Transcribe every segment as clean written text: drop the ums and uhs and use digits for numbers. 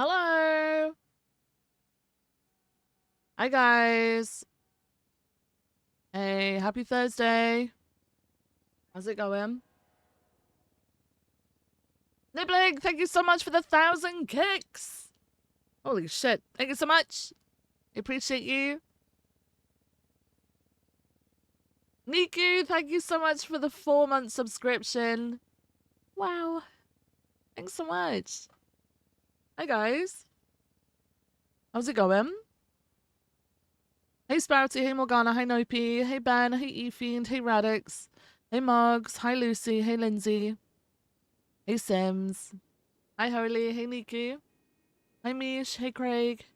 Hello. Hi, guys. Hey, happy Thursday. How's it going? Nibbling, thank you so much for the 1,000 kicks. Holy shit. Thank you so much. Appreciate you. Niku, thank you so much for the 4-month subscription. Wow. Thanks so much. Hi, guys. How's it going? Hey, Sprouty. Hey, Morgana. Hi, Nopi. Hey, Ben. Hey, E-Fiend. Hey, Radix. Hey, Mugs. Hi, Lucy. Hey, Lindsay. Hey, Sims. Hi, Holy. Hey, Niku. Hi, Mish. Hey, Craig.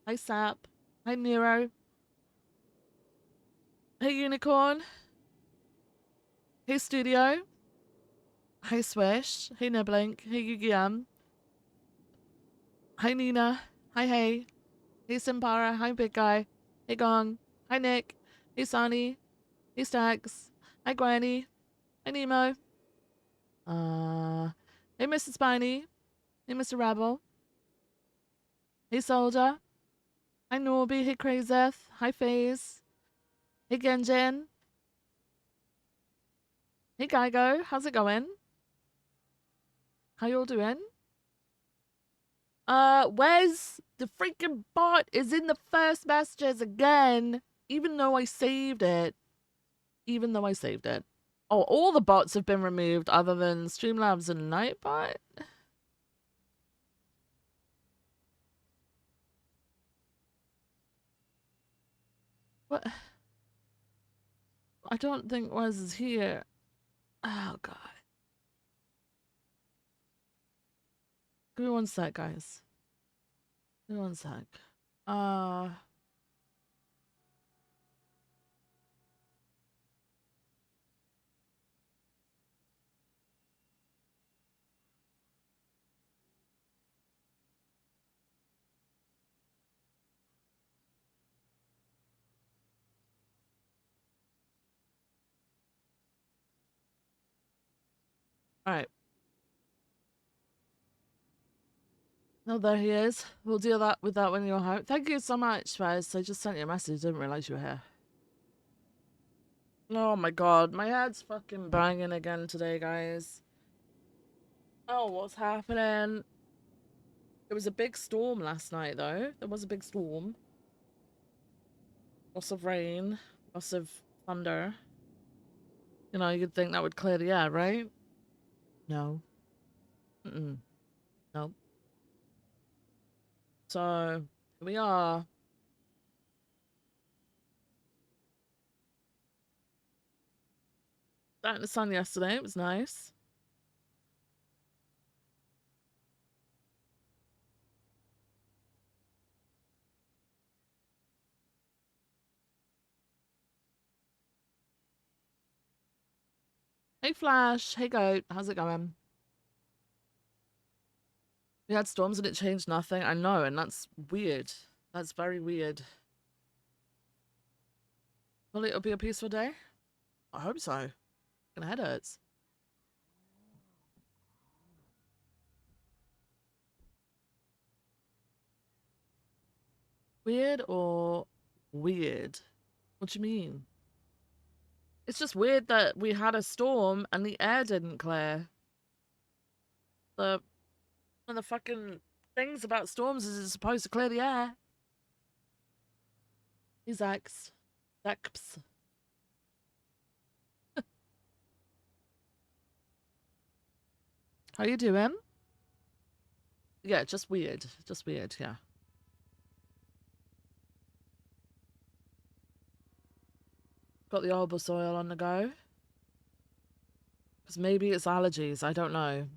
Hi, Sap. Hi, Nero. Hey, Unicorn. Hey, Studio. Hi, Swish. Hey, Niblink. Hey, Yugiam. Hi, Nina. Hi, Hey. Hey, Simpara. Hi, Big Guy. Hey, Gong. Hi, Nick. Hey, Sonny. Hey, Stags. Hi, Granny. Hi, Nemo. Hey, Mr. Spiny. Hey, Mr. Rebel. Hey, Soldier. Hi, Norby. Hey, Crazeth. Hi, FaZe. Hey, Genjin. Hey, Geigo. How's it going? How y'all doing? Wes, the freaking bot is in the first messages again, even though I saved it. Even though I saved it. Oh, all the bots have been removed other than Streamlabs and Nightbot. What? I don't think Wes is here. Oh, God. Give me one sec, guys. Give me one sec. Alright. No, there he is. We'll deal with that when you're home. Thank you so much, Wes. I just sent you a message. Didn't realize you were here. Oh my god, my head's fucking banging again today, guys. Oh, what's happening? It was a big storm last night, though. There was a big storm. Lots of rain. Lots of thunder. You know, you'd think that would clear the air, right? No. Nope. So, here we are. Out in the sun yesterday. It was nice. Hey, Flash. Hey, Goat. How's it going? We had storms and it changed nothing. I know, and that's weird. That's very weird. Will it be a peaceful day? I hope so. My head hurts. Weird or weird? What do you mean? It's just weird that we had a storm and the air didn't clear. One of the fucking things about storms is it's supposed to clear the air. These X. X. How you doing? Yeah, just weird. Just weird, yeah. Got the Bulbasaur on the go. Because maybe it's allergies. I don't know.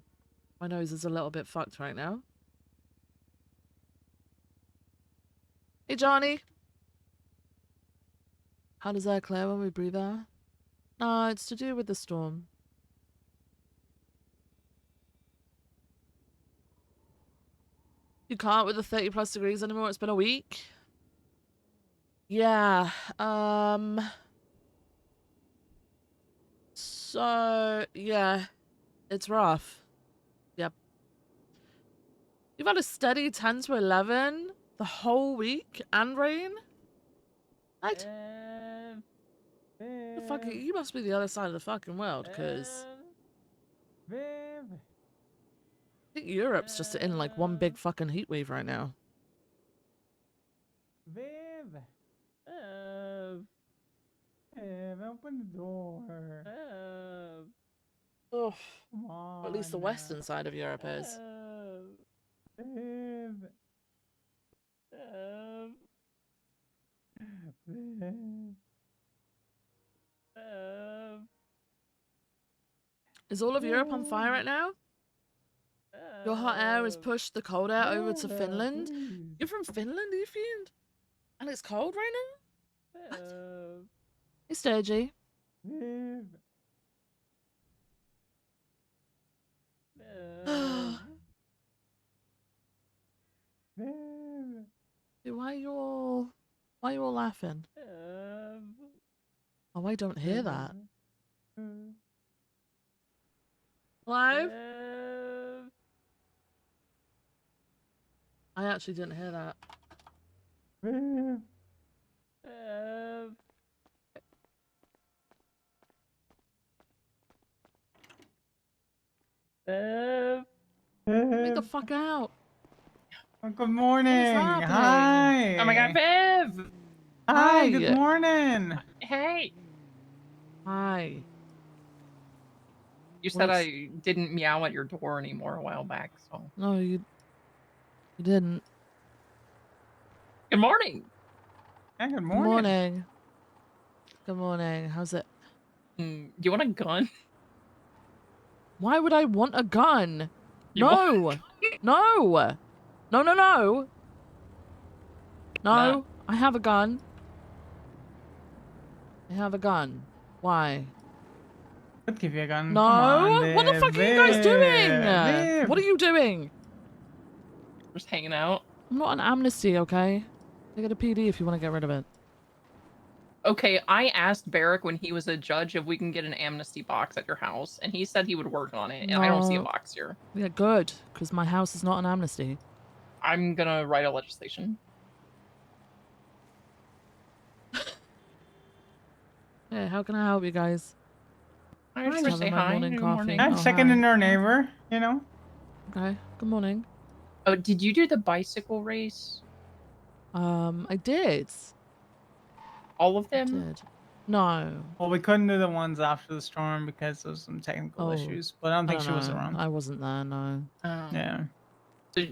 My nose is a little bit fucked right now. Hey, Johnny. How does air clear when we breathe air? No, it's to do with the storm. You can't with the 30 plus degrees anymore. It's been a week. Yeah. So, yeah. It's rough. Yep. You've had a steady 10 to 11 the whole week and rain? What? The fuck, you must be the other side of the fucking world, because I think Europe's just in like one big fucking heat wave right now. Viv! Viv, open the door. Oh, Come or on. at least the western side of Europe is. Viv. Viv. Is all of Europe on fire right now? Your hot air has pushed the cold air over to Finland? Please. You're from Finland, Ethan? And it's cold right now? What? Hey, Sturgy. Viv. Viv. Dude, why are you all laughing? Oh, I don't hear that. Hello? I actually didn't hear that. Viv. Get the Viv. fuck out. Oh, good morning. happening? Hi. Oh my god, Viv! Hi, good Hi. morning. Hey! Hi. You said What's- I didn't meow at your door anymore a while back, so. No, you didn't. Good morning! Yeah, good Good morning. morning. Good morning. How's it? Do you want a gun? Why would I want a gun? You No. want- No. No, no, no. Nah. No. I have a gun. I have a gun. Why? I'd give you a gun. No. Come on, What the Viv, fuck are you guys doing? Viv. What are you doing? Just hanging out. I'm not an amnesty, okay? Take it a PD if you want to get rid of it. Okay, I asked Barrick when he was a judge if we can get an amnesty box at your house, and he said he would work on it, and I don't see a No. box here. Yeah, good, because my house is not an amnesty. I'm gonna write a legislation. Hey, how can I help you guys? I Just just want to say having my hi. morning Good coffee. morning. I'm Oh, checking hi. in our neighbor, you know. Okay, good morning. Oh, did you do the bicycle race? I did. All of I them? did. No. Well, we couldn't do the ones after the storm because of some technical Oh, issues, but I don't think I she don't was know. around. I wasn't there, no. Oh. Yeah.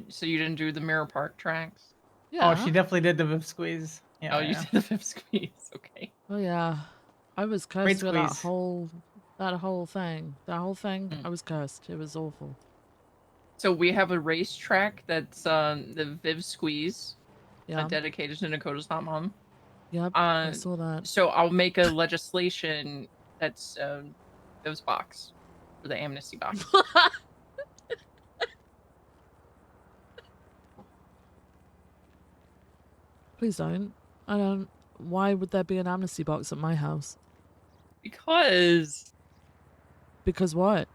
So you didn't do the Mirror Park tracks? Yeah. Oh, she definitely did the Viv squeeze. Yeah. Oh, you yeah. did the fifth squeeze. Okay. Oh, yeah. I was Great cursed with that squeeze. whole thing. That whole thing, Mm. I was cursed. It was awful. So we have a racetrack that's the Viv Squeeze, Yeah. dedicated to Dakota's hot mom. Yep, I saw that. So I'll make a legislation that's Viv's box for the amnesty box. Please don't. I don't. Why would there be an amnesty box at my house? Because Because what?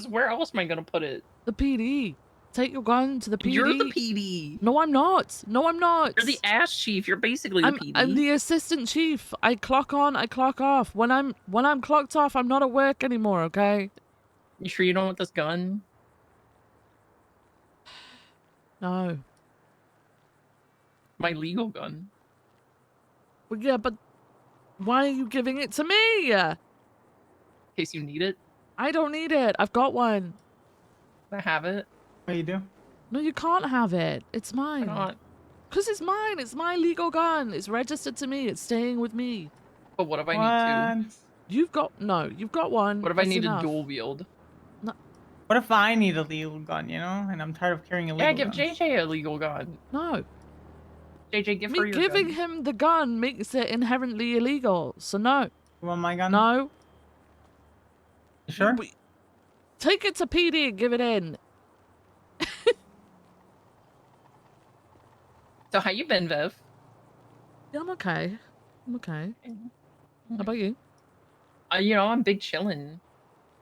where else am I gonna put it? The PD. Take your gun to the PD. You're the PD. No, I'm not. No, I'm not. You're the ass chief. You're basically the PD. I'm the assistant chief. I clock on, I clock off. When I'm clocked off, I'm not at work anymore, okay? You sure you don't want this gun? No. My legal gun. Well, yeah, but why are you giving it to me? In case you need it. I don't need it. I've got one. Can I have it? What you do? No, you can't have it. It's Why mine. not? Because it's mine. It's my legal gun. It's registered to me. It's staying with me. But what if I need two? You've got one. What if I That's need enough. to dual wield? What if I need a legal gun, you know? And I'm tired of carrying a legal Yeah, give guns. JJ a legal gun. No. JJ, give her Me your giving gun. him the gun makes it inherently illegal. So no. You want my gun? No. You sure? Take it to PD and give it in. So how you been, Viv? Yeah, I'm okay. I'm okay. How about you? You know, I'm big chillin'.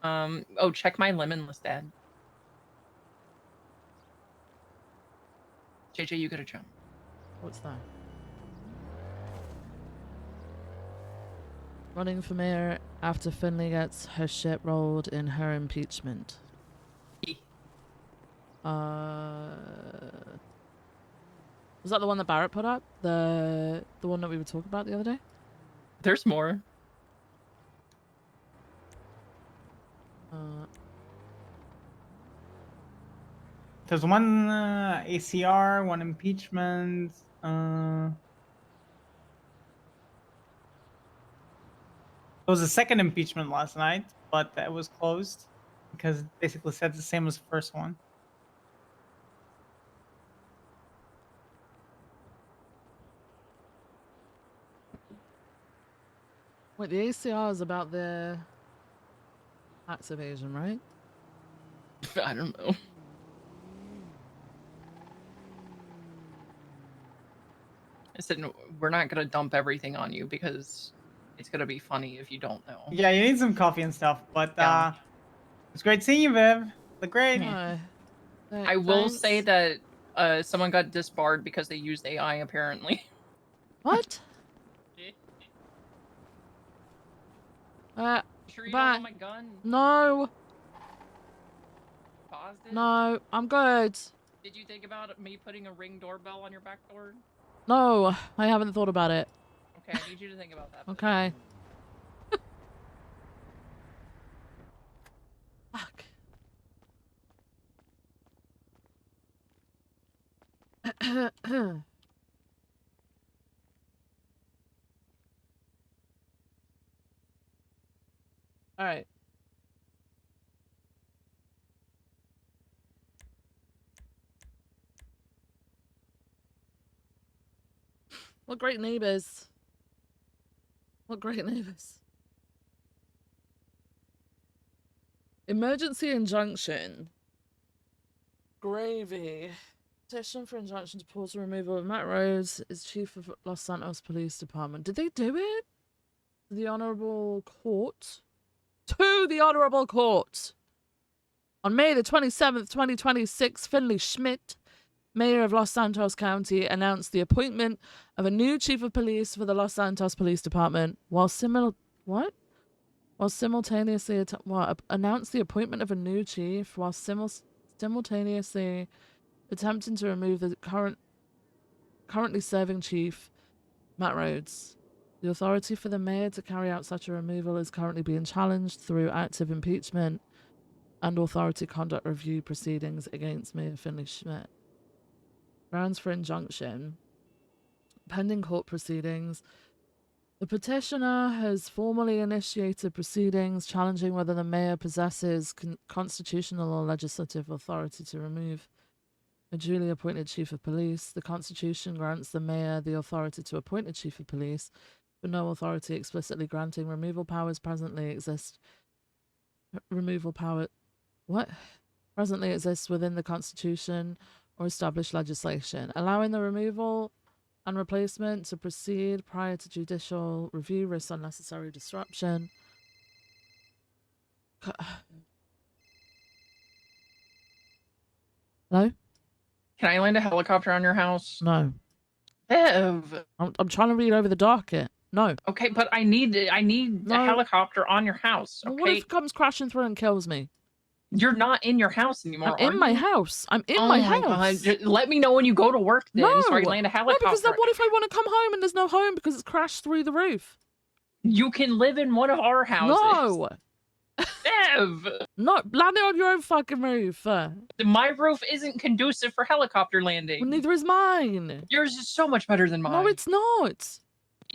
Oh, check my lemon list, Dad. JJ, you gotta jump. What's that? Running for mayor after Finley gets her shit rolled in her impeachment. Was that the one that Barrett put up? The one that we were talking about the other day? There's more. There's one ACR, one impeachment. There was a second impeachment last night, but that was closed because it basically said the same as the first one. Wait, the ACR is about the tax evasion, right? I don't know. I said, no, we're not gonna dump everything on you because it's gonna be funny if you don't know. Yeah, you need some coffee and stuff, but Yeah. it's great seeing you, Viv. Look great. No. I will say Thanks. that someone got disbarred because they used AI apparently. What? Sure you don't But want my gun? no, Paused it? no, I'm good. Did you think about me putting a Ring doorbell on your back door? No, I haven't thought about it. Okay, I need you to think about that. Okay. Fuck. All right. What great neighbors. What great neighbors. Emergency injunction. Gravy. Petition for injunction to pause the removal of Matt Rhodes as chief of Los Santos Police Department. Did they do it? The Honorable Court? To the Honorable Court! On May the 27th, 2026, Finley Schmidt, Mayor of Los Santos County, announced the appointment of a new chief of police for the Los Santos Police Department while simultaneously announced the appointment of a new chief while simultaneously attempting to remove the currently serving chief, Matt Rhodes. The authority for the mayor to carry out such a removal is currently being challenged through active impeachment and authority conduct review proceedings against Mayor Finley Schmidt. Grounds for injunction. Pending court proceedings. The petitioner has formally initiated proceedings challenging whether the mayor possesses constitutional or legislative authority to remove a duly appointed chief of police. The Constitution grants the mayor the authority to appoint a chief of police, but no authority explicitly granting removal powers presently exists. Presently exists within the Constitution or established legislation, allowing the removal and replacement to proceed prior to judicial review risks unnecessary disruption. Hello? Can I land a helicopter on your house? No. Viv! I'm trying to read over the docket. No. Okay, but I need No. a helicopter on your house, okay? Well, what if it comes crashing through and kills me? You're not in your house anymore, I'm in my house. I'm in my house. God. Let me know when you go to work then, No. so I can land a No, helicopter. because then what if I want to come home and there's no home because it's crashed through the roof? You can live in one of our houses. No. Viv! No, land it on your own fucking roof. My roof isn't conducive for helicopter landing. Well, neither is mine. Yours is so much better than mine. No, it's not.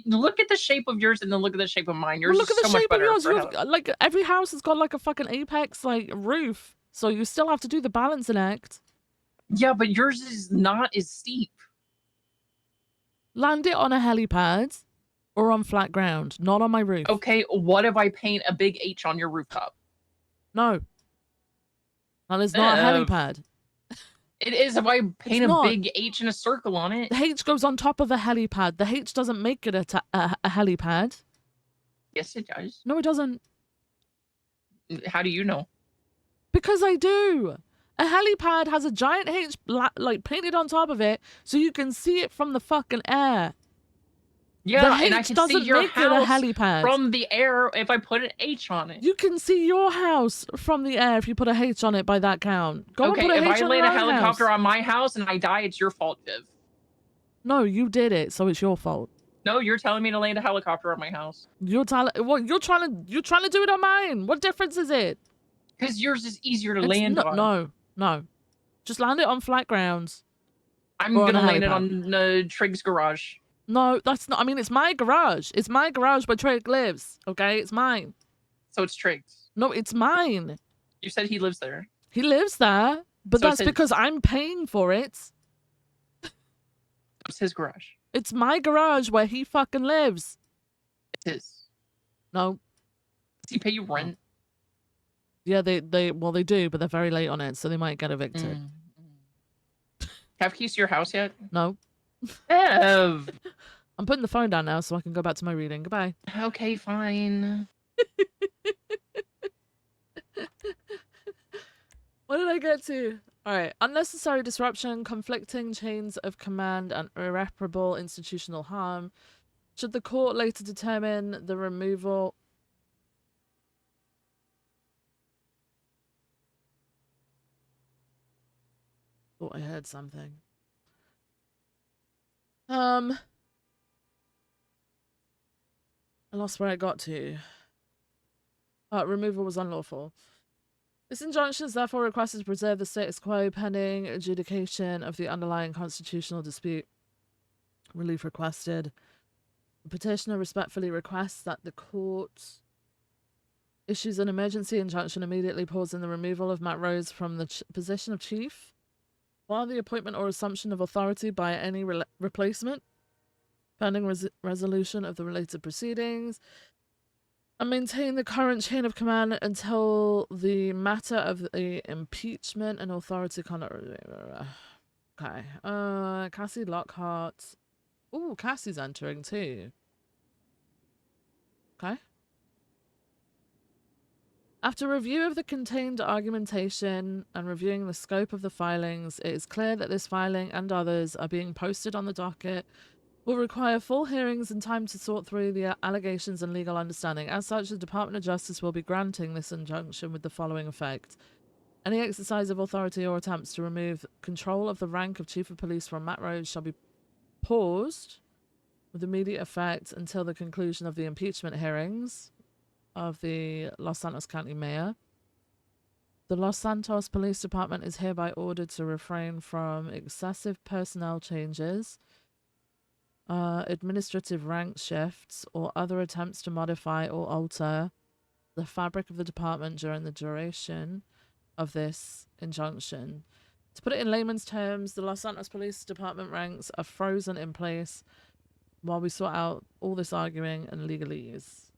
Look at the shape of yours and then look at the shape of mine. Yours Well, look at is the so much shape of better yours. for You have, like, every house has got like a fucking apex like roof, so you still have to do the balancing act. Yeah, but yours is not as steep. Land it on a helipad or on flat ground, not on my roof. Okay, what if I paint a big H on your rooftop? No. That is not a helipad. It is if I paint a not. big H and a circle on it. The H goes on top of a helipad. The H doesn't make it a helipad. Yes, it does. No, it doesn't. How do you know? Because I do. A helipad has a giant H like painted on top of it so you can see it from the fucking air. Yeah, the and I H can see doesn't your make it a house helipad. from the air if I put an H on it. You can see your house from the air if you put a H on it by that count. Go and Okay, put a if H I on your land a own helicopter house. on my house and I die, it's your fault, Viv. No, you did it, so it's your fault. No, you're telling me to land a helicopter on my house. You're trying to do it on mine. What difference is it? Because yours is easier to land on. No. Just land it on flat grounds. I'm Or on a gonna land it helipad. on Trig's garage. No, that's not. I mean, it's my garage. It's my garage where Trig lives. Okay, it's mine. So it's Trig's. No, it's mine. You said he lives there. He lives there, but So it's that's because his. I'm paying for it. It's his garage. It's my garage where he fucking lives. It's his. No. Does he pay you rent? Yeah, they do, but they're very late on it, so they might get evicted. Have keys to your house yet? No. Ev. I'm putting the phone down now so I can go back to my reading. Goodbye. Okay, fine. What did I get to? Alright. Unnecessary disruption, conflicting chains of command, and irreparable institutional harm. Should the court later determine the removal... Thought I heard something. I lost where I got to. Removal was unlawful. This injunction is therefore requested to preserve the status quo pending adjudication of the underlying constitutional dispute. Relief requested. The petitioner respectfully requests that the court issues an emergency injunction immediately pausing the removal of Matt Rose from the position of chief, while the appointment or assumption of authority by any replacement, pending resolution of the related proceedings, and maintain the current chain of command until the matter of the impeachment and authority conduct. Okay. Cassie Lockhart. Ooh, Cassie's entering too. Okay. After review of the contained argumentation and reviewing the scope of the filings, it is clear that this filing and others are being posted on the docket will require full hearings and time to sort through the allegations and legal understanding. As such, the Department of Justice will be granting this injunction with the following effect. Any exercise of authority or attempts to remove control of the rank of Chief of Police from Matt Rhodes shall be paused with immediate effect until the conclusion of the impeachment hearings of the Los Santos County Mayor. The Los Santos Police Department is hereby ordered to refrain from excessive personnel changes, administrative rank shifts, or other attempts to modify or alter the fabric of the department during the duration of this injunction. To put it in layman's terms, the Los Santos Police Department ranks are frozen in place while we sort out all this arguing and legalese.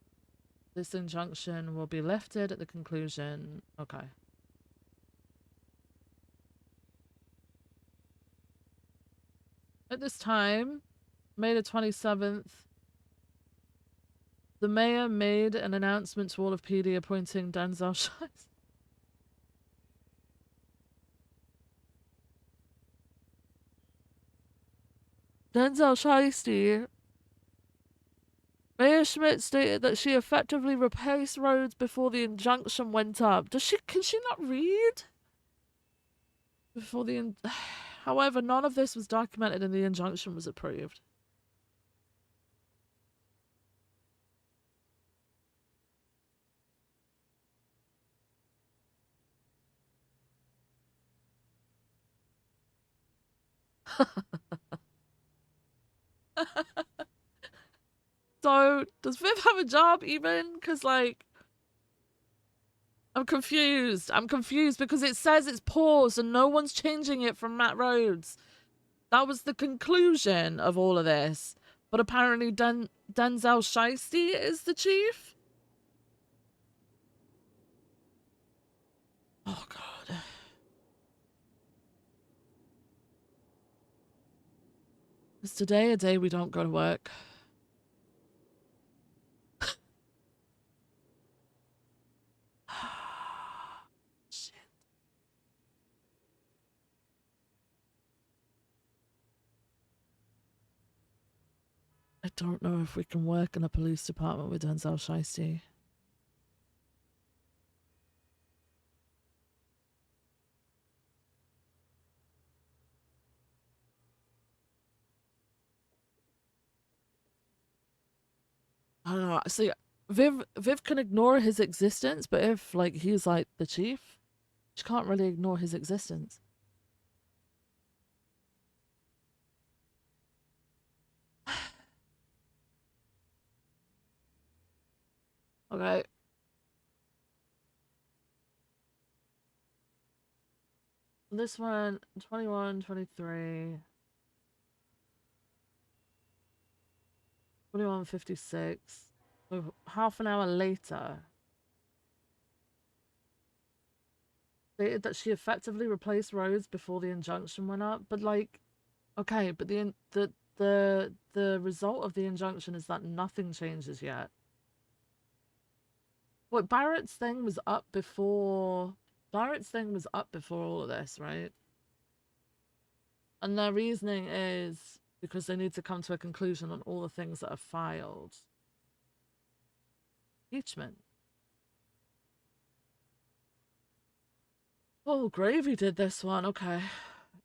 This injunction will be lifted at the conclusion. Okay. At this time, May the 27th, the mayor made an announcement to all of PD appointing Denzel Shiesty. Denzel Shiesty. Mayor Schmidt stated that she effectively replaced Rhodes before the injunction went up. Can she not read? Before the However, none of this was documented and the injunction was approved. So, does Viv have a job even? Because, like, I'm confused. I'm confused because it says it's paused and no one's changing it from Matt Rhodes. That was the conclusion of all of this. But apparently Denzel Shiesty is the chief? Oh, God. Is today a day we don't go to work? Shit. I don't know if we can work in a police department with Denzel Shiesty. I don't know. See, Viv can ignore his existence, but if like he's like the chief, she can't really ignore his existence. Okay. This one, 21, 23, 21:56. So half an hour later, stated that she effectively replaced Rose before the injunction went up. But like, okay, but the result of the injunction is that nothing changes yet. What Barrett's thing was up before. Barrett's thing was up before all of this, right? And their reasoning is because they need to come to a conclusion on all the things that are filed. Impeachment. Oh, Gravy did this one. Okay.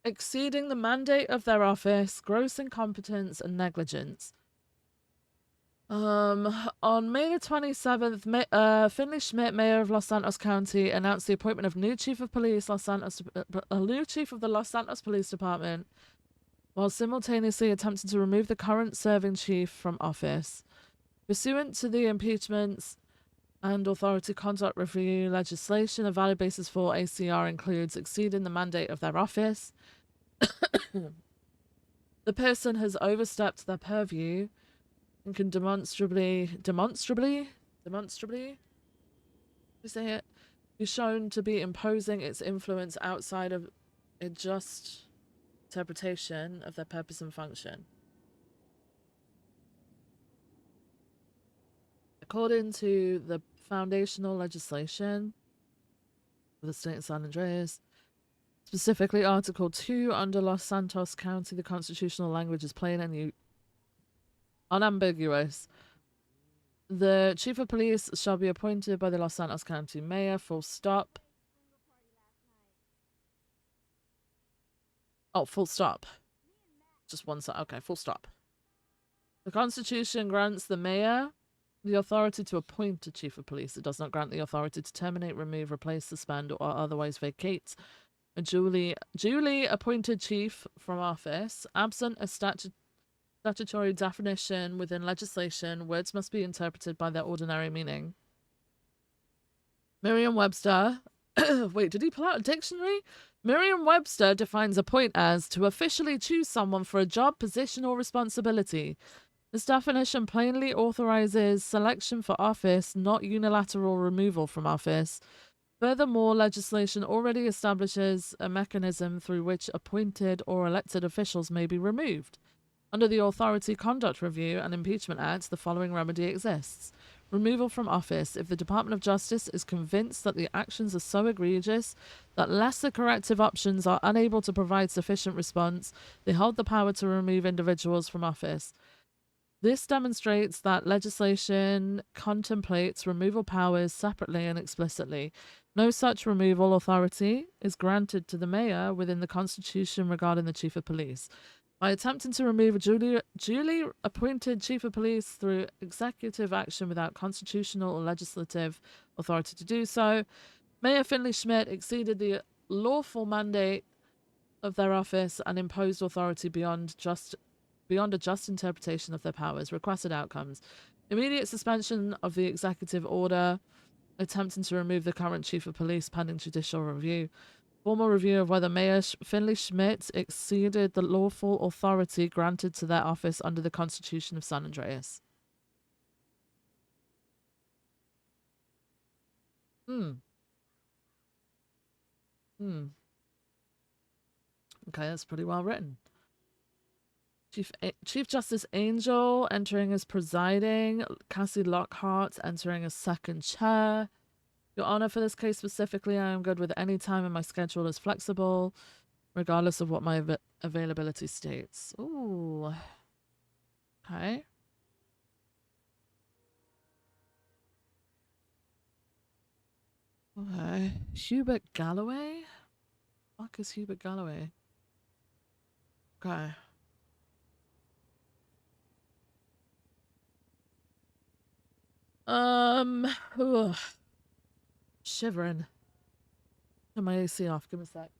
Exceeding the mandate of their office, gross incompetence, and negligence. On May the 27th, Finley Schmidt, mayor of Los Santos County, announced the appointment of new chief of police, new chief of the Los Santos Police Department, while simultaneously attempting to remove the current serving chief from office. Pursuant to the impeachments and authority conduct review legislation, a valid basis for ACR includes exceeding the mandate of their office. The person has overstepped their purview and can demonstrably, you say it, be shown to be imposing its influence outside of a just interpretation of their purpose and function. According to the foundational legislation of the state of San Andreas, specifically Article 2 under Los Santos County, the constitutional language is plain and unambiguous. The chief of police shall be appointed by the Los Santos County mayor, full stop. Oh, full stop. Just one side. Okay, full stop. The Constitution grants the mayor the authority to appoint a chief of police. It does not grant the authority to terminate, remove, replace, suspend, or otherwise vacate a duly appointed chief from office. Absent a statutory definition within legislation, words must be interpreted by their ordinary meaning. Merriam-Webster. Wait, did he pull out a dictionary? Merriam-Webster defines appoint as to officially choose someone for a job, position, or responsibility. This definition plainly authorizes selection for office, not unilateral removal from office. Furthermore, legislation already establishes a mechanism through which appointed or elected officials may be removed. Under the Authority Conduct Review and Impeachment Act, the following remedy exists. Removal from office if the Department of Justice is convinced that the actions are so egregious that lesser corrective options are unable to provide sufficient response, they hold the power to remove individuals from office. This demonstrates that legislation contemplates removal powers separately and explicitly. No such removal authority is granted to the mayor within the Constitution regarding the chief of police. By attempting to remove a duly appointed chief of police through executive action without constitutional or legislative authority to do so, Mayor Finley Schmidt exceeded the lawful mandate of their office and imposed authority beyond a just interpretation of their powers. Requested outcomes: immediate suspension of the executive order attempting to remove the current chief of police pending judicial review. Formal review of whether Mayor Finley Schmidt exceeded the lawful authority granted to their office under the Constitution of San Andreas. Okay, that's pretty well written. Chief Justice Angel entering as presiding, Cassie Lockhart entering as second chair. Your Honor, for this case specifically, I am good with any time and my schedule is flexible, regardless of what my availability states. Ooh. Okay. Okay. Hubert Galloway? Fuck is Hubert Galloway? Okay. Ugh. Shivering. Turn my AC off. Give me a sec.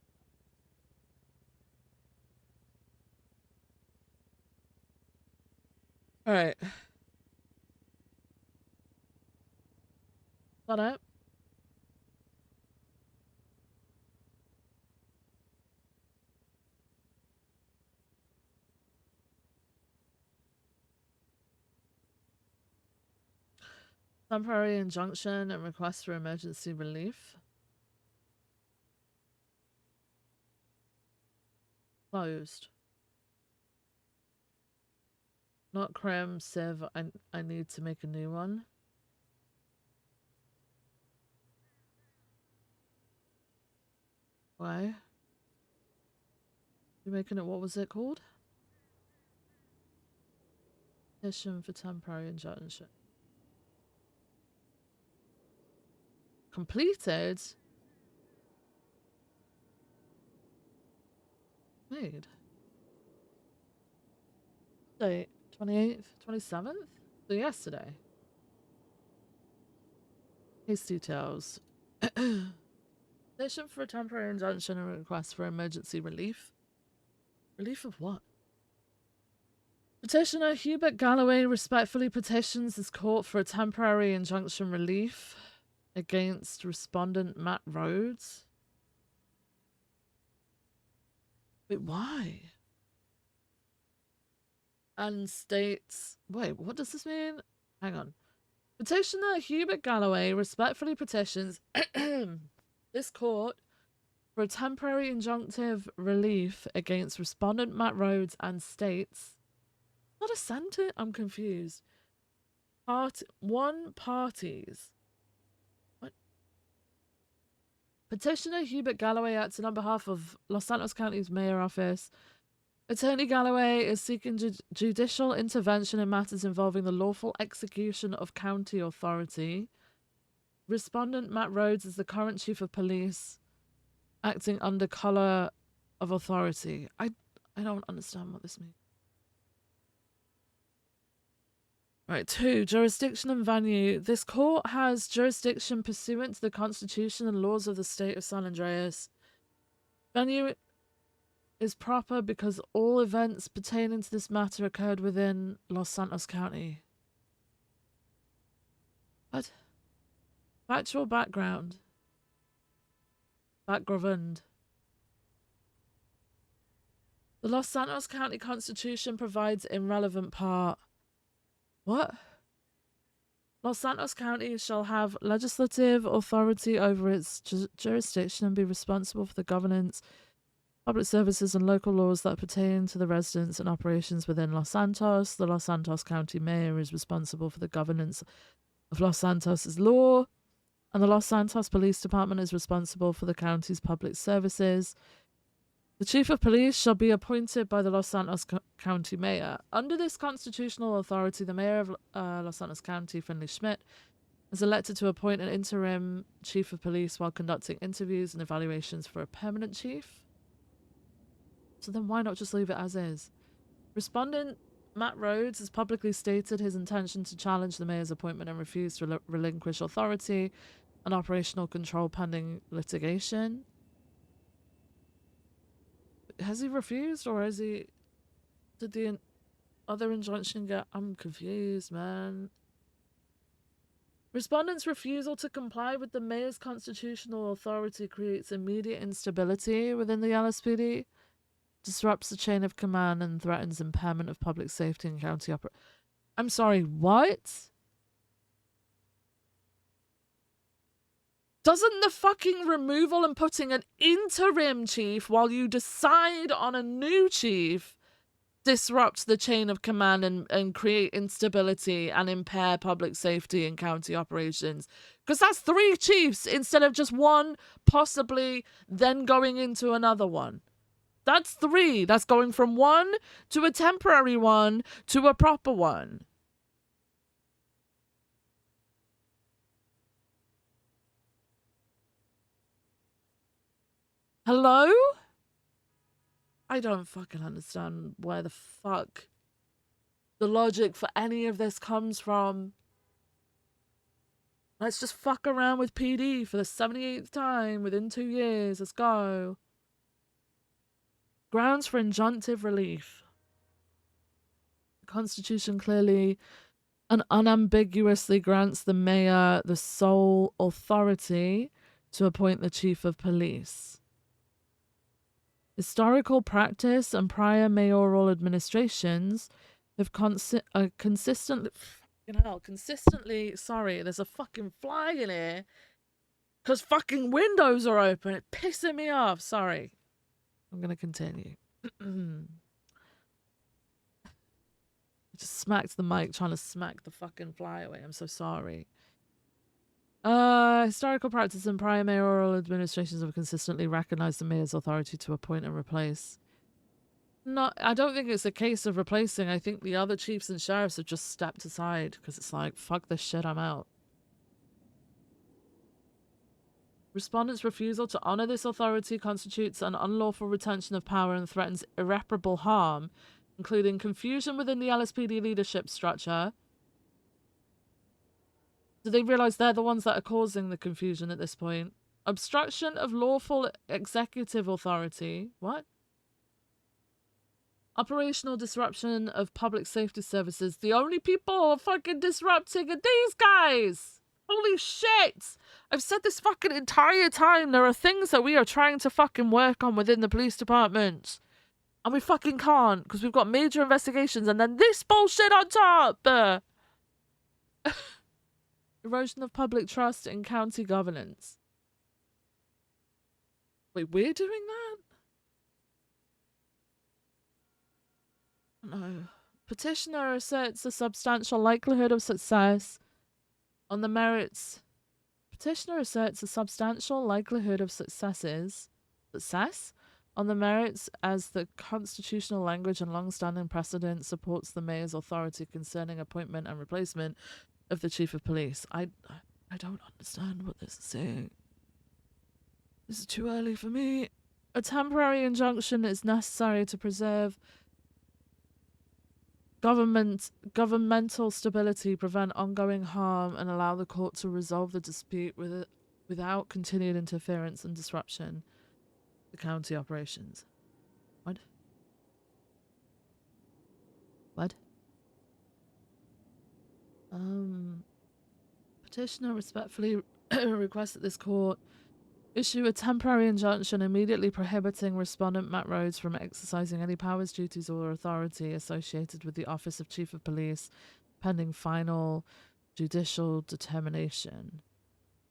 Alright. That it? Temporary injunction and request for emergency relief. Closed. Not Crim, Civ. I need to make a new one. Why? You're making it, what was it called? Petition for temporary injunction. Completed? Made. Date 28th, 27th? So yesterday. Case details. Petition for a temporary injunction and request for emergency relief. Relief of what? Petitioner Hubert Galloway respectfully petitions his court for a temporary injunction relief against respondent Matt Rhodes. Wait, why? And states... Wait, what does this mean? Hang on. Petitioner Hubert Galloway respectfully petitions this court for a temporary injunctive relief against respondent Matt Rhodes and states... Not a sentence? I'm confused. Parties. What? Petitioner Hubert Galloway acting on behalf of Los Santos County's mayor office. Attorney Galloway is seeking judicial intervention in matters involving the lawful execution of county authority. Respondent Matt Rhodes is the current chief of police, acting under color of authority. I don't understand what this means. Right, 2. Jurisdiction and venue. This court has jurisdiction pursuant to the Constitution and laws of the state of San Andreas. Venue is proper because all events pertaining to this matter occurred within Los Santos County. What? Factual background. Background. The Los Santos County Constitution provides in relevant part. What? Los Santos County shall have legislative authority over its jurisdiction and be responsible for the governance, public services, and local laws that pertain to the residents and operations within Los Santos. The Los Santos County Mayor is responsible for the governance of Los Santos' law, and the Los Santos Police Department is responsible for the county's public services. The Chief of Police shall be appointed by the Los Santos County Mayor. Under this constitutional authority, the Mayor of Los Santos County, Finley Schmidt, is elected to appoint an interim Chief of Police while conducting interviews and evaluations for a permanent chief. So then why not just leave it as is? Respondent Matt Rhodes has publicly stated his intention to challenge the Mayor's appointment and refuse to relinquish authority and operational control pending litigation. Has he refused, or has he... Did the other injunction get... I'm confused, man. Respondent's refusal to comply with the mayor's constitutional authority creates immediate instability within the LSPD, disrupts the chain of command, and threatens impairment of public safety and county I'm sorry, what? Doesn't the fucking removal and putting an interim chief while you decide on a new chief disrupt the chain of command and create instability and impair public safety and county operations? Because that's 3 chiefs instead of just 1, possibly then going into another one. That's 3. That's going from 1 to a temporary one to a proper one. Hello? I don't fucking understand where the fuck the logic for any of this comes from. Let's just fuck around with PD for the 78th time within 2 years. Let's go. Grounds for injunctive relief. The Constitution clearly and unambiguously grants the mayor the sole authority to appoint the chief of police. Historical practice and prior mayoral administrations have consistently, sorry, there's a fucking fly in here, because fucking windows are open. It's pissing me off. Sorry. I'm going to continue. I just smacked the mic trying to smack the fucking fly away. I'm so sorry. Historical practice and prior mayoral administrations have consistently recognized the mayor's authority to appoint and replace. No, I don't think it's a case of replacing. I think the other chiefs and sheriffs have just stepped aside because it's like, fuck this shit, I'm out. Respondents' refusal to honor this authority constitutes an unlawful retention of power and threatens irreparable harm, including confusion within the LSPD leadership structure. Do they realize they're the ones that are causing the confusion at this point? Obstruction of lawful executive authority. What? Operational disruption of public safety services. The only people fucking disrupting are these guys! Holy shit! I've said this fucking entire time. There are things that we are trying to fucking work on within the police department. And we fucking can't because we've got major investigations and then this bullshit on top! Erosion of public trust in county governance. Wait, we're doing that? No. Petitioner asserts a substantial likelihood of success on the merits. Petitioner asserts a substantial likelihood of success on the merits as the constitutional language and long-standing precedent supports the mayor's authority concerning appointment and replacement of the chief of police. I don't understand what this is saying. This is too early for me. A temporary injunction is necessary to preserve governmental stability, prevent ongoing harm, and allow the court to resolve the dispute without continued interference and disruption to county operations. What? What? Petitioner respectfully requests that this court issue a temporary injunction immediately prohibiting respondent Matt Rhodes from exercising any powers, duties, or authority associated with the office of Chief of Police pending final judicial determination.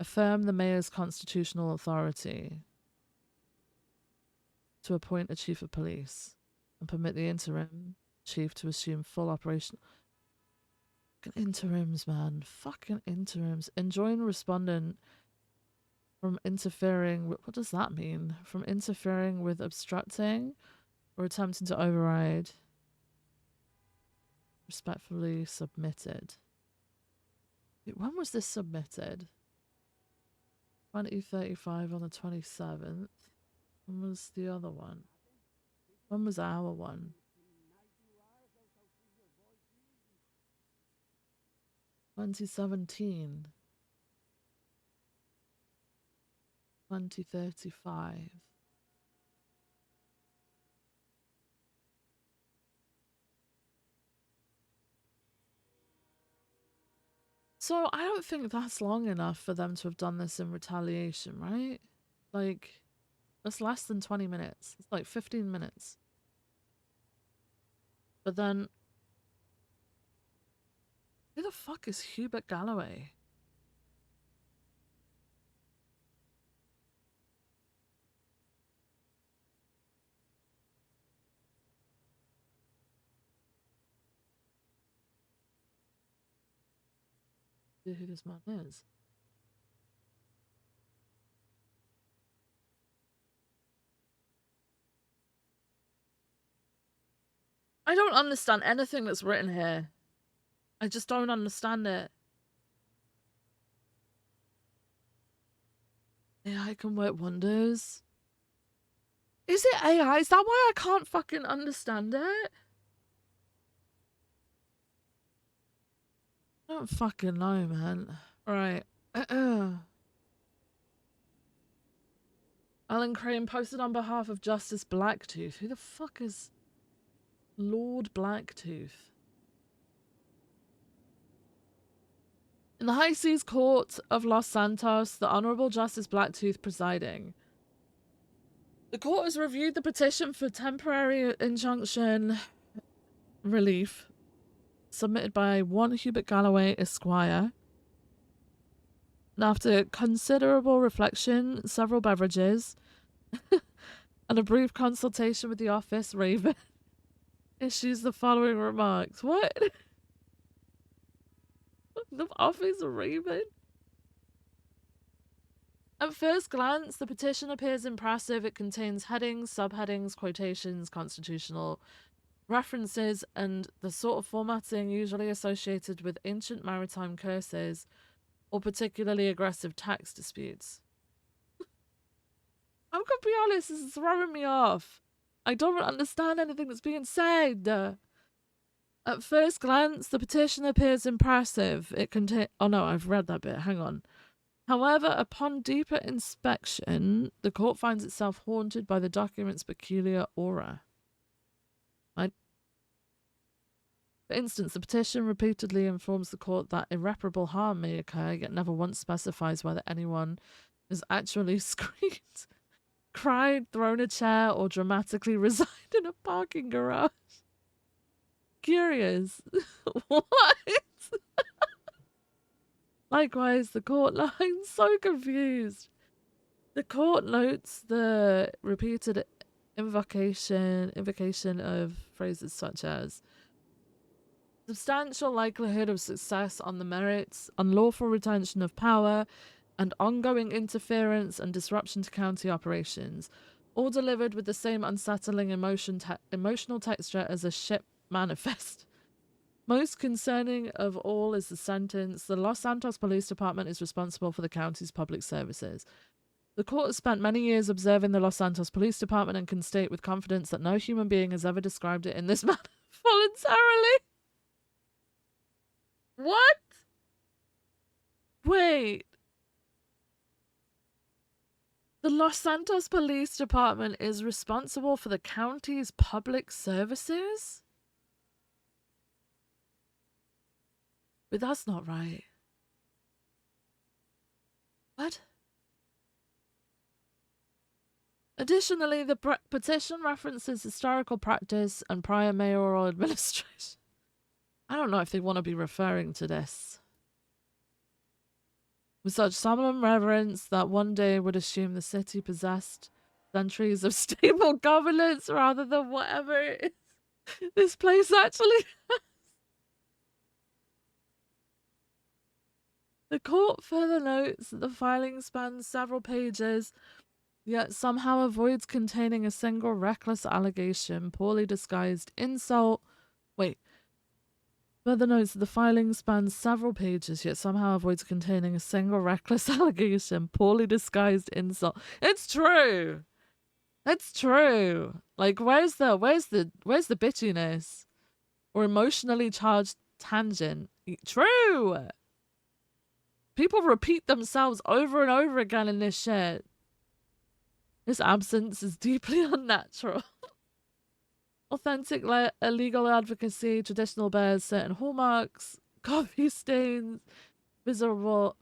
Affirm the mayor's constitutional authority to appoint a Chief of Police and permit the interim chief to assume full operational... Fucking interims, man. Fucking interims. Enjoin respondent from interfering with... What does that mean? From interfering with obstructing or attempting to override. Respectfully submitted. Wait, when was this submitted? 2035 on the 27th. When was the other one? When was our one? 2017. 2035. So I don't think that's long enough for them to have done this in retaliation, right? Like, that's less than 20 minutes. It's like 15 minutes. But then, who the fuck is Hubert Galloway? Who this man is? I don't understand anything that's written here. I just don't understand it. AI can work wonders. Is it AI? Is that why I can't fucking understand it? I don't fucking know, man. Right. Alan Crane posted on behalf of Justice Blacktooth. Who the fuck is Lord Blacktooth? In the High Seas Court of Los Santos, the Honourable Justice Blacktooth presiding. The court has reviewed the petition for temporary injunction relief submitted by one Hubert Galloway Esquire. And after considerable reflection, several beverages, and a brief consultation with the office, Raven issues the following remarks. What? The office, Raven? At first glance, the petition appears impressive. It contains headings, subheadings, quotations, constitutional references, and the sort of formatting usually associated with ancient maritime curses or particularly aggressive tax disputes. I'm gonna be honest, this is throwing me off. I don't understand anything that's being said. At first glance, the petition appears impressive. It contains... Oh no, I've read that bit. Hang on. However, upon deeper inspection, the court finds itself haunted by the document's peculiar aura. For instance, the petition repeatedly informs the court that irreparable harm may occur, yet never once specifies whether anyone is actually screamed, cried, thrown a chair, or dramatically resigned in a parking garage. Curious. What? Likewise, the court line so confused. The court notes the repeated invocation of phrases such as substantial likelihood of success on the merits, unlawful retention of power, and ongoing interference and disruption to county operations, all delivered with the same unsettling emotional texture as a ship manifest. Most concerning of all is the sentence, the Los Santos Police Department is responsible for the county's public services. The court has spent many years observing the Los Santos Police Department and can state with confidence that no human being has ever described it in this manner voluntarily. What? Wait. The Los Santos Police Department is responsible for the county's public services? But that's not right. What? Additionally, the petition references historical practice and prior mayoral administration. I don't know if they want to be referring to this. With such solemn reverence that one day would assume the city possessed centuries of stable governance rather than whatever it is this place actually has. The court further notes that the filing spans several pages, yet somehow avoids containing a single reckless allegation, poorly disguised insult. Further notes that the filing spans several pages, yet somehow avoids containing a single reckless allegation, poorly disguised insult. It's true. It's true. Like, where's the bitchiness or emotionally charged tangent? True. People repeat themselves over and over again in this shit. This absence is deeply unnatural. Authentic legal advocacy, traditional bears certain hallmarks, coffee stains, visible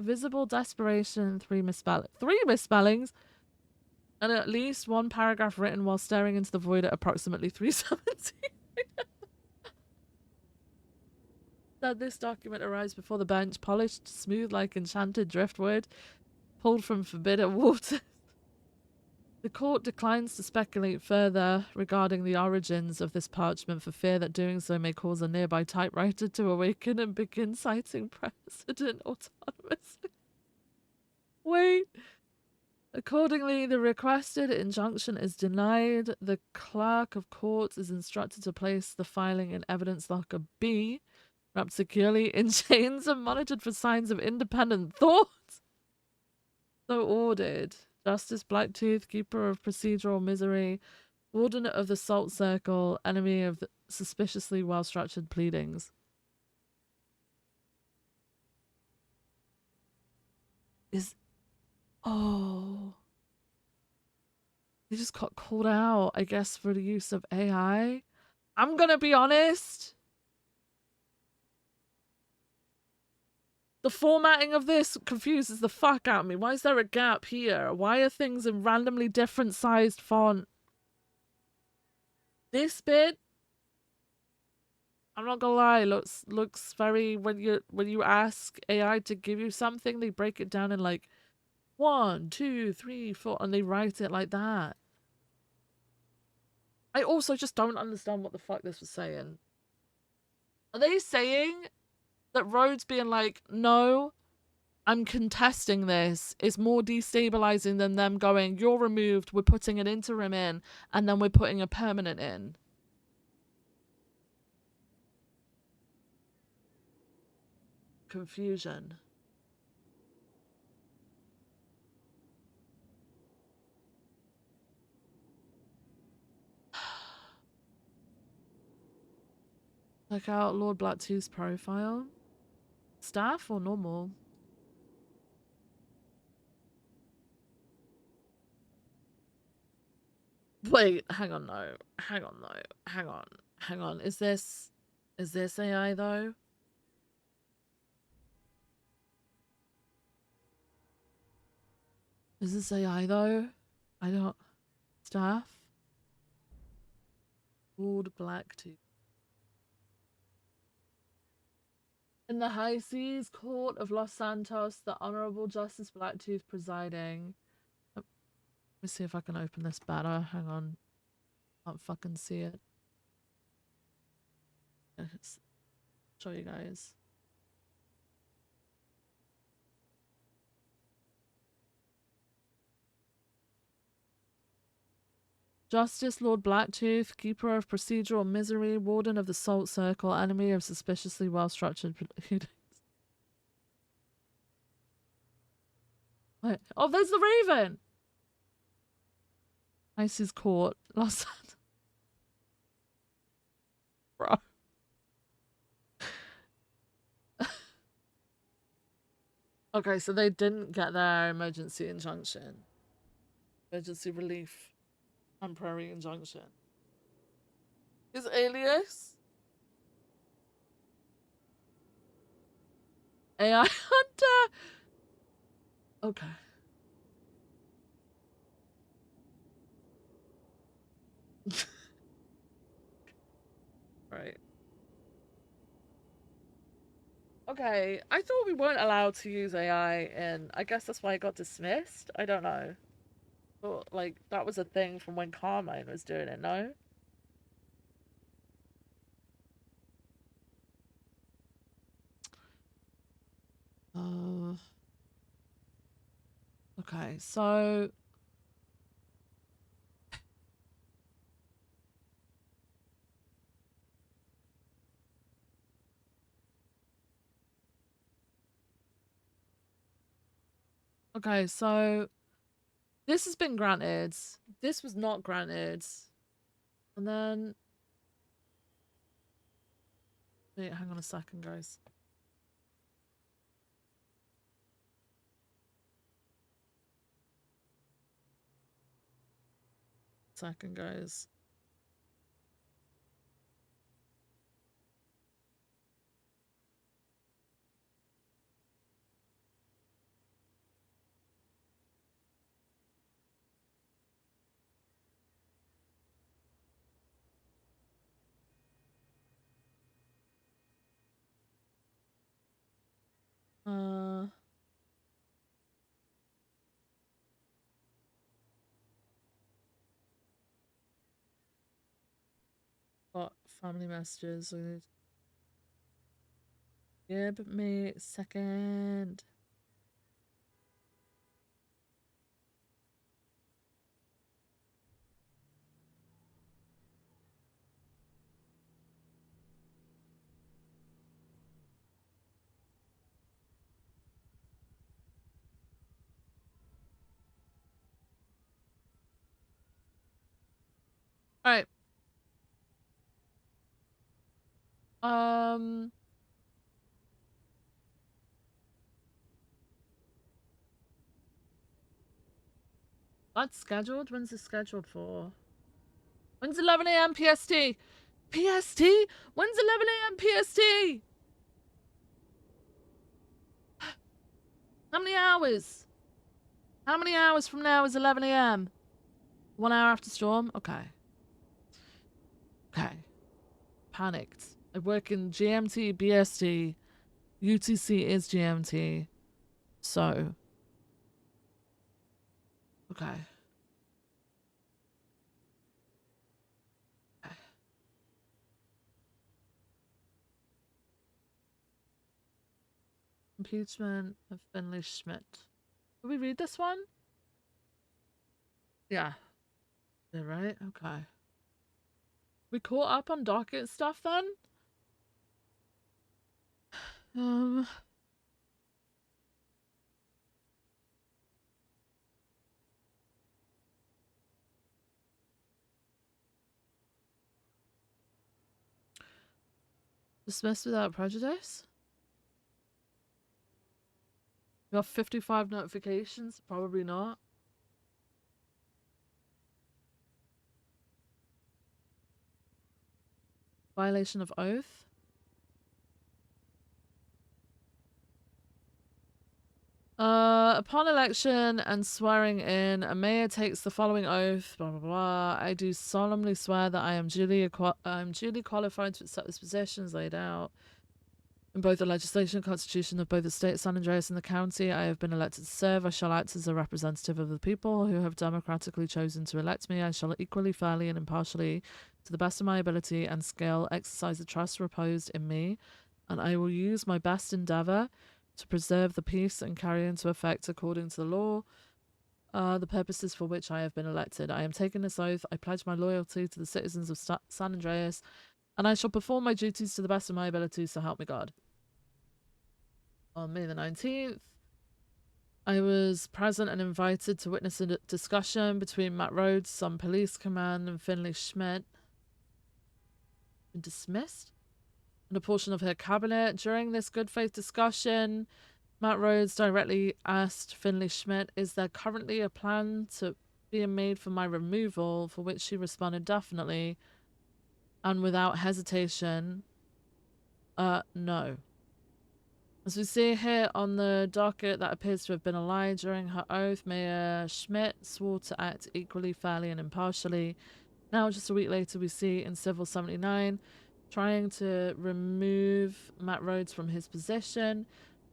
desperation, three misspellings, and at least one paragraph written while staring into the void at approximately 3:17. That this document arrives before the bench, polished, smooth like enchanted driftwood, pulled from forbidden water. The court declines to speculate further regarding the origins of this parchment for fear that doing so may cause a nearby typewriter to awaken and begin citing precedent autonomously. Wait. Accordingly, the requested injunction is denied. The clerk of court is instructed to place the filing in evidence locker B, wrapped securely in chains and monitored for signs of independent thought. So ordered. Justice Blacktooth, Keeper of Procedural Misery, Warden of the Salt Circle, Enemy of the Suspiciously Well-Structured Pleadings. Oh. They just got called out, I guess, for the use of AI. I'm gonna be honest. The formatting of this confuses the fuck out of me. Why is there a gap here? Why are things in randomly different sized font? This bit, I'm not gonna lie, looks very, when you ask AI to give you something, they break it down in like 1, 2, 3, 4, and they write it like that. I also just don't understand what the fuck this was saying. Are they saying that Rhodes being like, no, I'm contesting this, is more destabilizing than them going, you're removed, we're putting an interim in, and then we're putting a permanent in? Confusion. Check out Lord Blacktooth's profile. Staff or normal? Wait, hang on, no. Hang on, though. Hang on. Hang on. Is this AI, though? Is this AI, though? I don't... Staff? Lord Blacktooth. In the High Seas Court of Los Santos, the Honorable Justice Blacktooth presiding. Let me see if I can open this better. Hang on. Can't fucking see it. Let's show you guys. Justice Lord Blacktooth, Keeper of Procedural Misery, Warden of the Salt Circle, Enemy of Suspiciously Well-Structured Pleadings. Wait. Oh, there's the Raven! Ice's Court. Los Santos. Bro. Okay, so they didn't get their emergency injunction. Emergency relief. Temporary injunction. Is alias AI Hunter? Okay. Right. Okay, I thought we weren't allowed to use AI, and I guess that's why it got dismissed. I don't know. But, like, that was a thing from when Carmine was doing it, no? Okay, so... Okay, so... This has been granted. This was not granted. And then... Wait, hang on a second, guys. Second, guys. Got family messages. Give me a second. All right. That's scheduled. When's it scheduled for? When's 11 a.m. PST? PST? When's 11 a.m. PST? How many hours? How many hours from now is 11 a.m.? 1 hour after storm? Okay. Okay. Panicked. I work in GMT, BST. UTC is GMT. So. Okay. Impeachment of Finley Schmidt. Did we read this one? Yeah. Yeah, right? Okay. We caught up on docket stuff then? Dismissed without prejudice? We got 55 notifications? Probably not. Violation of oath? Upon election and swearing in, a mayor takes the following oath, blah, blah, blah. I do solemnly swear that I am duly qualified to accept this position as laid out in both the legislation and constitution of both the state of San Andreas and the county I have been elected to serve. I shall act as a representative of the people who have democratically chosen to elect me. I shall equally, fairly, and impartially, to the best of my ability and skill, exercise the trust reposed in me, and I will use my best endeavour to preserve the peace and carry into effect, according to the law, the purposes for which I have been elected. I am taking this oath. I pledge my loyalty to the citizens of San Andreas, and I shall perform my duties to the best of my ability, so help me God. On May the 19th, I was present and invited to witness a discussion between Matt Rhodes, some police command, and Finley Schmidt. Dismissed? And a portion of her cabinet. During this good faith discussion, Matt Rhodes directly asked Finley Schmidt, is there currently a plan to being made for my removal, for which she responded definitely and without hesitation, no. As we see here on the docket, that appears to have been a lie. During her oath, Mayor Schmidt swore to act equally, fairly, and impartially. Now, just a week later, we see in Civil 79 trying to remove Matt Rhodes from his position.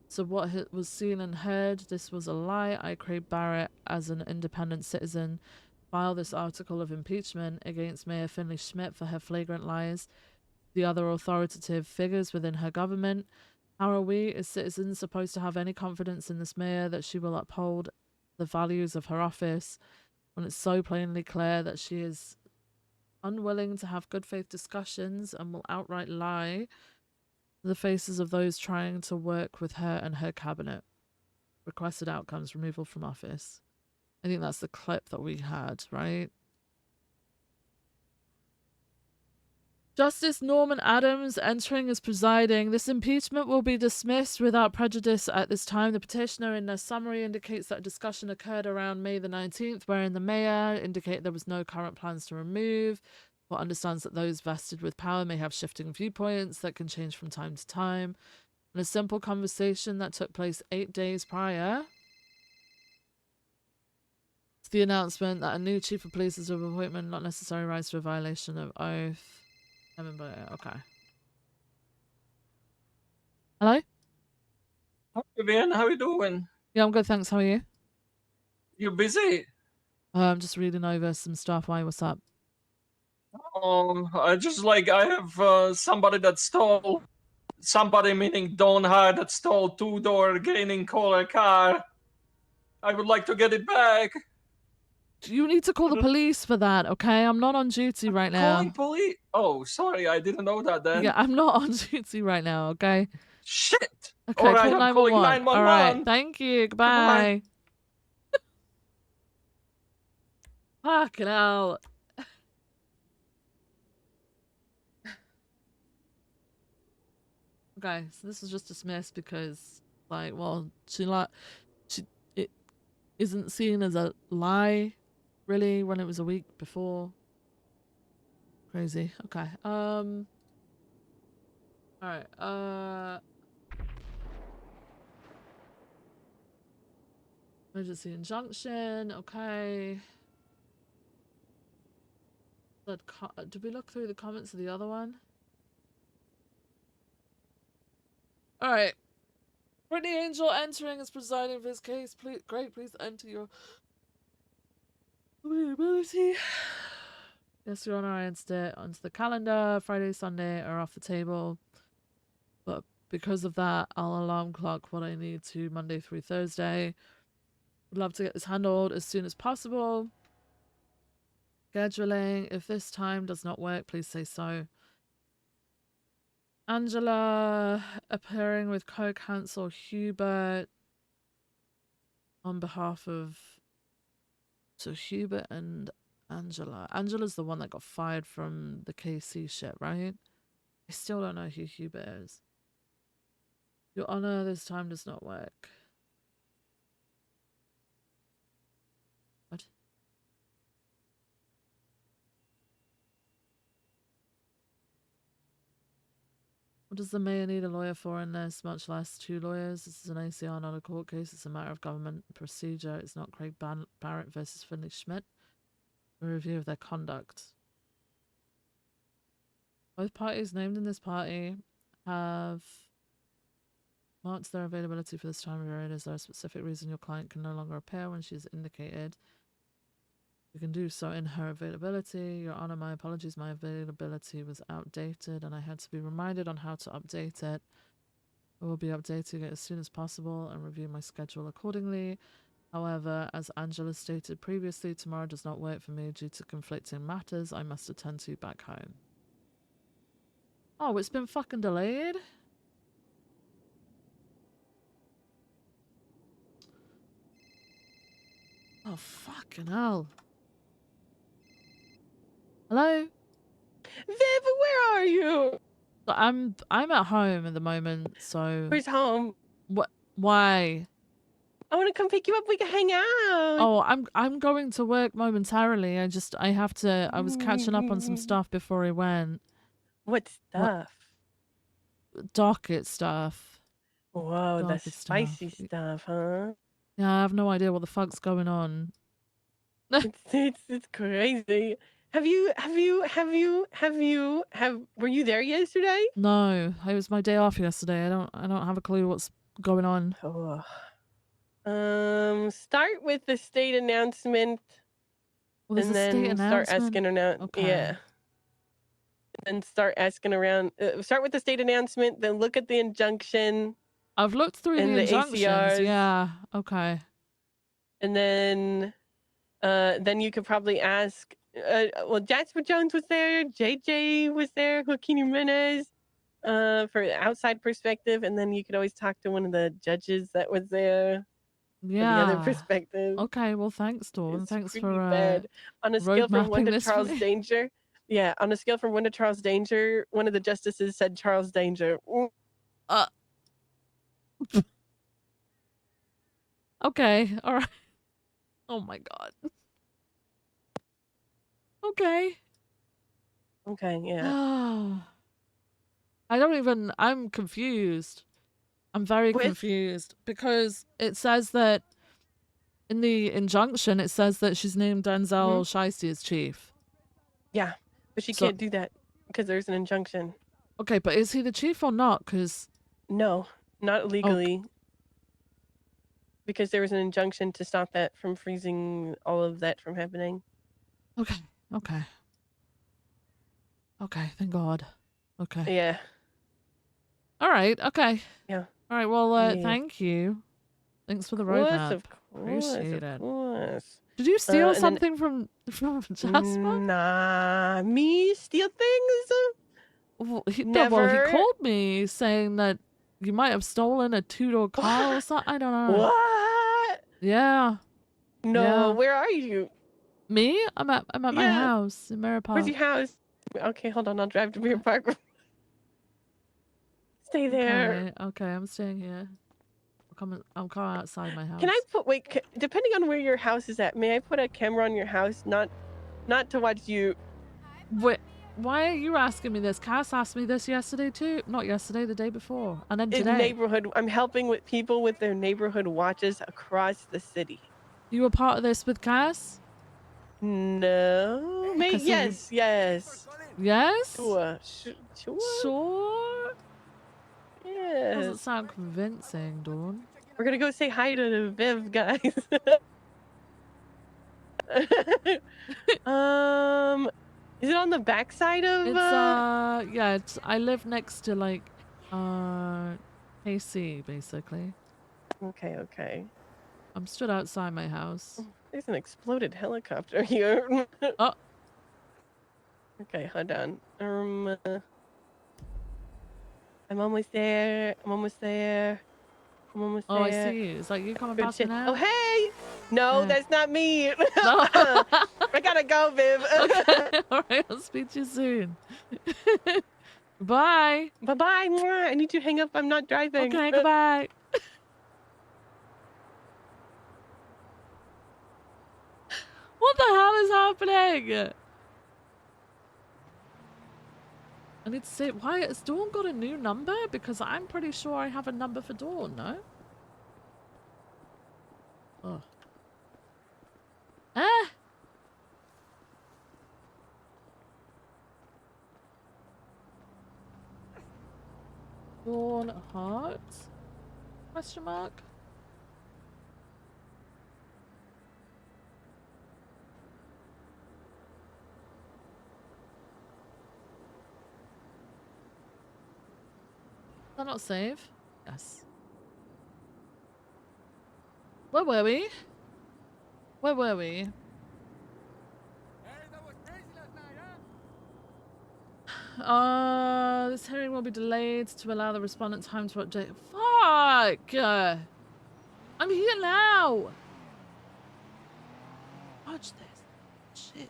So what was seen and heard, this was a lie. I, Craig Barrett, as an independent citizen, file this article of impeachment against Mayor Finley Schmidt for her flagrant lies, the other authoritative figures within her government. How are we, as citizens, supposed to have any confidence in this mayor that she will uphold the values of her office when it's so plainly clear that she is unwilling to have good faith discussions and will outright lie to the faces of those trying to work with her and her cabinet? Requested outcomes, removal from office. I think that's the clip that we had, right? Justice Norman Adams entering as presiding. This impeachment will be dismissed without prejudice at this time. The petitioner in their summary indicates that a discussion occurred around May the 19th, wherein the mayor indicated there was no current plans to remove, or understands that those vested with power may have shifting viewpoints that can change from time to time. In a simple conversation that took place 8 days prior to the announcement that a new chief of police is of appointment, not necessarily rise to a violation of oath. Okay. Hello? Hi, Vivian. How you doing? Yeah, I'm good, thanks. How are you? You busy? I'm just reading over some stuff. Why? What's up? I just like I have somebody that stole somebody meaning Don Hart that stole two-door gaining color car. I would like to get it back. You need to call the police for that, okay? I'm not on duty right now. Calling police? Oh, sorry, I didn't know that then. Yeah, I'm not on duty right now, okay? Shit. Okay, All right, call I'm calling 911. 911. All right, thank you. Goodbye. Fucking hell. Okay, so this was just dismissed because, like, well, it isn't seen as a lie, really, when it was a week before. Crazy. Okay. All right. Emergency injunction. Okay. Did we look through the comments of the other one? All right. Brittany Angel entering as presiding for this case. Please, Greg, please enter your availability. Yes, Your Honor, I entered it onto the calendar. Friday, Sunday are off the table. But because of that, I'll alarm clock what I need to Monday through Thursday. Would love to get this handled as soon as possible. Scheduling. If this time does not work, please say so. Angela appearing with co-counsel Hubert on behalf of... So Hubert and Angela. Angela's the one that got fired from the KC shit, right? I still don't know who Hubert is. Your Honor, this time does not work. What? What does the mayor need a lawyer for in this, much less 2 lawyers? This is an ACR, not a court case. It's a matter of government procedure. It's not Craig Barrett versus Finley Schmidt. A review of their conduct. Both parties named in this party have marked their availability for this time period. Is there a specific reason your client can no longer appear when she's indicated? You can do so in her availability. Your Honor, my apologies. My availability was outdated and I had to be reminded on how to update it. I will be updating it as soon as possible and review my schedule accordingly. However, as Angela stated previously, tomorrow does not work for me due to conflicting matters I must attend to back home. Oh, it's been fucking delayed? Oh, fucking hell. Hello? Viv, where are you? I'm at home at the moment, so Where's home? what? Why? I want to come pick you up. We can hang out. Oh, I'm going to work momentarily. I have to. I was catching up on some stuff before I went. What stuff? Docket stuff. Whoa, the Docket spicy stuff, huh? Yeah, I have no idea what the fuck's going on. It's crazy. Were you there yesterday? No, it was my day off yesterday. I don't have a clue what's going on. Oh. Start with the state announcement. Well, there's and a then state start announcement. asking around. Okay. Yeah. Then start asking around. Start with the state announcement, then look at the injunction. I've looked through and the injunctions. ACRs. Yeah. Okay. And then you could probably ask. Well, Jasper Jones was there. JJ was there. Joaquin Jimenez. For outside perspective, and then you could always talk to one of the judges that was there. Yeah. For the other perspective. Okay. Well, thanks, Dawn. It's Thanks pretty for bad. On a scale from 1 road to mapping Charles this for me. Danger. Yeah, on a scale from 1 to Charles Danger, one of the justices said Charles Danger. Okay. All right. Oh my god. Okay. Okay, yeah. I'm confused. I'm very confused because it says that in the injunction, it says that she's named Denzel Shiesty as chief. Yeah, but she can't do that because there's an injunction. Okay, but is he the chief or not? Because no, not legally. Because there was an injunction to stop that from freezing all of that from happening. Okay. Okay, thank God. Okay. Yeah. All right. Okay. Yeah. All right. Well, Yeah. thank you. Thanks for the Of course, roadmap. of course, Appreciate of it. course. Did you steal and then- something from Jasper? Nah, me steal things? Well, he Never. called me saying that you might have stolen a 2-door car or something. I don't know. What? Yeah. No, Yeah. where are you? Me? I'm at my house in Mirror Park. Where's your house? Okay, hold on. I'll drive to Mirror Park. stay there. Okay, I'm staying here. I'll come outside my house. Can I put depending on where your house is at, may I put a camera on your house? Not to watch you. Wait, why are you asking me this? Cass asked me this yesterday too. Not yesterday, the day before. And then In today. neighborhood, I'm helping with people with their neighborhood watches across the city. You were part of this with Cass? No, Because yes. Yes? Sure. Sure? Doesn't Yes. sound convincing, Dawn. We're gonna go say hi to the Viv guys. Is it on the backside of? It's yeah. I live next to like KC basically. Okay. I'm stood outside my house. There's an exploded helicopter here. Oh. Okay, hold on. I'm almost there. Oh, I see you. It's like you coming past me now? Oh, hey! No, Hey. that's not me. No. I gotta go, Viv. Okay. Alright, I'll speak to you soon. Bye. Bye-bye. Mwah. I need to hang up. I'm not driving. Okay, goodbye. What the hell is happening? I need to say, why has Dawn got a new number? Because I'm pretty sure I have a number for Dawn, no? Oh. Ah! Dawn Heart? Question mark? Did I not save? Yes. Where were we? This hearing will be delayed to allow the respondent time to update. Fuck! I'm here now! Watch this. Shit.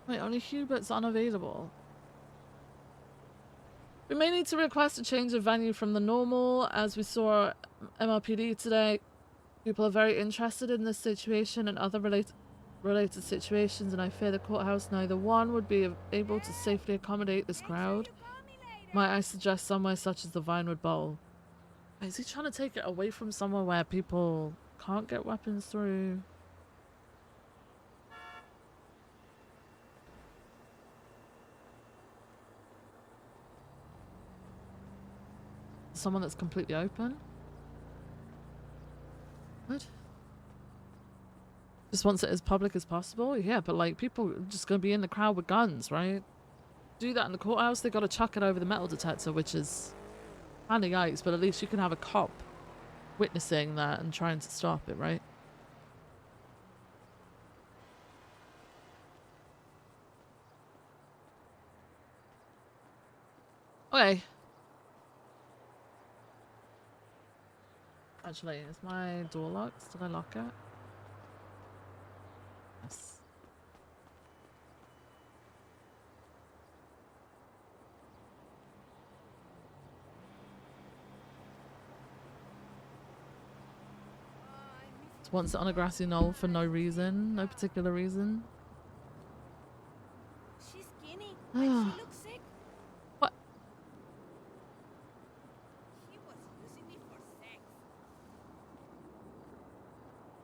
Wait, only Hubert's unavailable. We may need to request a change of venue from the normal, as we saw MRPD today. People are very interested in this situation and other related situations, and I fear the courthouse neither one would be able to safely accommodate this crowd. Might I suggest somewhere such as the Vinewood Bowl? Is he trying to take it away from somewhere where people can't get weapons through? Someone that's completely open? What? Just wants it as public as possible? Yeah, but like people are just gonna be in the crowd with guns, right? Do that in the courthouse, they gotta chuck it over the metal detector, which is kinda yikes, but at least you can have a cop witnessing that and trying to stop it, right? Okay. Actually, is my door locked? Did I lock it? Yes. Just wants it on a grassy knoll for no reason, no particular reason. She's skinny. Like she looks sick. What? He was using me for sex.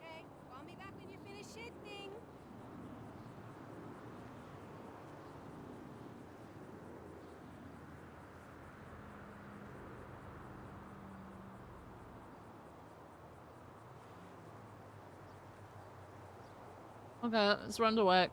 Okay, call me back when you finish shitting. Okay, let's run to work.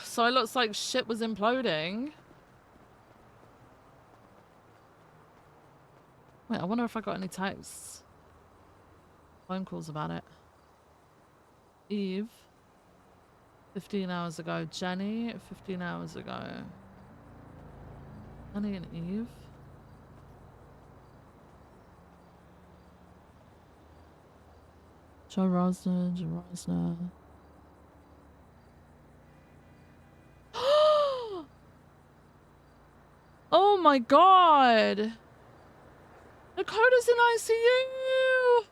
So it looks like shit was imploding. Wait, I wonder if I got any texts, phone calls about it. Eve, 15 hours ago. Jenny, 15 hours ago. Jenny and Eve. Joe Rosner, Joe Rosner. Oh my god! Dakota's in ICU!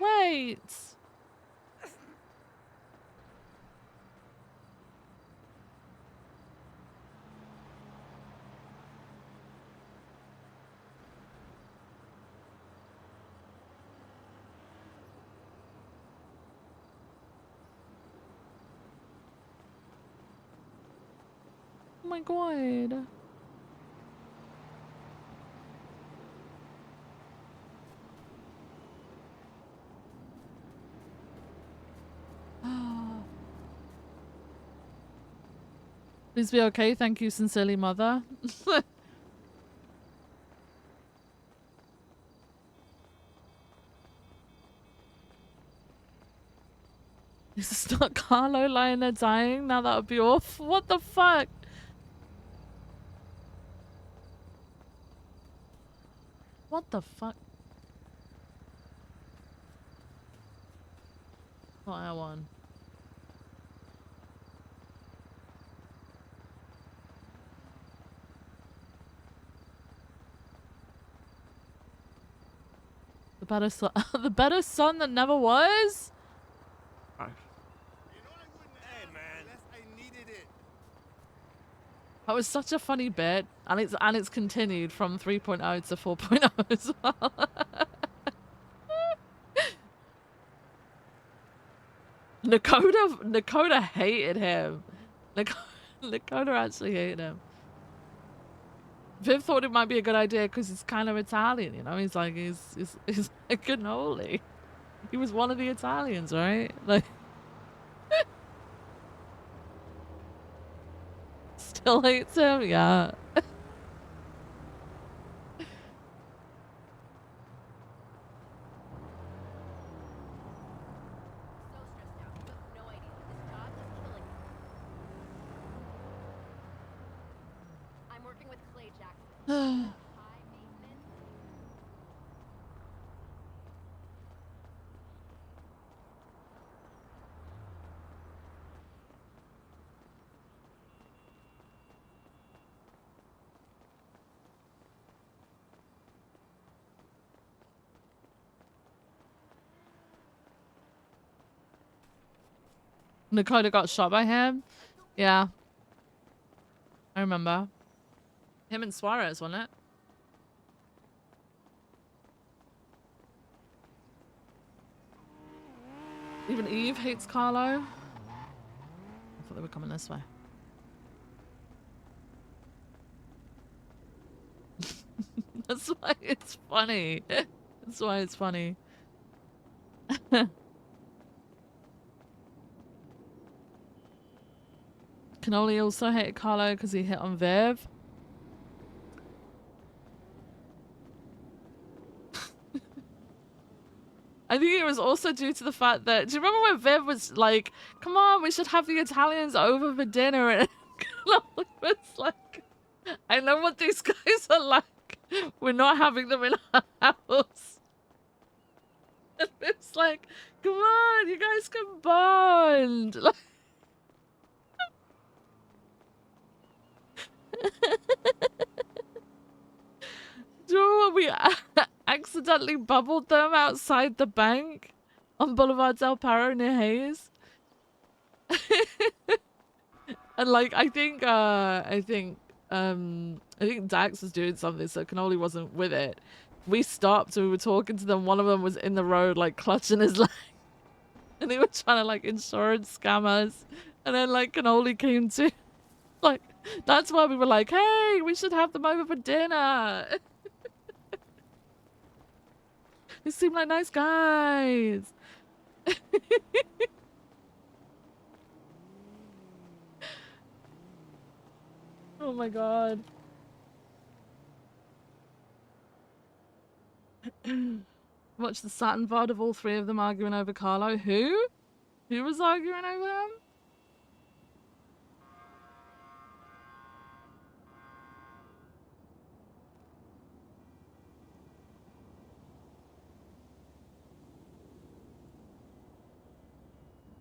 Wait! Oh my god. Please be okay. Thank you, sincerely, mother. Is this not Carlo lying there dying? Now that would be off. What the fuck? What the fuck? Not I one. The better son, the better son that never was. That was such a funny bit, and it's continued from 3.0 to 4.0 as well. Nakota hated him. Nakota actually hated him. Viv thought it might be a good idea because he's kind of Italian, you know. He's like he's like cannoli. He was one of the Italians, right? Like still hates him, yeah. Nakota got shot by him. Yeah. I remember. Him and Suarez, wasn't it? Even Eve hates Carlo. I thought they were coming this way. That's why it's funny. That's why it's funny. Cannoli also hated Carlo because he hit on Viv. I think it was also due to the fact that, do you remember when Viv was like, come on, we should have the Italians over for dinner? And Cannoli was like, I know what these guys are like. We're not having them in our house. And it's like, come on, you guys can bond. Like, do you remember when we accidentally bubbled them outside the bank on Boulevard Del Paro near Hayes? And like, I think Dax was doing something, so Cannoli wasn't with it. We stopped and we were talking to them. One of them was in the road, like clutching his leg. And they were trying to like insurance scam us. And then like Cannoli came to. Like, that's why we were like, hey, we should have them over for dinner. They seem like nice guys. Oh my god. Watch the Saturn VOD of all three of them arguing over Carlo. Who? Who was arguing over him?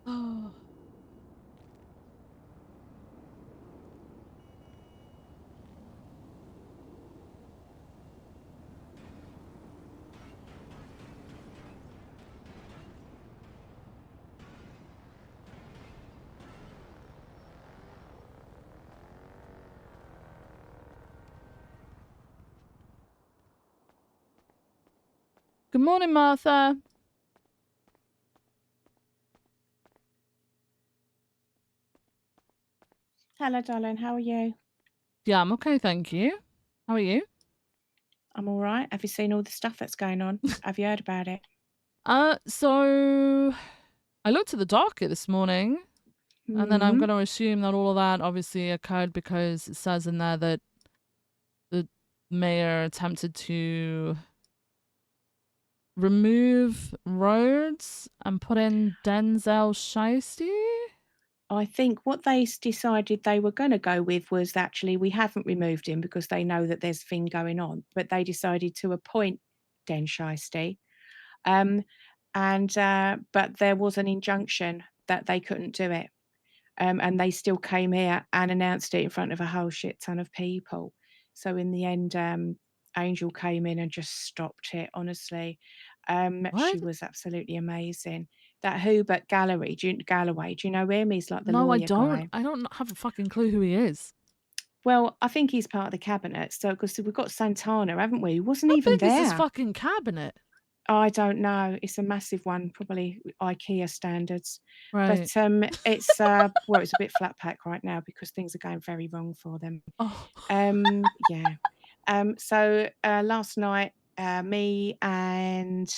Oh. Good morning, Martha. Hello, darling. How are you? Yeah, I'm okay, thank you. How are you? I'm all right. Have you seen all the stuff that's going on? Have you heard about it? So I looked at the docket this morning, and then I'm going to assume that all of that obviously occurred because it says in there that the mayor attempted to remove roads and put in Denzel Shiesty. I think what they decided they were going to go with was actually we haven't removed him because they know that there's a thing going on, but they decided to appoint Den Shiesty. But there was an injunction that they couldn't do it. And they still came here and announced it in front of a whole shit ton of people. So in the end, Angel came in and just stopped it, honestly. She was absolutely amazing. That Hubert Galloway, do you know him? He's like the No, lawyer I don't. guy. I don't have a fucking clue who he is. Well, I think he's part of the cabinet. So, because we've got Santana, haven't we? He wasn't How even big is this there. fucking cabinet? I don't know. It's a massive one, probably IKEA standards. Right. But it's well, it's a bit flat pack right now because things are going very wrong for them. Oh. Yeah. So last night, me and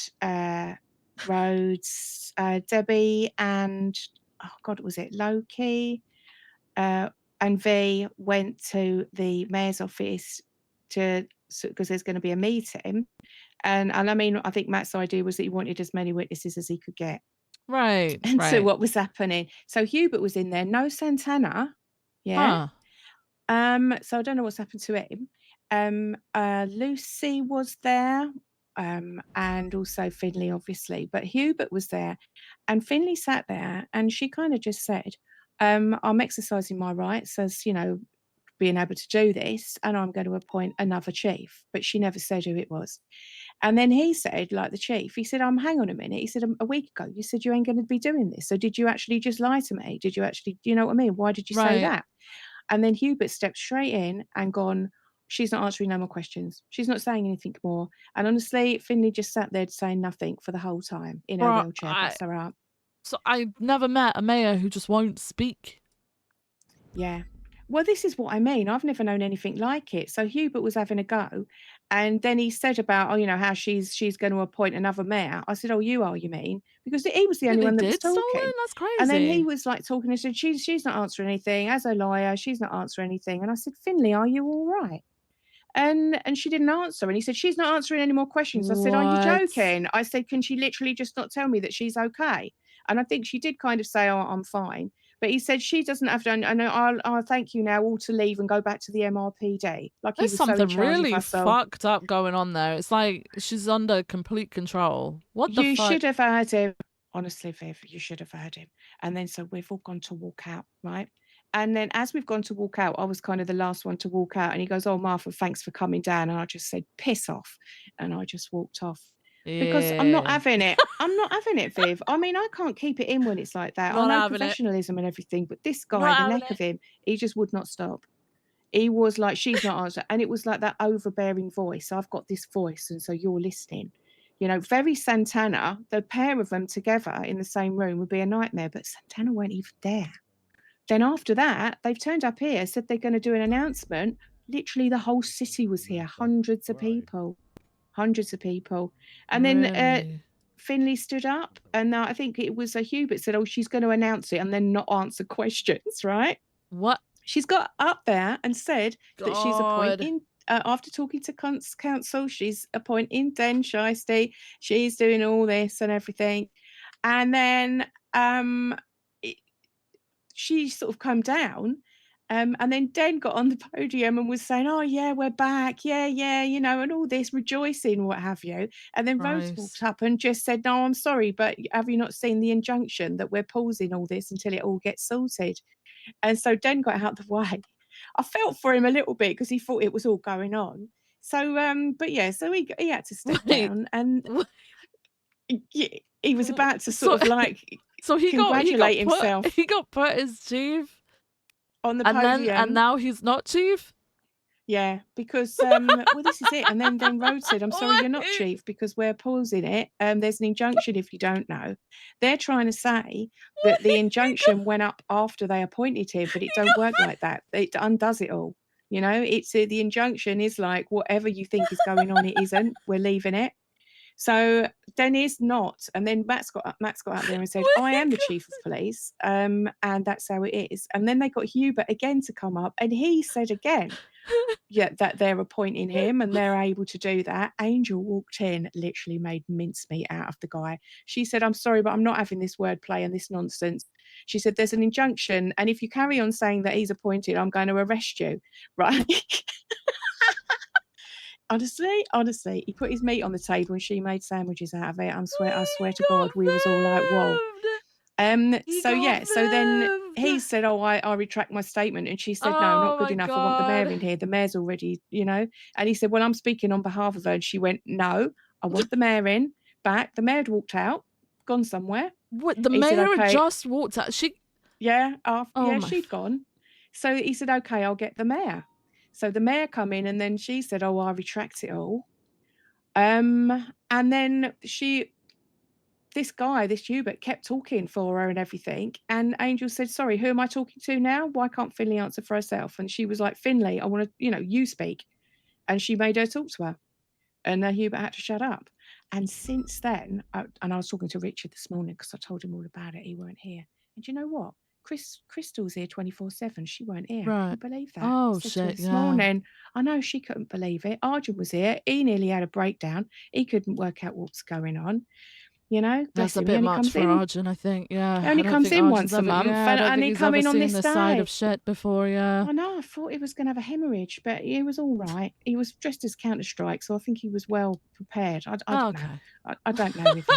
Rhodes, Debbie, and oh God, was it Loki? And V went to the mayor's office because there's going to be a meeting. And I mean, I think Matt's idea was that he wanted as many witnesses as he could get. Right. And right. so what was happening? So Hubert was in there, no Santana. Yeah. So I don't know what's happened to him. Lucy was there, and also Finley, obviously, but Hubert was there, and Finley sat there, and she kind of just said, I'm exercising my rights as, being able to do this, and I'm going to appoint another chief, but she never said who it was. And then he said, like the chief, he said, hang on a minute. He said, a week ago, you said you ain't going to be doing this. So did you actually just lie to me? Did you actually, you know what I mean? Why did you say that? And then Hubert stepped straight in and gone, she's not answering no more questions. She's not saying anything more. And honestly, Finley just sat there saying nothing for the whole time in her wheelchair. Bless her heart. So I've never met a mayor who just won't speak. Yeah. Well, this is what I mean. I've never known anything like it. So Hubert was having a go. And then he said about, how she's going to appoint another mayor. I said, oh, you are, you mean? Because he was the only one that was talking. Stolen? That's crazy. And then he was like talking and said, she's not answering anything. As a lawyer, she's not answering anything. And I said, Finley, are you all right? And she didn't answer. And he said, she's not answering any more questions. I said, are you joking? I said, can she literally just not tell me that she's okay? And I think she did kind of say, oh, I'm fine. But he said she doesn't have to, and I'll thank you now all to leave and go back to the MRPD. Like There's he was something so in charge really of us all. fucked up going on there. It's like she's under complete control. What the fuck? You should have heard him. Honestly, Viv, you should have heard him. And then so we've all gone to walk out, right? And then as we've gone to walk out, I was kind of the last one to walk out. And he goes, oh, Martha, thanks for coming down. And I just said, piss off. And I just walked off. Because I'm not having it. I'm not having it, Viv. I mean, I can't keep it in when it's like that. I know professionalism and everything, but this guy, the neck of him, he just would not stop. He was like, she's not answering. And it was like that overbearing voice. I've got this voice, and so you're listening. Very Santana, the pair of them together in the same room would be a nightmare, but Santana weren't even there. Then after that, they've turned up here, said they're going to do an announcement. Literally the whole city was here, hundreds of people. And then Finley stood up, and I think it was Hubert said, oh, she's going to announce it and then not answer questions, right? What? She's got up there and said that she's appointing after talking to council, she's appointing Den Shiesty. She's doing all this and everything. And then she sort of come down. And then Den got on the podium and was saying, "Oh yeah, we're back, yeah, you know, and all this rejoicing, what have you." And then Rose walked up and just said, "No, I'm sorry, but have you not seen the injunction that we're pausing all this until it all gets sorted?" And so Den got out the way. I felt for him a little bit because he thought it was all going on. So, but yeah, so he had to step Wait, down, and what? he was about to So, sort of like so he got congratulate himself he got put as chief, on the and podium. now he's not chief. Yeah, because well, this is it. And then Rhodes said, "I'm sorry, you're not Wait. chief because we're pausing it. There's an injunction if you don't know." They're trying to say that the injunction went up after they appointed him, but it don't work like that. It undoes it all. You know, it's the injunction is like whatever you think is going on, it isn't. We're leaving it. So Dennis not, and then Matt's got out there and said, "I am the chief of police, and that's how it is." And then they got Hubert again to come up, and he said again, yeah, that they're appointing him and they're able to do that. Angel walked in, literally made mincemeat out of the guy. She said, "I'm sorry, but I'm not having this wordplay and this nonsense." She said, "There's an injunction, and if you carry on saying that he's appointed, I'm going to arrest you." Right? Honestly, he put his meat on the table and she made sandwiches out of it. I swear to God, we was all like, "Whoa." So yeah, so then he said, "Oh, I retract my statement," and she said, "No, not good enough. I want the mayor in here. The mayor's already, you know." And he said, "Well, I'm speaking on behalf of her," and she went, "No, I want the mayor in back." The mayor had walked out, gone somewhere. What, the He said, mayor "Okay." just walked out. Yeah, Oh she'd gone. So he said, "Okay, I'll get the mayor." So the mayor come in, and then she said, "Oh, I retract it all." And then this Hubert, kept talking for her and everything. And Angel said, "Sorry, who am I talking to now? Why can't Finley answer for herself?" And she was like, "Finley, I want to, you speak." And she made her talk to her. And Hubert had to shut up. And since then, and I was talking to Richard this morning because I told him all about it. He weren't here. And you know what? Crystal's here 24/7. She weren't here. Right. Can you believe that? Oh, I said to her shit, this yeah. morning. I know she couldn't believe it. Arjun was here. He nearly had a breakdown. He couldn't work out what was going on. You know, bless That's a him. He bit only much comes for in. Arjun, I think. Yeah, He only I don't comes think in Arjun's once a ever, month, yeah, I don't and think he he's come ever in on seen this this side day. of shit before. Yeah. I know. I thought he was going to have a hemorrhage, but he was all right. He was dressed as Counter-Strike, so I think he was well prepared. I don't know. Okay. I don't know with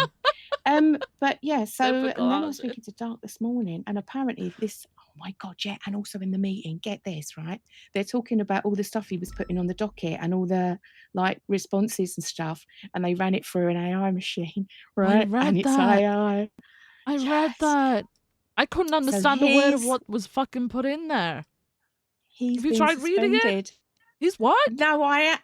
him. But yeah, so Typical and then I was Arjun. speaking to Dark this morning, and apparently this. Oh my God, yeah, and also in the meeting, get this, right? They're talking about all the stuff he was putting on the docket and all the like responses and stuff, and they ran it through an AI machine, right? read And it's that. AI. I read Yes. that. I couldn't So understand a word of he's what was fucking put in there. he's Have you been tried reading it? suspended. He's what? No, I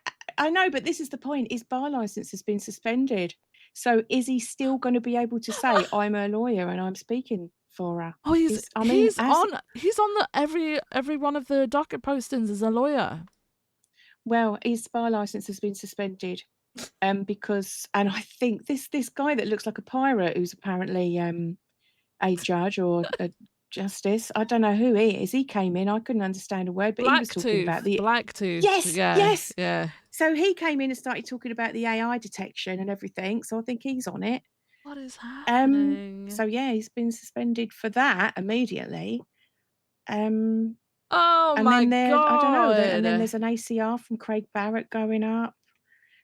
know, but this is the point. His bar license has been suspended. So is he still going to be able to say, "I'm a lawyer and I'm speaking for her"? Oh, he's on the every one of the docket postings as a lawyer. Well, his bar license has been suspended because, and I think this guy that looks like a pirate, who's apparently a judge or a justice, I don't know who he is. He came in, I couldn't understand a word, but he was talking about the Blacktooth. yes, Yeah, yes. yeah. So he came in and started talking about the AI detection and everything. So I think he's on it. What is happening? So yeah, he's been suspended for that immediately. Oh and my then God. I don't know. And then there's an ACR from Craig Barrett going up,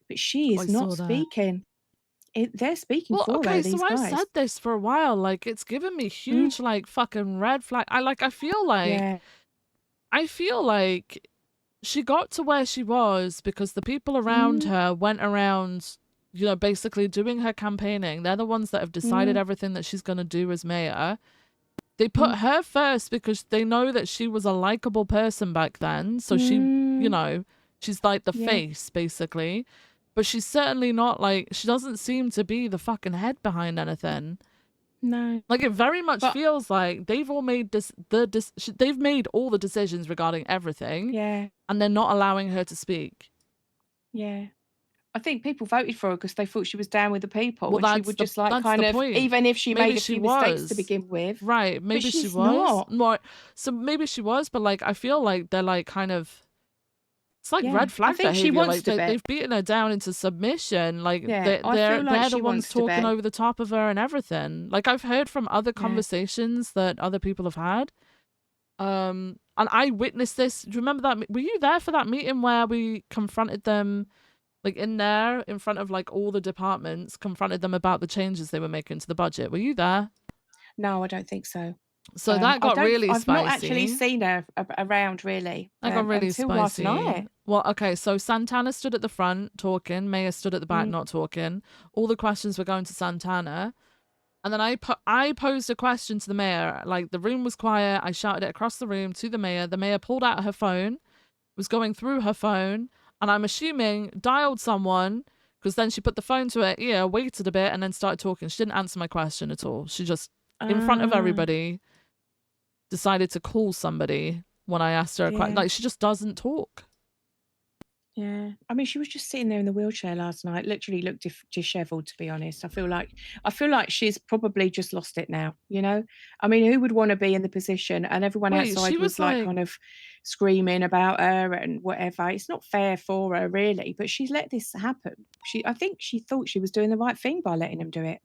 but she is not speaking. They're speaking for her. These guys. I've said this for a while. Like, it's given me huge, like, fucking red flag. I feel like she got to where she was because the people around her went around, basically doing her campaigning. They're the ones that have decided everything that she's going to do as mayor. They put her first because they know that she was a likable person back then. So she, she's like the face, basically. But she's certainly not like, she doesn't seem to be the fucking head behind anything. No. Like, it very much feels like they've all made they've made all the decisions regarding everything. Yeah. And they're not allowing her to speak. Yeah. I think people voted for her because they thought she was down with the people. Well, and she would just like kind of, point. even if she maybe made a few mistakes to begin with. Right. Maybe she was. Not. More, so maybe she was, but like, I feel like they're like kind of, It's like Yeah, red I flag think she behavior. wants Like to bet. they've beaten her down into submission. Like Yeah, I feel like they're she the ones wants to talking bet. over the top of her and everything. Like I've heard from other Yeah. conversations that other people have had. And I witnessed this. Do you remember that? Were you there for that meeting where we confronted them, like in there, in front of like all the departments, confronted them about the changes they were making to the budget? Were you there? No, I don't think so. So that got really I've not actually spicy. seen her around really That got really until last spicy. night. Well, okay, so Santana stood at the front talking, Maya stood at the back Mm. not talking. All the questions were going to Santana. And then I posed a question to the mayor. Like the room was quiet. I shouted it across the room to the mayor. The mayor pulled out her phone, was going through her phone, and I'm assuming dialed someone because then she put the phone to her ear, waited a bit, and then started talking. She didn't answer my question at all. She just, in front of Ah, everybody, decided to call somebody when I asked her a question. Yeah. Like she just doesn't talk. Yeah, I mean, she was just sitting there in the wheelchair last night. Literally looked dishevelled. To be honest, I feel like she's probably just lost it now. You know, I mean, who would want to be in the position? And everyone Wait, outside she was was like like, kind of screaming about her and whatever. It's not fair for her, really. But she's let this happen. I think she thought she was doing the right thing by letting them do it.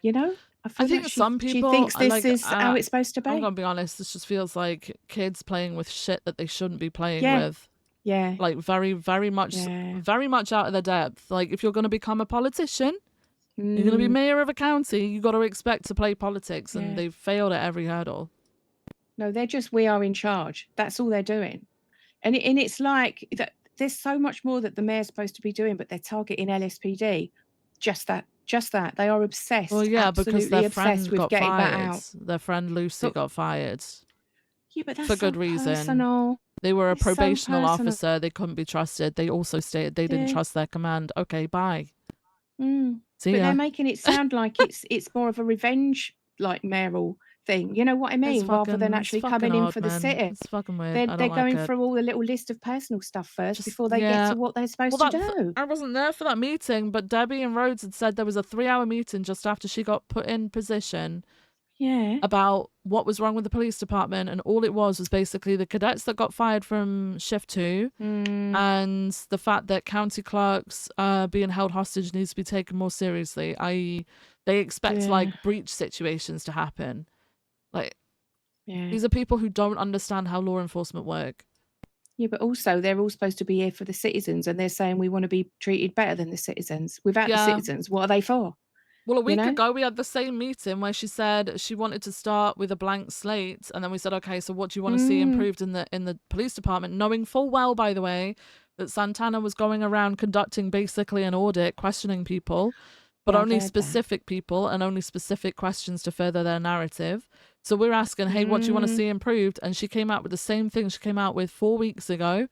You know, I feel think like some she people thinks this like, is how it's supposed to I'm be. gonna be honest, this just feels like kids playing with shit that they shouldn't be playing Yeah. with. Yeah, Like very, very much yeah. very much out of their depth. Like if you're gonna become a politician, you're gonna be Mm, mayor of a county, you gotta expect to play politics, and Yeah. they've failed at every hurdle. No, they're just we are in charge. That's all they're doing. And it's like that. There's so much more that the mayor's supposed to be doing, but they're targeting LSPD. Just that. They are obsessed. Well, yeah, because absolutely their obsessed friend with got getting that fired. out. Their friend Lucy But got fired yeah, but that's for so good reason. personal. They were a It's so probational personal. officer. They couldn't be trusted. They also stated they didn't Yeah. trust their command. Okay, bye. Mm. See But ya. they're making it sound like it's more of a revenge like mayoral thing. You know what I mean? Rather than actually coming in odd, for the man. sitting. It's fucking weird. They're I don't like going it. through all the little list of personal stuff first Just- before they get yeah. to what they're supposed Well, to do. I wasn't there for that meeting, but Debbie and Rhodes had said there was a 3-hour meeting just after she got put in position Yeah. about what was wrong with the police department, and all it was basically the cadets that got fired from shift 2 Mm, and the fact that county clerks being held hostage needs to be taken more seriously, i.e. they expect Yeah. like breach situations to happen. Like yeah. these are people who don't understand how law enforcement work. Yeah, but also they're all supposed to be here for the citizens, and they're saying we want to be treated better than the citizens. Without the Yeah. citizens, what are they for? Well, a week know? ago, we had the same meeting where she said she wanted to start with a blank slate, and then we said, okay, so what do you want to see improved in the police department? Knowing full well, by the way, that Santana was going around conducting basically an audit, questioning people, but Yeah, I've only heard that. specific people and only specific questions to further their narrative. So we're asking, hey, what do you want to see improved? And she came out with the same thing she came out with 4 weeks ago.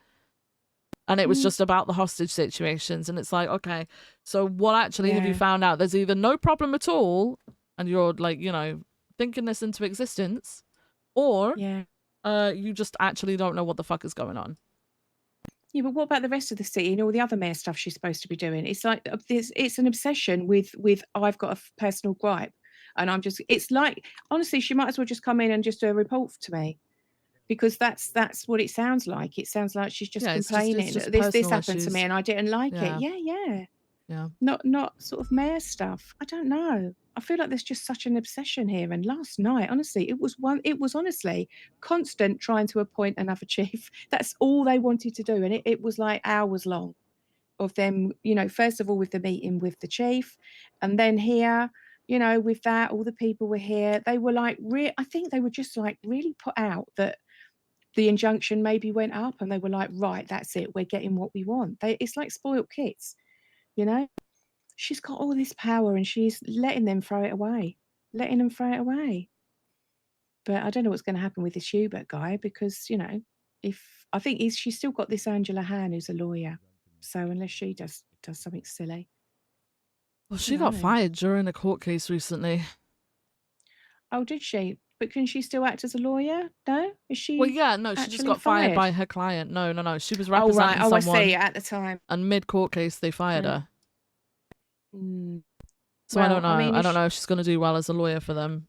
And it was just about the hostage situations. And it's like, okay, so what actually have you Yeah. found out? There's either no problem at all, and you're like, you know, thinking this into existence, or Yeah. you just actually don't know what the fuck is going on. Yeah, but what about the rest of the city and all the other mayor stuff she's supposed to be doing? It's like it's an obsession with I've got a personal gripe, and it's like honestly, she might as well just come in and just do a report to me, because that's what it sounds like. It sounds like she's just Yeah, it's complaining. just this personal happened to issues. me and I didn't like Yeah. it. Yeah. Yeah. Not sort of mayor stuff. I don't know. I feel like there's just such an obsession here. And last night, honestly, it was honestly constant trying to appoint another chief. That's all they wanted to do. And it was like hours long of them, you know, first of all with the meeting with the chief, and then here, you know, with that, all the people were here. They were like, I think they were just like really put out that the injunction maybe went up, and they were like, right, that's it. We're getting what we want. It's like spoiled kids. You know, she's got all this power and she's letting them throw it away, But I don't know what's going to happen with this Hubert guy, because, you know, she's still got this Angela Han who's a lawyer. So unless she does something silly. Well, she got know. fired during a court case recently. Oh, did she? But can she still act as a lawyer? No? Is she? Well, yeah, no, she just actually got fired fired? by her client. No. She was Oh, representing right. Oh, I someone, see. At the time. and mid-court case, they fired Yeah. her. Mm. So I don't Well, know. I mean, I if don't know if she's going to do well as a lawyer for them.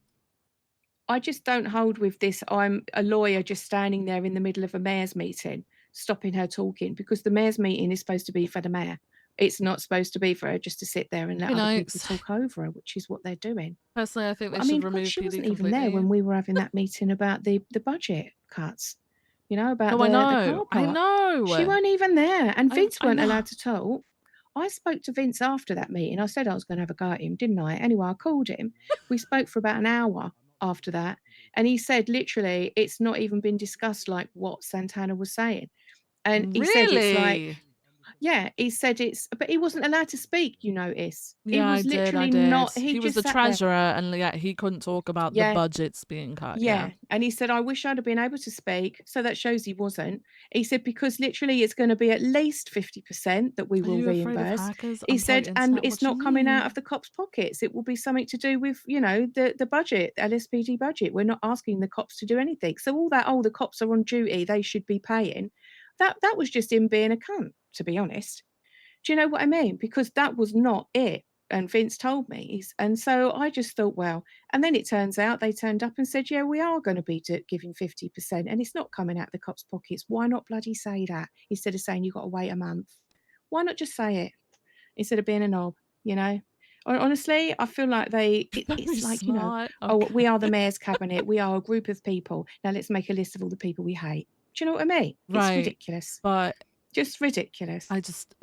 I just don't hold with this. I'm a lawyer just standing there in the middle of a mayor's meeting stopping her talking, because the mayor's meeting is supposed to be for the mayor. It's not supposed to be for her just to sit there and let Be other people nice. talk over her, which is what they're doing. Personally, I think they I should mean, God, remove she PD wasn't even completely. there when we were having that meeting about the budget cuts, you know, about No, I the know. car I park. know. She weren't even there, and Vince I weren't know. allowed to talk. I spoke to Vince after that meeting. I said I was going to have a go at him, didn't I? Anyway, I called him. We spoke for about an hour after that, and he said literally it's not even been discussed, like what Santana was saying. And he said it's like, Really? yeah, he said it's, but he wasn't allowed to speak, you notice. He Yeah, I was did. literally I did. not, He was just the sat there. treasurer, and yeah, he couldn't talk about the Yeah. budgets being cut. Yeah. Yeah. And he said, I wish I'd have been able to speak. So that shows he wasn't. He said, because literally it's going to be at least 50% that we Are will you afraid of reimburse. hackers? He Unplug said, and internet, it's what you not coming out need? of the cops' pockets. It will be something to do with, you know, the budget, LSPD budget. We're not asking the cops to do anything. So all that, oh, the cops are on duty, they should be paying. That was just him being a cunt, to be honest. Do you know what I mean? Because that was not it. And Vince told me. And so I just thought, well, and then it turns out they turned up and said, yeah, we are going to be giving 50%. And it's not coming out of the cops' pockets. Why not bloody say that instead of saying you've got to wait a month? Why not just say it instead of being a knob, you know? Honestly, I feel like it's like, you know, Smart. oh, Okay. we are the mayor's cabinet. We are a group of people. Now let's make a list of all the people we hate. Do you know what I mean? It's Right. ridiculous. But Just ridiculous. I just.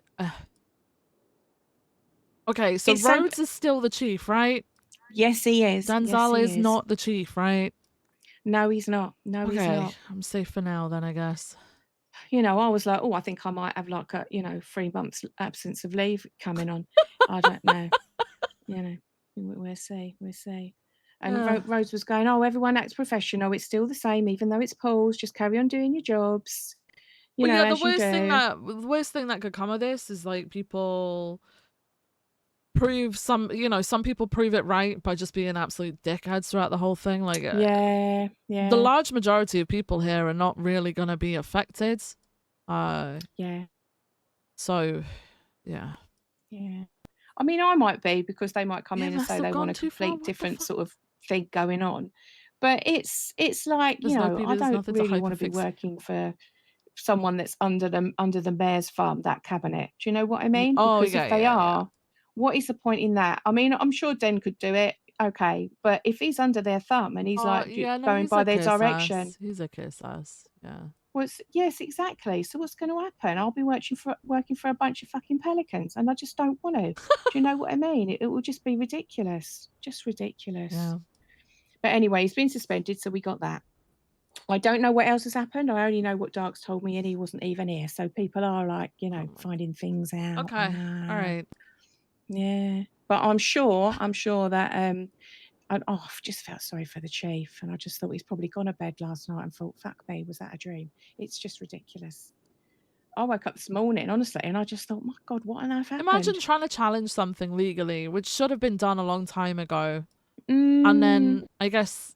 Okay, so It's so- Rhodes is still the chief, right? Yes, he is. Danzala Yes, is he not the chief, right? No, he's not. No, he's Okay, not. I'm safe for now then, I guess. You know, I was like, oh, I think I might have like a, you know, 3 months absence of leave coming on. I don't know. You know, we'll see. We'll see. And Yeah. Rose was going, oh, everyone acts professional. It's still the same, even though it's polls. Just carry on doing your jobs. You Well, know, yeah, as you do. the worst thing that could come of this is like people prove some people prove it right by just being absolute dickheads throughout the whole thing. Like, Yeah. the large majority of people here are not really going to be affected. Yeah. So, yeah. Yeah. I mean, I might be, because they might come Yeah, in and that's say still they gone want a too far. complete What the different fuck? sort of thing going on. But it's like, There's you no know, PD, I there's don't nothing to really want to be hyperfix. working for someone that's under the mayor's farm, that cabinet. Do you know what I mean? Oh, Because yeah, if they yeah, are, what is the point in that? I mean, I'm sure Den could do it, okay, but if he's under their thumb and he's like yeah, no, going he's by a their kiss direction, ass. He's a kiss ass. Yeah. well, yes, exactly. So what's going to happen? I'll be working for a bunch of fucking pelicans, and I just don't want to. Do you know what I mean? It will just be ridiculous, just ridiculous. Yeah. But anyway, he's been suspended, so we got that. I don't know what else has happened. I only know what Dark's told me, and he wasn't even here. So people are like, you know, finding things out. Okay. All right. Yeah, but I'm sure that I've just felt sorry for the chief, and I just thought he's probably gone to bed last night and thought, fuck me, was that a dream? It's just ridiculous. I woke up this morning, honestly, and I just thought, my God, what on earth happened? Imagine trying to challenge something legally, which should have been done a long time ago. And then I guess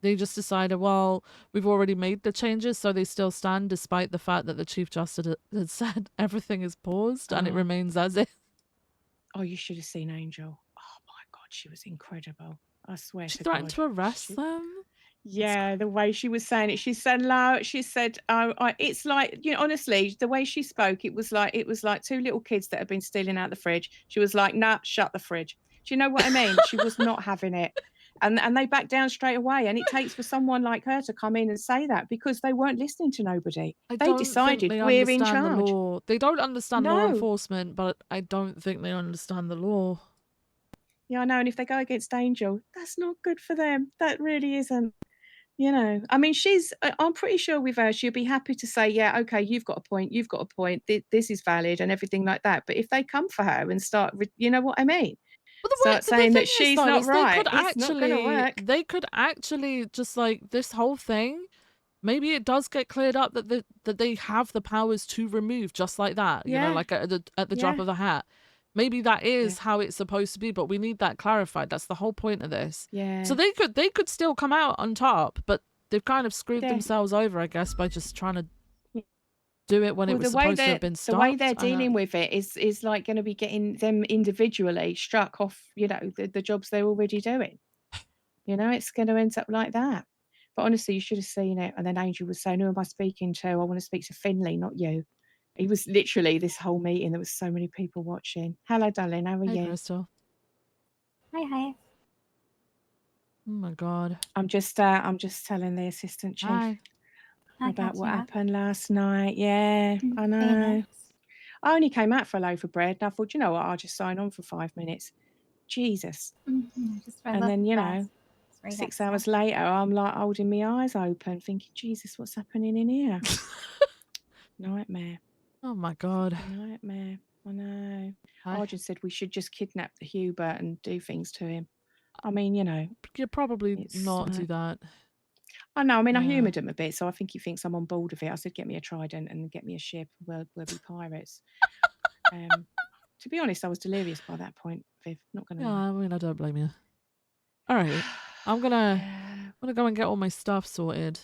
they just decided, well, we've already made the changes, so they still stand, despite the fact that the Chief Justice had said everything is paused and it remains as is. Oh, you should have seen Angel. Oh my God, she was incredible. I swear She to threatened God. to arrest them? Yeah, the way she was saying it, she said, "No," she said, it's like, you know, honestly, the way she spoke, it was like two little kids that had been stealing out the fridge. She was like, "Nah, shut the fridge." Do you know what I mean? She was not having it, and they backed down straight away. And it takes for someone like her to come in and say that, because they weren't listening to nobody. They decided we're in charge. The law. They don't understand law No. enforcement, but I don't think they understand the law. Yeah, I know. And if they go against Angel, that's not good for them. That really isn't. You know, I mean, I'm pretty sure with her, she'll be happy to say, yeah, okay, you've got a point, this is valid and everything like that. But if they come for her and start, you know what I mean? But Start saying that she's not right, it's not going to work. They could actually just, like, this whole thing, maybe it does get cleared up that they have the powers to remove just like that, you know, like at the drop of a hat. Maybe that is how it's supposed to be, but we need that clarified. That's the whole point of this. Yeah. So they could still come out on top, but they've kind of screwed themselves over, I guess, by just trying to do it when it was supposed to have been stopped. The way they're dealing with it is like going to be getting them individually struck off, you know, the jobs they're already doing. You know, it's going to end up like that. But honestly, you should have seen it. And then Angel was saying, who am I speaking to? I want to speak to Finley, not you. He was literally this whole meeting. There was so many people watching. Hello, darling. How are Hey, you? Crystal. Hi. Oh my god. I'm just telling the assistant chief Hi. about what happened last night. Yeah, I know. I only came out for a loaf of bread, and I thought, you know what, I'll just sign on for 5 minutes. Jesus. And then, you know, 6 hours later, I'm like holding my eyes open, thinking, Jesus, what's happening in here? Nightmare. Oh my god. Nightmare. I know. Hi. Arjun said we should just kidnap the Hubert and do things to him. I mean, you know. You probably it's not do that. I know. I mean, I Yeah. humoured him a bit, so I think he thinks I'm on board with it. I said, get me a trident and get me a ship. We'll be pirates. To be honest, I was delirious by that point, Viv. Not gonna Yeah, lie. I mean, I don't blame you. All right. I'm gonna go and get all my stuff sorted.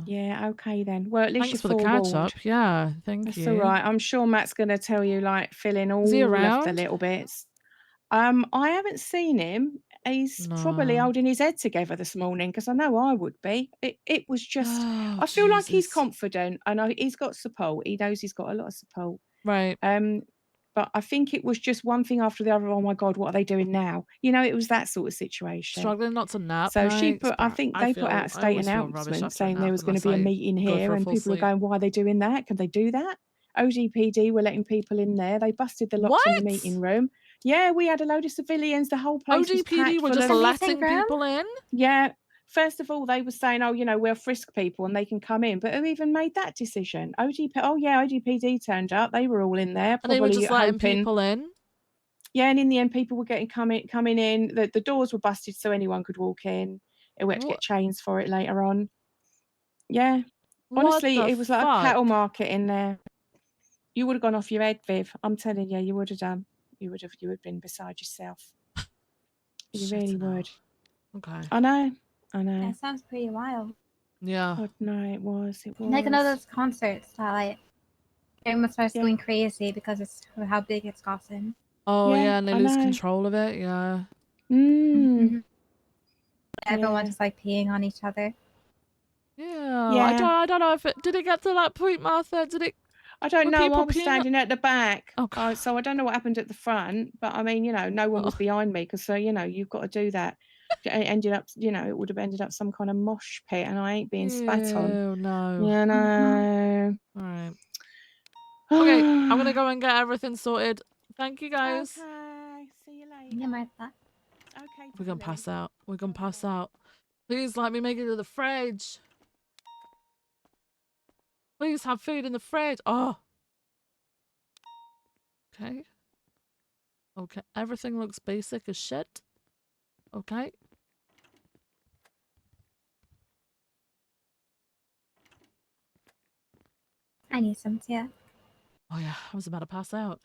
Yeah, okay then. Well, at least Thanks you're for the catch forewarned. up. Yeah, thank That's you. all right. I'm sure Matt's going to tell you, like, fill in Is he all of the around? little bits. I haven't seen him. He's probably No. holding his head together this morning because I know I would be. It was just, Oh, I feel like he's Jesus. confident. I know he's got support. He knows he's got a lot of support. Right. But I think it was just one thing after the other. Oh my God, what are they doing now? You know, it was that sort of situation. Struggling not to nap. So she nights, put, I but think they put out a I state always feel rubbish announcement after a saying there nap was going to unless be a I meeting go here, for a and full people are sleep. going, why are they doing that? Can they do that? ODPD were letting people in there. They busted the locks on the What? meeting room. Yeah, we had a load of civilians. The whole place was ODPD packed were full just of. letting people in? Yeah. First of all, they were saying, oh, you know, we'll frisk people and they can come in. But who even made that decision? ODPD turned up. They were all in there, And they were probably just letting hoping. people in? Yeah, and in the end, people were coming in. The doors were busted so anyone could walk in. We had to get chains for it later on. Yeah. What Honestly, the it was like a fuck? cattle market in there. You would have gone off your head, Viv. I'm telling you, you would have done. You would have been beside yourself. You really would. Okay. I know. I know. That sounds pretty wild. Yeah. God, no, it was. Like another those concerts that like everyone starts going crazy because it's how big it's gotten. Oh yeah, and they I lose know. control of it. Yeah. Everyone just like peeing on each other. Yeah. Yeah. I don't know if it did it get to that point, Martha? Did it? I don't were know. I people was peeing standing at the back, Okay. so I don't know what happened at the front. But I mean, you know, no one was behind me because, you know, you've got to do that. It ended up, you know, it would have ended up some kind of mosh pit, and I ain't being spat on. Ew, no. You know. All right. Okay, I'm gonna go and get everything sorted. Thank you, guys. Okay. See you later. Yeah, Martha. Okay. We're gonna pass out. We're gonna pass out. Please let me make it to the fridge. Please have food in the fridge. Oh. Okay. Okay. Everything looks basic as shit. Okay. I need some too. Oh yeah, I was about to pass out.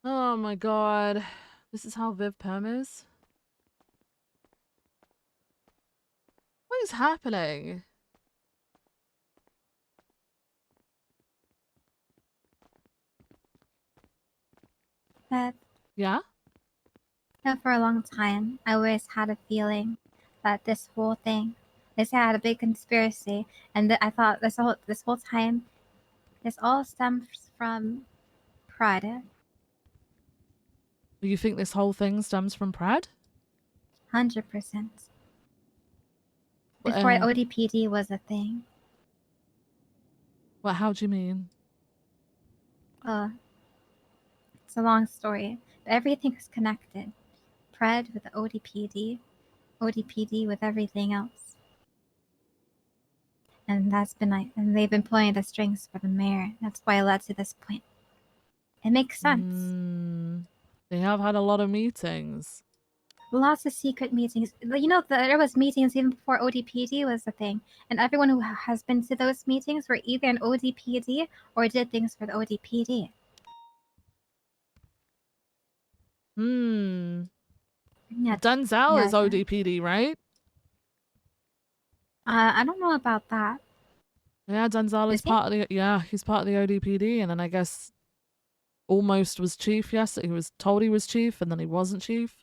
Oh my god. This is how Viv Perm is? What is happening? But Yeah? for a long time, I always had a feeling that this whole thing, this had a big conspiracy, and that I thought this whole time, this all stems from pride. You think this whole thing stems from Prad? 100%. Before ODPD was a thing. What? How do you mean? It's a long story, but everything is connected. Pred with the ODPD, ODPD with everything else. And that's been like, and they've been pulling the strings for the mayor. That's why it led to this point. It makes sense. They have had a lot of meetings. Lots of secret meetings. You know, there was meetings even before ODPD was a thing. And everyone who has been to those meetings were either an ODPD or did things for the ODPD. Yeah, Denzel is ODPD, right? I don't know about that. Yeah, Denzel is Is he? part of the he's part of the ODPD, and then I guess almost was chief. Yes, he was told he was chief, and then he wasn't chief.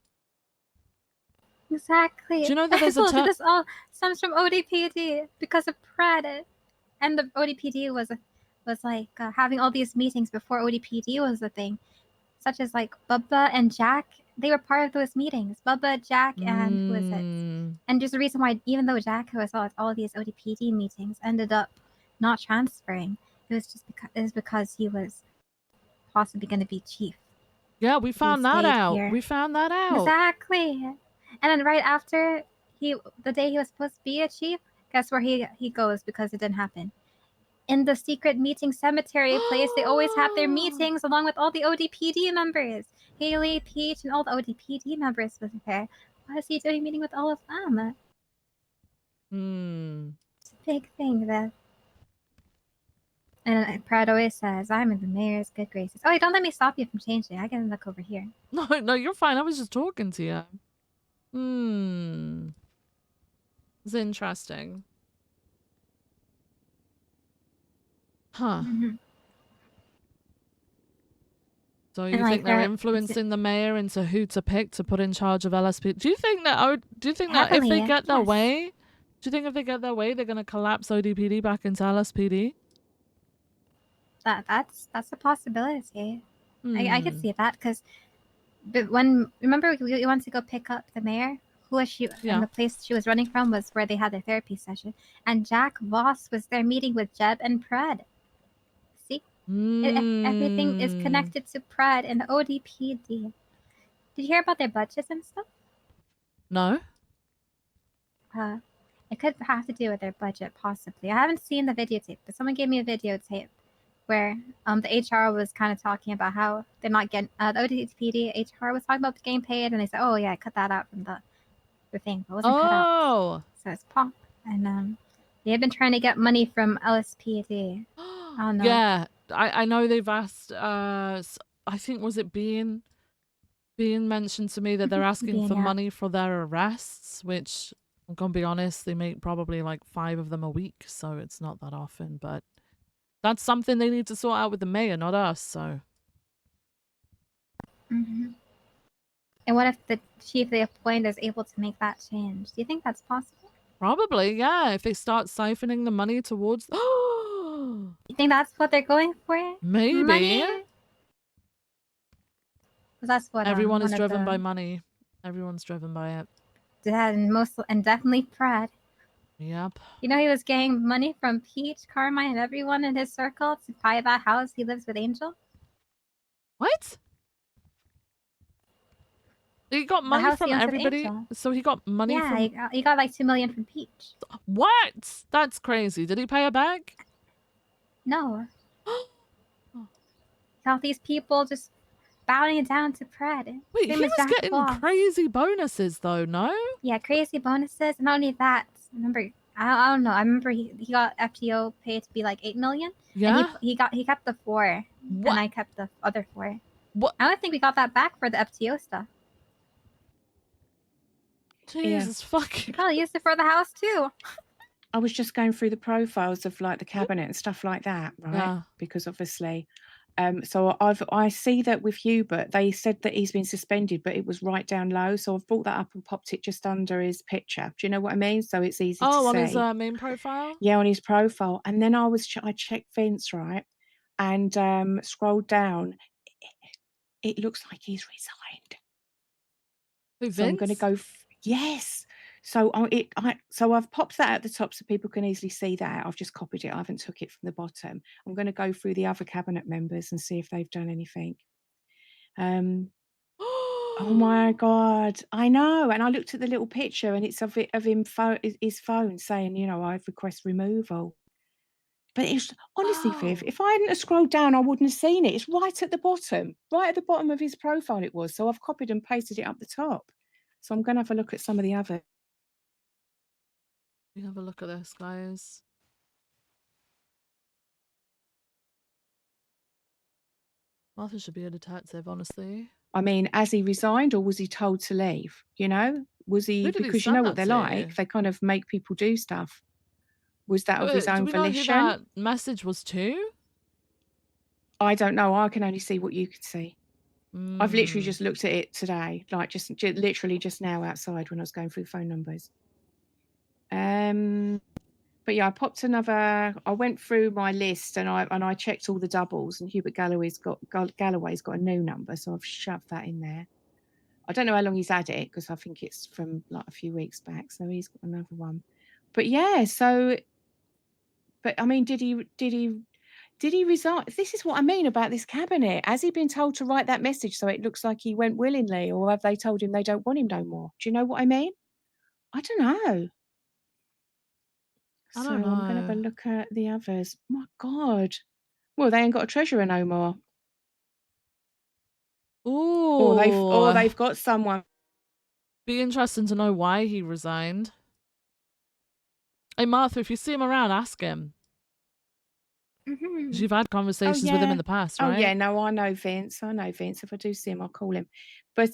Exactly. Do you know that I there's a told you term? this all stems from ODPD because of Pred, and the ODPD was like having all these meetings before ODPD was a thing, such as like Bubba and Jack. They were part of those meetings. Bubba, Jack, and who is it? Mm, And there's a reason why, even though Jack was at all these ODPD meetings, ended up not transferring. It was because he was possibly going to be chief. yeah, we found that stayed out. here. We found that out. Exactly. And then right after the day he was supposed to be a chief, guess where he goes because it didn't happen. In the secret meeting cemetery place, they always have their meetings along with all the ODPD members. Haley, Peach, and all the ODPD members was there. Why is he doing a meeting with all of them? Hmm. It's a big thing, that. And Brad always says, I'm in the mayor's good graces. Oh, wait, don't let me stop you from changing. I can look over here. No, no, you're fine. I was just talking to you. Hmm. It's interesting. Huh. Mhm. So And you like think they're that, influencing the mayor into who to pick to put in charge of LSP? Do you think that? Do you think that if they heavily, get their yes. way, do you think if they get their way, they're gonna collapse ODPD back into LSPD? That's a possibility. I could Hmm. see that because, but remember we went to go pick up the mayor. Who was she? Yeah. And the place she was running from was where they had their therapy session. And Jack Voss was there meeting with Jeb and Pred. See, everything is Hmm. connected to Pred and the ODPD. Did you hear about their budgets and stuff? No. It could have to do with their budget, possibly. I haven't seen the videotape, but someone gave me a videotape where the HR was kind of talking about how they're not getting the ODPD HR was talking about getting paid, and they said, "Oh yeah, I cut that out from the thing. It wasn't cut out." Oh. So it's pop, and they have been trying to get money from LSPD. Oh no. Yeah, I know they've asked. I think was it being mentioned to me that they're asking Being, for yeah. money for their arrests, which I'm gonna be honest, they make probably like 5 of them a week, so it's not that often. But that's something they need to sort out with the mayor, not us. So hmm And what if the chief they appoint is able to make that change? Do you think that's possible? probably, yeah, if they start siphoning the money towards. You think that's what they're going for? Maybe. Money? 'Cause that's what Everyone one is of driven by the money. Everyone's driven by it. and definitely Brad. Yep. You know he was getting money from Peach, Carmine, and everyone in his circle to buy that house he lives with Angel. What? He got The money house from he owns with everybody, Angel. so he got money Yeah, from. he got like 2 million from Peach. What? That's crazy. Did he pay her back? No, all these people just bowing down to Pred. Wait, Same he as was Jack getting Boss. crazy bonuses though, no? Yeah, crazy bonuses. Not only that, remember, I don't know. I remember he got FTO paid to be like 8 million. Yeah. And he kept the 4, What? and I kept the other 4. What? I don't think we got that back for the FTO stuff. Jesus We fucking. probably used it for the house too. I was just going through the profiles of like the cabinet and stuff like that, right? Yeah. Because obviously, so I see that with Hubert, they said that he's been suspended, but it was right down low. So I've brought that up and popped it just under his picture. Do you know what I mean? So it's easy to Oh, on see. his main profile. Yeah, on his profile. And then I checked Vince, right, and scrolled down. It looks like he's resigned. Who, So I'm going to Vince? go. Yes. So so I've popped that at the top so people can easily see that. I've just copied it. I haven't took it from the bottom. I'm going to go through the other cabinet members and see if they've done anything. Oh my God, I know. And I looked at the little picture and it's of him his phone saying, you know, I request removal. But it's honestly, Viv, Oh. if I hadn't have scrolled down, I wouldn't have seen it. It's right at the bottom of his profile it was. So I've copied and pasted it up the top. So I'm going to have a look at some of the other. We have a look at this, guys. Martha should be a detective, honestly. I mean, has he resigned or was he told to leave? You know, was he, Who did he because you know send what that they're to? like, they kind of make people do stuff. Was that of his Do own we know who volition? that message was to? I don't know. I can only see what you can see. I've literally Mm. just looked at it today, like just literally just now outside when I was going through phone numbers. But yeah, I went through my list and I checked all the doubles, and Hubert Galloway's got a new number, so I've shoved that in there. I don't know how long he's had it because I think it's from like a few weeks back, so he's got another one. But yeah, so, but I mean, did he resign? This is what I mean about this cabinet. Has he been told to write that message so it looks like he went willingly, or have they told him they don't want him no more? Do you know what I mean? I don't know. I So don't I'm going to have a know. look at the others. My God. Well, they ain't got a treasurer no more. Ooh. Or they've got someone. Be interesting to know why he resigned. Hey, Martha, if you see him around, ask him. 'Cause you've had conversations with him in the past, right? Oh yeah, no, I know Vince. If I do see him, I'll call him. But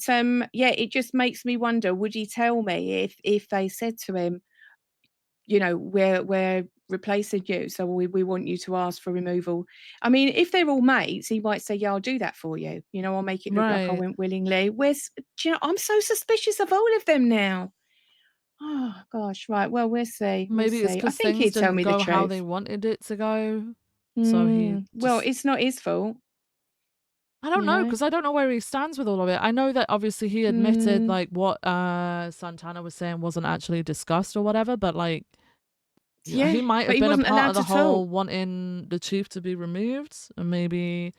yeah, it just makes me wonder, would he tell me if they said to him, you know, we're replacing you, so we want you to ask for removal. I mean, if they're all mates, he might say, yeah, I'll do that for you. You know, I'll make it look like I Right. went willingly. Do you know, I'm so suspicious of all of them now. Oh gosh, right. Well, we'll see. Maybe it's I because think things he'd tell didn't me the go how they truth. wanted it to go. So he Well, just... it's not his fault. I don't you know, know? because I don't know where he stands with all of it. I know that obviously he admitted like what Santana was saying wasn't actually discussed or whatever, but like Yeah, he might but have he been a wasn't part allowed of the to talk. whole wanting the chief to be removed, and maybe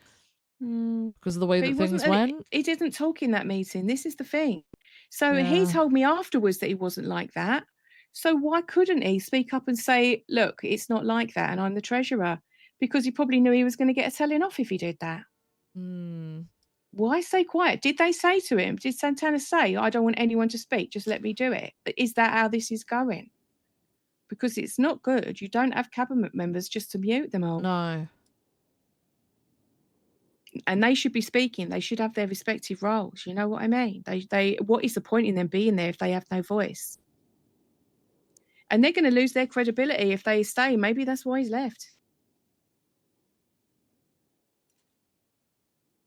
because of the way But that things went. he didn't talk in that meeting. This is the thing. So he Yeah. told me afterwards that he wasn't like that. So why couldn't he speak up and say, look, it's not like that, and I'm the treasurer? Because he probably knew he was going to get a telling off if he did that. Why stay quiet? Did they say to him, did Santana say, I don't want anyone to speak, just let me do it? Is that how this is going? Because it's not good. You don't have cabinet members just to mute them all. No. And they should be speaking. They should have their respective roles. You know what I mean? They what is the point in them being there if they have no voice? And they're going to lose their credibility if they stay. Maybe that's why he's left.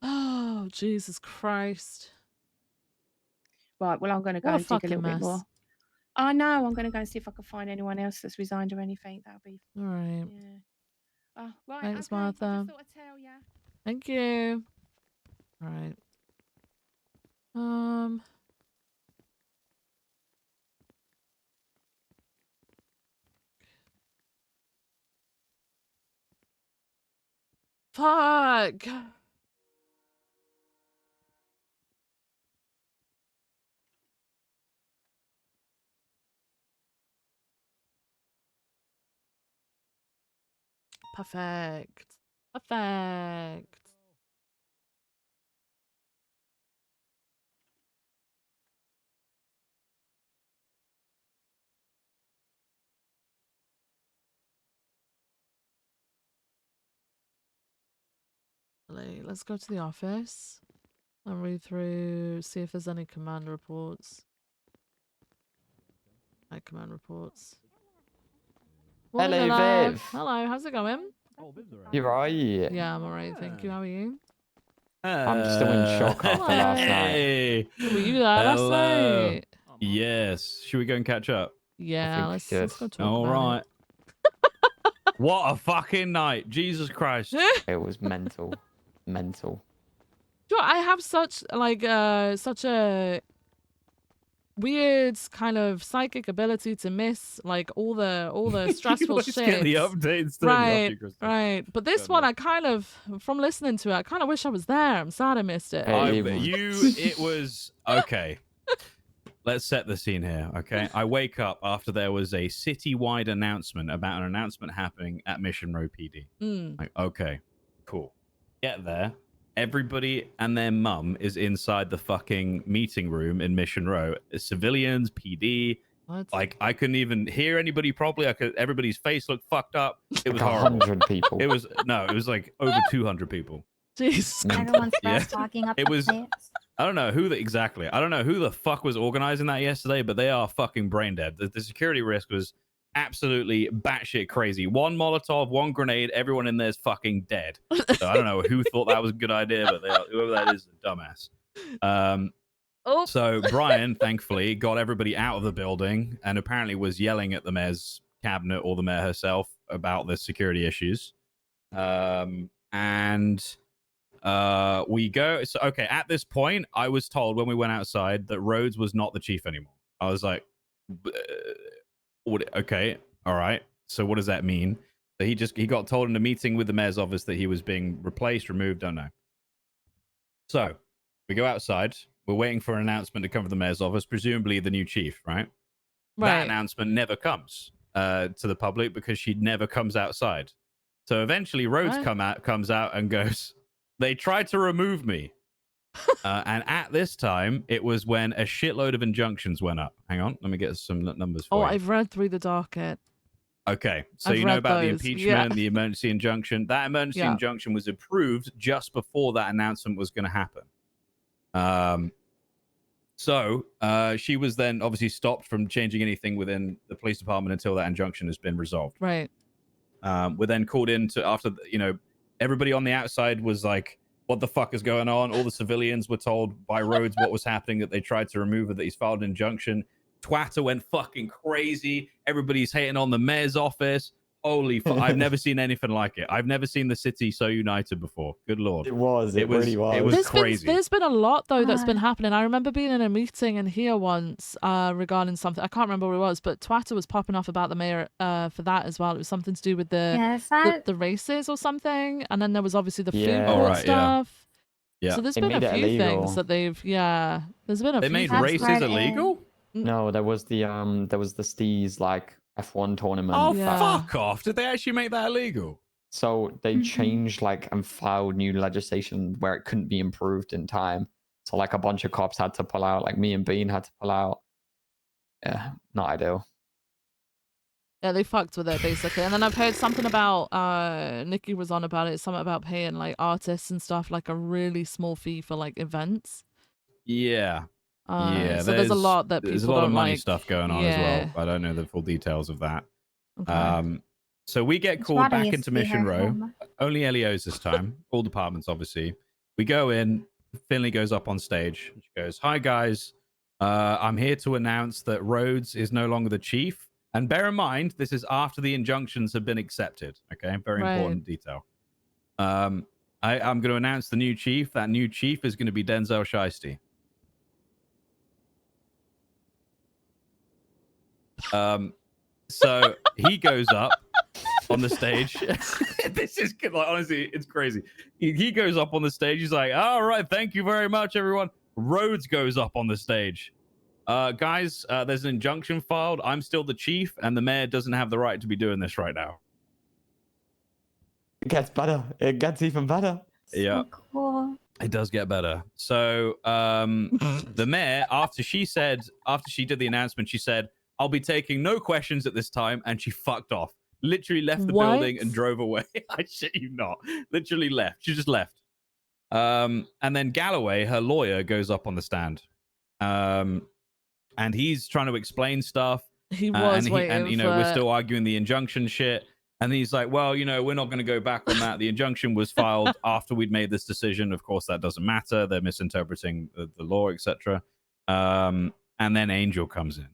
Oh, Jesus Christ. Right, well, I'm going to go What a and dig a fucking little bit mess. more. I know. I'm going to go and see if I can find anyone else that's resigned or anything. That'll be... All right. Yeah. Oh, right, Thanks, okay. I Martha. just thought I'd tell you. Thank you. All right. Fuck. Perfect. Perfect. Let's go to the office and read through, see if there's any command reports. Command reports. Morning, Hello, Miller. Viv. Hello, how's it going? You're right. Yeah, I'm alright, thank you. How are you? I'm still in shock after last night. Hey. Were you there last night? Yes. Should we go and catch up? Yeah, let's go talk All about right. What a fucking night. Jesus Christ. It was mental. Mental. Do you know, I have such a weird kind of psychic ability to miss like all the stressful Let's get the shit. updates. Don't you, Right, Crystal? right. But this one, I kind of, from listening to it, I kind of wish I was there. I'm sad I missed it. It was okay. Let's set the scene here, okay? I wake up after there was a citywide announcement about an announcement happening at Mission Row PD. Like, okay, cool. Get there. Everybody and their mum is inside the fucking meeting room in Mission Row. Civilians, PD. What? Like, I couldn't even hear anybody properly. Everybody's face looked fucked up. It was Like horrible. 100 people. It was like over 200 people. Jeez. Everyone's Yeah. fast talking up It the was. place. I don't know who exactly. I don't know who the fuck was organizing that yesterday, but they are fucking brain dead. The security risk was absolutely batshit crazy. One Molotov, one grenade, everyone in there's fucking dead. So I don't know who thought that was a good idea, but whoever that is a dumbass. So Brian, thankfully, got everybody out of the building and apparently was yelling at the mayor's cabinet or the mayor herself about the security issues. We go. So, okay, at this point, I was told when we went outside that Rhodes was not the chief anymore. I was like, okay, all right. So what does that mean? So he got told in a meeting with the mayor's office that he was being replaced, removed, don't know. So we go outside. We're waiting for an announcement to come from the mayor's office, presumably the new chief, right? That announcement never comes to the public because she never comes outside. So eventually Rhodes comes out and goes, they tried to remove me. And at this time, it was when a shitload of injunctions went up. Hang on, let me get some numbers for you. I've read through the docket. Okay, so I've you know read about the those, impeachment, the emergency injunction. That emergency injunction was approved just before that announcement was going to happen. So she was then obviously stopped from changing anything within the police department until that injunction has been resolved. Right. We're then called in to after, everybody on the outside was like, what the fuck is going on? All the civilians were told by Rhodes what was happening, that they tried to remove it, that he's filed an injunction. Twitter went fucking crazy. Everybody's hating on the mayor's office. Holy fuck. I've never seen anything like it. I've never seen the city so united before. Good Lord. It really was. It was crazy. There's been a lot, though, that's been happening. I remember being in a meeting in here once regarding something. I can't remember what it was, but Twitter was popping off about the mayor for that as well. It was something to do with the races or something. And then there was obviously the food court stuff. Yeah. So there's been a few things that they've, there's been a few They made things. races illegal? No, there was the Steez like F1 tournament. Oh, fuck off. Did they actually make that illegal? So they changed and filed new legislation where it couldn't be improved in time. So a bunch of cops had to pull out, like me and Bean had to pull out. Yeah, not ideal. Yeah, they fucked with it basically. And then I've heard something about Nikki was on about it, something about paying artists and stuff a really small fee for events. Yeah. So there's a lot that people there's a lot of money like. stuff going on as well. I don't know the full details of that. Okay. So we get called back into Mission Row. Only LEOs this time. All departments, obviously. We go in. Finley goes up on stage. She goes, "Hi guys, I'm here to announce that Rhodes is no longer the chief. And bear in mind, this is after the injunctions have been accepted. Okay, very important detail. I'm going to announce the new chief. That new chief is going to be Denzel Shiesty." So he goes up on the stage. This is honestly, it's crazy. He goes up on the stage. He's like, "All right, thank you very much, everyone." Rhodes goes up on the stage. Guys, there's an injunction filed. I'm still the chief, and the mayor doesn't have the right to be doing this right now. It gets better. It gets even better. Yeah. So cool. It does get better. So the mayor, after she did the announcement, she said, "I'll be taking no questions at this time," and she fucked off. Literally left the building and drove away. I shit you not. Literally left. She just left. And then Galloway, her lawyer, goes up on the stand. And he's trying to explain stuff. He was waiting for we're still arguing the injunction shit. And he's like, "Well, we're not going to go back on that. The injunction was filed after we'd made this decision. Of course, that doesn't matter. They're misinterpreting the law, etc." And then Angel comes in.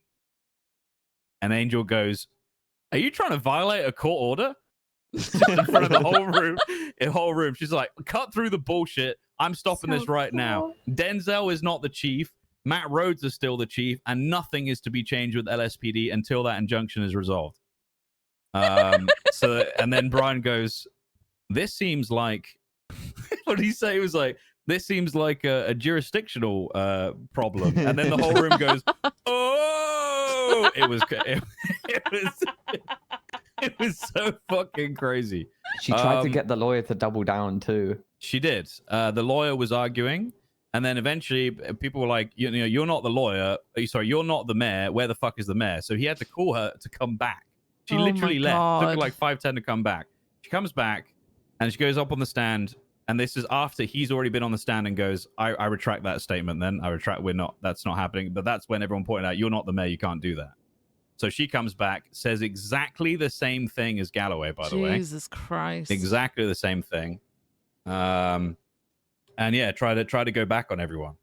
And Angel goes, "Are you trying to violate a court order?" In front of the whole room. She's like, "Cut through the bullshit. I'm stopping this right now. Denzel is not the chief. Matt Rhodes is still the chief, and nothing is to be changed with LSPD until that injunction is resolved." And then Brian goes, "This seems like," what did he say? It was like, "This seems like a jurisdictional problem." And then the whole room goes, "Oh!" It was so fucking crazy. She tried to get the lawyer to double down too. She did. The lawyer was arguing, and then eventually people were like, "You're not the lawyer. Sorry, you're not the mayor. Where the fuck is the mayor?" So he had to call her to come back. She literally left. Took her like 5-10 to come back. She comes back, and she goes up on the stand. And this is after he's already been on the stand and goes, I retract that statement then. I retract, that's not happening. But that's when everyone pointed out, "You're not the mayor. You can't do that." So she comes back, says exactly the same thing as Galloway, by the way. Jesus Christ. Exactly the same thing. And yeah, try to go back on everyone.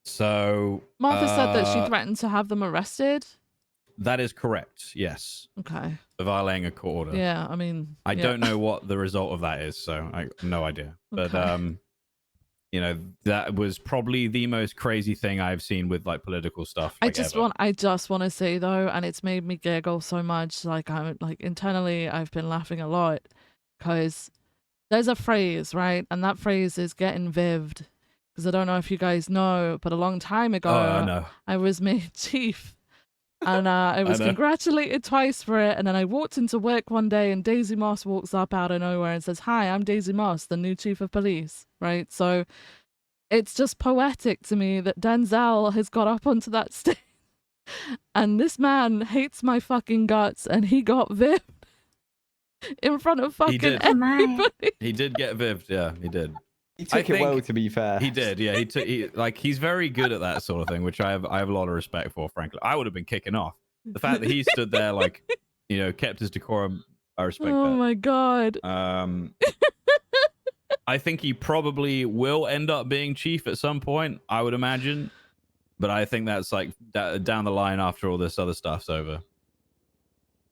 So Martha said that she threatened to have them arrested. that is correct. Yes. Okay. For violating a court order. Yeah, I mean, I yeah. don't know what the result of that is, so I have no idea. But Okay. you know, that was probably the most crazy thing I've seen with like political stuff. I Like, just ever. want to say though, and it's made me giggle so much. Like I'm like internally, I've been laughing a lot because there's a phrase, right? And that phrase is getting vived. Because I don't know if you guys know, but a long time ago, I know. I was made chief. And I was know. congratulated twice for it. And then I walked into work one day and Daisy Moss walks up out of nowhere and says, "Hi, I'm Daisy Moss, the new chief of police." Right? So it's just poetic to me that Denzel has got up onto that stage. And this man hates my fucking guts and he got vived in front of fucking did. Oh my. everybody. He did get vived, yeah, he did. He took it well, to be fair. He did, yeah. He's very good at that sort of thing, which I have a lot of respect for, frankly. I would have been kicking off. The fact that he stood there, like, you know, kept his decorum, I respect Oh that. my god. I think he probably will end up being chief at some point, I would imagine. But I think that's like down the line after all this other stuff's over.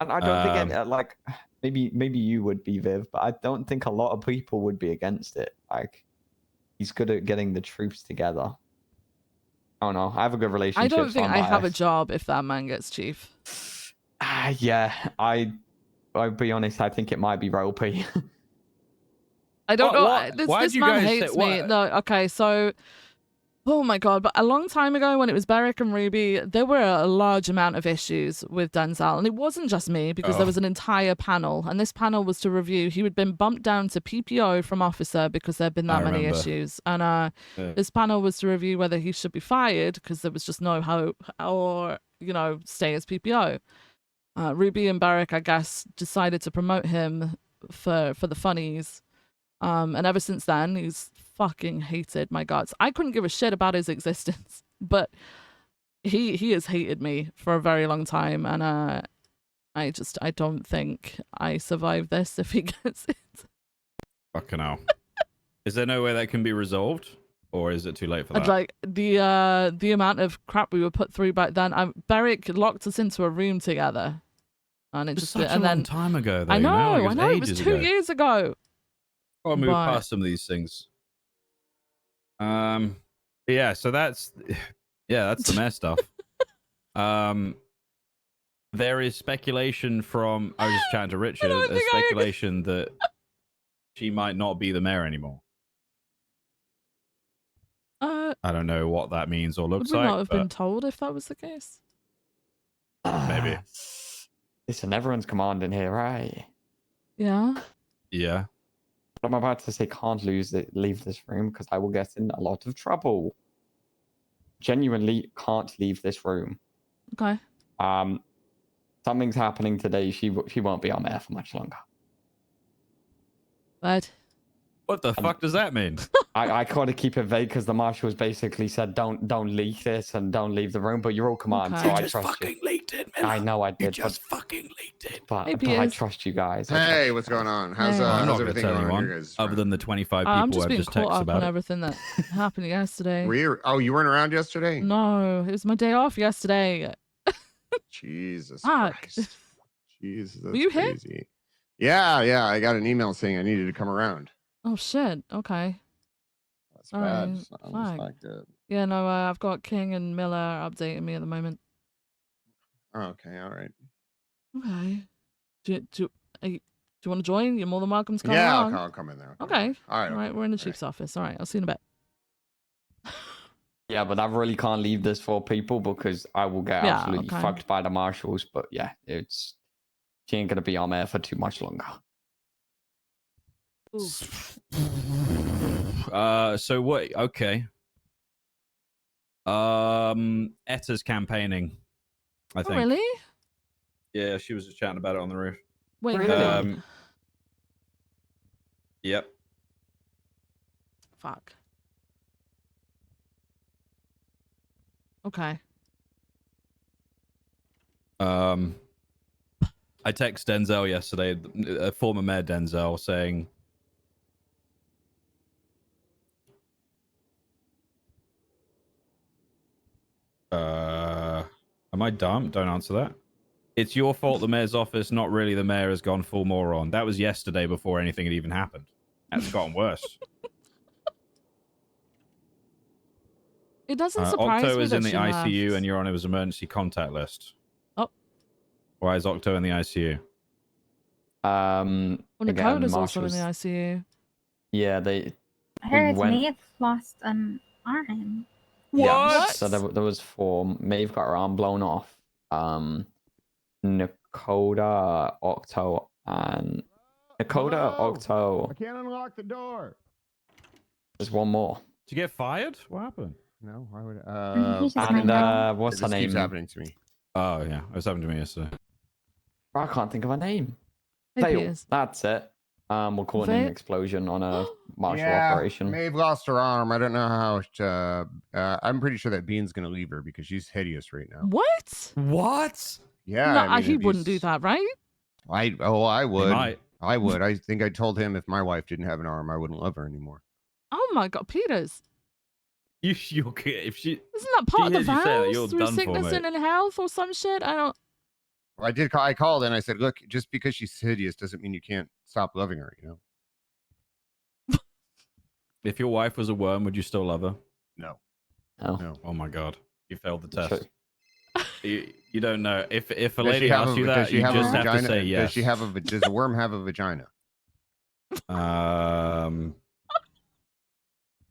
And I don't think like maybe you would be, Viv, but I don't think a lot of people would be against it. Like, he's good at getting the troops together. I don't know. I have a good relationship. I don't so think I'm I have a biased. job if that man gets chief. Yeah, I'll be honest. I think it might be Ropey. I don't know. what? This, Why'd this you man guys say- hates me. what? No, okay, so oh my god, but a long time ago when it was Beric and Ruby, there were a large amount of issues with Denzel. And it wasn't just me because there was an entire panel. And this panel was to review. He had been bumped down to PPO from officer because there had been that many remember. issues. And this panel was to review whether he should be fired because there was just no hope or, you know, stay as PPO. Ruby and Beric, I guess, decided to promote him for the funnies. And ever since then, he's fucking hated my guts. I couldn't give a shit about his existence, but he has hated me for a very long time, and I don't think I survive this if he gets it. Fucking hell. Is there no way that can be resolved? Or is it too late for that? And like the amount of crap we were put through back then, Beric locked us into a room together. And it was just such and a long then time ago, though. I know, Like, it was ages 2 ago. years ago. I'll move But- past some of these things. Yeah, so that's the mess stuff. There is speculation from I was just chatting to Richard. don't There's think I- speculation that she might not be the mayor anymore. I don't know what that means or Would looks we like. not have but been told if that was the case? Maybe. Listen, everyone's commanding here, right? Yeah. Yeah. But I'm about to say can't leave this room because I will get in a lot of trouble. Genuinely can't leave this room. Okay. Something's happening today. She won't be on there for much longer. But What the fuck does that mean? I gotta keep it vague because the marshals basically said don't leak this and don't leave the room. But you're all command, Okay. so You I just trust fucking you. leaked it, man. I know I did. You just fucking leaked it. but Hey, but I Piers. trust you guys. Hey, what's going on? How's Hey. I'm not how's going to everything tell going on anyone your guys' other front? than the 25 I'm people just I've being just caught texted up about on it. everything that happened yesterday. Oh, you weren't around yesterday? No, it was my day off yesterday. Jesus Fuck. Christ. Jesus, that's you here? crazy. Yeah, I got an email saying I needed to come around. Oh shit. Okay. That's All bad. right, That's fine. not good. Yeah, no, I've got King and Miller updating me at the moment. Oh, okay, all right. Okay. Do you want to join? You're more than welcome to come Yeah, along. I'll come in there. Okay. All right. All right, we're in the chief's office. All right, I'll see you in a bit. Yeah, but I really can't leave this for people because I will get Yeah, absolutely okay. fucked by the marshals. But yeah, she ain't gonna be on there for too much longer. So what? Okay. Etta's campaigning. I think. Oh, really? Yeah, she was just chatting about it on the roof. Wait, Really? really? Yep. Fuck. Okay. I text Denzel yesterday, former Mayor Denzel, saying, am I dumb? Don't answer that. It's your fault the mayor's office, not really the mayor, has gone full moron. That was yesterday before anything had even happened. That's gotten worse. It doesn't surprise Octo me is that in the she ICU left. and you're on his emergency contact list. Oh. Why is Octo in the ICU? Well, Again, Nicola's also in the Marshall's. ICU. Yeah, I heard went- Maeve lost an arm. Yeah, What? so there was 4. Maeve got her arm blown off. Nakoda, Octo, and Nakoda, Hello? Octo. I can't unlock the door. There's one more. Did you get fired? What happened? No, why would He's just my And dad. what's her this keeps name? happening to me. Oh, yeah. It was happening to me yesterday. I can't think of her name. Hey, Fail. Piers. That's it. We'll call it an Fail? explosion on a martial Yeah, operation. Maeve lost her arm. I don't know how. I'm pretty sure that Bean's gonna leave her because she's hideous right now. What? What? Yeah, No, I mean, he if wouldn't do he's- that, right? I He would. might. I would. I think I told him if my wife didn't have an arm, I wouldn't love her anymore. Oh my god, Peters. You're if she... Isn't that part of the hears you say that, you're vows through done for, sickness mate. and in health or some shit? I don't. I did. I called and I said, "Look, just because she's hideous doesn't mean you can't stop loving her." You know? If your wife was a worm, would you still love her? No. Oh. No. Oh my god. You failed the True. test. You don't know. If a Does lady she have asks you does that, she you have just a have vagina? to say yes. Does she have a? Does a worm have a vagina?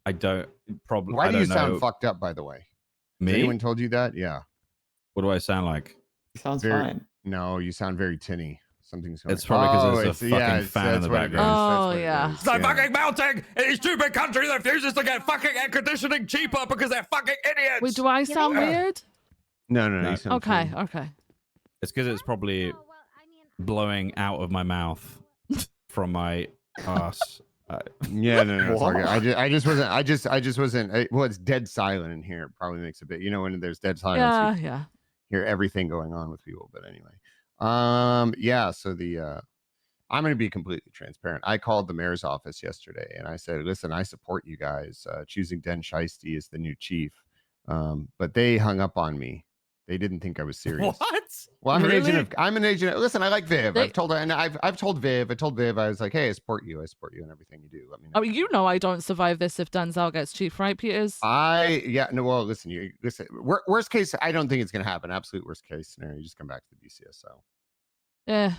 I don't. Probably. Why I do you don't sound know. fucked up? By the way, Me? Has anyone told you that? Yeah. What do I sound like? He sounds Very- fine. No, you sound very tinny. Something's going. It's probably 'cause there's a it's- fucking fan in that's the what it is, background. that's Oh, what it yeah. is, They're yeah. fucking melting in a stupid country that refuses to get fucking air conditioning cheaper because they're fucking idiots. Wait, do I sound weird? No, No. you sound Okay, fine. okay. It's because it's probably blowing out of my mouth from my ass. Yeah, no, it's all good. What? I just wasn't. Well, it's dead silent in here. It probably makes a bit. You know, when there's dead silence, Yeah, you yeah. hear everything going on with people. But anyway, yeah. So I'm going to be completely transparent. I called the mayor's office yesterday and I said, listen, I support you guys choosing Den Shiesty as the new chief. But they hung up on me. They didn't think I was serious. What? Well, I'm Really? an agent. Listen, I like Viv. They- I've told her, and I've told Viv. I told Viv, I was like, hey, I support you and everything you do. Let me know. Oh, you know I don't survive this if Denzel gets chief, right, Peters? Well, listen, worst case, I don't think it's gonna happen. Absolute worst case scenario, you just come back to the BCSO. Yeah.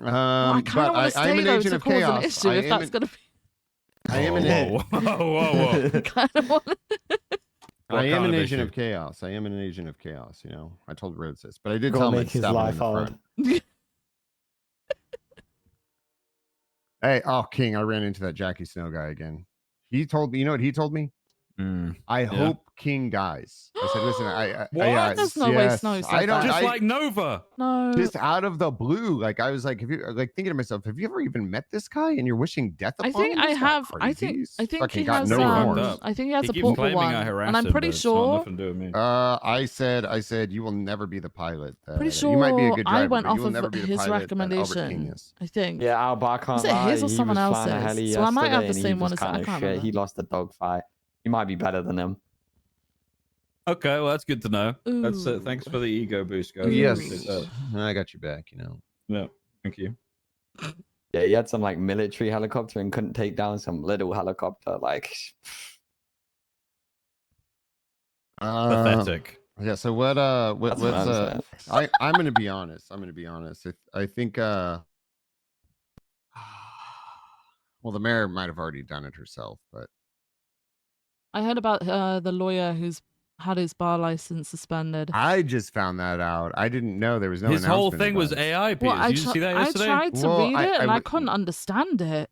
Well, I kind of want to I'm stay an though agent to of cause an chaos. issue if that's gonna be. I am an Whoa. kind of want. I am kind an of agent issue? of chaos. I am an agent of chaos. You know, I told Rhodes this, but I did Gonna tell him make I'd his stab him in life the hard. front. Hey, oh King, I ran into that Jackie Snow guy again. He told me, you know what he told me? I hope King dies. I said, listen, What? There's no way Snow said I don't. that. Just I, like Nova. No. just out of the blue, like I was like, have you like thinking to myself, have you ever even met this guy and you're wishing death upon I think him? I This guy have. I crazy. think. He's I think fucking he got has. no remorse. I think he has He a keeps portable claiming one, I harassed and I'm him, pretty but it's got sure. nothing to do with me. I said you will never be the pilot. Pretty you might be a sure good driver, I went but off you will of never be the his pilot that Albert King recommendation. is. I think. Yeah, Alba, I can't Was it lie. his or He someone was flying a else's? heli So I might have yesterday the and he same one was as I kind of can't shit. remember. He lost a dogfight. You might be better than him. Okay, well that's good to know. That's Ooh. thanks for the ego boost, guys. I Yes, appreciate that. I got your back. You know. No, thank you. Yeah, he had some like military helicopter and couldn't take down some little helicopter. Like, Pathetic. Yeah. So what? that's what What's I'm saying. I'm gonna be honest. I'm gonna be honest. I think. Well, the mayor might have already done it herself, but I heard about the lawyer who's had his bar license suspended. I just found that out. I didn't know there was no. His whole announcement thing was about it. AI, Peters. Well, you didn't see that yesterday? I tried to Well, read I- it I and I would- couldn't understand it.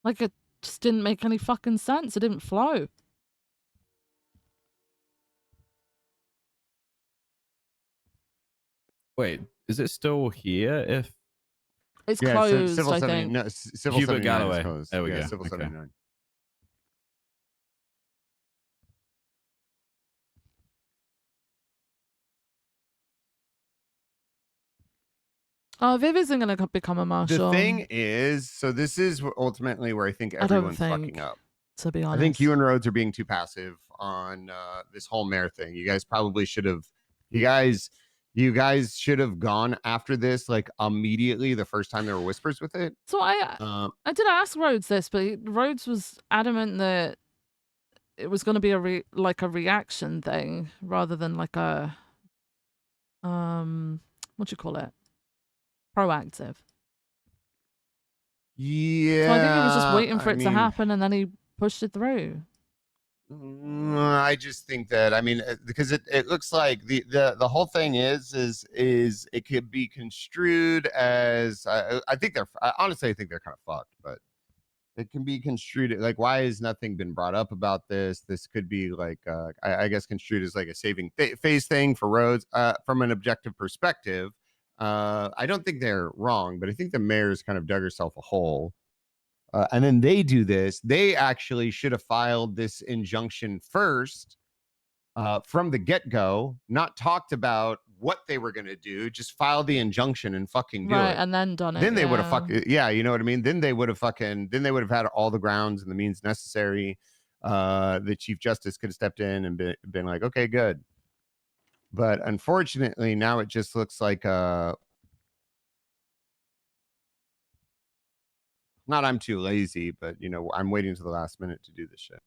Like it just didn't make any fucking sense. It didn't flow. Wait, is it still here? If It's Yeah, closed, Civil I 70, think. no, Civil Hubert 79 Galloway. is closed. There we Yeah, go. Civil Okay. 79. Oh, Viv isn't going to become a marshal. The thing is, so this is ultimately where I think I don't everyone's fucking think, up. to be I honest. think you and Rhodes are being too passive on this whole mayor thing. You guys probably should have. You guys should have gone after this like immediately the first time there were whispers with it. So I did ask Rhodes this, but Rhodes was adamant that it was going to be a reaction thing rather than like a what do you call it? Proactive. Yeah. So I think he was just waiting for I it to mean, happen and then he pushed it through. I just think that because it looks like the whole thing is it could be construed as I think honestly I think they're kind of fucked, but it can be construed like why has nothing been brought up about this? This could be like I guess construed as like a saving face thing for Rhodes from an objective perspective. I don't think they're wrong, but I think the mayor's kind of dug herself a hole. And then they do this. They actually should have filed this injunction first from the get-go, not talked about what they were going to do, just file the injunction and fucking do Right, it. and then done it. Then they would have yeah. you know what I mean? Then they would have had all the grounds and the means necessary. The Chief Justice could have stepped in and been like, okay, good. But unfortunately, now it just looks like not I'm too lazy, but I'm waiting to the last minute to do this shit.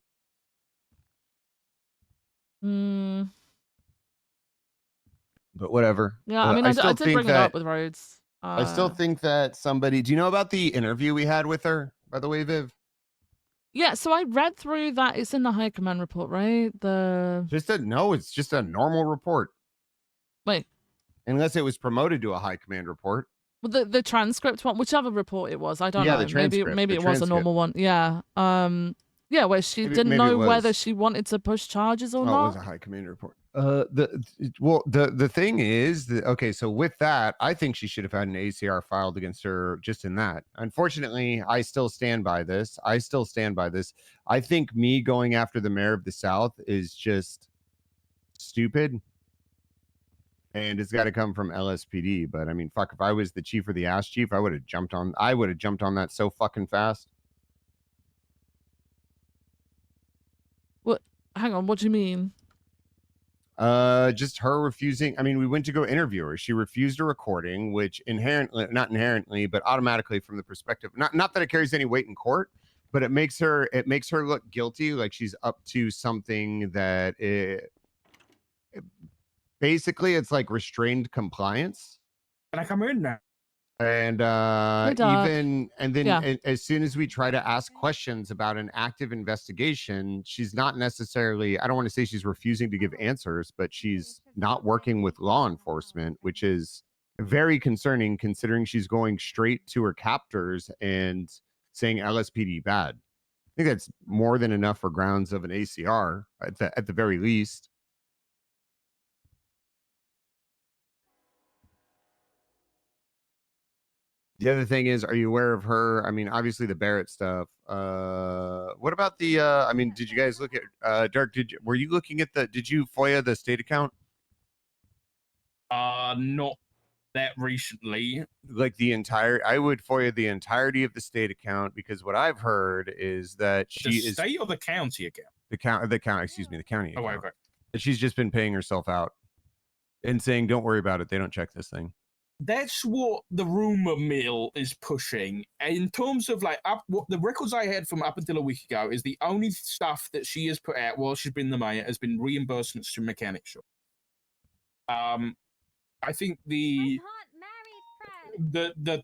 But whatever. Yeah, I mean, I still did think bring it that up with Rhodes. I still think that somebody. Do you know about the interview we had with her? By the way, Viv. Yeah, so I read through that. It's in the High Command report, right? It's just a normal report. Wait. Unless it was promoted to a High Command report. Well, the transcript one, whichever report it was, I don't know. The transcript. Maybe it was a normal one. Yeah. Yeah, where she didn't know whether she wanted to push charges or not. It was a High Command report. The thing is that okay, so with that, I think she should have had an ACR filed against her just in that. Unfortunately, I still stand by this. I think me going after the mayor of the South is just stupid. And it's got to come from LSPD. But I mean, fuck, if I was the chief or the ass chief, I would have jumped on that so fucking fast. What? Hang on, what do you mean? Just her refusing. I mean, we went to go interview her. She refused a recording, which not inherently, but automatically from the perspective, not that it carries any weight in court, but it makes her look guilty, like she's up to something that basically it's like restrained compliance. Can I come in now? And as soon as we try to ask questions about an active investigation, she's not necessarily, I don't want to say she's refusing to give answers, but she's not working with law enforcement, which is very concerning considering she's going straight to her captors and saying LSPD bad. I think that's more than enough for grounds of an ACR at the very least. The other thing is, are you aware of her? I mean, obviously the Barrett stuff. What about the? I mean, did you guys look at Dark? Were you looking at did you FOIA the state account? Not that recently. Like I would FOIA the entirety of the state account because what I've heard is that The state or the county account? the county. Excuse me, the county. Oh, account. okay. That she's just been paying herself out and saying, "Don't worry about it. They don't check this thing." That's what the rumor mill is pushing. In terms of what the records I had from up until a week ago is the only stuff that she has put out while she's been the mayor has been reimbursements to mechanic shop. I think the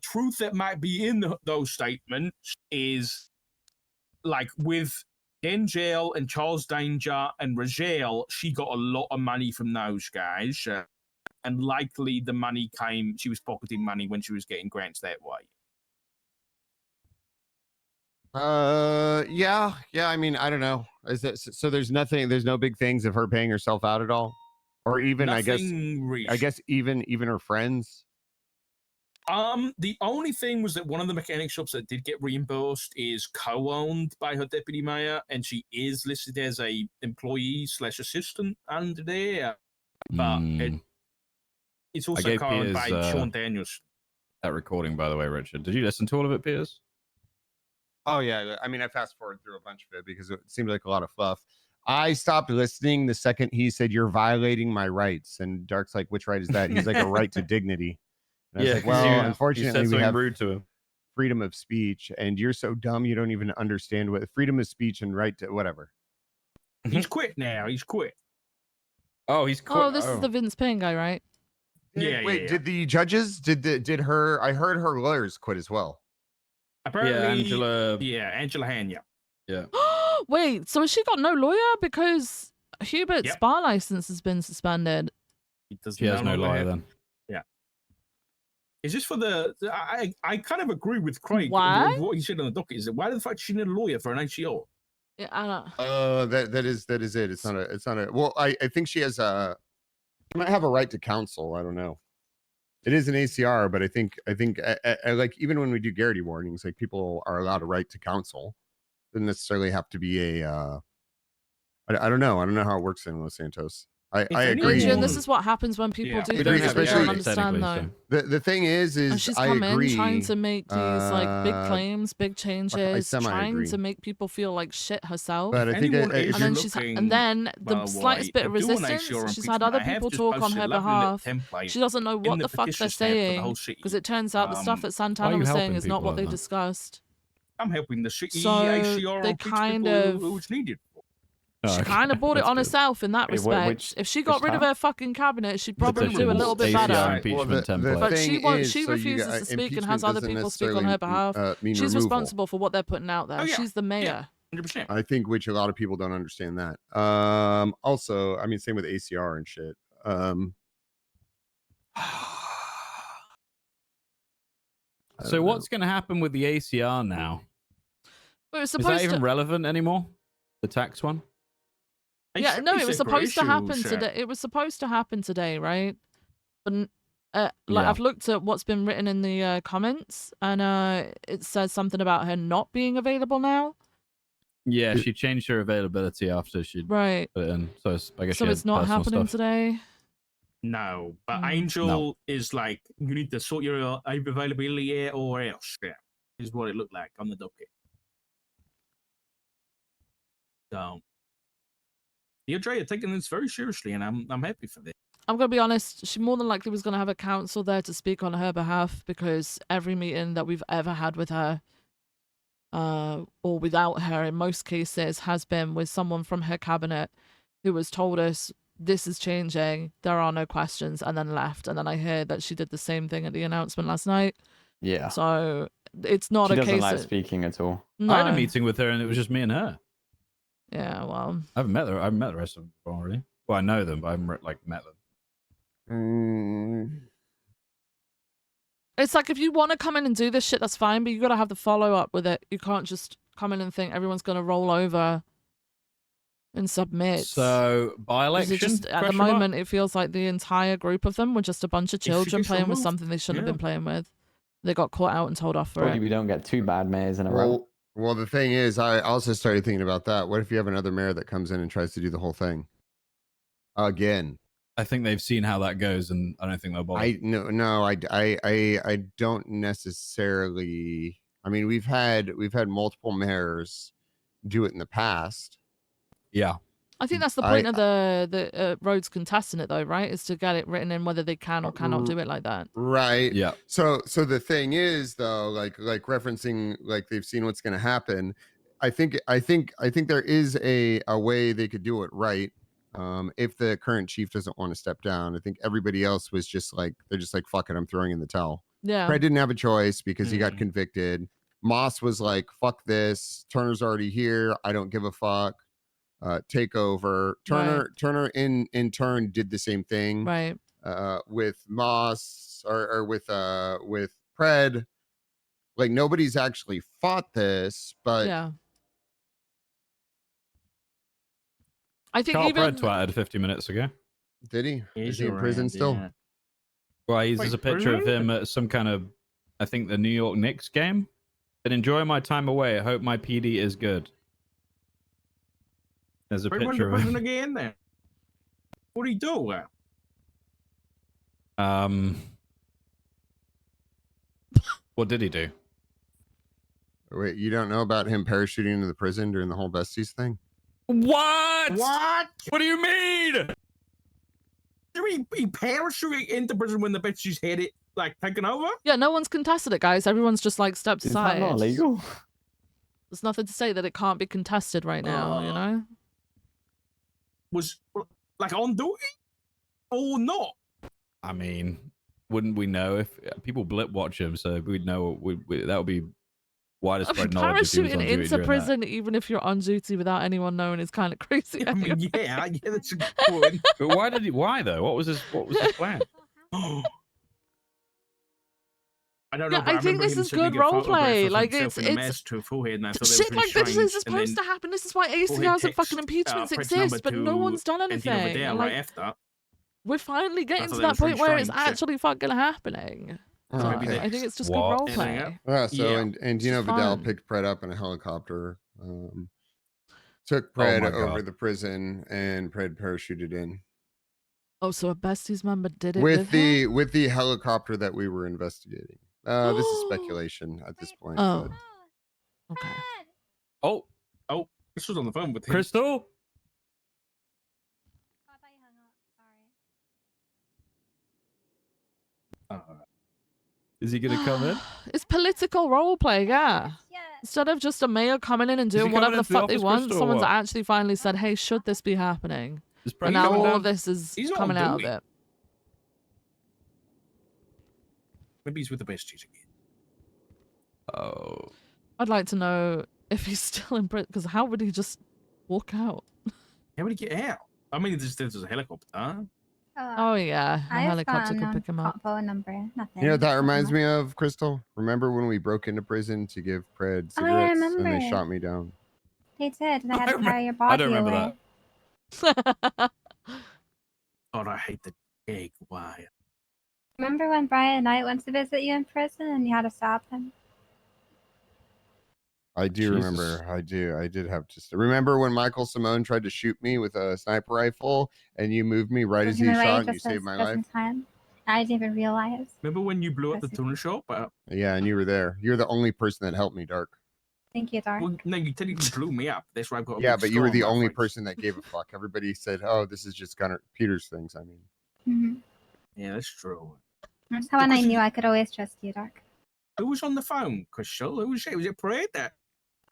truth that might be in those statements is like with Denzel and Charles Danger and Rogel, she got a lot of money from those guys. And likely the money she was pocketing money when she was getting grants that way. Yeah. I mean, I don't know. Is that so? There's no big things of her paying herself out at all, or even Nothing I guess even her friends. The only thing was that one of the mechanic shops that did get reimbursed is co-owned by her deputy mayor, and she is listed as a employee/assistant under there, but it's also co-owned by Sean Daniels. that recording, by the way, Richard. Did you listen to all of it, Piers? Oh yeah, I mean, I fast forwarded through a bunch of it because it seemed like a lot of fluff. I stopped listening the second he said, "You're violating my rights." And Dark's like, "Which right is that?" He's like, "A right to dignity." And I was like, "Well, unfortunately, we have rude to him. freedom of speech, and you're so dumb you don't even understand what freedom of speech and right to whatever." He's quit now. He's quit. Oh, he's quit. Oh, this is the Vince Payne guy, right? Wait, did the judges did her? I heard her lawyers quit as well. Apparently, Angela. Yeah, Angela Han. Yeah. Wait, so has she got no lawyer because Hubert's Yep. bar license has been suspended? She has no lawyer then. Yeah. Is this for the? I kind of agree with Craig. Why? With what he said on the docket is that why the fuck she need a lawyer for an ACO? Yeah, I don't. That is it. It's not a. Well, I think she has a. She might have a right to counsel. I don't know. It is an ACR, but I think like even when we do Garrity warnings, like people are allowed a right to counsel. Doesn't necessarily have to be a. I don't know. I don't know how it works in Los Santos. I agree. Adrian, this is what happens when people do things that they don't understand, though. The thing is And she's I come agree. in trying to make these like big claims, big I changes, trying semi-agree. to make people feel like shit herself. But I think Anyone it- is and then she's looking, and then the by the slightest way, bit of to do an resistance, ACR she's had impeachment, other I have people just talk on posted her a lovely little behalf. template She doesn't know in what the the fuck they're petitions tab for the saying whole city. because it turns out the stuff that Why Santana are you was saying helping is not people what like they that? discussed. I'm helping the city So ACR they impeach kind people of who's needed. she kind of brought it on herself in that Wait, respect. which- If she got which rid of time? her fucking cabinet, she'd probably Petitions, do a little bit ACR better. impeachment template. But she won't. is, She so you refuses got- to speak and impeachment has other doesn't people speak on her behalf. mean She's removal. responsible for what they're putting out there. Oh, yeah. She's the mayor. 100%. I think which a lot of people don't understand that. Also, I mean, same with ACR and shit. So what's going to happen with the ACR now? Well, it was Is that supposed even to. relevant anymore? The tax one? Yeah, no, it was supposed to happen today. It was supposed to happen today, right? But like Yeah. I've looked at what's been written in the comments, and it says something about her not being available now. Yeah, she changed her availability after she Right. put it in. So I guess So she it's had not personal happening stuff. today. No, but Mm. Angel is like, you need to sort your availability out or else. Yeah, is what it looked like on the docket. So, DOJ are taking this very seriously, and I'm happy for this. I'm gonna be honest. She more than likely was gonna have a counsel there to speak on her behalf because every meeting that we've ever had with her, or without her, in most cases, has been with someone from her cabinet who has told us this is changing. There are no questions, and then left. And then I heard that she did the same thing at the announcement last night. Yeah. So it's not She a doesn't case. like of- speaking at all. No. I had a meeting with her and it was just me and her. Yeah, well, I haven't met her. I haven't met the rest of them before, really. Well, I know them, but I haven't like met them. it's like if you want to come in and do this shit, that's fine, but you gotta have the follow up with it. You can't just come in and think everyone's gonna roll over and submit. So by 'Cause election, it just, at the moment, it feels like the entire group of them were just a bunch of If she children gets playing with removed, something they shouldn't have yeah. been playing with. They got caught out and told off for Hopefully it. we don't get two bad mayors in a row. Well, the thing is, I also started thinking about that. What if you have another mayor that comes in and tries to do the whole thing again? I think they've seen how that goes, and I don't think they'll bother. I don't necessarily. I mean, we've had multiple mayors do it in the past. Yeah. I think that's the point of the roads contesting it, though, right? Is to get it written in whether they can or cannot do it like that. Right. Yeah. So the thing is, though, like referencing, like they've seen what's going to happen. I think there is a way they could do it right. If the current chief doesn't want to step down, I think everybody else was just like, they're just like, fuck it, I'm throwing in the towel. Yeah. Craig didn't have a choice because he got convicted. Moss was like, fuck this. Turner's already here. I don't give a fuck. Take over. Turner in turn did the same thing. Right. With Moss or with Pred. Like nobody's actually fought this, but yeah. I think Carl even Pred twatted 50 minutes ago. Did he? Is he in around, prison still? yeah. Well, Wait, there's a picture of really? him at some kind of, I think, the New York Knicks game. Been enjoying my time away. I hope my PD is good. There's a Wait, went picture to of prison him. again then? What do you do? What did he do? Wait, you don't know about him parachuting into the prison during the whole besties thing? What? What? What do you mean? He parachuting into prison when the bitches had it like taken over? Yeah, no one's contested it, guys. Everyone's just like stepped Is aside. that not illegal? There's nothing to say that it can't be contested right now, you know? Was like on duty or not? I mean, wouldn't we know if people blip watch him? So we'd know. That would be widespread knowledge if he was on Parachuting duty into during prison, even if you're on duty without anyone knowing, is kind of crazy. I mean, yeah, that's a good point. But why did he? Why though? What was his plan? I don't know. Yeah, But I think remember this him is sending good a photograph roleplay. of Like himself it's in a mask to a forehead, and I thought that was shit really like this strange. is And then supposed to happen. This is why forehead ACRs and fucking text, impeachments press number exist, but no 2, one's done ending over anything. there And, right like, after. we're finally getting thought to that that was really point where it's strange, yeah. actually fucking happening. So Oh, okay. I think it's just What? good roleplay. So Yeah. and It's just Vidal fun. picked Pred up in a helicopter, took Oh Pred my over God. the prison, and Pred parachuted in Oh, so a besties member did it with with the helicopter that we were investigating. This is speculation at this point. Oh. But Okay. Oh, This was on the phone with him. Crystal. Is he gonna come in? It's political roleplay, yeah. Instead of just a mayor coming in and Is he doing coming whatever the into the fuck they office, want, Crystal, or someone's what? actually finally said, hey, should this be happening? Is And Pred now coming all down? of this is He's not coming out of doing. it. Maybe he's with the besties again. Oh. I'd like to know if he's still in prison, because how would he just walk out? How would he get out? I mean, there's a helicopter. Oh, yeah. A I helicopter found could pick him up. phone number. Nothing. you know what that Nothing reminds much. me of, Crystal? Remember when we broke into prison to give Pred Oh, yeah, I cigarettes and they remember. shot me down? They did. They had I to remem- carry your I body don't remember away. that. God, I hate the egg wire. Remember when Brian Knight went to visit you in prison and you had to stop him? I do Jesus. remember. I did have to. Remember when Michael Simone tried to shoot me with a sniper rifle and you moved me right as he Him away shot and you just saved my just life? in time. I didn't even realize. Remember when you blew up the That's tuna shop? Yeah, and you were there. You're the only person that helped me, Dark. Thank you, Dark. Well, no, you technically blew me up. That's why I've got a Yeah, big but you were scar the on my only face. person that gave a fuck. Everybody said, "Oh, this is just Gunnar Peters things." I mean, Mm-hmm. Yeah, that's true. That's how I Because knew you- I could always trust you, Dark. Who was on the phone, Crystal? Who was it? Was it Pred?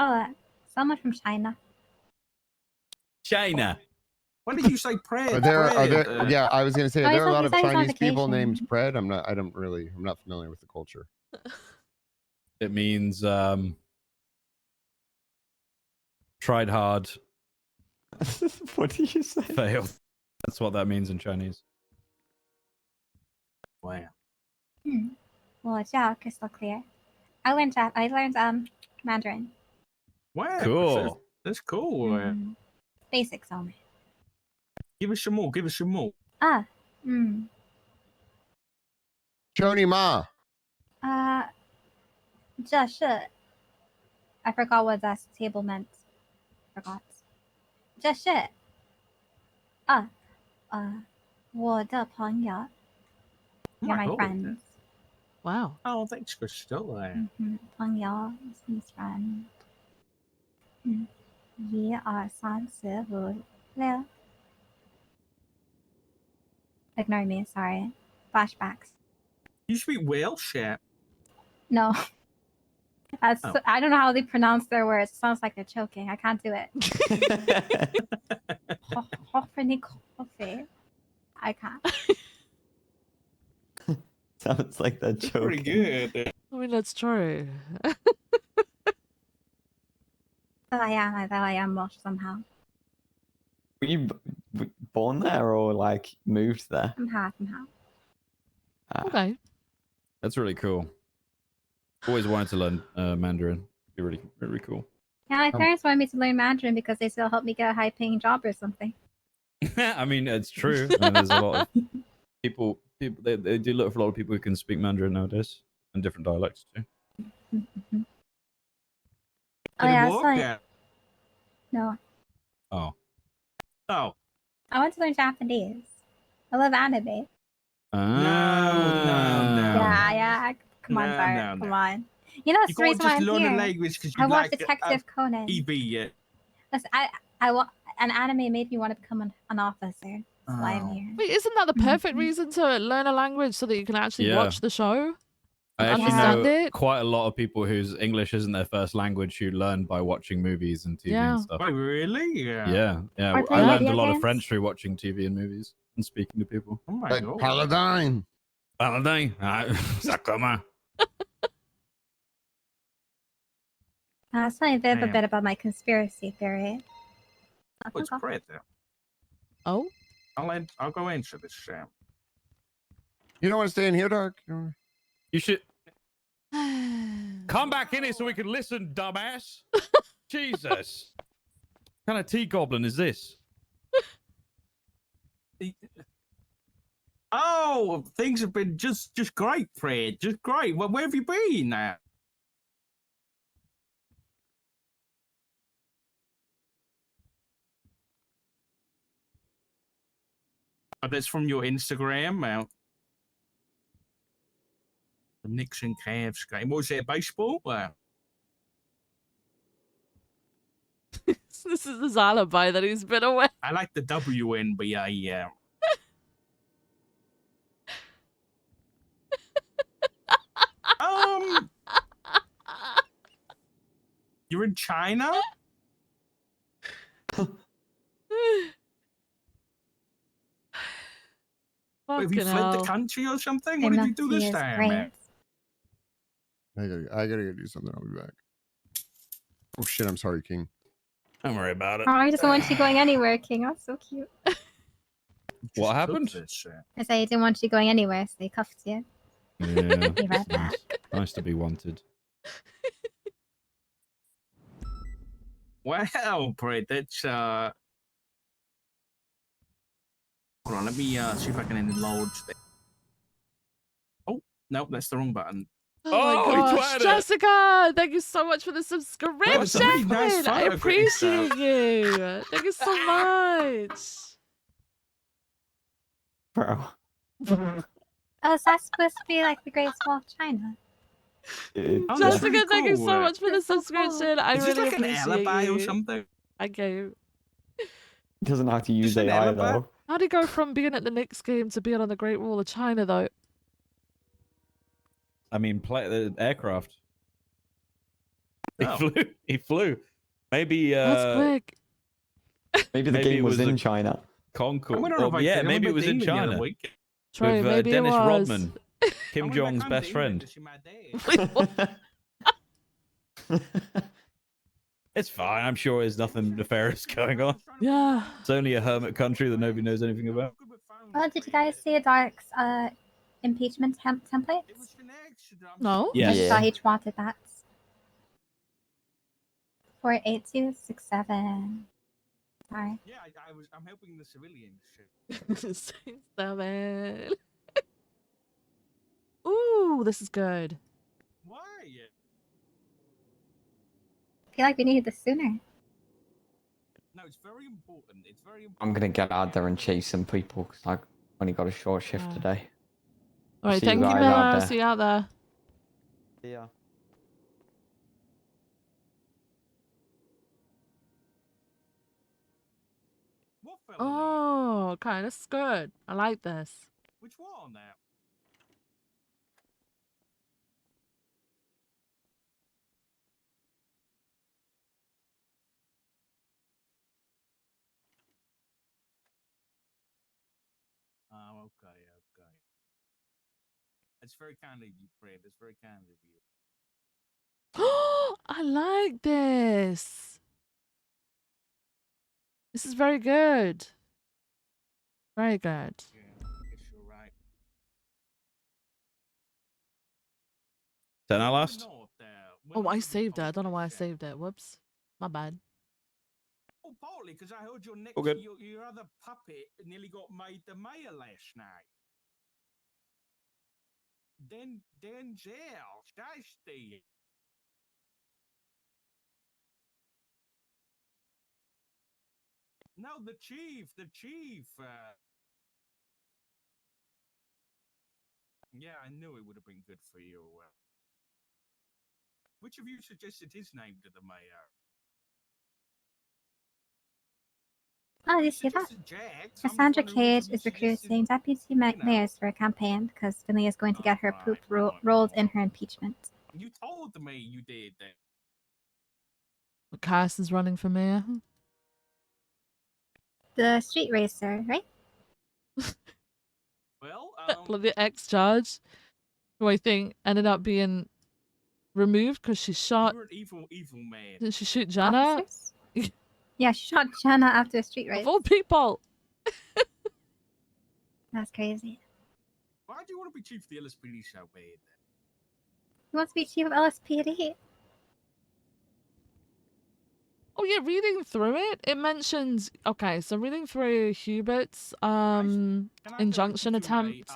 Oh, someone from China. China. When did you say Pred? are there? Pred, Yeah, I was gonna say, Oh, are there a he's lot on- of he's on Chinese people vacation. named Pred? I'm not familiar with the culture. It means tried hard, What did you say? failed. That's what that means in Chinese. Wow. 我叫 Crystal Clear. I learned Mandarin. Wow. Cool. That's cool. Basics only. Give us some more. Give us some more. Ah. Choni Ma. 这是 I forgot what that table meant. Forgot. 这是我的朋友. You're my God. friends. Wow. Oh, thanks, Crystal. 朋友 means friend. 1, 2, 3, 4, 5, 6. Ignore me, sorry. Flashbacks. You speak Welsh, yeah? No. That's, Oh. I don't know how they pronounce their words. It sounds like they're choking. I can't do it. Hoffentlich coffee. I can't. Sounds like they're joking. Pretty good. I mean, that's true. But I am Welsh somehow. Were you born there or like moved there? I'm half. Okay. That's really cool. Always wanted to learn Mandarin. Be really, really cool. Yeah, my parents wanted me to learn Mandarin because they still help me get a high-paying job or something. I mean, it's true. I mean, there's a lot of people they do look for a lot of people who can speak Mandarin nowadays and different dialects too. Oh yeah, Did it it's work? like Yeah. no. Oh. Oh. I want to learn Japanese. I love anime. Ah. No. Yeah, Come on, No, Bart. no, Come no. on. You know, that's You the can't reason why just I'm learn a here. language because I you watched like Detective Conan. TV. Listen, an anime made me want to become an officer. That's why I'm Oh. here. Wait, isn't that the perfect reason to learn a language so that you can actually Yeah. watch the show? I and actually understand know it? quite a lot of people whose English isn't their first language who learn by watching movies and TV Yeah. and stuff. Oh, really? Yeah. Yeah, yeah. Or I play learned a video lot of games? French through watching TV and movies and speaking to people. Oh my Like god. Paladine. Paladin, ça comment? I'll tell you a Damn. bit about my conspiracy theory. Oh, it's great there. Oh? I'll go answer this, Sam. You don't want to stay in here, Dark? You should come back in here so we can listen, dumbass. Jesus. What kind of tea goblin is this? Oh, things have been just great, Fred. Just great. Well, where have you been now? Oh, that's from your Instagram. The Knicks and Cavs game. What was that, baseball? This is his alibi that he's been away. I like the WNBA. Yeah. You're in China? Have you Fucking fled the hell. country or something? What did you do this MFT is time, great. man? I gotta go do something. I'll be back. Oh shit! I'm sorry, King. Don't worry about it. Oh, I doesn't want you going anywhere, King. That's so cute. What happened? I say he didn't want you going anywhere, so they cuffed you. Yeah, Be right it's nice. Nice to be wanted. Wow, Brett, that's hold on, let me see if I can enlarge that. Oh, no, that's the wrong button. Oh my he gosh, twatted it. Jessica! Thank you so much for the subscription. was a really nice I photo, Chris, appreciate you. Thank you so much. Bro. Oh, is that supposed to be like the Great Wall of China? Dude. Oh, that's Jessica, really thank you cool. so much for the That's so cool. subscription. I Is this really like an appreciate alibi you. or something? Okay. He doesn't have to use Just an AI alibi? though. How'd he go from being at the Knicks game to being on the Great Wall of China, though? I mean, play the aircraft. He Oh. flew. He flew. Maybe. That's quick. Maybe the maybe game it was was in a China. Concord. went on Or, a yeah, vacation. I maybe it went was in to England the other China week. True, with maybe Dennis it was. Rodman, Kim I went Jong's back home best to friend. England to see my dad. It's fine. I'm sure there's nothing nefarious going on. Yeah. It's only a hermit country that nobody knows anything about. Oh, did you guys see Dark's impeachment template? No? I just Yes. saw he wanted that. 48267. Sorry. Yeah, I'm helping the civilians. Seven. Ooh, this is good. Why? I feel like we needed this sooner. No, it's very important. It's very important. I'm gonna get out there and chase some people because I only got a short shift today. All right, See thank you, guys out Miller. there. See you out there. Yeah. What felony? Oh, okay, this is good. I like this. Which one now? Oh, okay. It's very kind of you, Fred. It's very kind of you. I like this. This is very good. Very good. Yeah, I guess you're right. Then I lost. Oh, I saved it. I don't know why I saved it. Whoops. My bad. Oh, partly because I heard All good. your other puppet nearly got made the mayor last night. Denzel, Shiesty. No, the chief. Yeah, I knew it would have been good for you. Which of you suggested his name to the mayor? Oh, did you see that? Suggested Jax. Cassandra Cage is recruiting deputy mayors for a campaign because Finley is going to get her poop rolled in her impeachment. You told me you did that. Cass is running for mayor. The street racer, right? Well, Like the ex-judge, who I think ended up being removed because she shot. you're an evil man. Didn't she shoot Jenna? Officers? Yeah, she shot Jenna after a street race. Of all people. That's crazy. Why do you want to be chief of the LSPD so bad? Who wants to be chief of LSPD? Oh yeah, reading through it, it mentions so reading through Hubert's injunction attempt,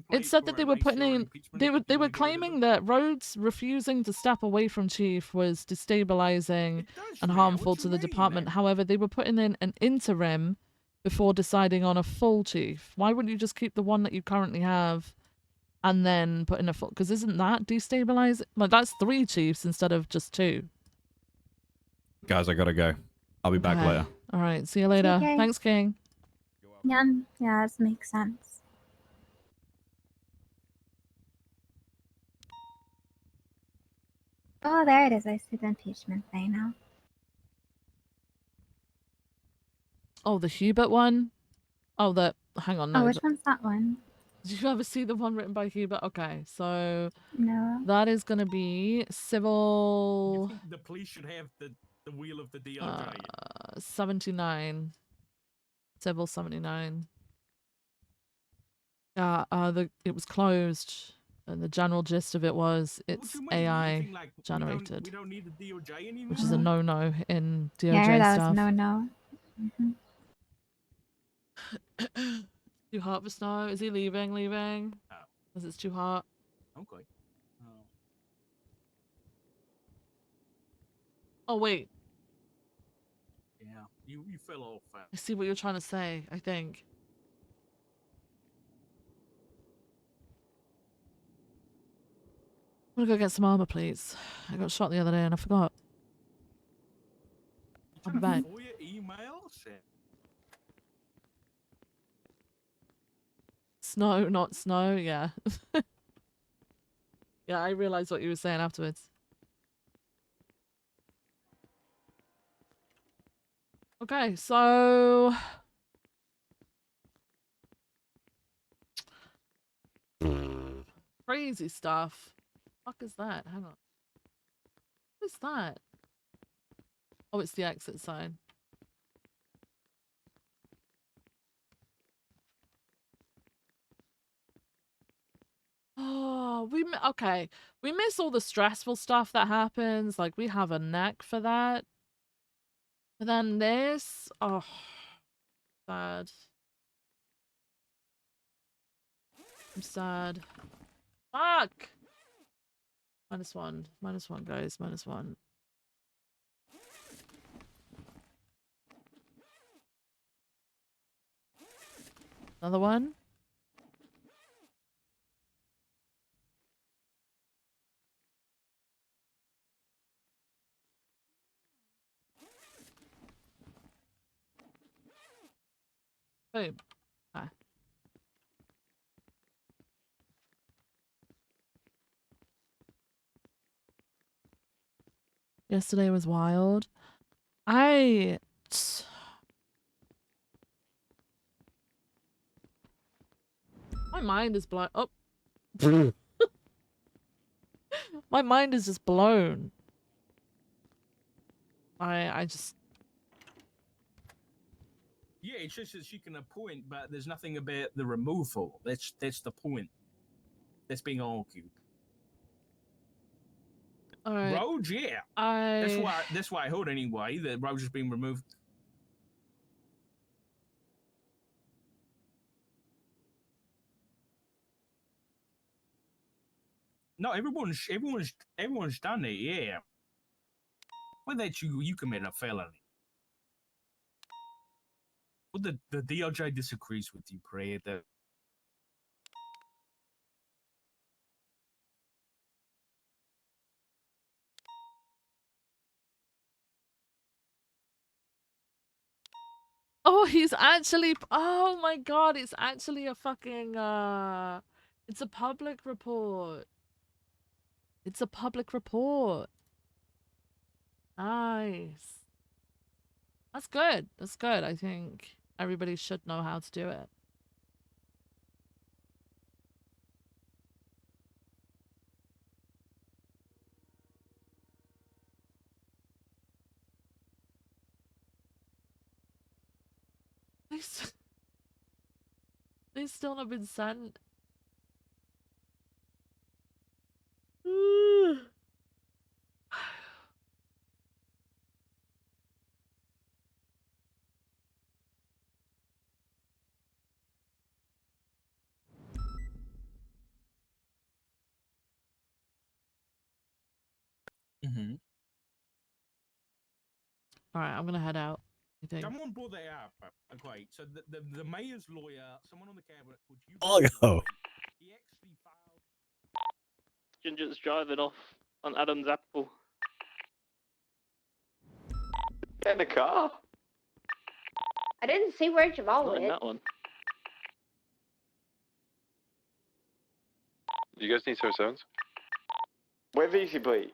it said that they were putting in they were claiming that Rhodes refusing to step away from chief was destabilizing and harmful to the department. However, they were putting in an interim before deciding on a full chief. Why wouldn't you just keep the one that you currently have and then put in a full, because isn't that destabilizing? Like that's 3 chiefs instead of just 2. Guys, I gotta go. I'll be back Okay. later. All right, see you later. Okay. Thanks, King. Yeah, that makes sense. Oh, there it is. I see the impeachment thing now. Oh, the Hubert one? Oh, hang on, no. Oh, which one's that one? Did you ever see the one written by Hubert? Okay, so No. that is going to be You civil think the police should have the wheel of the DOJ? 79. Civil 79. It was closed, and the general gist of it was it's AI generated, We don't need the DOJ anymore. which is a no-no in DOJ Yeah, I heard that stuff. was no. Too hot for snow? Is he leaving? Oh. Because it's too hot. Okay. Oh. Oh, wait. Yeah, you fell off. I see what you're trying to say, I think. I'm gonna go get some armor, please. I got shot the other day and I forgot. I'll be back. For your emails? Snow, not snow, yeah. Yeah, I realized what you were saying afterwards. Okay, so... Crazy stuff. What the fuck is that? Hang on. What is that? Oh, it's the exit sign. Oh, okay. We miss all the stressful stuff that happens. Like, we have a knack for that. But then this, oh, sad. I'm sad. Fuck! -1. -1, guys. -1. Another one? Boom. Okay. Yesterday was wild. My mind is blown. Oh. My mind is just blown. I just... Yeah, it's just that she can appoint, but there's nothing about the removal. That's the point. That's being argued. All right. Rhodes, yeah. That's why I heard anyway that Rhodes is being removed. No, everyone's done it. Yeah. Well, that you commit a felony. Well, the DOJ disagrees with you, Prayer. Oh, he's actually. Oh my god, it's actually a fucking. It's a public report. It's a public report. Nice. That's good. That's good. I think everybody should know how to do it. They still not been sent. Mm-hmm. All right, I'm gonna head out. I think. Someone brought that up. Okay, so the mayor's lawyer, someone on the cabinet called you. Oh. He actually filed. Ginger's driving off on Adam's apple. Get in the car. I didn't see where Jamal Not in went. that one. Do you guys need some zones? Where VCP?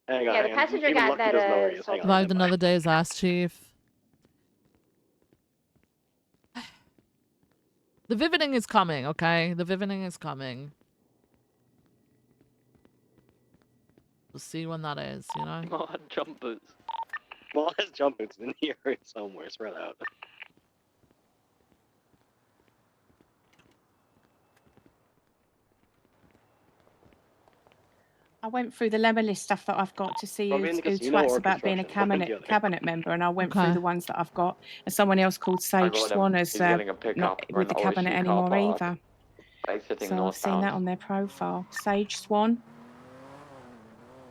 Hang on, Yeah, the hang on. passenger Even got Lucky that, doesn't know where he is. Hang on. Survived another day's ass, Chief. The vividing is coming, okay? The vividing is coming. We'll see when that is, you know? Oh, I had jump boots. Well, there's jump boots in here somewhere spread out. I went through the lemon list stuff that I've got to see Probably who, in the who casino twats or about being a construction, one or the other. cabinet member, and I went Okay. through the ones that I've got. And someone else called Sage got him. Swan as He's getting a pickup not for with an the cabinet OSU car anymore park. either. Exiting So I've seen that northbound. on their profile. Sage Swan.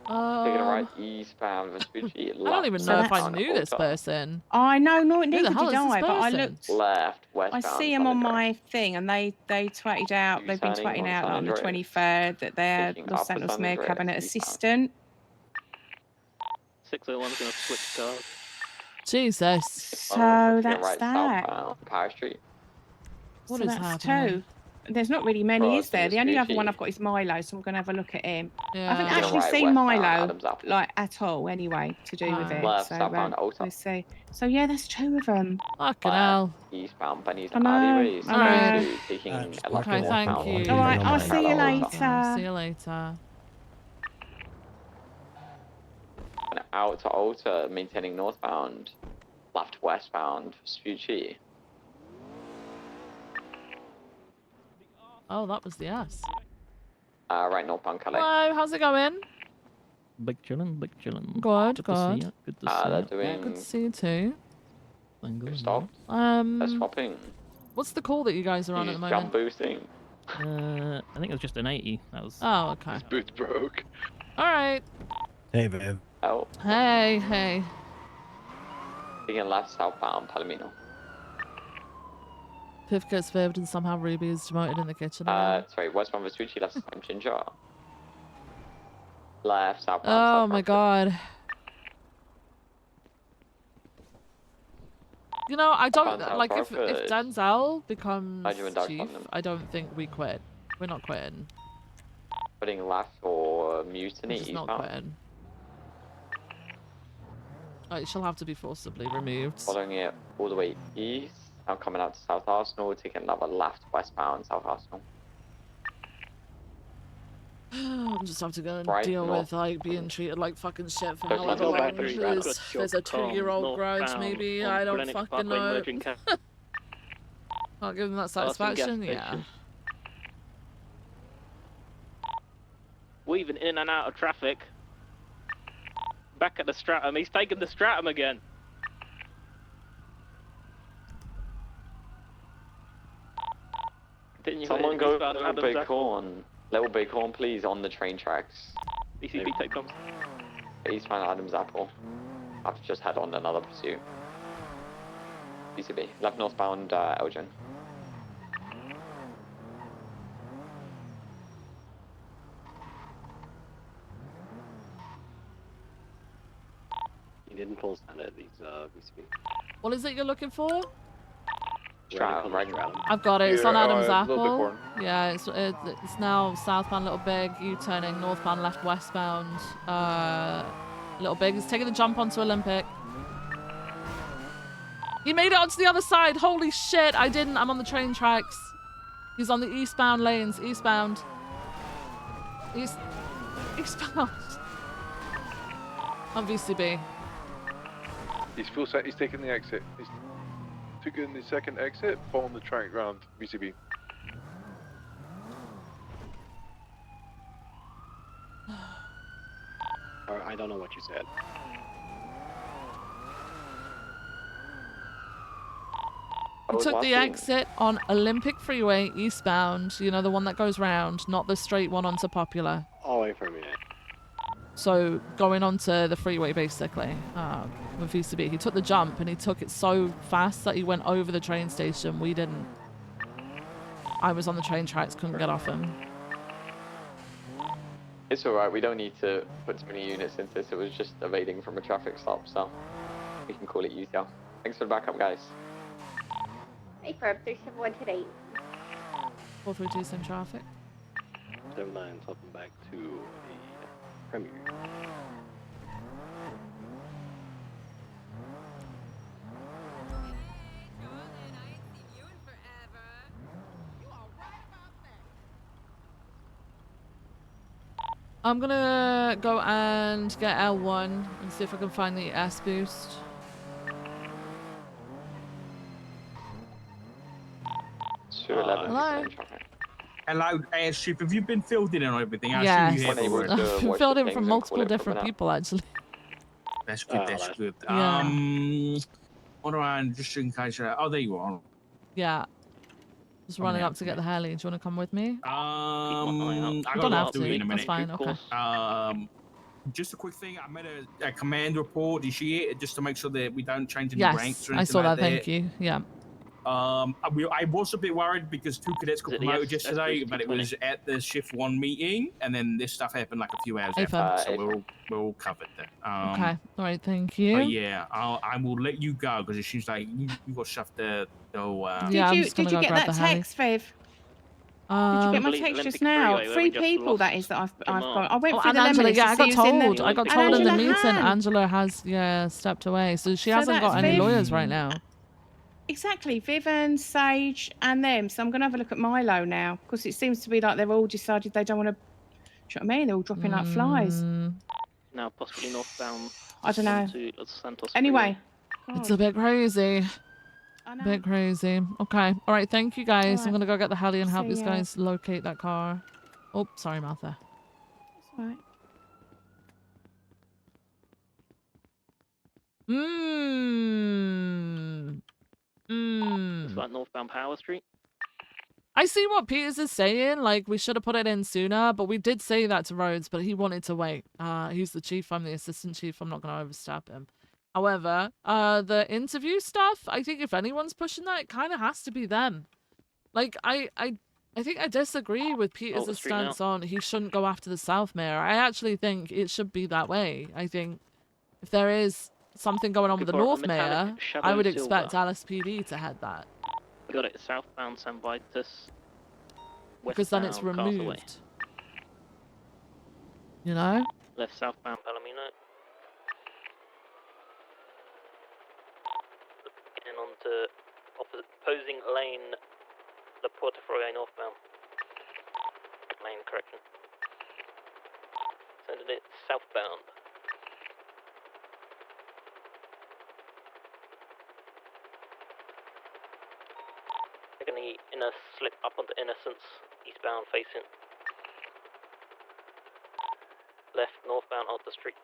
Taking a right eastbound Vespucci. I don't even know if I left knew this person. I know, Who the neither hell did is this I, but I person? looked. Left, I westbound. see them on my thing, and they twatted out. They've been turning twatting on out San like on the Andreas. 23rd that they're Taking Los upper Santos San Mayor Andreas cabinet eastbound. assistant. 601's gonna switch cars. Jesus. So that's right that. southbound, Power Street. What So is that's happening? two. There's not really many, is Crossing there? The only other one Vespucci. I've got is Milo, so I'm going to have a look at him. I haven't Yeah. Taking a actually right seen westbound, Milo Adams Apple. like at all, anyway, to do with it. Left, So southbound Alta. we'll see. So yeah, that's two of them. Fucking hell. Eastbound Benny's I know, Alleyways. I know. Two, taking a left Okay, thank northbound. you. All right, I'll see you Thank you. later. See you later. And out to Alta, maintaining northbound. Left westbound, Vespucci. Oh, that was the ass. Right northbound Calais. Hello, how's it going? Big chillin', big chillin'. Good, To good. see ya, good to see They're ya. doing Yeah, good to see you too. stop. They're swapping. What's the call that you guys are on at the He's moment? jump boosting. I think it was just an 80. That was. Oh, okay. His boot broke. All right. Hey, Viv. Oh, Hey, hey. taking left southbound Palomino. Piff gets favored and somehow Ruby is demoted in the kitchen again. Sorry, westbound Vespucci, left southbound Ginger. Left southbound. Oh my god. You know, I don't Southbound like South if Hartford. Denzel becomes How'd you induct chief. on them? I don't think we quit. We're not quitting. Putting left for We're mutiny just not eastbound. quitting. Like, she'll have to be forcibly removed. Following it all the way east. Now coming out to South Arsenal, taking another left westbound South Arsenal. I'll just have to go and Right deal north. with like being treated like fucking shit for Don't however go long. back to Stratton. There's a 2-year-old grudge, maybe. I don't fucking know. Can't give them that satisfaction. Yeah. Weaving in and out of traffic. Back at the Stratum. He's taking the Stratum again. Someone go Little Bighorn. Little Bighorn, please, on the train tracks. BCP take comms. Eastbound Adams Apple. I've just had on another pursuit. BCB. Left northbound Elgin. call center, these VCB. What is it you're looking for? Stratum, right? I've got it. It's on Adam's a little bit Apple. more. Yeah, it's now southbound Little Big, U-turning, northbound left westbound Little Big. He's taking the jump onto Olympic. He made it onto the other side. Holy shit, I didn't. I'm on the train tracks. He's on the eastbound lanes. Eastbound. Eastbound. On VCB. He's full set. He's taking the exit. He's taking the second exit. Following the track round VCB. Or I don't know what you said. He took the exit on Olympic Freeway eastbound. You know, the one that goes round, not the straight one onto Popular. Oh, wait for a minute. So going onto the freeway basically with VCB. He took the jump and he took it so fast that he went over the train station. We didn't. I was on the train tracks, couldn't get off him. It's alright, we don't need to put too many units into this. It was just evading from a traffic stop, so we can call it UTL. Thanks for the backup, guys. Hey, Ferb, 371 today. 432 same traffic. 79, topping back to the Premier. I'm gonna go and get L1 and see if I can find the S boost. Hello? Hello, airship. Have you been filled in on everything? Yes. I've Filled in from multiple different people actually. That's good. That's good. Yeah. What do I just in case? Oh, there you are. Yeah. Just running up to get the heli. Do you want to come with me? I don't have do it in a to. That's minute. fine. Okay. Just a quick thing. I made a command report. Did she it just to make sure that we don't change any ranks Yes, or anything I saw like that. Thank you. Yeah. I was a bit worried because 2 cadets got promoted yesterday, but it was at the shift 1 meeting, and then this stuff happened like a few hours after, so we're all covered there. Okay. All right. Thank you. But yeah, I will let you go because it seems like you got stuff to go. Yeah, I'm Did just you gonna go get grab that the heli. text, Viv? Did you get my Believe text Olympic just now? Freeway, where 3 we just people lost that is that I've Jamal. got. I went Oh, through and the Angela, lemons yeah, to I see got who's in told. the, I got and told in the Angela meeting. Han. Angela has, stepped away, so she So hasn't got that's any Viv. lawyers right now. Exactly, Vivian, Sage, and them. So I'm going to have a look at Milo now because it seems to be like they've all decided they don't want to. Do you know what I mean? They're all dropping like flies. Now possibly northbound. I don't know. To Los Santos Anyway, It's a bit crazy. Bit crazy. Okay. All right. Thank you, guys. I'm Alright. gonna go get the heli and help See these ya. guys locate that car. Oh, sorry, Martha. That's all right. It's like northbound Power Street. I see what Peters is saying. Like, we should have put it in sooner, but we did say that to Rhodes, but he wanted to wait. He's the chief. I'm the assistant chief. I'm not going to overstep him. However, the interview stuff, I think if anyone's pushing that, it kind of has to be them. Like, I think I disagree with Peters' street now. stance on he shouldn't go after the South Mayor. I actually think it should be that way. I think if there is something going on with the Looking for a North metallic Mayor, shadow I would silver. expect Alice PD to head that. We got it southbound San Vitus. Because then it's westbound Castaway. removed. You know? Left southbound Palomino. And onto opposing lane, the Portaferry northbound. Lane correction. Sending it southbound. Taking the inner slip up onto Innocence, eastbound facing. Left, northbound Alta Street.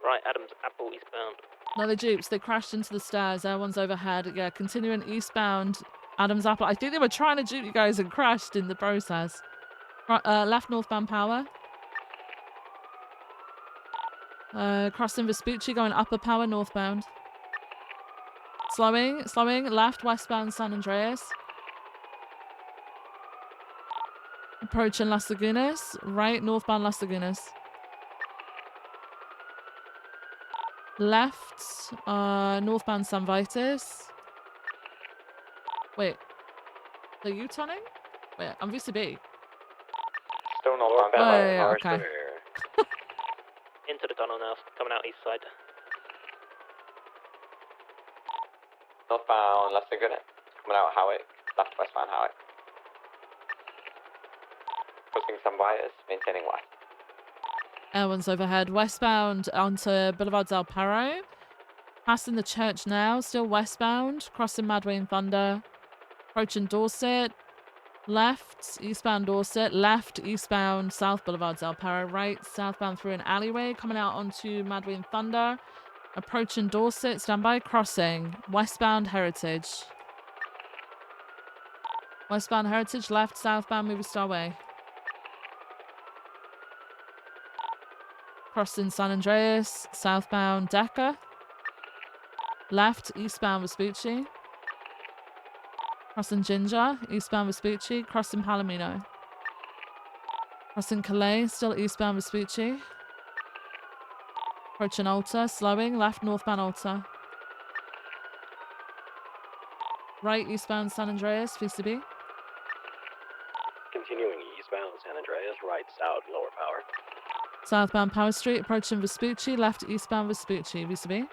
Right, Adams, Apple, eastbound. No, the Jeeps, they crashed into the stairs. Everyone's overhead. Yeah, continuing eastbound. Adams Apple. I think they were trying to dupe you guys and crashed in the process. Right, left northbound Power. Crossing Vespucci, going upper Power northbound. Slowing, left westbound San Andreas. Approaching Las Lagunas, right northbound Las Lagunas. Left, northbound San Vitus. Wait, are you turning? Wait, I'm VCB. Still northbound. Oh, yeah, okay. Into the tunnel now, coming out east side. Northbound left Laguna. Coming out Howick. Left westbound Howick. Crossing San Vitus, maintaining west. Airone's overhead. Westbound onto Boulevard Del Perro. Passing the church now. Still westbound. Crossing Madway and Thunder. Approaching Dorset. Left, eastbound Dorset. Left, eastbound South Boulevard Del Perro. Right, southbound through an alleyway. Coming out onto Madway and Thunder. Approaching Dorset. Standby. Crossing. Westbound Heritage. Westbound Heritage. Left, southbound Movie Star Way. Crossing San Andreas, southbound Decker. Left, eastbound Vespucci. Crossing Ginger, eastbound Vespucci. Crossing Palomino. Crossing Calais, still eastbound Vespucci. Approaching Alta, slowing. Left, northbound Alta. Right, eastbound San Andreas, VCB. Continuing eastbound San Andreas, right south, lower power. Southbound Power Street, approaching Vespucci. Left, eastbound Vespucci, VCB.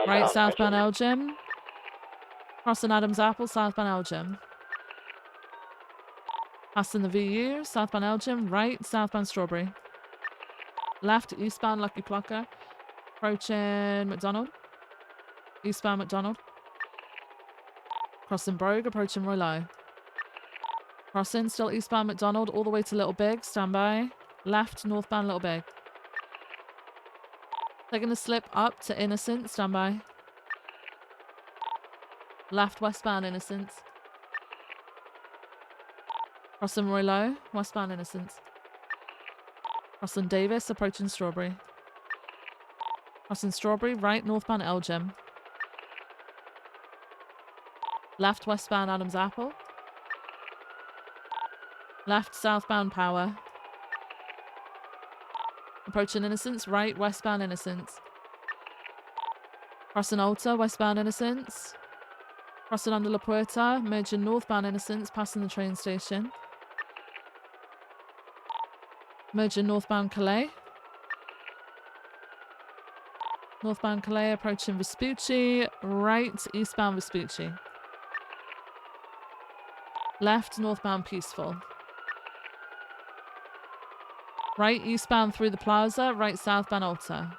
Right, southbound Elgin. Crossing Adams Apple, southbound Elgin. Passing the VU, southbound Elgin. Right, southbound Strawberry. Left, eastbound Lucky Plucker. Approaching McDonald. Eastbound McDonald. Crossing Brogue, approaching Roylo. Crossing, still eastbound McDonald, all the way to Little Big. Standby. Left, northbound Little Big. Taking the slip up to Innocent. Standby. Left, westbound Innocence. Crossing Roylo, westbound Innocence. Crossing Davis, approaching Strawberry. Crossing Strawberry, right, northbound Elgin. Left, westbound Adams Apple. Left, southbound Power. Approaching Innocence, right, westbound Innocence. Crossing Alta, westbound Innocence. Crossing under La Puerta, merging northbound Innocence, passing the train station. Merging northbound Calais. Northbound Calais, approaching Vespucci. Right, eastbound Vespucci. Left, northbound Peaceful. Right, eastbound through the plaza. Right, southbound Alta.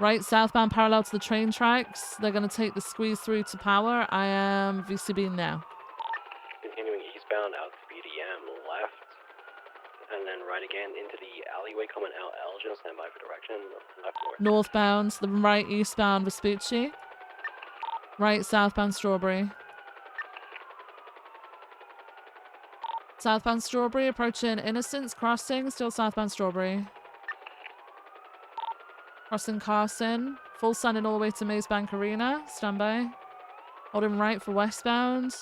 Right, southbound parallel to the train tracks. They're going to take the squeeze through to Power. I am VCB now. Continuing eastbound out to BDM left, and then right again into the alleyway coming out Elgin. Stand by for direction. Left north. Northbound, the right, eastbound Vespucci. Right, southbound Strawberry. Southbound Strawberry, approaching Innocence, crossing, still southbound Strawberry. Crossing Carson, full sunning all the way to Maze Bank Arena, standby. Holding right for westbound.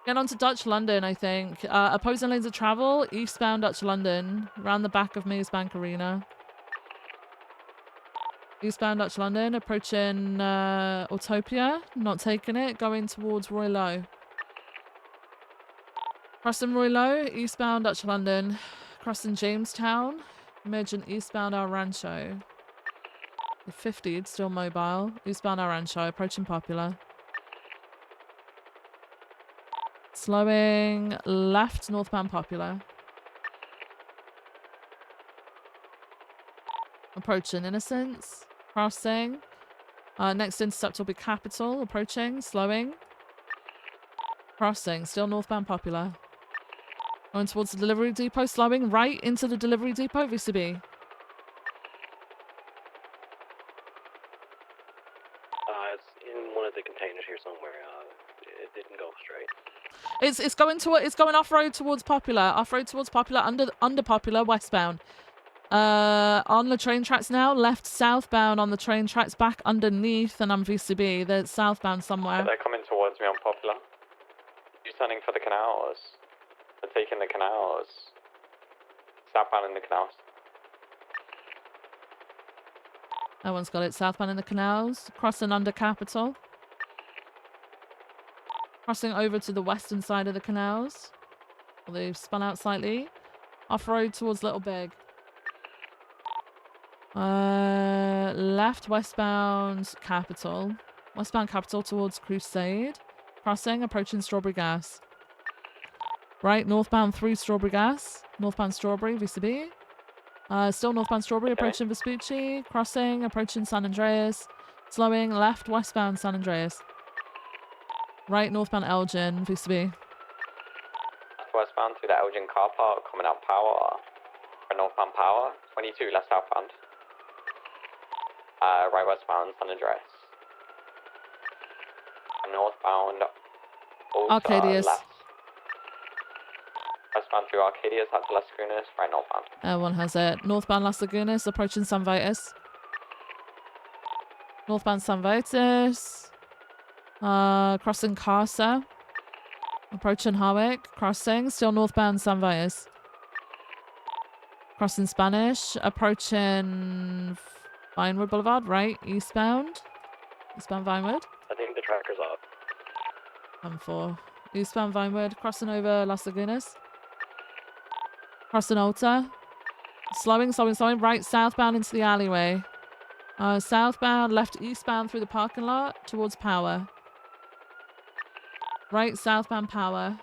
Get on to Dutch London, I think. Opposing lanes of travel, eastbound Dutch London, around the back of Maze Bank Arena. Eastbound Dutch London, approaching Autopia, not taking it, going towards Roylo. Crossing Roylo, eastbound Dutch London. Crossing Jamestown, merging eastbound El Rancho. The 50, still mobile. Eastbound El Rancho, approaching Popular. Slowing left, northbound Popular. Approaching Innocence. Crossing. Next intercept will be Capital, approaching, slowing. Crossing, still northbound Popular. Going towards the delivery depot, slowing right into the delivery depot, VCB. It's in one of the containers here somewhere. It didn't go straight. It's going off road towards Popular. Off road towards Popular, under Popular, westbound. On the train tracks now, left southbound on the train tracks, back underneath, and I'm VCB. They're southbound somewhere. They're coming towards me on Popular. You standing for the canals? They're taking the canals. Southbound in the canals. That one's got it. Southbound in the canals. Crossing under Capital. Crossing over to the western side of the canals. Well, they've spun out slightly. Off-road towards Little Big. Left westbound Capital. Westbound Capital towards Crusade. Crossing, approaching Strawberry Gas. Right, northbound through Strawberry Gas. Northbound Strawberry, VCB. Still northbound Strawberry, approaching Vespucci. Crossing, approaching San Andreas. Slowing, left westbound San Andreas. Right, northbound Elgin, VCB. Westbound through the Elgin car park, coming out Power. For northbound Power, 22 left southbound. Right westbound San Andreas. Northbound Arcadius. left. Westbound through Arcadius, out to Las Lagunas, right northbound. Everyone has it. Northbound Las Lagunas, approaching San Vitus. Northbound San Vitus. Crossing Casa. Approaching Harwick. Crossing. Still northbound San Vitus. Crossing Spanish. Approaching Vinewood Boulevard. Right. Eastbound. Eastbound Vinewood. I think the tracker's off. I'm for eastbound Vinewood. Crossing over Las Lagunas. Crossing Alta. Slowing. Right southbound into the alleyway. Southbound, left eastbound through the parking lot towards Power. Right southbound Power.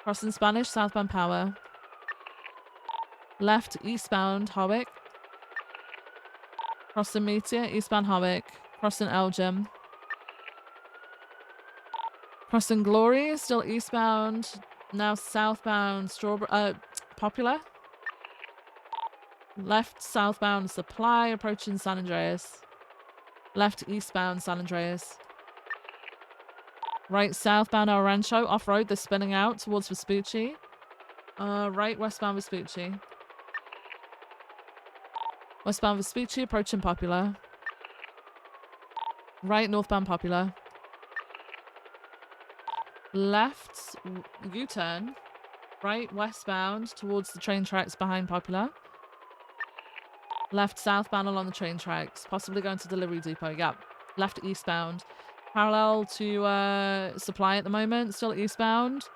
Crossing Spanish, southbound Power. Left eastbound Harwick. Crossing Meteor, eastbound Harwick. Crossing Elgin. Crossing Glory, still eastbound. Now southbound Popular. Left southbound Supply, approaching San Andreas. Left eastbound San Andreas. Right southbound El Rancho, off-road, they're spinning out towards Vespucci. Right westbound Vespucci. Westbound Vespucci, approaching Popular. Right northbound Popular. Left U-turn. Right westbound towards the train tracks behind Popular. Left southbound along the train tracks, possibly going to Delivery Depot. Yep. Left eastbound. Parallel to Supply at the moment, still eastbound.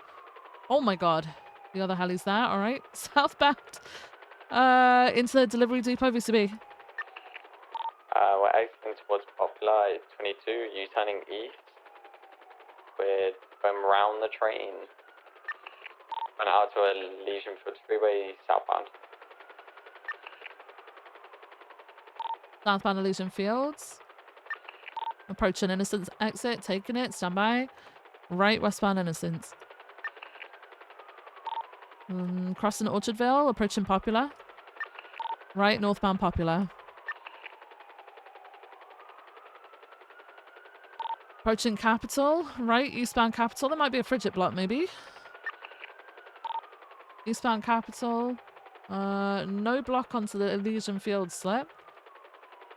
Oh my god. The other heli's there, alright. Southbound. Into the Delivery Depot, VCB. We're exiting towards Poplar, 22, U-turning east. We're going around the train. Went out to a Legion Fields Freeway southbound. Southbound Elysian Fields. Approaching Innocence exit, taking it, stand by. Right westbound Innocence. Crossing Orchardville, approaching Popular. Right northbound Popular. Approaching Capital, right eastbound Capital. There might be a frigate block maybe. Eastbound Capital. No block onto the Elysian Fields slip.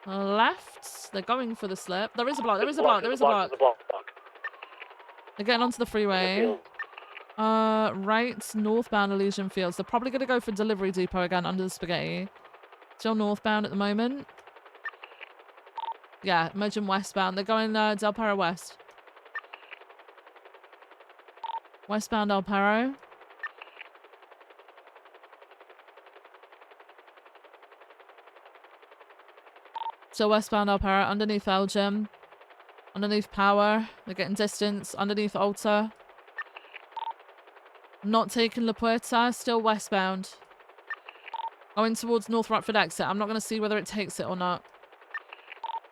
Left. They're going for the slip. There is a block. There is a block. There is a block. They're getting onto the freeway. Right, northbound Elysian Fields. They're probably going to go for Delivery Depot again under the spaghetti. Still northbound at the moment. Yeah, merging westbound. They're going Del Perro West. Westbound Del Perro. Still westbound El Perro, underneath Elgin. Underneath Power. They're getting distance. Underneath Alta. Not taking La Puerta. Still westbound. Going towards North Rockford exit. I'm not going to see whether it takes it or not.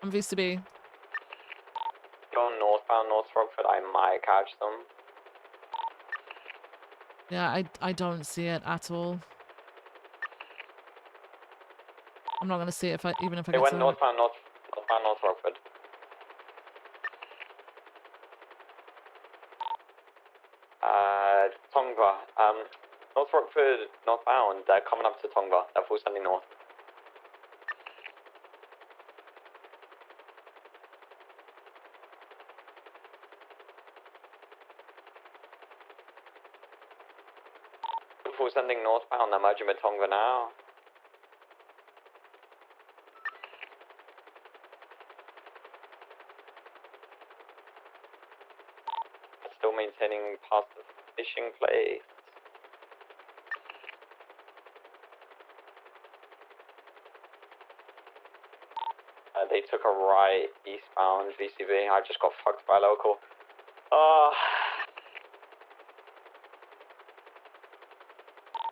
On VCB. Going northbound North Rockford, I might catch them. Yeah, I don't see it at all. I'm not going to see it even if I They get went to northbound North Rockford. Tongva. North Rockford northbound. They're coming up to Tongva. They're full sending north. Full sending northbound. They're merging with Tongva now. still maintaining past the fishing place. They took a right eastbound VCV. I just got fucked by a local.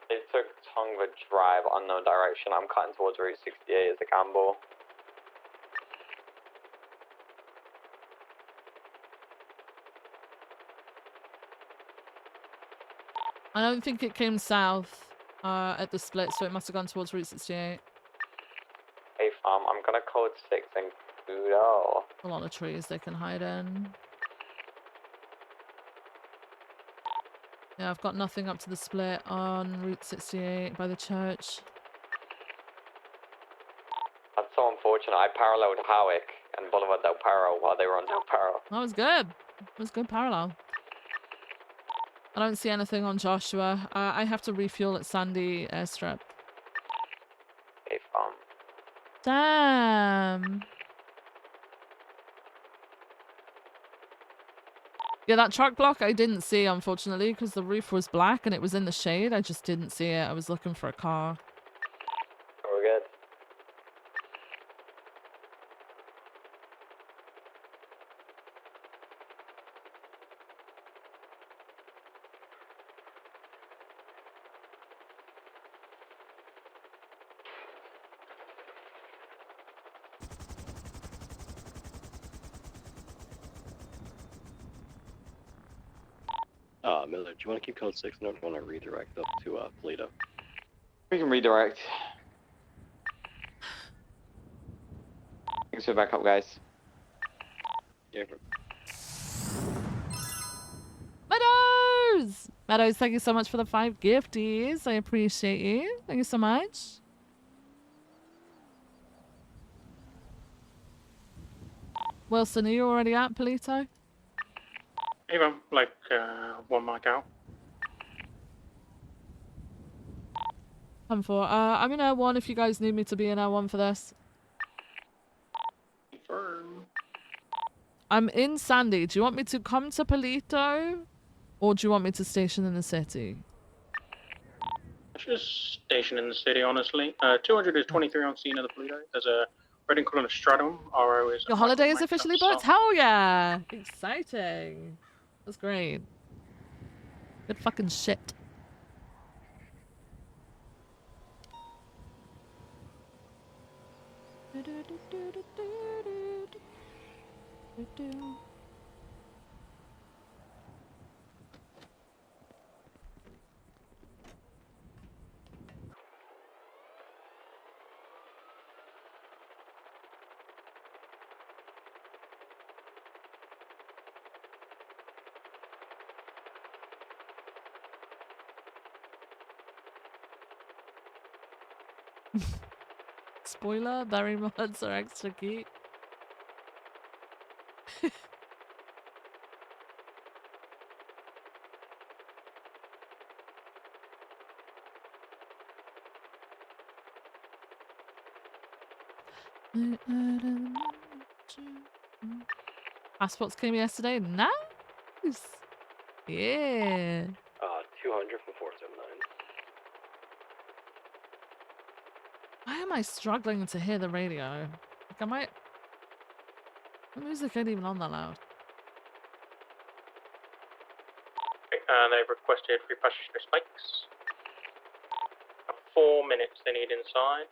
They took Tonga Drive, unknown direction. I'm cutting towards Route 68 as a gamble. I don't think it came south at the split, so it must have gone towards Route 68. Hey, farm, I'm gonna code 6 and Kudo. A lot of trees they can hide in. Yeah, I've got nothing up to the split on Route 68 by the church. That's so unfortunate. I paralleled Howick and Boulevard Del Perro while they were on Del Perro. That was good. It was good parallel. I don't see anything on Joshua. I have to refuel at Sandy Airstrip. Hey, farm. Damn. Yeah, that truck block I didn't see, unfortunately, because the roof was black and it was in the shade. I just didn't see it. I was looking for a car. We're good. Miller, do you want to keep code 6 or do you want to redirect up to Polito? We can redirect. Thanks for the backup, guys. Yeah. Meadows! Meadows, thank you so much for the 5 gifties. I appreciate you. Thank you so much. Wilson, are you already at Polito? Even like 1 mic out. Come for. I'm in Air 1 if you guys need me to be in Air 1 for this. Confirm. I'm in Sandy. Do you want me to come to Polito? Or do you want me to station in the city? Just station in the city, honestly. 200 is 23 on scene of the Polito. There's a Reading calling a stratum. RO is. Your holiday is officially booked? Hell yeah! Exciting. That's great. Good fucking shit. Spoiler, berry mods are extra cute. Passports came yesterday. Nice. Yeah. 200 from 479. Why am I struggling to hear the radio? Like, am I... The music ain't even on that loud. They've requested free passage no spikes. 4 minutes they need inside.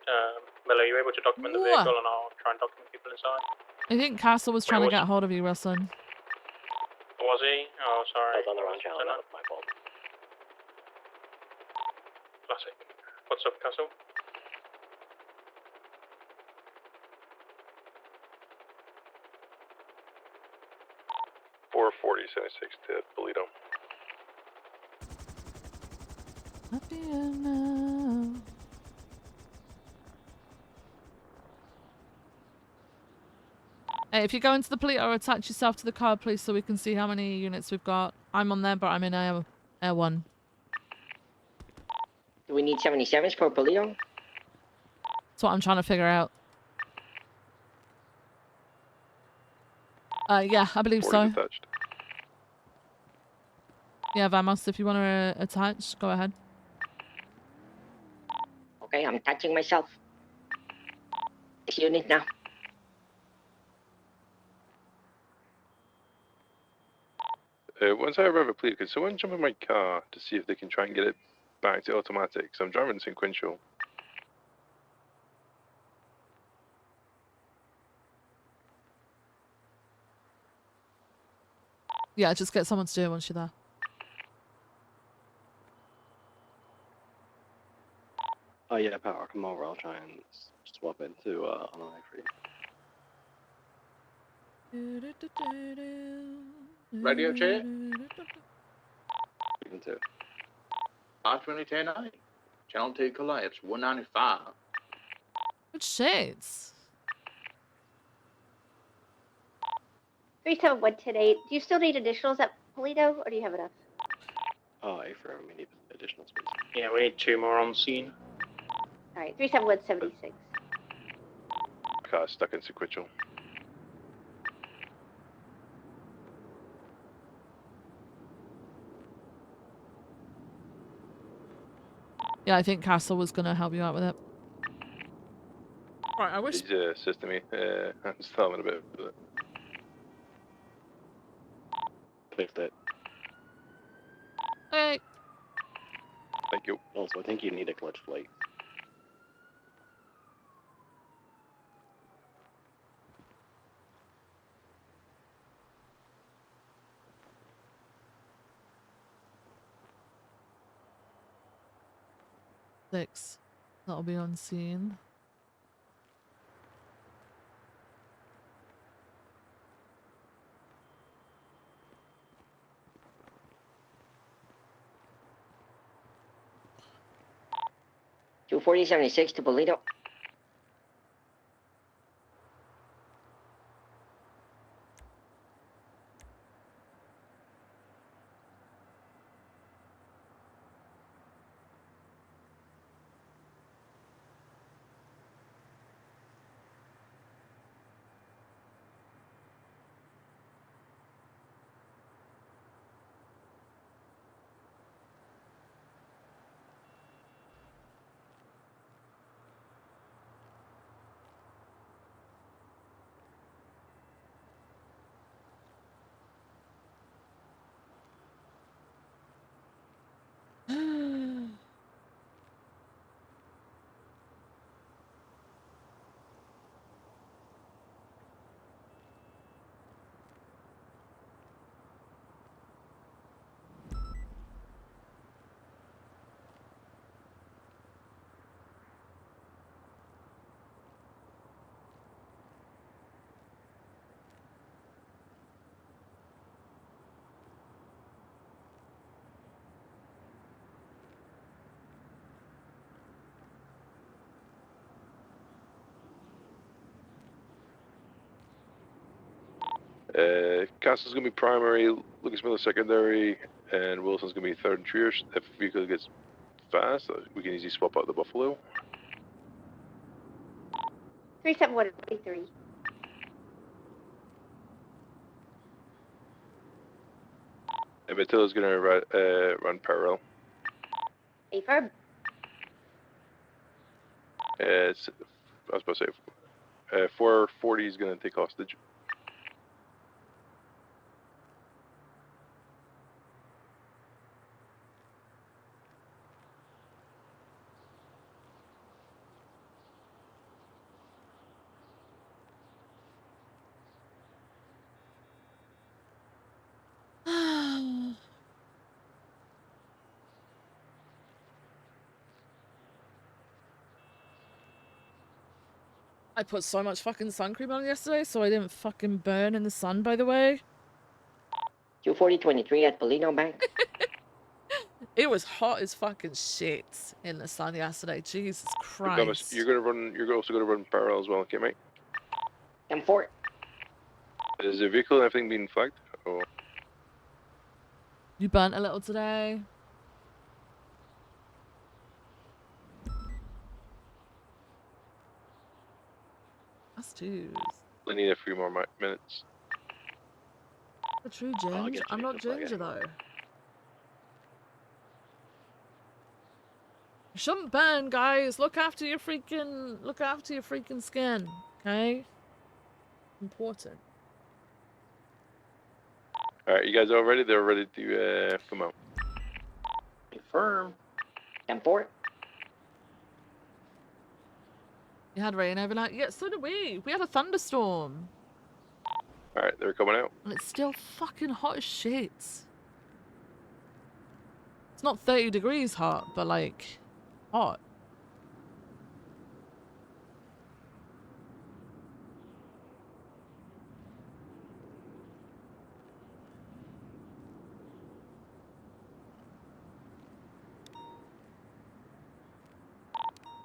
Miller, are you able to document the vehicle and I'll try and document people inside? I think Castle was trying to get hold of you, Wilson. Was he? Oh, sorry. I was on the wrong channel, that was my fault. Classic. What's up, Castle? $440.76 to Polito. Hey, if you go into the Polito, attach yourself to the card, please, so we can see how many units we've got. I'm on there, but I'm in Air 1. Do we need 77s for Polito? That's what I'm trying to figure out. Yeah, I believe so. Attached. Yeah, Vamos, if you want to attach, go ahead. Okay, I'm touching myself. This unit now. Once I arrive at Pleat, could someone jump in my car to see if they can try and get it back to automatic? So I'm driving sequential. Yeah, just get someone to do it once you're there. Oh yeah, Power, come over. I'll try and swap into an i3. Radio check. Even two. R2010 Channel 2 collapse 195. Good shit. 371-10-8. Do you still need additionals at Polito, or do you have enough? Oh, A-firm, we need additional space. Yeah, we need 2 more on scene. All right, 371-76. Car stuck in sequential. Yeah, I think Castle was going to help you out with it. Right, I wish... He's assisting me. I'm still having a bit of it. Fixed it. Hey. Thank you. Also, I think you need a clutch plate. Six. That'll be on scene. Two 4076 to Polito. Castle's gonna be primary, Lucas Miller secondary, and Wilson's gonna be third and triers. If vehicle gets fast, we can easily swap out the Buffalo. 371-23. And Matilla's gonna run parallel. A-firm. I was about to say, 440 is gonna take hostage. I put so much fucking sun cream on yesterday so I didn't fucking burn in the sun, by the way. 24023 at Polito Bank. It was hot as fucking shit in the sun yesterday. Jesus Christ. You're also gonna run parallel as well, okay, mate? M4. Is the vehicle and everything being flagged? Or... You burnt a little today. That's too. I need a few more minutes. The true ginger. I'm not ginger though. Shouldn't burn, guys. Look after your freaking skin. Okay? Important. Alright, you guys all ready? They're ready to come out. Confirm. 10-4. You had rain overnight? Yeah, so did we. We had a thunderstorm. Alright, they're coming out. And it's still fucking hot as shit. It's not 30 degrees hot, but like, hot.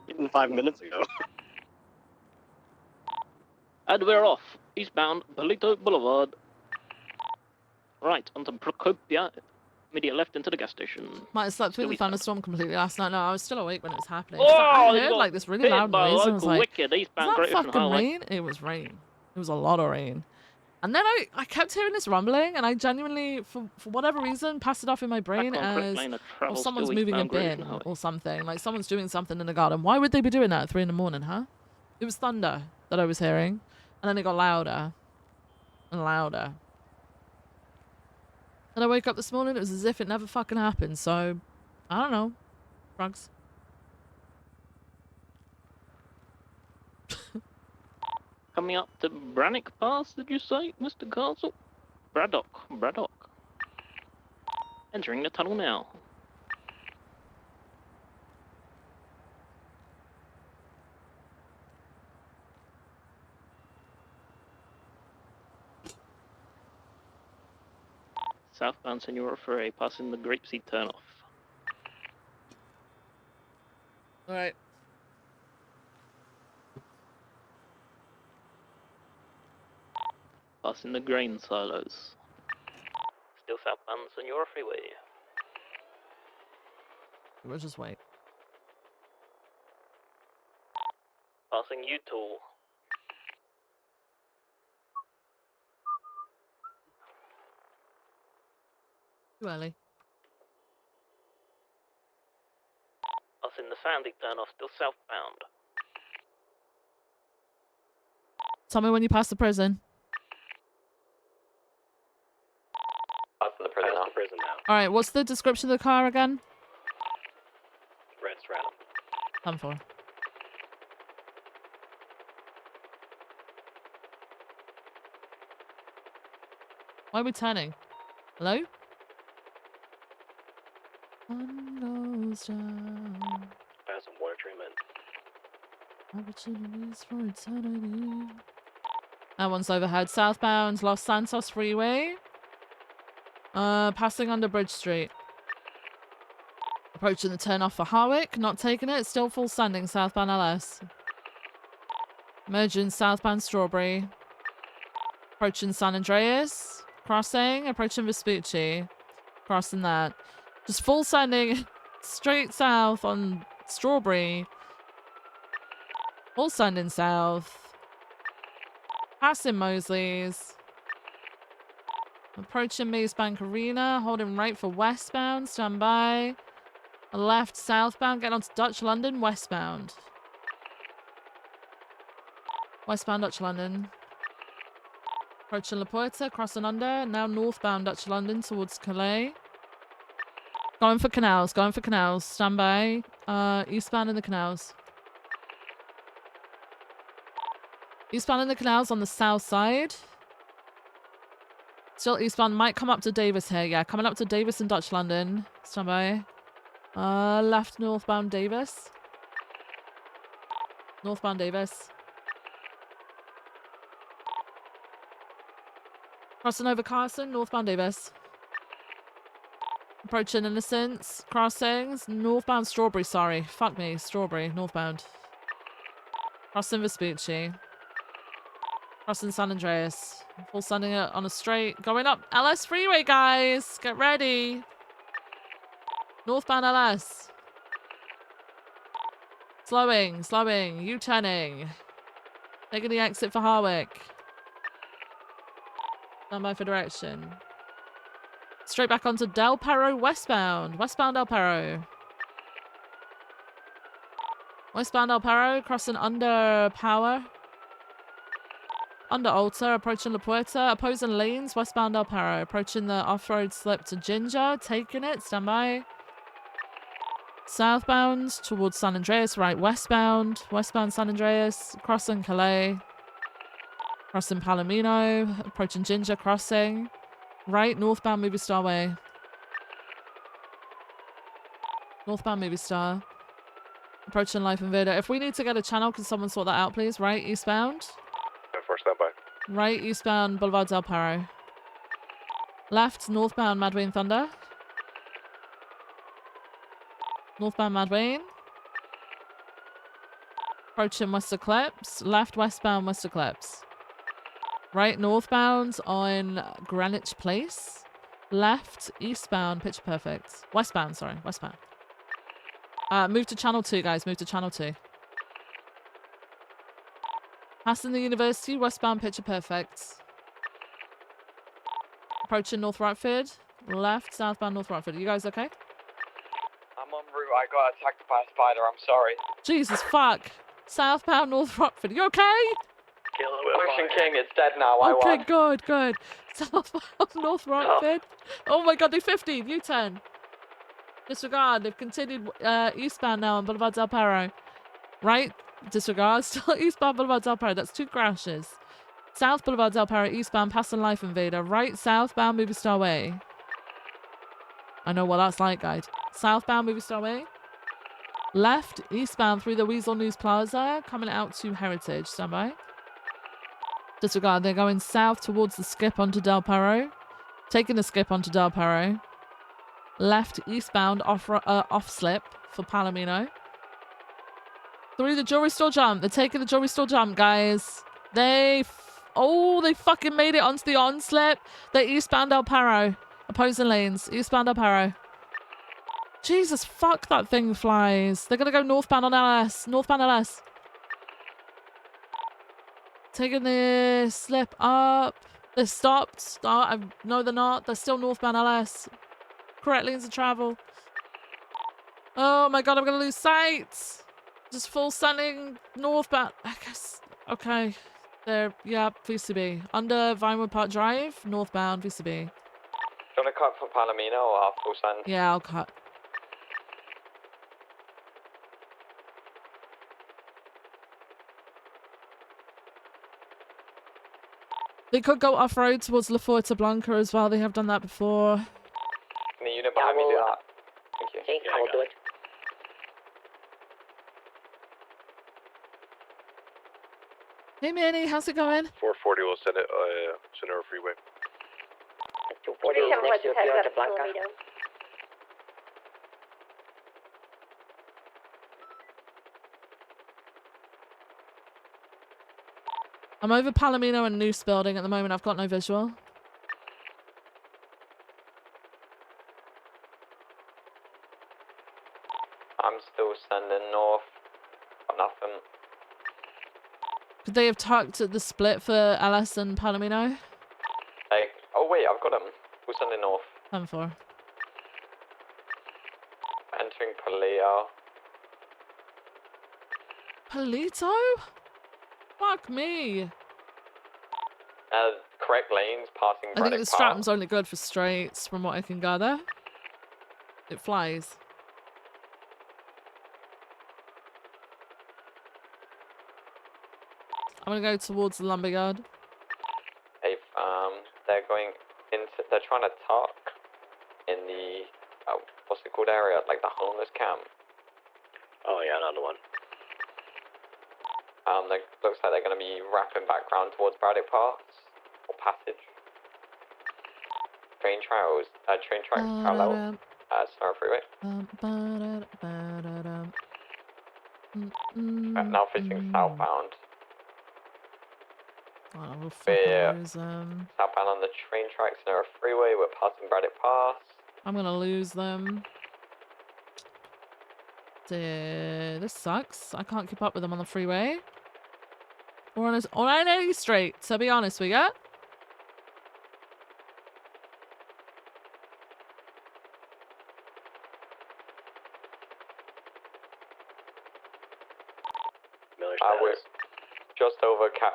Even 5 minutes ago. And we're off. Eastbound Palito Boulevard. Right, onto Procopia. Immediate left into the gas station. Might have slept through Still the thundestorm completely last night. No, I was still awake when it was happening. Oh, I they heard got like this really hit loud by a noise and I was local like, wicked is eastbound that Great Eastern fucking Highway. rain? It was rain. It was a lot of rain. And then I kept hearing this rumbling and I genuinely, for whatever reason, passed it off in my brain on correct as lane of oh, travel, someone's still moving a eastbound Great bin Eastern Highway. or something. Like someone's doing something in the garden. Why would they be doing that at 3 in the morning, huh? It was thunder that I was hearing. And then it got louder and louder. And I woke up this morning, it was as if it never fucking happened. So, I don't know. Drugs. Coming up to Brannock Pass, did you say, Mr. Castle? Braddock. Entering the tunnel now. Southbound Senora Ferre, passing the Grapeseed turnoff. Alright. Passing the grain silos. Still southbound Senora Freeway. We'll just wait. Passing U-Tool. Too early. Passing the Sandy turnoff, still southbound. Tell me when you pass the prison. Passing the prison now. Alright, what's the description of the car again? Red Stratum. 10-4. Why are we turning? Hello? Sun goes down. Pass some water treatment. Opportunities for eternity. That one's overhead. Southbound Los Santos Freeway. Passing under Bridge Street. Approaching the turnoff for Harwick. Not taking it. Still full standing. Southbound LS. Merging southbound Strawberry. Approaching San Andreas. Crossing. Approaching Vespucci. Crossing that. Just full standing straight south on Strawberry. Full standing south. Passing Mosley's. Approaching Maze Bank Arena. Holding right for westbound. Stand by. Left southbound. Getting onto Dutch London. Westbound. Westbound Dutch London. Approaching La Puerta. Crossing under. Now northbound Dutch London towards Calais. Going for canals. Going for canals. Stand by. Eastbound in the canals. Eastbound in the canals on the south side. Still eastbound. Might come up to Davis here. Yeah, coming up to Davis and Dutch London. Stand by. Left northbound Davis. Northbound Davis. Crossing over Carson. Northbound Davis. Approaching Innocence. Crossings. Northbound Strawberry, sorry. Fuck me. Strawberry. Northbound. Crossing Vespucci. Crossing San Andreas. Full standing on a straight. Going up LS Freeway, guys. Get ready. Northbound LS. Slowing. Slowing. U-turning. Taking the exit for Harwick. Stand by for direction. Straight back onto Del Perro westbound. Westbound Del Perro. Westbound El Paro, crossing under Power. Under Alta, approaching La Puerta. Opposing lanes, westbound El Paro. Approaching the off-road slip to Ginger. Taking it, stand by. Southbound towards San Andreas, right westbound. Westbound San Andreas, crossing Calais. Crossing Palomino, approaching Ginger, crossing. Right, northbound Movie Star Way. Northbound Movie Star. Approaching Life Invader. If we need to get a channel, can someone sort that out, please? Right, eastbound. For standby. Right, eastbound Boulevard Del Paro. Left, northbound Madwayne Thunder. Northbound Madwayne. Approaching West Eclipse. Left, westbound West Eclipse. Right, northbound on Greenwich Place. Left, eastbound Picture Perfect. Westbound, sorry, westbound. Move to channel 2, guys. Move to channel 2. Passing the university, westbound Picture Perfect. Approaching North Rockford. Left, southbound North Rockford. Are you guys okay? I'm en route. I got attacked by a spider. I'm sorry. Jesus, fuck. Southbound North Rockford. You okay? Ocean King, it's dead now. I Okay, won. good, good. Southbound North Rockford. Oh my god, they 50. U-turn. Disregard. They've continued eastbound now on Boulevard Del Paro. Right? Disregard. Still eastbound Boulevard Del Paro. That's 2 crashes. South Boulevard Del Paro, eastbound passing Life Invader. Right, southbound Movie Star Way. I know what that's like, guys. Southbound Movie Star Way. Left, eastbound through the Weasel News Plaza, coming out to Heritage. Stand by. Disregard. They're going south towards the skip onto Del Paro. Taking the skip onto Del Paro. Left, eastbound, off slip for Palomino. Through the jewelry store jump. They're taking the jewelry store jump, guys. They fucking made it onto the on slip. They're eastbound El Paro. Opposing lanes. Eastbound El Paro. Jesus, fuck, that thing flies. They're gonna go northbound on LS. Northbound LS. Taking the slip up. They're stopped. No, they're not. They're still northbound LS. Correct lanes of travel. Oh my god, I'm gonna lose sight. Just full sending northbound. I guess. Okay. There, yeah, VCB. Under Vinewood Park Drive, northbound, VCB. Do you want to cut for Palomino or full send? Yeah, I'll cut. They could go off-road towards La Fuerza Blanca as well. They have done that before. Can the unit behind me do that? Thank you. See, I will do it. Hey Manny, how's it going? 440 will send it Sonora Freeway. 240 is next to Puerto Blanca. I'm over Palomino and Noose Building at the moment. I've got no visual. I'm still sending north. Got nothing. Could they have tucked at the split for LS and Palomino? Hey, oh wait, I've got them. We're sending north. 10-4. Entering Paleo. Polito? Fuck me. Correct lanes passing I think Braddock the Park. Stratton's only good for straights from what I can gather. It flies. I'm gonna go towards the lumberyard. Hey, they're going into. They're trying to tuck in the what's it called area, like the homeless camp. Oh yeah, another one. Looks like they're going to be wrapping back round towards Braddock Parks or Passage. Train tracks parallel. Sonora Freeway. Now facing southbound. Oh, we'll We're lose them. southbound on the train tracks, Sonora Freeway. We're passing Braddock Pass. I'm gonna lose them. This sucks. I can't keep up with them on the freeway. Or on any street, to be honest with you. look at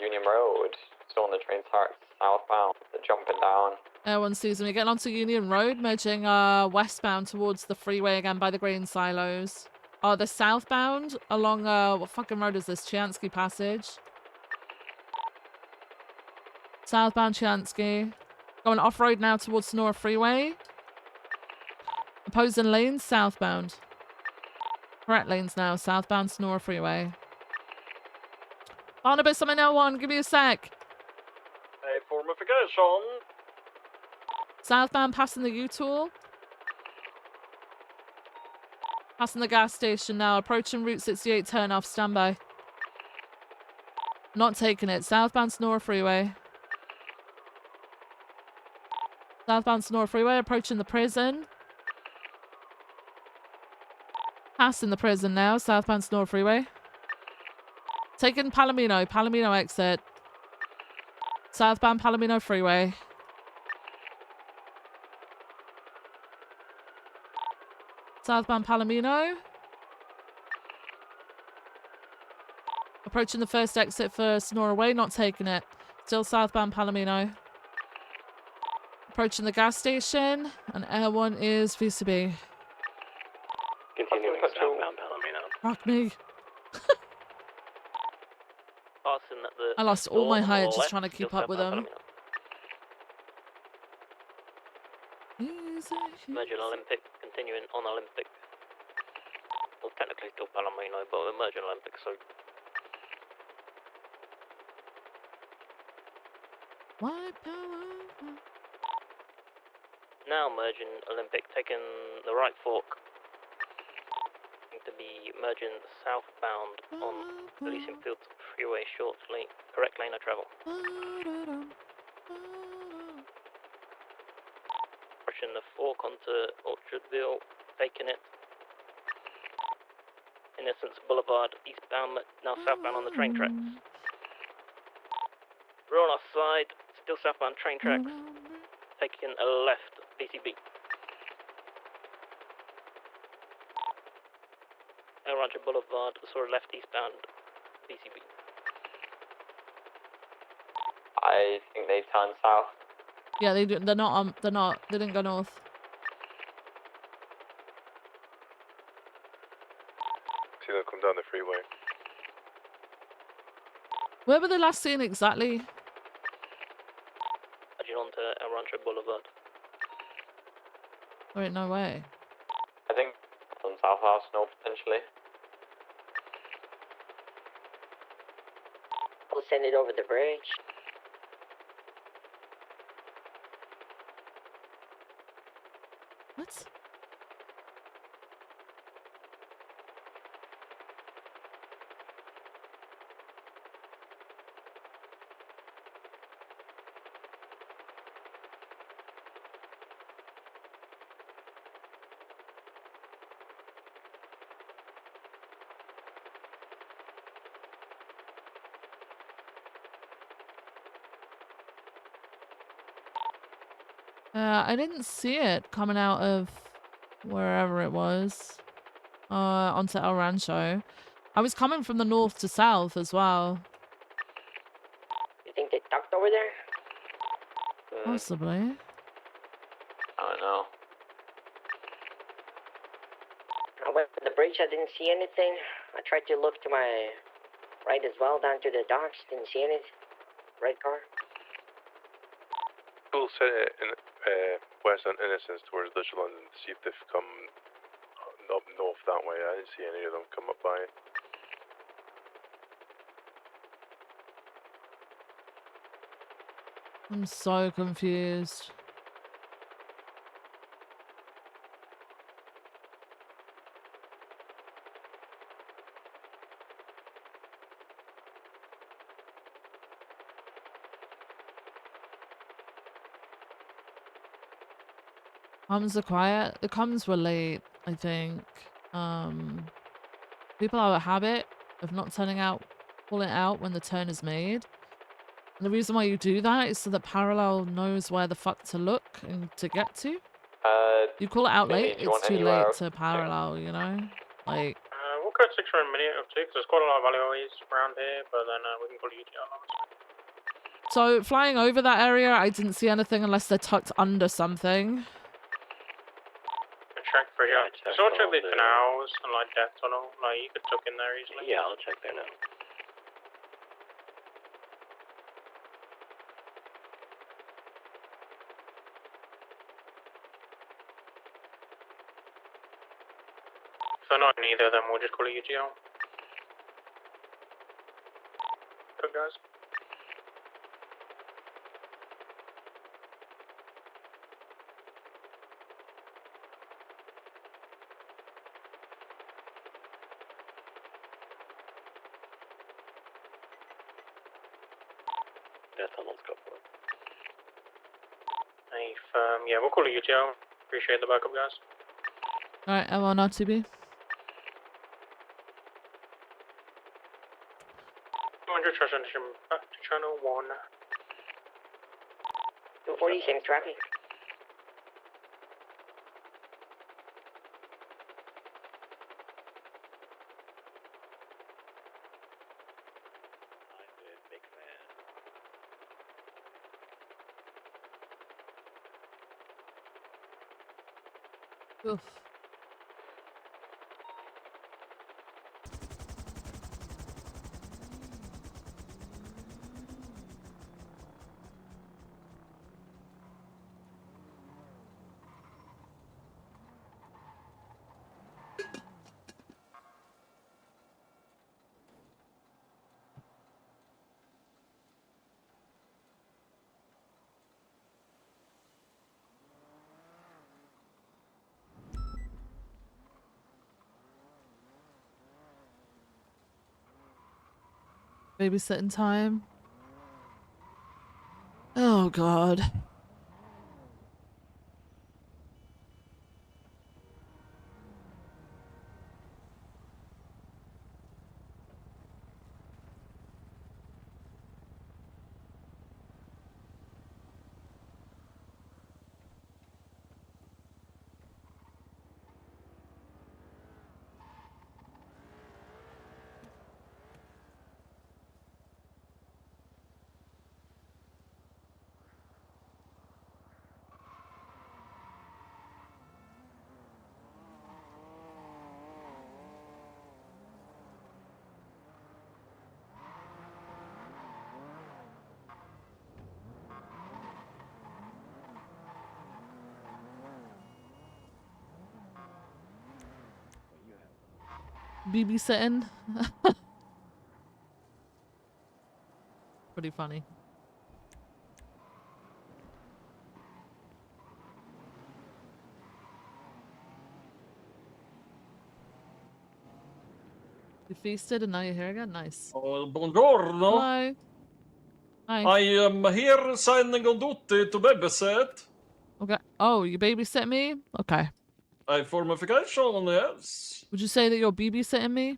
Union Road. Still on the train starts southbound. They're jumping down. Everyone sees me getting onto Union Road, merging westbound towards the freeway again by the grain silos. Oh, the southbound along what fucking road is this? Chiansky Passage. Southbound Chiansky. Going off-road now towards Sonora Freeway. Opposing lanes, southbound. Correct lanes now, southbound Sonora Freeway. Barnabas, I'm in L1, give me a sec. A formification. Southbound passing the U-Tool. Passing the gas station now, approaching Route 68 turnoff, standby. Not taking it, southbound Sonora Freeway. Southbound Sonora Freeway, approaching the prison. Passing the prison now, southbound Sonora Freeway. Taking Palomino, Palomino exit. Southbound Palomino Freeway. Southbound Palomino. Approaching the first exit for Sonora Way, not taking it. Still southbound Palomino. Approaching the gas station, and Air 1 is VCB. Continuing southbound Palomino. Fuck me. Passing at the I lost all door my on the height just left, trying to keep still up with southbound them. Palomino. Merging Olympic, continuing on Olympic. Well, technically still Palomino, but we're merging Olympic, so... Now merging Olympic, taking the right fork. To be merging southbound on Elysian Fields Freeway shortly. Correct lane of travel. Pushing the fork onto Orchardville, taking it. Innocence Boulevard, eastbound, now southbound on the train tracks. We're on our side, still southbound train tracks. Taking a left, BCB. Rancho Boulevard, sort of left eastbound, BCB. I think they turned south. Yeah, they do. They're not. They didn't go north. See them come down the freeway. Where were they last seen exactly? Edging onto El Rancho Boulevard. Wait, no way. I think on South Arsenal potentially. We'll send it over the bridge. What? I didn't see it coming out of wherever it was onto El Rancho. I was coming from the north to south as well. You think they ducked over there? Possibly. I don't know. I went to the bridge, I didn't see anything. I tried to look to my right as well, down to the docks, didn't see anything. Red car. We'll set it in west on Innocence towards Little London to see if they've come up north that way. I didn't see any of them come up by. I'm so confused. Comms are quiet. The comms were late, I think. People have a habit of not pulling out when the turn is made. And the reason why you do that is so that Parallel knows where the fuck to look and to get to. You call it out Vinny, late, do you want it's too anywhere late else to Parallel, you know? Like, We'll code 6 for a minute or two, because there's quite a lot of alleyways around here, but then we can call you UTR. So flying over that area, I didn't see anything unless they're tucked under something. Check for you. So I'll check the canals and like death tunnel. Like you could tuck in there easily. Yeah, I'll check there now. If they're not in either, then we'll just call it UTL. Good guys. Death tunnel's go for it. Yeah, we'll call it UTL. Appreciate the backup, guys. Alright, I'm on RTB. 200 transition back to channel 1. 240, same traffic. Oof. Babysitting time. Oh god. Babysitting. Pretty funny. You feasted and now you're here again? Nice. Buongiorno. Hello. Hi. I am here signing on duty to babysit. Okay. Oh, you babysit me? Okay. A formification, yes. Would you say that you're babysitting me?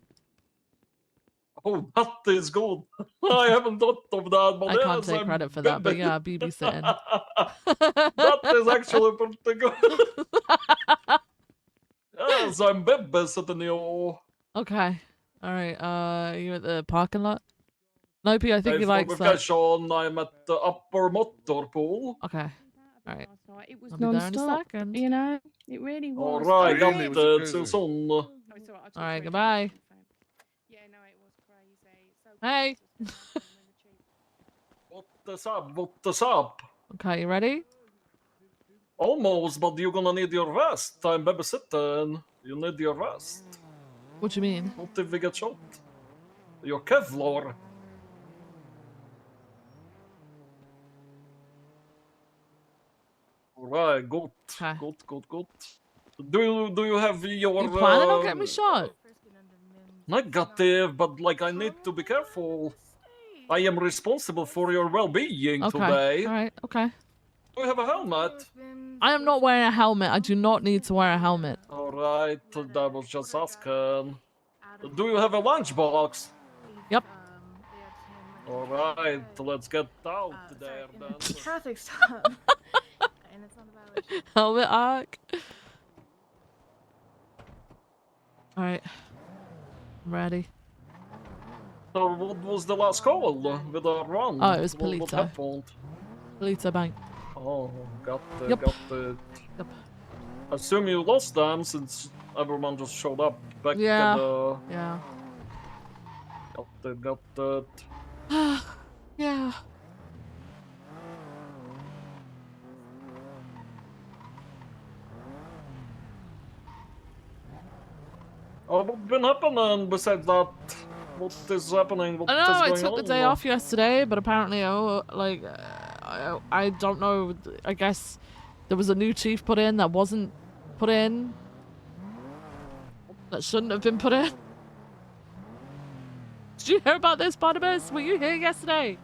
Oh, that is good. I haven't thought of that, but I can't yes, take I'm credit for that, but yeah, babysitting. That is actually pretty good. Yes, I'm babysitting you. Okay. Alright, you at the parking lot? Nopey, I think he A likes that. formification, I'm at the upper motor pool. Okay. Alright. It was I'll be there in a non-stop, second. you know? It really was. Alright, Oh, got yeah. it till soon. Alright, goodbye. Yeah, no, it was crazy. So Hey. What's up? What's up? Okay, you ready? Almost, but you're gonna need your rest. I'm babysitting. You need your rest. What you mean? What if we get shot? Your Kevlar. Alright, good. Good. Do you have your You planning on getting me shot? negative, but like I need to be careful. I am responsible for your well-being Okay. today. Alright, okay. Do you have a helmet? I am not wearing a helmet. I do not need to wear a helmet. Alright, that was just asking. Do you have a lunchbox? Yep. Alright, let's get out there then. Traffic stop. And it's not a violation. Helmet arc. Alright. I'm ready. So what was the last call with our run? Oh, it was What Polito. happened? Polito Bank. Oh, got it, Yep. got it. Yep. I assume you lost them since everyone just showed up back Yeah. at the... Yeah. Got it. Yeah. Oh, what's been happening besides that? What is happening? What I is know I going took the on? day off yesterday, but apparently, I don't know. I guess there was a new chief put in that wasn't put in. That shouldn't have been put in. Did you hear about this, Barnabas? Were you here yesterday?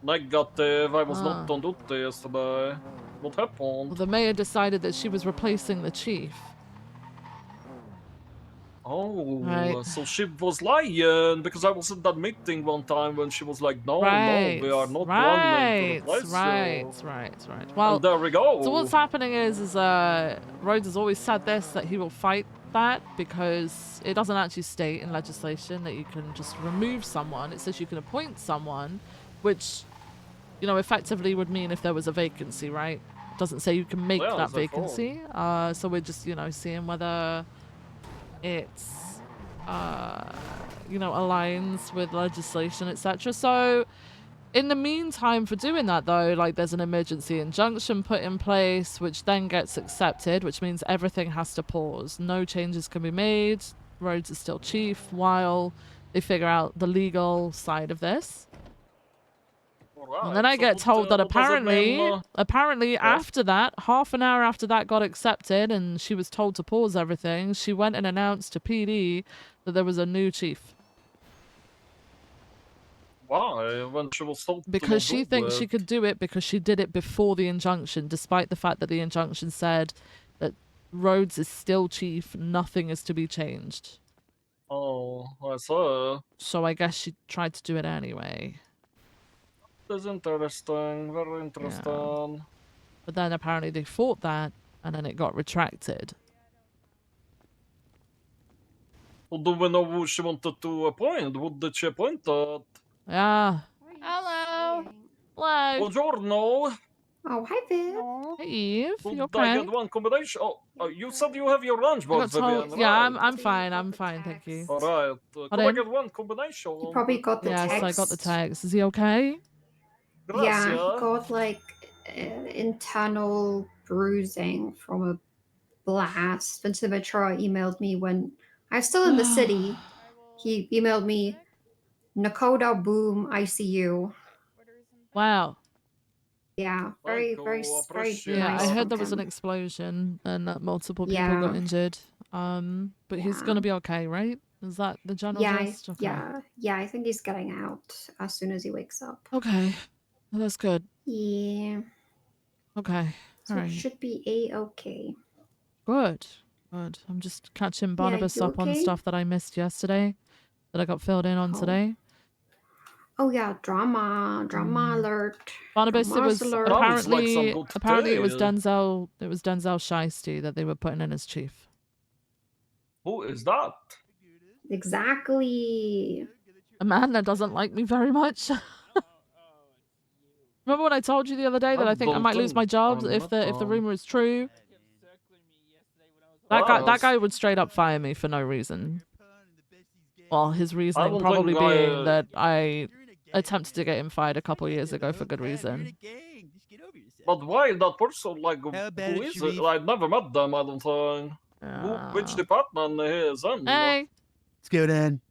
Negative. I was not Ah. on duty yesterday. What happened? Well, the mayor decided that she was replacing the chief. Oh, Right. so she was lying because I was at that meeting one time when she was like, no, no, we are not running to replace you. Right. Well, And there we go. So what's happening is Rhodes has always said this, that he will fight that because it doesn't actually state in legislation that you can just remove someone. It says you can appoint someone, which, you know, effectively would mean if there was a vacancy, right? It doesn't say you can make that vacancy. So we're just, you know, seeing whether it's, you know, aligns with legislation, etc. So in the meantime, for doing that though, like there's an emergency injunction put in place, which then gets accepted, which means everything has to pause. No changes can be made. Rhodes is still chief while they figure out the legal side of this. And then I get told that apparently after that, half an hour after that got accepted and she was told to pause everything, she went and announced to PD that there was a new chief. Why? When she was told Because to she do thinks it? she could do it because she did it before the injunction, despite the fact that the injunction said that Rhodes is still chief, nothing is to be changed. Oh, I saw. So I guess she tried to do it anyway. That's interesting. Very interesting. But then apparently they fought that, and then it got retracted. Well, do we know who she wanted to appoint? Who did she appoint that? Yeah. Hello. Hello. Buongiorno. Oh, hi, Viv. Hey, Eve. Could You I okay? get one combination? Oh, you said you have your lunch I box, got told, Vivian, yeah, right? I'm fine. I'm fine, thank you. All right. Could I Pardon? get one combination? You probably got the Yes, text. I got the text. Is he okay? Yeah, he Gracias. got like internal bruising from a blast. Vincent Ventura emailed me when I was still in the city. He emailed me, Nakoda Boom ICU. Wow. Yeah, very Yeah, I nice heard from there was an him. explosion and that multiple people Yeah. got injured. But he's gonna be okay, right? Is that the general gist? Okay. Yeah, I think he's getting out as soon as he wakes up. Okay. Well, that's good. Yeah. Okay. So All it right. should be A-okay. Good. Good. I'm just catching Yeah, Barnabas you up on okay? stuff that I missed yesterday that I got filled in on today. Oh yeah, drama alert. Barnabas, it Dramas was alert. apparently it was tale. Denzel Shiesty that they were putting in as chief. Who is that? Exactly. A man that doesn't like me very much. Remember when I told you the other day that I think I might lose my job if the rumor is true? That guy would straight up fire me for no reason. Well, his reasoning don't probably think being that I attempted to get him fired a couple years ago for good reason. But why that person? Like, who about it, is Sharif? it? I never met them, I don't think. Which department he is in? Hey. What's going on?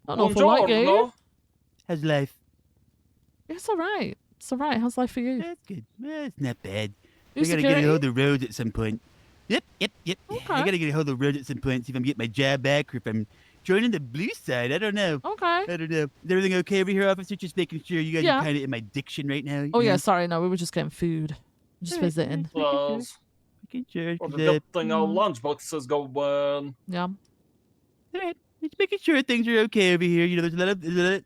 Not an awful lot, you. Buongiorno. How's life? It's all right. It's all right. How's life for you? That's good. It's not bad. You I gotta get security? a hold of the roads at some point. Yep. I Okay. gotta get a hold of the roads at some point, see if I'm getting my job back or if I'm joining the blue side. I don't know. Okay. I don't know. Is everything okay over here, officer? Just making sure you guys Yeah. are kind of in my diction right now. Oh you yeah, know? sorry, no, we were just getting food. Just Alright, visiting. Yes. Making sure. Or 'cause, the thing our lunchboxes go when. Yeah. Alright, just making sure things are okay over here. You know, there's a lot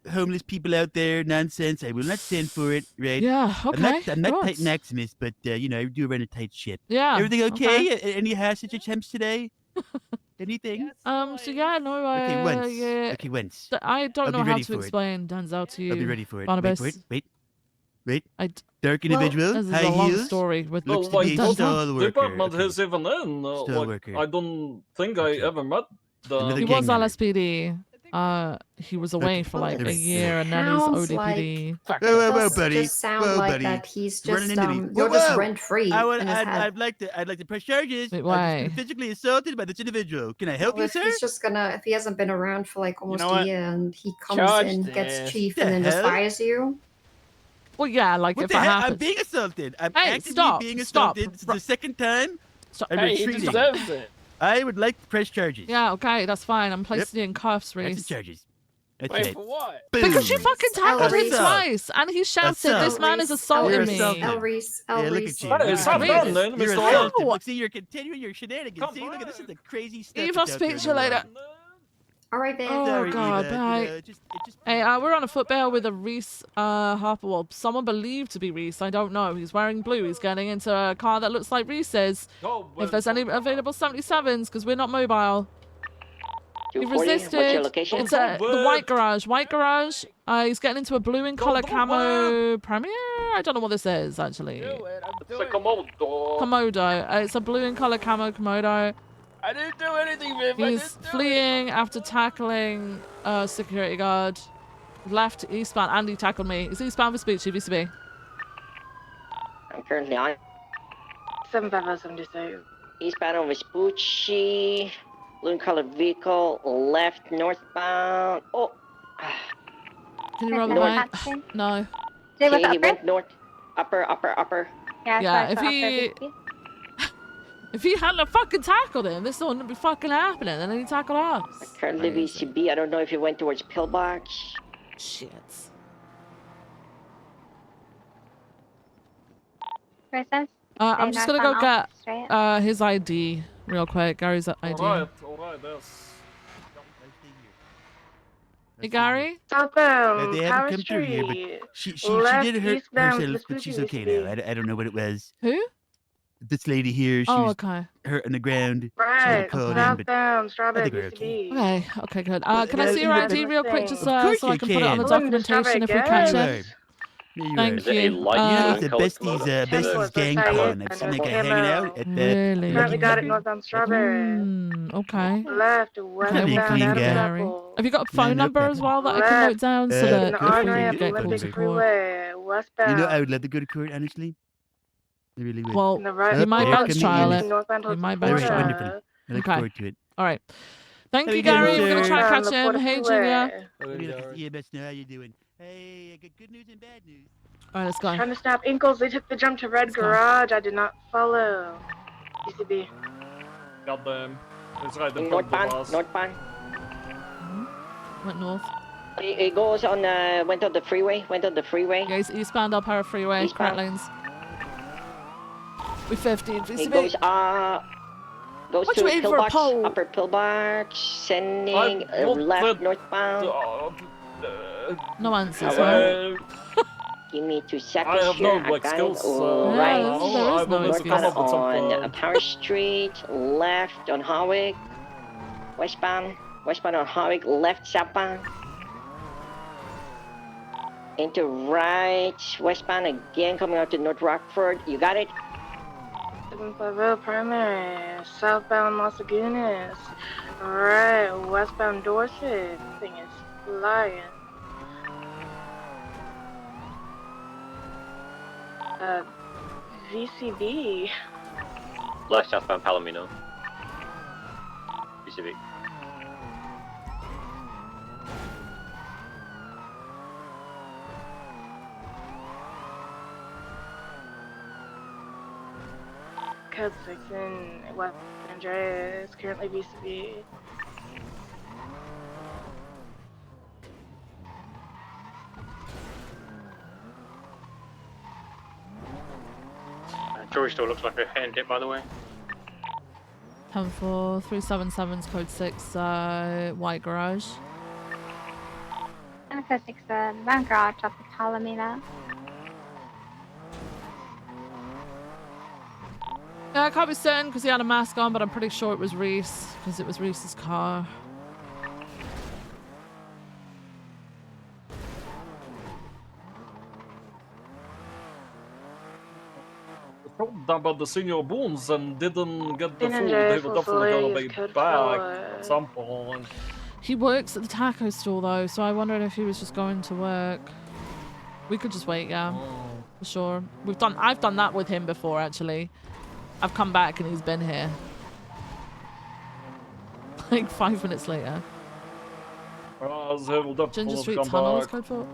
of homeless people out there. Nonsense. I will not stand for it. Right? Yeah. Okay. I'm not good. Titan Maximus, but you know, I do run a tight ship. Yeah. Everything okay? Any hostage attempts today? Anything? So yeah, no, Okay, once. yeah. Okay, once. I don't I'll know be how ready to for it. explain Denzel to you. I'll be ready for it. Barnabas. Wait. Dark individual, This is high a long heels. story with Looks to like, be a what stall worker. department Okay. is even in? Stall Like, worker. I don't think I ever met Another He them. was gang member. LSPD. He was away for like a Alright, year, and then he's Sounds ODPD. Whoa, does buddy. just sound Whoa, like buddy. that he's Running just into me. you're just rent free in his head. I'd like to press charges. Wait, I've just why? been physically assaulted by this individual. Can I help Well, you, if sir? he's just gonna, if he hasn't been around for like almost know a what? year and he comes Charge in, this. gets chief, The and then just hell? fires you. Well, yeah, like What if the that hell? I'm happens. being assaulted. I'm Hey, actively stop, being stop. assaulted. This is the second time. Stop. I'm Hey, he retreating. deserves it. I would like to press charges. Yeah, okay, that's fine. I'm placing you in cuffs, Press Reese. charges. That's Wait, right. for what? Because you Boom. fucking tackled him Assault. twice, and he shouted, Assault. "This man is You're assaulting me." assaulted. Elreese, Yeah, look at you. Hey, Look at stop you. that, man, You're Mr. assaulted. Ow. Look, see, you're continuing your shenanigans. See, look at this is the crazy stuff. Eve, I'll that's out there speak in to you the world. later. All right, babe. Oh Sorry, god, Eva, bye. you know, Hey, we're on a foot bail with a Reese Harper. Well, someone believed to be Reese. I don't know. He's wearing blue. He's getting into a car that looks like Reese's. If there's any available 77s, because we're not mobile. He 240, what's your resisted. location? It's the white garage. White garage. He's getting into a blue in color camo Premier. I don't know what this is actually. It's a Komodo. Komodo. It's a blue in color camo Komodo. I didn't do anything, Viv. I He's didn't do fleeing after tackling a security guard. Left eastbound. Andy tackled me. He's eastbound for speech, VCB. I'm currently on 75076. eastbound on Vespucci. Blue colored vehicle, left northbound. Oh, Can you roll the North. mic? No. okay, he went north. Upper. Yeah, if he hadn't fucking tackled him, this wouldn't be fucking happening. And then he tackled us. Currently VCB. I don't know if he went towards Pillbox. Shit. I'm just gonna go get his ID real quick. Gary's ID. Alright, yes. Hey, Gary? Southbound, They Tower haven't come through here, Street. but she Left did hurt eastbound herself, but she's okay now. I don't know what it was. Who? This lady here, she Oh, was okay. hurt on the ground. Right, She had a cold in, but southbound, I Strawberry think we're okay. VCB. Okay, good. Can I see your ID real quick, just Of course so I you can put it on the can. documentation if we catch There it? you are. Thank Is it a you. light blue Uh, color Besties gang con. I've seen that guy hanging out at that. Really? Currently got it northbound Strawberry. Okay. Left, That'd be a westbound, clean Adams guy. Apple. Have you got a phone no number as well that I can note down so In that the if on we ramp, get calls Olympic support? Freeway, westbound. You know, I would love to go to court, honestly. I really would. Well, In the right, you might there bench come the trial units. it. northbound You towards might All bench right, trial wonderful. it. I look Okay. forward to it. All right. Thank How you, you doing, Gary. We're going to sir? try and Down catch the him. Florida Hey, Freeway. Julia. Yeah, best know how you doing. Hey, I got good news and bad news. All right, let's go. Trying to stop Inkles. They took the jump to Red Garage. I did not follow. UCB. Goddamn. It's right in front of us. Northbound. Went north. It goes on, went on the freeway. Yeah, he's eastbound up our freeway. Correct lanes. We 15. It VCB. goes, What to you waiting for, a Pillbox, pole? upper Pillbox, sending I want left that- northbound. No answers, Uh, Give me 2 seconds I have here. no like got skills. it. All right. there is no I will need to come up with some. On Power Street, left on Howick, westbound on Howick, left southbound. Into right, westbound again, coming out to North Rockford. You got it? 750 primary, southbound Las Lagunas. Alright, westbound Dorset. Thing is flying. VCB. Left southbound Palomino. VCB. Code 6 in West Andreas, currently VCB. Jewelry store looks like a hand hit, by the way. 10-4, 377's code 6, white garage. And code 6, van garage off of Palomino. Yeah, I can't be certain because he had a mask on, but I'm pretty sure it was Reese because it was Reese's car. I told them about the senior boons and didn't get the San food. They Andreas were will definitely fully gonna use be code back 4. at some point. He works at the taco store though, so I wondered if he was just going to work. We could just wait, yeah, for sure. I've done that with him before actually. I've come back and he's been here. Like 5 minutes later. They will definitely Ginger Street come Tunnel is back. code 4.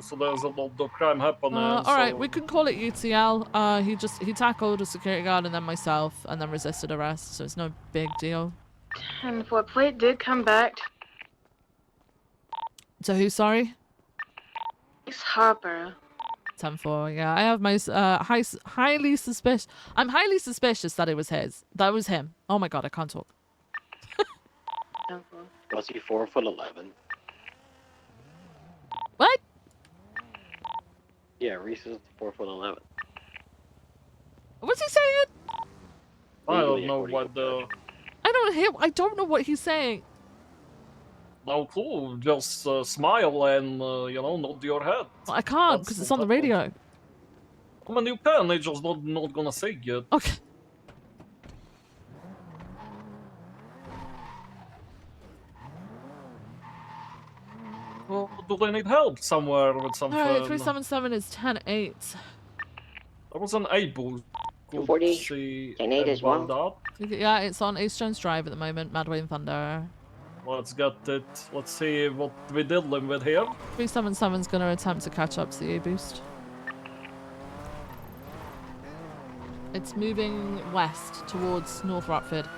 So there's a lot of crime happening. All right, so- we can call it UTL. He tackled a security guard and then myself, and then resisted arrest. So it's no big deal. 10-4 plate did come back. To who? Sorry. It's Harper. 10-4. Yeah, I have my highly suspicious. I'm highly suspicious that it was his. That was him. Oh my god, I can't talk. 10-4. Was he 4'11"? What? Yeah, Reese is 4'11". What's he saying? I don't know what the. I don't know what he's saying. No clue. Just smile and nod your head. Well, I can't That's because it's what on the happens. radio. I mean, you can. They're just not gonna say it. Okay. Well, do they need help somewhere with something? All right, 377 is 10-8. There was an 8 boost. 240, See 10-8 as well. that. Yeah, it's on East Jones Drive at the moment. Madway and Thunder. Let's get it. Let's see what we dealing with here. 377's going to attempt to catch up to the A-boost. It's moving west towards North Rockford.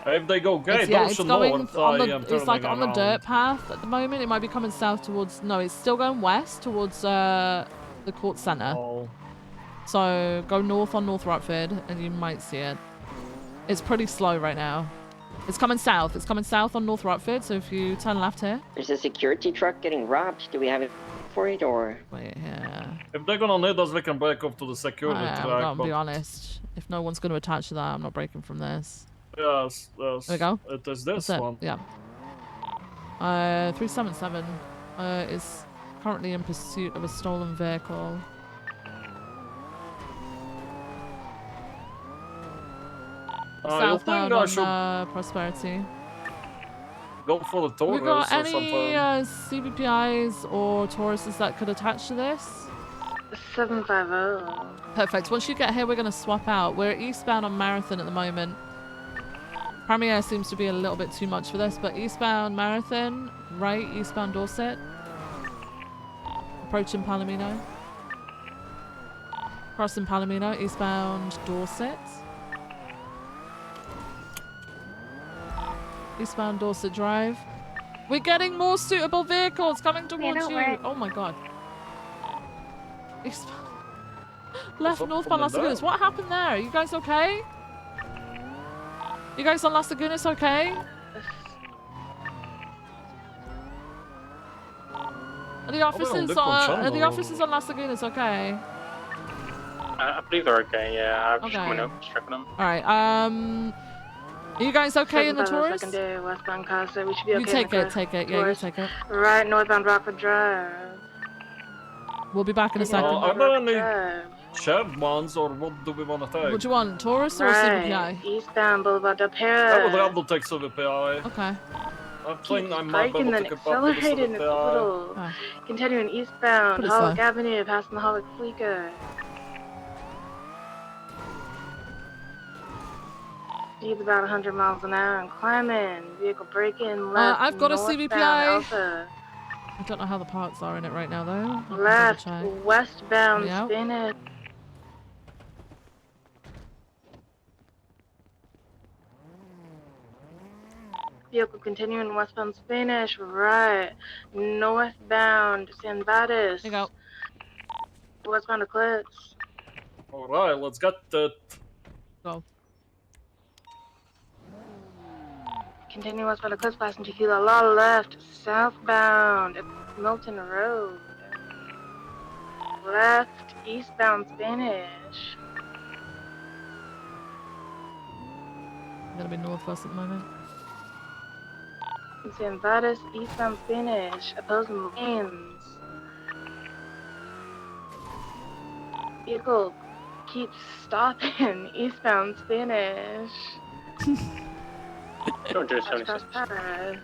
If they go gate, It's going north, on I am it's like turning on the dirt around. path at the moment. It might be coming south towards. No, it's still going west towards the court center. Oh. So go north on North Rockford, and you might see it. It's pretty slow right now. It's coming south. It's coming south on North Rockford. So if you turn left here. There's a security truck getting robbed. Do we have it for it or? Wait here. If they're gonna need us, we can break off to the security I'm track. gonna be But honest. If no one's going to attach to that, I'm not breaking from this. yes, There we go. it is this That's it. one. Yeah. 377 is currently in pursuit of a stolen vehicle. You Southbound think I on should Prosperity. go for the We Taurus got or any something? CBPIs or Tauruses that could attach to this? 750. Perfect. Once you get here, we're going to swap out. We're eastbound on Marathon at the moment. Premier seems to be a little bit too much for this, but eastbound Marathon, right, eastbound Dorset. Approaching Palomino. Crossing Palomino, eastbound Dorset. Eastbound Dorset Drive. We're getting more suitable vehicles coming towards don't you. worry. Oh my god. Left up northbound on Las the Lagunas. down? What happened there? Are you guys okay? You guys on Las Lagunas okay? Are the officers on Las Lagunas okay? I believe they're okay, yeah. I've just Okay. coming up, just checking them. Alright, are you guys okay in the 750 Taurus? secondary westbound Casa. We should be okay. You take in it, the take it. Yeah, you Taurus. take it. Right, northbound Rockford Drive. We'll be back in a Taking second. Are there any Drive. shared ones, or what do we want to take? What do you want, Taurus or Right, CBPI? eastbound Boulevard Del I would Pera. rather take CVPI. Okay. I think I might be Braking able then to keep up with the accelerated in a CVPI. little. Continuing eastbound Pretty Hollick slow. Avenue, passing the Hollick Fleeca. Speed's about 100 miles an hour and climbing. Vehicle braking left. I've got a northbound CVPI. Alpha. I don't know how the parts are in it right now though. I'll double Left check. westbound Yeah. Spanish. Vehicle continuing westbound Spanish, right. Northbound San Batis. There you go. Westbound Eclipse. Alright, let's get it. Go. Continue westbound Eclipse, passing Tequila Law left, southbound Milton Road. Left, eastbound Spanish. I'm gonna be northwest at the moment. San Vadas, eastbound Spanish. Opposing lanes. Vehicle keeps stopping. Eastbound Spanish. 276.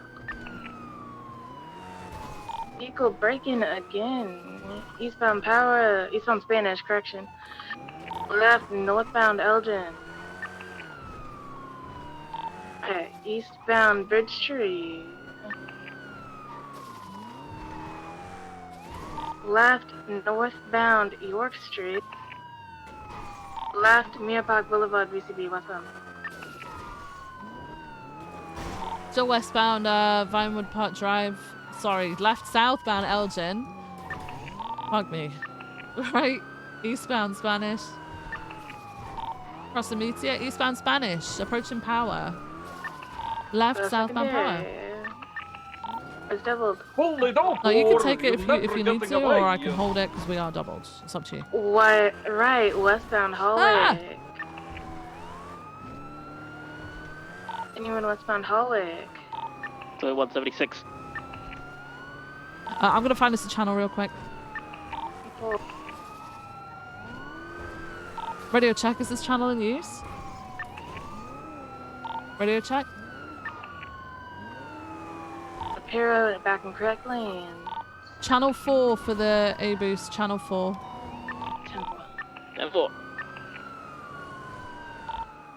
Vehicle braking again. Eastbound Power. Eastbound Spanish, correction. Left, northbound Elgin. Okay, eastbound Bridge Street. Left, northbound York Street. Left, Mirabag Boulevard, VCB, westbound. Still westbound, Vinewood Park Drive. Sorry, left southbound Elgin. Fuck me. Right, eastbound Spanish. Cross the Meteor, eastbound Spanish. Approaching Power. Left southbound Power. It's doubled. Holy dog! No, you can take it if you need to, or I can hold it because we are doubled. It's up to you. What? Right, westbound Holwick. Anyone westbound Holwick? 176. I'm gonna find us a channel real quick. Radio check, is this channel in use? Radio check? Aparo back in correct lane. Channel 4 for the A-boost, channel 4. 10-4.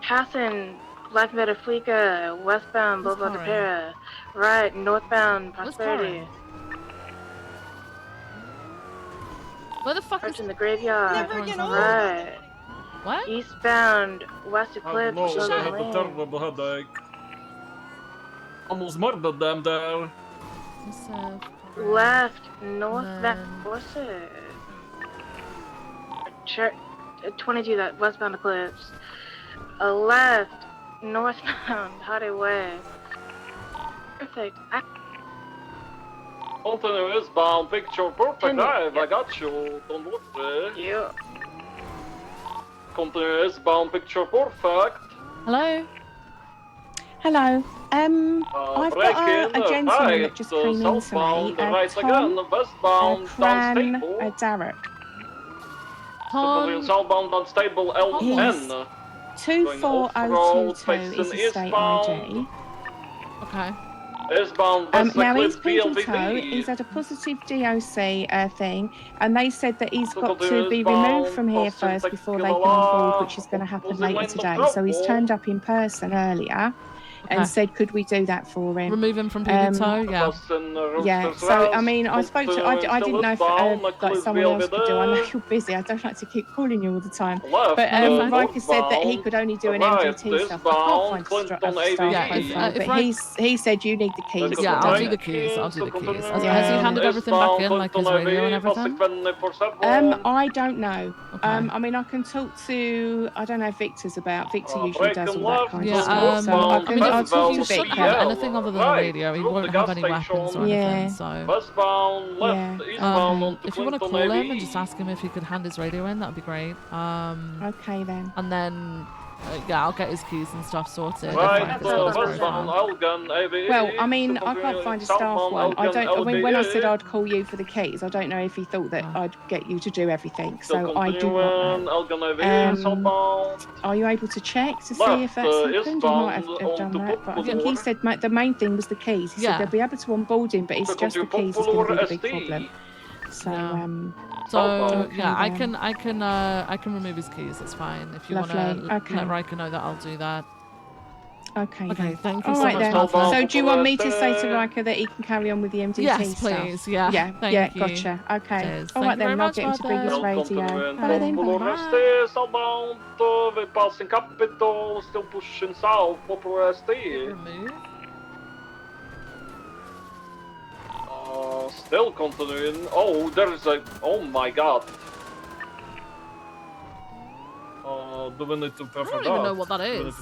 Passing Black Metaflica, westbound Boulevard de Para. Right, northbound Prosperity. Where the fuck is in the graveyard? Right. What? Eastbound West Eclipse. No, Shut I have a terrible headache. Almost murdered them there. Left, northbound Dorset. 22, that westbound Eclipse. A left, northbound Highway. Perfect. Continue eastbound, picture perfect drive, I got you, don't worry. Yeah. Continue eastbound, picture perfect. Hello? Hello. I've got a gentleman that just came in to me, southbound, right Tom, again, westbound, Cran, downstable. Derek. Continue southbound, unstable, L10. 24022 is his state ID. Okay. Eastbound, West Now he's Eclipse, Pinkel Toe. He's had a positive DOC thing, and they said that he's got to Continue be eastbound, removed from here Austin, first before they come on board, which is going to happen later today. So he's turned up in person earlier and said, could we do that for him? Remove him from PD Toe, yeah. Yeah, so I mean, I spoke to, I didn't know if like someone else could do. I know you're busy. I don't like to keep calling you all the time. But Riker said that he could only do an MGT stuff. I can't find staff profile, but he said you need the keys. Yeah, I'll do the keys. I'll do the keys. Has he handed everything back in, like his radio and everything? I don't know. I mean, I can talk to. I don't know if Victor's about. Victor usually does all that kind of stuff. So I'll talk to Victor. Anything other than the radio, he won't have any weapons or anything. So, westbound, left, eastbound, if you want to call him and just ask him if he could hand his radio in, that'd be great. Okay then. And then, yeah, I'll get his keys and stuff sorted. Right, westbound, Elgin, AVE. Well, I mean, I can't find a staff one. I mean, when I said I'd call you for the keys, I don't know if he thought that I'd get you to do everything. So I do not know. Are you able to check to see if that's happened? You might have done that, but I think he said the main thing was the keys. He said they'll be able to onboard him, but it's just the keys is going to be the big problem. So yeah, I can remove his keys. That's fine. If you want to let Riker know that, I'll do that. Okay. Okay. Thank you All so right much. then. Martha. So do you want me to say to Riker that he can carry on with the MDT Yes, stuff? please. Yeah. Yeah. Thank you. Gotcha. Okay. Cheers. All Thank right you then. very I'll much, get him to bring his Martha. radio. Bye then. Bye. Southbound, we're passing Capital, still pushing south, Poplar ST. Remove. Still continuing. Oh, there's a. Oh my god. Do we need to prepare I for don't that? even know what that is.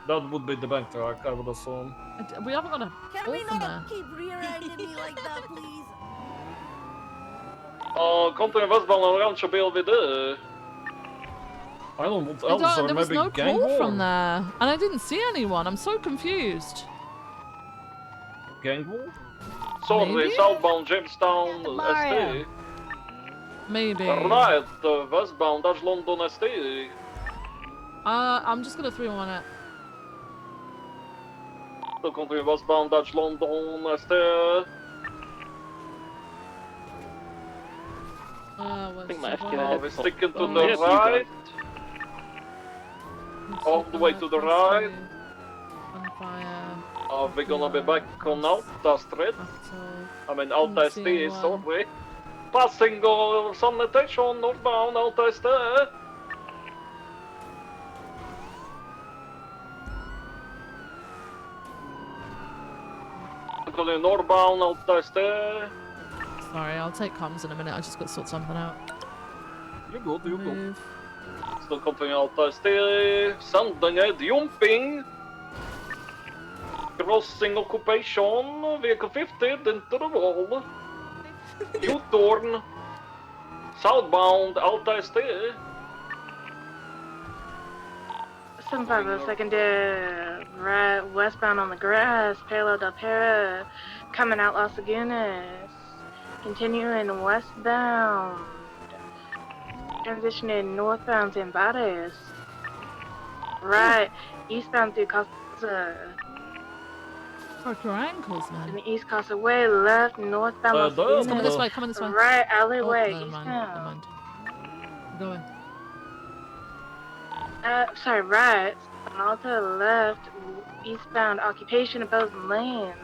That would be the bank truck, I would assume. We haven't got a Can call we from there. not keep rear-ending me like that, please? Continue westbound on Rancho Belvedere. I don't know what else, or There was maybe no gang call war. from there, and I didn't see anyone. I'm so confused. Gang war? Sorry, Maybe? southbound Jamestown ST. Maybe. Right, westbound Dutch London ST. I'm just gonna 3-1 it. Still continue westbound Dutch London ST. I think my FQ had We're sticking to yeah, the you right. All the way to the right. We're gonna be back on Alta Street. I mean Alta ST, sorry. Passing sanitation northbound Alta ST. Going northbound Alta ST. Sorry, I'll take comms in a minute. I just got to sort something out. You're good, you're good. Still continue Alta ST. Sending a jumping. Crossing occupation. Vehicle 50 into the wall. U-turn. Southbound Alta ST. 750 secondary, right westbound on the grass, Palo del Pera, coming out Las Lagunas, continuing westbound, transitioning northbound San Bares, right eastbound through Casa, Broke your ankles, man. in the East Casa Way, left northbound Las It's coming this Lagunas, way, coming this way. right alleyway Oh, never mind, eastbound. never mind. Go in. Sorry, right. And all to the left, eastbound occupation opposing lanes.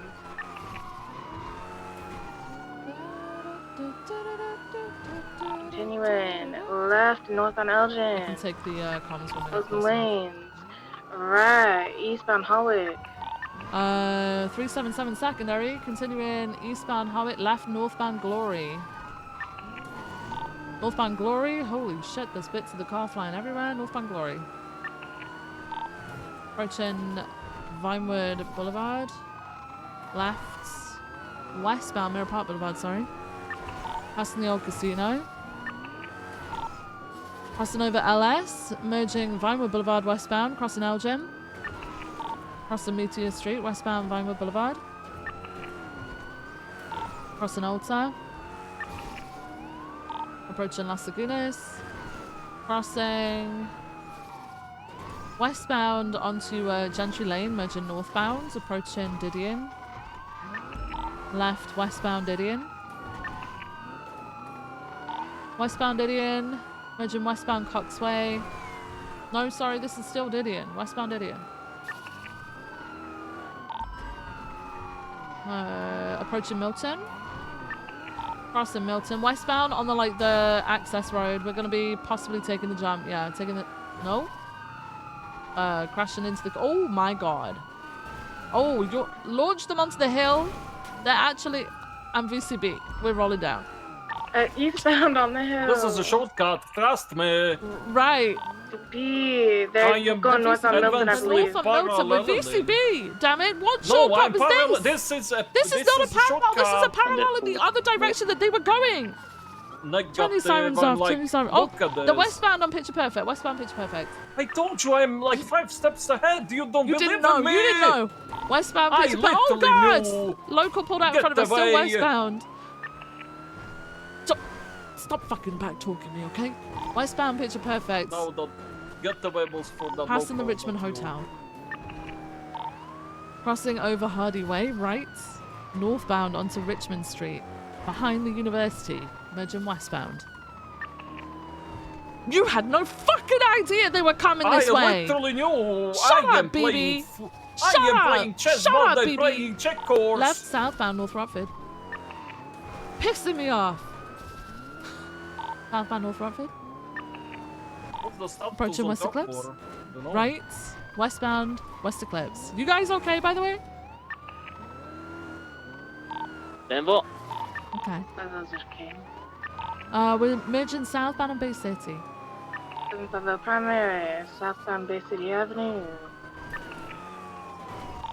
Continuing left, northbound Elgin. I can take the comms when we get Opposing closer. lanes. Right, eastbound Howick. 377 secondary, continuing eastbound Howitt, left northbound Glory. Northbound Glory? Holy shit, there's bits of the car flying everywhere. Northbound Glory. Approaching Vinewood Boulevard. Left. Westbound Mirror Park Boulevard, sorry. Passing the old casino. Crossing over LS, merging Vinewood Boulevard westbound, crossing Elgin. Crossing Meteor Street, westbound Vinewood Boulevard. Crossing Alta. Approaching Las Lagunas. Crossing westbound onto Gentry Lane, merging northbound, approaching Didion. Left westbound Didion. Westbound Didion, merging westbound Coxway. No, sorry, this is still Didion. Westbound Didion. Approaching Milton. Crossing Milton. Westbound on the access road. We're gonna be possibly taking the jump. Yeah, taking the no. Crashing into the. Oh my god. Oh, you launched them onto the hill. They're actually. I'm VCB. We're rolling down. Eastbound on the hill. This is a shortcut, trust me. Right. B. They're going north on Milton, I believe. North on Milton with VCB. Damn it! What No, shortcut I'm was this? This is This is not a parallel. This is a parallel in the other direction that they were going. Turn these sirens off. Turn these sirens. Oh, the westbound on Picture Perfect. Westbound Picture Perfect. I told you I'm like 5 steps ahead. You don't You believe didn't know. in me. You didn't know. Westbound I Picture Perfect. Oh literally god! knew. Local pulled out in Get front of us. Still away. westbound. Stop fucking back talking me, okay? Westbound Picture Perfect. No, don't get the webbles for the Passing the local, Richmond not you. Hotel. Crossing over Hardy Way, right. Northbound onto Richmond Street. Behind the university. Merging westbound. You had no fucking idea they were coming this I way. literally knew. Shut I up, am playing. BB. I Shut am up. playing chess, Shut but up, they're BB. playing checkers. Left southbound North Rockford. Pissing me off. Southbound North Rockford. What's the stop Approaching to West look up Eclipse. for? Don't know. Right. Westbound West Eclipse. You guys okay, by the way? Denver. Okay. Those are king. We're merging southbound on Bay City. 750 primary, southbound Bay City Avenue.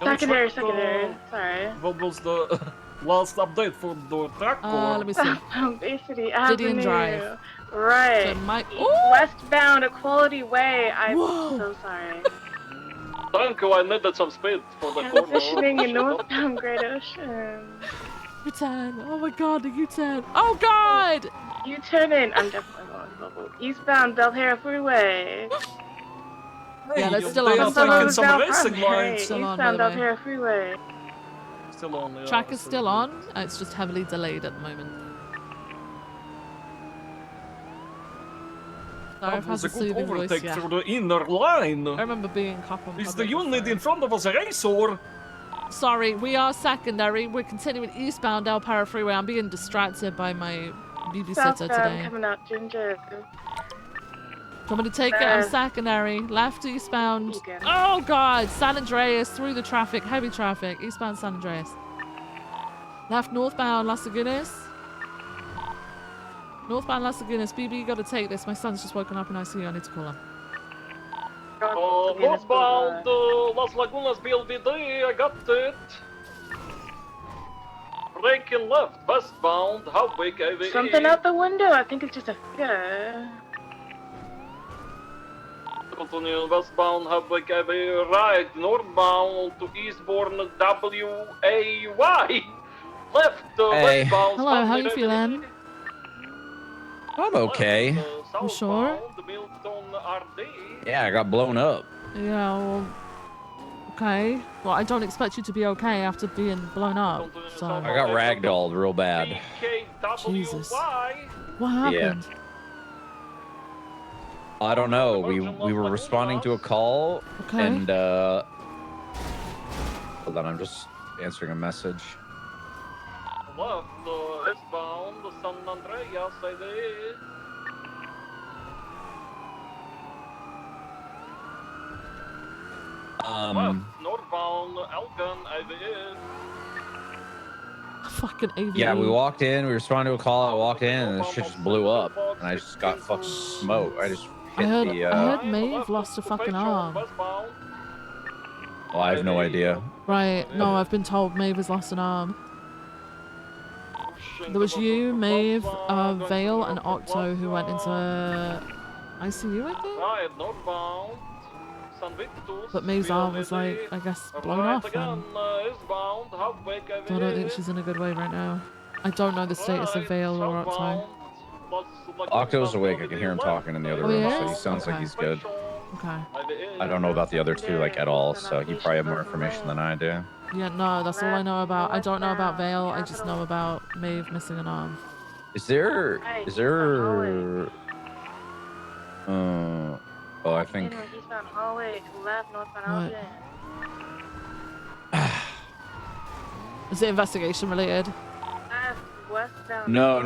Can we Secondary, check the- secondary. Sorry. What was the last update for the track. Let me see. Southbound Bay City Gideon Avenue. Drive. Right. So my Westbound Equality Way. I'm so sorry. Thank you, I needed some speed for the corner. Transitioning in northbound Great Ocean. U-turn. Oh my god, the U-turn. Oh god! U-turn in. I'm definitely going global. Eastbound Belhair Freeway. Yeah, that's still they on. are Still taking on. some racing lines. Still on, Eastbound by the way. Belhair Freeway. Still on. Yeah, Track is still on. It's just heavily delayed at the moment. Sorry, I've That had was the a good soothing voice, overtake yeah. through the inner line. I remember being cop on Is the public unit in front of us a racer? Sorry, we are secondary. We're continuing eastbound El Para Freeway. I'm being distracted by my babysitter Southbound today. coming out Ginger. Do you want me to take it? I'm secondary. Left eastbound. Oh god! San Andreas through the traffic. Heavy traffic. Eastbound San Andreas. Left northbound Las Lagunas. Northbound Las Lagunas. BB, you gotta take this. My son's just woken up in ICU. I need to call him. Northbound Las Lagunas BLVD, I got it. Braking left, westbound, Halfway KVE. Something out the window. I think it's just a figure. Continue westbound, Halfway KVE, right, northbound to eastbourne WAY. Left, Hey. westbound. Hello, how you feeling? I'm okay. You sure? Yeah, I got blown up. Yeah, well, okay. Well, I don't expect you to be okay after being blown up, so... I got ragdolled real bad. Jesus. What happened? I don't know. We were responding to a call, Okay. and hold on, I'm just answering a message. Left, westbound, San Andreas, ID. Northbound, Elgin, AVE. Fucking AVE. Yeah, we walked in, we responded to a call, I walked in, and the shit just blew up, and I just got fucking smoked. I just I hit heard, the, I heard Maeve lost a fucking arm. well, I have no idea. Right, no, I've been told Maeve has lost an arm. There was you, Maeve, Vale, and Octo who went into ICU, I think? Right, northbound, San Victus. But Maeve's arm was, like, I guess, blown off, and Eastbound, Halfway KVE. I don't think she's in a good way right now. I don't know the status of Vale or Octo. Octo's awake, I can hear him talking in the other Oh, room, he so he is? sounds like Okay. he's good. Okay. I don't know about the other two, like, at all, so he probably have more information than I do. Yeah, no, that's all I know about. I don't know about Vale, I just know about Maeve missing an arm. Is there, oh, I think, Eastbound hallway to left, northbound What? Elgin. Is it investigation related? Left, westbound. no,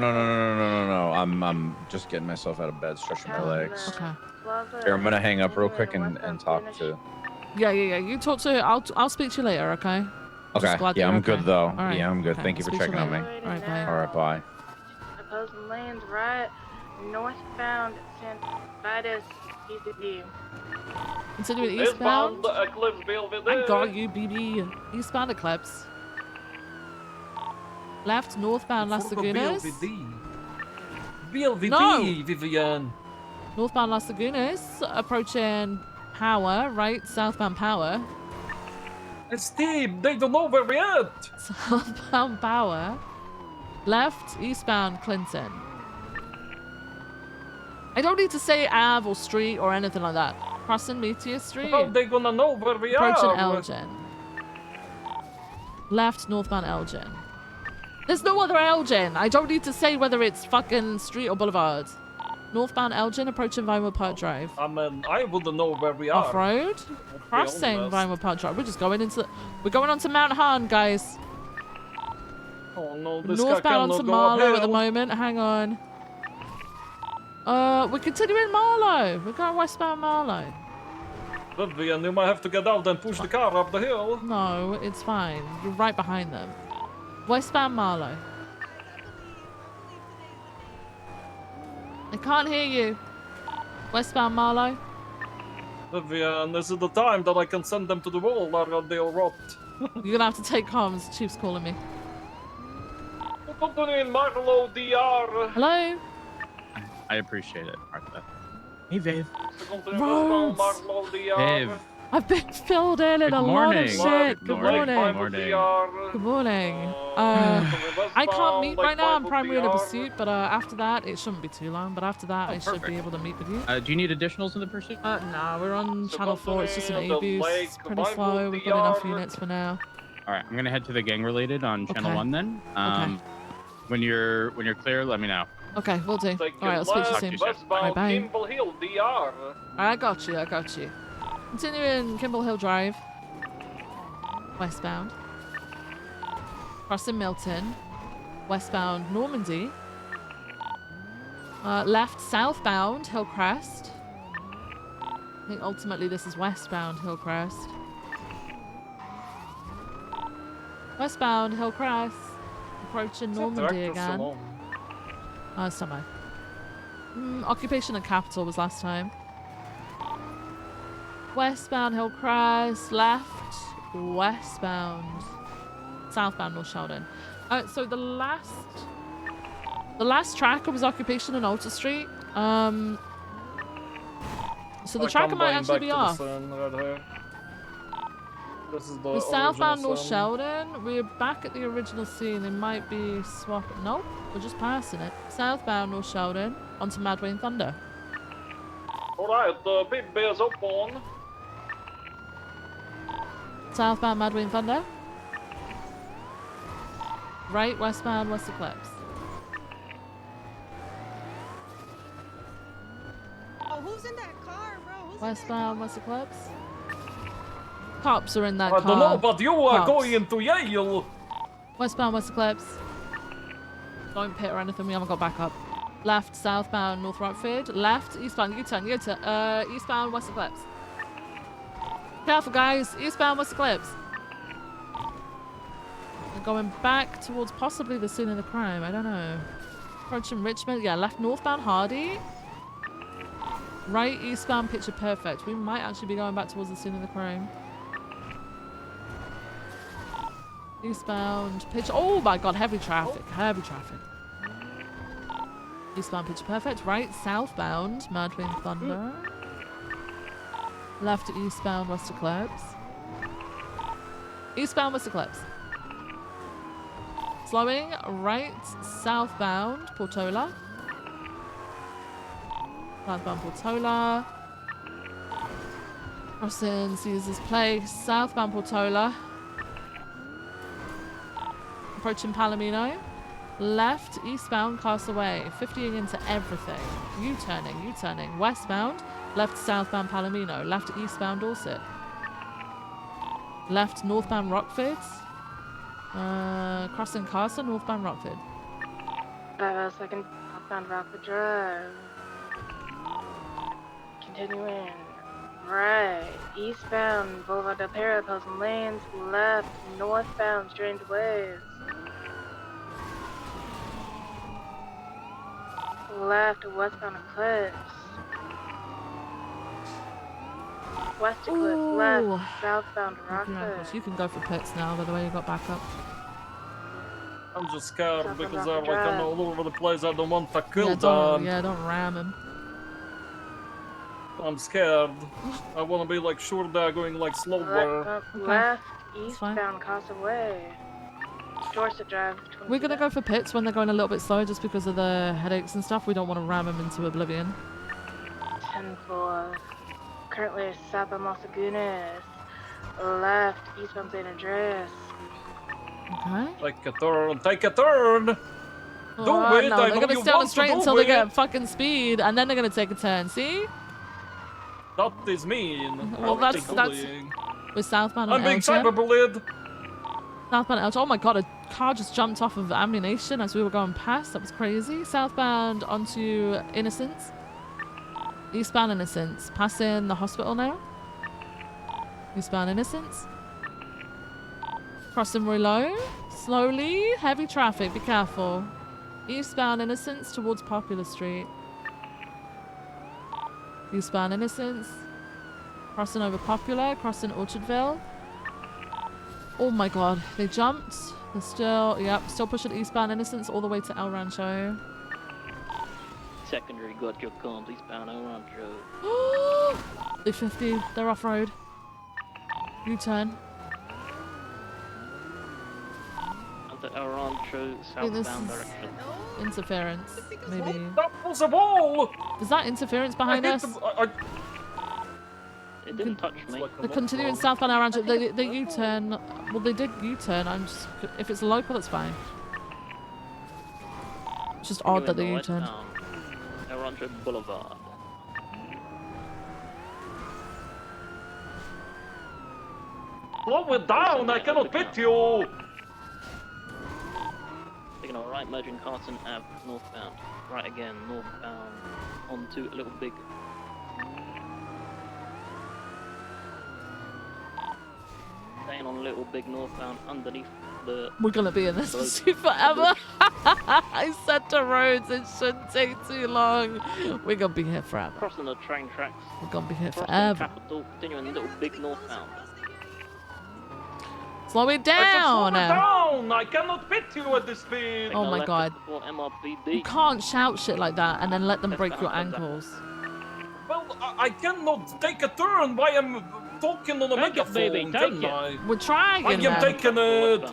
I'm just getting myself out of bed, stretching my legs. Okay. Here, I'm gonna hang up real quick and talk to. Yeah. You talk to her. I'll speak to you later, okay? Okay, Just glad yeah, you're I'm good okay. though. All right. Yeah, I'm good. Okay, Thank you for speak to checking on me. later. All right, bye. All right, bye. Opposing lanes right, northbound San Vitus, PCD. Continuing eastbound. Eclipse BLVD. I got you, BB. Eastbound Eclipse. Left, northbound Las Lagunas. BLVD, No! Vivian. Northbound Las Lagunas, approaching Power, right? Southbound Power. It's steep. They don't know where we're at. Southbound Power. Left, eastbound Clinton. I don't need to say Ave or street or anything like that. Crossing Meteor Street. How they gonna know where we Approaching are? Elgin. Left, northbound Elgin. There's no other Elgin. I don't need to say whether it's fucking street or boulevard. Northbound Elgin, approaching Vinewood Park Drive. I mean, I wouldn't know where we are. Off-road? Crossing Vinewood Park Drive. We're just going into... We're going on to Mount Han, guys. Oh no, this Northbound guy onto cannot go Marlow at the uphill. moment. Hang on. We're continuing Marlow. We're going westbound Marlow. Vivian, you might have to get out and push the car up the hill. No, it's fine. You're right behind them. Westbound Marlow. I can't hear you. Westbound Marlow. Vivian, this is the time that I can send them to the wall or they'll rot. You're gonna have to take comms. Chief's calling me. Continuing Marlow DR. Hello? I appreciate it, Martha. Hey, Viv. Roads. Marlow DR. Viv. I've been filled in a lot of morning. shit. Good Good morning. morning. Morning. Good morning. I can't meet right now. I'm primary in a pursuit, but after that, it shouldn't be too long. But after that, I should be able to meet with you. Do you need additionals in the pursuit? Nah, we're on channel 4. It's just an the A-boost. lake, It's pretty slow. We've got enough units for now. All right, I'm gonna head to the gang related on channel Okay. 1 then. Okay. When you're clear, let me know. Okay, we'll do. Take Alright, I'll speak to you Talk soon. to you soon. Alright, bye. Kimble Hill DR. I got you. Continuing Kimble Hill Drive. Westbound. Crossing Milton. Westbound Normandy. Left southbound Hillcrest. I think ultimately this is westbound Hillcrest. Westbound Hillcrest. Approaching Normandy again. Semi. Occupation and capital was last time. Westbound Hillcrest. Left. Westbound. Southbound North Sheldon. So the last tracker was Occupation and Alta Street. So the tracker might actually be off. This is We're southbound North Sheldon. We're back at the original scene. They might be swapping. Nope, we're just passing it. Southbound North Sheldon onto Madway and Thunder. Alright, big bears up on. Southbound Madway and Thunder. Right, westbound West Eclipse. Oh, who's in that car, bro? Westbound West Eclipse. Cops are in that I car. don't know, but you are Cops. going into Yale. Westbound West Eclipse. Don't pit or anything, we haven't got back up. Left, southbound North Rockford. Left, eastbound, U-turn. Eastbound West Eclipse. Careful guys, eastbound West Eclipse. We're going back towards possibly the scene of the crime, I don't know. Approaching Richmond, yeah, left northbound Hardy. Right, eastbound Picture Perfect. We might actually be going back towards the scene of the crime. Eastbound Picture, oh my god, heavy traffic. Eastbound Picture Perfect. Right, southbound Madway and Thunder. Left eastbound West Eclipse. Eastbound West Eclipse. Slowing right southbound Portola. Southbound Portola. Crossing Caesar's Place. Southbound Portola. Approaching Palomino. Left eastbound Castaway. 50ing into everything. U-turning. Westbound. Left southbound Palomino. Left eastbound Dorset. Left northbound Rockford. Crossing Castle, northbound Rockford. Second northbound Rockford Drive. Continuing. Right. Eastbound Boulevard del Pera, opposing lanes. Left. Northbound Strange Ways. Left. Westbound Eclipse. West Eclipse. Left. Southbound Rockford. You can go for pits now, by the way, you got backup. I'm just scared because they're like I'm all over the place. I don't want to kill Yeah, them. don't ram him. I'm scared. I want to be like sure they're going like slower. Left. Eastbound Castaway. Dorset Drive. We're gonna go for pits when they're going a little bit slower just because of the headaches and stuff. We don't want to ram them into oblivion. 10-4. Currently southbound Los Lagunas. Left. Eastbound San Andreas. Okay. Take a turn. Do it. No, I they're know gonna you stay on the want straight to do until they it. get fucking speed, and then they're gonna take a turn. See? That is mean. Well, that's with southbound I'm and being Elgin. cyberbullied. Southbound Elgin. Oh my god, a car just jumped off of ammunition as we were going past. That was crazy. Southbound onto Innocence. Eastbound Innocence. Passing the hospital now. Eastbound Innocence. Crossing Rouleau. Slowly. Heavy traffic. Be careful. Eastbound Innocence towards Popular Street. Eastbound Innocence. Crossing over Popular. Crossing Orchardville. Oh my god. They jumped. They're still, yep, still pushing eastbound Innocence all the way to El Rancho. Secondary got your comms eastbound El Rancho. 50, they're off-road. U-turn. Onto El Rancho, southbound direction. Interference, maybe. That was a wall! Is that interference behind us? It didn't touch me. They're continuing southbound El Rancho. They U-turn. Well, they did U-turn. I'm just, if it's local, it's fine. It's just odd that they U-turned. El Rancho Boulevard. Slow it down, I cannot beat you! Taking a right, merging Carson Ave, northbound. Right again, northbound. Onto a Little Big. Staying on Little Big northbound underneath the... We're gonna be in this pursuit forever. I said to roads, it shouldn't take too long. We're gonna be here forever. Crossing the train tracks. We're gonna be here Crossing forever. Capital, continuing Little Big northbound. Slow it I said slow down. it down! I cannot beat you at this speed! Oh my god. You can't shout shit like that and then let them break your ankles. Well, I cannot take a turn while I'm talking on a Take it, baby, megaphone, take can it. I? We're trying, I am man. taking it!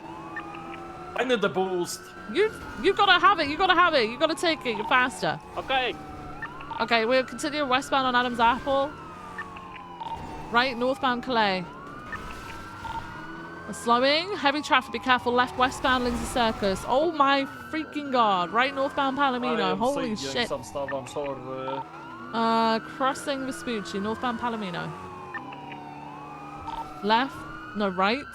I need a boost. You gotta have it, you gotta have it, you gotta take it, you're faster. Okay. Okay, we'll continue westbound on Adams Apple. Right, northbound Calais. We're slowing, heavy traffic, be careful, left westbound Lindsay Circus. Oh my freaking god, right northbound I Palomino, am holy seeing shit. some stuff, I'm sorry. Crossing Vespucci, northbound Palomino. Left, no, right.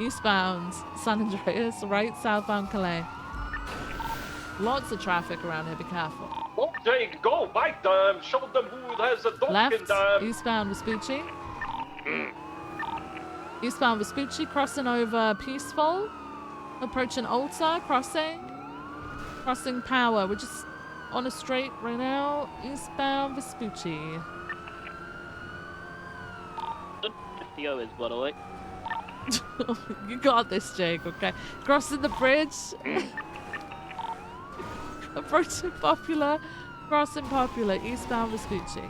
Eastbound San Andreas, right, southbound Calais. Lots of traffic around here, be careful. Oh, Jake, go, bite them, show them who has a dog in Left, them. eastbound Vespucci. Eastbound Vespucci, crossing over Peaceful. Approaching Alta, crossing. Crossing Power. We're just on a straight right now. Eastbound Vespucci. 50 is, by the way. You got this, Jake, okay? Crossing the bridge. Approaching Popular. Crossing Popular. Eastbound Vespucci.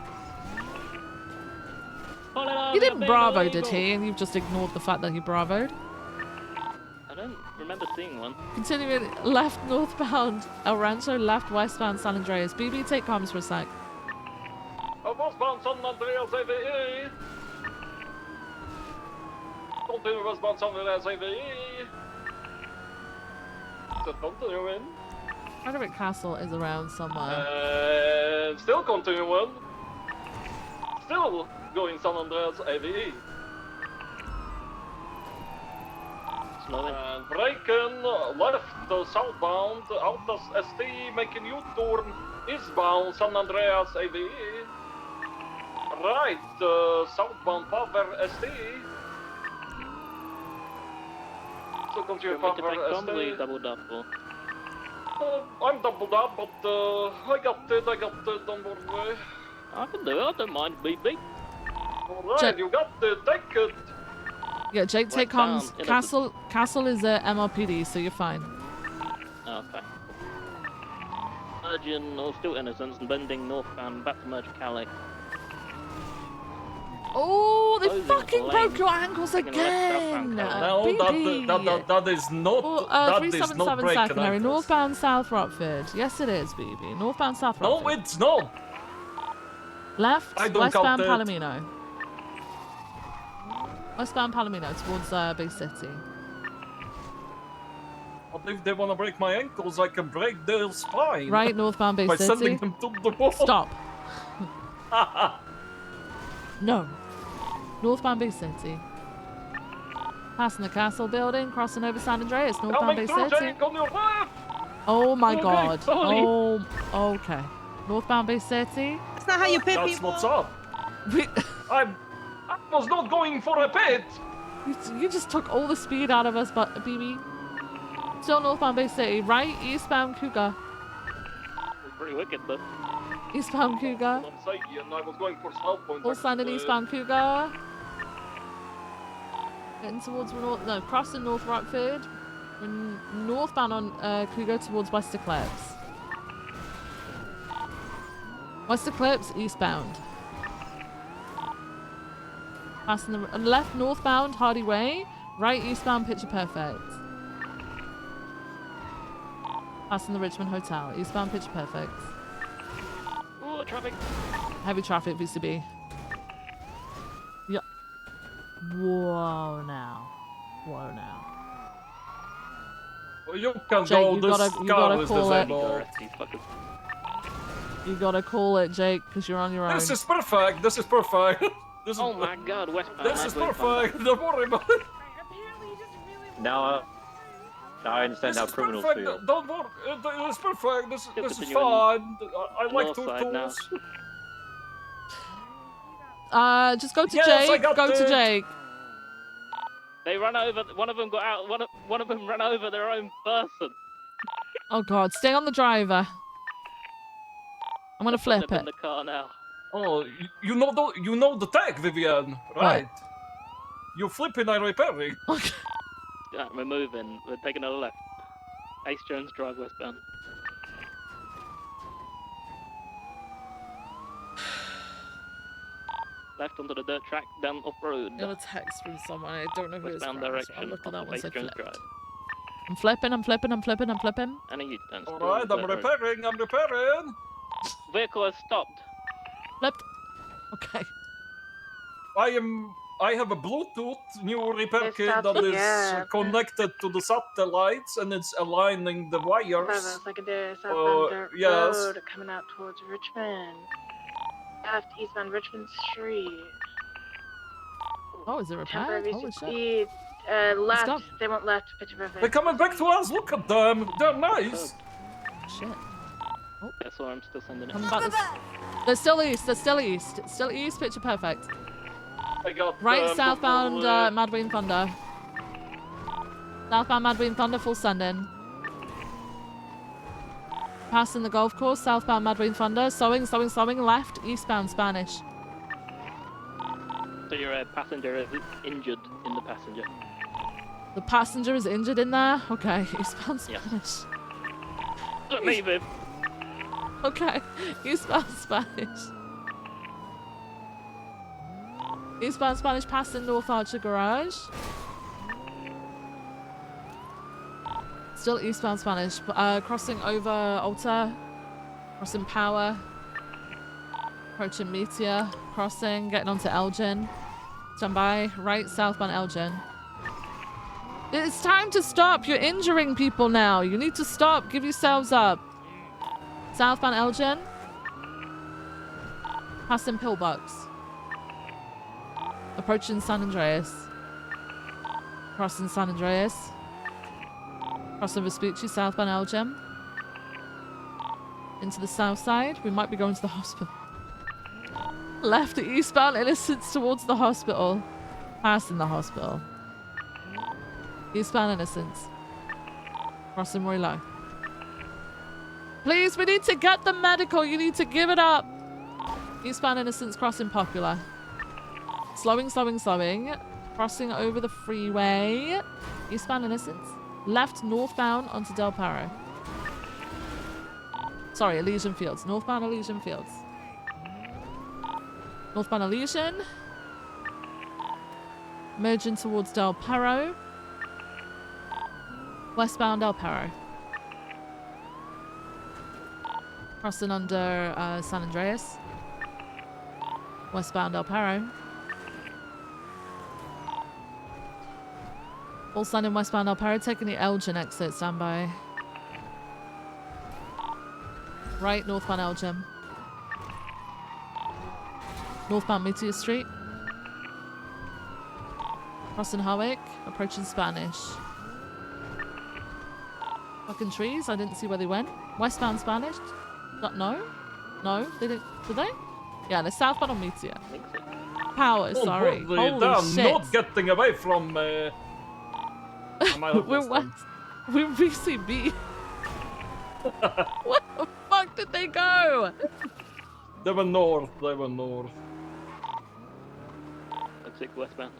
You didn't bravo, did he? And you've just ignored the fact that he bravoed. I don't remember seeing one. Continuing left northbound El Rancho, left westbound San Andreas. BB, take comms for a sec. Westbound San Andreas AVE. Continue westbound San Andreas AVE. Just continuing. Frederick Castle is around somewhere. Still continuing. Still going San Andreas AVE. And braking left southbound Altas ST, making U-turn eastbound San Andreas AVE. Right southbound Power ST. So continue Power ST. Doubled up for. I'm doubled up, but I got it, don't worry. I can do it, I don't mind, BB. Alright, you got it, take it. Yeah, Jake, take comms. Castle is a MRPD, so you're fine. Okay. Merging, or still Innocence, and bending northbound, back to merge Calais. Oh, they Closing fucking lane. broke your ankles Taking left again. southbound Calais. No, that is not. Well, that is not 377 breaking secondary, ankles. northbound South Rockford. Yes, it is, BB. Northbound South No, Rockford. it's not. Left, I don't westbound count it. Palomino. Westbound Palomino towards Bay City. But if they want to break my ankles, I can break their spine. Right, northbound Bay by City. sending them to the wall. Stop. No. Northbound Bay City. Passing the castle building, crossing over San Andreas, northbound Bay Coming through, City. Jake, on your left. Oh my Okay, god. sorry. Oh, okay. Northbound Bay City. That's not how you pit That's people. what's up. I was not going for a pit. You just took all the speed out of us, but BB. Still northbound Bay City, right? Eastbound Cougar. Pretty wicked, but. Eastbound Cougar. I'm saying, I was going for South Point. All standing eastbound Cougar. Getting towards north, no, crossing North Rockford. We're northbound on, can we go towards West Eclipse? West Eclipse, eastbound. Passing the left northbound Hardy Way, right eastbound Picture Perfect. Passing the Richmond Hotel, eastbound Picture Perfect. Ooh, traffic. Heavy traffic, VCB. Yep. Whoa now. Whoa now. Well, you can Jake, go. you This gotta car is call it. disabled. You gotta call it, Jake, because you're on your own. This is perfect. This is perfect. This is, Oh my god, westbound. this is perfect. Don't worry about it. Now I understand This how is criminals perfect. feel. Don't worry. It's perfect. This is continue fun. I like north side now. turtles. Just go to Yes, I Jake. got Go to it. Jake. They run over. One of them got out. One of them ran over their own person. Oh god, stay on the driver. I'm gonna flip Putting it. in the car now. Oh, you know the tech, Vivian, right? You're flipping and repairing. Yeah, we're moving. We're taking a left. Ace Jones Drive westbound. Left onto the dirt track, down off road. I got a text from someone. I don't know who it's from. Westbound So direction. I'll look at that off of once I Ace Jones flip. Drive. I'm flipping. I'm flipping. I'm flipping. I'm flipping. And a U-turn. All right, I'm repairing. I'm repairing. Vehicle has stopped. Flipped. Okay. I have a Bluetooth new repair It kit stopped, that is yeah. connected to the satellites and it's aligning the wires. Bravo, secondary southbound dirt yes. road coming out towards Richmond. Left eastbound Richmond Street. Oh, is it repaired? Temporary Holy shit. speed. Left. go. They went left. Picture perfect. They're coming back to us. Look at them. They're nice. Shit. That's why I'm still sending it. Come back this. They're still east. They're still east. Still east. Picture perfect. I got Right southbound Madween Thunder. Southbound Madween Thunder, full sending. Passing the golf course, southbound Madween Thunder. Slowing. Left, eastbound Spanish. So your passenger is injured in the passenger. The passenger is injured in there? Okay, eastbound Spanish. Yes. Let me, babe. Okay, eastbound Spanish. Eastbound Spanish passing North Archer Garage. Still eastbound Spanish. Crossing over Alta. Crossing Power. Approaching Meteor. Crossing. Getting onto Elgin. Stand by. Right southbound Elgin. It's time to stop. You're injuring people now. You need to stop. Give yourselves up. Southbound Elgin. Passing Pillbox. Approaching San Andreas. Crossing San Andreas. Crossing Vespucci, southbound Elgin. Into the south side. We might be going to the hospital. Left at eastbound Innocence towards the hospital. Passing the hospital. Eastbound Innocence. Crossing Roy Low. Please, we need to get the medical. You need to give it up. Eastbound Innocence crossing Popular. Slowing. Crossing over the freeway. Eastbound Innocence. Left northbound onto Del Paro. Sorry, Elysian Fields. Northbound Elysian Fields. Northbound Elysian. Merging towards Del Paro. Westbound Del Paro. Crossing under San Andreas. Westbound Del Paro. All standing westbound Del Paro, taking the Elgin exit, standby. Right, northbound Elgin. Northbound Meteor Street. Crossing Harwick, approaching Spanish. Fucking trees, I didn't see where they went. Westbound Spanish? No? No, they didn't. Did they? Yeah, they're southbound on Meteor. Power, sorry. Holy shit. Not getting away from. We're west. We're VCB. Where the fuck did they go? They were north. Looks like westbound.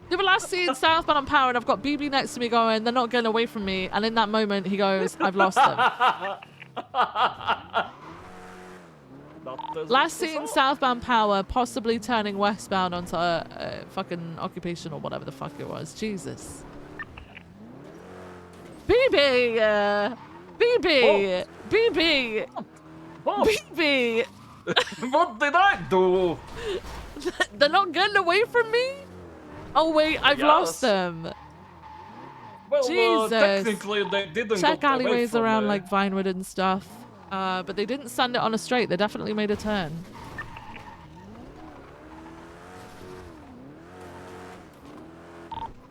They were last seen southbound on Power, and I've got BB next to me going, they're not getting away from me. And in that moment, he goes, I've lost them. Last seen southbound Power, possibly turning westbound onto fucking Occupation or whatever the fuck it was. Jesus. BB! BB! BB! BB! What did I do? They're not getting away from me? Oh wait, I've lost them. Well, Jesus. technically they didn't Check go away alleyways from around me. like Vinewood and stuff. But they didn't send it on a straight. They definitely made a turn.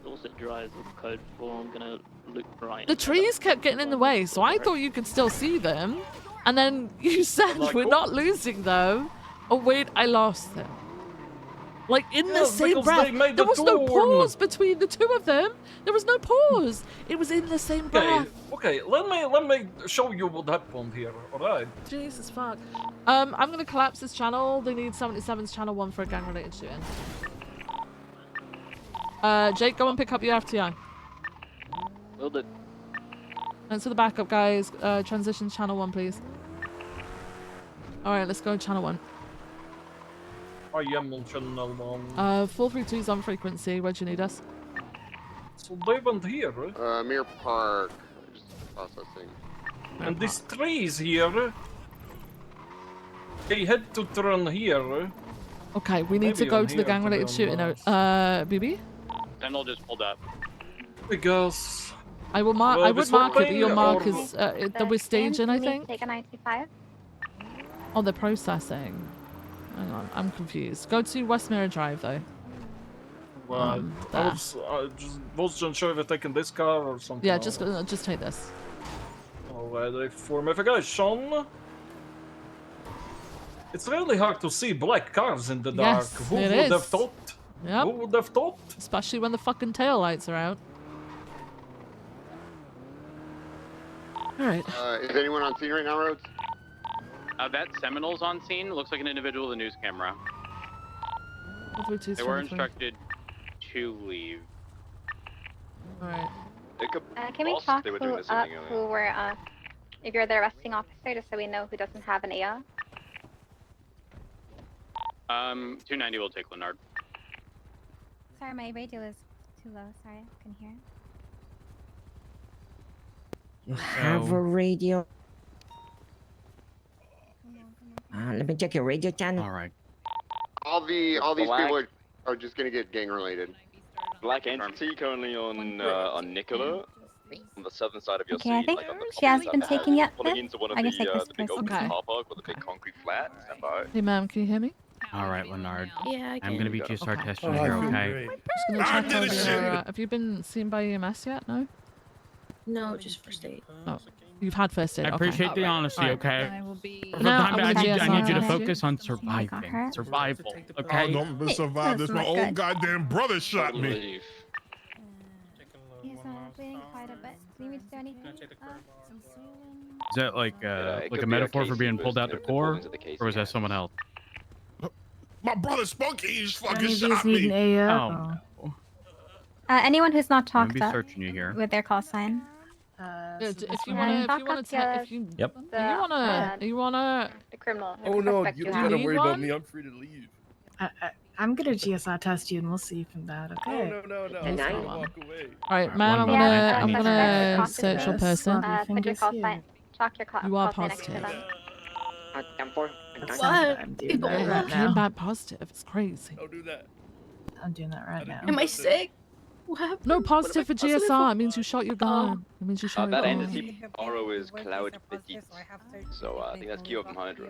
Also drives with code 4. I'm gonna loop right. The trees kept getting in the way, so I thought you could still see them. And then you said like, we're oh. not losing though. Oh wait, I lost them. Like in the Yes, same because breath. they made There the was no turn. pause between the two of them. There was no pause. It was in the same breath. Okay, let me show you what happened here, alright? Jesus fuck. I'm gonna collapse this channel. They need 77's channel 1 for a gang related shooting. Jake, go and pick up your FTI. Will do. And to the backup, guys. Transition channel 1, please. Alright, let's go channel 1. I am on channel 1. 432's on frequency. Where do you need us? So they went here, right? Mirror Park. Just processing. And these trees here, they had to turn here. Okay, we need to Maybe go on to the here, gang to be related shooting. honest. BB? Sentinel just pulled up. Because I will mark. Well, I would this mark whole it, but your thing, mark or- is that we're staging, I think. Take a 95. Oh, they're processing. Hang on, I'm confused. Go to West Mirror Drive though. I there. just wasn't sure if they're taking this car or something. Yeah, else. just take this. Alright, formation. It's really hard to see black cars in the dark. Yes, Who it would is. have thought? Yep. Who would have thought? Especially when the fucking tail lights are out. Alright. Is anyone on scene right now, Rhodes? That Seminole's on scene. Looks like an individual with a news camera. They were instructed to leave. Alright. Can we talk who were, if you're the arresting officer, just so we know who doesn't have an AR? 290 will take Leonard. Sorry, my radio is too low. Sorry, I couldn't hear. You have a radio. Let me check your radio channel. All right. All these Black. people are just gonna get gang related. Black entity currently on Nicola, on the southern side of your Okay, I scene, think like on the she hasn't been concrete taken yet. pulling Viv. into one of I the, can take this the big person. open Okay. car park with a big concrete flat. Stand by. Hey ma'am, can you hear me? All right, Leonard. Yeah, I I'm gonna be can. GSR Okay. testing here, okay? Just gonna check over your, have you been seen by EMS yet? No? No, just first aid. No. You've had first aid. I okay. appreciate the honesty, Alright. okay? I will be. For the No, time I'm being, gonna I need you to GSR. focus on her. surviving. Survival, Oh, okay? don't survive this. My That's old not good. goddamn brother shot me. He's bleeding quite a bit. Do you need me to do anything? Is that like it could a be metaphor a for case being he pulled was out to pulled core, into the case or was he that someone else? My brother Spunky, he just fucking Any of shot these need me. an Oh, AO? Anyone who's not I'm gonna talked be up searching you here. with their call sign. Yeah, So if this you one. wanna, Talk up Yep. you wanna, The criminal. Oh no, suspect you you don't have. gotta worry one? about me. I'm free to leave. I'm gonna GSI test you and we'll see from that, okay? No. And I'm now gonna you- walk away. Alright, ma'am, I'm one gonna, moment. I'm I gonna need to- search your person. Slap your Put your fingers call here. sign. Chalk your call, You are call sign next to positive. them. That's What? not- I'm doing that It right came now. back positive. It's crazy. Don't do that. I'm doing that right now. Am I sick? What happened? No, positive for GSR. It means you shot your gun. It means you shot your That gun. entity tomorrow is Cloud Petit. So I think that's Key Open Hydra.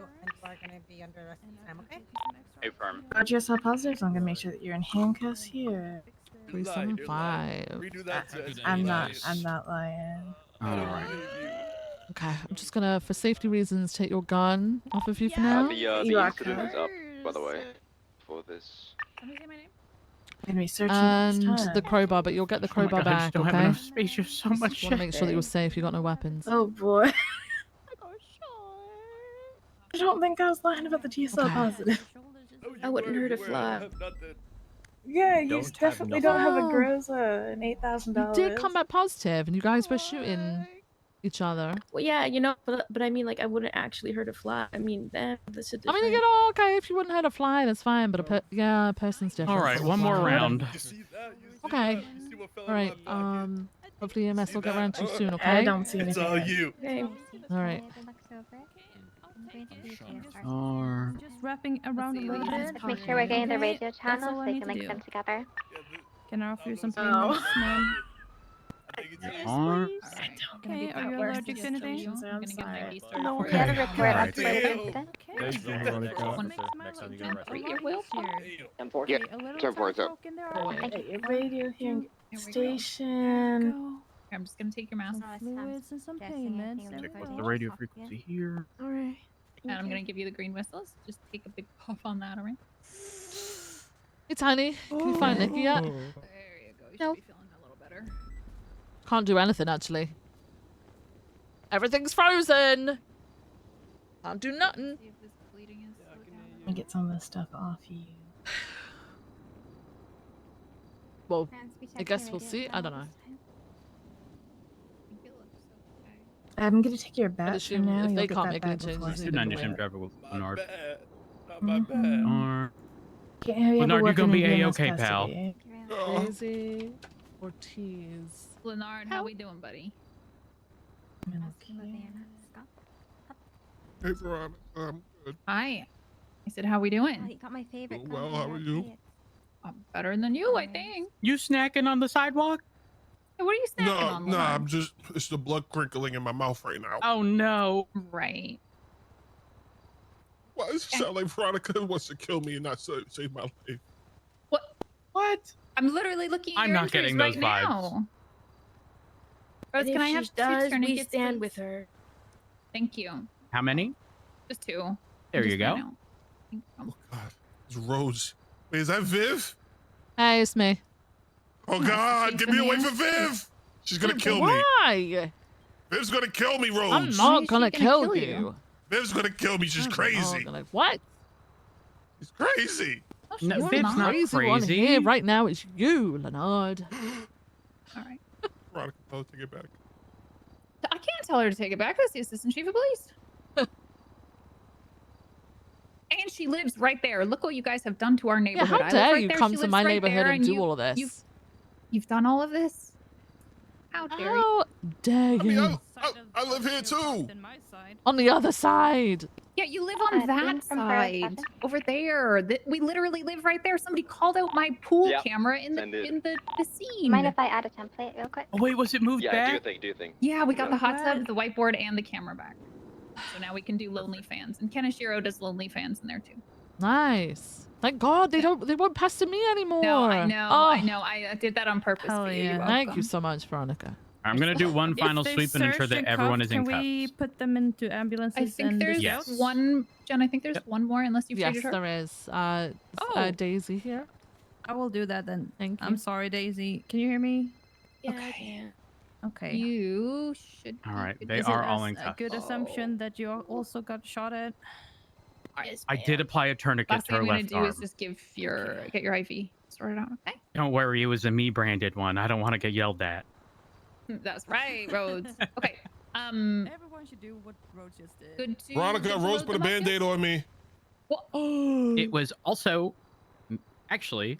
Hey, firm. Got GSI positive, so I'm gonna make sure that you're in handcuffs here. 375. Redo that test. I'm not lying. All right. Okay, I'm just gonna, for safety reasons, take your gun off of you for The now. You are incident is up, by the way, for this. I'm gonna be searching And this time. the crowbar, but you'll get the Oh my crowbar God, I just back, don't have okay? enough space. There's so much Just wanna make sure that you're shit. safe. You got no weapons. Oh boy. I don't think I was lying about the GSI Okay. positive. I wouldn't hurt a fly. Yeah, you Don't definitely have don't have a nothing. Groza and You $8,000. did come back positive, and you guys were shooting each other. Well, yeah, you know, but I mean, like, I wouldn't actually hurt a fly. I mean, that's a I mean, you different. get all okay if you wouldn't hurt a fly, that's fine. But a person's different. All right, one more round. Okay. All right. Hopefully EMS will get around to you soon. Okay. I don't see It's anything. all yet. you. Okay. All right. Just wrapping around a little bit. Let's make sure we're getting the Okay, radio that's channels all so I we need can to link do. them together. Can I offer you some Oh. payments, ma'am? Are Okay, are you allergic to anything? I'm sorry. No, we have a report Alright. of the incident. Thanks, Veronica. Next time you get arrested. You're welcome. Yeah, 10-4, it's up. At your radio hearing station. I'm just gonna take your mouse. Fluids and some payments. There we the go. radio frequency here. All right. And I'm gonna give you the green whistles. Just take a big puff on that, alright? Hey, Tiny. Can you find Nikki yet? There you go. You should be feeling a little better. Can't do anything actually. Everything's frozen. Can't do nothing. See if this bleeding is slowed down. Let me get some of this stuff off you. Well, I guess we'll see. I don't know. I'm gonna take your I'd bat for assume now. if You'll they get can't that make back any before changes, I they Student can understand wait. driver with Bernard. Mhm. Bernard, Can't have you ever you're working gonna be in EMS A-okay, pal. custody. Daisy Ortiz. Leonard, how we doing, buddy? Hey, Veronica. I'm good. Hi. I said, how we doing? You got my favorite. Doing well, how are you? I'm better than you, I think. You snacking on the sidewalk? Hey, what are you snacking No, on, no, Leonard? I'm just, it's the blood crinkling in my mouth right now. Oh no. Right. Why does it sound like Veronica wants to kill me and not save my life? What? I'm literally looking at I'm your not injuries getting those right vibes. now. Rose, And can if I have she two does, tourniquets, we stand please? with her. Thank you. How many? Just two. There Just you go. right now. Thank you. It's Rose. Wait, is that Viv? Hey, it's me. Oh Nice to God, see get you me away again. from Viv! She's gonna kill me. Why? Viv's gonna kill me, Rose. I'm not gonna kill you. Viv's gonna kill me. She's crazy. What? She's crazy. No, You're Viv's not crazy. One crazy. here right now is you, Leonard. All right. Veronica, I'll take it back. I can't tell her to take it back. That's the assistant chief of police. And she lives right there. Look what you guys have done to our Yeah, neighborhood. how I live dare right you there, come she to lives my right neighborhood there, and do you- all of this? You've done all of this? How dare you? How dare I mean, you? I live here too. On the other side. Yeah, you live on that being from her side. Over there. We literally live right there. Somebody called out my pool Yep, camera in the send it. in the scene. Mind if I add a template real quick? Oh wait, was it moved Yeah, back? do your thing, do your thing. Yeah, we got the hot tub, the whiteboard, and the camera back. So now we can do Lonely Fans. And Kenishiro does Lonely Fans in there too. Nice. Thank God they won't pass to me anymore. No, I know, Oh, I know. I did that on purpose for you. You're Thank you welcome. so much, Veronica. I'm gonna do one If final they sweep and ensure search that and everyone cuff, is in can cuffs. we Put them into ambulances. I think and there's Yes. one, Jen, I think there's one more unless you've Yes, treated her. there is. Oh. Daisy here. I will do that then. Thank you. I'm sorry, Daisy. Can you hear me? Yeah, Okay. I can. Okay. You should. All right, be they good. are Is it all in a cuffs. good assumption that you also got shot at? I did apply a tourniquet Last to thing her I'm gonna left do arm. is just get your IV sorted out. Okay. Don't worry, it was a me branded one. I don't want to get yelled at. That's right, Rhodes. Okay. Everyone should do what Rhodes just did. Good to Veronica, good to Rose load put a them up, band-aid on me. It was also, actually,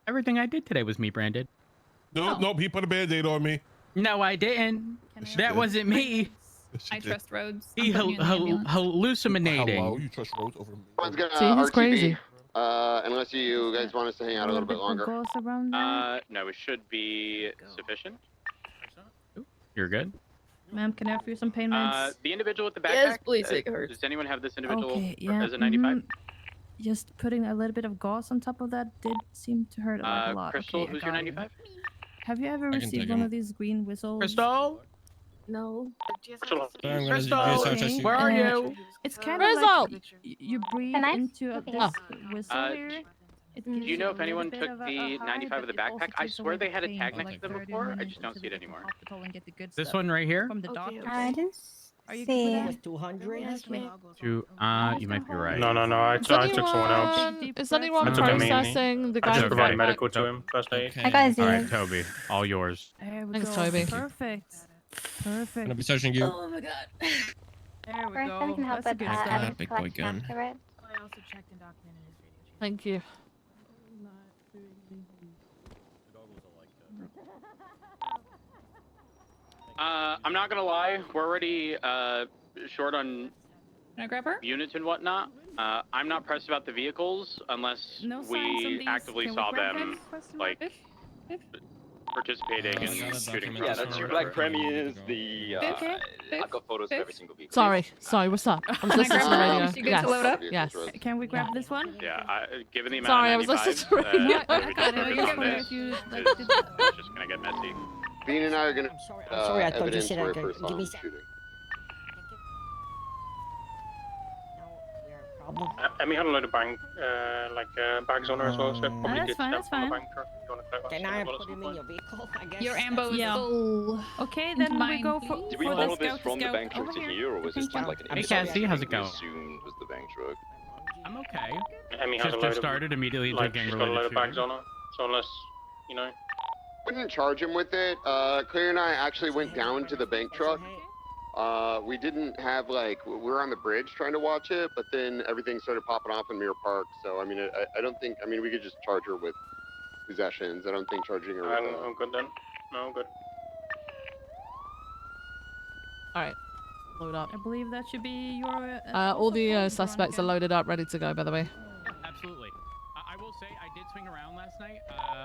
everything I did today was me branded. Nope, nope, he put a band-aid on me. No, I didn't. That wasn't me. I trust Rhodes. He I'm putting you in the ambulance. hallucinating. Hello, you trust Rose over me? Someone's gonna See, he's RTB, crazy. unless you guys want us to hang out a little bit longer. Around there. No, it should be sufficient. You're good. Ma'am, can I offer you some payments? The individual with the backpack. Yes, please, it hurts. Does anyone have this individual Okay, yeah. as a 95? Just putting a little bit of gauze on top of that did seem to hurt like a lot. Crystal, Okay, I who's your got it. 95? Have you ever I can received take one him. of these green whistles? Crystal? No. Crystal, Okay, where are you? It's kind of Result! like you breathe Can I? into Okay. this whistle here. It Do gives you know a if anyone little bit took of a the high, 95 of the but it also backpack? I takes swear away they the had a pain tag for next like to them 30 before. I minutes just don't see until it we get to anymore. hospital and get the good This stuff one right here? from the Okay, doctor. okay. Guidance. Are you See. good with Just 200? You might be right. No, I Is took someone else. Is anyone I took a mini. processing the I guy just who provided got medical back? to him, first aid. I got All right, Z's. Toby, all yours. There we Thanks, go. Toby. Perfect. Perfect. Gonna be searching you. Oh my god. There we First, go. then we can help That's a with good Grab start. that big boy collection gun. afterwards. I also checked and documented his radio. Thank you. I'm not gonna lie, we're already short on Can I grab her? units and whatnot. I'm not pressed about the vehicles unless No signs on we these. actively Can we saw grab them them? like participating I got in a shooting. document Yeah, for that's sure. your black premiers. The I've got photos of every single vehicle. Sorry, what's up? I was Can I listening grab to the her? radio. Is she good to load up? Yes. Can we grab this one? Yeah, given the amount Sorry, I of was 95s, listening to the radio. maybe just focus on this. It's just gonna get messy. Bean and I are gonna I'm sorry, I thought you evidence said for I a could. first Give me a on sec. shooting. And we had a load of bank, bags on her as well, so probably that's did fine, stuff that's on the fine. bank truck. If you want to collect that Can stuff I as well at put some him in point. your vehicle? I guess. Your ambo is Yeah. full. Okay, then we Mine, go for, please. Did we for follow the this scout from the scout bank truck over to here. here, or was this just like an Hey, inside Cassie, how's it shooting we going? assumed was the bank truck? I'm okay. Emmy has a Just load of, started immediately into like, she's got a gang-related load of bags shooting. on her. So unless, you know. Wouldn't charge him with it. Claire and I actually went down to the bank truck. We didn't have we were on the bridge trying to watch it, but then everything started popping off in Mirror Park. So I mean, I don't think. I mean, we could just charge her with possessions. I don't think charging her with. I'm good then. No, good. All right, load up. I believe that should be your. All the suspects are loaded up, ready to go. By the way. Absolutely. I will say I did swing around last night.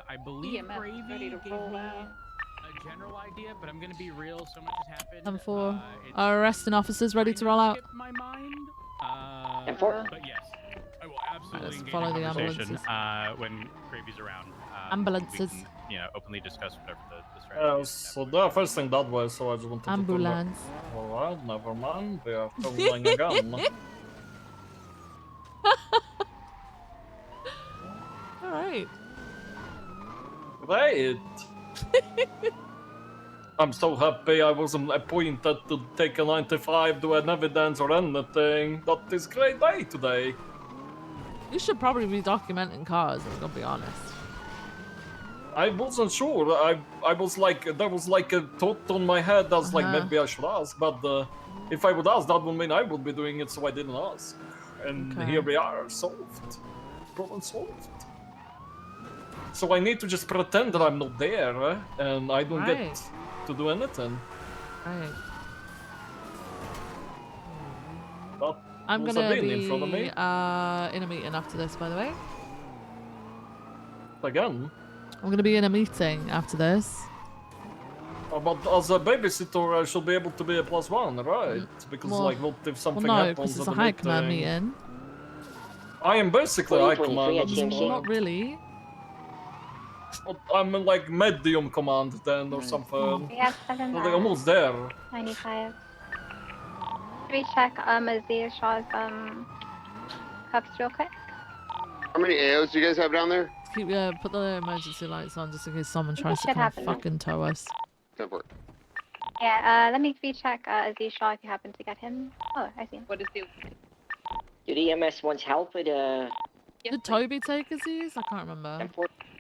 I believe EMS Gravy ready to gave roll me out. a general idea, but I'm gonna be real. So much has happened. 10-4. Arresting officers ready to roll out. Skipped my mind. 10-4. But yes, I will absolutely let's engage follow in the conversation ambulances. when Gravy's around. Ambulances. We can, openly discuss whatever the strategy is. So they're facing that way, so I just wanted Ambulance. to turn back. Alright, never mind. We are turning again. Alright. Great. I'm so happy I wasn't appointed to take a 95 to an evidence or anything. That is great day today. You should probably be documenting cars, I'm gonna be honest. I wasn't sure. I was like, there was like a thought on my head that's like maybe I should ask, but if I would ask, that would mean I would be doing it, so I didn't ask. And Okay. here we are, solved. Problem solved. So I need to just pretend that I'm not there, and I don't Right. get to do anything. Right. That I'm was gonna a bin be in front of me. in a meeting after this, by the way. Again. I'm gonna be in a meeting after this. But as a babysitter, I should be able to be a +1, right? Because Well- like, what if something well, no, happens because it's at a the high command meeting? meeting. I am basically high command at this Well, point. not really. But I'm in, like medium command then or something. We have 7 Well, they're almost there. 95. Should we check Aziz Shaw's cups real quick? How many AOs do you guys have down there? Keep put the emergency lights on just in case someone Think tries it to should come happen, no? fucking tow us. 10-4. Yeah, let me recheck Aziz Shaw if you happen to get him. Oh, I see him. What is the? Did EMS wants help with Did Toby take Aziz? I can't remember.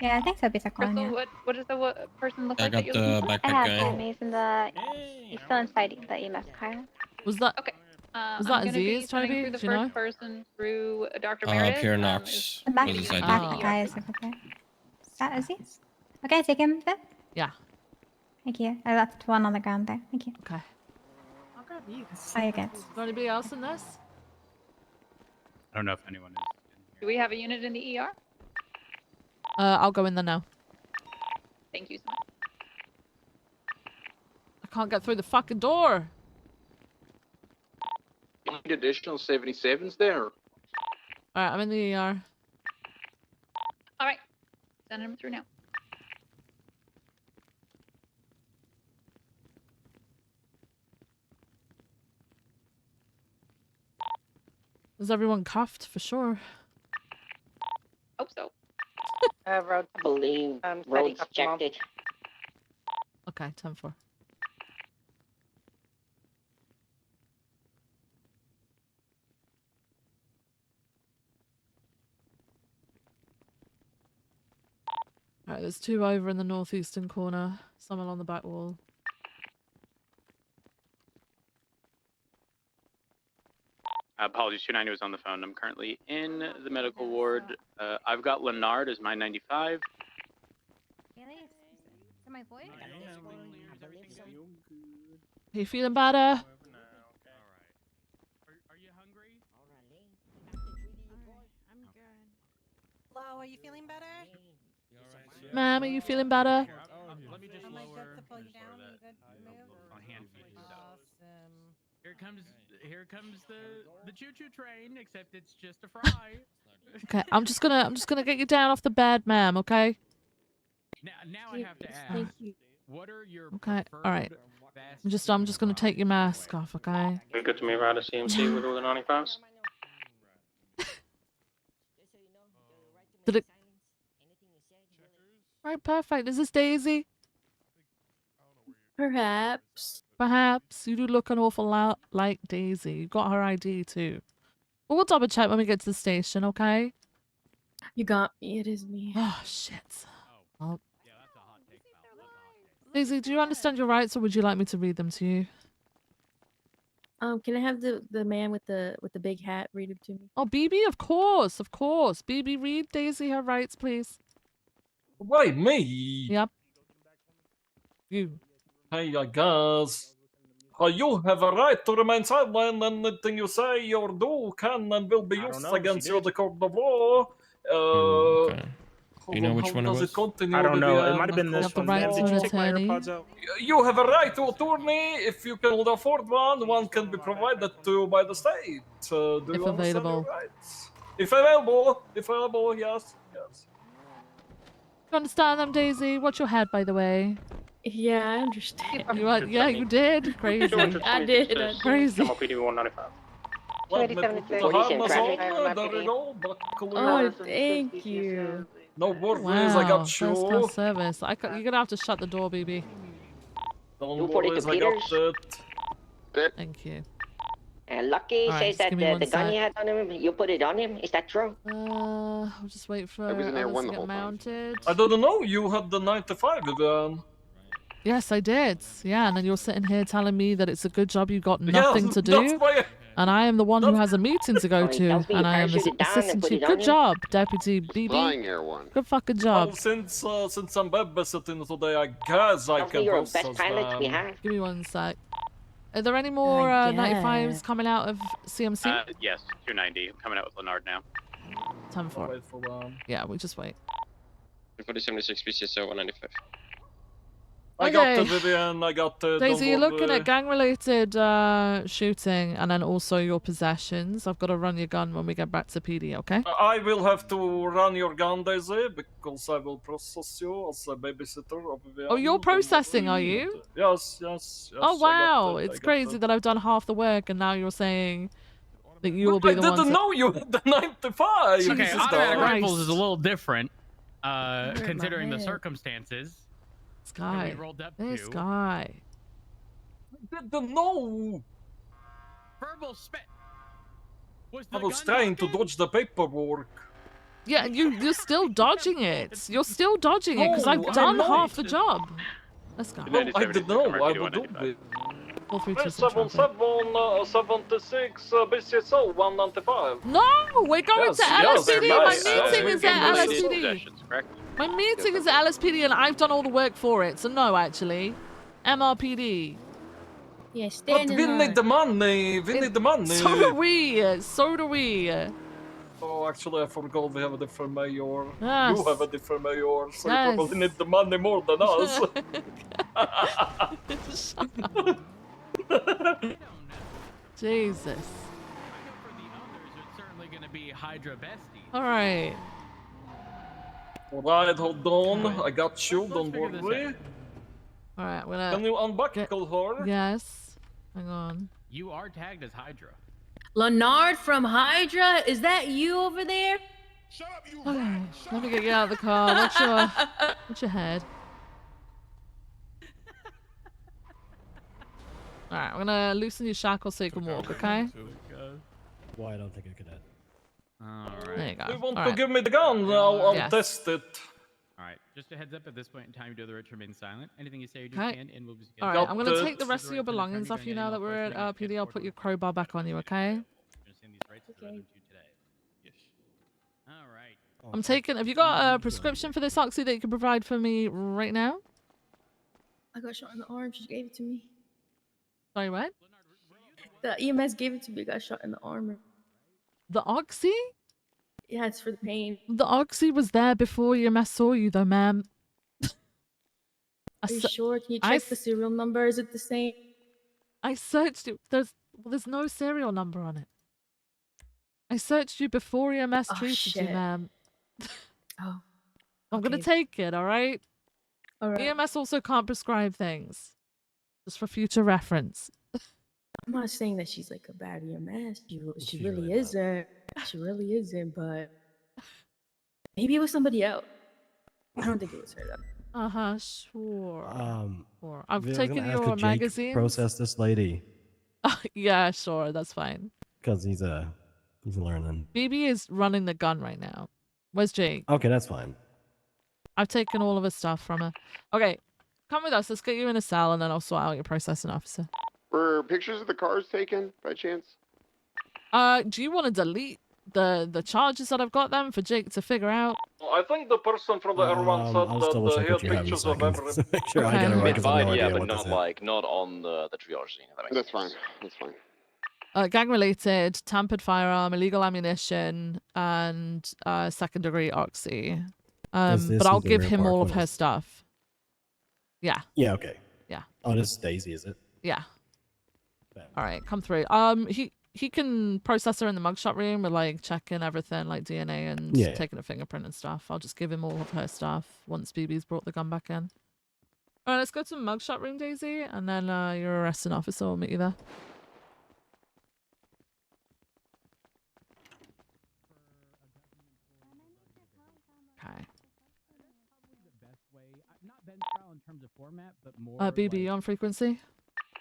Yeah, I think so. Basic one. Crystal, Yeah. what does the person look I like got that you're looking the for? I backpack have guy. him. He's still inside the EMS car. Was that? Okay. Was I'm that gonna be Aziz, sending Toby? through the Do you know? first person through Dr. Meredith. Pierre Knox. The back, was his ID. back guy is over there. Is that Aziz? Okay, take him then. Yeah. Thank you. I left one on the ground there. Thank you. Okay. I'll grab you. Oh, you're good. Is there anybody else in this? I don't know if anyone is. Do we have a unit in the ER? I'll go in there now. Thank you so much. I can't get through the fucking door. You need additional 77s there. Alright, I'm in the ER. All right, sending him through now. Is everyone cuffed for sure? Hope so. Road. I believe Steady Rhodes up the mall. checked it. Okay, 10-4. Alright, there's 2 over in the northeastern corner. Some along the back wall. Apologies, 290 was on the phone. I'm currently in the medical ward. I've got Leonard as my 95. Really? Is that my voice? Are you feeling better? Hello, are you feeling better? Ma'am, are you feeling better? Let me just Am I lower. good to pull you down? Are you good to move? On hand feet and stuff. Awesome. Here comes the choo-choo train, except it's just a fry. Okay, I'm just gonna get you down off the bed, ma'am, okay? Now I have to ask. Thank you. What are your Okay, alright. fast I'm just gonna take your mask off, okay? You're good to me ride a CMC with all the 95s? Did it... Right, perfect. Is this Daisy? Perhaps. Perhaps. You do look an awful lot like Daisy. You got her ID too. But we'll double check when we get to the station, okay? You got me. It is me. Oh, shit. Oh. Daisy, do you understand your rights or would you like me to read them to you? Can I have the man with the big hat read it to me? Oh, BB, of course, of course. BB, read Daisy her rights, please. Why me? Yep. You. Hey, guys. You have a right to remain silent. Anything you say or do can and will be used against you in the court of law. Okay. You know which how one it does was? it continue? I don't know. It Vivian? might have been this one. right Did to you an take my attorney. AirPods out? You have a right to attorney. If you can afford one, one can be provided to you by the state. Do If you understand available. your rights? If available, yes, yes. You understand them, Daisy? Watch your head, by the way. Yeah, I understand. You are, yeah, you did. Crazy. I did. Crazy. MLPD 195. Let me put the harness on. There you go. Buckle Oh, your- thank you. No worries, Wow. I got First you. class service. You're gonna have to shut the door, BB. Don't 240 worry, to I got Peters. it. Thank you. Lucky Alright, says just that give me one the gun sec. you had on him, you put it on him. Is that true? I'll just wait for I was in there others one to the get whole time. mounted. I don't know, you had the 95 Vivian. Yes, I did. Yeah, and then you're sitting here telling me that it's a good job you got nothing to do. That's why And I am the one who has a meeting to go he to, tells me and you I am the parachuted down and assistant put chief. it on Good you. job, Deputy BB. Flying Air One. Good fucking job. Well, since I'm babysitting today, I guess I Tells me can you're the process best pilot we them. have. Give me one sec. Are there any more I 95s guess. coming out of CMC? Yes, 290. I'm coming out with Leonard now. Time for it. Wait for them. Yeah, we just wait. 4076 PCSO 195. I got Okay. the Vivian, I got the... Daisy, you're don't looking worry. at gang-related shooting and then also your possessions. I've got to run your gun when we get back to PD, okay? I will have to run your gun, Daisy, because I will process you as a babysitter of Vivian. Oh, you're Don't processing, worry. are you? Yes, yes, yes. Oh, wow. It's I got crazy it. that I've done half the work and now you're saying that you will But be the I one didn't to... know you had the 95. Jesus Okay, Christ. automatic rifles is a little different, Hurt my considering the head. circumstances. This guy. we rolled up This to. guy. I didn't know. Verbal spit. I was trying to dodge the paperwork. Yeah, you're still dodging it. You're still dodging it because No, I've I'm done not. half the job. Let's go. No, I didn't know. I would do it. 432 76 BCSO 195. No, we're going Yes, to yes, LSPD. yes, My yes, meeting we is can at do it. LSPD. My meeting is at LSPD and I've done all the work for it. So no, actually. MRPD. Yeah, But stand in we line. need the money. We need the money. So do we. So do we. Oh, actually, I forgot we have a different mayor. Yes. You have a different mayor, so Yes. you probably need the money more than us. Jesus. It's certainly going to be Hydra besties. All right. Alright, hold on. I got you, don't figure this worry. out. All right, we're gonna... Can you unbuckle her? Yes. Hang on. You are tagged as Hydra. Leonard from Hydra, is that you over there? Okay, let me get you out of the car. Watch your head. All right, I'm gonna loosen your shackles so you can walk. Okay. Why I don't think I could add. All right. There you go. You want All to right. give me the gun? I'll Yes. test it. All right. Just a heads up, at this point in time, you do the right to remain silent. Anything you say or do Okay. can and will be All right, I'm gonna take the rest of your belongings off you now that we're at PD. I'll put your crowbar back on you, okay? Okay. All right. I'm taking. Have you got a prescription for this oxy that you can provide for me right now? I got shot in the arm. She gave it to me. Sorry, what? The EMS gave it to me. I got shot in the arm. The oxy? Yeah, it's for the pain. The oxy was there before EMS saw you, though, ma'am. Are you sure? Can you check the serial number? Is it the same? I searched it. There's no serial number on it. I searched you before EMS treated you, shit. ma'am. Oh. I'm gonna Okay. take it, alright? Alright. EMS also can't prescribe things. Just for future reference. I'm not saying that she's like a bad EMS. She really isn't. She really isn't, but maybe it was somebody else. I don't think it was her though. Uh-huh, sure. Sure. I've I was taken gonna ask your if Jake magazines. process this lady Yeah, sure, that's fine. because he's learning. BB is running the gun right now. Where's Jake? Okay, that's fine. I've taken all of her stuff from her. Okay, come with us. Let's get you in a cell and then I'll sort out your processing officer. Were pictures of the cars taken by chance? Do you want to delete the charges that I've got them for Jake to figure out? I think the person from the R1 said I'll just double that check he what had you have in a pictures of second. every... Make sure I get it right because I have no yeah, idea but what this not is. like not on the triage scene. That makes That's sense. fine. That's fine. Gang related, tampered firearm, illegal ammunition, and second degree oxy. Is this But I'll the give rear him park all one of her is- stuff. Yeah. Yeah, okay. Yeah. Oh, this is Daisy, is it? Yeah. All right, come through. He can process her in the mugshot room with like checking everything like DNA and Yeah. taking a fingerprint and stuff. I'll just give him all of her stuff once BB's brought the gun back in. All right, let's go to the mugshot room, Daisy, and then your arresting officer will meet you there. Okay. Not bench trial in terms of format, but more BB, you on frequency?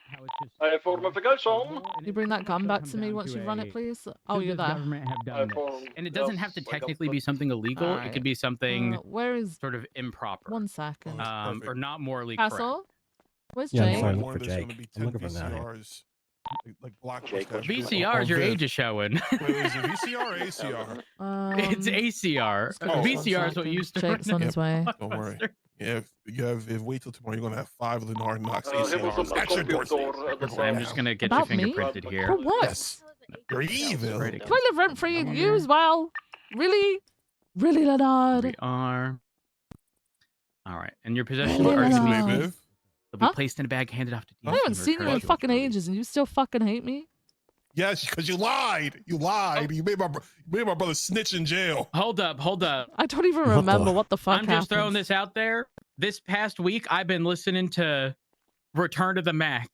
how it's just Formification. You bring that gun back to me once you run it, please. Oh, you're there. Government have done this. And it doesn't have to technically be something illegal. It Alright. could be something Where is sort of improper. 1 second? Or not morally correct. Castle? Where's Yeah, I'm Jake? sorry, look for Jake. I'm looking for him now. VCRs, like blockbusters. VCRs, your age is showing. Wait, is it VCR or ACR? It's ACR. Oh, VCR is what used to Jake's on his way. Don't worry. Yeah, if wait till tomorrow, you're gonna have 5 Lenard Knox He was ACRs. on the Actually, computer. I'm just gonna get About you me? fingerprinted here. For what? Yes. You're evil. Do I live rent free in you as well? Really? Really, Leonard? We are. All right, and your possessions Really, are to Leonard? be. They'll be placed in a bag, handed off to I haven't seen you in fucking ages and you still fucking hate me? Yes, because you lied. You lied. You made my brother snitch in jail. Hold up. I don't even remember what the fuck I'm happened. just throwing this out there. This past week, I've been listening to Return to the Mac.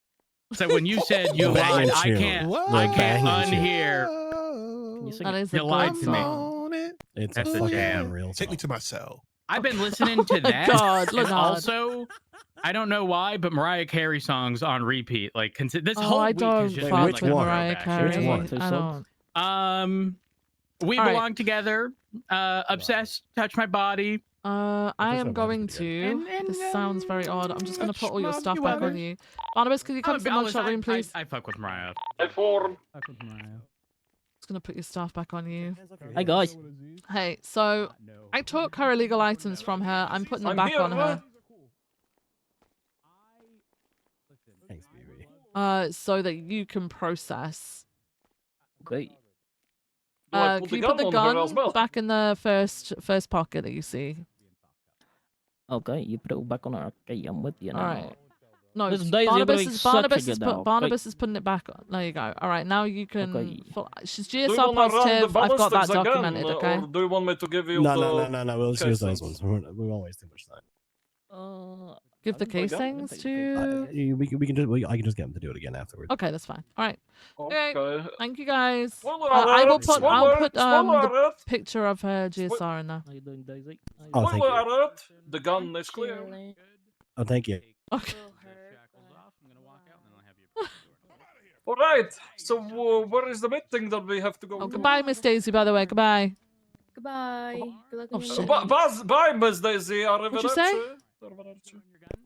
So when you said you The lied, banging I tune. can't The unhear. banging That is You a lied good to me. song. It's That's a a fucking jam. unreal Take me song. to my cell. I've been listening to my that. God, and Leonard. also, I don't know why, but Mariah Carey songs on repeat. Like this Oh, whole I week don't has just fuck been with like a Mariah throwback. Carey. Which one? I don't. We All right. belong together. Obsessed. Touch my body. I am my going body's pretty to. This sounds very odd. I'm just gonna put all your Touch stuff my back on body. you. Barnabas, can you come to the mugshot room, please? I fuck with Mariah. I form. Fuck with Mariah. Just gonna put your stuff back on you. Hi guys. Hey, so I took her illegal items from her. I'm putting them I'm back here, on her. Thanks, baby. So that you can process. Okay. Do I Can you put the on her as gun well? back in the first pocket that you see? Okay, you put it back on her. Okay, I'm with you now. All right. No, This Daisy Barnabas being is such a Barnabas good is dog. Barnabas is putting it back on. There you go. All right, now you can. Okay. She's Do you GSR wanna run the positive. I've got that ballistics again, documented. Okay. Or do you want me to give you No. We'll just use those ones. We always too much time. Give the casings to. I can just get them to do it again afterwards. Okay, that's fine. All right. Okay. Okay. Thank you guys. Spoiler I will alert, put. I'll spoiler, put spoiler the alert. picture of her GSR in there. How you doing, Daisy? Oh, thank Spoiler you. alert. The gun is clear. Oh, thank you. Okay. All right. So where is the meeting that we have to go? Oh, goodbye, Miss Daisy. By the way, goodbye. Goodbye. Good luck Oh, in your shit. meeting. Bye, Miss Daisy. What'd you say?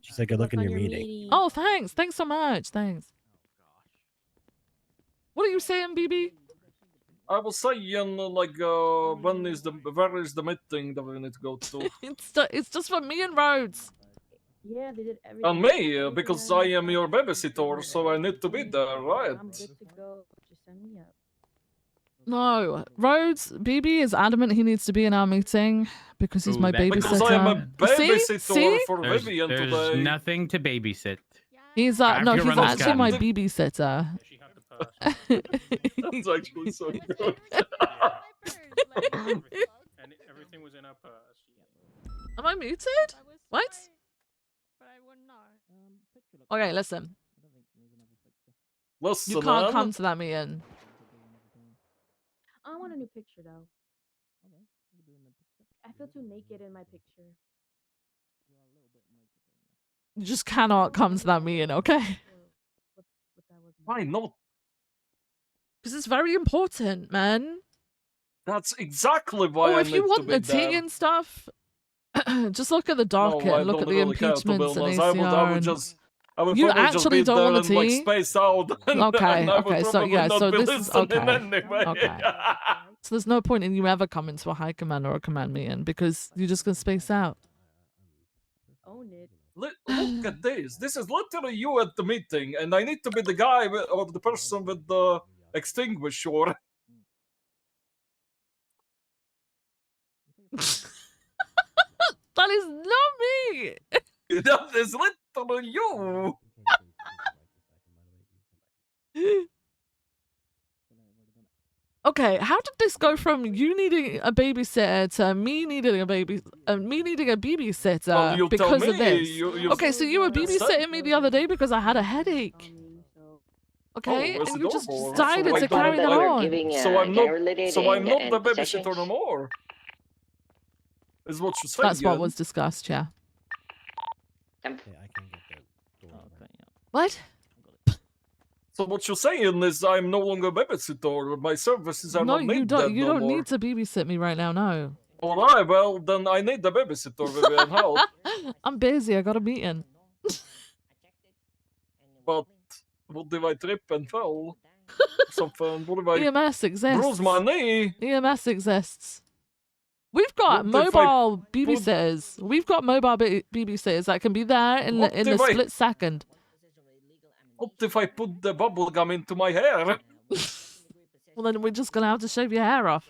She said, "Good luck in your meeting." Oh, thanks. Thanks so much. Thanks. What are you saying, BB? I was saying, like, where is the meeting that we need to go to? It's just for me and Rhodes. Yeah, they did everything. And me, Everything because on I your am your phone. babysitter, so I need to be there, right? I'm good to go. Just send me up. No, Rhodes, BB is adamant he needs to be in our meeting because he's Ooh, my that could Because I am a See? babysitter See? for Vivian There's today. nothing to babysit. He's I have no, to he's run this actually my garden. babysitter. That's actually so good. And everything was in her purse. Am I muted? What? Okay, listen. Listen, You can't man. come to that meeting. I want a new picture though. I feel too naked in my picture. You just cannot come to that meeting, okay? Why not? Because it's very important, man. That's exactly why Oh, I if you need to want be the tea there. and stuff, just look at the No, docket I and look don't at the really care, to be impeachments and honest. ACR. I would just, I would You probably just actually be don't there want the and like tea? space out, and, Okay, and I would okay, so probably yeah, not so be this is listening okay. anyway. Okay. So there's no point in you ever coming to a high command or a command meeting because you're just gonna space out. Own it. Look at this. This is literally you at the meeting, and I need to be the guy or the person with the extinguisher. That is not me. That is literally you. Okay, how did this go from you needing a babysitter to me needing a babysitter Well, you tell because of me. this? You Okay, so you were you said- babysitting me the other day because I had a headache. Okay, Oh, it's and you just adorable. decided So to carry that on. So I'm not the babysitter no more. Is what you're saying. That's what was discussed, yeah. What? So what you're saying is I'm no longer a babysitter. My services are No, not you needed don't. You no don't more. need to babysit me right now. No. All right, well then I need the babysitter, Vivian. Help. I'm busy. I got a meeting. But what if I trip and fell? Something. What if I EMS exists. bruise my knee? EMS exists. We've got What if I mobile babysitters. We've got mobile babysitters that can be there in What the if I- split second. What if I put the bubble gum into my hair? Well, then we're just gonna have to shave your hair off.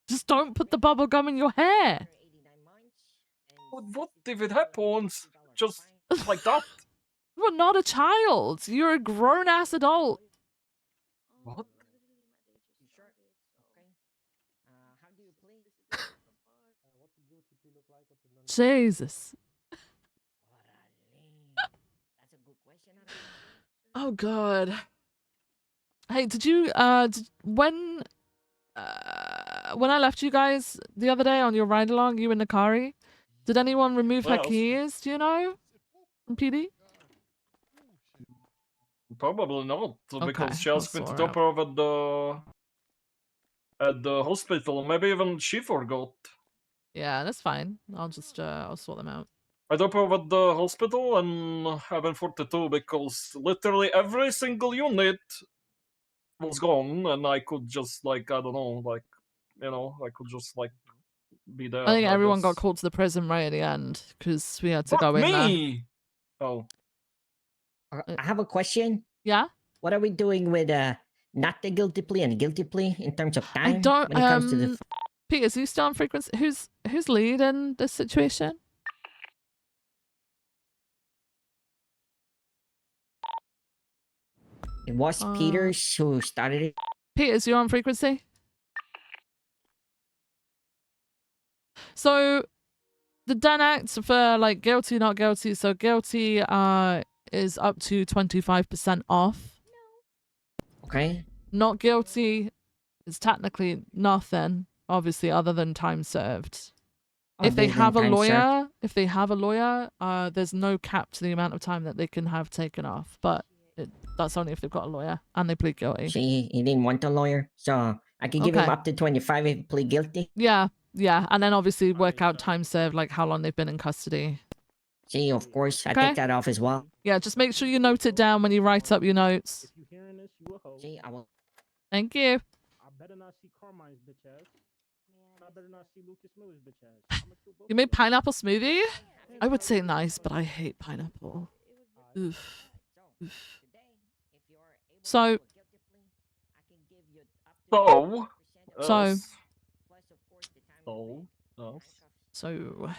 Just don't put the bubble gum in your hair. What if it happens just like that? You're not a child. You're a grown ass adult. What? Jesus. Oh God. Hey, did you when I left you guys the other day on your ride along, you and Nakari, did anyone remove her Well. keys? Do you know? From PD? Probably not, Okay, because she I'll asked me to sort drop out. her off at the hospital. Maybe even she forgot. Yeah, that's fine. I'll just I'll sort them out. I dropped her off at the hospital and I've been 42 because literally every single unit was gone, and I could just like I don't know, like I could just like be there. I think everyone got guess. called to the prison right at the end because we had to Fuck go in there. me! Oh. I have a question. Yeah? What are we doing with not the guilty plea and guilty plea in terms of time? I don't when it comes to the Pete, is you still on frequency? Who's leading this situation? it was Peters who started it. Peters, you're on frequency? So the Den Act for like guilty, not guilty. So guilty is up to 25% off. Okay. Not guilty is technically nothing, obviously, other than time served. If they have a lawyer, there's no cap to the amount of time that they can have taken off. But that's only if they've got a lawyer and they plead guilty. He didn't want a lawyer, so I can give him Okay. up to 25 if he plead guilty. Yeah, yeah. And then obviously work out time served, like how long they've been in custody. See, of course, I Okay. take that off as well. Yeah, just make sure you note it down when you write up your notes. See, I will. Thank you. I better not see Carmine's bitch ass. I better not see Lucas Miller's bitch ass. You made pineapple smoothie? I would say nice, but I hate pineapple. Oof. Oof. So. So. So. Yes. So. Yes. So.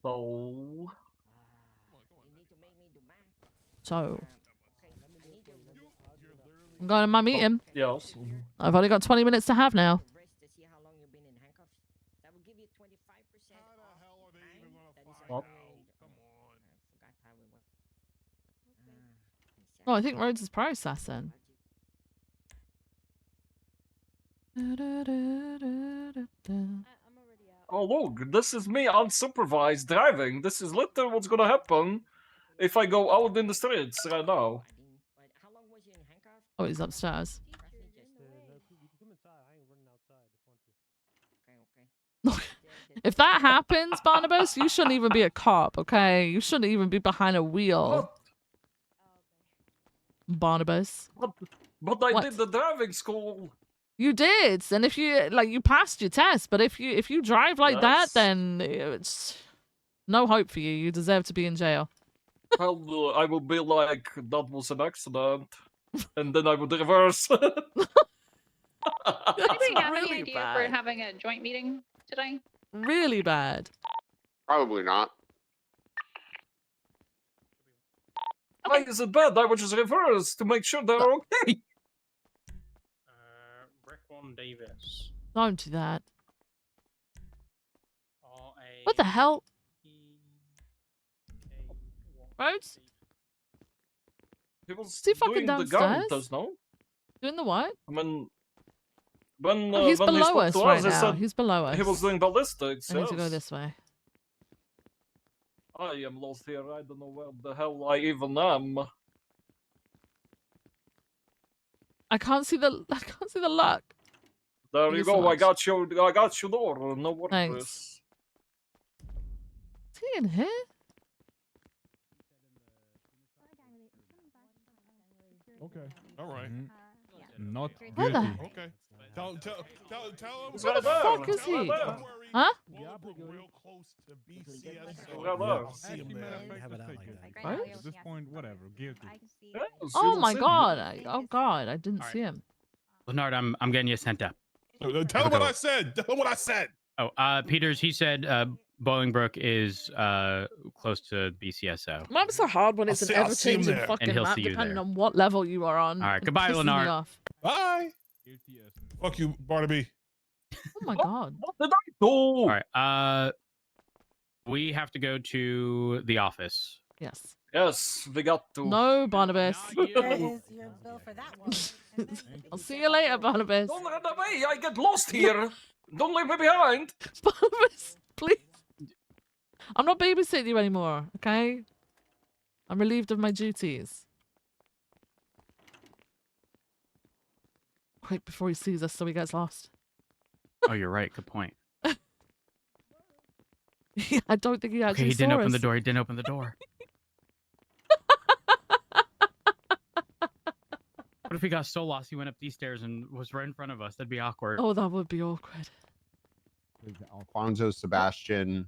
So. So. I'm going to my meeting. Yes. I've only got 20 minutes to have now. What? Oh, I think Rhodes is processing. Oh look, this is me unsupervised driving. This is literally what's gonna happen if I go out in the streets right now. Oh, he's upstairs. If that happens, Barnabas, you shouldn't even be a cop, okay? You shouldn't even be behind a wheel. Barnabas. But I did the driving school. You did, and if you you passed your test, but if you drive like that, Yes. then it's no hope for you. You deserve to be in jail. Well, I will be like, that was an accident. And then I would reverse. Anybody have really any idea bad. for having a joint meeting today? Really bad. Probably not. Why is it bad? I would just reverse to make sure they're okay. Rickon Davis. Don't do that. What the hell? Rhodes? He was Is he fucking doing the downstairs? Gauntas, no? Doing the what? I mean, when Oh, he's when he below spoke us to right us, he now. said He's below us. he was doing ballistics. I need to go yes. this way. I am lost here. I don't know where the hell I even am. I can't see the luck. There Thank you you so go. I much. got you. I got you door. No worries. Thanks. Is he in here? Okay. All right. Not Where the- guilty. Okay. Tell him. Where the fuck is he? Huh? Real close to BCS. At this point, whatever. Guilty. Oh my god! Oh god! I didn't see him. Leonard, I'm getting you sent up. Tell him what I said. Tell him what I said. Oh, Peters, he said Bolingbroke is close to BCSO. Map's so hard when it's an I'll see him ever-changing there. fucking And he'll map, see you depending there. on what level you are on. All right, It goodbye, pisses me Leonard. off. Bye. Fuck you, Barnaby. Oh my god! What did I do? All right. We have to go to the office. Yes. Yes, we got to. No, Barnabas. There is your bill for that one. I'll see you later, Barnabas. Don't run away. I get lost here. Don't leave me behind. Barnabas, please. I'm not babysitting you anymore, okay? I'm relieved of my duties. Quick before he sees us so he gets lost. Oh, you're right. Good point. I don't think he actually Okay, he didn't saw open us. the door. He didn't open the door. What if he got so lost he went up these stairs and was right in front of us? That'd be awkward. Oh, that would be awkward. Alfonso Sebastian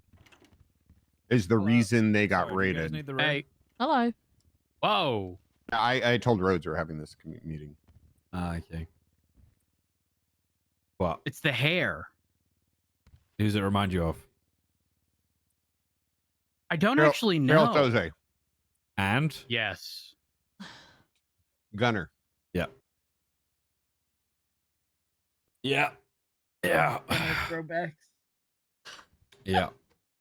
is the reason they got raided. Hey. Hello. Whoa. I told Rhodes we're having this meeting. Okay. What? It's the hair. Who does it remind you of? I don't Carol- actually know. Carol Jose. And? Yes. Gunner. Yeah. Yeah. Yeah. Throwbacks. Yeah.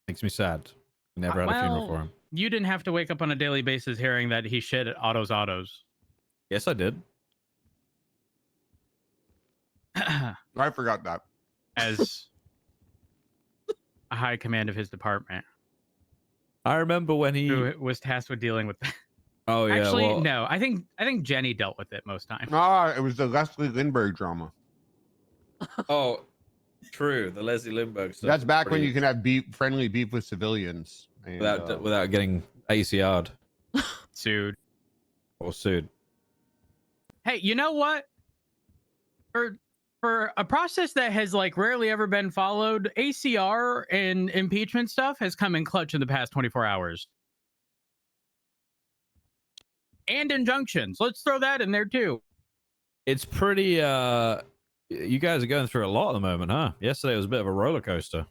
Makes me sad. Never had a funeral for him. You didn't have to wake up on a daily basis hearing that he shit at Autos. Yes, I did. I forgot that. As a high command of his department. I remember when he who was tasked with dealing with that. Oh yeah. Actually, well, no. I think Jenny dealt with it most times. Ah, it was the Leslie Lindbergh drama. Oh, true. The Leslie Lindbergh stuff. That's was back when pretty- you can have friendly beef with civilians. And, without getting ACR'd. Sued. Or sued. Hey, you know what? For a process that has like rarely ever been followed, ACR and impeachment stuff has come in clutch in the past 24 hours. And injunctions. Let's throw that in there too. It's pretty you guys are going through a lot at the moment, huh? Yesterday was a bit of a roller coaster.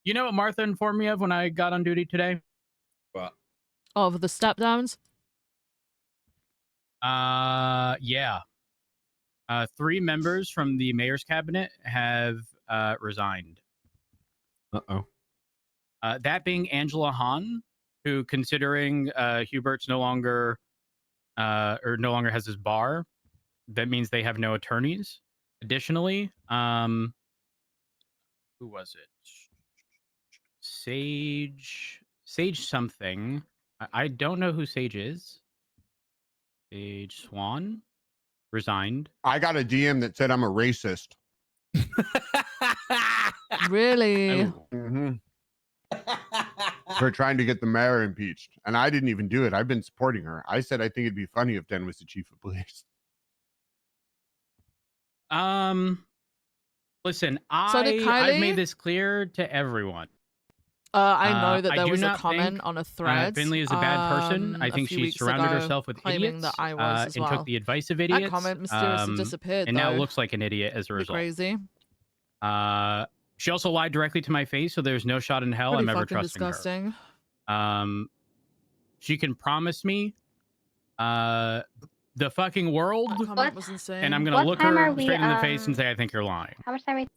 You know what Martha informed me of when I got on duty today? What? Oh, for the step downs? Yeah. 3 members from the mayor's cabinet have resigned. Uh-oh. That being Angela Hahn, who, considering Hubert's no longer has his bar, that means they have no attorneys. Additionally, who was it? Sage something. I don't know who Sage is. Sage Swan resigned. I got a DM that said I'm a racist. Really? Mm-hmm. For trying to get the mayor impeached. And I didn't even do it. I've been supporting her. I said I think it'd be funny if Den was the chief of police. Listen, So did I've Kylie? made this clear to everyone. I know that I there do was a not comment think, on a thread. Finley is a bad person. I a think few she weeks surrounded ago herself with claiming idiots that I was as and well. took the advice of idiots. That comment mysteriously disappeared, and now though. looks like an idiot as a Pretty result. crazy. She also lied directly to my face, so there's no shot in hell Pretty I'm ever fucking trusting disgusting. her. She can promise me the fucking world, That comment was insane. and I'm gonna What look time her are we, straight in the face and say I think you're lying. How much time we?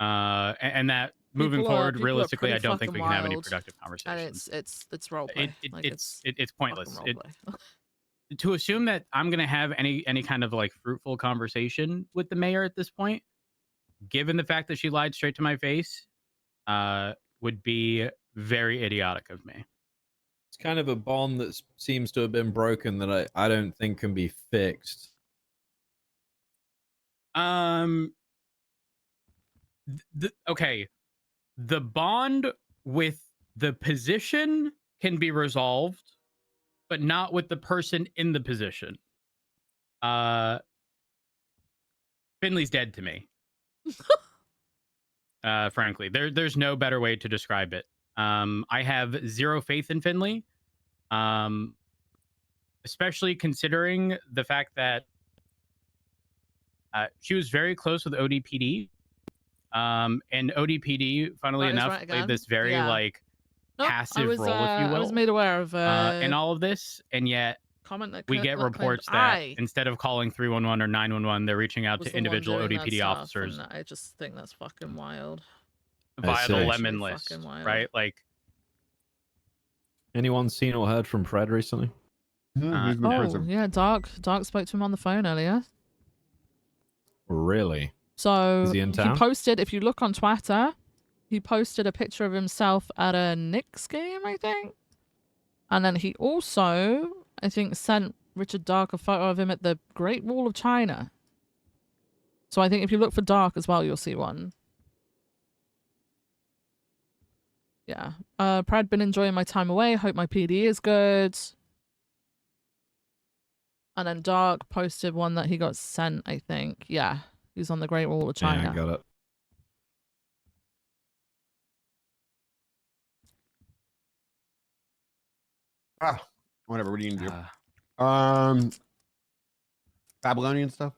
And that moving People are- forward, people are realistically, pretty I don't think we fucking can have any wild. productive And conversations. it's roleplay. Like, It's pointless. fucking roleplay. To assume that I'm gonna have any kind of like fruitful conversation with the mayor at this point, given the fact that she lied straight to my face, would be very idiotic of me. It's kind of a bond that seems to have been broken that I don't think can be fixed. Okay, the bond with the position can be resolved, but not with the person in the position. Finley's dead to me. Frankly, there's no better way to describe it. I have zero faith in Finley, especially considering the fact that she was very close with ODPD. And ODPD, funnily That is enough, right played again. this very Yeah. like Nope, passive role, if you will. I was made aware of in all of this, and yet comment that we Kurt get claimed reports that I instead of calling 311 or 911, they're reaching out was to the one individual doing that ODPD stuff, officers and I just think that's fucking wild. via the see. lemon Actually list, fucking wild. right? Like, Anyone seen or heard from Fred recently? He's in Oh prison. yeah, Dark spoke to him on the phone earlier. Really? So Is he in town? posted, if you look on Twitter, he posted a picture of himself at a Knicks game, I think. And then he also, I think, sent Richard Dark a photo of him at the Great Wall of China. So I think if you look for Dark as well, you'll see one. Yeah. Prad, been enjoying my time away. Hope my PD is good. And then Dark posted one that he got sent, I think. Yeah. He's on the Great Wall of China. Yeah, I got it. Whatever. What do you need to do? Babylonian stuff.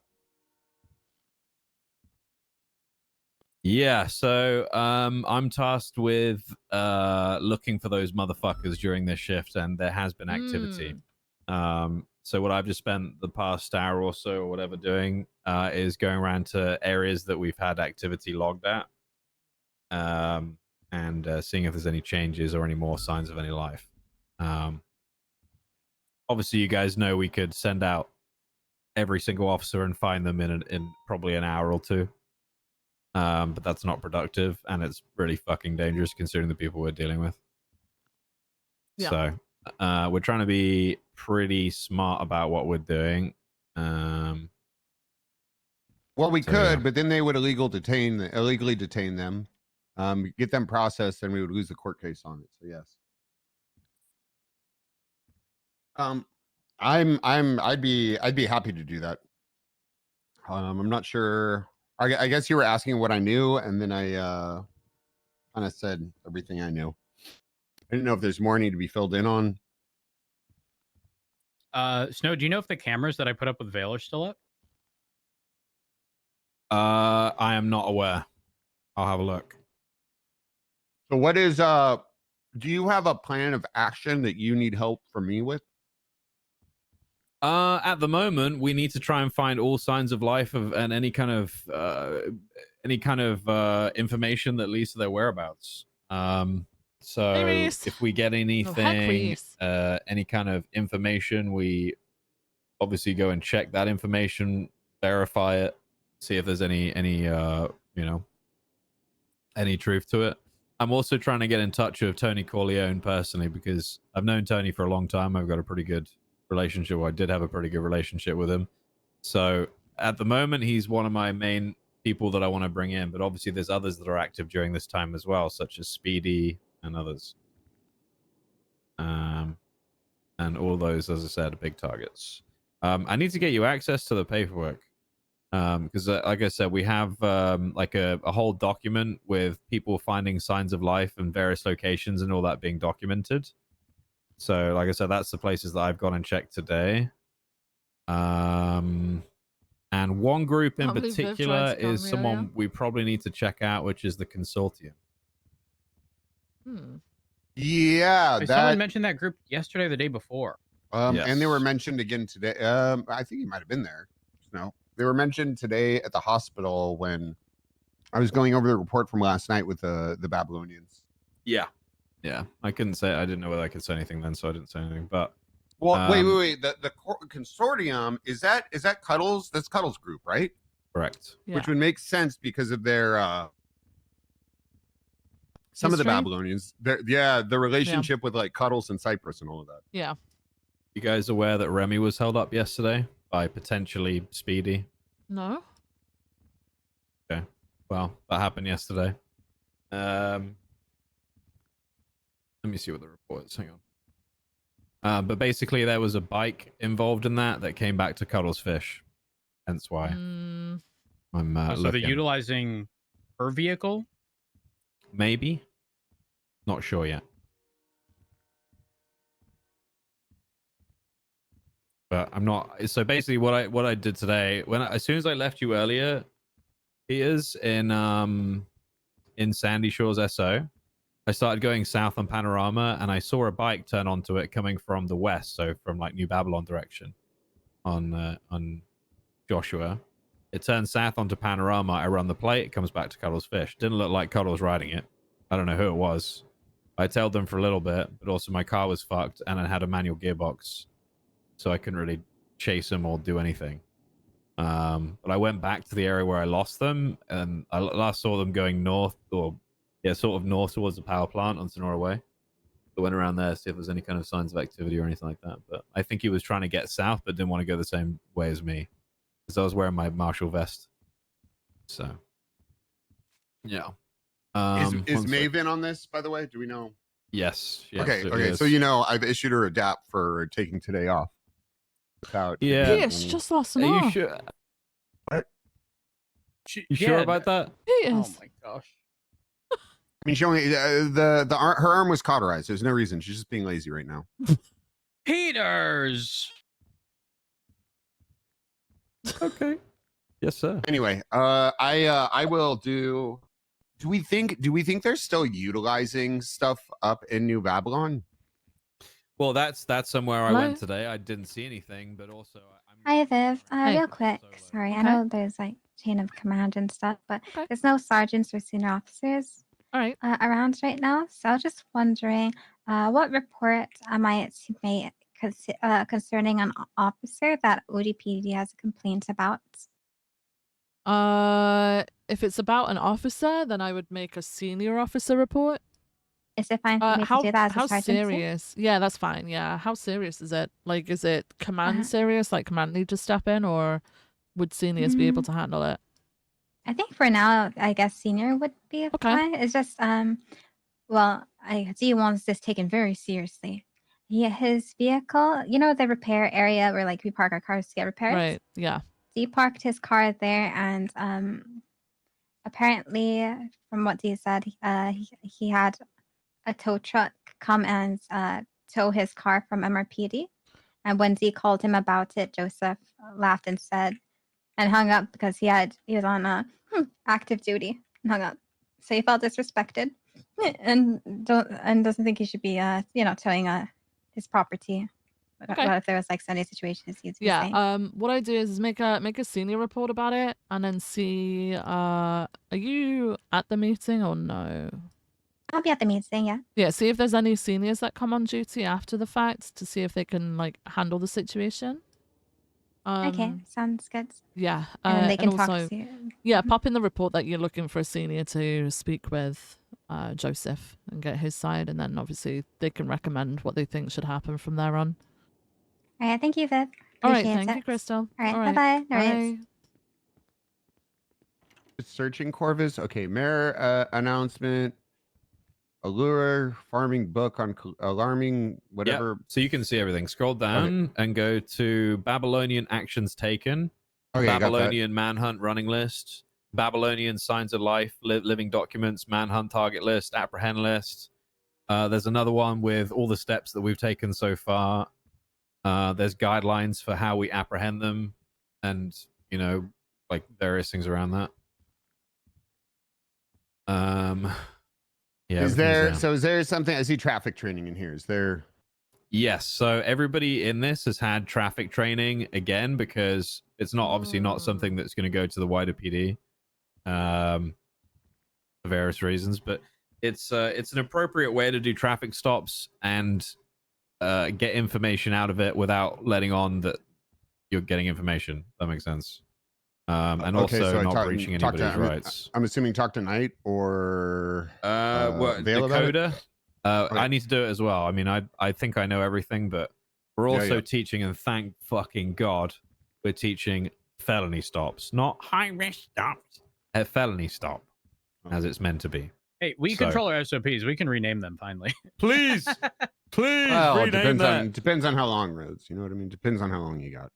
Yeah, so I'm tasked with looking for those motherfuckers during this shift, and there has been activity. So what I've just spent the past hour or so or whatever doing is going around to areas that we've had activity logged at, and seeing if there's any changes or any more signs of any life. Obviously, you guys know we could send out every single officer and find them in probably an hour or two. But that's not productive, and it's really fucking dangerous considering the people we're dealing with. Yeah. So we're trying to be pretty smart about what we're doing. Well, we So, could, yeah. but then they would illegally detain them, get them processed, and we would lose the court case on it. So yes. I'd be happy to do that. I'm not sure. I guess you were asking what I knew, and then I kind of said everything I knew. I didn't know if there's more I need to be filled in on. Snow, do you know if the cameras that I put up with Vale are still up? I am not aware. I'll have a look. So what is do you have a plan of action that you need help from me with? At the moment, we need to try and find all signs of life and any kind of information that leads to their whereabouts. So if we get anything, any kind of information, we obviously go and check that information, verify it, see if there's any truth to it. I'm also trying to get in touch with Tony Corleone personally because I've known Tony for a long time. I've got a pretty good relationship. Well, I did have a pretty good relationship with him. So at the moment, he's one of my main people that I want to bring in. But obviously, there's others that are active during this time as well, such as Speedy and others. And all those, as I said, are big targets. I need to get you access to the paperwork. Because like I said, we have like a whole document with people finding signs of life in various locations and all that being documented. So like I said, that's the places that I've gone and checked today. And one group in particular is someone we probably need to check out, which is the consortium. Yeah, Someone mentioned that group yesterday or the day before. And they were mentioned again today. I think you might have been there. No, they were mentioned today at the hospital when I was going over the report from last night with the Babylonians. Yeah. I couldn't say. I didn't know whether I could say anything then, so I didn't say anything. But well, wait. The consortium is that Cuddles? That's Cuddles group, right? Correct. Which would make sense because of their some of the Babylonians. The relationship with like Cuddles and Cypress and all of that. Yeah. You guys aware that Remy was held up yesterday by potentially Speedy? No. Okay. Well, that happened yesterday. Let me see what the report is. Hang on. But basically, there was a bike involved in that came back to Cuddles Fish. Hence why I'm So they're looking. utilizing her vehicle? Maybe. Not sure yet. But I'm not. So basically, what I did today, as soon as I left you earlier, Peters in Sandy Shores SO, I started going south on Panorama, and I saw a bike turn onto it coming from the west, so from like New Babylon direction, on Joshua. It turns south onto Panorama. I run the plate. It comes back to Cuddles Fish. Didn't look like Cuddles riding it. I don't know who it was. I tailed them for a little bit, but also my car was fucked, and it had a manual gearbox, so I couldn't really chase them or do anything. But I went back to the area where I lost them, and I last saw them going north, sort of north towards the power plant on Sonora Way. I went around there to see if there's any kind of signs of activity or anything like that. But I think he was trying to get south, but didn't want to go the same way as me, because I was wearing my Marshall vest. So, yeah. Is Maven on this, by the way? Do we know? Yes. Okay. So I've issued her a DAP for taking today off. Without Yes, just last night. Are you sure? What? You sure about that? Yes. Oh my gosh. I mean, she only her arm was cauterized. There's no reason. She's just being lazy right now. Peters. Okay. Yes, sir. Anyway, I will do. Do we think they're still utilizing stuff up in New Babylon? Well, that's somewhere I went today. I didn't see anything, but also Hi, Viv. Hey. Real quick, sorry. I Okay. know there's like chain of command and stuff, but there's no sergeants or senior officers around right now. So I was just wondering, what report am I to make concerning an officer that ODPD has a complaint about? If it's about an officer, then I would make a senior officer report. Is it fine for me to do that as a how sergeant too? serious? Yeah, that's fine. Yeah, how serious is it? Like, is it command serious? Like, command need to step in, or would seniors be able to handle it? I think for now, I guess senior would be fine. It's just well, Z wants this taken very seriously. His vehicle, you know, the repair area where like we park our cars to get repairs. Right. Yeah. Z parked his car there, and apparently, from what Z said, he had a tow truck come and tow his car from MRPD. And when Z called him about it, Joseph laughed and said, and hung up because he was on active duty and hung up. So he felt disrespected, and doesn't think he should be towing his property. What if there was like Sunday situations? He's saying. What I do is make a senior report about it, and then see. Are you at the meeting or no? I'll be at the meeting. Yeah. Yeah. See if there's any seniors that come on duty after the fact to see if they can like handle the situation. Okay, sounds good. Yeah. And they can talk also, to you. Yeah, pop in the report that you're looking for a senior to speak with Joseph and get his side, and then obviously they can recommend what they think should happen from there on. All right, thank you, Viv. All right, Appreciate thank it. you, Crystal. All right, All right, bye-bye. No worries. bye. Searching Corvus. Okay, mayor announcement. Allure farming book on alarming whatever. Yep. So you can see everything. Scroll down and go to Babylonian actions taken, Okay, got that. Babylonian manhunt running list, Babylonian signs of life, living documents, manhunt target list, apprehend list. There's another one with all the steps that we've taken so far. There's guidelines for how we apprehend them, and like various things around that. Yeah. Is there something? I see traffic training in here. Is there? Yes. So everybody in this has had traffic training again, because it's not obviously not something that's going to go to the wider PD, for various reasons. But it's an appropriate way to do traffic stops and get information out of it without letting on that you're getting information. That makes sense. And also not breaching anybody's rights. I'm assuming talk tonight or Well, Vale about it? Dakota. I need to do it as well. I mean, I think I know everything, but we're also teaching, and thank fucking God, we're teaching felony stops, not high risk stops. A felony stop, as it's meant to be. Hey, we control our SOPs. We can rename them finally. Please, please Well, it rename depends on how long, Rhodes. You know what I mean? Depends on how long you got.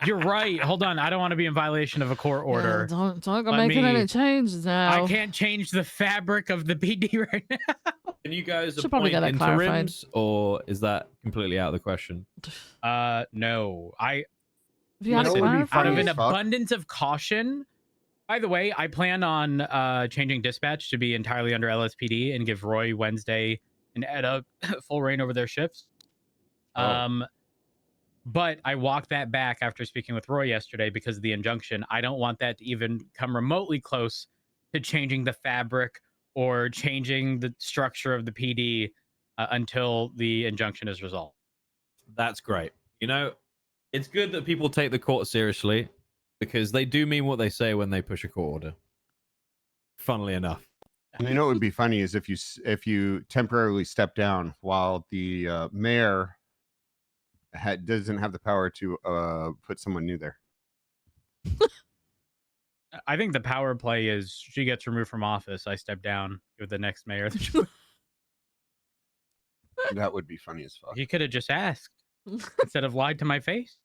You're right. Hold on. I don't want to be in violation of a court order. Yeah, don't go making any changes now. I can't change the fabric of the PD right now. Can you guys Should probably appoint get that interims, or is that completely out of the question? No. If you had it Listen, out of clarified? an abundance of caution. By the way, I plan on changing dispatch to be entirely under LSPD and give Roy, Wednesday, and Edda full reign over their shifts. But I walked that back after speaking with Roy yesterday because of the injunction. I don't want that to even come remotely close to changing the fabric or changing the structure of the PD until the injunction is resolved. That's great. It's good that people take the court seriously, because they do mean what they say when they push a court order. Funnily enough. And what would be funny is if you temporarily step down while the mayor doesn't have the power to put someone new there. I think the power play is she gets removed from office. I step down with the next mayor. That would be funny as fuck. You could have just asked instead of lied to my face.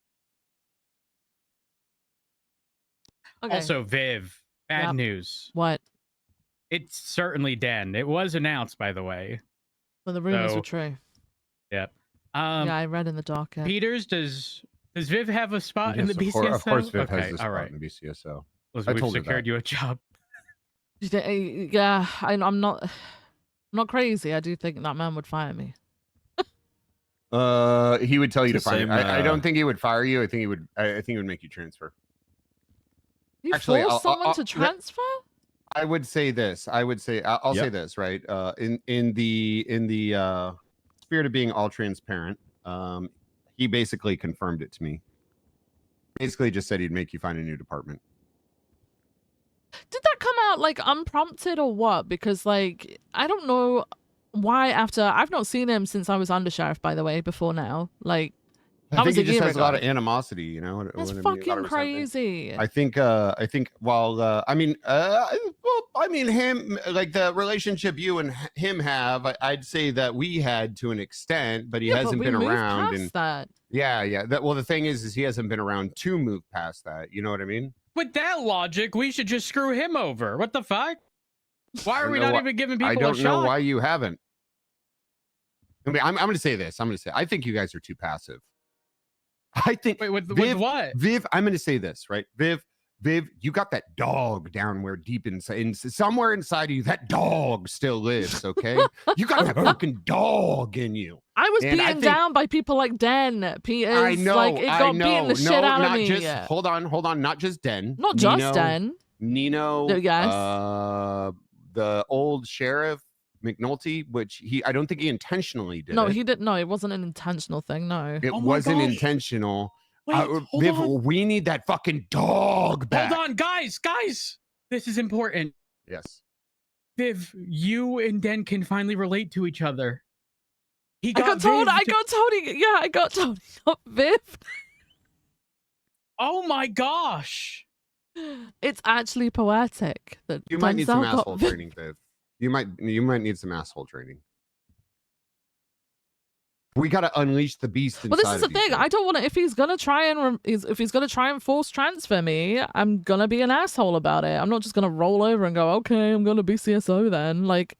Okay. Also, Viv, bad news. What? It's certainly Den. It was announced, by the way. Well, the rumors So- are true. Yep. Yeah, I read in the docket. Peters, does Viv have a spot in the Yes, BCSO? of course Viv has Okay, the all spot right. in the BCSO. Listen, I we've told her secured that. you a job. Yeah, I'm not crazy. I do think that man would fire me. He would tell you to It's the fire. same, I don't think he would fire you. I think he would. I think he would make you transfer. You Actually, force I'll- someone I'll- to transfer? I would say this. I'll say Yep. this, right? In the spirit of being all transparent, he basically confirmed it to me. Basically, just said he'd make you find a new department. Did that come out like unprompted or what? Because like I don't know why. After I've not seen him since I was undersheriff, by the way, before now. Like That was think a he just year has a lot of ago. animosity, you know. That's a lot fucking of resentment. crazy. I think while him, like the relationship you and him have, I'd say that we had to an extent, but he Yeah, but hasn't we been moved around. past And that. yeah. Well, the thing is he hasn't been around to move past that. You know what I mean? With that logic, we should just screw him over. What the fuck? Why are we not even giving people I a don't know shot? why you haven't. I mean, I'm going to say this. I think you guys are too passive. I think. Wait, with Viv, what? Viv, I'm going to say this, right? Viv, you got that dog down where deep inside, somewhere inside of you, that dog still lives, okay? You got that fucking dog in you. I was And beaten down by people like Den. Peters. I know, Like, it got beating the shit out of me. Hold on, not just Den. Not just Den. Nino, yes. The old sheriff, McNulty, which I don't think he intentionally did No, it. he didn't. No, it wasn't an intentional thing. No. It wasn't intentional. Wait, hold Viv, on. we need that fucking dog back. Hold on, guys. This is important. Yes. Viv, you and Den can finally relate to each other. I got told he got Viv. Oh my gosh. It's actually poetic that You might need some Denzel got asshole training, Viv. You might need some asshole training. We got to unleash the beast inside. Well, this is the thing. I don't want to. If he's gonna try and force transfer me, I'm gonna be an asshole about it. I'm not just gonna roll over and go, okay, I'm gonna be CSO then. Like,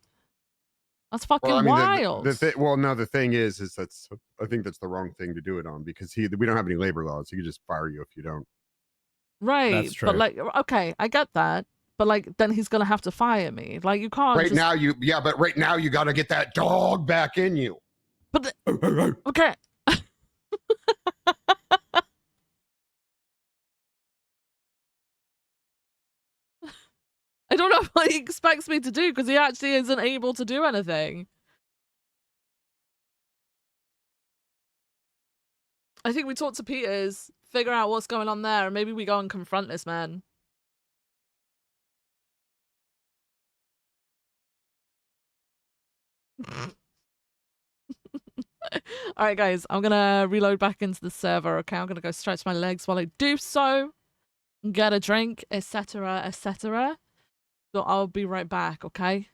that's fucking wild. The thing is I think that's the wrong thing to do it on, because we don't have any labor laws. He could just fire you if you don't. Right. That's true. But like, okay, I get that. But like, then he's gonna have to fire me. Like, you can't. Right now you got to get that dog back in you. But okay. I don't know what he expects me to do, because he actually isn't able to do anything. I think we talk to Peters, figure out what's going on there, and maybe we go and confront this man. All right, guys, I'm gonna reload back into the server. Okay, I'm gonna go stretch my legs while I do so, get a drink, etc., etc. So I'll be right back. Okay.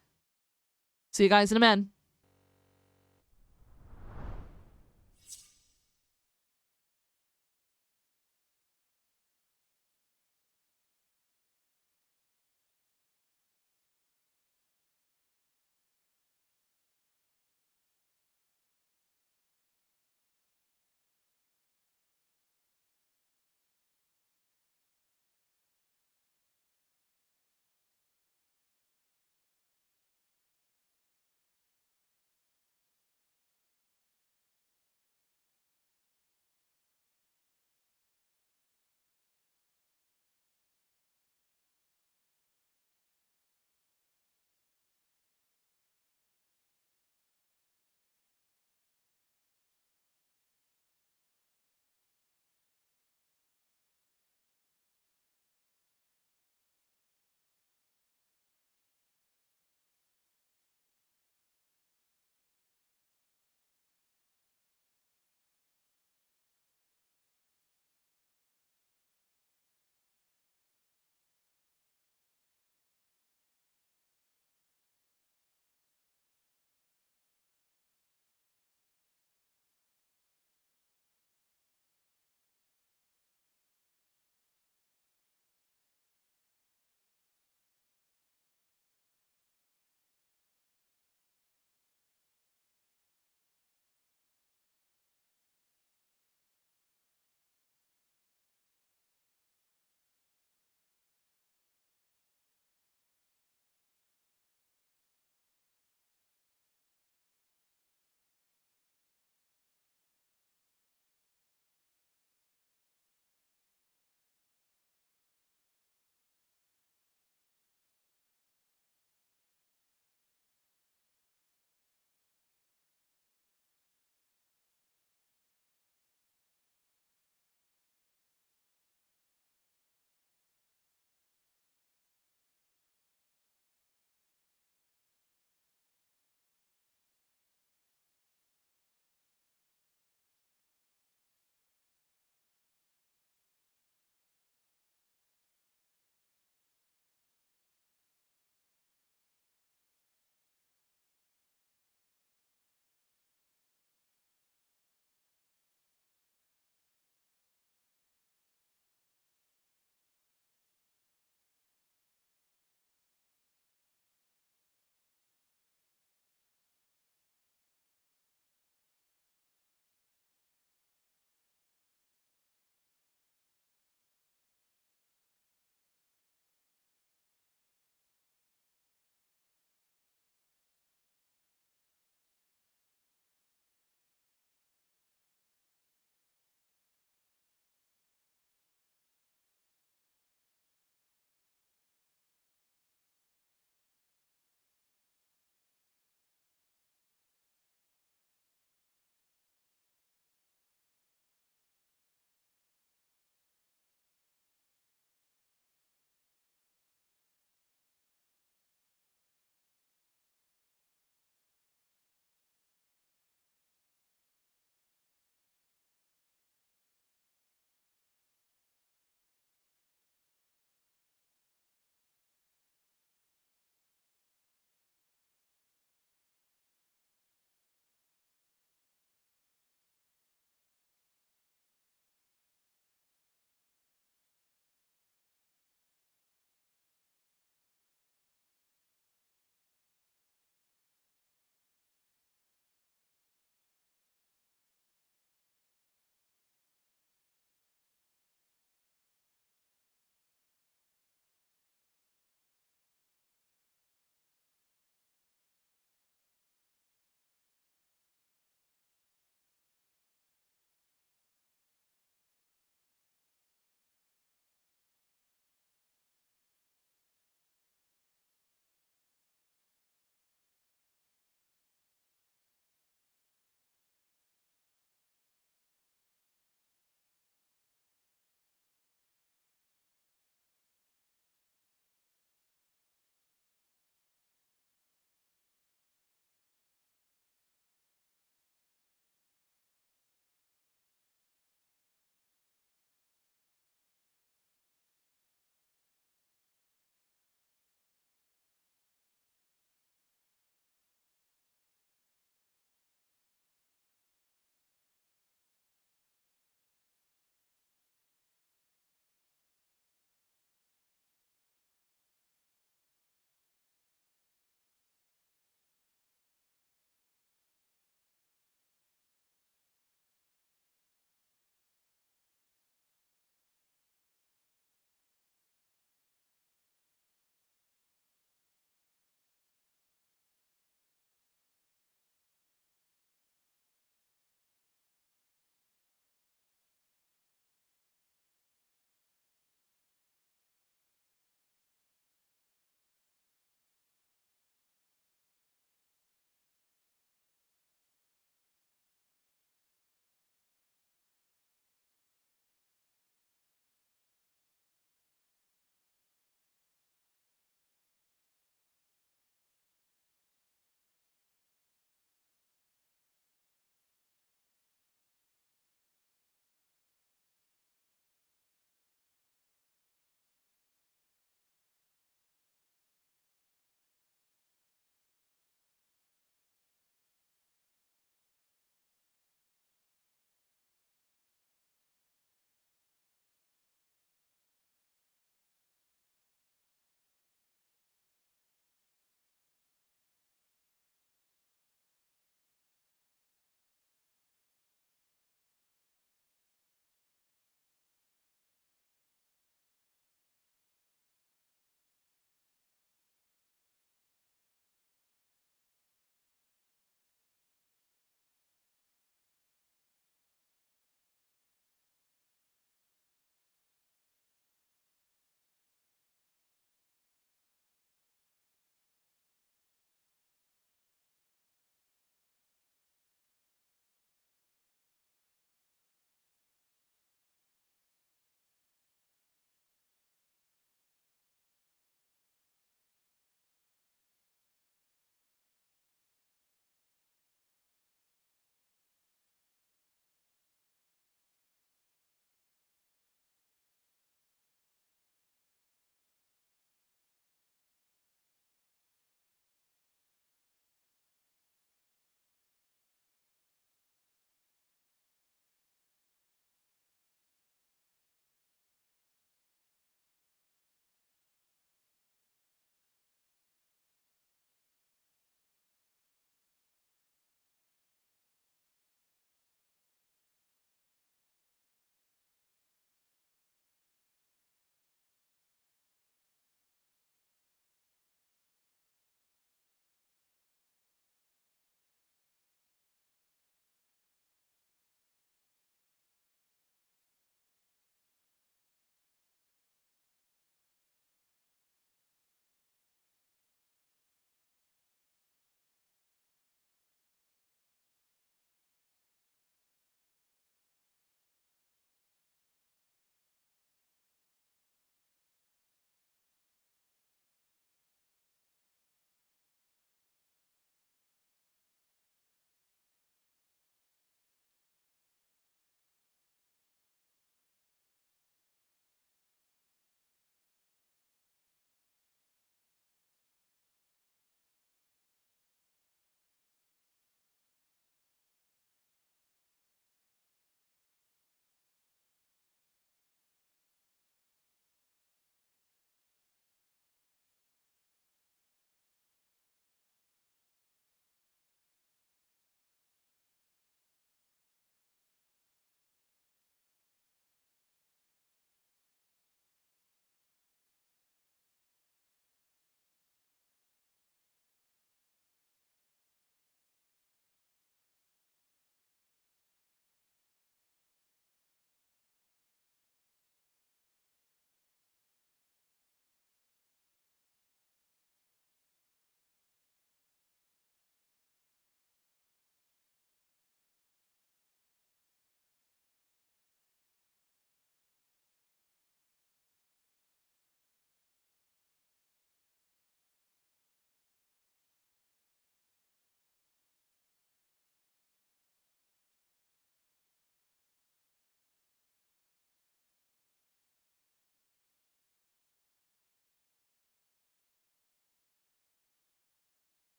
See you guys in a minute.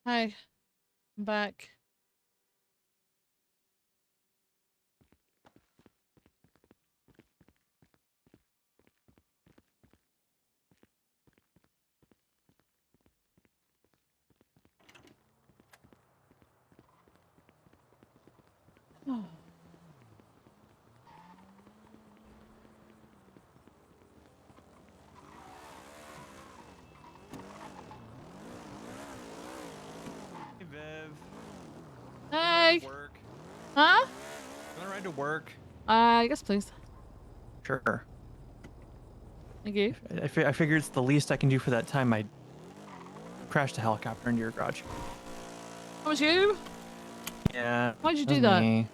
Hi. I'm back. Oh. Hey, Viv. Hey. Work. Huh? Gonna ride to work. Yes, please. Sure. Thank you. I figure it's the least I can do for that time I crashed a helicopter into your garage. That was you? Yeah. Why'd you that do was that? me.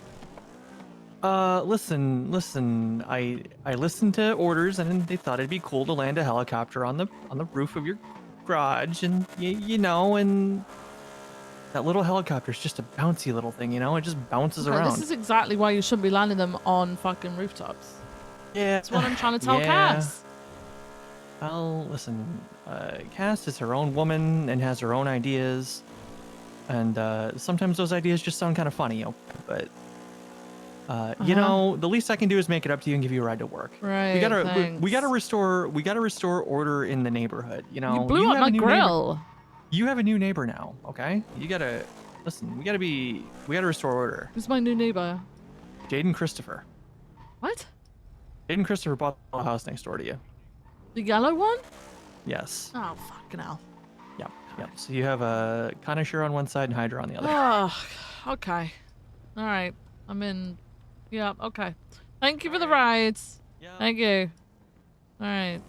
Listen. I listened to orders and they thought it'd be cool to land a helicopter on the roof of your garage, and you know, and that little helicopter's just a bouncy little thing, you know? It just bounces Okay, around. this is exactly why you shouldn't be landing them on fucking rooftops. Yeah. That's what I'm trying to tell Yeah. Cass. Well, listen, Cass is her own woman and has her own ideas, and sometimes those ideas just sound kind of funny, you know, but you know, the least I can do is make it up to you and give you a ride to work. Right, we gotta thanks. restore order in the neighborhood. You know, You blew up have my a new grill. Neighbor, you have a new neighbor now, okay? You gotta listen. We gotta restore order. Who's my new neighbor? Jaden Christopher. What? Jaden Christopher bought the house next door to you. The yellow one? Yes. Oh, fucking hell. Yep. So you have a Connoisseur on one side and Hydra on the other. Oh, okay. All right. I'm in. Yeah, okay. Thank you for the rides. Yeah. Thank you. All right.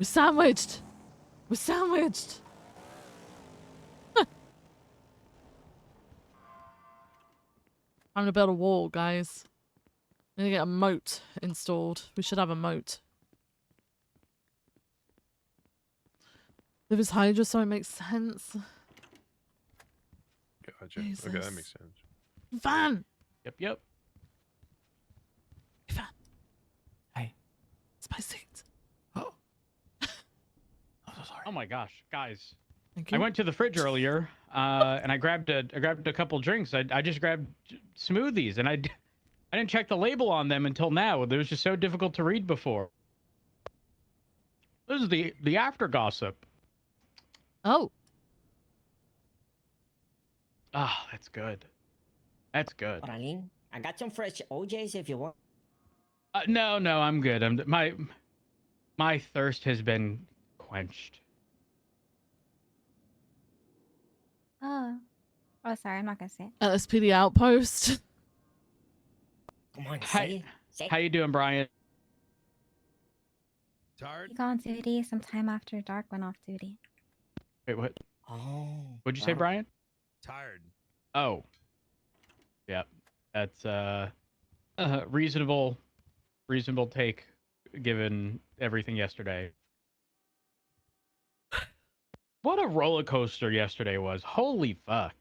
We're sandwiched. We're sandwiched. I'm gonna build a wall, guys. I'm gonna get a moat installed. We should have a moat. Live as Hydra so it makes sense. Gotcha. Jesus. Okay, that makes sense. Van! Yep. Hey, Van. Hey. It's my seat. Oh my gosh, guys! Thank I you. went to the fridge earlier, and I grabbed a couple drinks. I just grabbed smoothies, and I didn't check the label on them until now. It was just so difficult to read before. This is the after gossip. Oh. Ah, that's good. That's good. Darling, I got some fresh OJs if you want. No, I'm good. My thirst has been quenched. Oh, sorry, I'm not gonna say it. LSPD outpost. Come on, Hey, how you doing, Brian? He got on duty sometime after Dark went off duty. Wait, what? Oh. What'd you say, Brian? Tired. Oh. Yep. That's reasonable take given everything yesterday. What a roller coaster yesterday was. Holy fuck.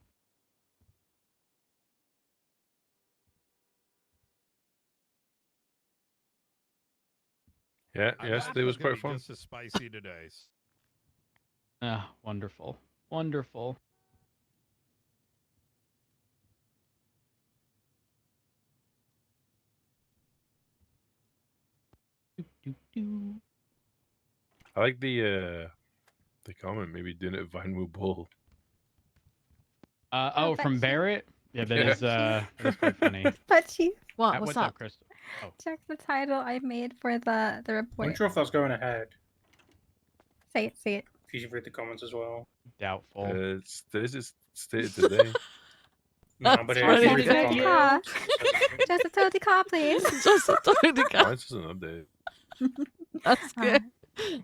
Yeah, yesterday was quite fun. Just as spicy today. Ah, wonderful. Wonderful. I like the comment maybe doing it Vine Bull. From Barrett? Yeah, that's quite funny. But you What's up? Crystal? Oh. check the title I made for the I'm report. not sure if that's going ahead. Say it. If you should read the comments as well. Doubtful. This is stated today. No, but if Just you a read the toady comments. car. Just a toady car, please. Just a toady car. Mine's just an update. That's good.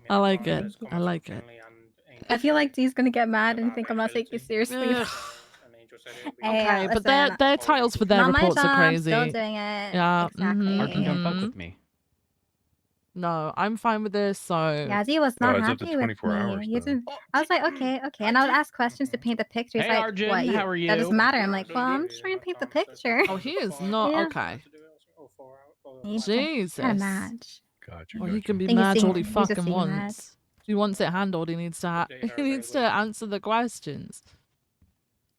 I like it. I like it. I feel like Dee's gonna get mad and think I'm not taking you seriously. Ugh. Hey, Okay, but listen, their titles for their not my reports are job, crazy. still doing it. Yeah. Exactly. Arkin, don't fuck with me. No, I'm fine with this. So Yeah, Dee was not it's up to happy with 24 me. hours, You though. didn't- I was like, okay, and I would ask questions to paint the picture. He's Hey, like, Arjun, what? how are That doesn't you? matter. I'm like, well, I'm just trying to paint the picture. Oh, he is not Yeah. okay. He's Jesus. kind of mad. Gotcha. Well, he can be I think he's mad all he just fucking being mad. wants. he wants it handled, he needs to he needs to answer the questions.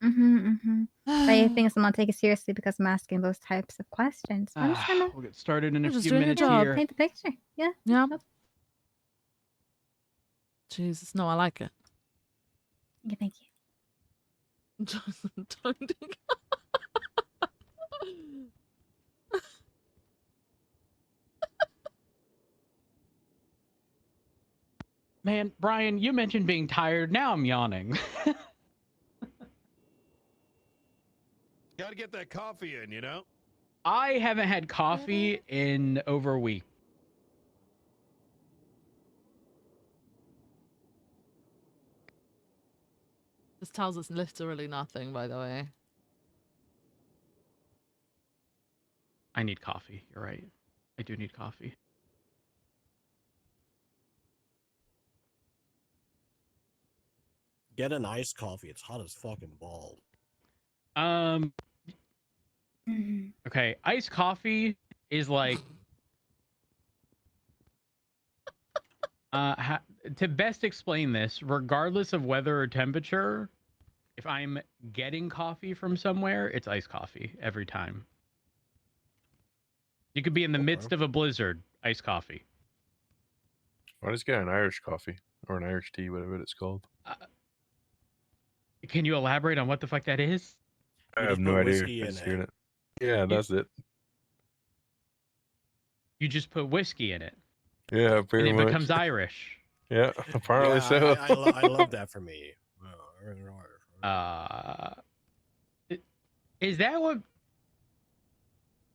But you think someone take it seriously because I'm asking those types of questions? I'm just trying to We'll get started in a You're just few doing your minutes job. here. paint the picture. Yeah. Yeah. Yep. Jesus, no, I like it. Yeah, thank you. Don't do- Man, Brian, you mentioned being tired. Now I'm yawning. Gotta get that coffee in, you know? I haven't had coffee in over a week. This tells us literally nothing, by the way. I need coffee. You're right. I do need coffee. Get an iced coffee. It's hot as fucking balls. Okay, iced coffee is like to best explain this, regardless of weather or temperature, if I'm getting coffee from somewhere, it's iced coffee every time. You could be in the midst of a blizzard, iced coffee. Why just get an Irish coffee or an Irish tea, whatever it's called? Can you elaborate on what the fuck that is? I You have just no put idea. whiskey I in just it. heard it. Yeah, that's it. You just put whiskey in it, Yeah, and pretty it much. becomes Irish. Yeah, apparently Yeah, so. I love that for me. Is that what?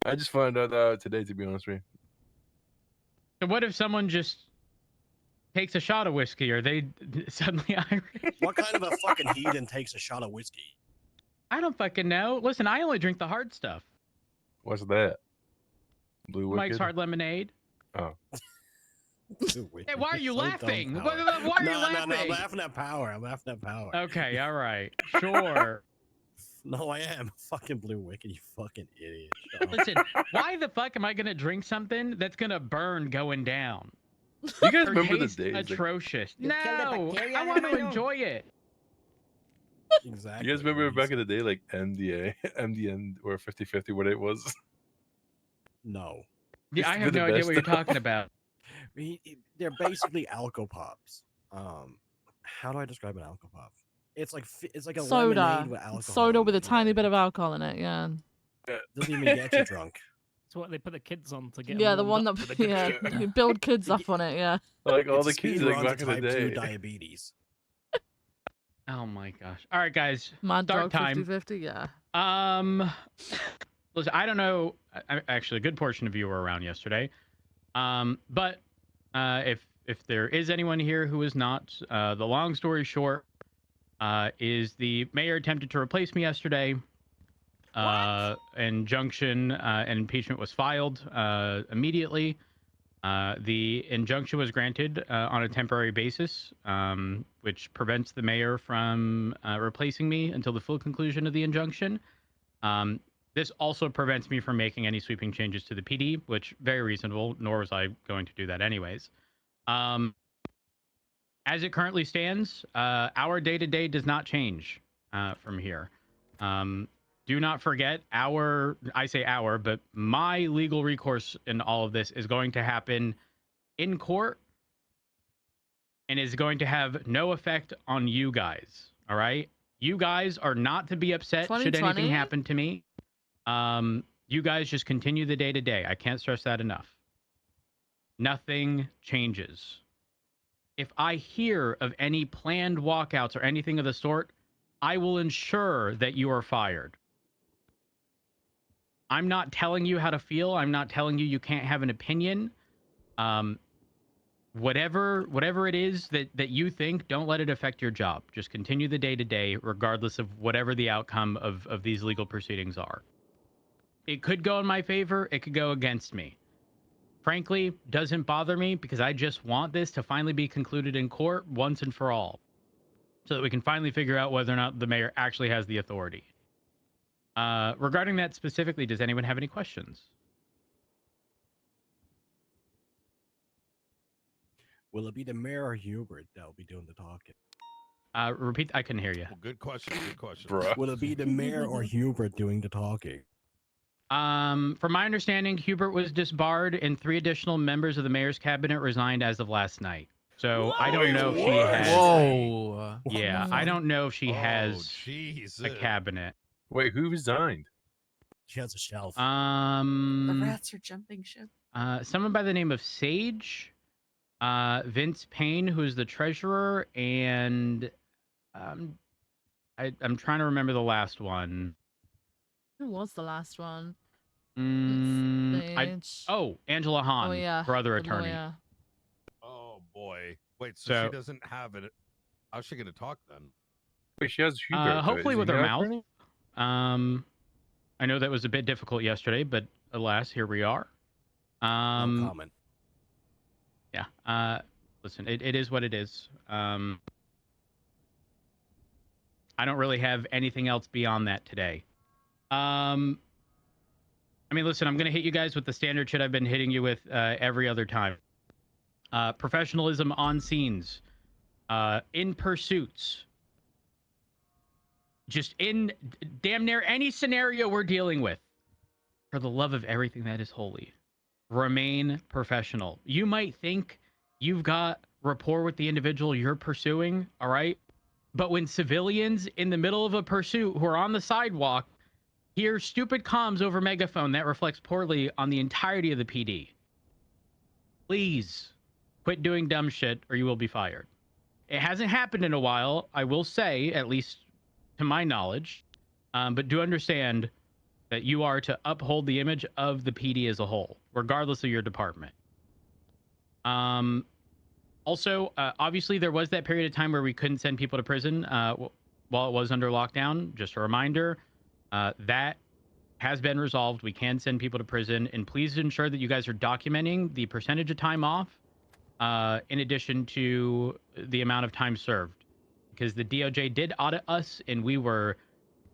I just found out that today, to be honest with you. So what if someone just takes a shot of whiskey? Are they suddenly Irish? What kind of a fucking heathen takes a shot of whiskey? I don't fucking know. Listen, I only drink the hard stuff. What's that? Blue Wicked? Mike's Hard Lemonade. Oh. Hey, why are you So laughing? dumb, Why Power. are you No, laughing? I'm laughing at Power. I'm laughing at Power. Okay, all right, sure. No, I am. Fucking Blue Wicked, you fucking idiot. Shut up. Listen, why the fuck am I gonna drink something that's gonna burn going down? You guys Or remember the taste days? Like, atrocious. You killed the No, bacteria, I want to hermano. enjoy it. Exactly. you guys remember back in the day, like MDA, MDN, or 50/50, what it was? No. Yeah, I Used to have be no the idea best what you're stuff. talking about. They're basically Alco Pops. How do I describe an Alco Pop? It's like a Soda. lemonade with alcohol. Soda with a tiny bit of alcohol in it, yeah. Doesn't even get you drunk. It's what they put the kids on to get. Yeah, them the one warmed that up for the good yeah, shit. you build kids up on it, yeah. Like all It's the a kids speed like run to back in the type 2 day. diabetes. Oh my gosh. All right, guys. Mad Start Dog time. 50/50, yeah. Listen, I don't know. Actually, a good portion of you were around yesterday. But if there is anyone here who is not, the long story short, is the mayor attempted to replace me yesterday. Injunction and impeachment was filed immediately. The injunction was granted on a temporary basis, which prevents the mayor from replacing me until the full conclusion of the injunction. This also prevents me from making any sweeping changes to the PD, which very reasonable, nor was I going to do that anyways. As it currently stands, our day-to-day does not change from here. Do not forget I say our, but my legal recourse in all of this is going to happen in court and is going to have no effect on you guys. All right? You guys are not to be upset should anything 2020? happen to me. You guys just continue the day-to-day. I can't stress that enough. Nothing changes. If I hear of any planned walkouts or anything of the sort, I will ensure that you are fired. I'm not telling you how to feel. I'm not telling you can't have an opinion. Whatever it is that you think, don't let it affect your job. Just continue the day-to-day, regardless of whatever the outcome of these legal proceedings are. It could go in my favor. It could go against me. Frankly, doesn't bother me because I just want this to finally be concluded in court once and for all, so that we can finally figure out whether or not the mayor actually has the authority. Regarding that specifically, does anyone have any questions? Will it be the mayor or Hubert that will be doing the talking? Repeat. I couldn't hear you. Well, good question. Good question. Will it be the mayor or Hubert doing the talking? From my understanding, Hubert was disbarred, and 3 additional members of the mayor's cabinet resigned as of last night. So I don't know if she has. Whoa. Yeah, I don't know if she has Jesus. a cabinet. Wait, who resigned? She has a shelf. The Um, rats are jumping ship. someone by the name of Sage, Vince Payne, who's the treasurer, and I'm trying to remember the last one. Who was the last one? Angela Hahn, Oh yeah, brother the attorney. lawyer. Oh boy. Wait, so, So- she doesn't have it. How's she gonna talk then? Wait, she has Hubert. Hopefully Is with he her not mouth. attorney? I know that was a bit difficult yesterday, but alas, here we are. No comment. Yeah. Listen, it is what it is. I don't really have anything else beyond that today. I mean, listen, I'm going to hit you guys with the standard shit I've been hitting you with every other time. Professionalism on scenes, in pursuits, just in damn near any scenario we're dealing with. For the love of everything that is holy, remain professional. You might think you've got rapport with the individual you're pursuing, all right? But when civilians in the middle of a pursuit who are on the sidewalk hear stupid comms over megaphone, that reflects poorly on the entirety of the PD. Please quit doing dumb shit or you will be fired. It hasn't happened in a while, I will say, at least to my knowledge, but do understand that you are to uphold the image of the PD as a whole, regardless of your department. Also, obviously, there was that period of time where we couldn't send people to prison while it was under lockdown. Just a reminder, that has been resolved. We can send people to prison, and please ensure that you guys are documenting the percentage of time off, in addition to the amount of time served, because the DOJ did audit us, and we were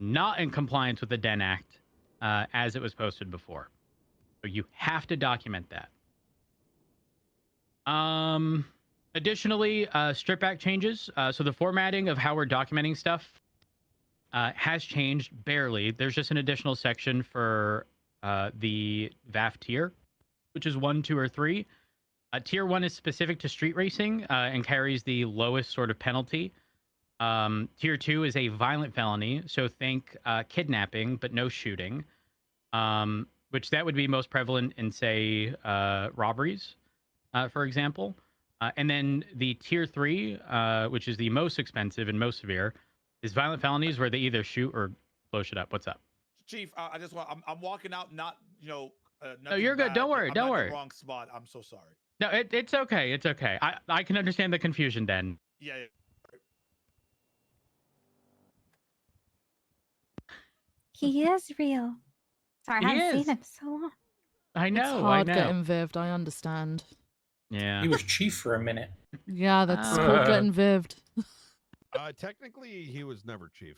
not in compliance with the DEN Act as it was posted before. So you have to document that. Additionally, strip back changes. So the formatting of how we're documenting stuff has changed barely. There's just an additional section for the VAF tier, which is 1, 2, or 3. Tier 1 is specific to street racing and carries the lowest sort of penalty. Tier 2 is a violent felony, so think kidnapping, but no shooting, which that would be most prevalent in, say, robberies, for example. And then the Tier 3, which is the most expensive and most severe, is violent felonies where they either shoot or blow shit up. What's up? Chief, I just want, I'm walking out, not, No, you're good. Don't worry. Don't worry. Wrong spot. I'm so sorry. No, it's okay. It's okay. I can understand the confusion then. Yeah. He is real. Sorry, I He haven't is. seen him so long. I know. It's hard I know. getting vived. I understand. Yeah. He was chief for a minute. Yeah, that's called getting vived. Technically, he was never chief.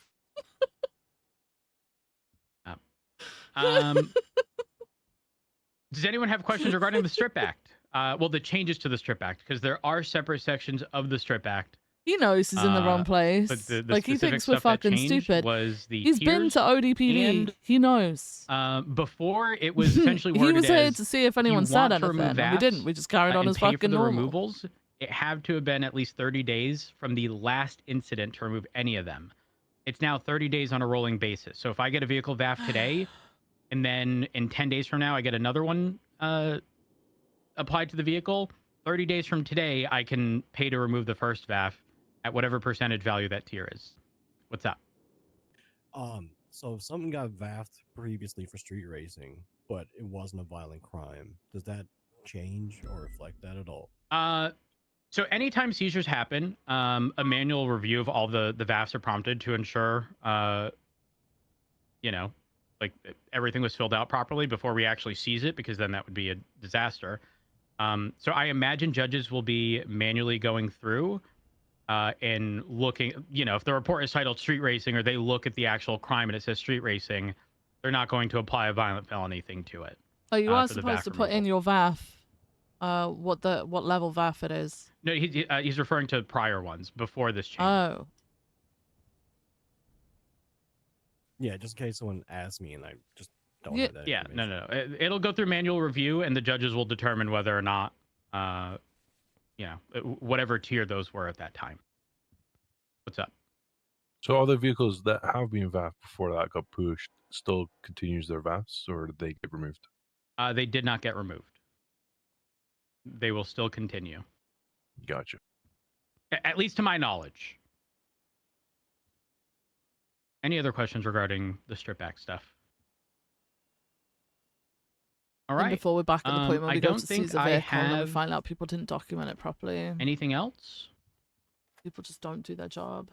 Does anyone have questions regarding the Strip Act? Well, the changes to the Strip Act, because there are separate sections of the Strip Act. He knows he's in the wrong place. But the Like, he specific thinks we're stuff that fucking changed stupid. Was the He's been tiers to ODPD. and, He knows. Before it was essentially He worded was here as, to see if anyone you said want to remove anything, and we VAPs, didn't. We just carried on and as pay for fucking the normal. removals. It had to have been at least 30 days from the last incident to remove any of them. It's now 30 days on a rolling basis. So if I get a vehicle VAF today, and then in 10 days from now I get another one applied to the vehicle, 30 days from today I can pay to remove the first VAF at whatever percentage value that tier is. What's up? So if something got VAF'd previously for street racing, but it wasn't a violent crime, does that change or reflect that at all? So anytime seizures happen, a manual review of all the VAFs are prompted to ensure, like everything was filled out properly before we actually seize it, because then that would be a disaster. So I imagine judges will be manually going through and looking, if the report is titled street racing or they look at the actual crime and it says street racing, they're not going to apply a violent felony thing to it. Oh, you are for the supposed VAF to put in your VAF what level VAF it is. No, he's referring to prior ones before this change. Oh. Yeah, just in case someone asks me and I just don't Yeah. have that Yeah, information. no. It'll go through manual review, and the judges will determine whether or not, whatever tier those were at that time. What's up? So all the vehicles that have been VAF before that got pushed still continues their VAFs, or did they get removed? They did not get removed. They will still continue. Gotcha. At least to my knowledge. Any other questions regarding the strip back stuff? All right. And before we're back at the point when I we go don't to think seize a I vehicle and then we have find out people didn't document it properly. anything else. People just don't do their job.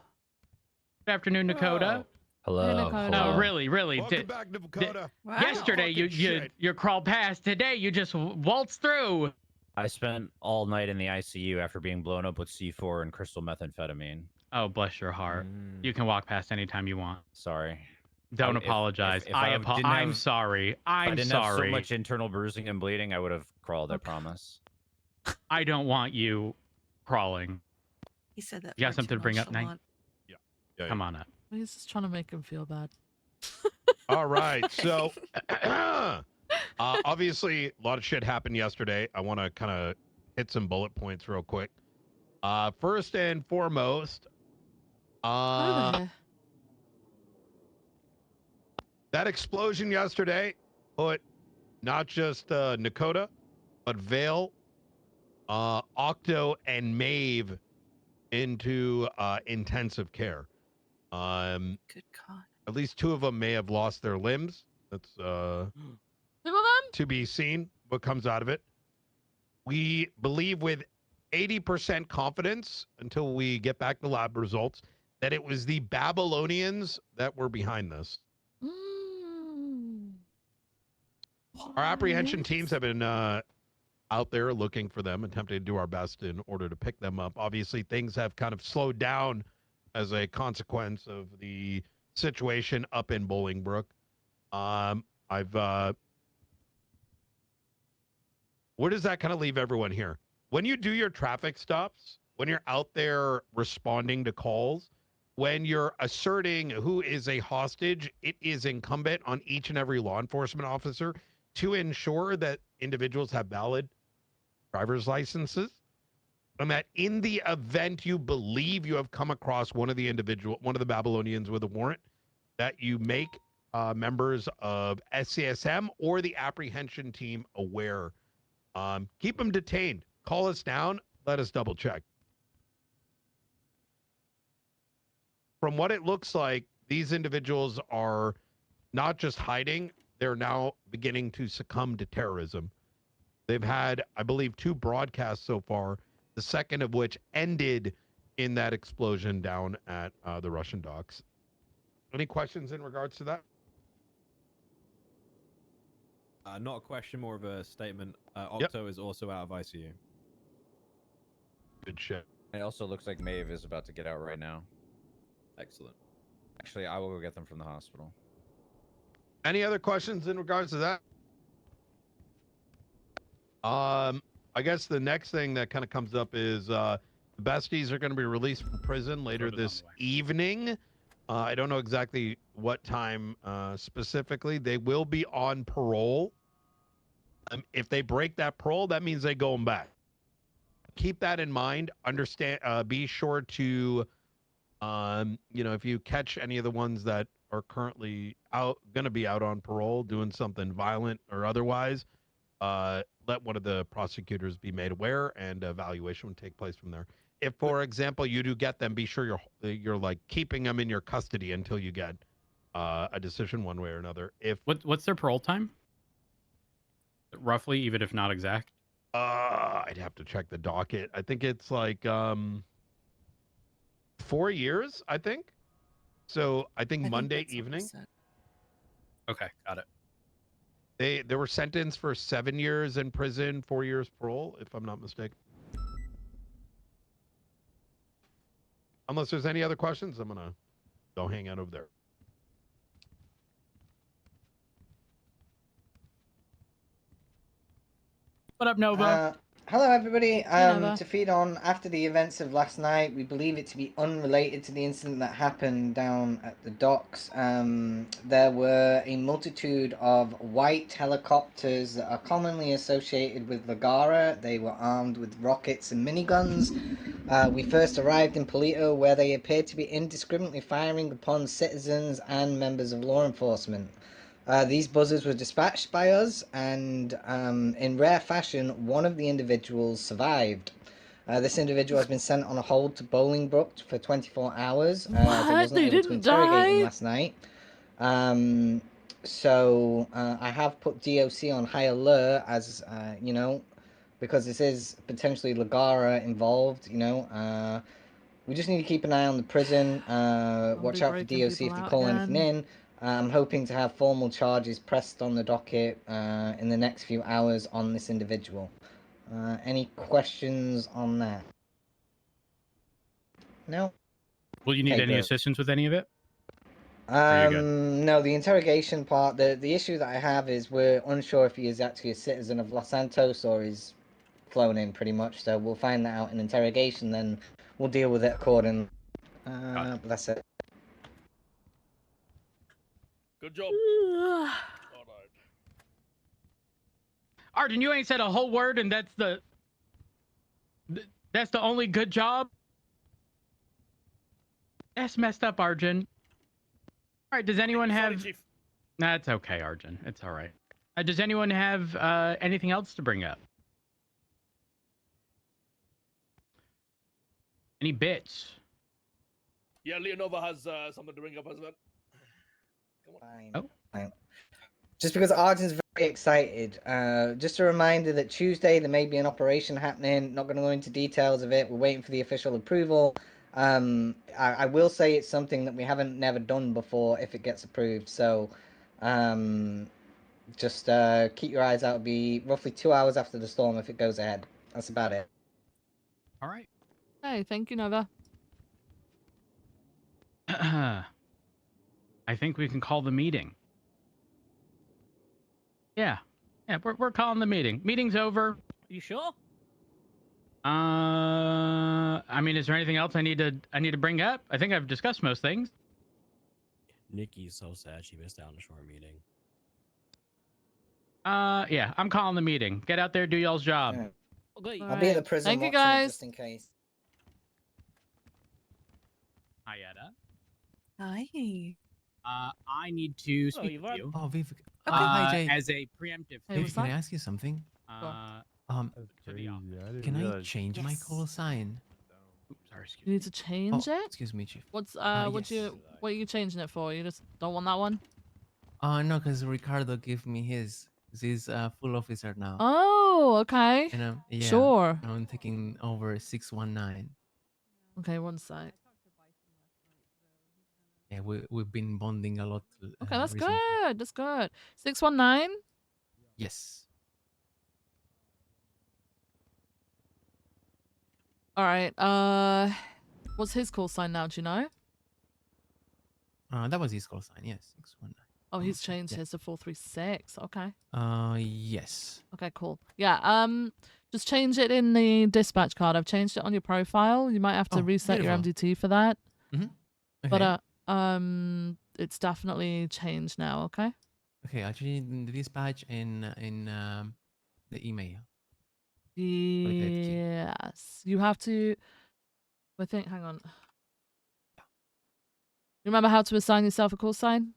Good afternoon, Dakota. Hey, Dakota. No, really. Welcome back, Dakota. Yesterday, you crawled past. Today, you just waltzed through. I spent all night in the ICU after being blown up with C4 and crystal methamphetamine. Oh, bless your heart. You can walk past anytime you want. Sorry. Don't apologize. I'm sorry. If I I'm didn't have so sorry. much internal bruising and bleeding, I would have crawled, I promise. I don't want you crawling. He said that. You got far something too to bring up, Knight? nonchalant. Come on up. He's just trying to make him feel bad. All right. So, obviously, a lot of shit happened yesterday. I want to kind of hit some bullet points real quick. First and foremost, that explosion yesterday put not just Nakota, but Vale, Octo, and Maeve into intensive care. Good God. At least 2 of them may have lost their limbs. That's 2 of them? to be seen what comes out of it. We believe with 80% confidence, until we get back the lab results, that it was the Babylonians that were behind this. Our apprehension teams have been out there looking for them, attempting to do our best in order to pick them up. Obviously, things have kind of slowed down as a consequence of the situation up in Bolingbrook. Where does that kind of leave everyone here? When you do your traffic stops, when you're out there responding to calls, when you're asserting who is a hostage, it is incumbent on each and every law enforcement officer to ensure that individuals have valid driver's licenses, and that in the event you believe you have come across one of the Babylonians with a warrant, that you make members of SCSM or the apprehension team aware. Keep them detained. Call us down. Let us double check. From what it looks like, these individuals are not just hiding, they're now beginning to succumb to terrorism. They've had, I believe, 2 broadcasts so far, the second of which ended in that explosion down at the Russian docks. Any questions in regards to that? Not a question, more of a statement. Octo is also out of ICU. Good shit. It also looks like Maeve is about to get out right now. Excellent. Actually, I will go get them from the hospital. Any other questions in regards to that? I guess the next thing that kind of comes up is the besties are going to be released from prison later this evening. I don't know exactly what time specifically. They will be on parole. If they break that parole, that means they go back. Keep that in mind. Understand. Be sure to, if you catch any of the ones that are currently going to be out on parole, doing something violent or otherwise, let one of the prosecutors be made aware, and evaluation would take place from there. If, for example, you do get them, be sure you're like keeping them in your custody until you get a decision one way or another. What's their parole time? Roughly, even if not exact. I'd have to check the docket. I think it's like 4 years, I think. So I think Monday evening. Okay, got it. They were sentenced for 7 years in prison, 4 years parole, if I'm not mistaken. Unless there's any other questions, I'm gonna go hang out over there. What up, Nova? Hello, everybody. Nova. To feed on after the events of last night, we believe it to be unrelated to the incident that happened down at the docks. There were a multitude of white helicopters that are commonly associated with Ligara. They were armed with rockets and miniguns. We first arrived in Polito, where they appeared to be indiscriminately firing upon citizens and members of law enforcement. These buzzers were dispatched by us, and in rare fashion, one of the individuals survived. This individual has been sent on a hold to Bolingbrook for 24 hours. As I What? wasn't They able to didn't interrogate him die? last night. So I have put DOC on high alert, as you know, because this is potentially Ligara involved. You know, we just need to keep an eye on the prison. Watch out for breaking DOC people if they out call anything again. in. I'm hoping to have formal charges pressed on the docket in the next few hours on this individual. Any questions on that? No? Will you need Okay, any good. assistance with any of it? Are you good? No, the interrogation part, the issue that I have is we're unsure if he is actually a citizen of Los Santos or is flown in pretty much, so we'll find that out in interrogation, then we'll deal with it accordingly. But that's it. Good job. Arjun, you ain't said a whole word, and that's the only good job. That's messed up, Arjun. All right, does anyone Sorry, have? Chief. That's okay, Arjun. It's all right. Does anyone have anything else to bring up? Any bits? Yeah, Leonova has something to bring up as well. Come on. Fine. Oh. Fine. Just because Arjun's very excited. Just a reminder that Tuesday there may be an operation happening. Not going to go into details of it. We're waiting for the official approval. I will say it's something that we haven't never done before if it gets approved. So just keep your eyes out. It'll be roughly 2 hours after the storm if it goes ahead. That's about it. All right. Hey, thank you, Nova. I think we can call the meeting. Yeah, we're calling the meeting. Meeting's over. You sure? I mean, is there anything else I need to bring up? I think I've discussed most things. Nikki's so sad she missed out on a short meeting. Yeah, I'm calling the meeting. Get out there, do y'all's job. Yeah. Okay. I'll be at the prison Thank you, watching it guys. just in case. Hi, Etta. Hi. I need to speak with Yvonne. you. Oh, Viv. hi, Jay. As a preemptive Hey, thing. what's Can I that? ask you something? To the office. Can I change my call sign? Oops, sorry, excuse You need to change it? Excuse me, Chief. What's yes. what are you changing it for? You just don't want that one? No, because Ricardo gave me his. 'Cause he's a full officer now. Oh, okay. And yeah, Sure. I'm taking over 619. Okay, one sec. Yeah, we've been bonding a lot. Okay, that's recently. good. That's good. 619? Yes. All right. What's his call sign now? Do you know? That was his call sign. Yes, 619. Oh, he's changed his to 436. Okay. Yes. Okay, cool. Yeah. Just change it in the dispatch card. I've changed it on your profile. You might have to reset your beautiful. MDT for that. Okay. But it's definitely changed now. Okay. Okay, actually, in the dispatch in the email. Yes. You have to. I think. Hang on. You remember how to assign yourself a call sign?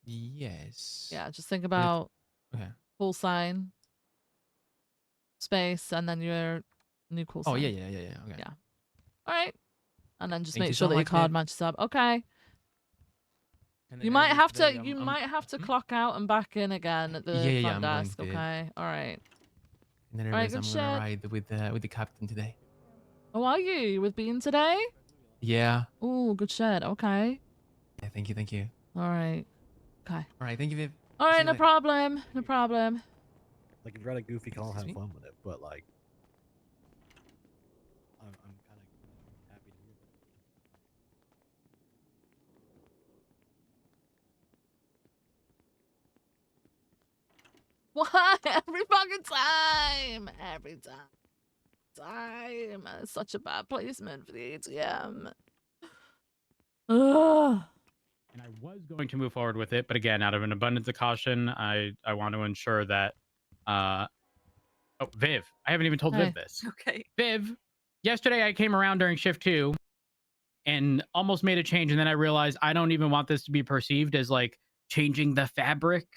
Yes. Yeah. Just think about Okay. call sign, space, and then your new call sign. Oh yeah. Okay. Yeah. All right. And then just Thank make you sure so that your much, card Viv. matches up. Okay. And You then might have to. today, You I'm- might have to clock out and back in again at the Yeah, front I'm going desk. to. Okay. All right. And then All right. I'm Good gonna shit. ride with the captain today. Oh, are you with Bean today? Yeah. Oh, good shit. Okay. Yeah. Thank you. All right. Okay. All right. Thank you, Viv. All See right. you No later. problem. No problem. Like, if you're at a goofy call, have Excuse me? fun with it. But like, I'm kind of happy to hear that. Why? Every fucking time. Every time. Such a bad placement for the ATM. Ugh. And I was going to move forward with it, but again, out of an abundance of caution, I want to ensure that. Oh, Viv, I haven't even told Hey. Viv this. Okay. Viv, yesterday I came around during shift 2 and almost made a change, and then I realized I don't even want this to be perceived as like changing the fabric.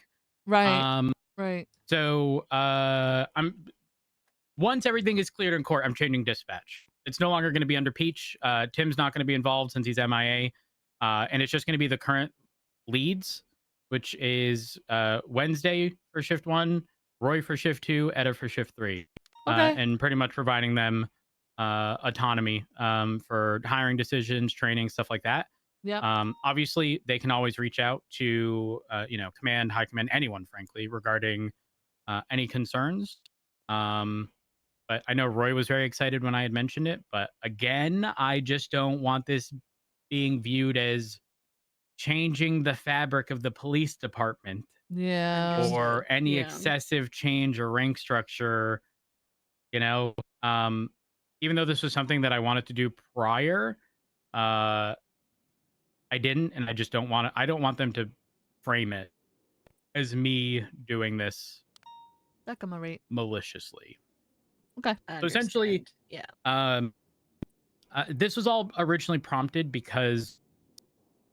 Right. Right. So I'm once everything is cleared in court, I'm changing dispatch. It's no longer going to be under Peach. Tim's not going to be involved since he's MIA, and it's just going to be the current leads, which is Wednesday for shift 1, Roy for shift 2, Etta for shift 3, and pretty much providing them autonomy for hiring decisions, training, stuff like that. Yeah. Obviously, they can always reach out to command, high command, anyone, frankly, regarding any concerns. But I know Roy was very excited when I had mentioned it. But again, I just don't want this being viewed as changing the fabric of the police department. Yeah. Or any excessive change or rank structure. Even though this was something that I wanted to do prior, I didn't, and I just don't want I don't want them to frame it as me doing this maliciously. Okay. So essentially, this was all originally prompted because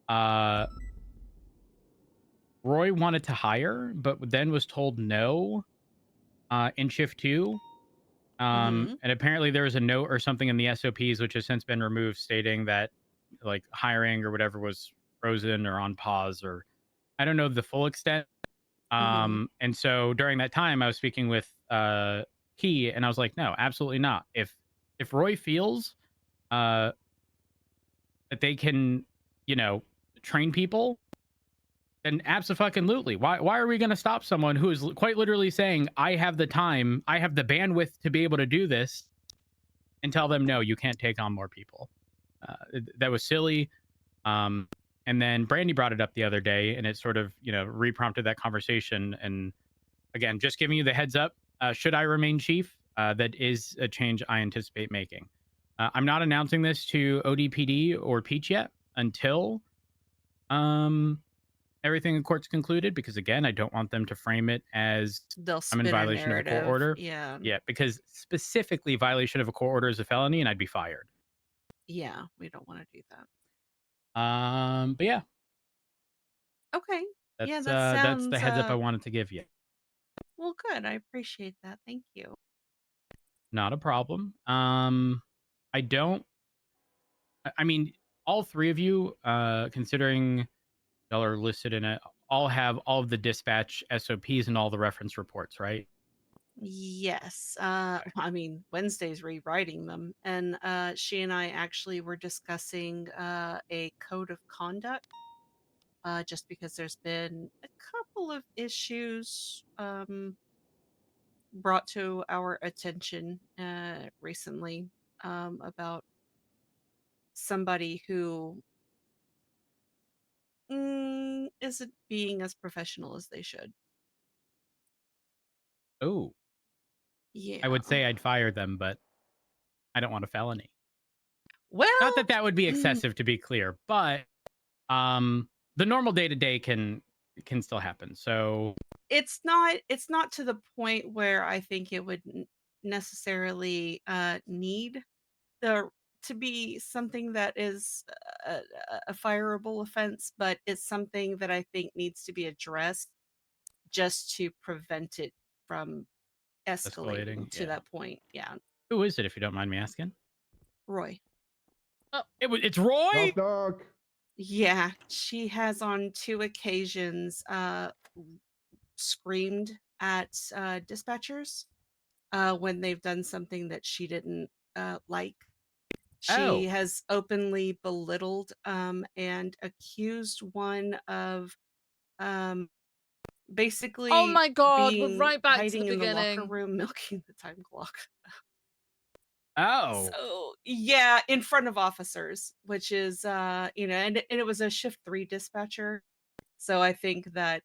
Roy wanted to hire, but then was told no in shift 2. And apparently there was a note or something in the SOPs, which has since been removed, stating that like hiring or whatever was frozen or on pause, or I don't know the full extent. And so during that time, I was speaking with Key, and I was like, no, absolutely not. If Roy feels that they can, train people, then abso-fucking-lutely. Why are we going to stop someone who is quite literally saying, I have the time, I have the bandwidth to be able to do this, and tell them, no, you can't take on more people? That was silly. And then Brandy brought it up the other day, and it sort of, re-prompted that conversation. And again, just giving you the heads up, should I remain chief, that is a change I anticipate making. I'm not announcing this to ODPD or Peach yet until everything in court's concluded, because again, I don't want them to frame it as They'll I'm in spin a violation of a court narrative, order. yeah. Yeah, because specifically violation of a court order is a felony, and I'd be fired. Yeah, we don't want to do that. But yeah, Okay. that's Yeah, that that's the sounds heads up I wanted to give you. well, good. I appreciate that. Thank you. Not a problem. I don't. I mean, all three of you, considering y'all are listed in it, all have all of the dispatch SOPs and all the reference reports, right? Yes. I mean, Wednesday's rewriting them, and she and I actually were discussing a code of conduct. Just because there's been a couple of issues brought to our attention recently about somebody who isn't being as professional as they should. Oh. Yeah. I would say I'd fire them, but I don't want a felony. Well, not that that would be excessive, to be clear, but the normal day-to-day can still happen. So it's not to the point where I think it would necessarily need to be something that is a fireable offense, but it's something that I think needs to be addressed just to prevent it from escalating to yeah. that point. Yeah. Who is it, if you don't mind me asking? Roy. Oh, it's Roy? Yeah, she has on 2 occasions screamed at dispatchers when they've done something that she didn't like. She has openly belittled and accused one of basically Oh my God, we're being right back to hiding the in the locker beginning. room, milking the time clock. Oh. So yeah, in front of officers, which is and it was a shift 3 dispatcher. So I think that,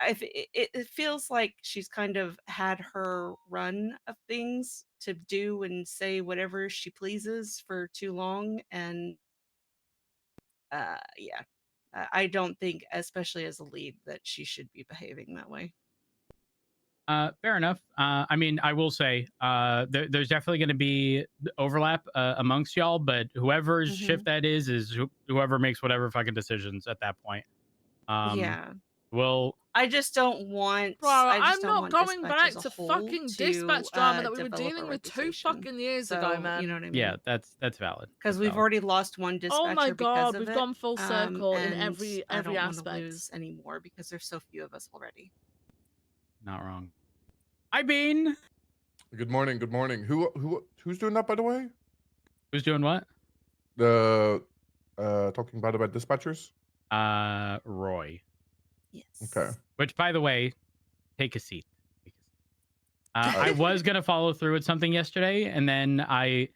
it feels like she's kind of had her run of things to do and say whatever she pleases for too long, and yeah, I don't think, especially as a lead, that she should be behaving that way. Fair enough. I mean, I will say there's definitely going to be overlap amongst y'all, but whoever's shift that is whoever makes whatever fucking decisions at that point. Yeah. Well, I just don't want. Bro, I just I'm don't not want going dispatch back as a to whole fucking to dispatch drama that we were develop a dealing with 2 reputation. fucking years So, ago, man. you know what I mean? yeah, that's valid. Because That's we've valid. already lost one dispatcher Oh my because god, of we've it. gone full circle in And every I don't want to aspect. lose any more because there's so few of us already. Not wrong. I mean, Good morning. Good morning. Who's doing that, by the way? Who's doing what? The talking about dispatchers. Roy. Yes. Okay. Which, by the way, take a seat. I was gonna follow through with something yesterday, and then I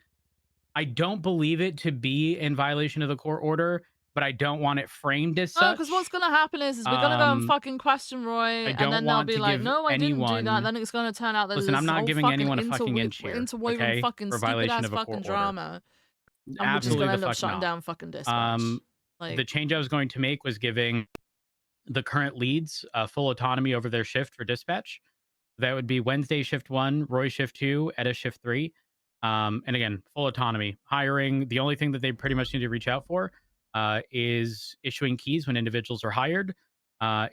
don't believe it to be in violation of the court order, but I don't want it framed as No, such. because what's gonna happen is we're gonna go and fucking question Roy, I and don't then they'll want be to like, give "No, I didn't do that." anyone- Then it's gonna turn out that Listen, there's I'm not whole giving fucking anyone a fucking inch here, interwoven okay? fucking For stupid violation ass of a court fucking order. drama, and we're just Absolutely gonna the end up fuck shutting not. down fucking dispatch. The Like, change I was going to make was giving the current leads full autonomy over their shift for dispatch. That would be Wednesday shift 1, Roy shift 2, Etta shift 3. And again, full autonomy. Hiring, the only thing that they pretty much need to reach out for is issuing keys when individuals are hired.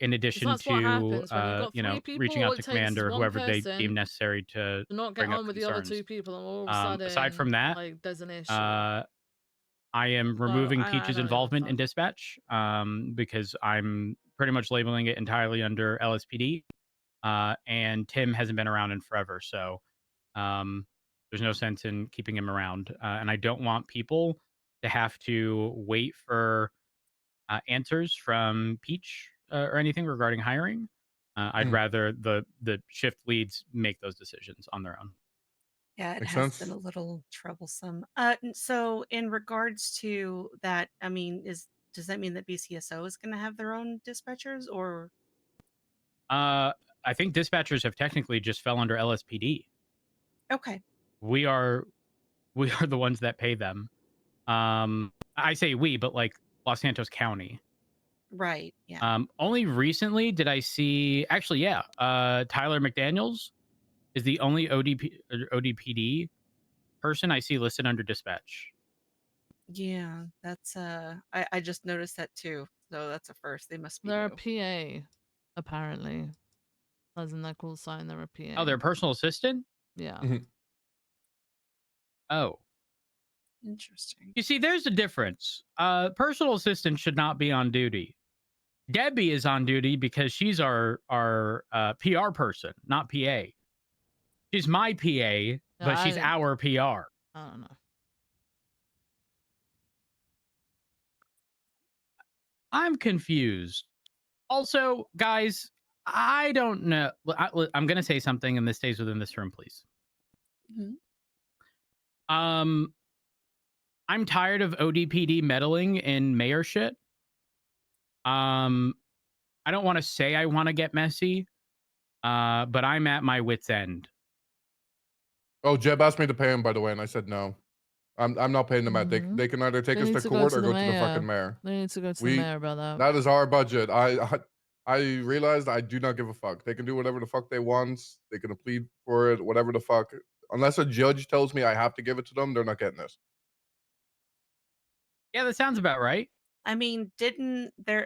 In addition that's what to, happens when you've got you know, 3 people. reaching All out it to takes is command or one whoever they person deem necessary to to not get bring up on with the other concerns. 2 people, and all of a sudden, Aside from that, like, there's an issue. I am removing I Peach's don't involvement in dispatch because I'm pretty much labeling it entirely under LSPD. And Tim hasn't been around in forever, so there's no sense in keeping him around. And I don't want people to have to wait for answers from Peach or anything regarding hiring. I'd rather the shift leads make those decisions on their own. Yeah, it Makes has sense. been a little troublesome. So in regards to that, I mean, does that mean that BCSO is going to have their own dispatchers, or? I think dispatchers have technically just fell under LSPD. Okay. We are the ones that pay them. I say we, but like Los Santos County. Right. Yeah. Only recently did I see. Actually, yeah. Tyler McDaniels is the only ODPD person I see listed under dispatch. Yeah, that's I just noticed that too. So that's a first. They must be They're new. a PA, apparently. Isn't that cool sign? They're a PA. Oh, their personal assistant? Yeah. Oh. Interesting. You see, there's a difference. Personal assistant should not be on duty. Debbie is on duty because she's our PR person, not PA. She's my PA, but she's our PR. I don't know. I'm confused. Also, guys, I don't know. I'm going to say something, and this stays within this room, please. I'm tired of ODPD meddling in mayor shit. I don't want to say I want to get messy, but I'm at my wit's end. Oh, Jeb asked me to pay him, by the way, and I said no. I'm not paying them out. They can either take us to court or go to the fucking mayor. They need to go to the mayor about that. That is our budget. I realized I do not give a fuck. They can do whatever the fuck they want. They can plead for it, whatever the fuck. Unless a judge tells me I have to give it to them, they're not getting this. Yeah, that sounds about right. I mean,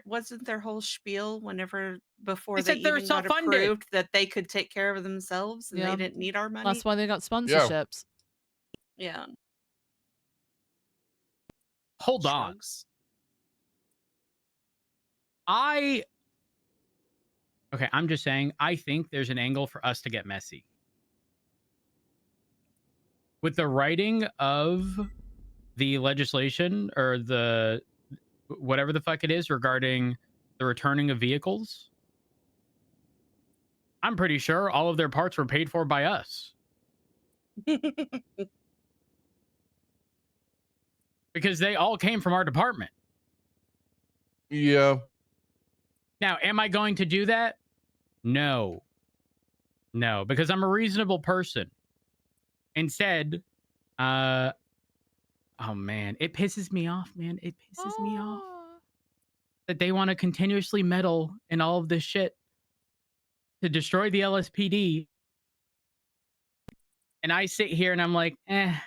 wasn't their whole spiel whenever before They they said they're even got self-funded. approved that they could take care of themselves and Yeah. they didn't need our money? That's why they got sponsorships. Yeah. Hold on. Okay, I'm just saying, I think there's an angle for us to get messy. With the writing of the legislation or the whatever the fuck it is regarding the returning of vehicles, I'm pretty sure all of their parts were paid for by us. Because they all came from our department. Yeah. Now, am I going to do that? No. No, because I'm a reasonable person. Instead, oh man, it pisses me off, man. It pisses me off that they want to continuously meddle in all of this shit to destroy the LSPD. And I sit here and I'm like, I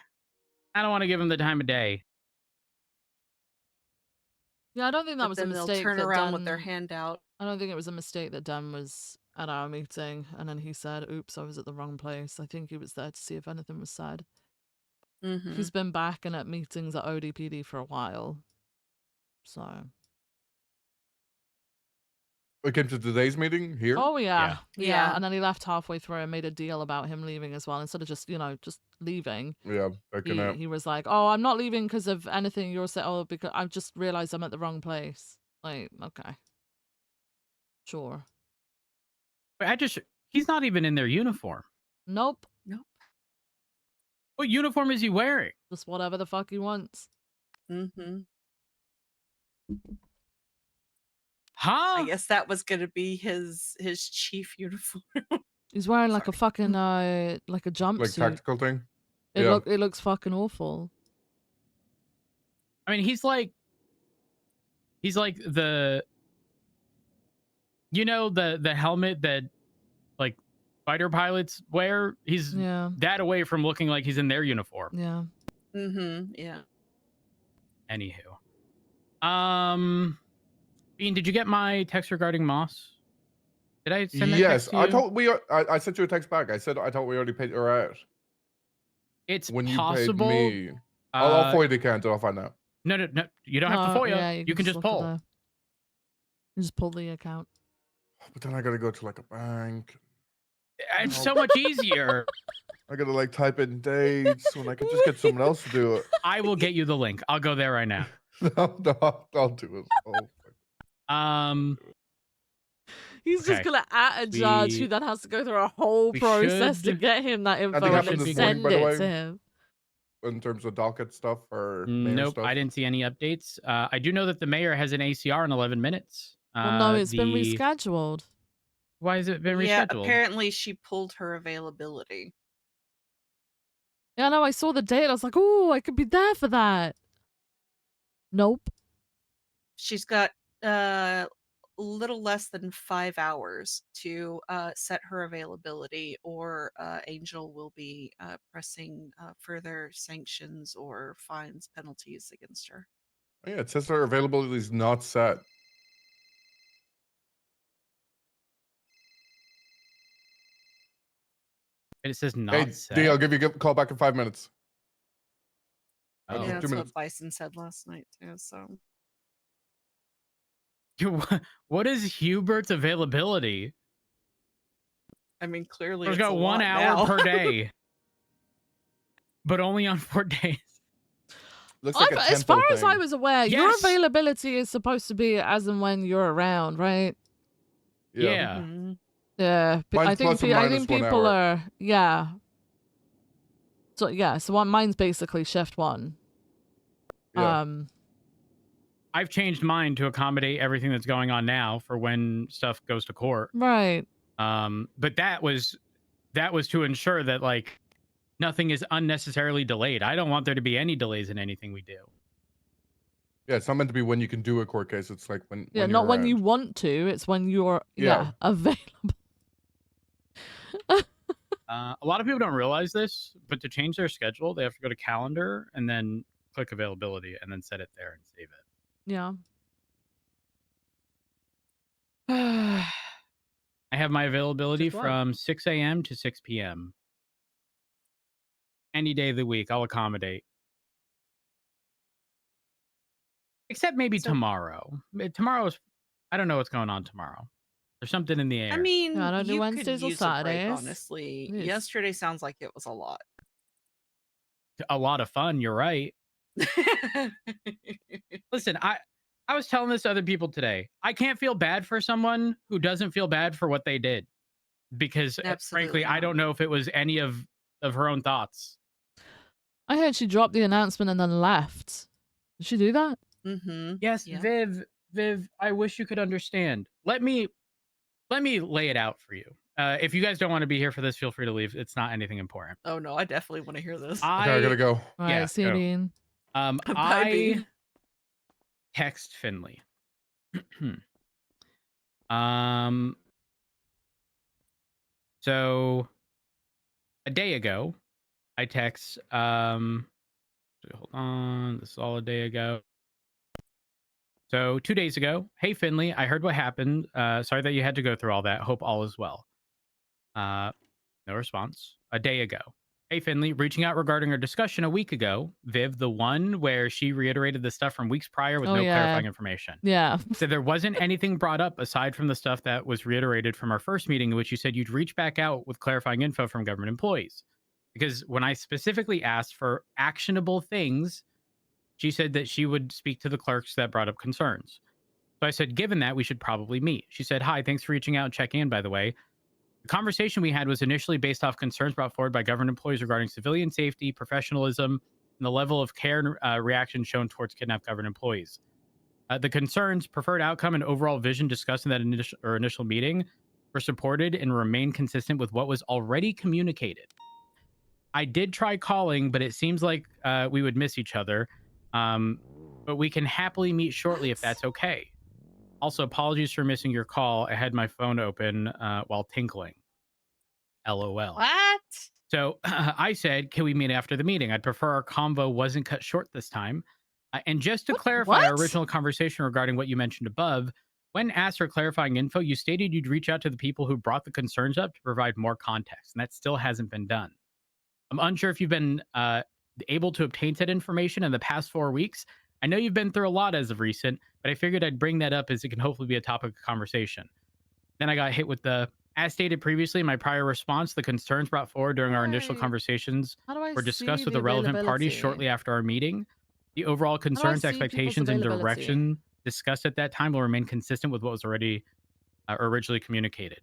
don't want to give them the time of day. Yeah, I don't think that But was a then they'll mistake turn that around Dan... with their hand out. I don't think it was a mistake that Dan was at our meeting and then he said, oops, I was at the wrong place. I think he was there to see if anything was said. Mm-hmm. He's been back and at meetings at ODPD for a while. So... We came to today's meeting here. Oh, yeah. Yeah. And then he left halfway through and made a deal about him leaving as well. Instead of just, just leaving. Yeah, backing out. He was like, oh, I'm not leaving because of anything you're saying. Oh, because I've just realized I'm at the wrong place. Like, okay. Sure. But he's not even in their uniform. Nope. What uniform is he wearing? Just whatever the fuck he wants. Mm-hmm. Huh? I guess that was gonna be his chief uniform. He's wearing like a fucking like a jumpsuit. Like tactical thing. It looks fucking awful. I mean, he's like the the helmet that like fighter pilots wear. He's that away from looking like he's in their uniform. Yeah. Mm-hmm. Yeah. Anywho, Bean, did you get my text regarding Moss? Did I send that text to you? I sent you a text back. I said I thought we already paid her out. It's when possible. You paid me. I'll FOIA the account and I'll find out. No. You don't have to FOIA. Yeah, you can just look at pull. You just pull the account. But then I gotta go to like a bank. It's so much easier. I gotta like type in dates when I can just get someone else to do it. I will get you the link. I'll go there right now. No, I'll do it. He's just gonna at a judge who then has to go through a whole process to get him that info and then send it to him. In terms of docket stuff or Nope, stuff? I didn't see any updates. I do know that the mayor has an ACR in 11 minutes. Well, no, it's been rescheduled. Why has it been Yeah, rescheduled? apparently she pulled her availability. Yeah, no, I saw the date. I was like, oh, I could be there for that. Nope. She's got a little less than 5 hours to set her availability, or Angel will be pressing further sanctions or fines, penalties against her. Oh, yeah, it says her availability is not set. It says not Hey, set. D, I'll give you a call back in 5 minutes. Oh. Yeah, 2 that's minutes. what Bison said last night too. So What is Hubert's availability? I mean, clearly He's it's got a 1 lot hour now. per day, but only on 4 days. Looks like a As far tempo as I thing. was aware, your Yes. availability is supposed to be as and when you're around, right? Yeah. Mm-hmm. Yeah, Mine's I think plus or minus 1 people hour. are So mine's basically shift 1. Yeah. I've changed mine to accommodate everything that's going on now for when stuff goes to court. Right. But that was to ensure that like nothing is unnecessarily delayed. I don't want there to be any delays in anything we do. Yeah, it's not meant to be when you can do a court case. It's like when Yeah, when not you're when around. you want to, it's when you're Yeah. available. A lot of people don't realize this, but to change their schedule, they have to go to calendar and then click availability and then set it there and save it. Yeah. I have my availability Just what? from 6 a.m. to 6 p.m. Any day of the week, I'll accommodate. Except maybe tomorrow. Tomorrow's, I don't know what's going on tomorrow. There's something in the air. I mean, I don't do you Wednesdays could or use a break, Saturdays. honestly. Yes. Yesterday sounds like it was a lot. A lot of fun, you're right. Listen, I was telling this to other people today. I can't feel bad for someone who doesn't feel bad for what they did. Because frankly, I don't know if it was any of her own thoughts. I heard she dropped the announcement and then left. Did she do that? Mm-hmm. Yes, Yeah. Viv, I wish you could understand. Let me let me lay it out for you. If you guys don't want to be here for this, feel free to leave. It's not anything important. Oh no, I definitely want to hear this. Okay, I gotta go. All right, see you, go. Dean. Bye, I Bean. text Finley. So a day ago, I text. Hold on, this is all a day ago. So 2 days ago, hey Finley, I heard what happened. Sorry that you had to go through all that. Hope all is well. No response. A day ago. Hey Finley, reaching out regarding our discussion a week ago. Viv, the one where she reiterated the stuff from weeks prior with Oh, no yeah. clarifying information. Yeah. So there wasn't anything brought up aside from the stuff that was reiterated from our first meeting, in which you said you'd reach back out with clarifying info from government employees. Because when I specifically asked for actionable things, she said that she would speak to the clerks that brought up concerns. So I said, given that, we should probably meet. She said, hi, thanks for reaching out and checking in, by the way. The conversation we had was initially based off concerns brought forward by government employees regarding civilian safety, professionalism, and the level of care and reaction shown towards kidnapped government employees. The concerns, preferred outcome, and overall vision discussed in that initial meeting were supported and remain consistent with what was already communicated. I did try calling, but it seems like we would miss each other. But we can happily meet shortly if that's okay. Also, apologies for missing your call. I had my phone open while tinkling. LOL. What? So I said, can we meet after the meeting? I'd prefer our convo wasn't cut short this time. And just to clarify our original conversation regarding what you mentioned above, when asked for clarifying info, you stated you'd reach out to the people who brought the concerns up to provide more context, and that still hasn't been done. I'm unsure if you've been able to obtain that information in the past 4 weeks. I know you've been through a lot as of recent, but I figured I'd bring that up as it can hopefully be a topic of conversation. Then I got hit with the, as stated previously in my prior response, the concerns brought forward during our initial conversations were discussed with the relevant parties shortly after our meeting. The overall concerns, expectations, and direction discussed at that time will remain consistent with what was already originally communicated.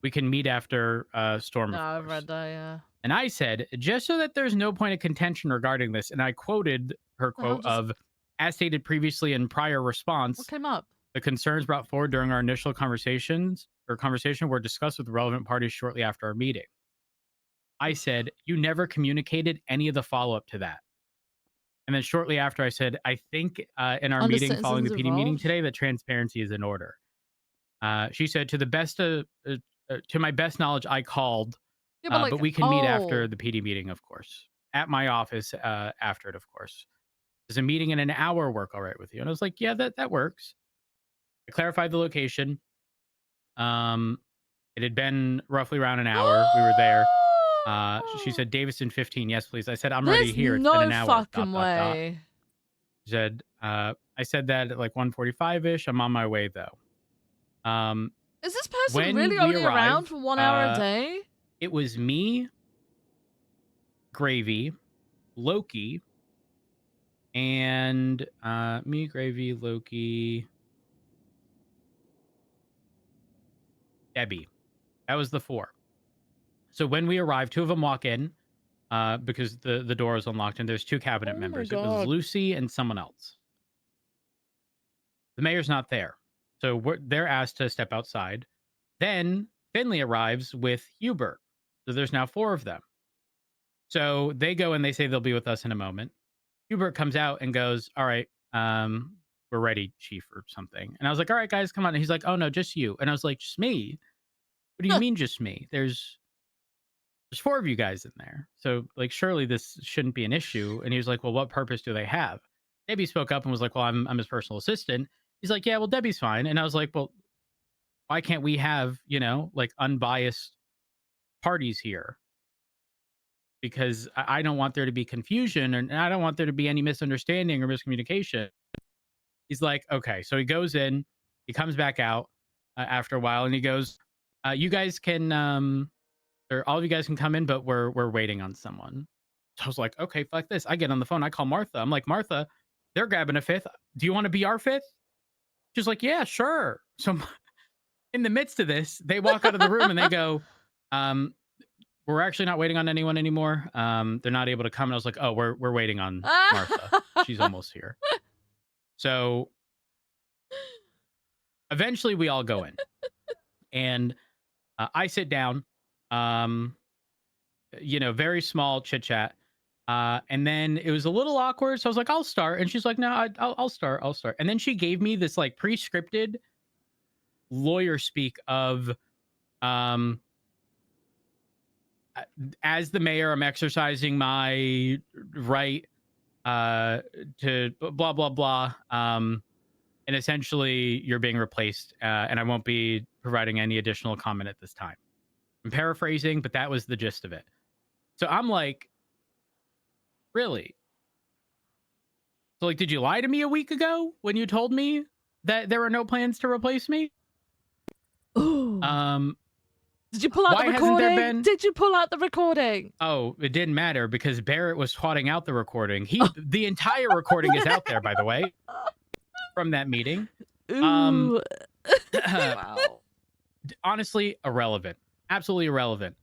We can meet after Storm, No, of I've course. read that, yeah. And I said, just so that there's no point of contention regarding this, and I quoted her quote of, as stated previously in prior response, What came up? the concerns brought forward during our initial conversation were discussed with relevant parties shortly after our meeting. I said, you never communicated any of the follow-up to that. And then shortly after I said, I think in our meeting following the PD meeting today, that transparency is in order. She said, to my best knowledge, I called, Yeah, but we can meet after the PD meeting, of course. At my office after it, of course. Does a meeting in an hour work all right with you? And I was like, yeah, that works. I clarified the location. It had been roughly around an hour. We were there. She said, Davison 15. Yes, please. I said, I'm already here. It's no been an hour. fucking way. She said, I said that at like 1:45-ish. I'm on my way, though. Is this person when really we only around arrived, for 1 hour a day? It was me, Gravy, Loki, and me, Gravy, Loki, Debbie. That was the 4. So when we arrived, 2 of them walk in because the door is unlocked, and there's 2 cabinet members. It was Lucy and someone else. The mayor's not there. So they're asked to step outside. Then Finley arrives with Hubert. So there's now 4 of them. So they go and they say they'll be with us in a moment. Hubert comes out and goes, all right, we're ready, chief, or something. And I was like, all right, guys, come on. And he's like, oh, no, just you. And I was like, just me? What do you mean just me? There's 4 of you guys in there. So, like, surely this shouldn't be an issue. And he was like, well, what purpose do they have? Debbie spoke up and was like, well, I'm his personal assistant. He's like, yeah, well, Debbie's fine. And I was like, well, why can't we have, like unbiased parties here? Because I don't want there to be confusion, and I don't want there to be any misunderstanding or miscommunication. He's like, okay. So he goes in, he comes back out after a while, and he goes, you guys can, or all of you guys can come in, but we're waiting on someone. So I was like, okay, fuck this. I get on the phone. I call Martha. I'm like, Martha, they're grabbing a 5th. Do you want to be our 5th? She's like, yeah, sure. So in the midst of this, they walk out of the room and they go, we're actually not waiting on anyone anymore. They're not able to come. And I was like, oh, we're waiting on Martha. She's almost here. So eventually we all go in. And I sit down, very small chit chat. And then it was a little awkward. So I was like, I'll start. And she's like, no, I'll start. I'll start. And then she gave me this like pre-scripted lawyer speak of, as the mayor, I'm exercising my right to blah, blah, blah. And essentially you're being replaced, and I won't be providing any additional comment at this time. I'm paraphrasing, but that was the gist of it. So I'm like, really? So like, did you lie to me a week ago when you told me that there were no plans to replace me? Ooh. Did you pull out the Why hasn't there recording? been- Did you pull out the recording? Oh, it didn't matter because Barrett was twatting out the recording. The entire recording is out there, by the way, from that meeting. Ooh. Wow. Honestly, irrelevant. Absolutely irrelevant.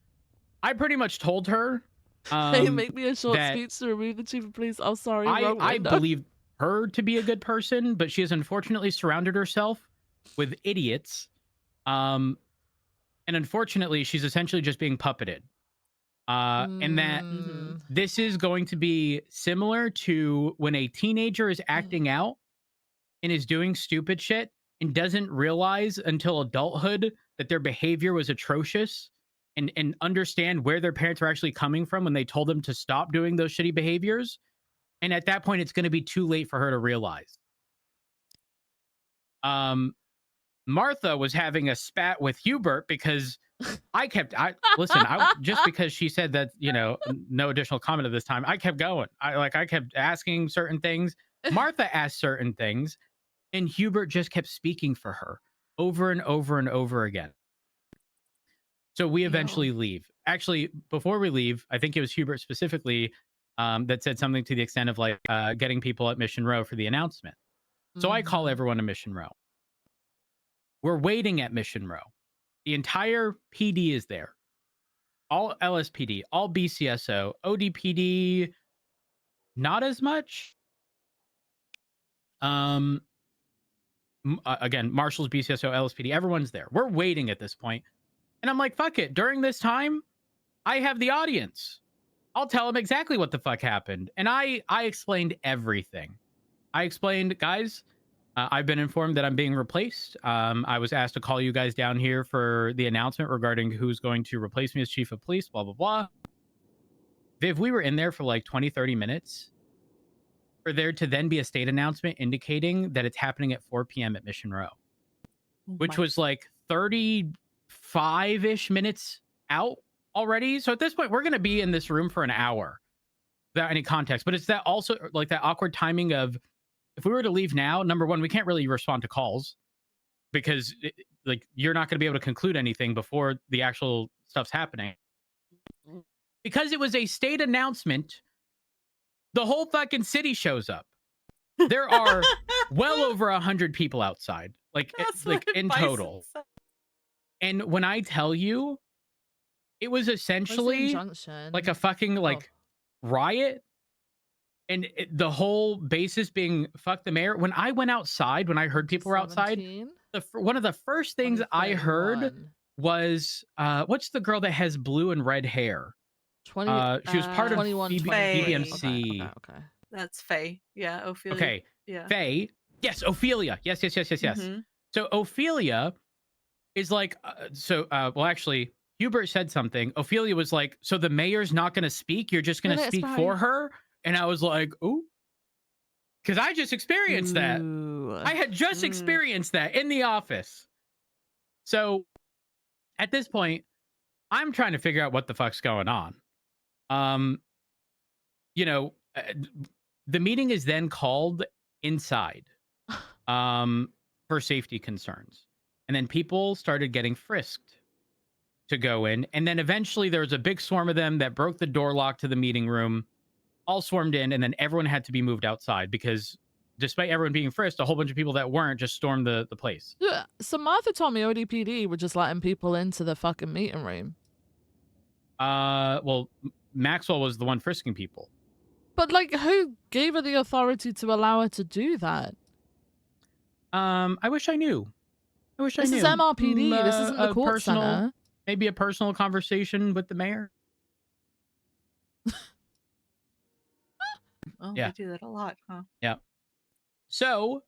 I pretty much told her Hey, make me a short that speech to remove the chief of police. Oh, sorry. I wrong window. believe her to be a good person, but she has unfortunately surrounded herself with idiots. And unfortunately, she's essentially just being puppeted. And that this is going to be similar to when a teenager is acting out and is doing stupid shit and doesn't realize until adulthood that their behavior was atrocious and understand where their parents were actually coming from when they told them to stop doing those shitty behaviors. And at that point, it's going to be too late for her to realize. Martha was having a spat with Hubert because just because she said that, no additional comment at this time, I kept going. I kept asking certain things. Martha asked certain things, and Hubert just kept speaking for her over and over and over again. So we eventually leave. Actually, before we leave, I think it was Hubert specifically that said something to the extent of like getting people at Mission Row for the announcement. So I call everyone to Mission Row. We're waiting at Mission Row. The entire PD is there. All LSPD, all BCSO, ODPD, not as much. Again, Marshals, BCSO, LSPD, everyone's there. We're waiting at this point. And I'm like, fuck it. During this time, I have the audience. I'll tell them exactly what the fuck happened. And I explained everything. I explained, guys, I've been informed that I'm being replaced. I was asked to call you guys down here for the announcement regarding who's going to replace me as chief of police, blah, blah, blah. Viv, we were in there for like 20, 30 minutes for there to then be a state announcement indicating that it's happening at 4 p.m. at Mission Row, which was like 35-ish minutes out already. So at this point, we're going to be in this room for an hour without any context. But it's that also like that awkward timing of, if we were to leave now, number one, we can't really respond to calls because you're not going to be able to conclude anything before the actual stuff's happening. Because it was a state announcement, the whole fucking city shows up. There are well over 100 people outside, like in total. And when I tell you, it was essentially like a fucking riot. And the whole basis being fuck the mayor. When I went outside, when I heard people were outside, one of the first things I heard was, what's the girl that has blue and red hair? She was part of BBMC. Okay. That's Faye. Yeah, Ophelia. Okay. Yeah. Faye. Yes, Ophelia. Yes. Mhm. So Ophelia is like, well, actually, Hubert said something. Ophelia was like, so the mayor's not going to speak? You're just going to speak for her? And I was like, ooh. Because I just experienced that. I had just experienced that in the office. So at this point, I'm trying to figure out what the fuck's going on. The meeting is then called inside for safety concerns. And then people started getting frisked to go in. And then eventually there was a big swarm of them that broke the door lock to the meeting room, all swarmed in, and then everyone had to be moved outside because despite everyone being frisked, a whole bunch of people that weren't just stormed the place. Yeah. So Martha told me ODPD were just letting people into the fucking meeting room. Well, Maxwell was the one frisking people. But who gave her the authority to allow her to do that? I wish I knew. I wish This I is knew. MRPD. This isn't the A court personal, center. maybe a personal conversation with the mayor. Oh, Yeah. they do that a lot, huh? Yeah. So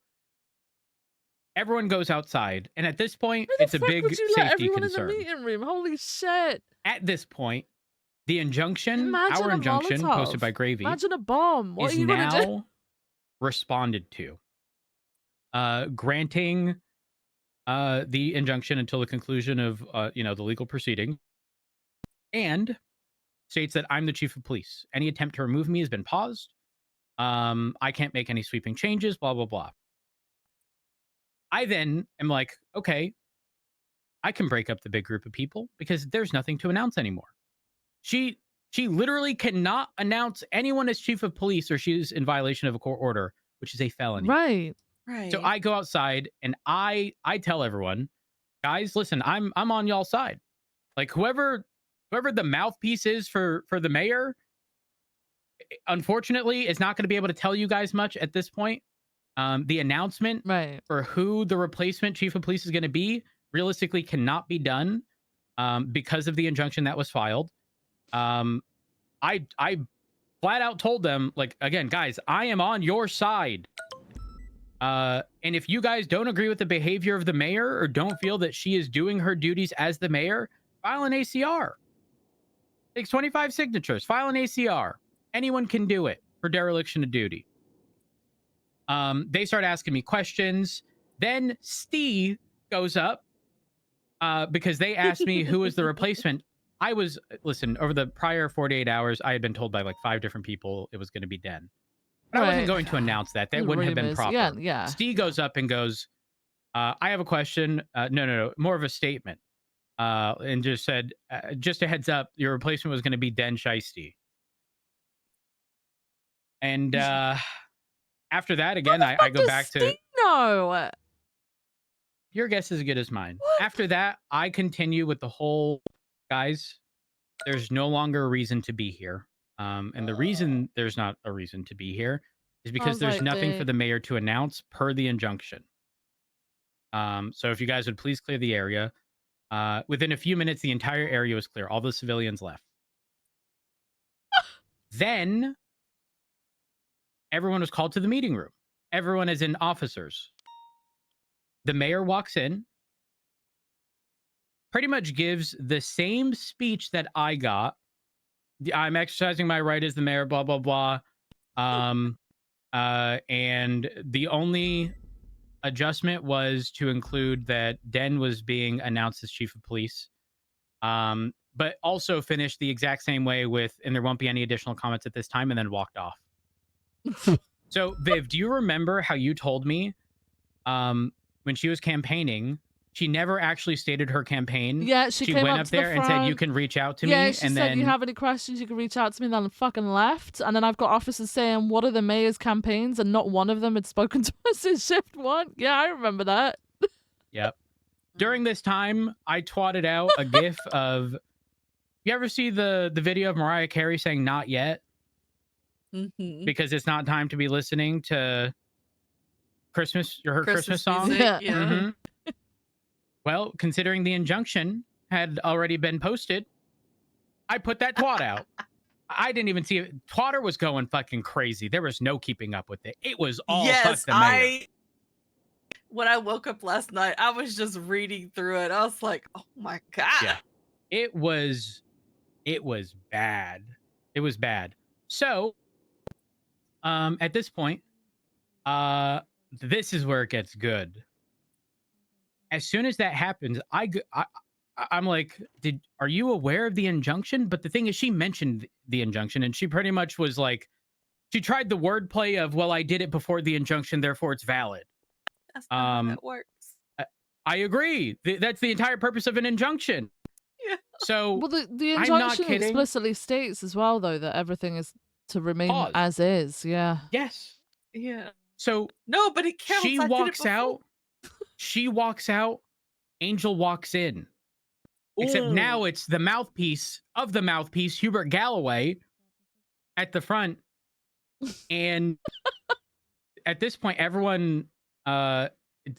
everyone goes outside, and at this point, Why the it's a fuck big would you let safety everyone concern. in the meeting room? Holy shit. At this point, the injunction, Imagine our a injunction, Molotov. posted by Gravy, Imagine a bomb. What is are you going to do? now responded to, granting the injunction until the conclusion of the legal proceeding, and states that I'm the chief of police. Any attempt to remove me has been paused. I can't make any sweeping changes. Blah blah blah. I then am like, okay, I can break up the big group of people because there's nothing to announce anymore. She literally cannot announce anyone as chief of police, or she's in violation of a court order, which is a felony. Right. Right. So I go outside and I tell everyone, guys, listen, I'm on y'all's side. Like whoever the mouthpiece is for the mayor, unfortunately, is not going to be able to tell you guys much at this point. The announcement for who the replacement chief of police is going to be realistically cannot be done because of the injunction that was filed. I flat out told them, like, again, guys, I am on your side. And if you guys don't agree with the behavior of the mayor or don't feel that she is doing her duties as the mayor, file an ACR. Takes 25 signatures. File an ACR. Anyone can do it for dereliction of duty. They start asking me questions. Then Steve goes up because they asked me who was the replacement. Listen, over the prior 48 hours, I had been told by like 5 different people it was going to be Den. But I wasn't going to announce that. That wouldn't have been Rumors. proper. Yeah. Steve goes up and goes, I have a question. No. More of a statement. And just said, just a heads up, your replacement was going to be Den Shiesty. And after that, again, I go back to... No. Your guess is as good as mine. After that, I continue with the whole, guys, there's no longer a reason to be here. And the reason there's not a reason to be here is because there's nothing for the mayor to announce per the injunction. So if you guys would please clear the area. Within a few minutes, the entire area was clear. All the civilians left. Then everyone was called to the meeting room. Everyone is in officers. The mayor walks in, pretty much gives the same speech that I got. I'm exercising my right as the mayor, blah, blah, blah. And the only adjustment was to include that Den was being announced as chief of police. But also finished the exact same way with, and there won't be any additional comments at this time, and then walked off. So, Viv, do you remember how you told me when she was campaigning, she never actually stated her campaign? Yeah, she came went up up to the there and said, you front. can reach out to me. Yeah, she and said, then you have any questions, you can reach out to me, and then fucking left. And then I've got officers saying, what are the mayor's campaigns? And not one of them had spoken to us in shift 1. Yeah, I remember that. Yep. During this time, I twatted out a gif of... You ever see the video of Mariah Carey saying "not yet"? Mm-hmm. Because it's not time to be listening to Christmas or her Christmas song. music, yeah. Mhm. Well, considering the injunction had already been posted, I put that twat out. I didn't even see it. Twatter was going fucking crazy. There was no keeping up with it. It was all fuck the mayor. When I woke up last night, I was just reading through it. I was like, oh my God. Yeah. It was bad. It was bad. So, at this point, this is where it gets good. As soon as that happens, I'm like, are you aware of the injunction? But the thing is, she mentioned the injunction, and she pretty much was like, she tried the wordplay of, well, I did it before the injunction, therefore it's valid. That's not how that works. I agree. That's the entire purpose of an injunction. Yeah. So, Well, the I'm not injunction kidding. explicitly states as well, though, that everything is to remain Pause. as is. Yeah. Yes. Yeah. So no, but it counts. She I did it walks before. out. She walks out. Angel walks in. Except Ooh. now it's the mouthpiece of the mouthpiece, Hubert Galloway, at the front. And at this point, everyone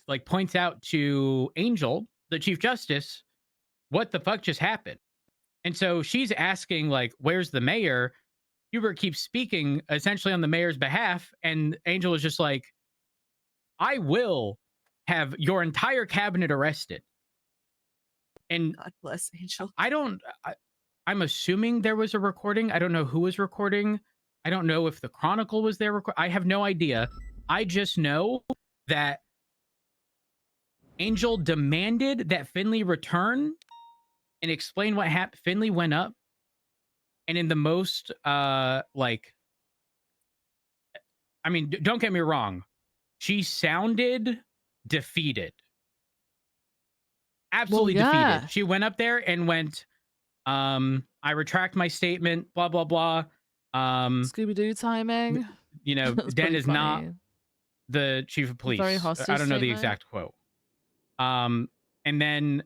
like points out to Angel, the Chief Justice, what the fuck just happened. And so she's asking, like, where's the mayor? Hubert keeps speaking essentially on the mayor's behalf, and Angel is just like, I will have your entire cabinet arrested. And God bless Angel. I'm assuming there was a recording. I don't know who was recording. I don't know if the Chronicle was there. I have no idea. I just know that Angel demanded that Finley return and explain what happened. Finley went up, and in the most like, I mean, don't get me wrong, she sounded defeated, absolutely defeated. She went up there and went, I retract my statement, blah blah blah. Scooby-Doo timing. You know, That's Den pretty is not funny. the chief of police. Very hostage I don't know the statement. exact quote. And then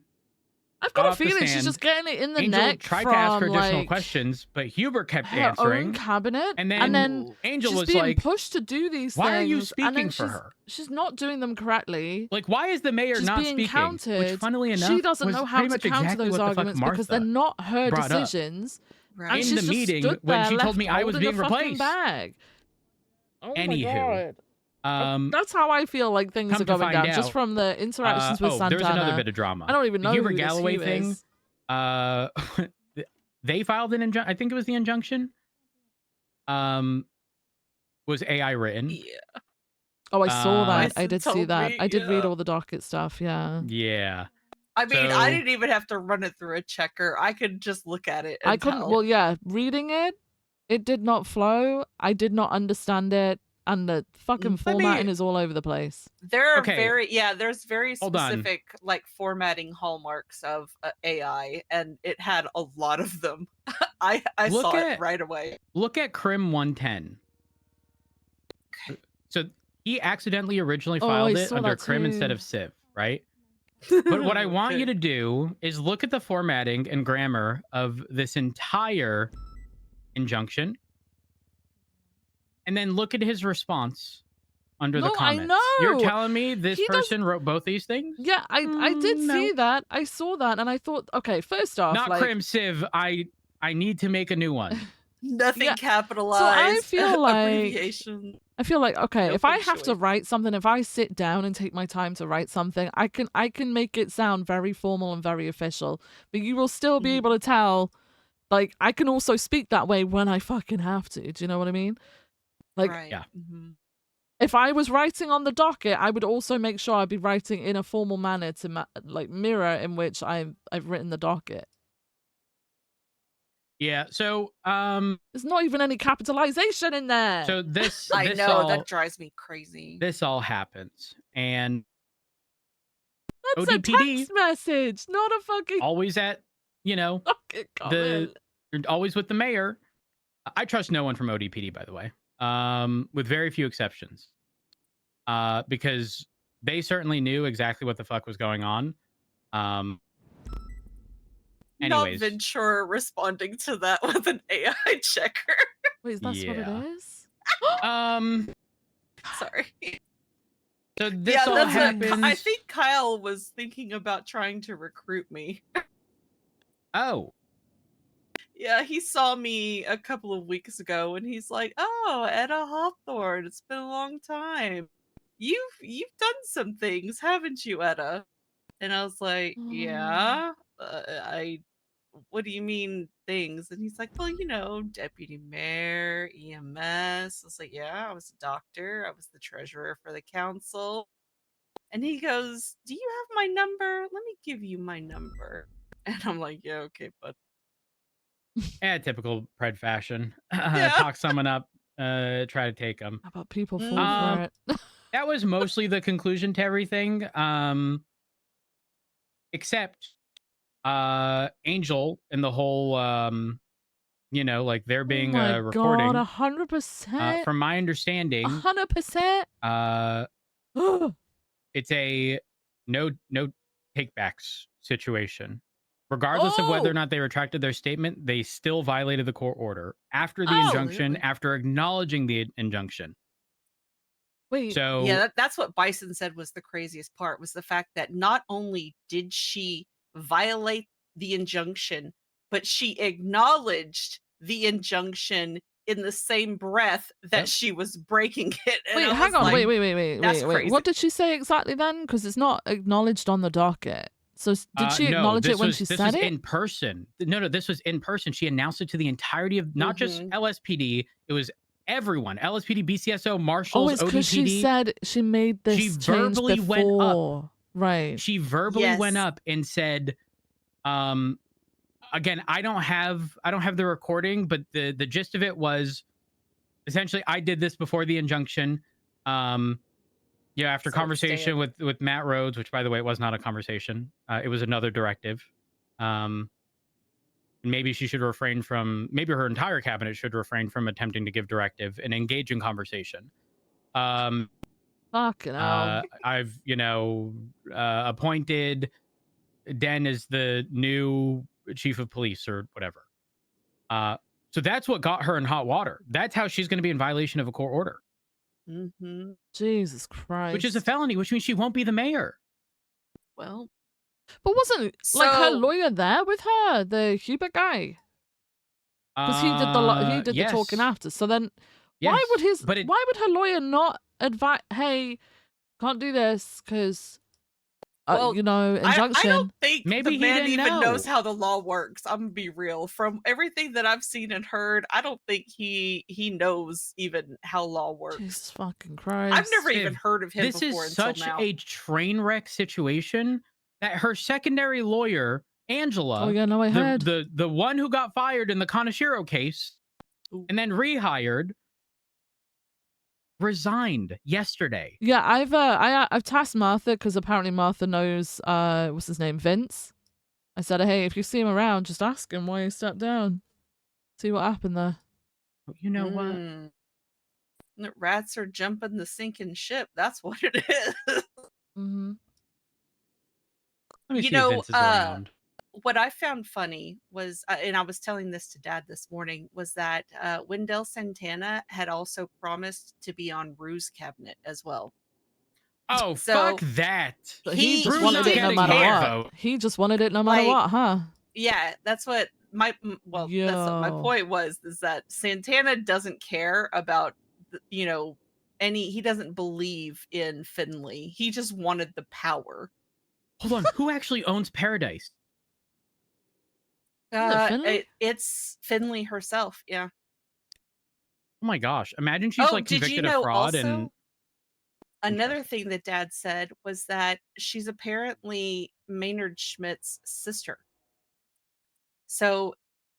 I've got a off the feeling she's stand, just getting it in the Angel neck tried from to ask her additional like questions, but Hubert kept her answering. own cabinet, And and then then Angel she's was being like, pushed to do these "Why are you things, and then speaking for she's, her? She's not doing them correctly. Like, why is the mayor She's not being speaking?" countered. Which, funnily enough, she doesn't was know how pretty to much counter exactly those what the fuck arguments because they're Martha not her brought up. decisions. Right. And In she's the just meeting, stood when there she told left me I was holding being a fucking replaced. bag. Oh my Anywho, god. That's how I feel like things come are to going find down, out, just from the interactions with Santana. there was another bit of drama. I don't even The know Hubert who Galloway this thing. is. They filed an injunction. I think it was the injunction. Was AI written? Yeah. Oh, I saw that. I Bryson did see told that. me, I did read yeah. all the docket stuff. Yeah. Yeah. I mean, I So- didn't even have to run it through a checker. I could just look at it. And I couldn't. tell. Well, yeah, reading it, it did not flow. I did not understand it, and the fucking formatting is all over the place. There are Okay. there's very Hold on. specific like formatting hallmarks of AI, and it had a lot of them. I Look saw at- it right away. Look at Crim 110. So he accidentally originally Oh, filed I it saw under that Crim instead too. of Civ, right? But what I want you Okay. to do is look at the formatting and grammar of this entire injunction, and then look at his response under the No, I comments. You're know. telling me this He does- person wrote both these things? Yeah, I did no. see that. I saw that, and I thought, okay, first off, Not like, Crim Civ. I need to make a new one. Nothing Yeah. capitalized. So I feel like abbreviation. okay, No if I feng have to shui. write something, if I sit down and take my time to write something, I can make it sound very formal and very official. But you will still be able to tell, like, I can also speak that way when I fucking have to. Do you know what I mean? Like, Right. Yeah. Mhm. if I was writing on the docket, I would also make sure I'd be writing in a formal manner to like mirror in which I've written the docket. Yeah. So There's not even any capitalization in there. so this I this know all that drives me crazy. this all happens, and That's ODPD a text message, not a fucking always at fucking comment. you're always with the mayor. I trust no one from ODPD, by the way, with very few exceptions, because they certainly knew exactly what the fuck was going on. Not Anyways, Ventura responding to that with an AI checker. Wait, is that what yeah. it is? Sorry. So this Yeah, all that's happens. what I think Kyle was thinking about trying to recruit me. Oh, Yeah, he saw me a couple of weeks ago and he's like, "Oh, Etta Hawthorne, it's been a long time. You've done some things, haven't you, Etta?" And I was like, "Yeah. What do you mean things?" And he's like, "Well, deputy mayor, EMS." I was like, "Yeah, I was a doctor. I was the treasurer for the council." And he goes, "Do you have my number? Let me give you my number." And I'm like, "Yeah, okay, bud." yeah, typical Pred fashion. Yeah. Talk someone up, try to take them. How about people fall for it? That was mostly the conclusion to everything. Except Angel and the whole like there being oh my a recording. God, 100%. From my understanding, 100%. it's a no takebacks situation. Regardless of whether or not they retracted their statement, they still violated the court order after the injunction, really? after acknowledging the injunction. Wait. So Yeah, that's what Bison said was the craziest part, was the fact that not only did she violate the injunction, but she acknowledged the injunction in the same breath that she was breaking it. And Wait, I hang was on. like, Wait. that's crazy. What did she say exactly then? Because it's not acknowledged on the docket. So did she no, acknowledge this it when was, she this said was it? in person. No, this was in person. She announced it to the entirety of not just LSPD. It was everyone. LSPD, BCSO, Oh, marshals, it's because she ODPD. said she made this She change verbally before. went up. Right. She verbally went Yes. up and said, again, I don't have the recording, but the gist of it was essentially, I did this before the injunction. After So conversation with Matt Rhodes, which by the way, it was not a conversation. It was another directive. Maybe she should refrain from, maybe her entire cabinet should refrain from attempting to give directive and engage in conversation. Fucking hell. I've, appointed Den as the new chief of police or whatever. So that's what got her in hot water. That's how she's going to be in violation of a court order. Mm-hmm. Jesus Christ. Which is a felony, which means she won't be the mayor. Well, but wasn't like her So- lawyer there with her, the Hubert guy? Because he did the Yes. talking after. So then, Yes, why would but it- why would her lawyer not advise? Hey, can't do this because, Well, injunction. I don't think Maybe the he man didn't even know. knows how the law works. I'm gonna be real. From everything that I've seen and heard, I don't think he knows even how law works. Jesus fucking Christ. I've never even heard of him This before is until such now. a train wreck situation that her secondary lawyer, Angela, Oh, yeah, no, I heard. the one who got fired in the Kaneshiro case and then rehired, resigned yesterday. Yeah, I've tasked Martha because apparently Martha knows what's his name, Vince. I said, hey, if you see him around, just ask him why he stepped down. See what happened there. You know what? The rats are jumping the sinking ship. That's what it is. Mm-hmm. Let me You see know, if Vince is around. What I found funny was, and I was telling this to Dad this morning, was that Wendell Santana had also promised to be on Rue's cabinet as well. Oh, So, fuck that. He just Bruce wanted not it no getting matter my what. vote. He just wanted it no matter Like, what, huh? Yeah, that's what that's what my Yo. point was, is that Santana doesn't care about he doesn't believe in Finley. He just wanted the power. Hold on, who actually owns Paradise? Finley? It's Finley herself, yeah. Oh my gosh, imagine she's like did you convicted know of fraud also, and another thing that Dad said was that she's apparently Maynard Schmidt's sister. So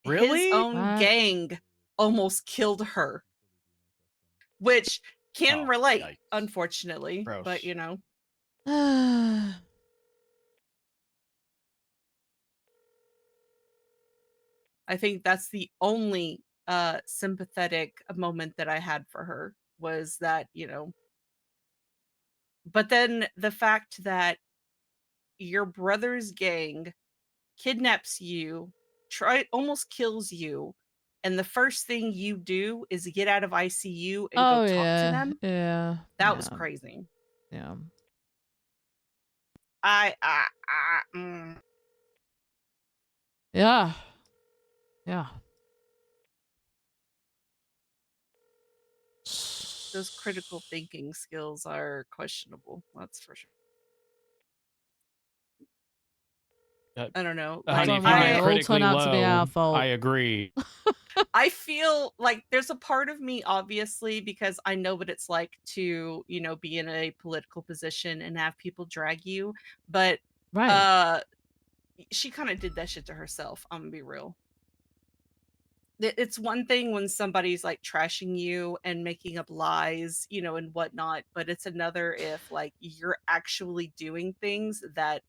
Really? his own gang almost killed her, which can relate, unfortunately. Gross. But I think that's the only sympathetic moment that I had for her, was that, but then the fact that your brother's gang kidnaps you, almost kills you, and the first thing you do is get out of ICU and Oh, go talk yeah. to them. Yeah. That was crazy. Yeah. Yeah. Yeah. Those critical thinking skills are questionable. That's for sure. I don't know. honey, if you right. went All critically turn out to be our low, fault. I agree. I feel like there's a part of me, obviously, because I know what it's like to, be in a political position and have people drag you. But she kind of did that shit to herself. I'm gonna be real. It's one thing when somebody's like trashing you and making up lies, and whatnot, but it's another if like you're actually doing things that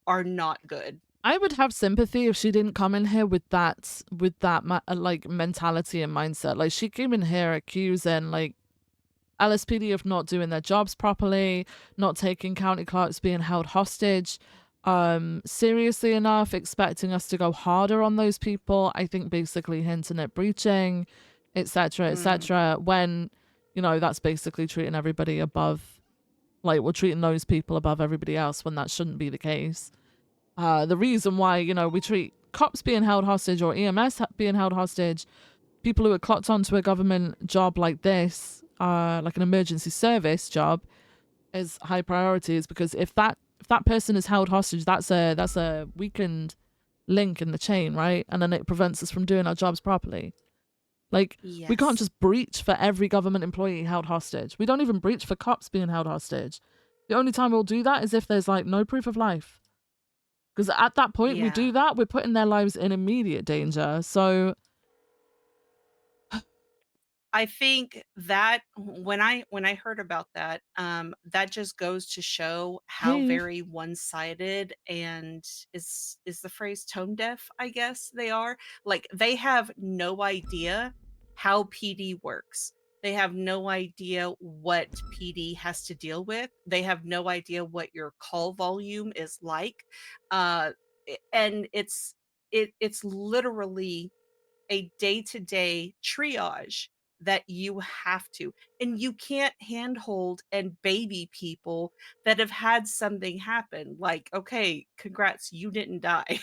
are not good. I would have sympathy if she didn't come in here with that like mentality and mindset. Like she came in here accusing like LSPD of not doing their jobs properly, not taking county clerks being held hostage. Seriously enough, expecting us to go harder on those people. I think basically hinting at breaching, etc., etc. When that's basically treating everybody above, like we're treating those people above everybody else when that shouldn't be the case. The reason why, we treat cops being held hostage or EMS being held hostage, people who are clocked onto a government job like this, like an emergency service job, is high priority, is because if that person is held hostage, that's a weakened link in the chain, right? And then it prevents us from doing our jobs properly. Like, we can't just breach for every government employee held hostage. We don't even breach for cops being held hostage. The only time we'll do that is if there's like no proof of life. Because at that point we do that, we're putting their lives in immediate danger. So I think that when I heard about that, that just goes to show how Hey. very one-sided and is the phrase tone deaf, I guess they are. Like, they have no idea how PD works. They have no idea what PD has to deal with. They have no idea what your call volume is like. And it's literally a day-to-day triage that you have to, and you can't handhold and baby people that have had something happen. Like, okay, congrats, you didn't die.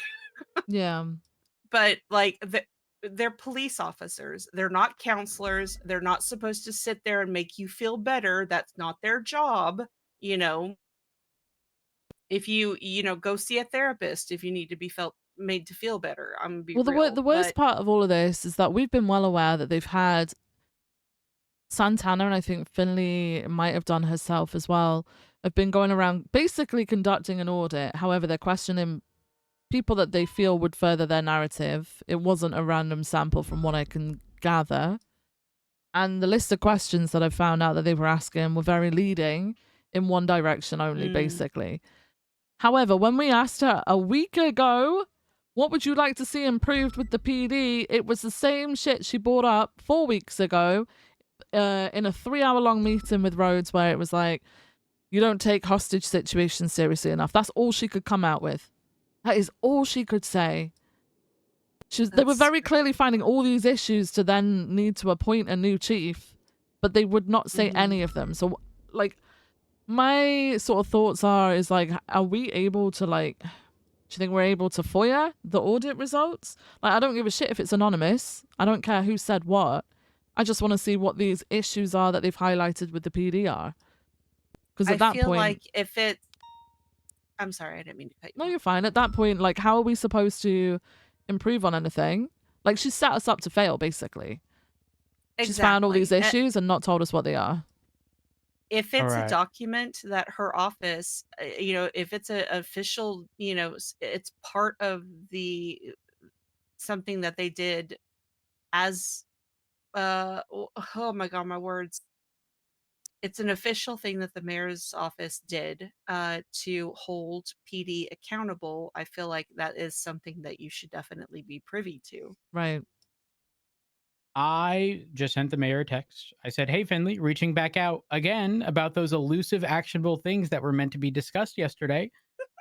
yeah. But like, they're police officers. They're not counselors. They're not supposed to sit there and make you feel better. That's not their job. If you go see a therapist if you need to be made to feel better. I'm gonna be Well, real. the worst but part of all of this is that we've been well aware that they've had Santana, and I think Finley might have done herself as well, have been going around basically conducting an audit. However, they're questioning people that they feel would further their narrative. It wasn't a random sample from what I can gather. And the list of questions that I found out that they were asking were very leading in one direction only, basically. However, when we asked her a week ago, what would you like to see improved with the PD? It was the same shit she brought up 4 weeks ago in a 3-hour-long meeting with Rhodes, where it was like, you don't take hostage situations seriously enough. That's all she could come out with. That is all she could say. They were very clearly finding all these issues to then need to appoint a new chief, but they would not say any of them. So, like, my sort of thoughts is like, are we able to, like, do you think we're able to FOIA the audit results? Like, I don't give a shit if it's anonymous. I don't care who said what. I just want to see what these issues are that they've highlighted with the PDR. Because I at that feel point, like if it's I'm sorry, I didn't mean to cut you. no, you're fine. At that point, like, how are we supposed to improve on anything? Like, she set us up to fail, basically. She's found all these Exactly. issues and not told us what they are. If it's a Alright. document that her office, if it's an official, it's part of the something that they did as oh my god, my words. It's an official thing that the mayor's office did to hold PD accountable. I feel like that is something that you should definitely be privy to. Right. I just sent the mayor a text. I said, hey, Finley, reaching back out again about those elusive, actionable things that were meant to be discussed yesterday.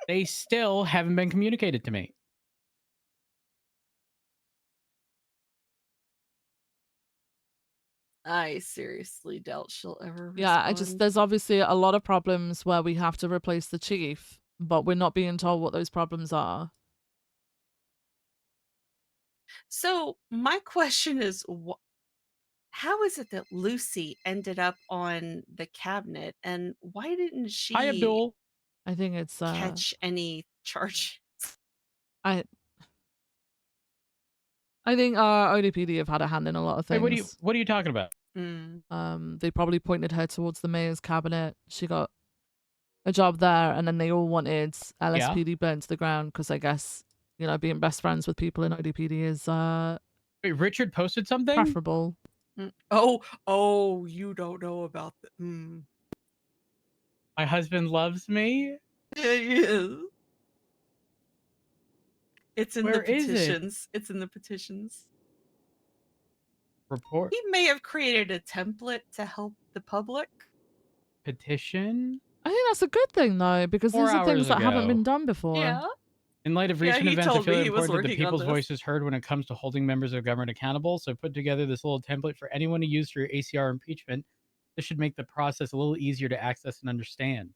They still haven't been communicated to me. I seriously doubt she'll ever Yeah, respond. there's obviously a lot of problems where we have to replace the chief, but we're not being told what those problems are. So my question is, how is it that Lucy ended up on the cabinet, and why didn't she Hi, Abdul. I think it's catch any charge? I think ODPD have had a hand in a lot of Wait, things. what are you talking about? They probably pointed her towards the mayor's cabinet. She got a job there, and then they all wanted LSPD burnt to the ground because I guess, being best friends with people in ODPD is Wait, Richard posted something? preferable. Oh, you don't know about the My husband loves me? Yeah. It's in Where the is it? petitions. It's in the petitions. Report He may have created a template to help the public. petition? I think that's a good thing, though, because 4 these are things hours that haven't ago. been done before. Yeah. In light of Yeah, recent he events, I told feel me it he was important that the working on people's this. voice is heard when it comes to holding members of government accountable. So I put together this little template for anyone to use for your ACR impeachment. This should make the process a little easier to access and understand.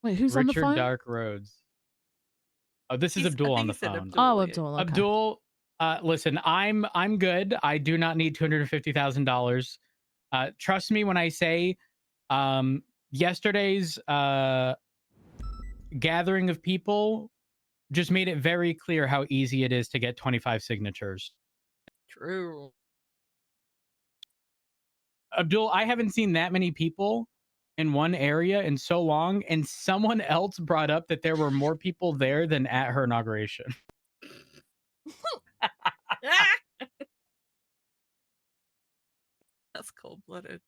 Wait, who's Richard on the phone? Dark Roads. Oh, this is I Abdul think on he the said phone. Abdul, Oh, yeah. Abdul. Okay. Abdul, listen, I'm good. I do not need $250,000. Trust me when I say, yesterday's gathering of people just made it very clear how easy it is to get 25 signatures. True. Abdul, I haven't seen that many people in one area in so long, and someone else brought up that there were more people there than at her inauguration. That's cold-blooded.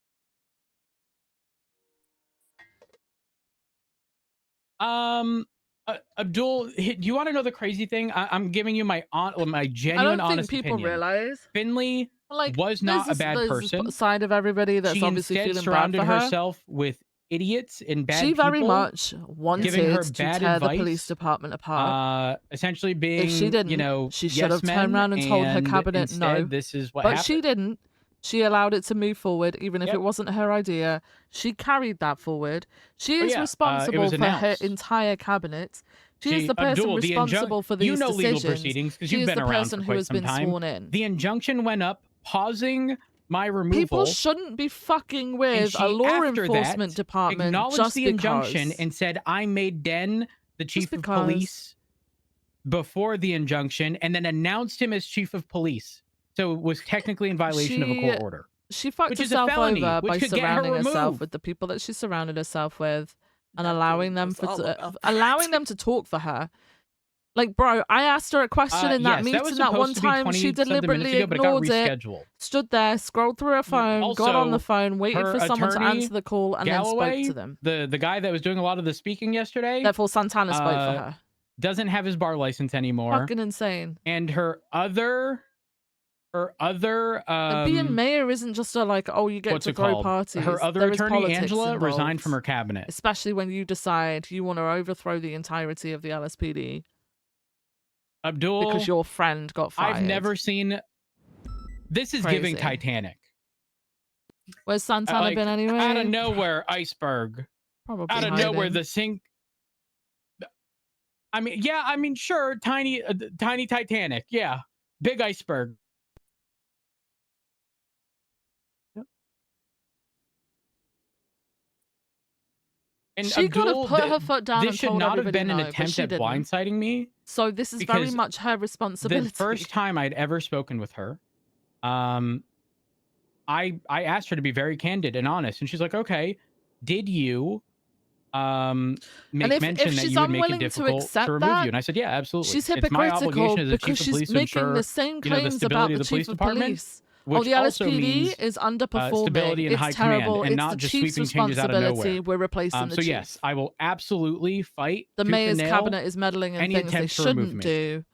Abdul, do you want to know the crazy thing? I'm giving you my my I genuine, don't think honest people opinion. realize. Finley Like, was not a bad person. Side of everybody that's She obviously instead feeling bad surrounded for her. herself with idiots and bad She people. very much wanted giving her to bad tear advice, the police department apart. essentially being, If she didn't, you know, she should have yes turned men, around and told her and cabinet instead, no. this is what But happened. she didn't. She allowed it to move forward, even if Yep. it wasn't her idea. She carried that forward. She Oh, is yeah, it responsible was for her announced. entire cabinet. She is the person Abdul, the responsible for these you know decisions. legal proceedings because She you've is been the around person for who quite has some been time. sworn in. The injunction went up, pausing my removal. People shouldn't be fucking and with she, a law after enforcement that, department acknowledged just the because. injunction and said, I made Den the chief of because. police before the injunction, and then announced him as chief of police. So it was technically in violation of a court order. She fucked Which is a herself felony, over which by could get her surrounding herself removed. with the people that she surrounded herself with and Abdul allowing them knows for all about that. allowing them to talk for her. Like, bro, I asked her a question in that Yes, meeting that was that one supposed to be time. She 20-something minutes deliberately ago, but it got ignored it, rescheduled. stood there, scrolled through her phone, got on the Also, phone, waited her for someone to attorney, answer the call, and then Galloway, spoke to them. the guy that was doing a lot of the speaking yesterday, Therefore, Santana spoke for her. doesn't have his bar license anymore. Fucking insane. And her other being mayor isn't just a like, oh, you get what's to it throw called? parties. Her other There is attorney, politics Angela, resigned involved. from her cabinet. Especially when you decide you want to overthrow the entirety of the LSPD. Abdul, Because your friend got fired. I've never seen. This is giving Crazy. Titanic. Where's Santana Like, been anyway? Out of nowhere, iceberg. Probably Out of hiding. nowhere, the sink. I mean, yeah, I mean, sure, tiny Titanic, yeah, big iceberg. Yep. And She could have Abdul, put her foot down this and should told not have everybody been an no, but attempt she at didn't. blindsiding me. So this is very because much her responsibility. The first time I'd ever spoken with her, I asked her to be very candid and honest, and she's like, "Okay, did you make if mention that she's you would make it unwilling to difficult to accept remove that, you?" And I said, "Yeah, absolutely. She's It's my hypocritical obligation as a because chief of she's police to making ensure the same you know, the claims about stability the of the police chief of department." police. Which Oh, the also LSPD means, is underperforming. stability and It's high terrible. command, and It's not the just chief's sweeping changes out of responsibility. nowhere. We're replacing the So chief. yes, I will absolutely fight. The tooth and mayor's nail cabinet is meddling in any things they attempt to remove shouldn't me. do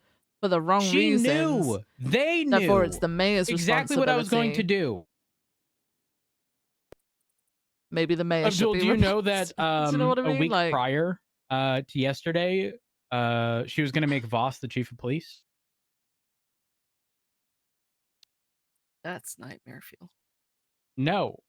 for the wrong She reasons. knew. They knew. Therefore, it's the mayor's exactly what I was going to do. Maybe the mayor should Abdul, be do you know replaced. that Do you know what I a mean? week Like, prior to yesterday, she was going to make Voss the chief of police? That's nightmare fuel. No.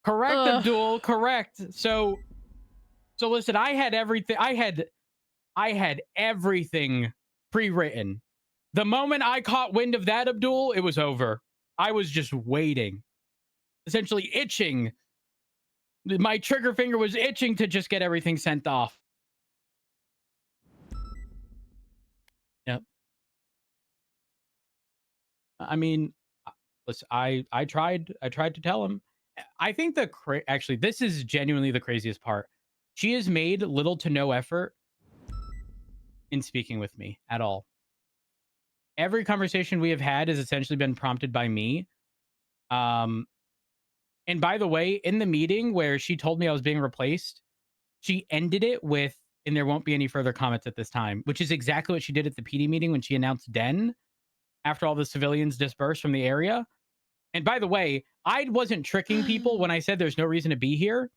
Correct, Abdul. Correct. So listen, I had everything. I had everything pre-written. The moment I caught wind of that, Abdul, it was over. I was just waiting, essentially itching. My trigger finger was itching to just get everything sent off. Yep. I mean, listen, I tried to tell him. I think actually, this is genuinely the craziest part. She has made little to no effort in speaking with me at all. Every conversation we have had has essentially been prompted by me. And by the way, in the meeting where she told me I was being replaced, she ended it with, "And there won't be any further comments at this time," which is exactly what she did at the PD meeting when she announced Den after all the civilians dispersed from the area. And by the way, I wasn't tricking people when I said there's no reason to be here,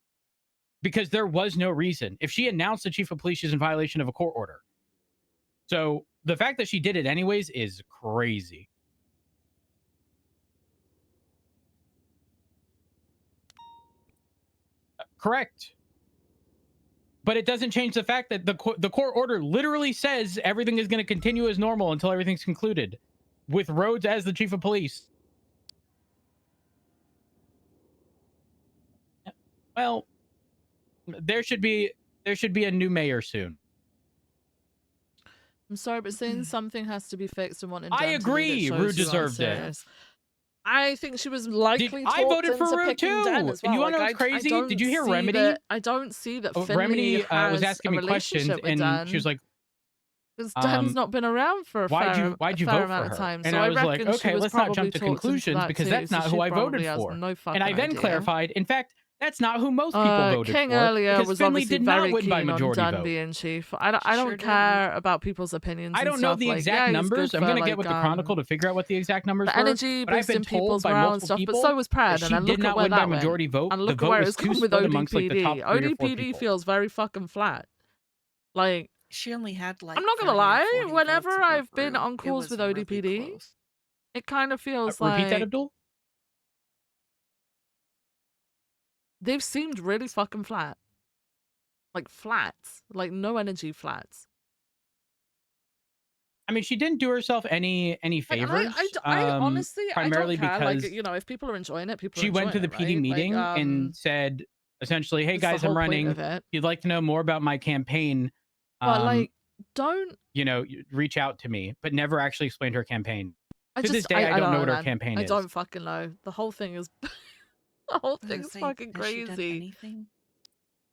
because there was no reason. If she announced the chief of police, she's in violation of a court order. So the fact that she did it anyways is crazy. Correct. But it doesn't change the fact that the court order literally says everything is going to continue as normal until everything's concluded, with Rhodes as the chief of police. Well, there should be a new mayor soon. I'm sorry, but saying something has to be fixed and wanting I Jen to lead it agree. shows Rue you deserved it. unserious. I think she was likely I talked voted for into Rue picking too. Dan as well. And you wanna know Like, what's crazy? I don't Did you hear see Remedy? That, I don't see that Finley Remedy has was asking a me questions, relationship with and Dan. she was like, Because Dan's not been around for a why'd fair you vote amount for of her? time. And So I was like, reckon she okay, was let's not probably jump to talked into conclusions that because too, that's so not she who I voted probably has for. no And I fucking then idea. clarified, in fact, that's not who most people voted King for. earlier because was Finley obviously did not very win by keen on majority Dan vote. being chief. I don't care about people's opinions. I and don't know stuff. the Like, exact yeah, he's numbers. good I'm for, gonna get like, with the Chronicle to figure out what the exact numbers the were. energy But I've been boosting told people's by morale and multiple stuff. people But so was that Pred, she and then did look at not where win by that went. majority vote. And The look at vote where was it's too gone with split amongst like the top ODPD. 3 or 4 ODPD people. feels very fucking flat. Like, She only had like. I'm not gonna 30 or lie. 40 Whenever votes I've above been Rue. on It calls was with really ODPD, close. it kind of feels Repeat like that, Abdul. they've seemed really fucking flat. Like flats. Like no energy flats. I mean, she didn't do herself any Like, favors. I honestly, I don't primarily care. Like, because you know, if people are enjoying it, people are she went to enjoying the it, PD right? meeting Like, and said essentially, "Hey that's the guys, whole I'm point running. of it. If you'd like to know more about my campaign, But like, don't. you know, reach out to me." But never actually explained her campaign. I To just, this day, I don't know what her man. campaign I is. don't fucking know. The whole thing is, the whole thing's Say, fucking has she done crazy. anything?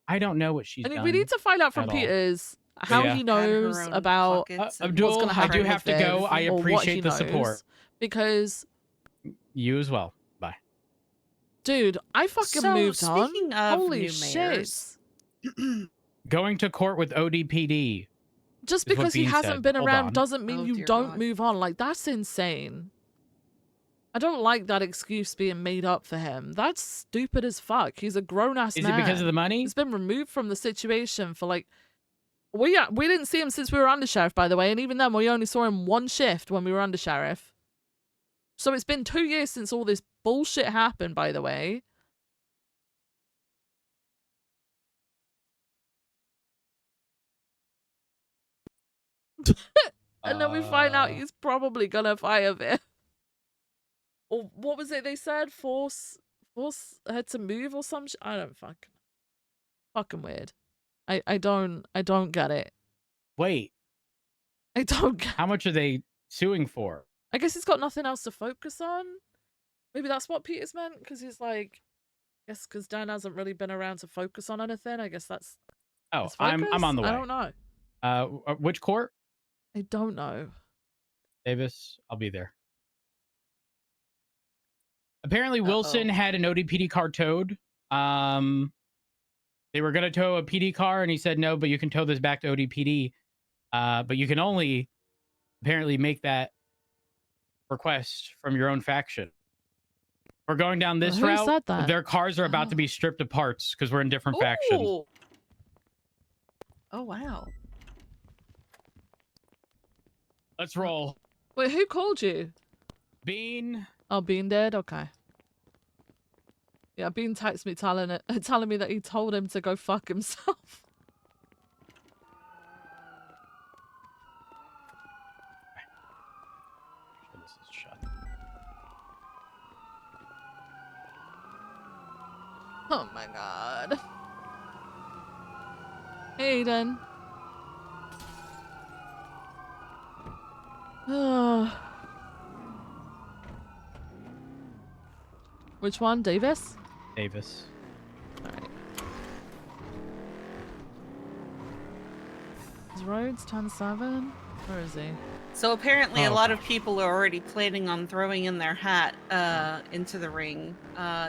I don't know what she's I mean, done. we need to find out from at all. Peters But how yeah. he Had her knows own about pockets and- what's Abdul, gonna I happen do with have to go. Viv, I or what appreciate he the knows, support. because, You as well. Bye. dude, I fucking So, moved on. speaking of Holy new shit! mayors- Going to court with ODPD. Just is what because he Bean hasn't said. been Hold around on. doesn't mean Oh, you dear don't God. move on. Like, that's insane. I don't like that excuse being made up for him. That's stupid as fuck. He's a grown ass Is man. it because of the money? He's been removed from the situation for like. We didn't see him since we were under sheriff, by the way, and even then we only saw him one shift when we were under sheriff. So it's been 2 years since all this bullshit happened, by the way. And then we find out he's probably gonna fire Viv. Or what was it they said? Force her to move or some I don't fucking weird. I don't get it. Wait. I don't get How much are they suing for? I guess he's got nothing else to focus on. Maybe that's what Peters meant, because he's like, I guess because Dan hasn't really been around to focus on anything. I guess that's Oh, his I'm focus? on the way. I don't know. Which court? I don't know. Davis, I'll be there. Apparently, Wilson had an ODPD car towed. They were going to tow a PD car, and he said, no, but you can tow this back to ODPD. But you can only apparently make that request from your own faction. We're going down this Who route. said that? Their cars are about to be stripped of parts because we're in different factions. Ooh. Oh, wow. Let's roll. Wait, who called you? Bean. Oh, Bean did? Okay. Yeah, Bean texted me telling me that he told him to go fuck himself. This is shut. Oh my god. Aiden. Which one? Davis? Davis. Alright. Is Rhodes 10-7? Where is he? So apparently, a Oh, lot of people are already planning on throwing in their hat into the ring.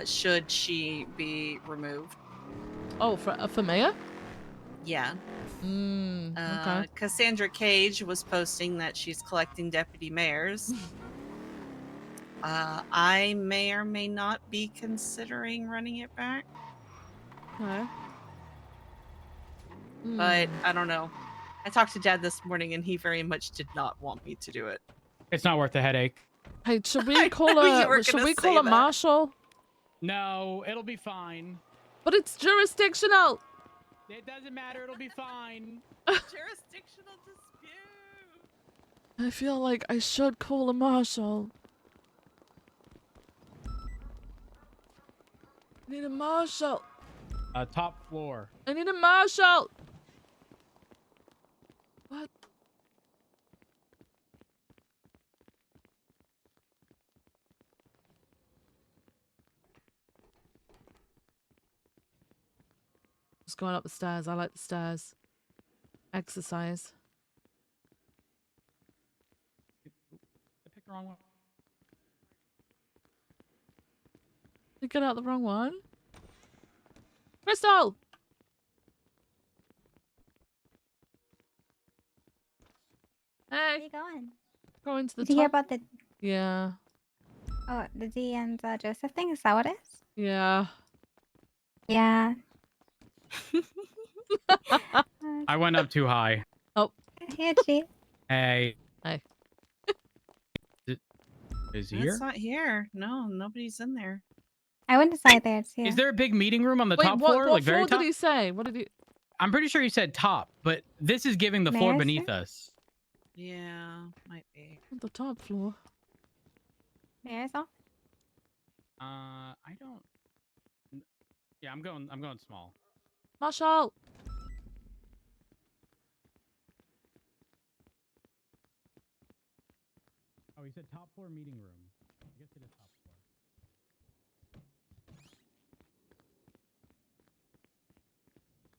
Should she be removed? Oh, for Mayor? Yeah. Okay. Cassandra Cage was posting that she's collecting deputy mayors. I may or may not be considering running it back. Okay. but I don't know. I talked to Dad this morning, and he very much did not want me to do it. It's not worth the headache. Hey, should we call knew you were a should gonna we say call a that. marshal? No, it'll be fine. But it's jurisdictional. It doesn't matter. It'll be fine. Jurisdictional dispute. I feel like I should call a marshal. I need a marshal. Top floor. I need a marshal. What? Just going up the stairs. I like the stairs. Exercise. I picked the wrong one. Did I get out the wrong one? Crystal! Hey. Where are you going? Going to the Did you hear top. about the Yeah. the D and Joseph thing? Is that what it is? Yeah. Yeah. I went up too high. Oh. Here, Chief. Hey. Hey. Is he It's here? not here. No, nobody's in there. I went inside there. It's here. Is there a big meeting room on the Wait, top what, floor? what Like very floor top? did he say? What did he... I'm pretty sure he said top, but this is giving the floor Mayor's beneath there? us. Yeah, might be. The top floor. Mayor's off. I don't. Yeah, I'm going small. Marshal! Oh, he said top floor meeting room. I guess it is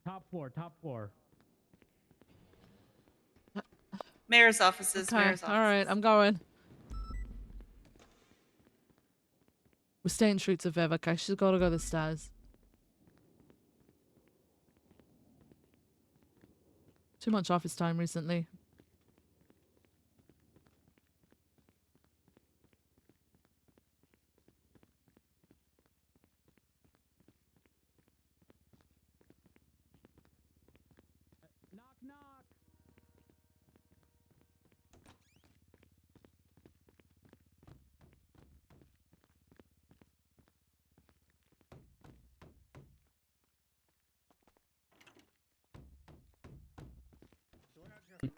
top floor. Top floor. Mayor's offices. Okay, Mayor's offices. alright, I'm going. We're staying true to Viv, okay? She's gotta go the stairs. Too much office time recently. Knock, knock.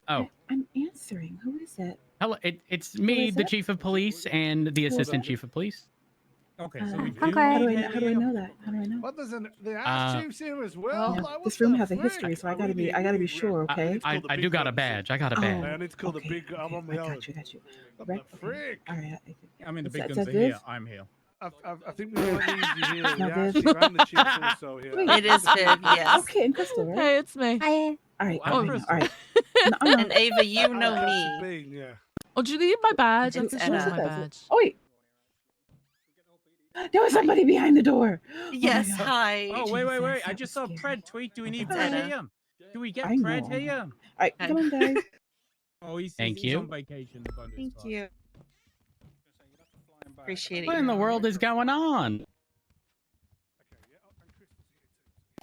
Oh, I'm answering. Who is it? hello. It's me, is the it? chief of police, and the assistant chief of police. Okay, Uh, so we how do do I need how do I know that? How do I know? What does the Uh, ass chief's here as well? Yeah, Like, this what room the has a frick? history, so I gotta be sure. Okay. I do got a badge. I got a Oh, badge. I need to call the okay, big. I'm on I my own. got you. What Right? the frick? All right. I mean, the Is big that- guns is are that here. Viv? I'm here. I think we might need you here. It's not The ass Viv? chief and the chief's also here. Wait. It is Viv, yes. Okay, and Crystal, right? Hey, it's me. Hi. All right. I'm All right. Crystal. All right. No, And Ava, you know me. Bean, yeah. Oh, do you need my badge? I It's can show you Edda. my badge. Oh wait. There was somebody behind the door. Yes, God. hi. Oh, wait. Jesus, I that just was saw scary. Pred tweet. Do we need It's Pred Edda. here? Do we get I Pred know. here? All right, come on, guys. Oh, Thank he's you. on vacation. Thank you. Appreciate it. What in the world is going on?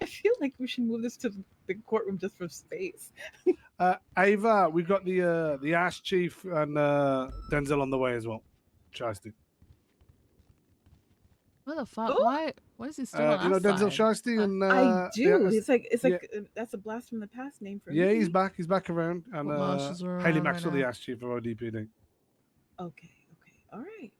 I feel like we should move this to the courtroom just for space. Ava, we've got the ass chief and Denzel on the way as well. Shiesty. What the fuck? Oh. Why is he still on You know our Denzel side? Shiesty and I do. yeah, It's like yeah. That's a blast from the past name for Yeah, me. he's back. He's back around. And What marshals are Haley around Maxwell, right the now? ass chief of ODPD. Okay. All right.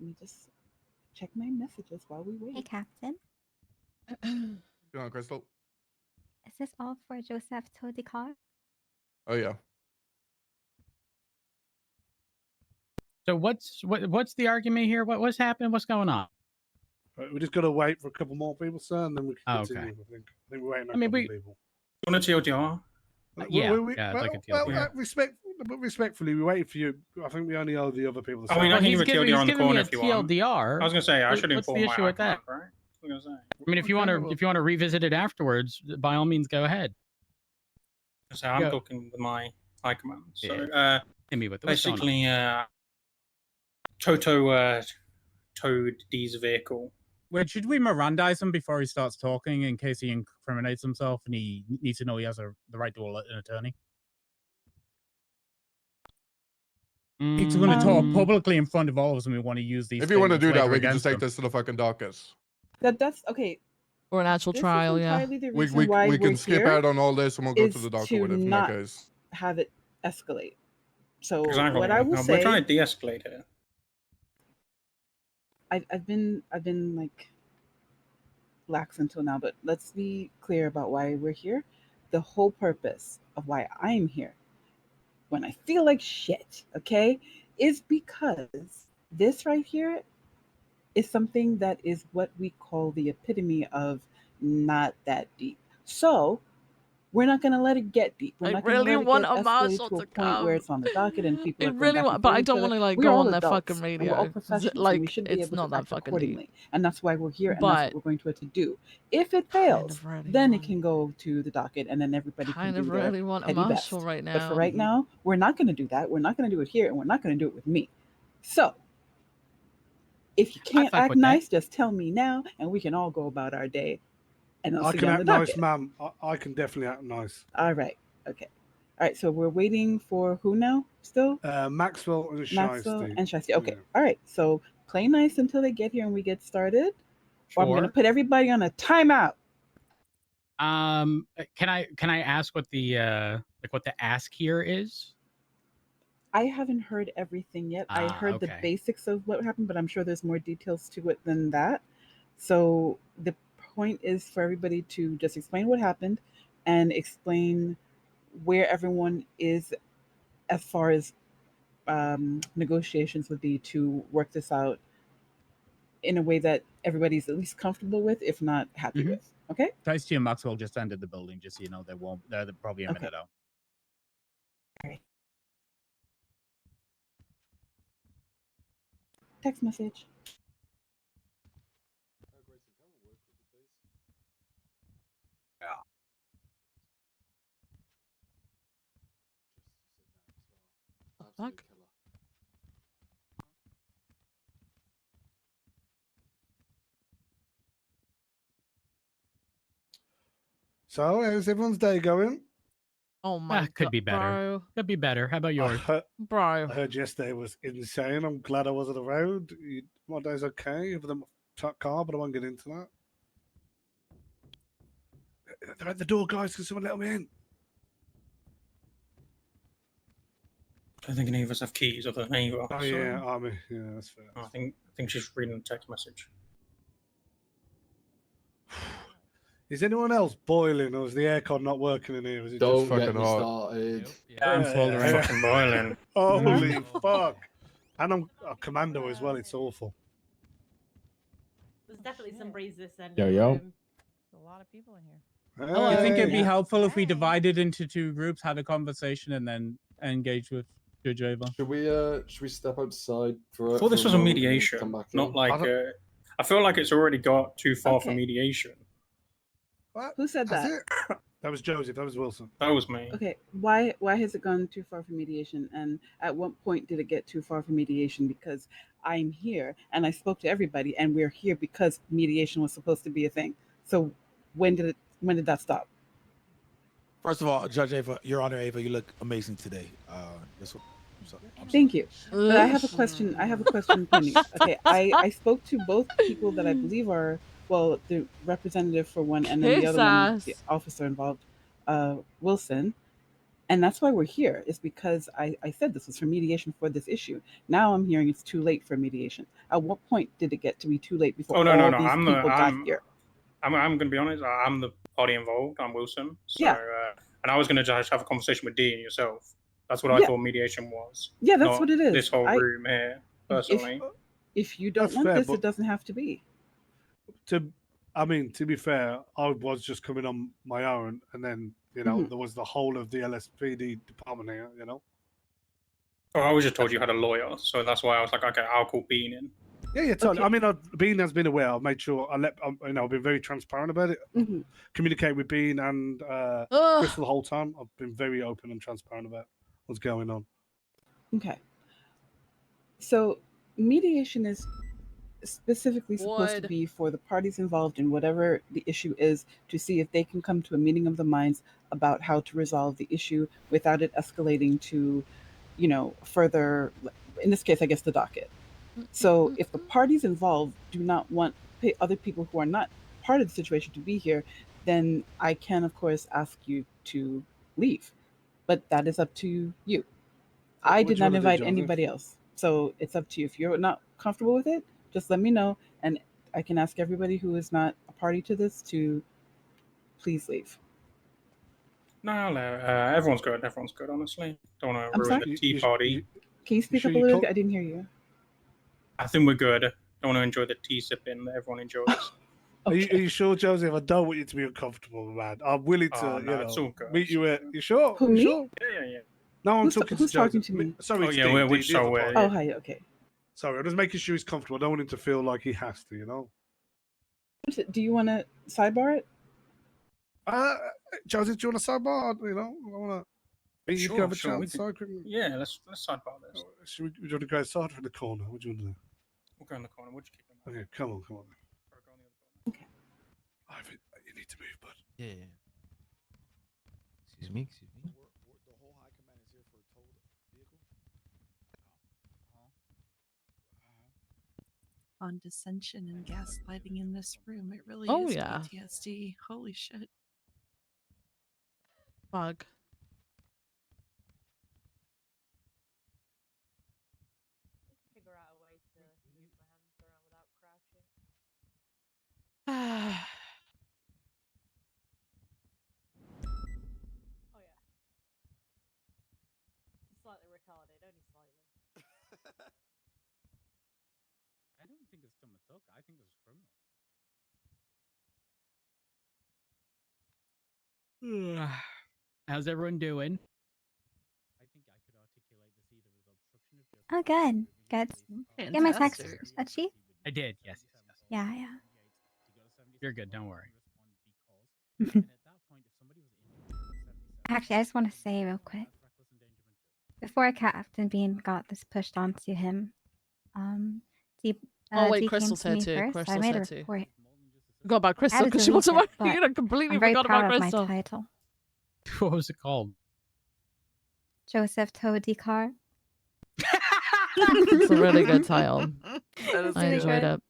Let me just check my messages while we wait. Hey, Captain. You on, Crystal? Is this all for Joseph towed the car? Oh yeah. So what's the argument here? What's happening? What's going on? Right, we just got to wait for a couple more people, sir, and then we can Oh, continue. okay. I think we're waiting on I mean, a couple we- people. You want to TLDR? Yeah, yeah, I'd like a TLDR. Respectfully, we waited for you. I think we only owe the other people. The I mean, I same. can give a TLDR on the corner if you want. TLDR. I was gonna say I should What's the inform my issue with that? right? I was gonna say. I mean, if you want to revisit it afterwards, by all means, go ahead. So I'm Go. talking with my high command. So Yeah. Hit me with it. What's going on? basically, Toto towed Dee's vehicle. Wait, should we Mirandize him before he starts talking in case he incriminates himself and he needs to know he has the right to an attorney? He's going to talk publicly in front of all of us, and we want to use these. If you want to do that, later we can just against take him. this to the fucking dockets. That's okay. Or an actual This trial, is yeah. entirely the We reason why we we're can skip here out on all this and we'll go is to the docket to with it in that not case. have it escalate. So Exactly. what I will We're say, trying to de-escalate here. I've been like lax until now, but let's be clear about why we're here. The whole purpose of why I'm here, when I feel like shit, okay, is because this right here is something that is what we call the epitome of not that deep. So we're not going to let it get deep. We're I not going to really let it want get a escalated marshal to a to point where come. it's on the docket and people I are going really back want, and but forth I with each don't other. want to like We're go all on their adults, fucking and we're all radio. professionals, and we Like should be it's able not to that act fucking accordingly. deep. And that's why we're here, and that's But what we're going to do. If it fails, then it can go to the docket, and then everybody can kind do of their really want a petty marshal best. right But for now. right now, we're not going to do that. We're not going to do it here, and we're not going to do it with me. So if you can't fuck act with that. nice, just tell me now, and we can all go about our day. And I'll I see can you on act the nice, docket. ma'am. I can definitely act nice. All right. Okay. All right. So we're waiting for who now? Still? Maxwell and Maxwell Shiesty. and Shiesty. Okay. Yeah. All right. So play nice until they get here and we get started. Or I'm going to Sure. put everybody on a timeout. Can I ask what the what the ask here is? I haven't heard everything yet. I heard the Okay. basics of what happened, but I'm sure there's more details to it than that. So the point is for everybody to just explain what happened and explain where everyone is as far as negotiations would be to work this out in a way that everybody's at least comfortable with, if not happy Mhm. with. Okay? Shiesty and Maxwell just entered the building, just so you know. They're probably a Okay. minute out. Text message. Fuck. So, how's everyone's day going? Oh my god. Could be better. Bro. Could be better. How about yours? Bro. I heard yesterday was insane. I'm glad I wasn't around. My day's okay, other than my car, but I won't get into that. They're at the door, guys. Can someone let me in? I don't think any of us have keys of her either. Oh, so yeah, Army. Yeah, that's fair. I think she's reading a text message. Is anyone else boiling, or is the aircon not working in here? Is it Don't just get fucking me hot? started. I'm fucking boiling. Holy fuck! And I'm a commando as well. It's awful. There's definitely some breeze this end. Yo, yo. There's a lot of people in here. Do you think it'd be Hey. helpful if we divided into two groups, had a conversation, and then engage with Judge Ava? Should we step outside for? I thought this for a was a moment and mediation, come back not in? like I feel like it's already got too far for Okay. mediation. What? Who said that? That was Joseph. That was Wilson. That was me. Okay. Why has it gone too far for mediation? And at what point did it get too far for mediation? Because I'm here and I spoke to everybody, and we're here because mediation was supposed to be a thing. So when did that stop? First of all, Judge Ava, Your Honor Ava, you look amazing today. That's what, Thank you. But I have a question. I have a question pending. Okay, I spoke to both people that I believe are, well, the representative for one, and then the other one, the officer involved, Wilson. And that's why we're here, is because I said this was for mediation for this issue. Now I'm hearing it's too late for mediation. At what point did it get to be too late before Oh no, all no, no! these people got here? I'm going to be honest. I'm the party involved. I'm Wilson. So, Yeah. And I was going to just have a conversation with Dee and yourself. That's what I Yeah. thought mediation was. Yeah, that's not what it is. This whole room here, personally. If you don't That's want fair, this, but- it doesn't have to be. To be fair, I was just coming on my own, and then Mhm. there was the whole of the LSPD department here. Oh, I was just told you had a lawyer, so that's why I was like, okay, I'll call Bean in. Yeah, totally. I mean, Bean has been aware. I've made sure I've been very transparent about it. Mhm. Communicate with Bean and Crystal the whole time. I've been very open and transparent about what's going on. Okay. So mediation is specifically supposed to Would. be for the parties involved in whatever the issue is to see if they can come to a meeting of the minds about how to resolve the issue without it escalating to, further, in this case, I guess the docket. So if the parties involved do not want other people who are not part of the situation to be here, then I can, of course, ask you to leave. But that is up to you. I What did do you not wanna do, invite Joseph? anybody else. So it's up to you. If you're not comfortable with it, just let me know. And I can ask everybody who is not a party to this to please leave. No, everyone's good. Everyone's good, honestly. Don't want to I'm ruin sorry? the tea party. Can you speak sure up a you little can't- bit? I didn't hear you. I think we're good. Don't want to enjoy the tea sipping that everyone enjoys. Are you sure, Joseph? I don't want you to be uncomfortable, man. I'm willing to, Oh, no, it's all good. meet you at. You sure? Who, you me? sure? Yeah. No, I'm Who's talking who's to Joseph. talking to me? Sorry, Oh, it's yeah, Dean, we're Dean, just the other so party. weird. Oh, hi. Okay. Sorry, I'm just making sure he's comfortable. I don't want him to feel like he has to, Do you want to sidebar it? Joseph, do you want to sidebar? I want to. You can have a Sure. chat We inside. can, yeah, let's sidebar this. Should we, do you want to go inside or in the corner? What do you want to do? We'll go in the corner. We'll just keep them. Okay, come on. Ivan, you need to move, bud. Yeah. Excuse me. The whole high command is here for a towed vehicle. On dissension and gaslighting in this room, it really Oh, is yeah. PTSD. Holy shit. Fuck. Figure out a way to move my hands around without crouching. Oh yeah. Slightly retarded, only slightly. I don't think it's Tomotoka. I think this is criminal. How's everyone doing? I think I could articulate this either as obstruction of justice. Oh, good. Good. Get my text, Chief? I did. Yes. Yeah. You're good. Don't worry. Actually, I just want to say real quick. Before Captain Bean got this pushed onto him, Dee Oh, wait, Dee came Crystal's to here me too. first. So I Crystal's made a here too. report. Forgot about Crystal I was because she wasn't deleted, working. but I completely I'm very forgot proud about of Crystal. my title. What was it called? Joseph Todikar. It's a really good title. That is I really enjoyed good. it.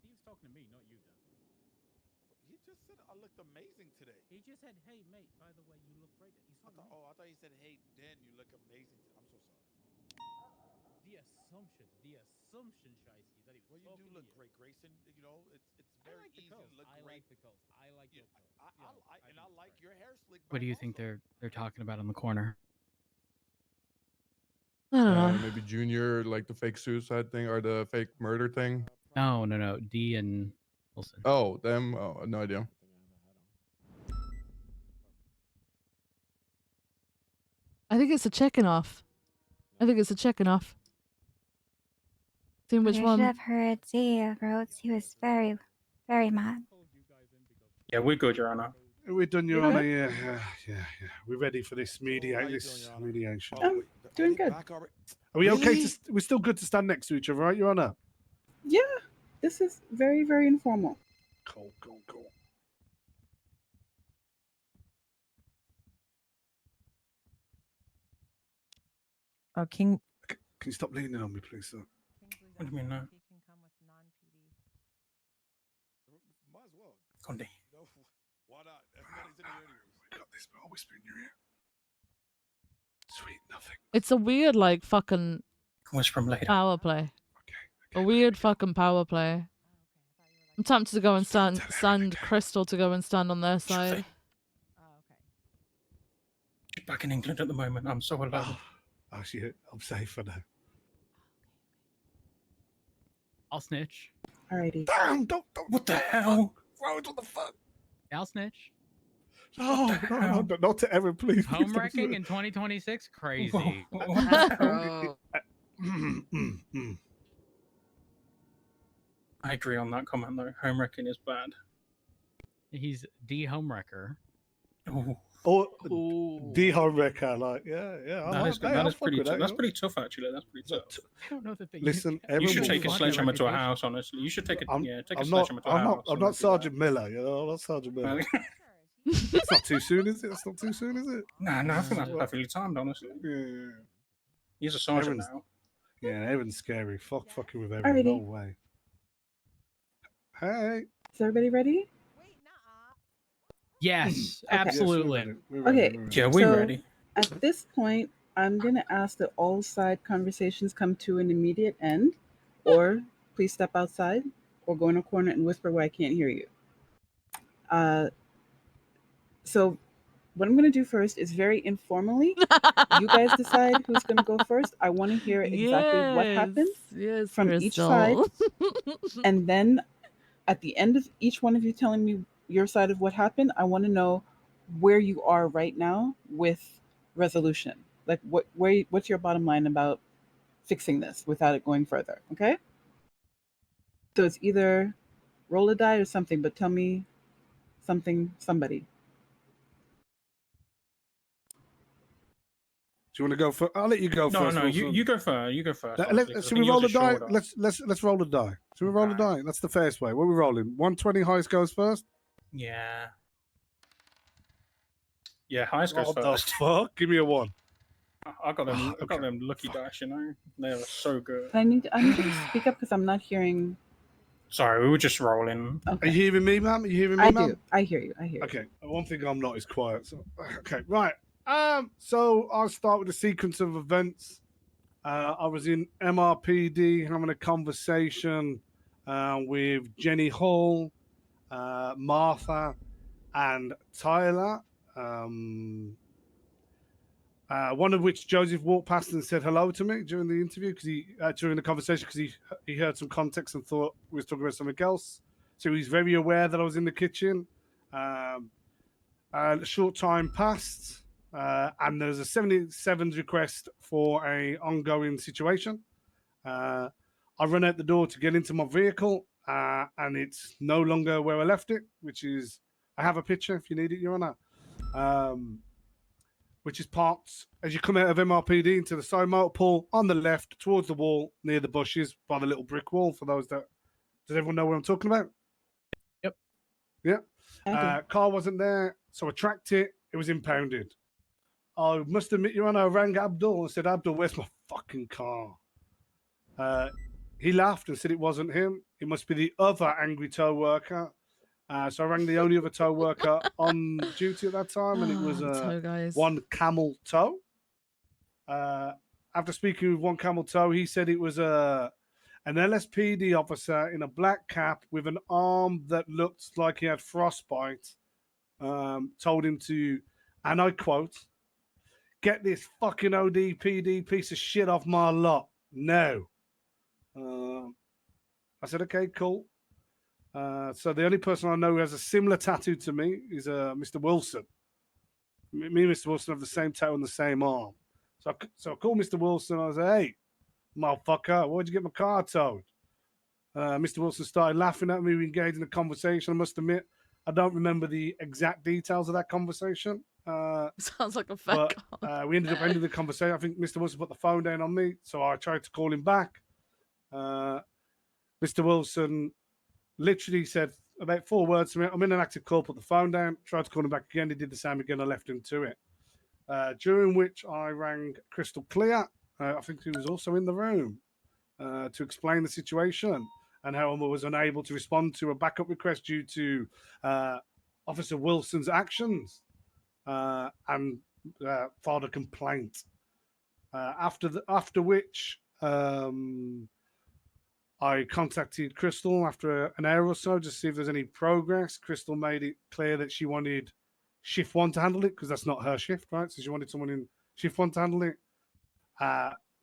He was talking to me, not you, Dan. He just said I looked amazing today. He just said, "Hey, mate, by the way, you look great." He's talking to me. I thought he said, "Hey, Dan, you look amazing." I'm so sorry. The assumption, Shicey, that he was Well, you talking do to look you. great, Grayson. It's I very like the easy curls. to look I great. like the curls. I like your curls. I like your hair slick. What do you think they're talking about in the corner? I don't know. Maybe Junior, like the fake suicide thing or the fake murder thing. No. D and Wilson. Oh, them. Oh, no idea. I think it's a checking off. Seeing which You one. should have heard Zia Rhodes. He was very, very mad. Yeah, we're good, Your Honor. We're done, Your You Honor. good? Yeah. We're ready for this mediation. I'm doing good. Are we okay? We're still good to stand next to each other, right, Your Honor? Yeah, this is very, very informal. Cool. Oh, King. Can you stop leaning on me, please, sir? What do you mean, no? Might as well. Conde. No, why not? Everybody's in here anyways. We got this, but I'll whisper in your ear. Sweet nothing. It's a weird, like, fucking Whisper from later. power play. A weird fucking power play. I'm tempted to go and stand Crystal to go and stand on their side. She's back in England at the moment. I'm so alone. Oh, shit. I'm safe for now. I'll snitch. Alrighty. Damn, don't. What the hell? Rhodes, what the fuck? I'll snitch. No, not to Erin, please. Home wrecking in 2026? Crazy. I agree on that comment though. Home wrecking is bad. He's D Homewrecker. Or D Homewrecker, like I That is like good. that. That I is fuck pretty with tough. that, That's you know? pretty tough, actually. That's pretty tough. I don't know that they Listen, You everyone should will take a fuck sledgehammer to a reputation. house, honestly. You should take a I'm, take a I'm not. sledgehammer to a I'm not. house. I'm and not then do that. Sergeant Miller. You know, I'm not Sergeant Miller. It's not too soon, is it? It's not too soon, is it? Nah, no, I think that's perfectly timed, honestly. Yeah. He's a sergeant Evan's, now. Yeah, Evan's scary. Fucking with Evan. No Alrighty. way. Hey. Is everybody ready? Yes, Okay. absolutely. Okay. Yeah, we so ready. At this point, I'm going to ask that all side conversations come to an immediate end, or please step outside or go in a corner and whisper where I can't hear you. So what I'm going to do first is very informally. You guys decide who's going to go first. I want to hear exactly what happened from each side. And then at the end of each one of you telling me your side of what happened, I want to know where you are right now with resolution. Like what's your bottom line about fixing this without it going further, okay? So it's either roll a die or something, but tell me somebody. Do you want to go first? I'll let you go No, first. no, Wilson. you go first. You go first. honestly, 'cause I Should think we yours roll a is die? shorter. Let's roll a die. Should we roll a die? That's the fairest way. What are we rolling? 120 highest goes first. Yeah. Yeah, highest goes What the first. fuck? Give me a 1. I got them. I got them lucky dice. You know, they are so good. I need you to speak up because I'm not hearing. Sorry, we were just rolling. Are you hearing me, ma'am? Are you hearing me, I ma'am? do. I hear you. I hear you. Okay. One thing I'm not is quiet. So okay, right. So I'll start with a sequence of events. I was in MRPD having a conversation with Jenny Hall, Martha, and Tyler. One of which Joseph walked past and said hello to me during the interview because during the conversation because he heard some context and thought we was talking about something else. So he's very aware that I was in the kitchen. A short time passed, and there's a 77's request for a ongoing situation. I run out the door to get into my vehicle, and it's no longer where I left it, which is I have a picture if you need it, Your Honor. Which is parked as you come out of MRPD into the side motor pool on the left towards the wall near the bushes by the little brick wall. For those that, does everyone know what I'm talking about? Yep. Yeah. Car wasn't there, so I tracked it. It was impounded. I must admit, Your Honor, I rang Abdul and said, Abdul, where's my fucking car? He laughed and said it wasn't him. It must be the other angry tow worker. So I rang the only other tow worker on duty at that time, and it was tow guys. one Camel Tow. After speaking with one Camel Tow, he said it was an LSPD officer in a black cap with an arm that looked like he had frostbite. Told him to, and I quote, "Get this fucking ODPD piece of shit off my lot." No. I said, okay, cool. So the only person I know who has a similar tattoo to me is Mr. Wilson. Me and Mr. Wilson have the same tattoo on the same arm. So I called Mr. Wilson. I was like, hey, motherfucker, why'd you get my car towed? Mr. Wilson started laughing at me. We engaged in a conversation. I must admit, I don't remember the exact details of that conversation. Sounds like a fake. We ended up ending the conversation. I think Mr. Wilson put the phone down on me, so I tried to call him back. Mr. Wilson literally said about 4 words to me. I'm in an active call, put the phone down, tried to call him back again. He did the same again. I left him to it. During which I rang Crystal Clear. I think he was also in the room to explain the situation and how I was unable to respond to a backup request due to Officer Wilson's actions and filed a complaint. After which I contacted Crystal after an hour or so just to see if there's any progress. Crystal made it clear that she wanted shift 1 to handle it because that's not her shift, right? So she wanted someone in shift 1 to handle it.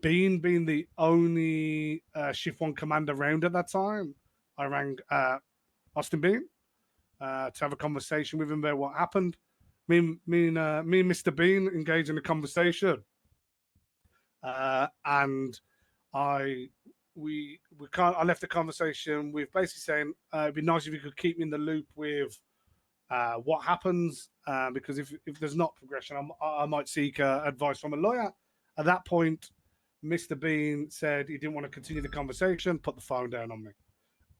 Being the only shift 1 commander around at that time, I rang Austin Bean to have a conversation with him about what happened. Me and Mr. Bean engaged in a conversation, and I left the conversation with basically saying it'd be nice if you could keep me in the loop with what happens, because if there's not progression, I might seek advice from a lawyer. At that point, Mr. Bean said he didn't want to continue the conversation, put the phone down on me.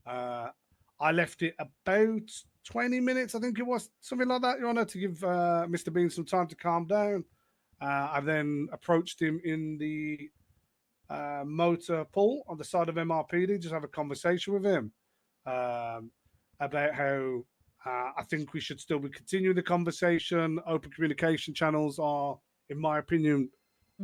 I left it about 20 minutes, I think it was, something like that, Your Honor, to give Mr. Bean some time to calm down. I then approached him in the motor pool on the side of MRPD, just have a conversation with him about how I think we should still be continuing the conversation. Open communication channels are, in my opinion,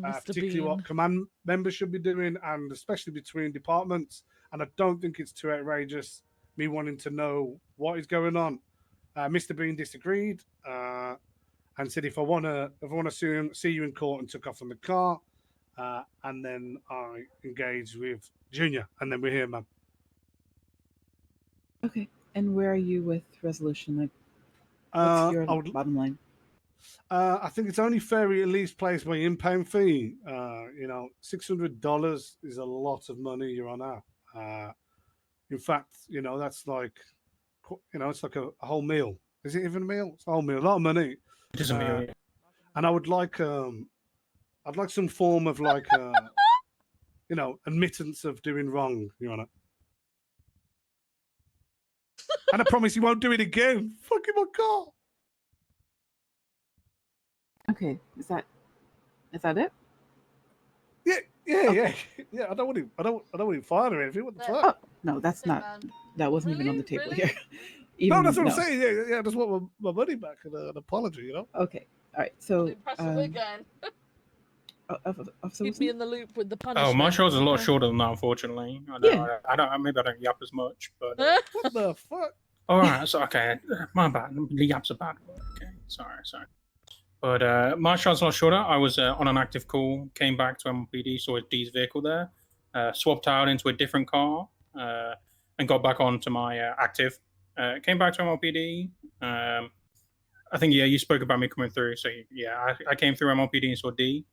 particularly Bean. what command members should be doing, and especially between departments. And I don't think it's too outrageous me wanting to know what is going on. Mr. Bean disagreed and said, if I want to see you in court, and took off in the car. And then I engaged with Junior, and then we're here, man. Okay. And where are you with resolution? Like, what's your bottom line? I think it's only fair we at least place my impound fee. $600 is a lot of money, Your Honor. In fact, that's like, it's like a whole meal. Is it even a meal? It's a whole meal. A lot of money. It is a meal, yeah. And I would like, I'd like some form of like, admittance of doing wrong, Your Honor. And I promise you won't do it again. Fucking my car. Okay, is that it? Yeah. I don't want to fire or anything. What the fuck? Oh, no, that's not. That wasn't even on the table here. No, that's what I'm saying. Yeah. I just want my money back and an apology. Okay. All right. So. Press it again. Keep me in the loop with the punishment. Oh, my show's a lot shorter than that, unfortunately. I know, Yeah. I don't. Maybe I don't yap as much, but. What the fuck? All right. So okay, my bad. The yap's a bad word. Okay. Sorry. But my show's a lot shorter. I was on an active call, came back to MLPD, saw D's vehicle there, swapped out into a different car, and got back onto my active. Came back to MLPD. I think you spoke about me coming through. So I came through MLPD and saw D.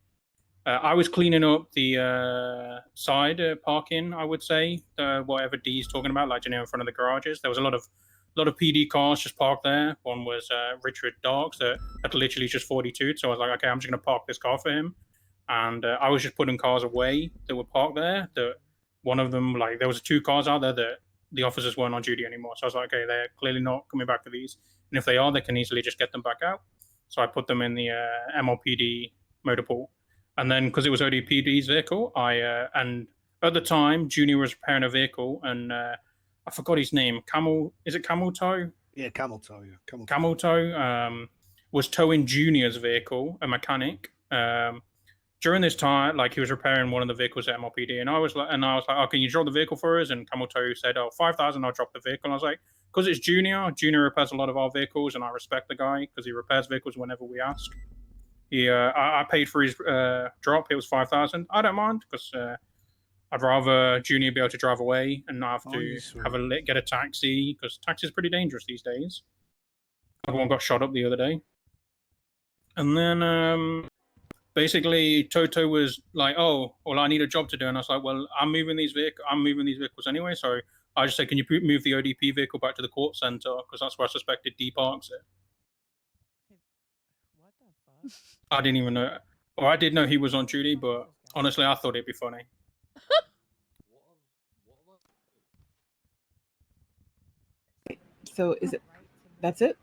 I was cleaning up the side parking, I would say, whatever D's talking about, like in front of the garages. There was a lot of PD cars just parked there. One was Richard Darks that had literally just 42'd. So I was like, okay, I'm just going to park this car for him. And I was just putting cars away that were parked there. That one of them, like, there was 2 cars out there that the officers weren't on duty anymore. So I was like, okay, they're clearly not coming back for these. And if they are, they can easily just get them back out. So I put them in the MLPD motor pool. And then, because it was ODPD's vehicle, and at the time, Junior was repairing a vehicle, and I forgot his name. Is it Camel Toe? Yeah, Camel Toe. Yeah, Camel Toe was towing Junior's vehicle, a mechanic. During this time, like, he was repairing one of the vehicles at MLPD, and I was like, oh, can you drop the vehicle for us? And Camel Toe said, oh, 5,000, I'll drop the vehicle. And I was like, because it's Junior repairs a lot of our vehicles, and I respect the guy because he repairs vehicles whenever we ask. I paid for his drop. It was 5,000. I don't mind because I'd rather Junior be able to drive away and not have to get a taxi, because taxi is pretty dangerous these days. One got shot up the other day, and then basically Toto was like, "Oh, well, I need a job to do," and I was like, "Well, I'm moving these vehicles anyway." So I just said, "Can you move the ODP vehicle back to the court center, because that's where I suspected D parks it." I didn't even know, or I did know he was on duty, but honestly, I thought it'd be funny. So is it? That's it?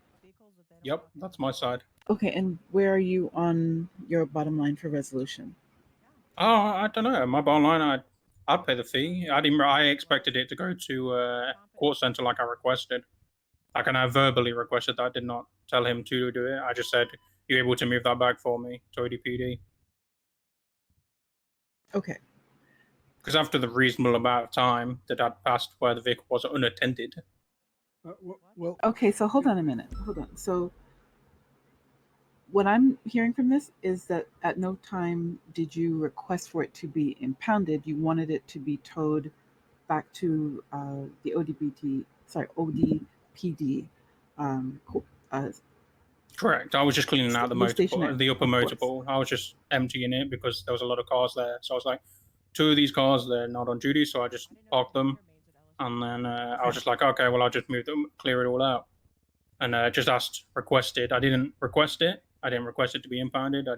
Yep, that's my side. Okay, and where are you on your bottom line for resolution? Oh, I don't know. My bottom line, I'd pay the fee. I expected it to go to court center like I requested. Like, and I verbally requested that. I did not tell him to do it. I just said, "You're able to move that back for me to ODPD." Okay. Because after the reasonable amount of time that I'd passed where the vehicle was unattended. Well. Okay, so hold on a minute. Hold on. So what I'm hearing from this is that at no time did you request for it to be impounded. You wanted it to be towed back to the ODPD. Correct. I was just cleaning out the motor pool, stationary, the upper motor pool. I was just emptying it because there was a lot of cars there. So I was like, 2 of these cars, they're not on duty, so I just parked them. And then I was just like, okay, well, I'll just move them, clear it all out. and just requested. I didn't request it. I didn't request it to be impounded.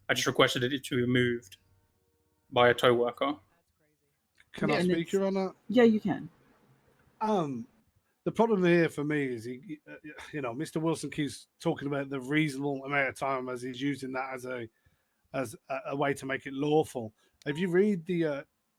I just requested it to be moved by a tow worker. Can I speak, Your Honor? Yeah, you can. The problem here for me is Mr. Wilson keeps talking about the reasonable amount of time as he's using that as a way to make it lawful. If you read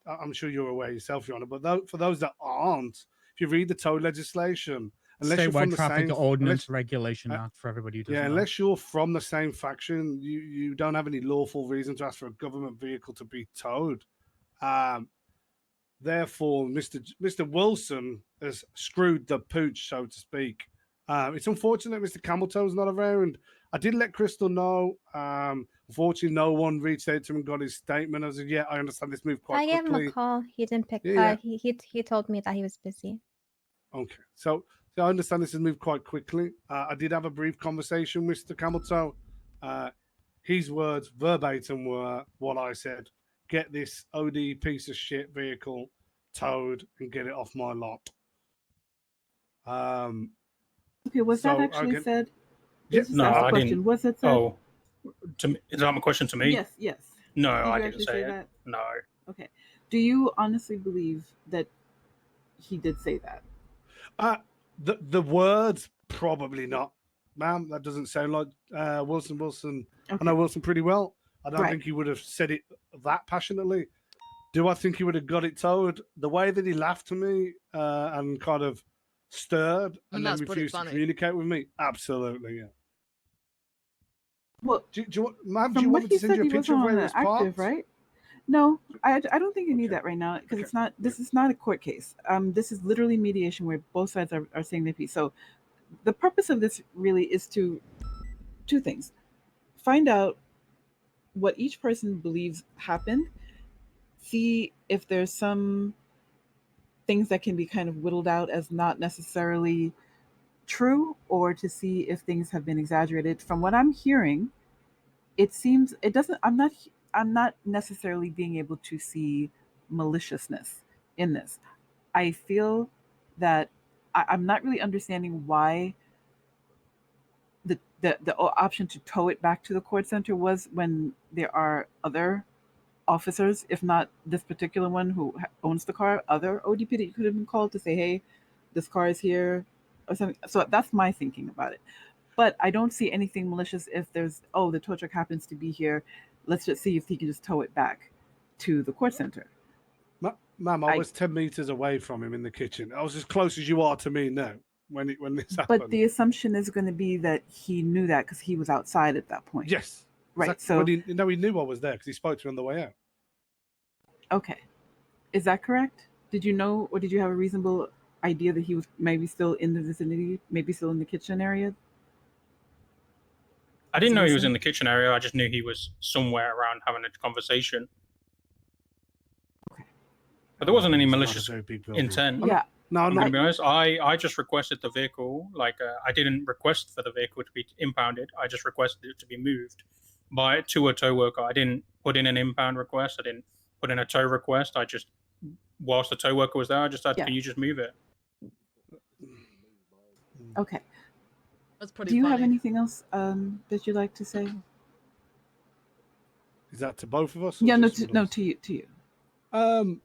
I'm sure you're aware yourself, Your Honor, but for those that aren't, if you read the tow legislation, unless you're from Statewide the Traffic same Ordinance Regulation Act for everybody who doesn't know. unless you're from the same faction, you don't have any lawful reason to ask for a government vehicle to be towed. Therefore, Mr. Wilson has screwed the pooch, so to speak. It's unfortunate Mr. Cameltoe's not around. I did let Crystal know. Unfortunately, no one reached out to him and got his statement. I said, yeah, I understand this moved quite I gave quickly. him a call. He didn't pick. Yeah. He told me that he was busy. Okay, so I understand this has moved quite quickly. I did have a brief conversation with Mr. Cameltoe. His words verbatim were what I said. Get this OD piece of shit vehicle towed and get it off my lot. Okay, was that so actually said? Yeah, Let's just ask a question. Was it said? Oh, is that my question to me? Yes, yes. No, Did you I didn't actually say it. that? No. Okay. Do you honestly believe that he did say that? The words probably not, ma'am. That doesn't sound like Wilson. I know Wilson pretty well. I don't think he would have said it that passionately. Do I think he would have got it towed? The way that he laughed to me and kind of stirred and then that's pretty refused to funny. communicate with me, absolutely, yeah. Well, ma'am, do from you what want me he to send said, you a he picture of wasn't where on it was the active, parked? right? No, I don't think you need that right now because it's not. This is not a court case. This is literally mediation where both sides are saying their piece. So, the purpose of this really is to two things: find out what each person believes happened, see if there's some things that can be kind of whittled out as not necessarily true, or to see if things have been exaggerated. From what I'm hearing, it seems it doesn't. I'm not necessarily being able to see maliciousness in this. I feel that I'm not really understanding why the option to tow it back to the court center was when there are other officers, if not this particular one who owns the car, other ODP that you could have been called to say, hey, this car is here or something. So that's my thinking about it. But I don't see anything malicious if there's, the tow truck happens to be here. Let's just see if he can just tow it back to the court center. Ma'am, I was 10 meters away from him in the kitchen. I was as close as you are to me now when this happened. But the assumption is going to be that he knew that because he was outside at that point. Yes. Right. Exactly. So he knew I was there because he spoke to me on the way out. Okay. Is that correct? Did you know, or did you have a reasonable idea that he was maybe still in the vicinity, maybe still in the kitchen area? I didn't know he was in the kitchen area. I just knew he was somewhere around having a conversation. Okay. But there wasn't any It's not a malicious very big building. intent. Yeah. No, I'm going to be honest. I just requested the vehicle. I didn't request for the vehicle to be impounded. I just requested it to be moved to a tow worker. I didn't put in an impound request. I didn't put in a tow request. I just, whilst the tow worker was there, I just said, can you just move it? Okay. That's pretty Do you funny. have anything else that you'd like to say? Is that to both of us? or Yeah, no, just to, one of us? to you.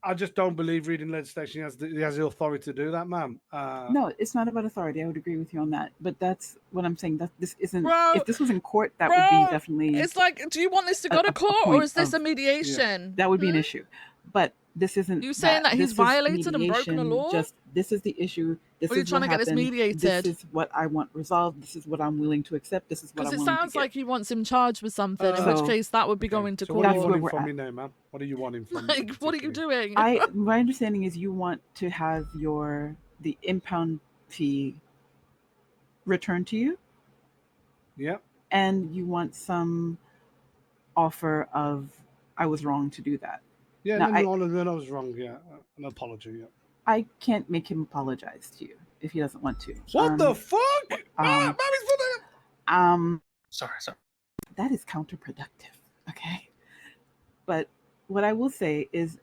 I just don't believe reading legislation he has the authority to do that, ma'am. No, it's not about authority. I would agree with you on that. But that's what I'm saying. That this isn't. Bro, if this was in court, that would be definitely. It's like, do you want this to go to court or point is this a of- mediation? That would be an issue. But this isn't. You saying that he's This is violated and broken a mediation. law? Just this is the issue. This Or are you is trying what to get this happened. mediated? This is what I want resolved. This is what I'm willing to accept. This is what Because I'm it willing sounds to like he wants him charged with something, in which So- case that would be going to So court. what do you want where him we're from at. me now, ma'am? What do you want him from me? Like, what are you doing? My understanding is you want to have the impound fee returned to you, Yeah. and you want some offer of I was wrong to do that. Yeah, Now, then I was wrong. Yeah, an apology. Yeah. I can't make him apologize to you if he doesn't want to. What the fuck? Sorry. That is counterproductive. Okay, but what I will say is,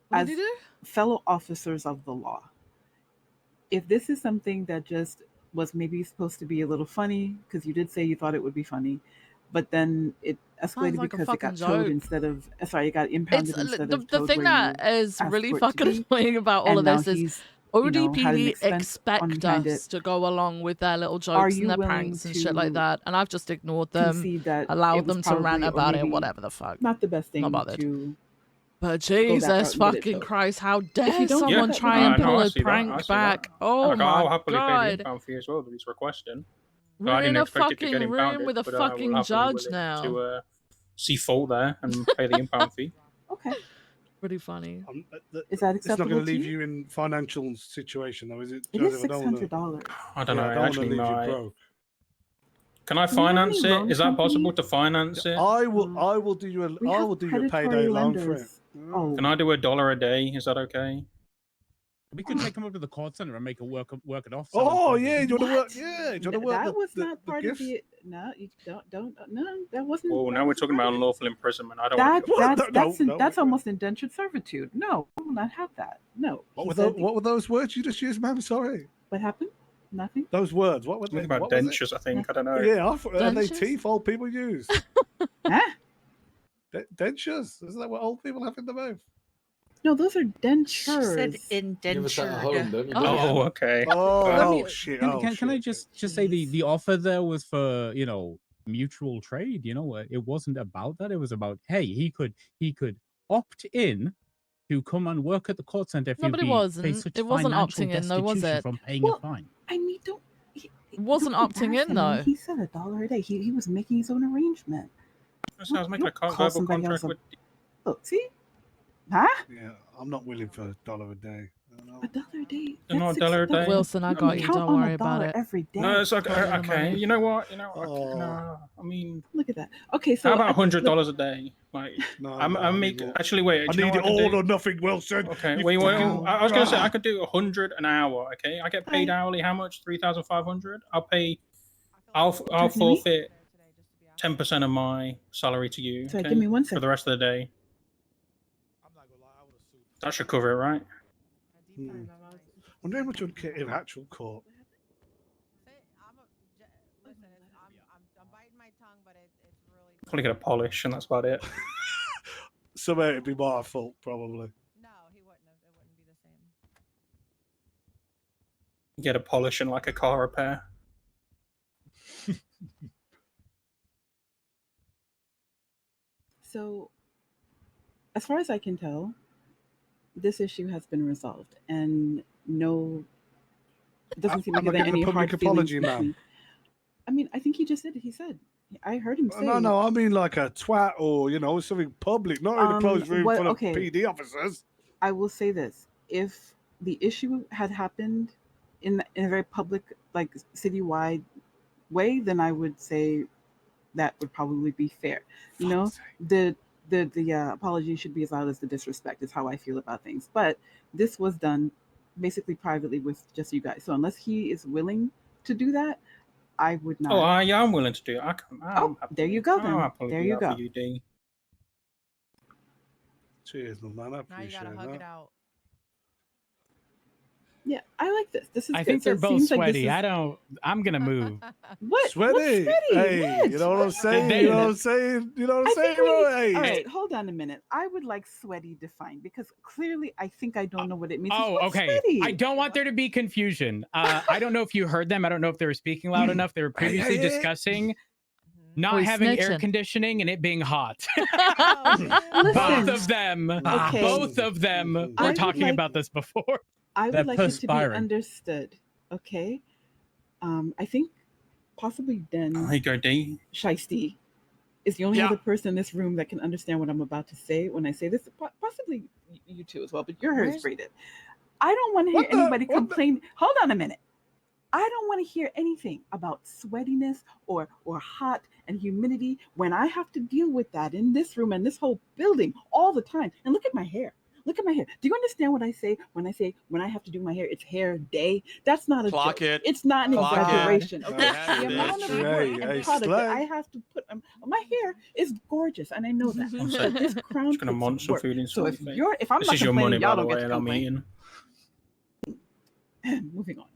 What as fellow officers of the law, if this is something that just was maybe supposed to be a little funny because you did say you thought it would be funny, but then it escalated like a because it fucking got towed joke. instead of sorry, it got impounded It's instead the of towed thing where that you is asked really for it to fucking be. annoying about all And of now this is he's, you know, had an ODPD expense on expect behind us it. to go along with their little Are jokes and you their willing pranks and shit like to that, and I've just ignored them, concede that allowed it was them to rant probably, or about it, maybe whatever the fuck. not the best Not thing bothered. to But go that Jesus route and get it fucking towed? Christ, how If dare you don't do someone that, try then and no, pull I a see that. prank I see back? that. Oh Like, my I'll happily pay the god. impound fee as well that he's requesting. So I We're didn't in a expect it to get fucking room impounded, with a but I will fucking happily judge willing now. to see fault there and pay the impound fee. Okay. Pretty funny. Is that It's not acceptable going to to leave you? you in financial situation, though, is it? It Joseph? is I don't wanna- $600. I don't know. Yeah, I don't want to Actually, leave you my broke. can I Do you have any finance it? loan Is that possible companies? to finance it? I will do you a We I have will do you a predatory payday loan for it. lenders. Oh, Can I do $1 a day? Is that okay? We could take him up to the call center and make it work it off. Oh yeah, you want to work? What? Yeah, you want to work? that was the, not the part gifts? of the. No, you don't. No, that wasn't. Oh, that now we're wasn't talking part about of it. unlawful imprisonment. I don't want to. That's almost indentured servitude. No, we will not have that. No. What were those words you just used, ma'am? Sorry. What happened? Nothing. Those words. What were they? Something about what was it? dentures, I think. I don't know. Yeah, are they Dentures? teeth old people use? Huh? Dentures? Isn't that what old people have in the mouth? No, those are She dentures. said Give us that at home, indentured. don't you? Oh, okay. Oh, shit. Can, Oh, can I shit. just say the offer there was for mutual trade? It wasn't about that. It was about hey, he could opt in to come and work at the court center if No, but it pay wasn't. such It wasn't financial opting in though, was destitution it? from paying Well, a fine. I mean, It wasn't don't opting embarrass in him. I mean, though. he said $1 a day. He was making his own arrangement. So I was making a Call verbal somebody else contract a- with. Look, see? Huh? Yeah, I'm not willing for $1 a day. $1 a day. Not That's $1 a day. Wilson, I got you. Count Don't on worry about $1 it. every day. No, it's okay. Got you the Okay, money. you know what? Oh. No, I mean, Look at that. Okay, so how about look, $100 a day? Like, No, I'm no, I need making. more. Actually, wait. I do you know need what it I can all do? or nothing, Wilson. Okay, You wait. fucking- I was gonna say I could do 100 an hour. Okay, I get paid Hi. hourly. How much? 3,500. I'll pay. I'll Talking to me? forfeit 10% of my salary to you. Sorry, okay, give me one for second. the rest of the day. That should cover it, right? Wonder how much would get in actual court. Probably get a polish, and that's about it. So it'd be my fault, probably. Get a polish and like a car repair. So, as far as I can tell, this issue has been resolved, and no, it doesn't seem like Am I there are getting any a public hard feelings apology, ma'am? between. I mean, I think he just did it. He said, I heard him say. No, I mean like a twat or something public, not in a closed room full of PD officers. I will say this: if the issue had happened in a very public, like citywide way, then I would say that would probably be fair. You know, the apology should be as loud as the disrespect is how I feel about things. But this was done basically privately with just you guys. So unless he is willing to do that, I would not. Oh, yeah, I'm willing to do it. There you go. I'll Then happily there do you that go. for you, D. Cheers, my man. I appreciate that. out. Yeah, I like this. This is I good. think So they're it both seems like this sweaty. is- I'm gonna move. What? Sweaty. What's sweaty? Hey, What? you know what I'm saying? They- You know what I'm saying? You know what I'm I saying, think we bro? need- Hey. All right, hold on a minute. I would like sweaty defined because clearly I think I don't know what it means. Oh, What's okay. Sweaty? I don't want there to be confusion. I don't know if you heard them. I don't know if they were speaking loud enough. They were previously discussing not Oh, he's having air snitching. conditioning and it being hot. Listen. Both of them. Okay. Both of them I were would talking like- about this before. I They're would like it to be perspiring. understood. Okay. I think possibly There Den you go, D. Shiesty is the only Yeah. other person in this room that can understand what I'm about to say when I say this. Possibly you two as well, but your hair is braided. I don't want to hear anybody complain. Hold on a minute. I don't want to hear anything about sweatiness or hot and humidity when I have to deal with that in this room and this whole building all the time. And look at my hair. Look at my hair. Do you understand what I say when I have to do my hair? It's hair day. That's not a Clock joke. it. It's not an Clock it. exaggeration. Okay, That's the it. amount of Hey, work hey, and product slay. that I have to put. My hair is gorgeous, and I know that. But this crown Just gonna puts munch some work. food in So if front of me. you're, if I'm This not is your complaining, money, by y'all the don't way, get to and I'm complain. eating. Moving on.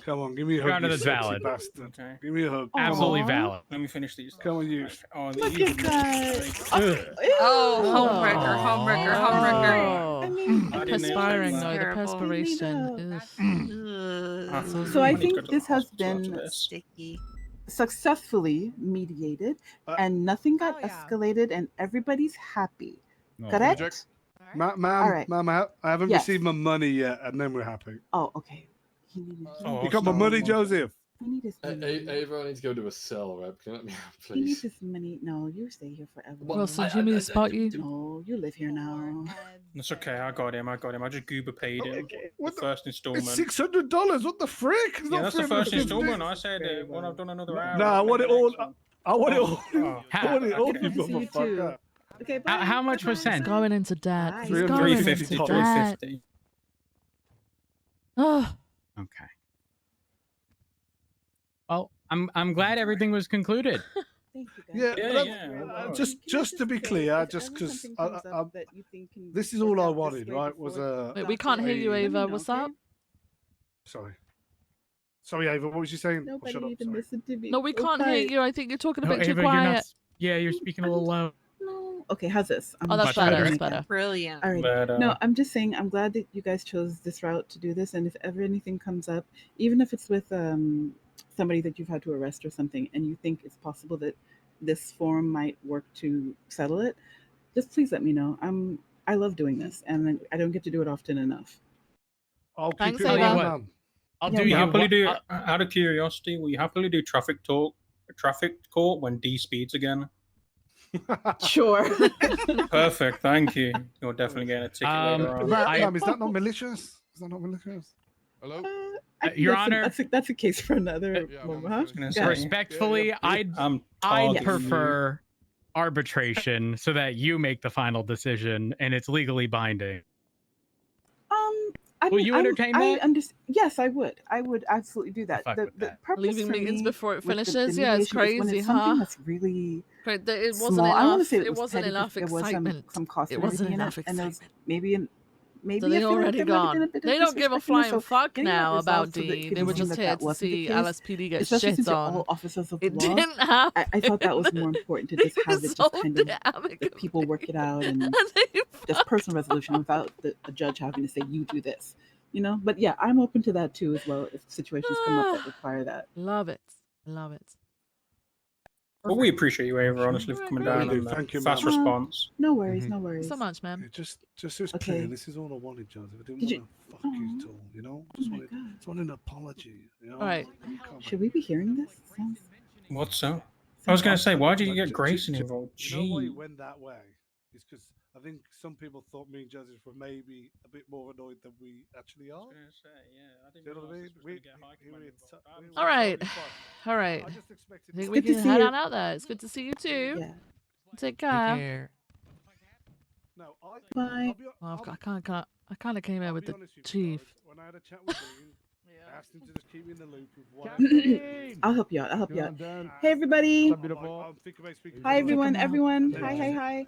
Come on, give me a Your hug, Honor, you that's sexy valid. bastard. Okay. Give me a hug. Absolutely Come on. valid. Let me finish these. Come on, you. Oh, Look these at that. Oh, Ew. homewrecker, homewrecker, homewrecker. Oh, I didn't perspiring expect though. The Terrible. perspiration. Ugh. So I need to go think to the this has hospital after been this. Sticky. successfully mediated, and nothing got escalated, and everybody's happy. No. Correct? Ma'am, All right. ma'am, I haven't Yes. received my money yet, and then we're happy. Oh, okay. You got my money, Joseph? We need his money. Ava, I need to go to a cell, right? Can you let me out, He needs please? his money. No, you stay here forever. Wilson, do you mean to spot you? No, you live here now. It's okay. I got him. I just Goober paid him. The first installment. It's $600. What the frick? It's Yeah, not that's the first 350. installment. I said when I've done another hour. Nah, I want it all. I want it all. Oh, I want it all, okay. you motherfucker. Okay, How much was He's sent? going into debt. Bye. He's going into 350. debt. 350. Oh, Okay. Well, I'm glad everything was concluded. Thank you, Yeah, guys. but just to be clear, just because this is all I wanted, right? Was wait, we can't hear you, Ava. What's up? Sorry, Ava. What was you saying? Nobody shut up. even listened to me. No, we can't hear you. I think you're talking a No, bit too Ava, you're quiet. not. Yeah, you're speaking a little low. No. Okay, how's this? Oh, that's Much better. better. That's better. Brilliant. All right. But, No, I'm just saying I'm glad that you guys chose this route to do this, and if ever anything comes up, even if it's with somebody that you've had to arrest or something, and you think it's possible that this forum might work to settle it, just please let me know. I love doing this, and I don't get to do it often enough. I'll Thanks, keep it Ava. on, What? ma'am. I'll Yeah, do you you. happily what- do, out of curiosity, will you happily do traffic court when D speeds again? Sure. Perfect, thank you. You're definitely getting a ticket later on. Ma'am, is that not malicious? Is that not malicious? Hello? Your That's Honor, that's a case for another moment, huh? gonna Go ahead. respectfully, I'd targeting prefer arbitration so that you make the final decision and it's legally binding. I Will mean, you entertain I that? understand. Yes, I would. I would absolutely do that. fuck The, with the that. purpose Leaving for meetings me before it with the finishes? Yeah, it's mediation is when crazy, it's something huh? that's really It wasn't small. I want to enough. say It it was wasn't petty enough because there was excitement. some cost It and wasn't everything in enough it, and there was excitement. maybe So they I feel like already there might have been a gone. bit of They don't give a disrespect in there, flying so fuck getting that now about resolved so that it D. could They were be seen just that here that to wasn't the see case, LSPD get especially shit since you're on. all officers of the It law. didn't happen. I thought that was more important to just have it just Resolved kind of it the people work it out and they just personal resolution without the judge having to say you do this, you know. But yeah, I'm open to that too as well if situations come up that require that. Love it. Love it. Well, we appreciate you, Ava, honestly, for coming down and Thank you, fast ma'am. response. No worries, no Thank worries. you so much, ma'am. Just so it's Okay. clear, this is all I wanted, Joseph. I didn't Did want to fuck you at all, you know? Just wanted an apology, you know? All right. Should we be hearing this? Sounds... What's so? I was going to say, why did you get Grayson involved? You know why Gee. it went that way? It's because I think some people thought me and Joseph were maybe a bit more annoyed than we actually are. You know what I mean? All right. All right. I just expected I think to we see can you. head on out there. It's good to see you too. Yeah. Take care. No, Bye. Oh, I kind of came here with the chief. When I had a chat with Dean, I asked him to just keep me in the loop with what I'll help you out. I'll help you out. Hey everybody. Hi everyone. Everyone. Hi.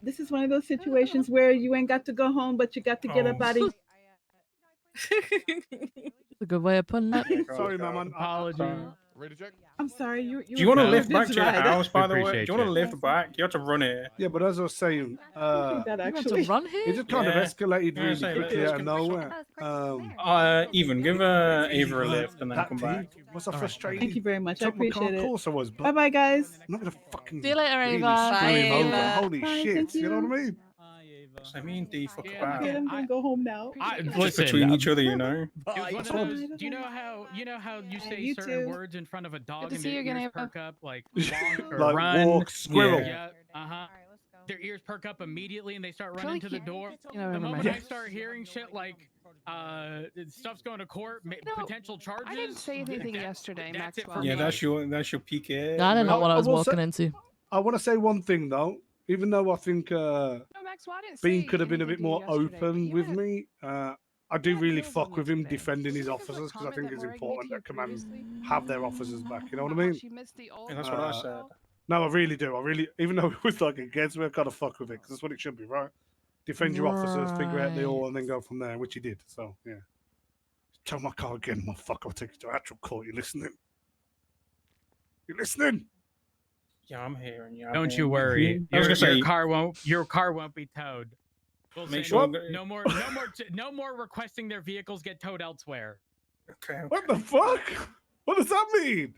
This is one of those situations where you ain't got to go home, but you got to get up out of. That's a good way of putting it. Sorry, ma'am. Apologies. Ready to check? I'm sorry. Do you want to lift back to your ride. house, by the way? Do appreciate you want to you. lift back? You have to run here. Yeah, but as I was saying, that You had actually. to run here? it just kind of Yeah. escalated Yeah, really say, quickly let's out of go. nowhere. Even give Ava a lift and then That come deep back. was so frustrating. Thank you very much. I Took my car, appreciate Of it. course I was, but Bye bye, guys. I'm not gonna fucking See you later, really Ava. screw Bye, him over. Ava. Holy Bye, shit! thank You know you. what I mean? I mean, D, fuck Yeah, back. Okay, I'm gonna go home now. Just Listen, between each other, you know. it was one of those, do you know how you say you certain too. words in front of a dog to and see their you again, ears Ava. perk up like walk or Like run? walk, squirrel. Yeah. Uh-huh. Their ears perk up immediately and they start running to the door. You know, The never moment mind. I start hearing shit like stuff's going to court, potential charges. I didn't say anything yesterday, that's it for Maxwell. me. Yeah, that's your PK. I didn't know what I was will walking say- into. I want to say one thing though. Even though I think No, Maxwell, I didn't Bean say could have been a anything bit to you more yesterday, but open you with had- me, I do really feels fuck on with you him today. defending his Did you have a officers because I comment think that it's Morgan gave important to you that command previously? have their officers back. You know what I About how mean? she missed the old And that's what I Uh, said. No, I really do. I really, even though it was like against me, I kind of fuck with it because that's what it should be, right? Defend your officers, figure out the all, and then go from there, which he did. So yeah, tell my car again, motherfucker. I'll take you to actual court. You listening? You listening? Yeah, I'm hearing you. Don't you worry. I was gonna say, Your car won't be towed. We'll Make say sure- no more requesting their vehicles get towed elsewhere. Okay. What the fuck? What does that mean?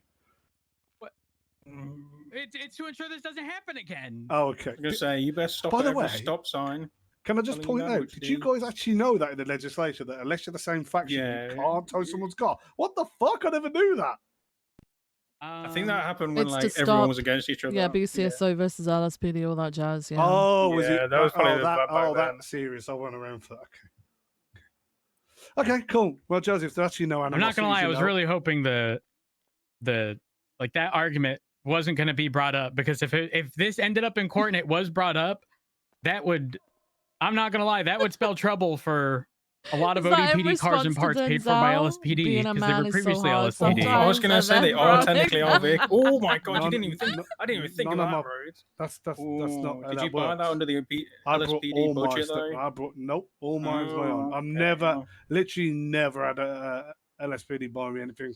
It's to ensure this doesn't happen again. Oh, okay. I was gonna say, you best stop By at the every way, stop sign. Can I just telling point you out, what to did you do. guys actually know that in the legislation that unless you're the same faction, Yeah. you can't tow someone's car? What the fuck? I never knew that. I think that happened when It's like to everyone stop- was against each other. Yeah, BCSO versus LSPD, all that jazz. Yeah. Oh, was Yeah, it? that was probably the vibe back then. that serious. I went around for that. Okay, cool. Well, Joseph, there actually no I'm not gonna lie. I was know. really hoping the like that argument wasn't gonna be brought up, because if this ended up in court and it was brought up, that would, I'm not gonna lie, that would spell trouble for a lot of Is that in ODPD cars and response to parts paid for by Denzel? LSPD Being a because they man were is so previously hard LSPD. I was gonna say they are technically our vehicle. Oh my god, you None- didn't even think. I didn't even think of none that, of my- road. That's not. Did how you that buy that works. under the I brought LSPD all my budget stuff. though? I brought all mine's my own. Oh, I've okay. never, literally never had a LSPD buy me anything.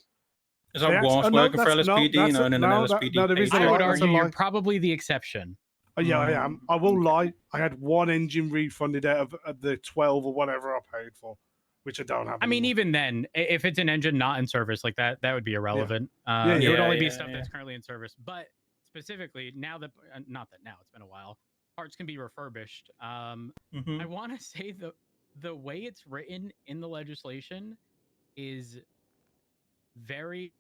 Is that They whilst no, working for that's- no, LSPD, that's you know, it. and then No, an that- LSPD? no, there is a I lie. would That's a argue you're lie. probably the exception. Oh, yeah, I am. I will lie. I had one engine refunded out of the 12 or whatever I paid for, which I don't have. I mean, even then, if it's an engine not in service, like that would be irrelevant. Yeah, It would yeah, only be yeah, stuff yeah. that's currently in service. But specifically, now that, not that now, it's been a while, parts can be refurbished. I want to say the way it's written in the legislation is very.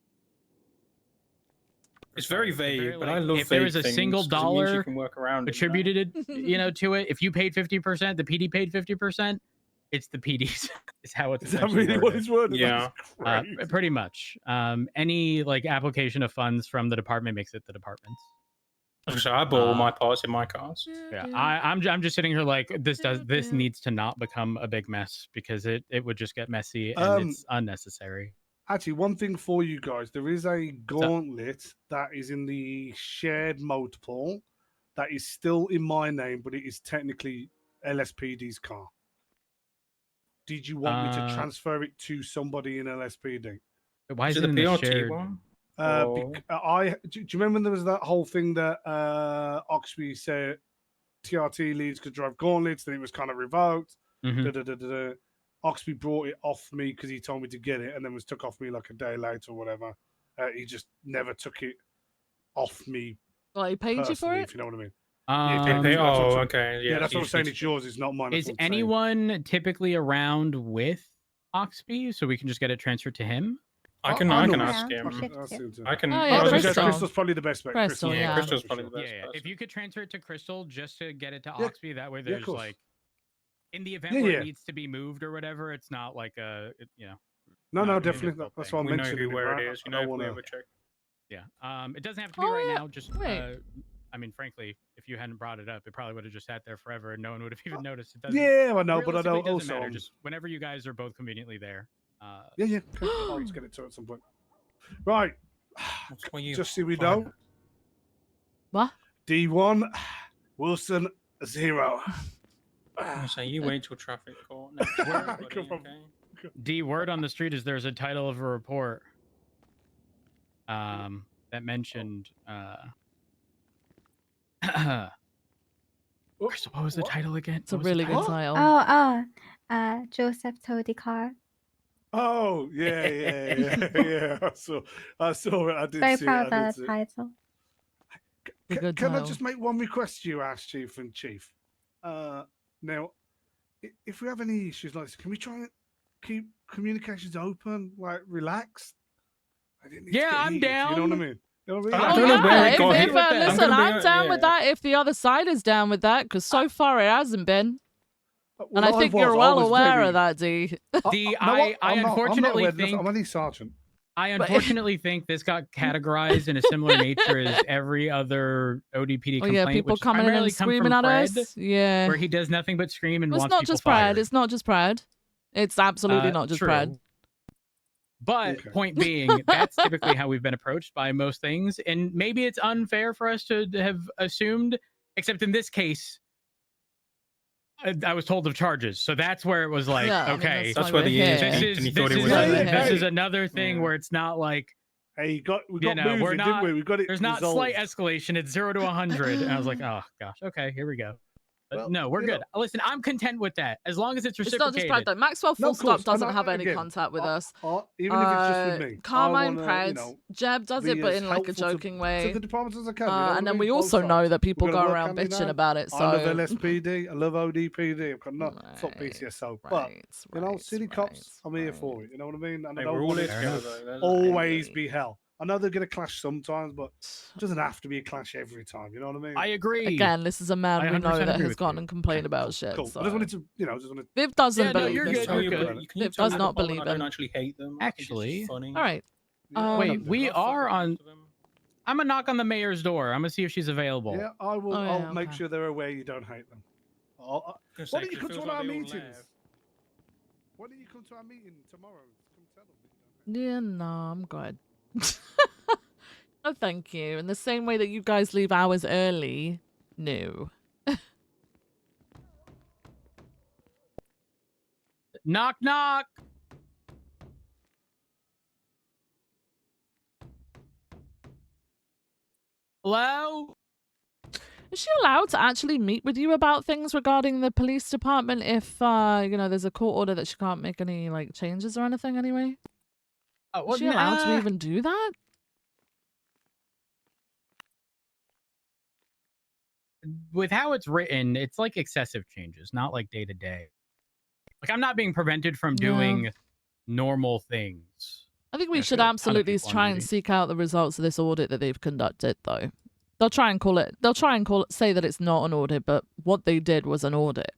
It's very vague, but I like, love if there vague is a things, single 'cause it means you dollar can work around it, you know? attributed, to it, if you paid 50%, the PD paid 50%. It's the PD's. Is how it's Is that essentially really what it's worded? Yeah, That's crazy. pretty much. Any like application of funds from the department makes it the department's. So I bought all my parts in my cars. Yeah, I'm just sitting here like this needs to not become a big mess, because it would just get messy and it's unnecessary. Actually, one thing for you guys, there is a gauntlet that is in the shared multiple that is still in my name, but it is technically LSPD's car. Did you want me to transfer it to somebody in LSPD? Why is it the PRT one? Do you remember there was that whole thing that Oxby said TRT leads could drive gauntlets, then it was kind of revoked. Mhm. Oxby brought it off me because he told me to get it, and then was took off me like a day later or whatever. He just never took it off me. Well, he paid you for personally, it? if you know what I mean. Okay. Yeah, that's what I'm saying. It's yours. It's not mine. That's Is what I'm saying. anyone typically around with Oxby so we can just get it transferred to him? I can ask him. I can. Oh, yeah, I think Crystal. Crystal's probably the best bet. Crystal, yeah. Crystal's probably the best. Yeah, if you could transfer it to Crystal just to get it to Yeah. Oxby, that way Yeah, of there's course. like, in the event Yeah, where yeah. it needs to be moved or whatever, it's not like a, No, not no, a definitely. difficult That's thing. why I'm We know mentioning where right? it is. You I know, don't if we wanna- ever check. Yeah. It doesn't have to be Oh, right yeah. now. Just, Wait. I mean, frankly, if you hadn't brought it up, it probably would have just sat there forever and no one would have even noticed. It doesn't. Yeah, I know, but I realistically, don't it doesn't also. matter. Just whenever you guys are both conveniently there. Yeah. Okay. I'll just get it to at some point. Right. Just so we know. What? D1, Wilson 0. So you wait till traffic court. Next week, buddy, okay? D, word on the street is there's a title of a report that mentioned Crystal, what was the title again? It's a What was the really good title? title. Joseph towed the car. Oh, yeah. I saw it. I did Very see proud it. of I that did see it. title. Can I just make one request to you, Ash Chief and Chief? Now, if we have any issues like this, can we try and keep communications open, like relaxed? I didn't need to Yeah, get I'm heated, down. You know what I mean? You know what I mean? I don't know where it got hit. Listen, I'm down yeah. with that if the other side is down with that, because so far it hasn't been. Well, And I think you're well aware of that, D. D, No, I I'm not unfortunately aware. think I'm only sergeant. I unfortunately think this got categorized in a similar nature as every other ODPD Oh complaint. yeah, people which coming in primarily and come screaming from at Fred, us. Yeah. where he does nothing but scream and Well, it's wants not people just Brad. fired. It's not just Brad. It's absolutely not just true. Brad. But point being, that's typically how we've been approached by most things, and maybe it's unfair for us to have assumed, except in this case, I was told of charges, so that's where it was like, Yeah, I mean, okay, that's why we're here. this is another thing where it's not like, hey, we you got know, we're moving, not. didn't we? We got it There's not slight resolved. escalation. It's 0 to 100, and I was like, oh gosh, okay, here we go. But Well, no, we're you good. know- Listen, I'm content with that as long as it's It's not reciprocated. just Brad though. Maxwell No, full of stop course, and doesn't have any again, contact with us. even if it's just with me, I Carmine wanna, Preds, you know, Jeb does it, be but as in like a helpful joking way. to the departments as I can. You know what And I then mean? we Both also know sides. that people We've go gotta work around hand in bitching hand. about it. So I love LSPD. I love ODPD. I've got no fuck PCSO, but you know, city cops, I'm here for it. You know what I mean? And I Hey, don't we're all want here it together, to though. There's- always be hell. I know they're gonna clash sometimes, but it doesn't have to be a clash every time. You know what I mean? I agree. again, this is a man I we know 100% that agree has with gone you. and complained about shit. Cool. So. I just wanted to, you know, just wanted. Viv doesn't Yeah, no, believe you're this. good. You're good. Viv does not believe I don't him. actually hate them. Actually, funny. All right. Wait, we are on. I'm gonna knock on the mayor's door. I'm gonna see if she's available. Yeah, I will. Oh, yeah, I'll make okay. sure they're aware you don't hate them. Why don't you come to one of our meetings? Why don't you come to our meeting tomorrow? Come tell them. Yeah, no, I'm good. No, thank you. In the same way that you guys leave hours early, no. Knock, knock. Hello? Is she allowed to actually meet with you about things regarding the police department if, you know, there's a court order that she can't make any, like, changes or anything anyway? Oh, Is she allowed to even do that? With how it's written, it's like excessive changes, not like day to day. Like I'm not being prevented from doing normal things. I think we Yeah, should sure, a ton of absolutely people on try and duty. seek out the results of this audit that they've conducted, though. They'll try and call it, say that it's not an audit, but what they did was an audit.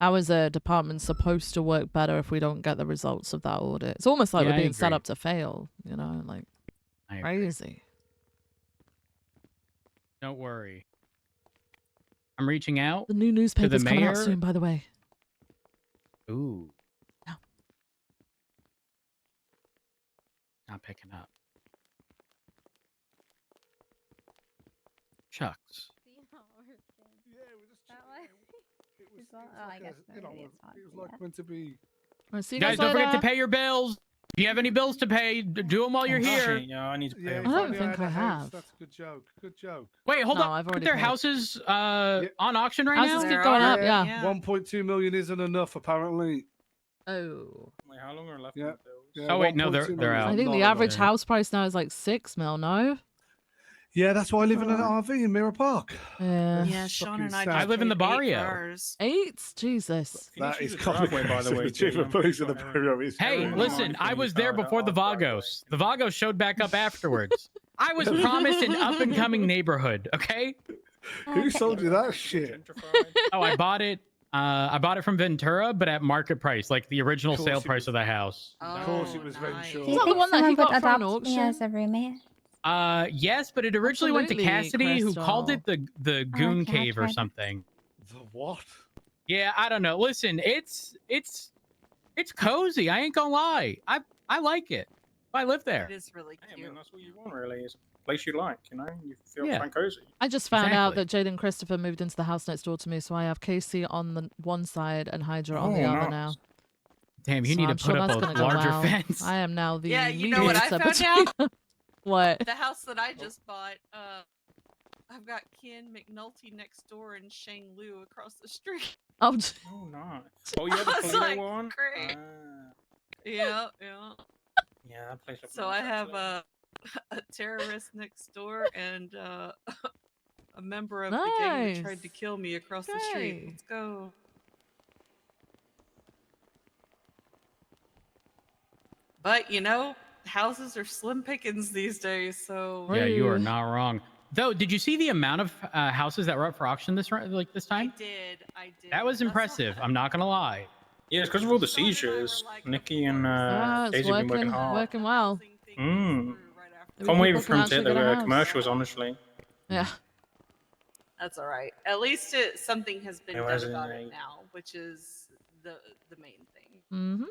How is a department supposed to work better if we don't get the results of that audit? It's almost like Yeah, we're I being set agree. up to fail, you know, like I agree. crazy. Don't worry. I'm reaching out. The new to the newspaper's coming out mayor. soon, by the way. Ooh. No. Not picking up. Shucks. I guess You know, maybe it's not. it was like meant to be. All right, see you Guys, guys don't forget to later. pay your bills. If you have any bills to pay, do them while you're here. Yeah, I need to pay. Yeah, I if don't only think had I a house, have. That's a good joke. Good joke. Wait, hold No, on. I've already Their paid. houses on auction right Houses now? keep going up, yeah. 1.2 million isn't enough, apparently. Oh. Wait, how long are left? Yeah. Yeah, Oh, wait, no, 1.2 they're million is out. I think not the enough. average house price now is like 6 mil, no? Yeah, that's why I live in an RV in Mirror Park. Yeah. Yeah, Sean and I sad. just I live in the paid 8 for barrio. ours. 8? Jesus. That is the driveway, by the way, cheaper Jim. place in the barrio is. Hey, listen, I was there before the Vagos. The Vagos showed back up afterwards. I was promised an up and coming neighborhood, okay? Who sold you that shit? Oh, I bought it. I bought it from Ventura, but at market price, like the original Course sale it price was- of the house. Of course, it was Ventura. Do you that the think one that he someone would got for an adopt me auction? as a roommate? Yes, but it originally went to Absolutely, Cassidy, who called it Crystal. the Goon Okay, I'll Cave try or that. something. The what? Yeah, I don't know. Listen, it's cozy. I ain't gonna lie. I like it. I live there. It is really I cute. mean, that's what you want, really. It's a place you like, you know? You feel Yeah. quite cozy. I just found out Exactly. that Jade and Christopher moved into the house next door to me, so I have Casey on the one side and Hydra on the Oh, other nice. now. Damn, you So need I'm to sure put that's up gonna a go larger well. fence. I am now the Yeah, you know what I mediator found between- What? The house that I just bought, I've got Ken McNulty next door and Shane Liu across the street. Oh, Oh, nice. Oh, you have the I was Toledo like, one? great. Ah, Yeah. yeah, that place looks So nice, I have actually. a terrorist next door and a member of the gang that tried to Nice. kill me across the street. Okay. Let's go. But you know, houses are slim pickings these days, so Yeah, you are Rude. not wrong. Though, did you see the amount of houses that were up for auction this time? I did. That was impressive. I'm not gonna lie. Yeah, it's because of all the seizures. Nikki and Ah, it's Daisy have been working working, hard. working well. Mm. Maybe Can't wait people for can them actually to get a the house. commercials, honestly. Yeah. that's all right. At least something has been It done wasn't about a- it now, which is the main thing. Mm-hmm.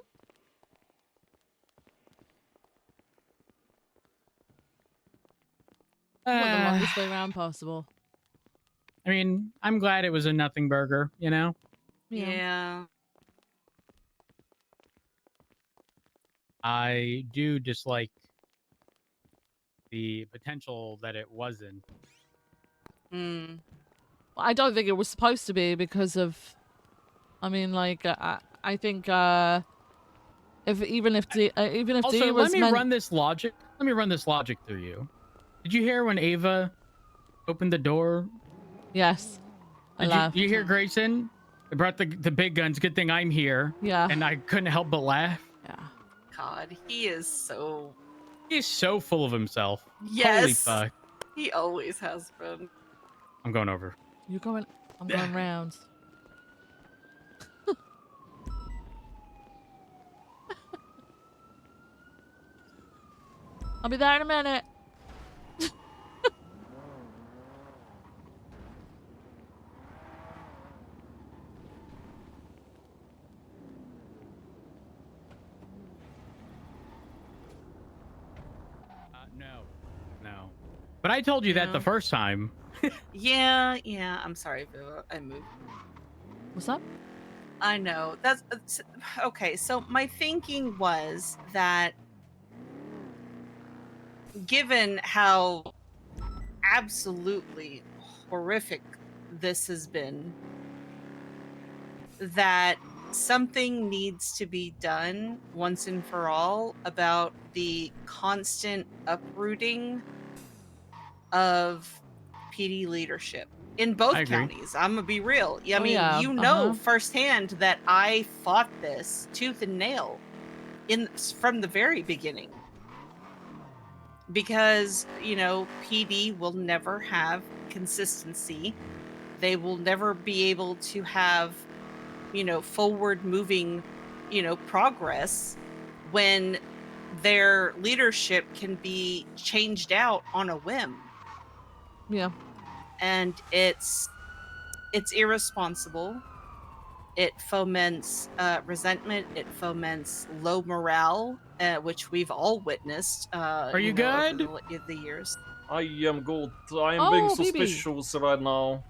I want the longest way around possible. I mean, I'm glad it was a nothing burger, you know? Yeah. I do dislike the potential that it wasn't. Mm. I don't think it was supposed to be because of. I mean, like, I think even if D Also, let was me meant. run this logic. Let me run this logic through you. Did you hear when Ava opened the door? Yes. I Did laughed. you hear Grayson? They brought the big guns. Good thing I'm here. Yeah. And I couldn't help but laugh. Yeah. God, he is so. He's so full of himself. Yes. Holy fuck. He always has been. I'm going over. You're going. I'm going round. I'll be there in a minute. No. But I told you that the first time. Yeah. I'm sorry, Viva. I moved. What's up? I know. That's okay. So my thinking was that given how absolutely horrific this has been, that something needs to be done once and for all about the constant uprooting of PD leadership in both I agree. counties. I'm gonna be real. I mean, yeah, you know firsthand that I fought this tooth and nail from the very beginning. Because, PD will never have consistency. They will never be able to have, forward moving, progress when their leadership can be changed out on a whim. Yeah. And it's irresponsible. It foments resentment. It foments low morale, which we've all witnessed. Are you over good? the years. I am good. I am being Oh, BB. suspicious right now.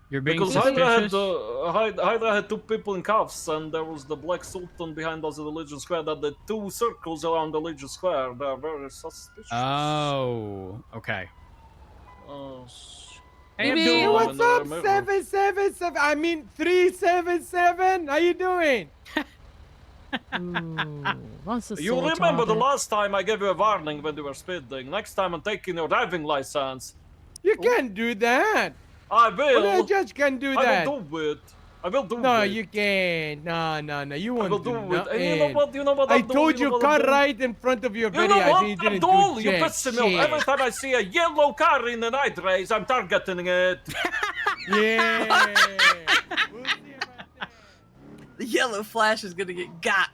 You're being Because suspicious? Hydra had two people in cuffs, and there was the Black Sultan behind us at the Legion Square. That the two circles around the Legion Square. They are very suspicious. Oh, okay. Hey, Abdul. Hey, what's up, Mirror. 777? I mean 377. How you doing? You remember the last time I gave you a warning when you were speeding? Next time I'm taking your driving license. You can't do that. I will. Only a judge can do that. I will do it. I will do No, it. you can't. No. You won't will do do it. nothing. And you know what I I'm doing? told You know you what I'm cut doing? right in front of your You video. know I what, said you didn't Abdul? do You jack piss me off. shit. Every time I see a yellow car in the night race, I'm targeting it. Yeah. The yellow flash is gonna get got.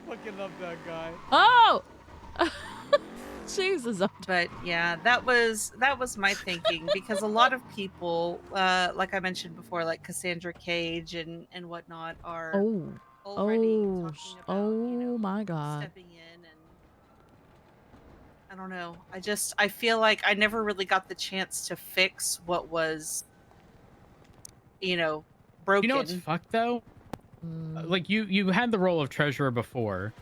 Fucking love that guy. Oh! Jesus. But yeah, that was my thinking, because a lot of people, like I mentioned before, like Cassandra Cage and whatnot, are already talking about my God. stepping in, and I don't know. I feel like I never really got the chance to fix what was, broken. You know what's fucked though? Like you had the role of treasurer before.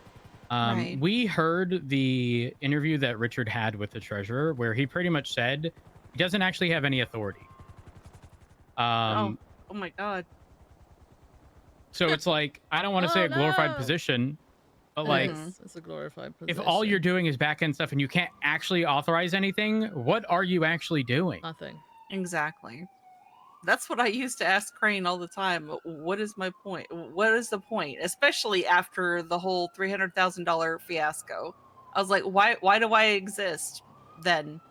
Right. We heard the interview that Richard had with the treasurer, where he pretty much said he doesn't actually have any authority. Oh my God. So it's like, I don't want to say a glorified position, but like, It's a glorified position. if all you're doing is back end stuff and you can't actually authorize anything, what are you actually doing? Nothing. Exactly. That's what I used to ask Crane all the time. What is my point? What is the point? Especially after the whole $300,000 fiasco. I was like, why do I exist then?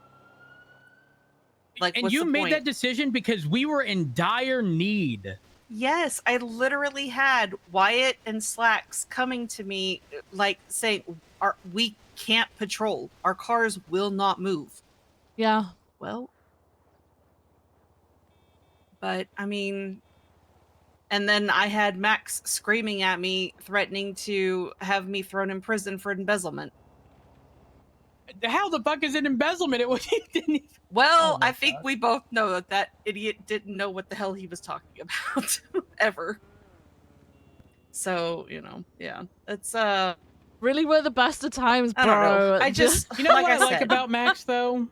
Like, And what's you the made point? that decision because we were in dire need. Yes, I literally had Wyatt and Slacks coming to me, like saying, we can't patrol. Our cars will not move. Yeah. Well, but I mean, and then I had Max screaming at me, threatening to have me thrown in prison for embezzlement. How the fuck is it embezzlement? It was he didn't even... Well, Oh my I think we both know that that idiot didn't know what the hell he was talking about ever. So, you know, yeah. It's really were the best of times, bro. I don't know. I just You know like what I I like said, about Max though?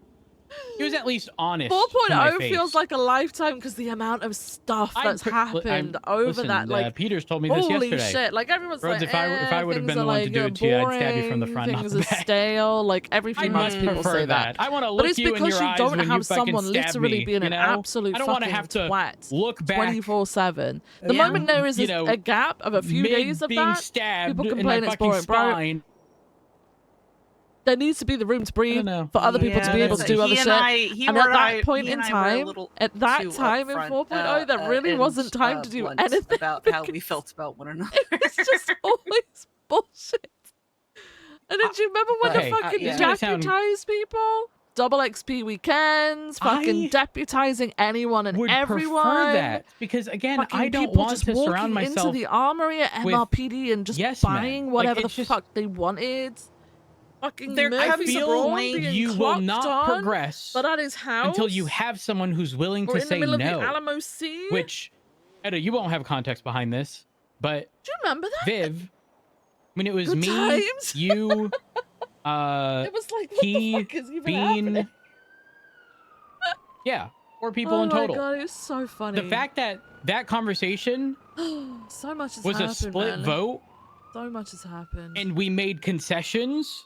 He was at least honest 4.0 to my face. feels like a lifetime because the amount of stuff that's happened over listen, that, like Peter's told me this holy yesterday. shit! Like everyone's Rhodes, like, if I would have things been the are one to like, do it to you, I'd stab you from the boring, front, not things the are back. stale. Like everything I'd much most people prefer say that. I want to But look it's you in because your you eyes don't when you have fucking someone stab literally me, being you an know? absolute I don't fucking want to have to twat look back 24/7. The Yeah. moment there is you know, a gap of a few mid days of being that, stabbed people in my complain it's fucking boring, bro. spine. There needs to be the room to breathe know. for other people to be Yeah, able to that's do it. other He shit. and I- he And or at that I- point he in and I were a time, little at that too time in upfront, 4.0, there really and, wasn't time to do blunt anything. about how we felt about one another. It's just always bullshit. And then do you remember when Hey, the fucking it's gonna sound- deputized people? Double XP weekends, fucking deputizing anyone and would everyone. prefer that because again, Fucking I don't people want just to surround walking myself into the armory at with MRPD and just yes men. buying Like, whatever the it's just- fuck they wanted. Fucking There Murphy comes a Braun point being you will clocked not on, progress but at his house until you have someone who's willing or to in the say middle of no. the Alamo Sea. Which, Edda, you won't have context behind this, but do you remember that? Viv, when it was Good me, times. you, It was like, what he, the fuck is even Bean, happening? yeah, 4 people Oh in my total. god, it's so funny. The fact that that conversation so much has was happened, a split man. vote So much has happened. and we made concessions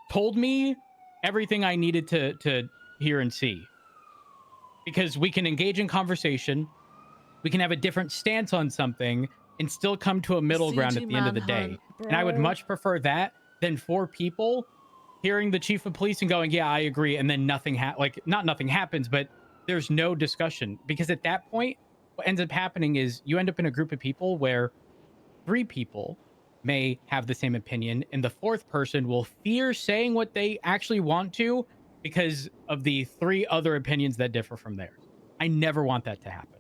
told me everything I needed to hear and see. Because we can engage in conversation, we can have a different stance on something, and still come to a middle ground at the end of the day. Manhunt, And I would bro. much prefer that than 4 people hearing the chief of police and going, yeah, I agree, and then nothing not nothing happens, but there's no discussion. Because at that point, what ends up happening is you end up in a group of people where 3 people may have the same opinion, and the 4th person will fear saying what they actually want to because of the 3 other opinions that differ from theirs. I never want that to happen.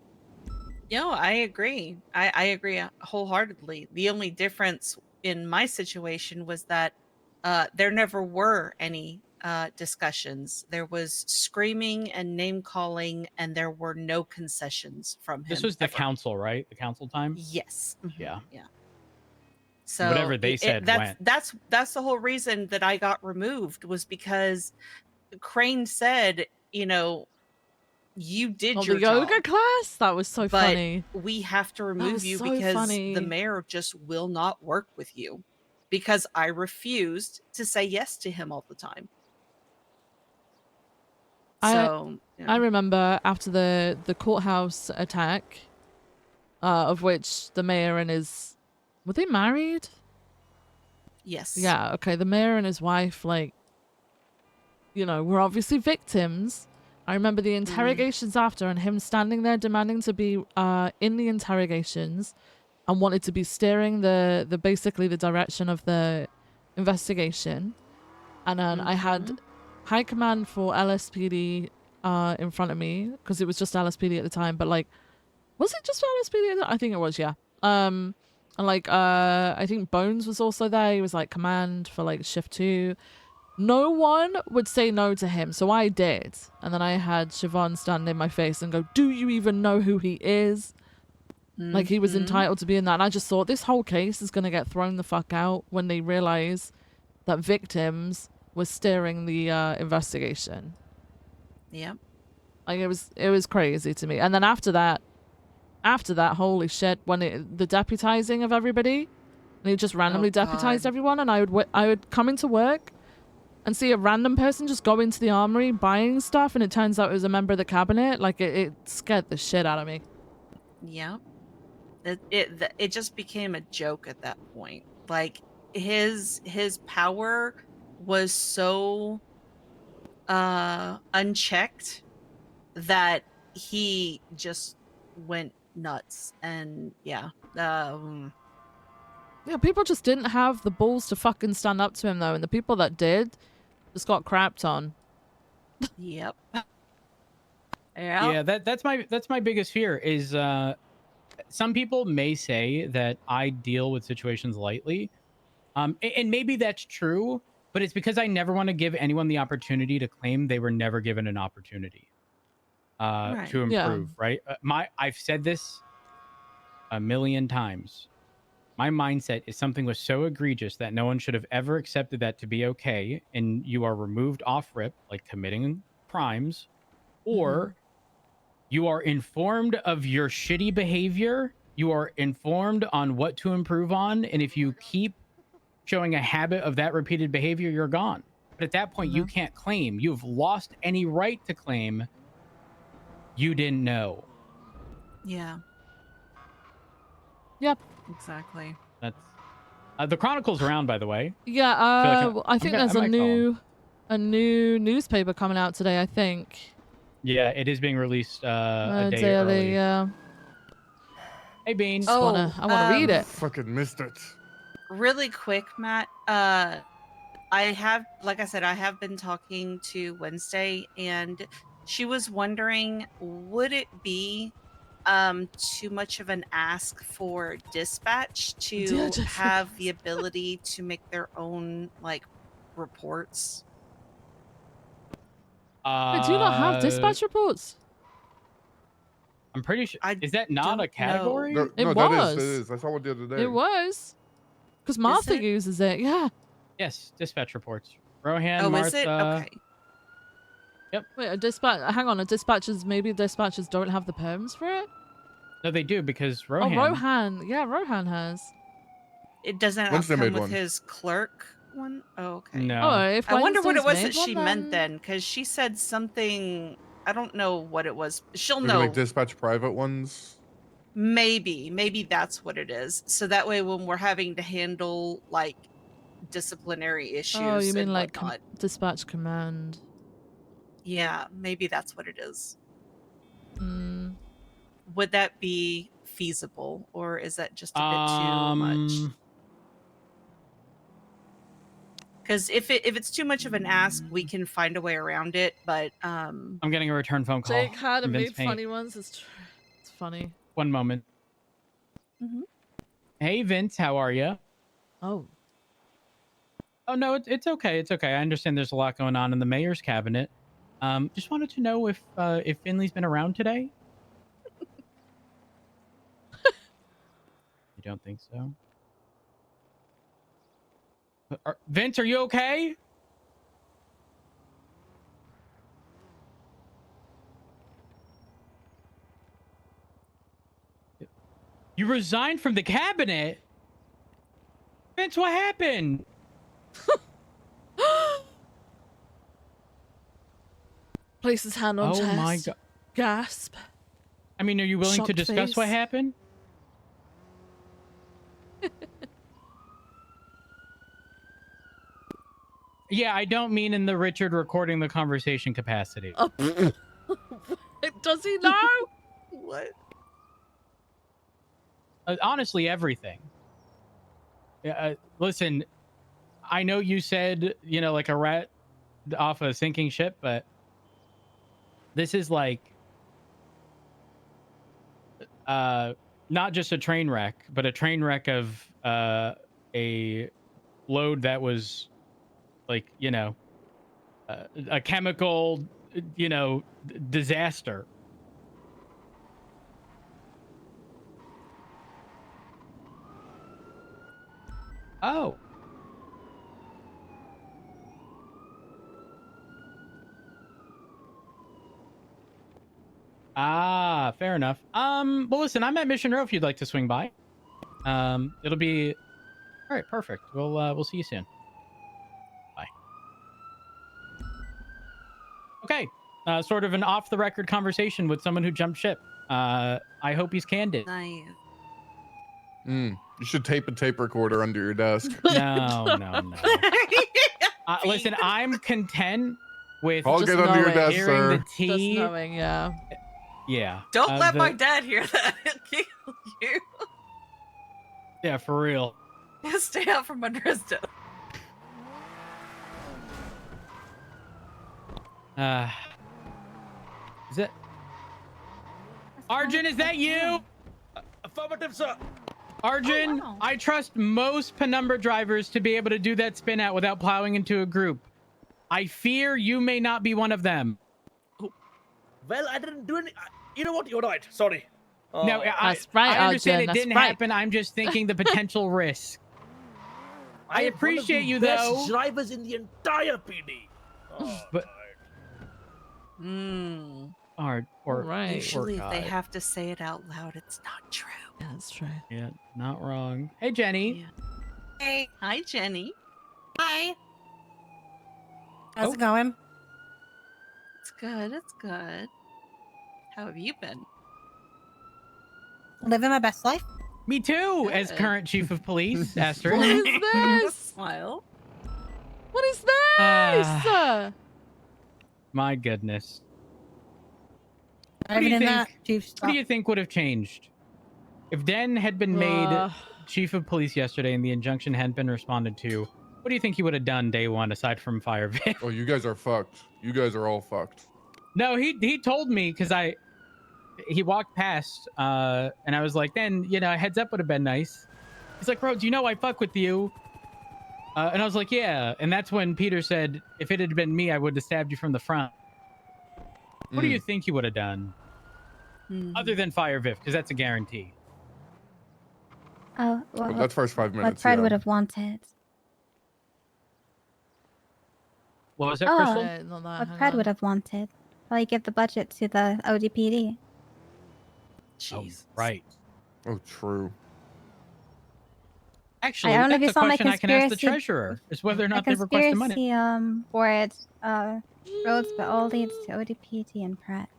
No, I agree. I agree wholeheartedly. The only difference in my situation was that there never were any discussions. There was screaming and name calling, and there were no concessions from him. This was the ever. council, right? The council time? Yes. Mhm. Yeah. Yeah. So Whatever they said went. that's the whole reason that I got removed, was because Crane said, you know, you did Oh, your the yoga job, class? That was so but funny. we have to was remove you so because funny. the mayor just will not work with you, because I refused to say yes to him all the time. So I remember after the courthouse attack, of which the mayor and his, were they married? yes. Yeah, okay. The mayor and his wife, like, you know, were obviously victims. I remember the interrogations after and him standing there demanding to be in the interrogations and wanted to be steering the basically the direction of the investigation. And then I had high command for LSPD in front of me because it was just LSPD at the time, but like, was it just for LSPD? I think it was, yeah. And like, I think Bones was also there. He was like command for like shift 2. No one would say no to him, so I did. And then I had Siobhan stand in my face and go, do you even know who he is? Like, he was entitled to be in that. And I just thought, this whole case is going to get thrown the fuck out when they realize that victims were steering the investigation. Yep. Like, it was crazy to me. And then after that, holy shit, when the deputizing of everybody, and he just randomly deputized everyone, and I would come into work and see a random person just go into the armory buying stuff, and it turns out it was a member of the cabinet. Like, it scared the shit out of me. Yep. It just became a joke at that point. Like, his power was so unchecked that he just went nuts. And yeah. Yeah, people just didn't have the balls to fucking stand up to him, though, and the people that did just got crapped on. Yep. Yeah, that's my biggest fear is some people may say that I deal with situations lightly. And maybe that's true, but it's because I never want to give anyone the opportunity to claim they were never given an opportunity Right. to Yeah. improve. Right? I've said this a million times. My mindset is something was so egregious that no one should have ever accepted that to be okay, and you are removed off rip, like committing crimes, or you are informed of your shitty behavior. You are informed on what to improve on, and if you keep showing a habit of that repeated behavior, you're gone. But at that point, you can't claim. You've lost any right to claim you didn't know. Yeah. Yep. Exactly. That's the Chronicle's around, by the way. Yeah, I think there's I might call 'em. a new newspaper coming out today, I think. Yeah, it is being released a day daily, early. yeah. Hey, Bean. I wanna read it. Fucking missed it. Really quick, Matt. I have, like I said, I have been talking to Wednesday, and she was wondering, would it be too much of an ask for dispatch to have the ability to make their own like reports? Wait, do you not have dispatch reports? I'm pretty sure. Is that not a category? No, It no, was. that is. I saw one the other day. It was. Because Martha uses it, yeah. Yes, dispatch reports. Rohan, Oh, Martha. is it? Okay. Yep. Wait, hang on, maybe dispatchers don't have the perms for it? No, they do because Rohan. Oh, Rohan. Yeah, Rohan has. It doesn't Wednesday come made with one. his clerk one? Oh, okay. No. Oh, if I wonder what it was Wednesday's that made she one, meant then, because she said something. I don't know what it was. She'll Maybe know. like dispatch private ones. Maybe that's what it is. So that way, when we're having to handle like disciplinary issues, Oh, you mean and like whatnot, dispatch command? yeah, maybe that's what it is. Mm. Would that be feasible, or is that just a bit too much? Because if it's too much of an ask, we can find a way around it. But I'm getting a return phone call. Jake had from and Vince made Payne. funny ones. It's funny. One moment. Hey, Vince, how are you? Oh. Oh no, it's okay. It's okay. I understand there's a lot going on in the mayor's cabinet. Just wanted to know if Finley's been around today. You don't think so? Vince, are you okay? You resigned from the cabinet? Vince, what happened? Place his hand on Oh chest. my God. Gasp. I mean, are you willing to Shocked discuss what face. happened? Yeah, I don't mean in the Richard recording the conversation capacity. Oh, does he know? What? Honestly, everything. Listen, I know you said, like a rat off a sinking ship, but this is like not just a train wreck, but a train wreck of a load that was like, a chemical, disaster. Oh. Ah, fair enough. Well, listen, I'm at Mission Row if you'd like to swing by. It'll be all right. Perfect. We'll see you soon. Bye. Okay. Sort of an off-the-record conversation with someone who jumped ship. I hope he's candid. Nice. You should tape a tape recorder under your desk. No. Listen, I'm content with I'll just get under your desk, hearing sir. the tea. Just knowing, yeah. Yeah. Don't let my the- dad hear that. He'll kill you. Yeah, for real. Stay out from under his desk. Is that Arjun? Is that you? Affirmative, sir. Arjun, I trust most Penumbra drivers to be able to do that spin out without plowing into a group. I fear you may not be one of them. Well, I didn't do any. You know what? You're right. Sorry. No, That's right, I understand Arjun, it that's didn't right. happen. I'm just thinking the potential risk. I am one of appreciate the you, best though. drivers in the entire PD. But Right. Usually, if they God. have to say it out loud, it's not true. Yeah, that's true. Yeah, not wrong. Hey, Jenny. Hey. Hi, Jenny. Hi. How's Oh. it going? It's good. It's good. How have you been? Living my best life. Me too, as Good. current chief of police, Asterisk. What is this? Smile. What is this? My goodness. Not What do even you in think? that, Chief. What do you think would have changed if Den had been made chief of police yesterday and the injunction hadn't been responded to? What do you think he would have done day one aside from fire Vic? Oh, you guys are fucked. You guys are all fucked. No, he told me because he walked past and I was like, then a heads up would have been nice. He's like, Rhodes, I fuck with you. And I was like, yeah. And that's when Peter said, if it had been me, I would have stabbed you from the front. What do you think he would have done? Other than fire Viv, because that's a guarantee. Oh, Well, that's first 5 minutes. what Fred yeah. would have wanted. What was that, Oh, Crystal? what Fred would have wanted. Probably give the budget to the ODPD. Jeez. Oh, right. Oh, true. Actually, I don't know if that's you a saw my question I can ask the conspiracy- treasurer, is whether or The not they requested money. conspiracy board roads, but all leads to ODPD and Pratt.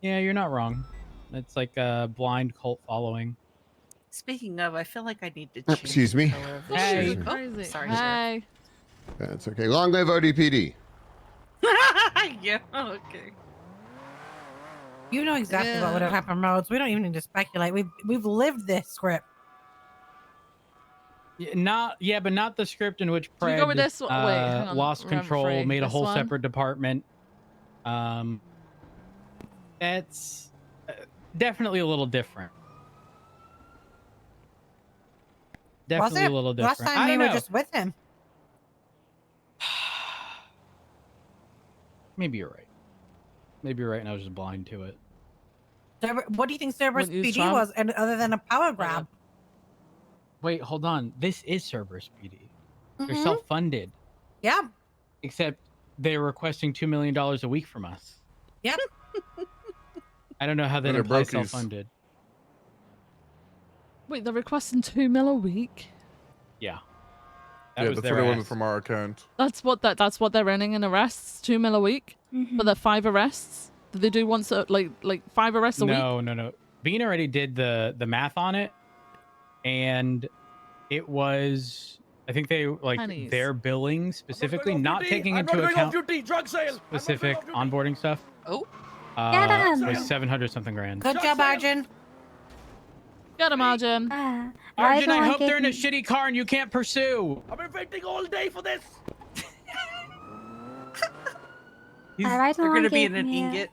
Yeah, you're not wrong. It's like a blind cult following. Speaking of, I feel like I need to Oh, change excuse me. the color of the Hey. shirt. Crazy. Sorry, Hi. That's okay. Long live ODPD. Sheriff. Yeah, okay. You know exactly what would have happened, Rhodes. We don't even need to speculate. We've lived this script. Yeah, but not the script in which Do we Pred go with this one? Wait, hang on. lost control, Remfrey, made a this whole one? separate department. That's definitely a little different. Definitely a little different. Last time I we don't were know. just with him. Maybe you're right. Maybe you're right, and I was just blind to it. What do you think Cerberus Wouldn't use PD Trump? was, and other than a power grab? Wait, hold on. This is Cerberus PD. They're Mhm. self-funded, Yeah. except they're requesting $2 million a week from us. Yep. I don't know how that They're implies brokies. self-funded. Wait, they're requesting $2 million a week. Yeah. Yeah, that's what they wanted from our account. That's what they're earning in arrests. $2 million a week, but they're 5 arrests. Do they do once like 5 arrests a week? No. Bean already did the math on it, and it was, I think they Pennies. their billing specifically, off not duty. taking I'm into not going off account duty. Drug sale. specific onboarding stuff. Oh. Get 'em. Was 700 something grand. Good job, Arjun. Got him, Arjun. Arjun, I hope they're in a shitty car and you can't pursue. I've been waiting all day for this. They're gonna be in an ingot.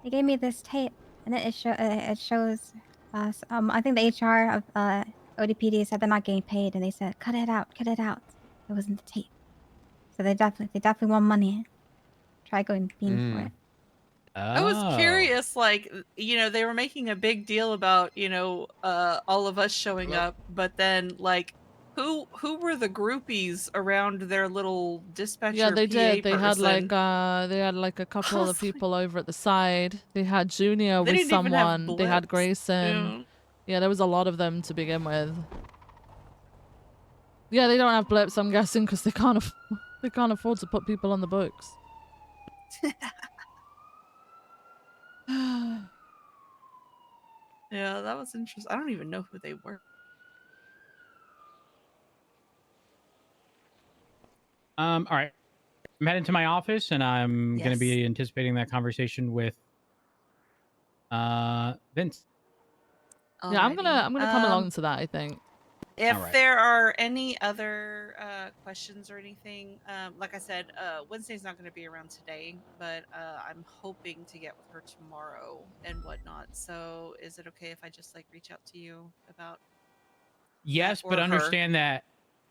They gave me this tape, and it shows. I think the HR of ODPD said they're not getting paid, and they said, "Cut it out, cut it out." It wasn't the tape, so they definitely want money. Try going Bean for it. I was Oh. curious, like, they were making a big deal about, all of us showing up, but then, like, who were the groupies around their little dispatcher? Yeah, they PA did. They had person? like a couple of people over at the side. They had Junior They with didn't even have someone. They had blips. Grayson. Yeah, there was a lot of them to begin with. Yeah, they don't have blips, I'm guessing, because they can't afford to put people on the books. Yeah, that was interesting. I don't even know who they were. All right. I'm heading to my office, and I'm going to Yes. be anticipating that conversation with Vince. Yeah, I'm gonna come Um, along to that, I think. If All right. there are any other questions or anything, like I said, Wednesday's not going to be around today, but I'm hoping to get with her tomorrow and whatnot. So is it okay if I just like reach out to you about? Yes, or but her? understand that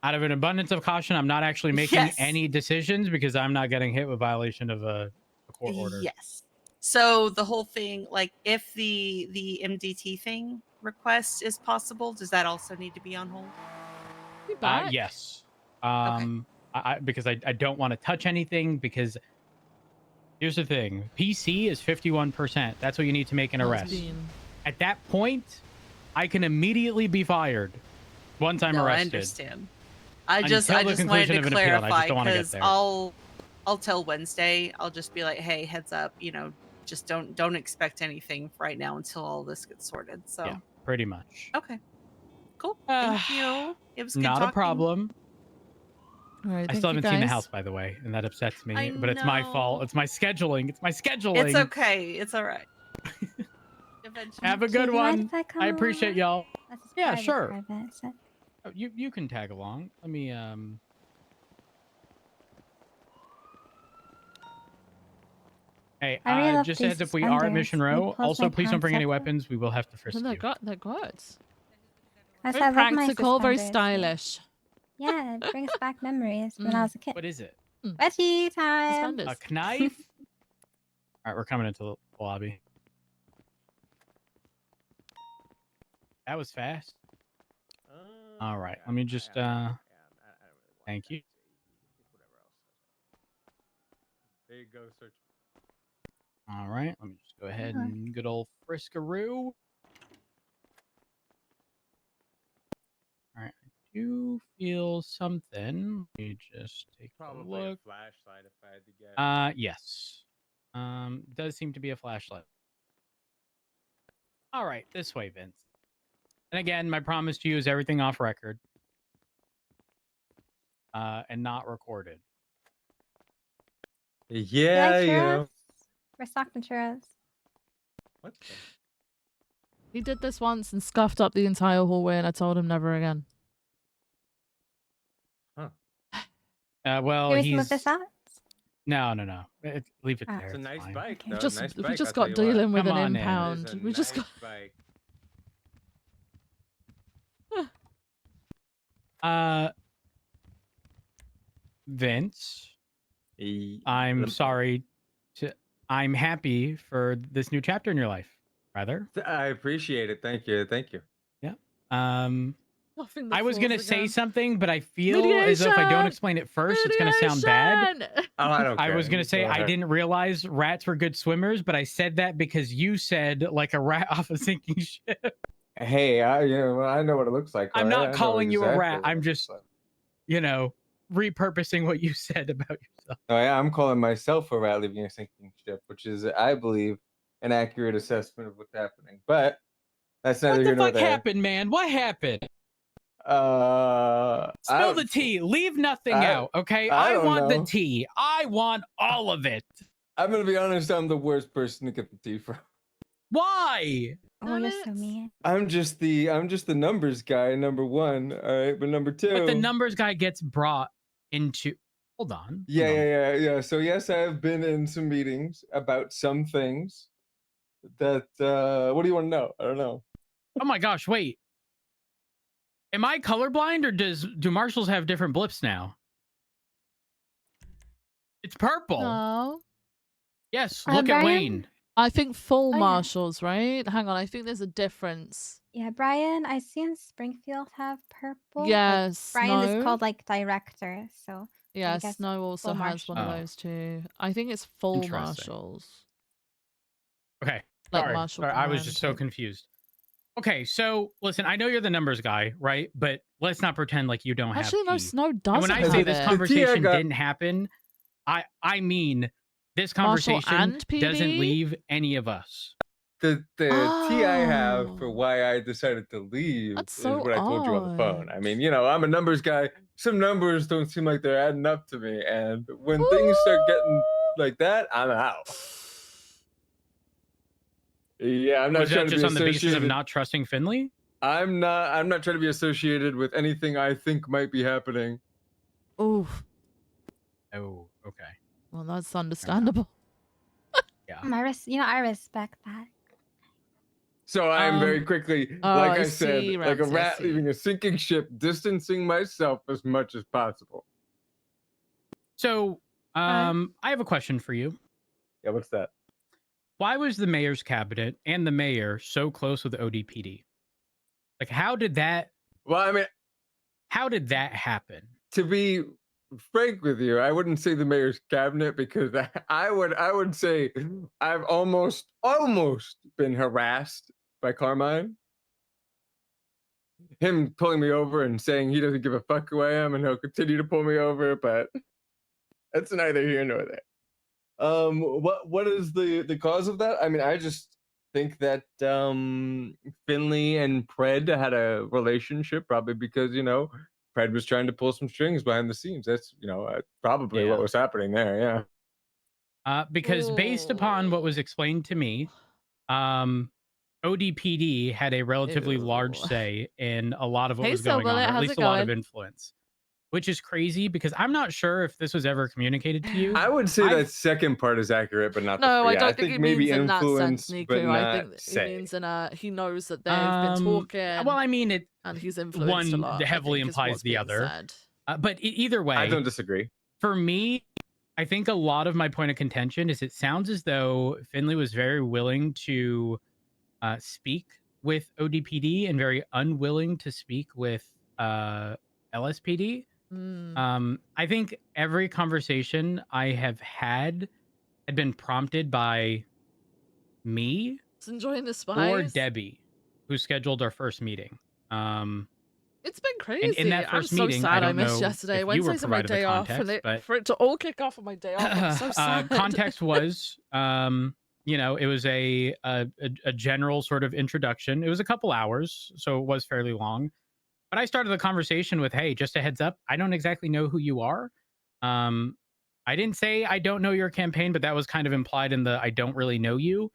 out of an abundance of caution, I'm not actually making Yes. any decisions because I'm not getting hit with violation of a court order. Yes. So the whole thing, like if the MDT thing request is possible, does that also need to be on hold? Yes. Because I don't want to touch anything because here's the thing. PC is 51%. That's what you need to make an That's arrest. been- At that point, I can immediately be fired once I'm No, I arrested. understand. I just Until the wanted conclusion to of an appeal, and I just clarify don't wanna get because there. I'll tell Wednesday. I'll just be like, hey, heads up, just don't expect anything right now until all this gets sorted. So Yeah, pretty much. okay, cool. Thank you. It was good Not talking. a problem. All right, I thank still you haven't seen the guys. house, by the way, and that upsets me. I But it's my fault. know. It's my scheduling. It's my scheduling. It's okay. It's all right. Eventually. Have a Do good you mind one. if I come I appreciate along? y'all. That's just Yeah, private, sure. private, so- Oh, you can tag along. Let me Hey, I really love just a these heads up, we are at Mission suspenders. They Row. close Also, my please don't bring any pants up. weapons. We will have to frisk They're you. good. They're good. I Very love my practical, very suspenders. stylish. Yeah, it brings back memories when I was a kid. What is it? Veggie time. A knife? All right, we're coming into the lobby. That was fast. All right, let me just thank you. There you go, search. All right, let me just go ahead and good old friskaroo. All right, I do feel something. Let me just take Probably a a look. flashlight if I had to guess. Yes. Does seem to be a flashlight. All right, this way, Vince. And again, my promise to you is everything off record. And not recorded. Yeah, you you like know. churros? We're stocked in churros. What the? He did this once and scuffed up the entire hallway, and I told him never again. Well, Can we move he's this out? no. Leave it Ah. there. It's a nice fine. bike, We though. just nice we bike, just I'll got tell you what. dealing with Come an on in. impound. It is a We just nice got. bike. Vince, I'm sorry. I'm happy for this new chapter in your life. Rather, I appreciate it. Thank you. Thank you. yeah. Stuffing the I was floors gonna say again. something, but I feel as though if I don't Mediation! explain it first, it's gonna sound bad. Mediation! Oh, I don't I care. was gonna say Go I ahead. didn't realize rats were good swimmers, but I said that because you said like a rat off a sinking ship. Hey, I know what it looks like. I'm all right? not I know calling you a exactly rat. what I'm it just, looks repurposing what you said about yourself. like. Oh, yeah, I'm calling myself a rat leaving a sinking ship, which is, I believe, an accurate assessment of what's happening. But that's neither What here the nor fuck there. happened, man? What happened? I Spill the don't- tea. Leave nothing I- out, okay? I I don't want the know. tea. I want all of it. I'm gonna be honest. I'm the worst person to get the tea from. Why? Oh, you're so mean. I'm just the numbers guy. Number one, all right, but number two. But the numbers guy gets brought into. Hold on. hold on. Yeah. So yes, I have been in some meetings about some things. That what do you want to know? I don't know. Oh my gosh! Wait. Am I colorblind or do marshals have different blips now? It's purple. No. Yes. Look at Brian? Wayne. I think full Oh, yeah. marshals, right? Hang on, I think there's a difference. Yeah, Brian, I seen Springfield have purple. Like, Yes, Brian is no. called like director, so I Yes, guess Snow also full has one of marshal. those too. I think it's full Interesting. marshals. Okay. Like Sorry. Marshall Sorry, I was Command just so type. confused. Okay, so listen, I know you're the numbers guy, right? But let's not pretend like you don't Actually, have no, tea. Snow And doesn't when I have say this it. conversation got- didn't happen, I mean this Marshall conversation and doesn't PD? leave any of us. The tea I have for Oh. why I decided to leave That's is so what I told you on the phone. odd. I mean, I'm a numbers guy. Some numbers don't seem like they're adding up to me, and when things start getting like that, I'm out. Yeah, I'm not Was trying that to just be on the basis of associated. not trusting Finley? I'm not trying to be associated with anything I think might be happening. Oh. Oh, okay. Well, that's understandable. Yeah. I respect that. So I am very quickly, Oh, like I I said, see, like a Ramsey, I rat see. leaving a sinking ship, distancing myself as much as possible. So, I have a question for you. Yeah, what's that? Why was the mayor's cabinet and the mayor so close with ODPD? Like, how did that? Well, I mean, how did that happen? To be frank with you, I wouldn't say the mayor's cabinet because I would say I've almost been harassed by Carmine. Him pulling me over and saying he doesn't give a fuck who I am and he'll continue to pull me over, but that's neither here nor there. What is the cause of that? I mean, I just think that Finley and Pred had a relationship, probably because Pred was trying to pull some strings behind the scenes. That's probably what was happening there. Yeah. Because based upon what was explained to me, ODPD had a relatively large say in a lot of what Hey, was going on, Silverlit, or at how's least it a lot of going? influence, which is crazy because I'm not sure if this was ever communicated to you. I would say that second part is accurate, but not the No, first. I Yeah, don't think he maybe means in that sense, influence, but Niku. I not think he say. means in he knows that they've been talking. Well, I mean, and he's influenced a one lot. heavily I think, is implies what's the being other. said. But either way, I don't disagree. For me, I think a lot of my point of contention is it sounds as though Finley was very willing to speak with ODPD and very unwilling to speak with LSPD. I think every conversation I have had been prompted by me It's enjoying the or spice. Debbie, who scheduled our first meeting. It's been crazy. And in that I'm first so meeting, sad I I don't missed know yesterday. if you were Wednesdays are my provided the day off, and context, but for it to all kick off on my day off, I'm so sad. context was it was a general sort of introduction. It was a couple hours, so it was fairly long, but I started the conversation with, hey, just a heads up, I don't exactly know who you are. I didn't say I don't know your campaign, but that was kind of implied in the I don't really know you.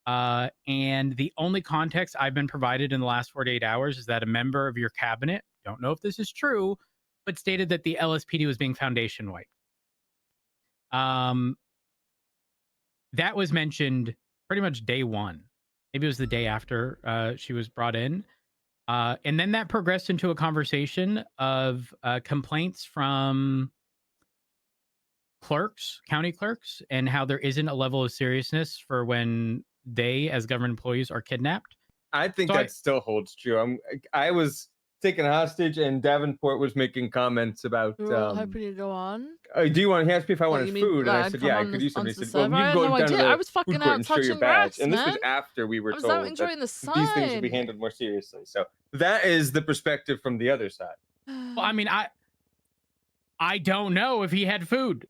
And the only context I've been provided in the last 48 hours is that a member of your cabinet, don't know if this is true, but stated that the LSPD was being foundation white. That was mentioned pretty much day one. Maybe it was the day after she was brought in. And then that progressed into a conversation of complaints from clerks, county clerks, and how there isn't a level of seriousness for when they, as government employees, are kidnapped. I think So that still holds true. I was taken hostage, and Davenport was making comments about. We were all hoping you'd go on. Do you want? He asked me if I What, wanted you mean food, and that I I'd said, come "Yeah, I on could use some." He onto the said, "Well, server? you I can had go no down to idea. the I was fucking food court out and show your touching badge." grass, And this was man. after we were I was told out enjoying the that these things would be sun. handled more seriously. So that is the perspective from the other side. Well, I mean, I don't know if he had food.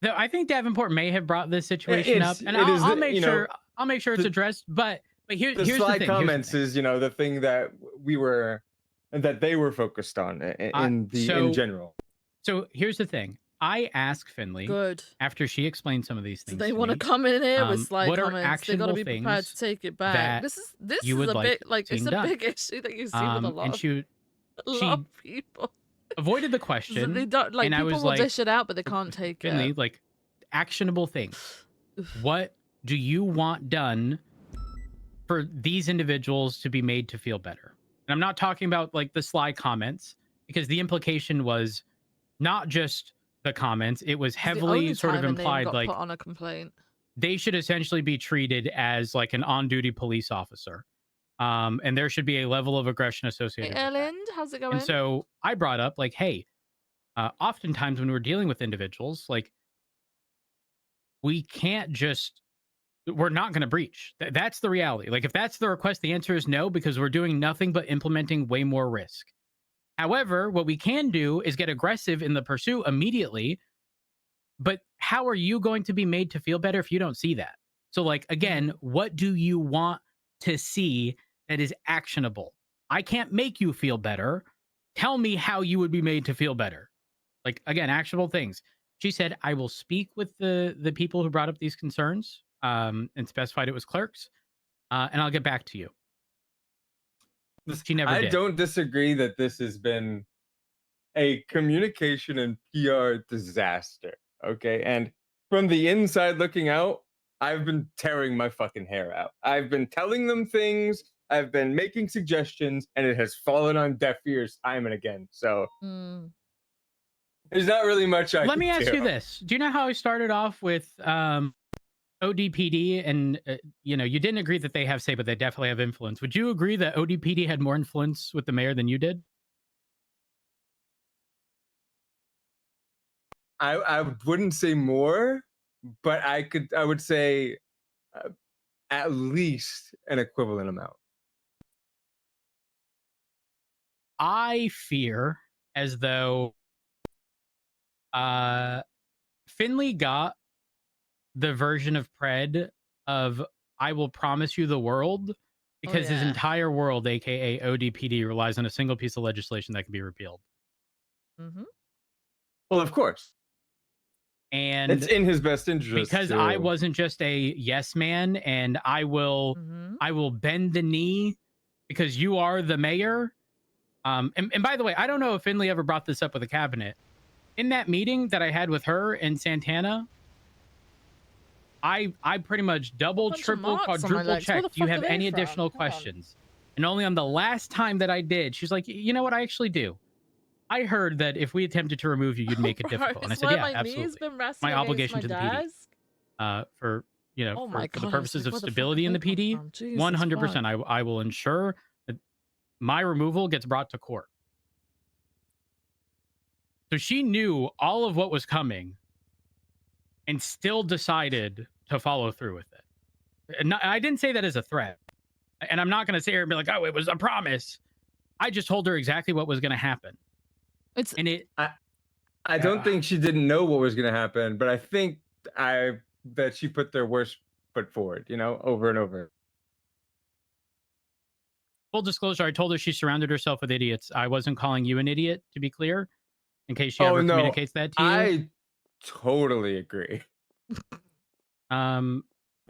Though I think Davenport may have brought this situation up, and I'll make sure it's addressed. But here's the the slide thing. comments is the thing that they were focused on in general. So here's the thing. I asked Finley Good. after she explained some of these Do things. they to want to me, come in here with slide what are comments? They got to actionable be prepared to things take it back. that This is you would a like bit like it's seen a done? big issue that you see with a lot and of she people. avoided the They question, don't and I people was will like, dish it out, but they can't take Finley, it. like actionable things. What do you want done for these individuals to be made to feel better? And I'm not talking about like the sly comments, because the implication was not just the comments, it was It's the heavily only sort of time a name implied got like put on a complaint. they should essentially be treated as like an on-duty police officer. And there should be a level of aggression Hey, associated with Erlind, how's it going? and so I brought up like, hey, oftentimes when we're dealing with individuals, like we can't just, we're not going to breach. That's the reality. Like if that's the request, the answer is no, because we're doing nothing but implementing way more risk. However, what we can do is get aggressive in the pursuit immediately. But how are you going to be made to feel better if you don't see that? So like, again, what do you want to see that is actionable? I can't make you feel better. Tell me how you would be made to feel better. Like, again, actionable things. She said, I will speak with the people who brought up these concerns, and specified it was clerks, and I'll get back to you. She never I did. don't disagree that this has been a communication and PR disaster. Okay. And from the inside looking out, I've been tearing my fucking hair out. I've been telling them things, I've been making suggestions, and it has fallen on deaf ears time and again. So there's not really much I Let can me ask do. you this. Do you know how I started off with ODPD? And, you know, you didn't agree that they have say, but they definitely have influence. Would you agree that ODPD had more influence with the mayor than you did? I wouldn't say more, but I would say at least an equivalent amount. I fear as though Finley got the version of Pred of I will promise you the world because his entire world, aka ODPD, relies on a single piece of legislation that can be repealed. Well, of course. And it's in his best interest because I wasn't just a yes man and I will bend the knee because you are the mayor. And by the way, I don't know if Finley ever brought this up with the cabinet. In that meeting that I had with her and Santana, I pretty much double, triple, quadruple checked. Do you have any additional questions? And only on the last time that I did, she's like, you know what? I actually do. I heard that if we attempted to remove you, you'd make it difficult. And I said, yeah, absolutely. My obligation to the PD. For, you know, for the purposes of stability in the PD, 100%, I will ensure that my removal gets brought to court. So she knew all of what was coming and still decided to follow through with it. And I didn't say that as a threat. And I'm not going to sit here and be like, oh, it was a promise. I just told her exactly what was going to happen. I don't think she didn't know what was going to happen, but I think that she put their worst foot forward, you know, over and over. Full disclosure, I told her she surrounded herself with idiots. I wasn't calling you an idiot, to be clear, in case she ever communicates that to you. I totally agree. And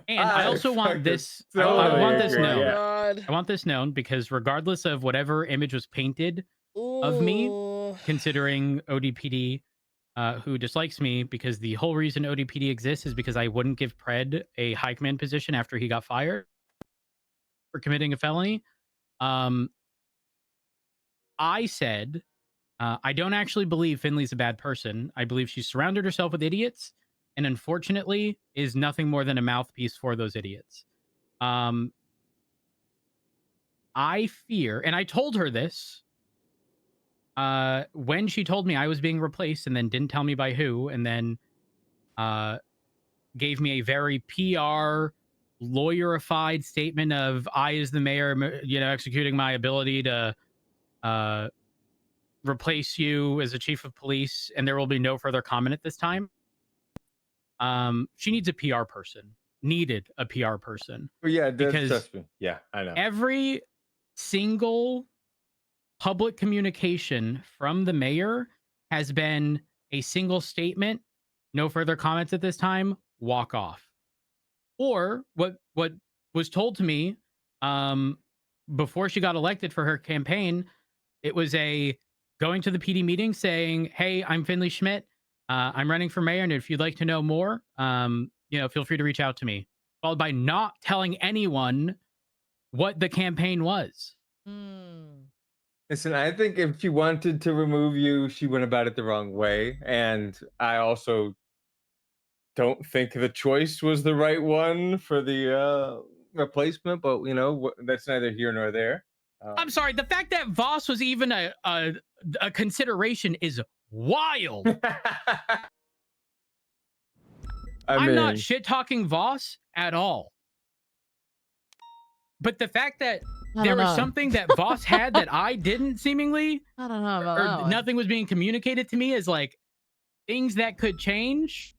I also want this. I totally want this agree, known. yeah. I want this known because regardless of whatever image was painted of me, considering ODPD, who dislikes me, because the whole reason ODPD exists is because I wouldn't give Pred a high command position after he got fired for committing a felony. I said, I don't actually believe Finley's a bad person. I believe she's surrounded herself with idiots and unfortunately is nothing more than a mouthpiece for those idiots. I fear, and I told her this when she told me I was being replaced and then didn't tell me by who, and then gave me a very PR lawyerified statement of I as the mayor, you know, executing my ability to replace you as a chief of police, and there will be no further comment at this time. She needs a PR person. Needed a PR person. Well, yeah, because trust me. Yeah, I know. Every single public communication from the mayor has been a single statement, no further comments at this time, walk off. Or what was told to me before she got elected for her campaign, it was a going to the PD meeting saying, hey, I'm Finley Schmidt. I'm running for mayor, and if you'd like to know more, you know, feel free to reach out to me. Followed by not telling anyone what the campaign was. Listen, I think if she wanted to remove you, she went about it the wrong way. And I also don't think the choice was the right one for the replacement, but, you know, that's neither here nor there. I'm sorry, the fact that Voss was even a consideration is wild. I'm not shit-talking Voss at all. But the fact that there was something that Voss had that I didn't, seemingly, I don't know about or that one. nothing was being communicated to me as like things that could change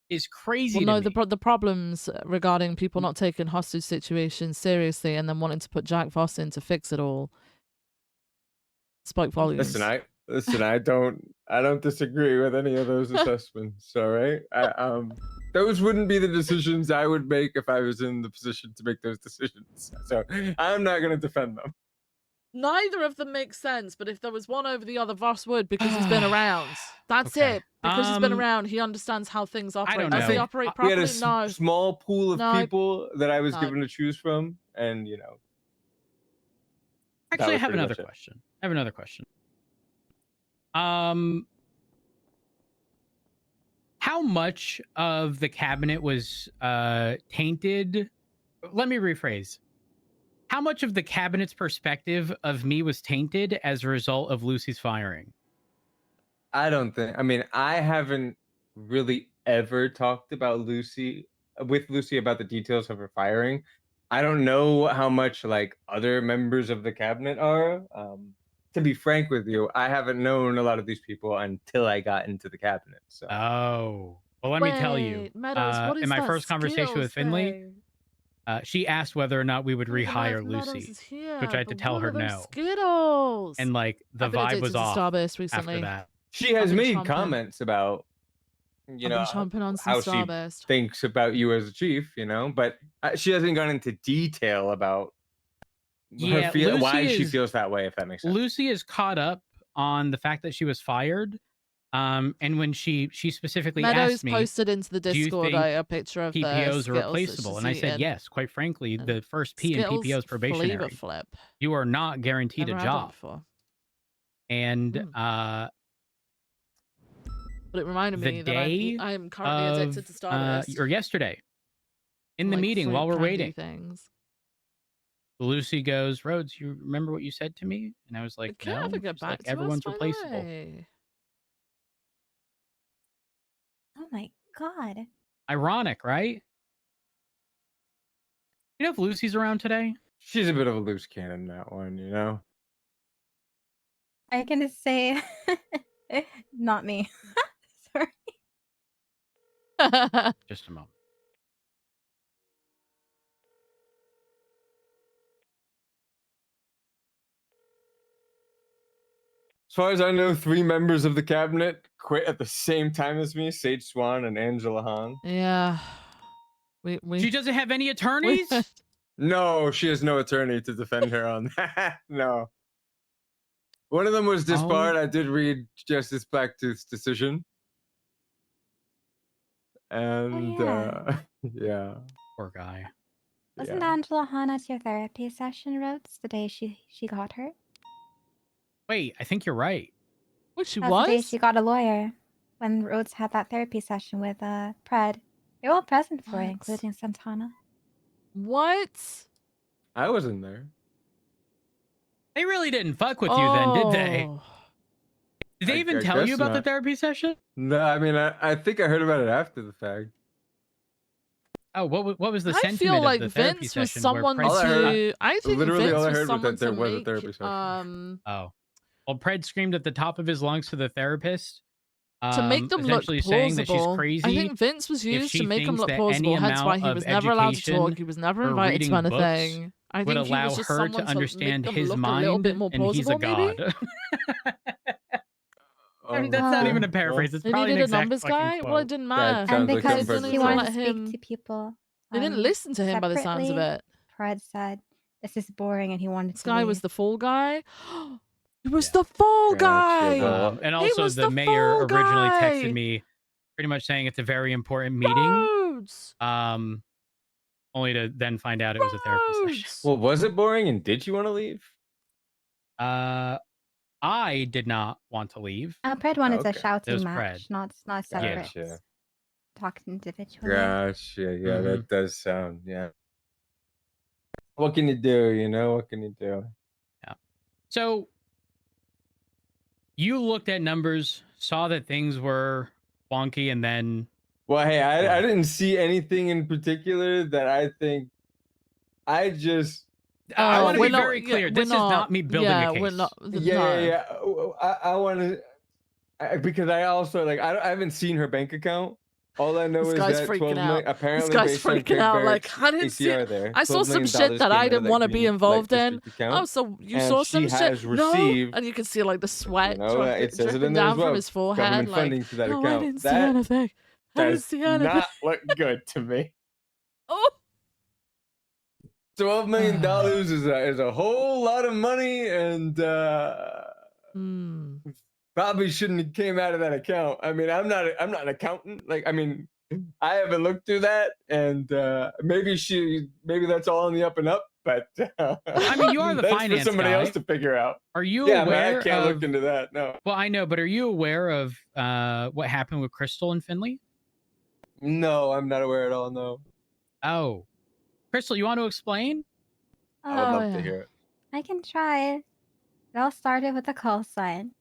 is crazy. Well, to no, me. the problems regarding people not taking hostage situations seriously and then wanting to put Jack Voss in to fix it all spoke volumes. Listen, I don't disagree with any of those assessments. All right, those wouldn't be the decisions I would make if I was in the position to make those decisions. So I'm not going to defend them. Neither of them make sense, but if there was one over the other, Voss would because he's been around. That's Okay. it. Because he's been around, he understands how things operate. don't Does he know. operate We had properly? a No. small pool of No. people that I was No. given to choose from, and you know. that Actually, I was have pretty another much it. question. How much of the cabinet was tainted? Let me rephrase. How much of the cabinet's perspective of me was tainted as a result of Lucy's firing? I don't think. I mean, I haven't really ever talked about Lucy with Lucy about the details of her firing. I don't know how much like other members of the cabinet are. To be frank with you, I haven't known a lot of these people until I got into the cabinet. So. Oh. Well, let me tell you. Wait, Meadows, what is in my that first conversation with Skittles Finley, thing? she asked whether or not we would Oh, the rehire Meadows Lucy, is here, which I had to but tell what her are those no. Skittles? And like the I've been vibe addicted was to off Starburst after recently. that. She has I've been made chomping. comments about, you I've know, been chomping on some how she Starburst. thinks about you as a chief, you know, but she hasn't gone into detail about Yeah, her why Lucy she is- feels that way, if that makes sense. Lucy is caught up on the fact that she was fired. And when she specifically Meadows asked me, posted into the "Do you Discord think a picture of the PPOs are Skittles that replaceable?" And I she's said, eating. yes. Quite frankly, the first P in Skittles PPO is probationary. flavor flip. You are not guaranteed Never a had one job. before. And But it reminded the me that day I'm currently addicted to Starburst. or yesterday, in the Like meeting fruit while we're candy waiting, things. Lucy goes, "Rhodes, you remember what you said to me?" And I was like, Did Kit "No." ever get She's back like, to us, "Everyone's by the replaceable." way? Oh my god. Ironic, right? You know if Lucy's around today? She's a bit of a loose cannon, that one, you know? Are you gonna say not me? Sorry. Just a moment. As far as I know, 3 members of the cabinet quit at the same time as me: Sage Swan and Angela Han. Yeah. She doesn't have any attorneys? No, she has no attorney to defend her on that. No. One of them was disbarred. I did read Justice Blacktooth's decision. And yeah. yeah. Poor guy. Wasn't Yeah. Angela Han at your therapy session, Rhodes, the day she got hurt? Wait, I think you're right. What, she That was the day was? she got a lawyer when Rhodes had that therapy session with Pred. They were all present for it, What? including Santana. What? I wasn't there. They really didn't fuck with you then, did they? Oh. Did they I even tell you guess about the not. therapy session? No, I mean, I think I heard about it after the fact. Oh, what was the I sentiment feel like of the therapy Vince was session? where someone Pred- to. I think literally Vince all I was heard was someone that there to was a make. therapy session. Oh. Well, Pred screamed at the top of his lungs to the therapist. To make them look essentially saying that she's plausible. crazy. I think Vince was if used she to make him thinks look that plausible, any hence why amount he of was never allowed to talk. education He was never or invited reading to books anything. I would think he allow was just her someone to make understand them his look a little mind, bit more and he's a plausible, maybe? god. I mean, that's not even a paraphrase. It's Maybe probably he an did a exact numbers fucking guy. quote. Well, it didn't matter. And like because some she perfect wanted to let speak him. to people. They didn't listen to him by the sounds of separately, it. Pred said, "This is boring," and he wanted This to guy leave. was the fall guy. It was the fall guy. And He also, was the mayor fall originally guy. texted me, pretty much saying it's a very important meeting. Rhodes. Only to then find out it was a therapy session. Well, was it boring and did you want to leave? I did not want to leave. Pred wanted Okay. a It shouting was match, Pred. not separate. Gotcha. Talked individually. Gotcha. Yeah, Mm-hmm. that does sound, yeah. What can you do, you know? What can you do? Yeah. So you looked at numbers, saw that things were wonky, and then. Well, hey, I didn't see anything in particular that I think. I just. I want to we're be not- very yeah, clear. we're This is not me building yeah, a case. we're not. Yeah. no. I want to. Because I also, like, I haven't seen her bank account. All I know This is guy's that freaking 12 out. million, apparently, This guy's based on freaking Craig out. Barrett's Like, I didn't see. ACR there, I saw $12 some million shit that came I out of didn't that want to be green involved light in. district account, Oh, so you and saw she some has shit? No, received, and you can see like the sweat you know, it says it dripping in there as down well, from his forehead. government Like, funding to that no, I account. didn't see That anything. I didn't does see anything. not look good to me. Oh, $12 million is a whole lot of money, and probably shouldn't have came out of that account. I mean, I'm not an accountant. Like, I mean, I haven't looked through that, and maybe that's all on the up and up. But I mean, you are the that's finance for somebody guy. else to figure out. Are you Yeah, man, aware I can't of? look into that. No. Well, I know, but are you aware of what happened with Crystal and Finley? No, I'm not aware at all. No. Oh, Crystal, you want to explain? I would love Oh, to hear it. I can try. It all started with a call sign.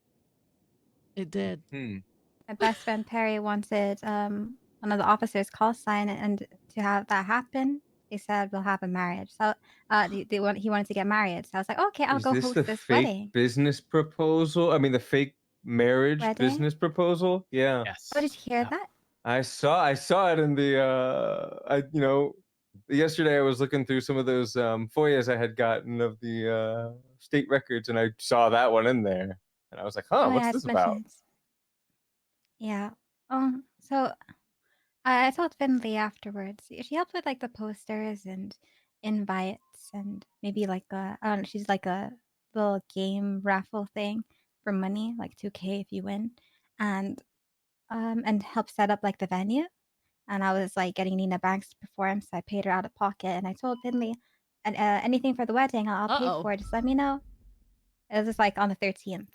It did. My best friend Perry wanted one of the officers' call sign, and to have that happen, they said we'll have a marriage. So he wanted to get married. So I was like, okay, I'll Is go this host the this fake wedding. business proposal? I mean, the fake marriage Wedding? business proposal? Yeah. Yes. Oh, did you hear that? I saw it in the yesterday I was looking through some of those FOIAs I had gotten of the state records, and I saw that one in there, and I was like, huh, Oh, what's yeah, this it's about? mentioned. Yeah. So I told Finley afterwards. She helped with like the posters and invites, and maybe like I don't know. She's like a little game raffle thing for money, like 2K if you win, and help set up like the venue. And I was like getting Nina Banks to perform, so I paid her out of pocket. And I told Finley, and anything for the wedding, I'll pay for it. Just let me know. It was just like on the 13th.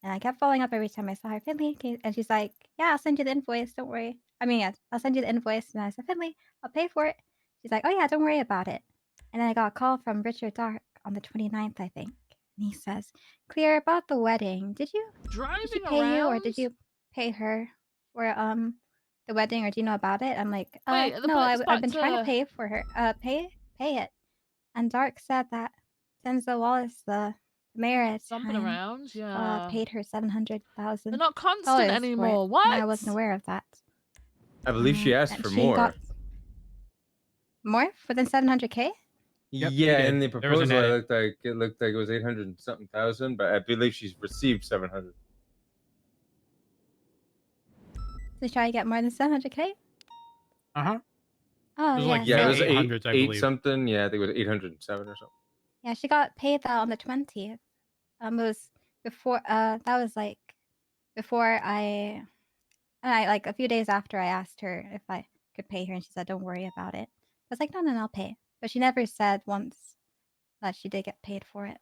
And I kept following up every time I saw her, Finley. And she's like, yeah, I'll send you the invoice. Don't worry. I mean, yeah, I'll send you the invoice. And I said, Finley, I'll pay for it. She's like, oh, yeah, don't worry about it. And then I got a call from Richard Dark on the 29th, I think. And he says, Clear, about the wedding. Did she pay you, or did you pay her for the wedding, or do you know about it? I'm like, Wait, no, but it's I've back been trying to to- pay for her. Pay it. And Dark said that Denzel Wallace, the mayor at the Jumping time, around, yeah. paid her $700,000. They're not constant anymore. And I What? wasn't aware of that. I believe she asked And for she more. got more for than 700K. Yep, she Yeah, did. in the There was an proposal, edit. it looked like it was 800 and something thousand, but I believe she's received 700. To try to get more than 700K. Uh-huh. Oh, It was yeah. like Yeah, it mid was 800s, I eight believe. something. Yeah, I think it was 807 or something. Yeah, she got paid that on the 20th. It was before. That was like before I like a few days after I asked her if I could pay her, and she said, "Don't worry about it." I was like, "No, I'll pay." But she never said once that she did get paid for it.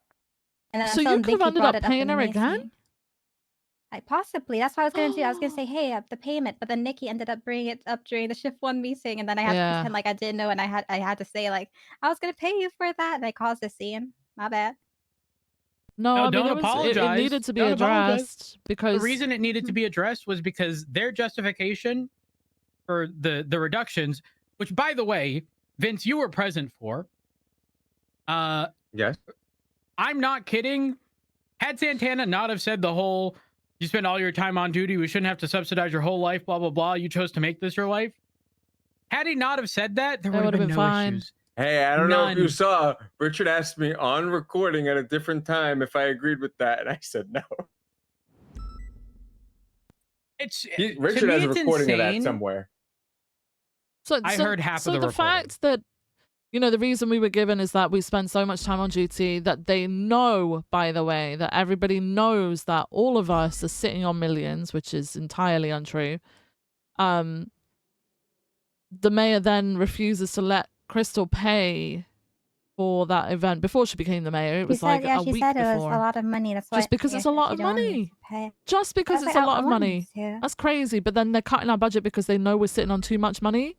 And then So you some could have Vicky ended brought up it up paying in her the again? meeting. Possibly. That's what I was gonna do. I was gonna say, "Hey, the payment," but then Nikki ended up bringing it up during the shift 1 meeting, and then I had to Yeah. pretend like I didn't know, and I had to say like I was gonna pay you for that, and I caused a scene. My bad. No, No, I mean don't it was apologize. it needed to be Don't apologize. addressed because The reason it needed to be addressed was because their justification for the reductions, which by the way, Vince, you were present for. Yes. I'm not kidding. Had Santana not have said the whole, you spend all your time on duty, we shouldn't have to subsidize your whole life, blah, blah, blah. You chose to make this your life. Had he not have said that, there would have been no fine. issues. Hey, I don't know if you None. saw. Richard asked me on recording at a different time if I agreed with that, and I said no. It's Richard to me, has a it's recording of that insane. somewhere. I heard half so of the the fact that the reason we were given is that we spent so much time on duty that they know, by the way, that everybody knows that all of us are sitting on millions, which is entirely untrue. The mayor then refuses to let Crystal pay for that event before she became the mayor. It She was said, like yeah, a she week said it was before. a lot of money. That's why. Just because it's a lot of money. Just because I was it's like, a lot I of wanted money. to. That's crazy. But then they're cutting our budget because they know we're sitting on too much money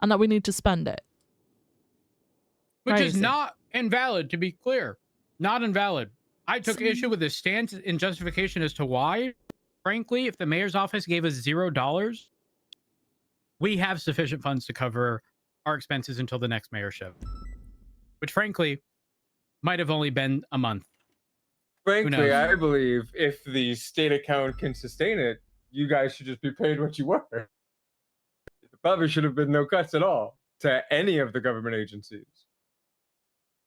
and that we need to spend it. Which is Crazy. not invalid, to be clear. Not invalid. I took issue with his stance in justification as to why. Frankly, if the mayor's office gave us $0, we have sufficient funds to cover our expenses until the next mayorship. Which, frankly, might have only been a month. Frankly, knows? I believe if the state account can sustain it, you guys should just be paid what you were. There probably should have been no cuts at all to any of the government agencies.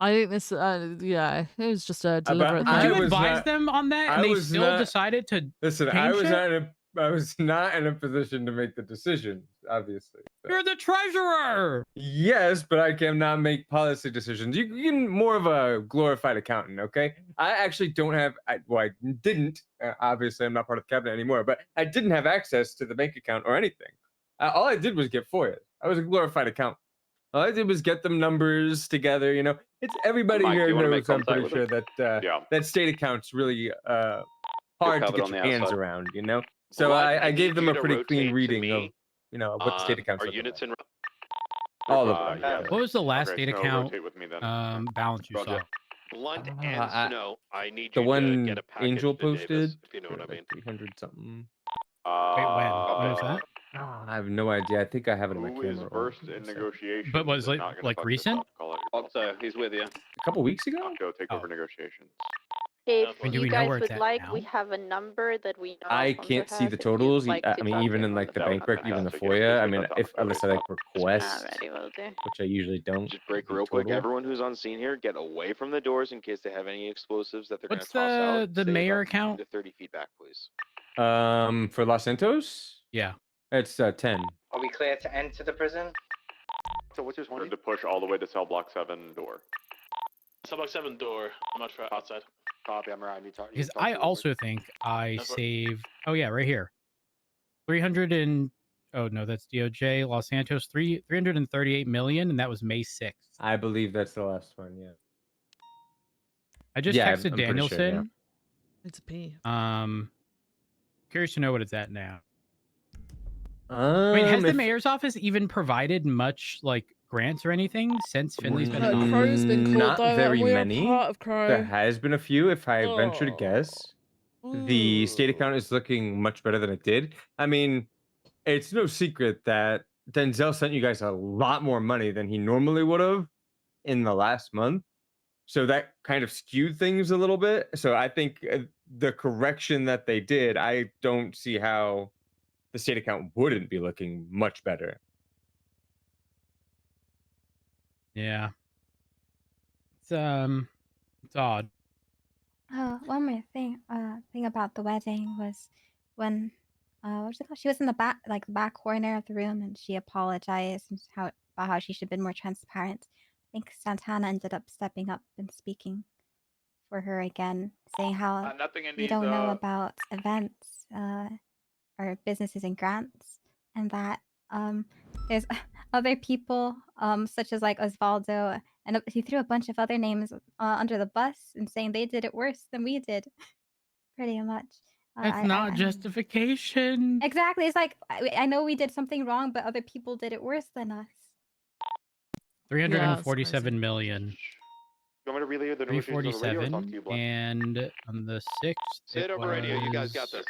I think this, yeah, it was just a deliberate Did thing. you advise them on that, and they still decided to listen. change it? I was not in a position to make the decision. obviously. You're the treasurer. Yes, but I cannot make policy decisions. You're more of a glorified accountant, okay? I actually don't have, I didn't, obviously I'm not part of the cabinet anymore, but I didn't have access to the bank account or anything. All I did was get FOIA. I was a glorified accountant. All I did was get them numbers together, you know? It's everybody Mike, do here you wanna make knows, I'm contact pretty with sure him? that that state account's really hard to covered get on your the hands outside. around, you know? So Blood, I gave need them you a to pretty clean rotate to reading me. of, you know, what the state account's Are looking units like. in? All of them. Yeah. What was the last Okay, data Snow, count rotate with me then. balance you saw? Blunt and I- Snow, I need The you to get one a package Angel to Davis, posted, if you know for what I mean. 300 something. Wait, when? When was that? I have no idea. I think I have it in my Who is camera. versed in negotiations? But was and it not gonna like fuck this recent? up? Call out your he's with you. A couple weeks ago? Go take Oh. over negotiations. If I mean, do you we know guys where it's would at like, we now? have a number that we know I from can't the see head the if you'd totals. like I to mean, talk even to in him like on the the bank phone. rec, even the Fantastic. Yes, FOIA. please I put mean, that down if on unless I like request, Alrighty, will do. which I usually don't. Just break the real quick. total. Everyone who's on scene here, get away from the doors in case they have any explosives that they're going to What's toss out. the Stay mayor about 10 account? to 30 feet back, please. For Los Santos, Yeah. it's 10. Are we clear to enter the prison? So what's your 20? To push all the way to cell block 7 door. Cell block 7 door. I'm not sure outside. Copy, I'm around. You talk. Because I also think I saved. Oh yeah, right here. 300 and oh no, that's DOJ Los Santos 338 million, and that was May 6th. I believe that's the last one. Yeah. I just Yeah, texted I'm pretty sure, yeah. Danielson. It's a P. Curious to know what it's at now. I I mean, has the mayor's office even provided much like grants or anything since Finley's been in office? Crow's been called Not though, very and we're many. part of Crow. There has been a few. If I venture to guess, the state account is looking much better than it did. I mean, it's no secret that Denzel sent you guys a lot more money than he normally would have in the last month. So that kind of skewed things a little bit. So I think the correction that they did, I don't see how the state account wouldn't be looking much better. Yeah. It's odd. Oh, one more thing about the wedding was when what was it called? She was in the back, like the back corner of the room, and she apologized and about how she should have been more transparent. I think Santana ended up stepping up and speaking for her again, saying how Nothing in we these, don't know about events or businesses and grants, and that there's other people such as like Osvaldo, and he threw a bunch of other names under the bus and saying they did it worse than we did, pretty much. That's not justification. Exactly. It's like I know we did something wrong, but other people did it worse than us. 347 million. You want me to relay the negotiations on the radio or talk to 347, you, Blunt? and on the 6th, Say it over radio. You guys got was- this.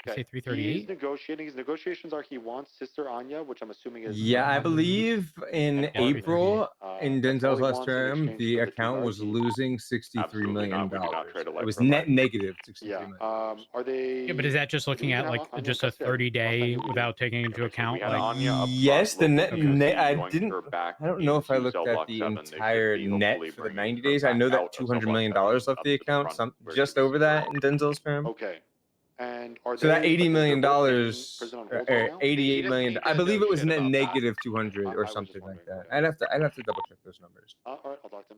Say He's 338. negotiating. His negotiations are he wants Sister Anya, which I'm assuming is. Yeah, I believe in April, in Denzel's last term, the account was losing $63 million. It was net negative $63 million. Are they? Yeah, but is that just looking at like just a 30-day without taking into account like? Yes, the net. I going didn't. her back I don't know if I into looked cell at block the 7. They should entire be net hopefully for the bringing 90 her days. I back know out that of cell $200 block million 7 left up the to account, front where just she was over that in Denzel's term. Okay. And are So that they, $80 million, prison on hold right now? $88 million. I believe it was net about that. negative 200 or something like that. I'd have to double check those numbers. All right, I'll talk to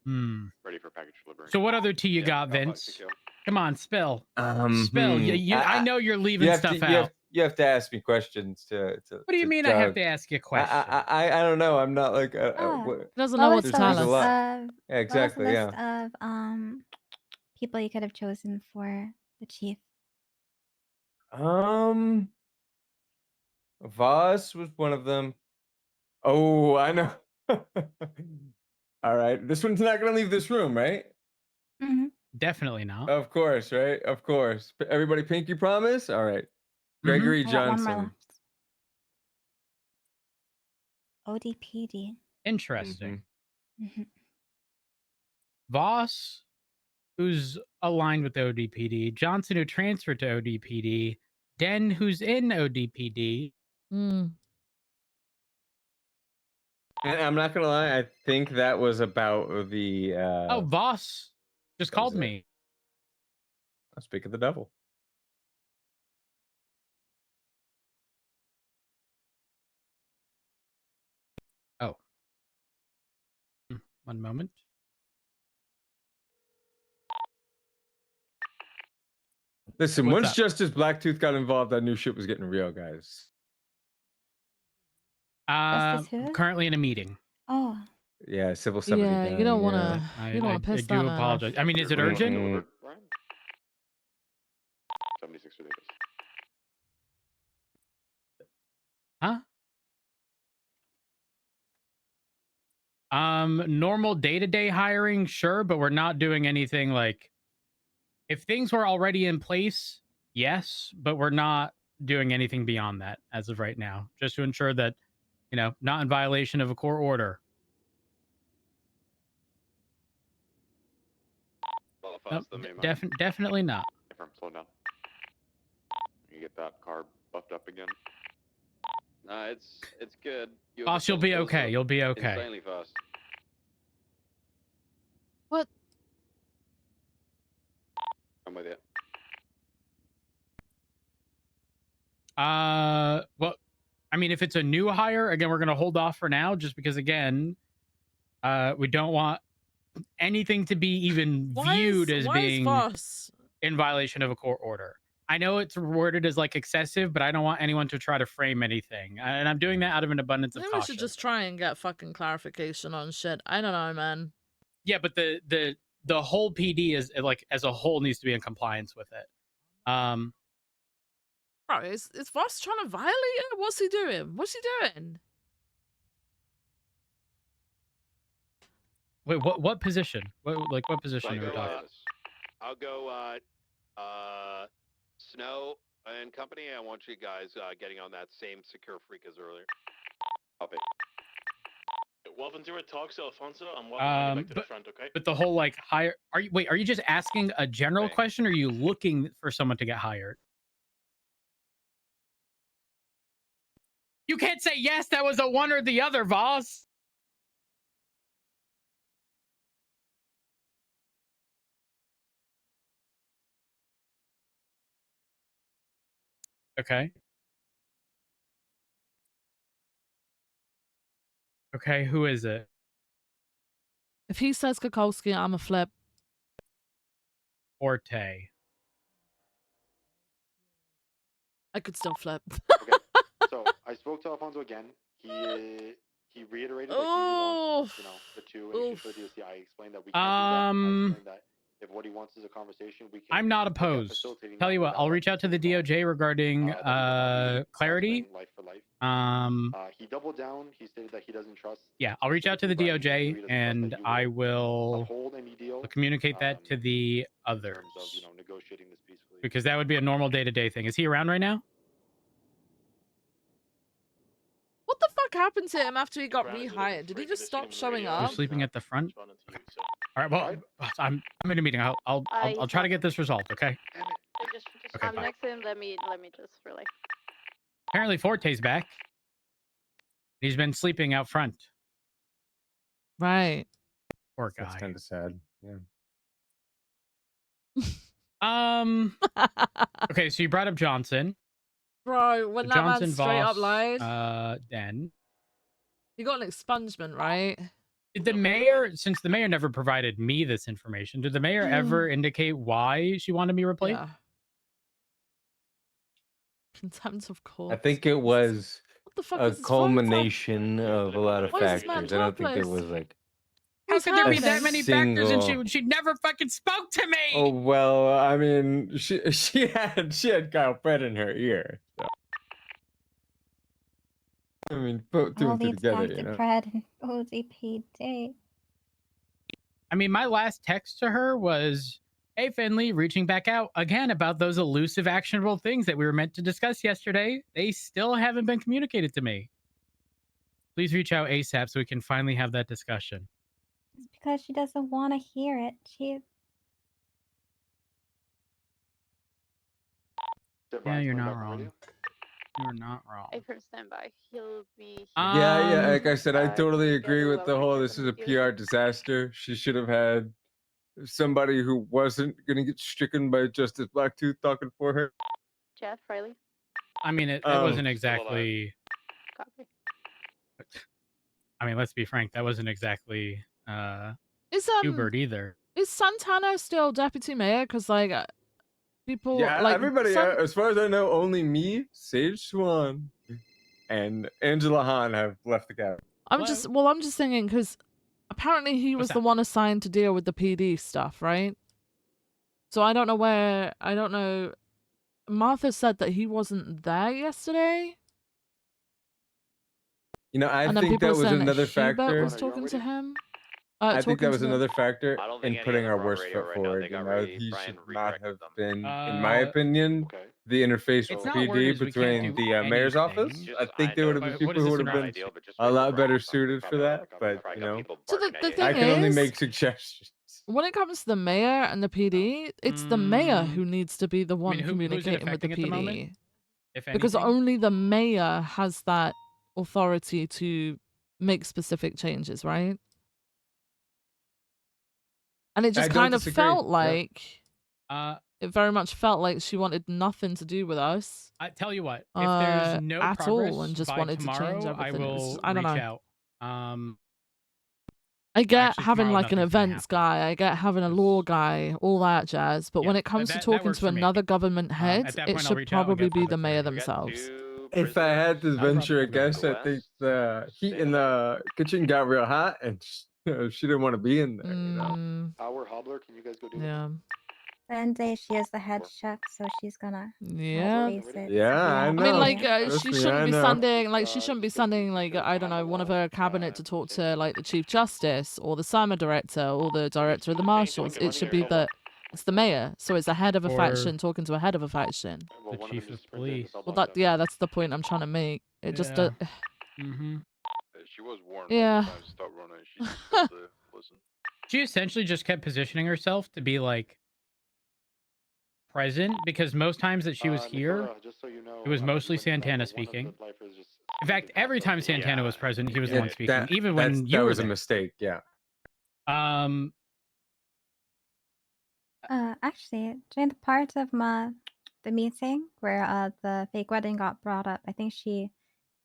him. Ready for package delivery. So what other tea you got, bye, Vince? thank you. Come on, spill. Spill. I know you're leaving stuff out. You have to ask me questions to. What do you mean I have to ask you a question? I don't know. I'm not like. Doesn't know what to tell us. Yeah, exactly. What was Yeah. the list of people you could have chosen for the chief? Voss was one of them. Oh, I know. All right, this one's not gonna leave this room, right? Definitely not. Of course, right? Of course. Everybody, pinky promise. All right. Gregory I got one more Johnson. left. ODPD. Interesting. Mm-hmm. Voss, who's aligned with ODPD, Johnson, who transferred to ODPD, Den, who's in ODPD. And I'm not gonna lie, I think that was about the. Oh, Voss just that was called it. me. I'll speak of the devil. One moment. Listen, What's once up? Justice Blacktooth got involved, I knew shit was getting real, guys. Justice who? Currently in a meeting. Oh. Yeah, civil somebody Yeah, down. you don't yeah. wanna you don't I wanna piss do that man off. apologize. I mean, is it urgent? Mm-mm. 76 Davis. Huh? Normal day-to-day hiring, sure, but we're not doing anything like if things were already in place, yes, but we're not doing anything beyond that as of right now, just to ensure that, you know, not in violation of a court order. Nope, definitely not. Confirm, slow down. You get that car buffed up again. Nah, it's good. You Boss, you'll be okay. You'll be okay. Insanely fast. What? I'm with you. Well, I mean, if it's a new hire, again, we're gonna hold off for now, just because again, we don't want anything to be even viewed as being Voss? in violation of a court order. I know it's worded as like excessive, but I don't want anyone to try to frame anything, and I'm doing that out of an abundance of Maybe we caution. should just try and get fucking clarification on shit. I don't know, man. Yeah, but the whole PD is like as a whole needs to be in compliance with it. Bro, is Voss trying to violate it? What's he doing? What's he doing? Wait, what position? What position are we talking? I'll go Snow and company. I want you guys getting on that same secure freak as earlier. Copy. Welcome to talk to Alfonso. I'm walking back to the front, okay? But the whole like hire, are you just asking a general question, or are you looking for someone to get hired? You can't say yes, that was a one or the other, Voss. Okay. Okay, who is it? If he says Kukulski, I'm a flip. Forte. I could still flip. Okay. So I spoke to Alfonso again. He reiterated that he wants, you know, the two and he should show the DOC. I explained that we can't do that. I explained that if what he wants is a conversation, we can. I'm not look at opposed. facilitating Tell that you what, without I'll reach out to the DOJ regarding clarity. life for life. He doubled down. He stated that he doesn't trust. Yeah, I'll reach out to the DOJ and I will uphold any deal. communicate that to the others. In terms of, you know, negotiating this peacefully. Because that would be a normal day-to-day thing. Is he around right now? What the fuck happened to him after he got rehired? Did he just stop showing up? You're sleeping at the front. All right. Well, I'm in a meeting. I'll try to get this resolved. Okay. Just Okay, I'm bye. next to him. Let me just relay. Apparently, Forte's back. He's been sleeping out front. Right. Poor guy. That's kind of sad. Yeah. Okay, so you brought up Johnson. Bro, when that Johnson, man straight up Voss, lied, Den. you got an expungement, right? Did the mayor, since the mayor never provided me this information, did the mayor ever indicate why she wanted me replaced? Yeah. Contempt of court. I think it was the fuck a is this culmination of a lot of Why is this man factors. I don't think there topless? was like. How could there be that a many factors and single- she never fucking spoke to me? Oh well, I mean, she had Kyle Pratt in her ear. So. I mean, put two All and two leads together, back you to know. Brad and ODPD. I mean, my last text to her was, "Hey, Finley, reaching back out again about those elusive, actionable things that we were meant to discuss yesterday. They still haven't been communicated to me. Please reach out ASAP so we can finally have that discussion." It's because she doesn't want to hear it. Yeah, you're not wrong. You're not wrong. I heard standby. He'll be. Yeah. Like I said, I totally the agree other with the will whole. return This from is the a dealer. PR disaster. She should have had somebody who wasn't gonna get stricken by Justice Blacktooth talking for her. Jeff Riley. I mean, it wasn't exactly. Copy. I mean, let's be frank. That wasn't exactly Is Hubert either. Is Santana still deputy mayor? Because like people Yeah, like everybody, as far as I know, only me, Sage Swan, and Angela Han have left the cabinet. I'm just thinking because apparently he was the one assigned to deal with the PD stuff, right? So I don't know. Martha said that he wasn't there yesterday. You know, I And then think people that were was saying another that Hubert factor. was talking to him. I think that talking was to them. another factor I don't in think any putting of our them are worst radio foot right now. forward. They You got know, ready, he Brian should not redirected have them. been, in my opinion, the interface It's with not worded PD as we can't between do the mayor's office. anything. I think there would have been people who would have been a lot better suited for that. But you know, So the thing I can only is, make suggestions. when it comes to the mayor and the PD, it's the mayor who needs to be the one who's it communicating with the affecting at the moment, PD. if Because anything? only the mayor has that authority to make specific changes, right? And it just I don't kind of disagree. felt Yeah. like it very much felt like she wanted nothing to do with us. I tell you what, if there's no at progress all, and just by wanted tomorrow, to change I everything. It was will just- I don't reach know. out. I get Actually, having tomorrow like an nothing's gonna events guy, I get having a law guy, all that jazz. But when Yeah, it comes to that talking works to for me. another government head, at that it point, I'll should reach out and probably get be further the mayor clarity. themselves. If I had to Not a problem. venture a guess, I think the heat in the kitchen got real hot, and she didn't want to be in there. You know. Our Hobbler, can you guys go do Yeah. Sunday, she is the head chef, so she's gonna Yeah. face it. Yeah, I I know. mean, like, Trust she me, shouldn't I be know. sending, like, she shouldn't be sending, like, I don't know, one of her cabinet to talk to, like, the chief justice or the SAMA director or the director of the marshals. It should be it's the mayor. So it's a head of a Or- faction talking to a head of a faction. The chief of police. Well, that's the point I'm trying to make. It just, Yeah. Mm-hmm. She was warned Yeah. multiple times to stop running. She just failed to listen. She essentially just kept positioning herself to be like present because most times that she was here, Nakora, just so you know, it was mostly when, Santana one of the speaking. lifers just In fact, every time Santana was present, he was the Yeah, one speaking. Even when that you were was a there. mistake. Yeah. Actually, during the part of the meeting where the fake wedding got brought up, I think she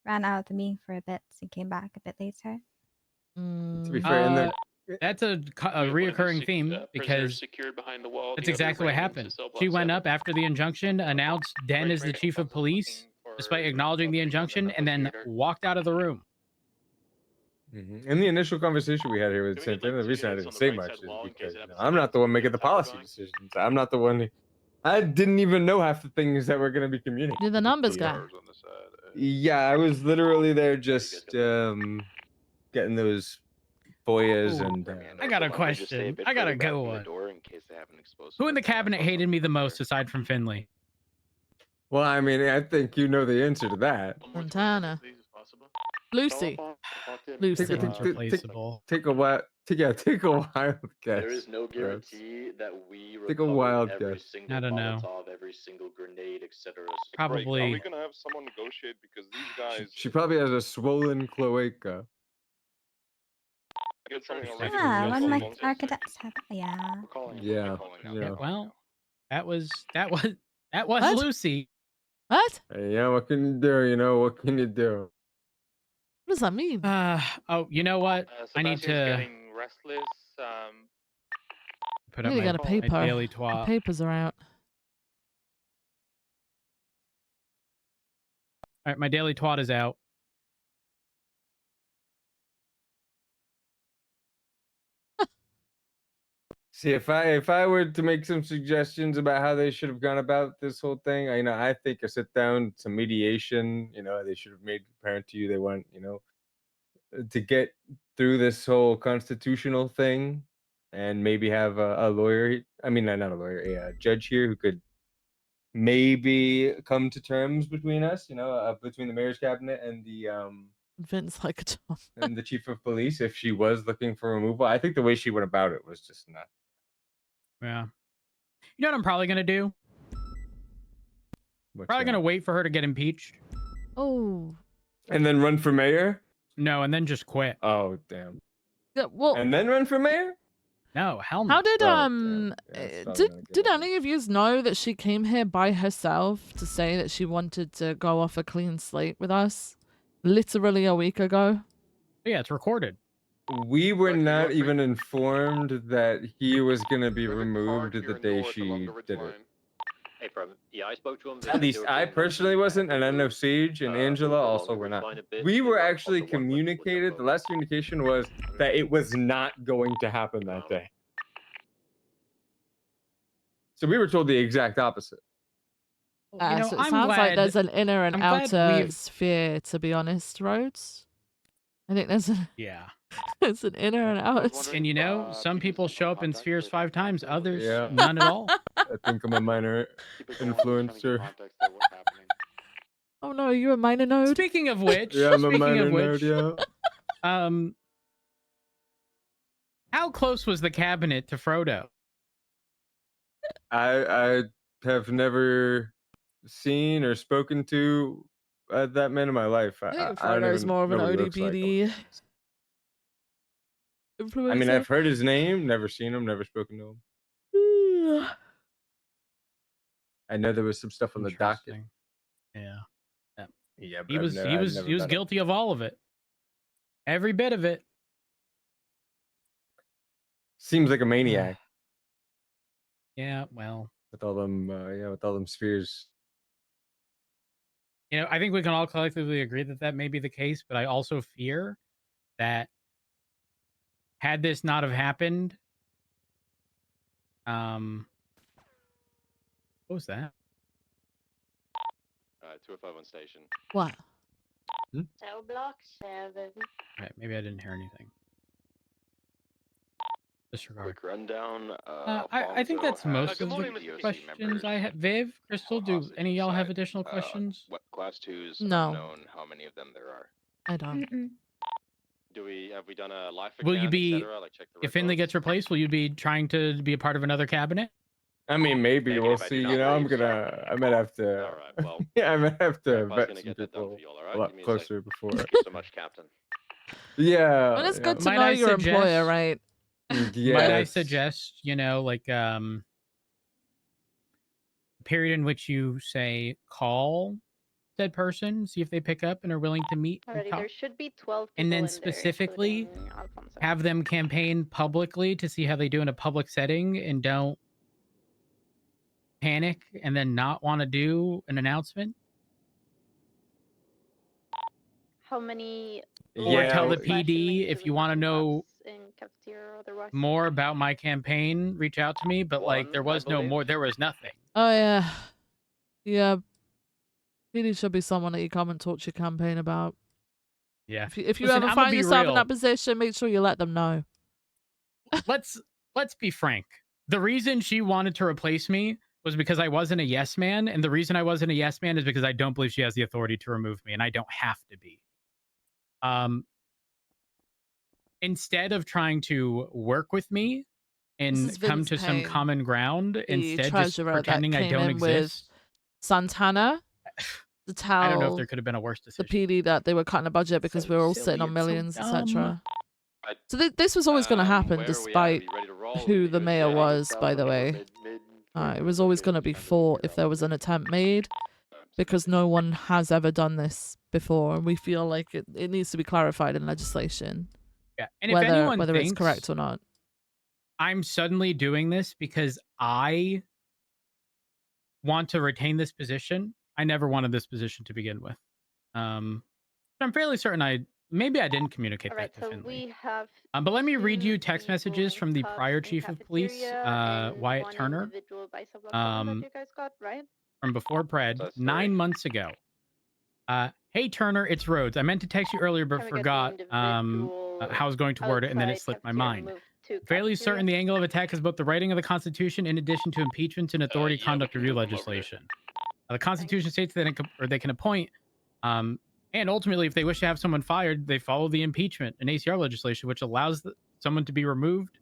ran out of the meeting for a bit and came back a bit later. To be fair, in the That's a reoccurring theme because secured behind the wall. that's the other exactly what ran into happened. cell block She went 7. up after the injunction, announced Den is the chief of police, despite acknowledging the injunction, and then walked out of the room. In the initial conversation we had here with Santana, the reason I didn't say much is because I'm not the one making the policy decisions. I'm not the one. I didn't even know half the things that were going to be communicated. You're the numbers guy. Yeah, I was literally there just getting those FOIAs and. I got a question. I got a good one. Who in the cabinet hated me the most aside from Finley? Well, I mean, I think you know the answer to that. Montana. Lucy. Lucy. Take a wild, take a wild guess. There is no Gross. guarantee that we Take a recover wild every guess. single I don't know. Molotov, every single grenade, etc. Probably. Are we gonna have someone negotiate because these guys? She probably has a swollen cloaca. Get something Yeah, one of my architects have. Yeah. Yeah. Yeah, well, that was What? Lucy. What? Hey, yeah, what can you do? You know, what can you do? What does that mean? Oh, you know what? I need to Getting restless. put I up need to my, get a my paper. daily The twat. papers are out. All right, my daily twat is out. See, if I were to make some suggestions about how they should have gone about this whole thing, I think a sit down, some mediation. They should have made apparent to you they want, to get through this whole constitutional thing, and maybe have a lawyer. I mean, not a lawyer, a judge here who could maybe come to terms between us. Between the mayor's cabinet and the Vince like a Tom. and the chief of police, if she was looking for removal. I think the way she went about it was just not. Yeah. You know what I'm probably gonna do? Probably gonna wait for her to get impeached. Oh. And then run for mayor? No, and then just quit. Oh, damn. Yeah, well, And then run for mayor? No, hell no. how did probably did any of you know that she came here by herself to say that she wanted to go off a clean slate with us literally a week ago? Yeah, it's recorded. We were not even informed that he was going to be removed the day she did it. Hey, yeah, I spoke to him. At least I personally wasn't, and I know Sage and Angela also were not. We were actually communicated, the last communication was that it was not going to happen that day. So we were told the exact opposite. So it sounds like there's an inner and outer sphere, to be honest, Rhodes. I think there's a there's an inner and outer sphere. And you know, some people show up in spheres 5 times, others none at all. I think I'm a minor influencer. Oh no, are you a minor node? Speaking of which, Yeah, I'm a minor node, yeah. How close was the cabinet to Frodo? I have never seen or spoken to that man in my life. I think I don't Frodo's even more of an know what he looks like. ODPD I mean, influencer. I've heard his name, never seen him, never spoken to him. I know there was some stuff on the docket. Yeah. Yeah, but He was guilty of all of it. Every bit of it. Seems like a maniac. Yeah, well, with all them, with all them spheres. You know, I think we can all collectively agree that that may be the case, but I also fear that had this not have happened, what was that? 251 station. What? Cell block 7. Right, maybe I didn't hear anything. Disregard. Quick rundown. I think that's most of the questions I have. Viv, Crystal, do any of y'all have additional questions? What class 2s? No. Unknown how many of them there are. I don't. Have we done a life Will you scan, be, etc., like check the if Finley gets replaced, will you be trying to be a part of another cabinet? I mean, maybe we'll see. You know, I might have to. All right, well, yeah, I might have to Grandpa's vet gonna some get that done people for you, all right? a lot Give me a closer sec. before. Thank you so much, Captain. Yeah. Well, it's yeah. good to Might know I your employer, suggest- right? Might I Yes. suggest, you know, like a period in which you say call said person, see if they pick up and are willing to meet and Alrighty, talk. there should be 12 people And then in there, specifically including Alfonso. have them campaign publicly to see how they do in a public setting and don't panic and then not want to do an announcement. How many? Or tell the slash PD inmates if do you we want to have in know labs, in cafeteria or otherwise? more about my campaign, reach out to me. But like, there One, I was no believe. more. There was nothing. Oh yeah. Yeah. PD should be someone that you come and talk to your campaign about. Yeah. If you Listen, ever I'ma find be yourself in real. that position, make sure you let them know. let's be frank. The reason she wanted to replace me was because I wasn't a yes man, and the reason I wasn't a yes man is because I don't believe she has the authority to remove me, and I don't have to be. Instead of trying to work with me This and is come Vince to some Payne, common ground, the instead just treasurer that pretending I came don't in with exist. Santana to tell I don't know if there could have been a worse the decision. PD that they were cutting a budget because we were all sitting on millions, etc. So this was always going to happen, despite who the mayor was. By the way, it was always going to be fought if there was an attempt made, because no one has ever done this before, and we feel like it needs to be clarified in legislation. Yeah, and if anyone whether it's thinks correct or not. I'm suddenly doing this because I want to retain this position. I never wanted this position to begin with. I'm fairly certain maybe I didn't communicate Alright, that to so Finley. we have But let me read you 2 text people messages in from the cuffs prior in chief of police, cafeteria and Wyatt 1 Turner, individual by sublock 7 that you guys got, right? from before Pred, That's 9 months ago. Hey Turner, it's Rhodes. I meant to text you earlier, but Can we get the forgot individual how I was going to word it, and then it outside slipped my cafeteria mind. moved to Fairly cafeteria? certain the angle of attack is both the writing of the Constitution in addition to impeachment and authority yeah, we conduct can review move 'em over there. legislation. The Constitution states that they can appoint, and ultimately, if they wish to have someone fired, they follow the impeachment and ACR legislation, which allows someone to be removed.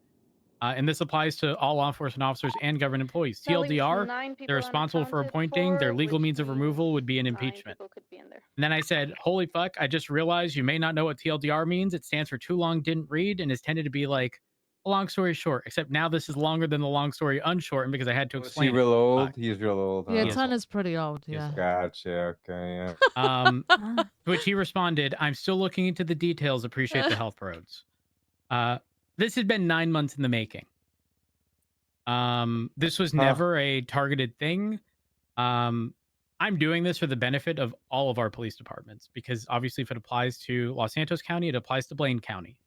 And this applies to all law enforcement officers and government employees. That leaves TLDR, 9 people they're responsible for unaccounted appointing. Their for, legal which means of removal would be an means 9 impeachment. people could be in there. And then I said, holy fuck, I just realized you may not know what TLDR means. It stands for too long, didn't read, and is tended to be like a long story short, except now this is longer than the long story unshortened because I had to Was he explain real it. old? He's real old. Yeah, Huh? Turner's pretty old. Yeah. Gotcha. Okay. Yeah. To which he responded, I'm still looking into the details. Appreciate the health roads. This had been 9 months in the making. This was never a targeted thing. I'm doing this for the benefit of all of our police departments because obviously if it applies to Los Santos County, it applies to Blaine County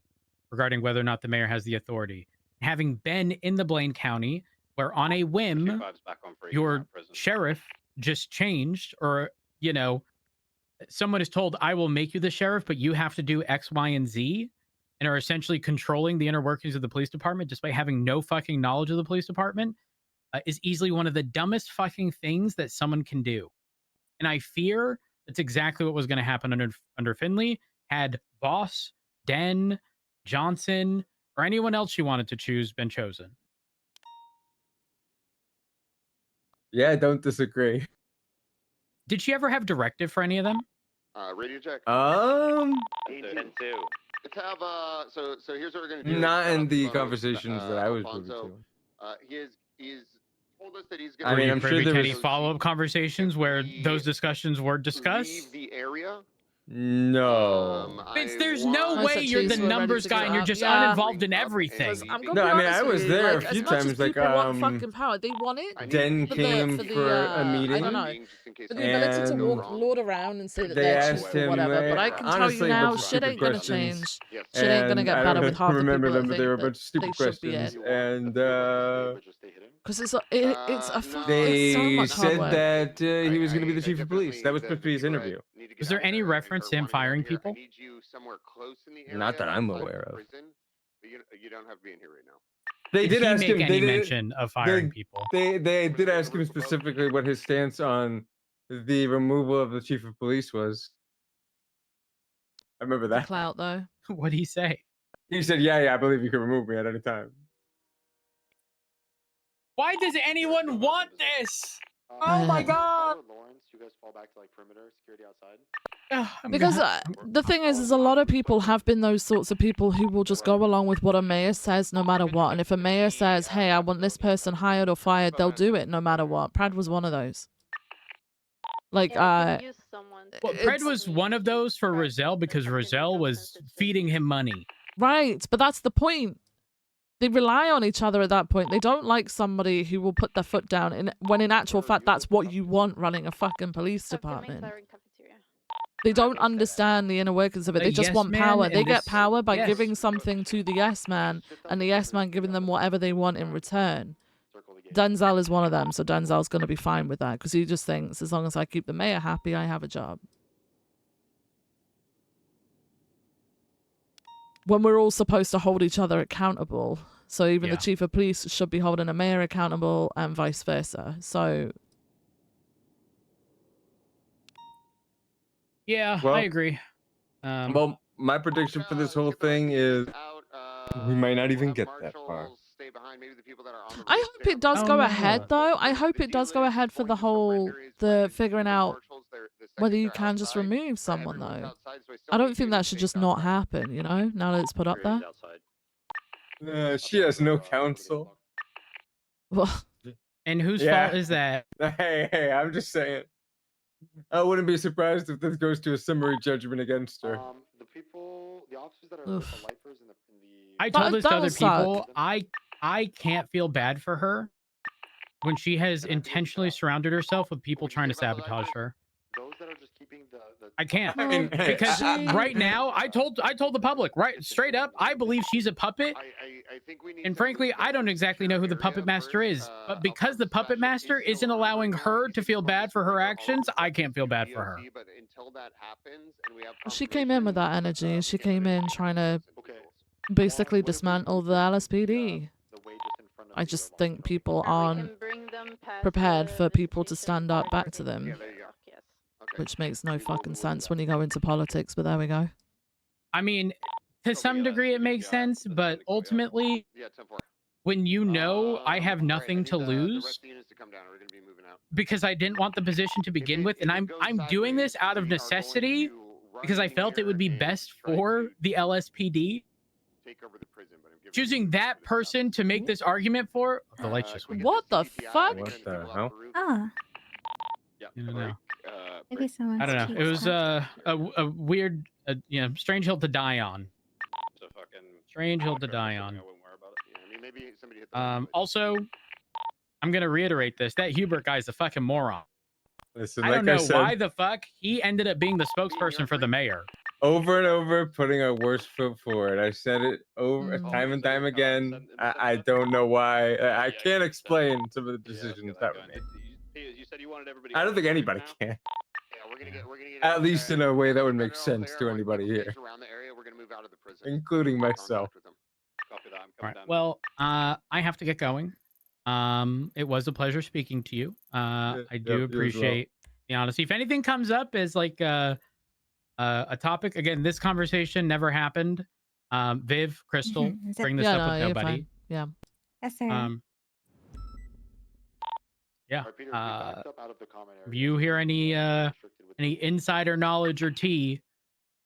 regarding whether or not the mayor has the authority. Having been in the Blaine County where on a whim, your sheriff just changed or, you know, someone is told, I will make you the sheriff, but you have to do X, Y, and Z and are essentially controlling the inner workings of the police department despite having no fucking knowledge of the police department is easily one of the dumbest fucking things that someone can do. And I fear that's exactly what was going to happen under Finley had Voss, Den, Johnson, or anyone else you wanted to choose been chosen. Yeah, I don't disagree. Did she ever have directive for any of them? Radio check. Um, Agent 2. Let's have so here's what we're gonna do. not Set in up, the conversations that I was privy Alfonso. to. He's told us that he's gonna. Were you I'm privy sure to there any was follow-up conversations where those discussions were discussed? Leave the area. No. Vince, there's no I way said you're the Chase were ready numbers to guy get and you're up. just Yeah. uninvolved in everything. I'm gonna No, be I mean, honest I with was you, there a like, few as much as times, like, people want fucking power, they want it. Den came for for a meeting. I don't know. For the ability to walk, and lord around and say that they they're asked chief or him, whatever. But I can tell you honestly, a now, bunch of shit stupid ain't gonna questions. change. Shit ain't gonna And get I better don't with half the remember people them, that but they were a think bunch of that stupid they should be questions. it. And Because it's it's so they much hard said work. that he was going to be the chief of police. That was supposed to be his interview. Was there any reference to him firing people? Not that I'm aware of. You don't have to be in here right now. They did he ask make him. any They did, mention of firing people? They did ask him specifically what his stance on the removal of the chief of police was. I remember The that. clout though. What'd he say? He said, "Yeah, I believe you can remove me at any time." Why does anyone want this? Oh my god! Lawrence, you guys fall back to like perimeter security outside. Because the thing is a lot of people have been those sorts of people who will just go along with what a mayor says no matter what. And if a mayor says, hey, I want this person hired or fired, they'll do it no matter what. Prad was one of those. Like, Well, Pred was one of those for Roselle because Roselle was feeding him money. right, but that's the point. They rely on each other at that point. They don't like somebody who will put their foot down, when in actual fact, that's what you want running a fucking police department. They don't understand the inner workings of it. The They just yes want man power. and They get this- power by yes. giving something to the yes man, and the yes man giving them whatever they want in return. Denzel is one of them, so Denzel's going to be fine with that, because he just thinks, as long as I keep the mayor happy, I have a job. When we're all supposed to hold each other accountable. So even the chief of police should be holding a mayor accountable and vice versa. So... Yeah, Well, I agree. Well, my prediction for this whole thing is we might not even get that far. I hope it does go ahead, though. I hope it does go ahead for the whole, the figuring out whether you can just remove someone, though. I don't think that should just not happen, you know, now that it's put up there. She has no counsel. Well, and whose fault is that? Hey, I'm just saying. I wouldn't be surprised if this goes to a summary judgment against her. The officers that are the lifers in the I told this to other suck. people. I can't feel bad for her when she has intentionally surrounded herself with people trying to sabotage her. Those that are just keeping the I can't. I mean, hey, because right now I told the public right straight up I believe she's a puppet. I think we need And frankly, I don't exactly know who the puppet master is, but because the puppet master isn't allowing her to feel bad for her actions, I can't feel bad for her. But until that happens and we have she came in with that energy. She came in trying to basically dismantle the LSPD. I just think people aren't prepared for people to stand up back to them. Which makes no fucking sense when you go into politics, but there we go. I mean, to some degree it makes sense, but ultimately, when you know I have nothing to lose, because I didn't want the position to begin with, and I'm doing this out of necessity because I felt it would be best for the LSPD. Choosing that person to make this argument for the lights just went. What the fuck? What the hell? Oh, No. maybe someone's I don't know. It was cheeks. a weird, strange hill to die on. Strange hill to die on. Yeah, I mean, maybe somebody hit the Also, I'm gonna reiterate this. That Hubert guy's a fucking moron. Listen, I like don't know I said, why the fuck he ended up being the spokesperson for the mayor. over and over, putting our worst foot forward. I said it over time and time again. I don't know why. I can't explain some of the decisions that were made. You said you wanted everybody. I don't think anybody can. Yeah, we're gonna get At least in a way that would make sense to anybody here, around the area. We're gonna move out of the prison. including myself. Copy that. I'm All right. Well, I have to get going. It was a pleasure speaking to you. I do you as well. appreciate the honesty. If anything comes up as like a topic, again, this conversation never happened. Viv, Crystal, bring this up with nobody. Fine. Yeah. Yes, sir. Yeah. Peter, we backed up out of the common If area. you hear any insider knowledge or tea,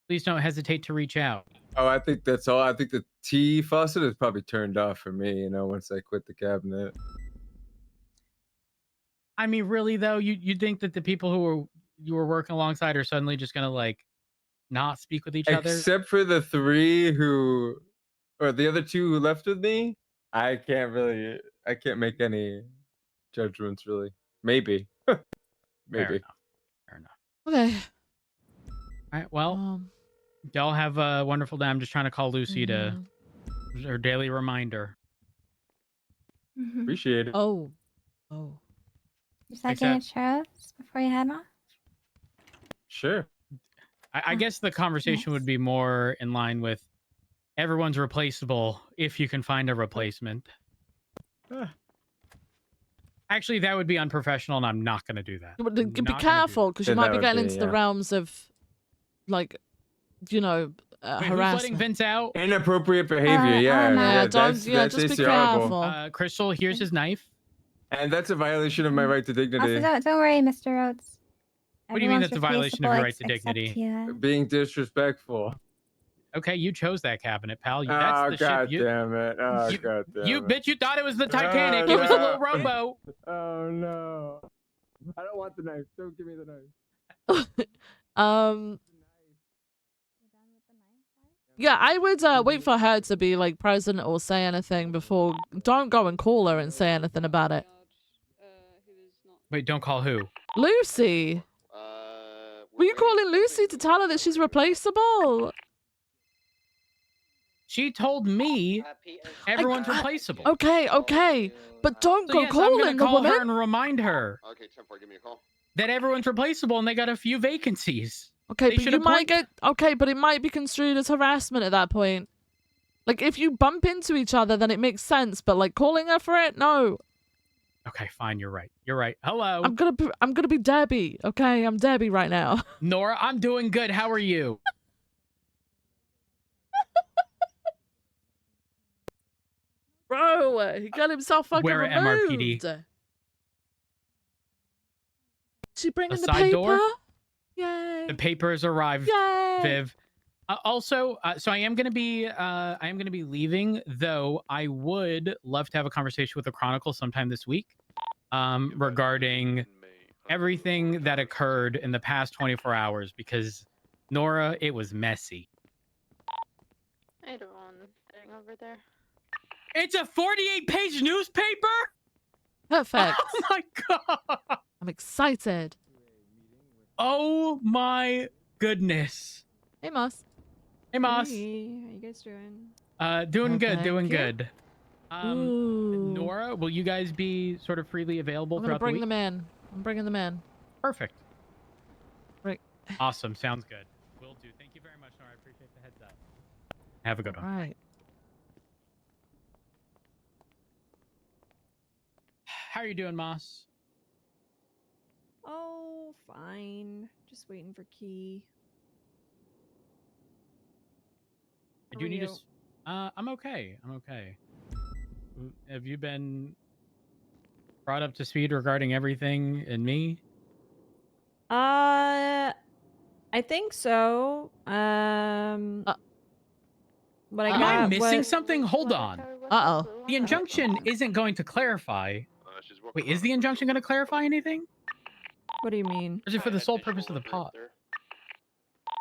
please don't hesitate to reach out. Oh, I think that's all. I think the tea faucet is probably turned off for me. You know, once I quit the cabinet. I mean, really though, you think that the people you were working alongside are suddenly just gonna like not speak with each other? Except for the three or the other two who left with me, I can't make any judgments really. Maybe. Maybe. Fair enough. Okay. All right. Well, y'all have a wonderful day. I'm just trying to call Lucy to her daily reminder. Appreciate it. Oh. Second chairs before you head off. Sure. I guess the conversation would be more in line with everyone's replaceable if you can find a replacement. Actually, that would be unprofessional, and I'm not going to do that. But be careful, because you might be getting into the realms of, like, you know, Wait, who's harassment. letting Vince out? Inappropriate behavior. Yeah, just be horrible. careful. Crystal, here's his knife. And that's a violation of my right to dignity. Also, don't worry, Mr. Rhodes. What do you mean that's a violation of your right to dignity? Being disrespectful. Okay, you chose that cabinet, pal. Oh, That's the God ship. damn it. Oh, you, God damn you it. bitch, you thought it was the Titanic. It was a little rowboat. Oh, no. I don't want the knife. Don't give me the knife. Yeah, I would wait for her to be like present or say anything before. Don't go and call her and say anything about it. Wait, don't call who? Lucy. Were you calling Lucy to tell her that she's replaceable? She told me everyone's replaceable. Okay, but don't So go yes, I'm calling gonna the call woman. her and remind her Okay, 10-4, give me a call. that everyone's replaceable and they got a few vacancies. Okay, They but should you might appoint- get but it might be construed as harassment at that point. Like if you bump into each other, then it makes sense. But like calling her for it, no. Okay, fine. You're right. You're right. Hello, I'm gonna be Debbie. Okay, I'm Debbie right now. Nora. I'm doing good. How are you? Bro, he got himself fucking We're at removed. MRPD. She bringing A the side paper? door? Yay! The papers arrived. Yay! Viv. Also, so I am gonna be leaving. Though I would love to have a conversation with the Chronicle sometime this week, regarding everything that occurred in the past 24 hours. Because Nora, it was messy. I don't want thing over there. It's a 48-page newspaper. Perfect. Oh my god! I'm excited. Oh my goodness. Hey, Moss. Hey, Moss. Hey, how you guys doing? Doing good, Thank doing you. good. Nora, will you guys be sort of freely available I'm gonna throughout the bring week? them in. I'm bringing them in. Perfect. Right. Awesome. Sounds good. Will do. Thank you very much, Nora. I appreciate the heads up. Have a good one. All right. How are you doing, Moss? Oh, fine. Just waiting for Key. I How do are need you? to. I'm okay. I'm okay. Have you been brought up to speed regarding everything and me? I think so. What I Am got I missing what- something? Hold on. Uh-oh. The injunction isn't going to clarify. Wait, is the injunction going to clarify anything? What do you mean? Or is it for the sole purpose of the pot?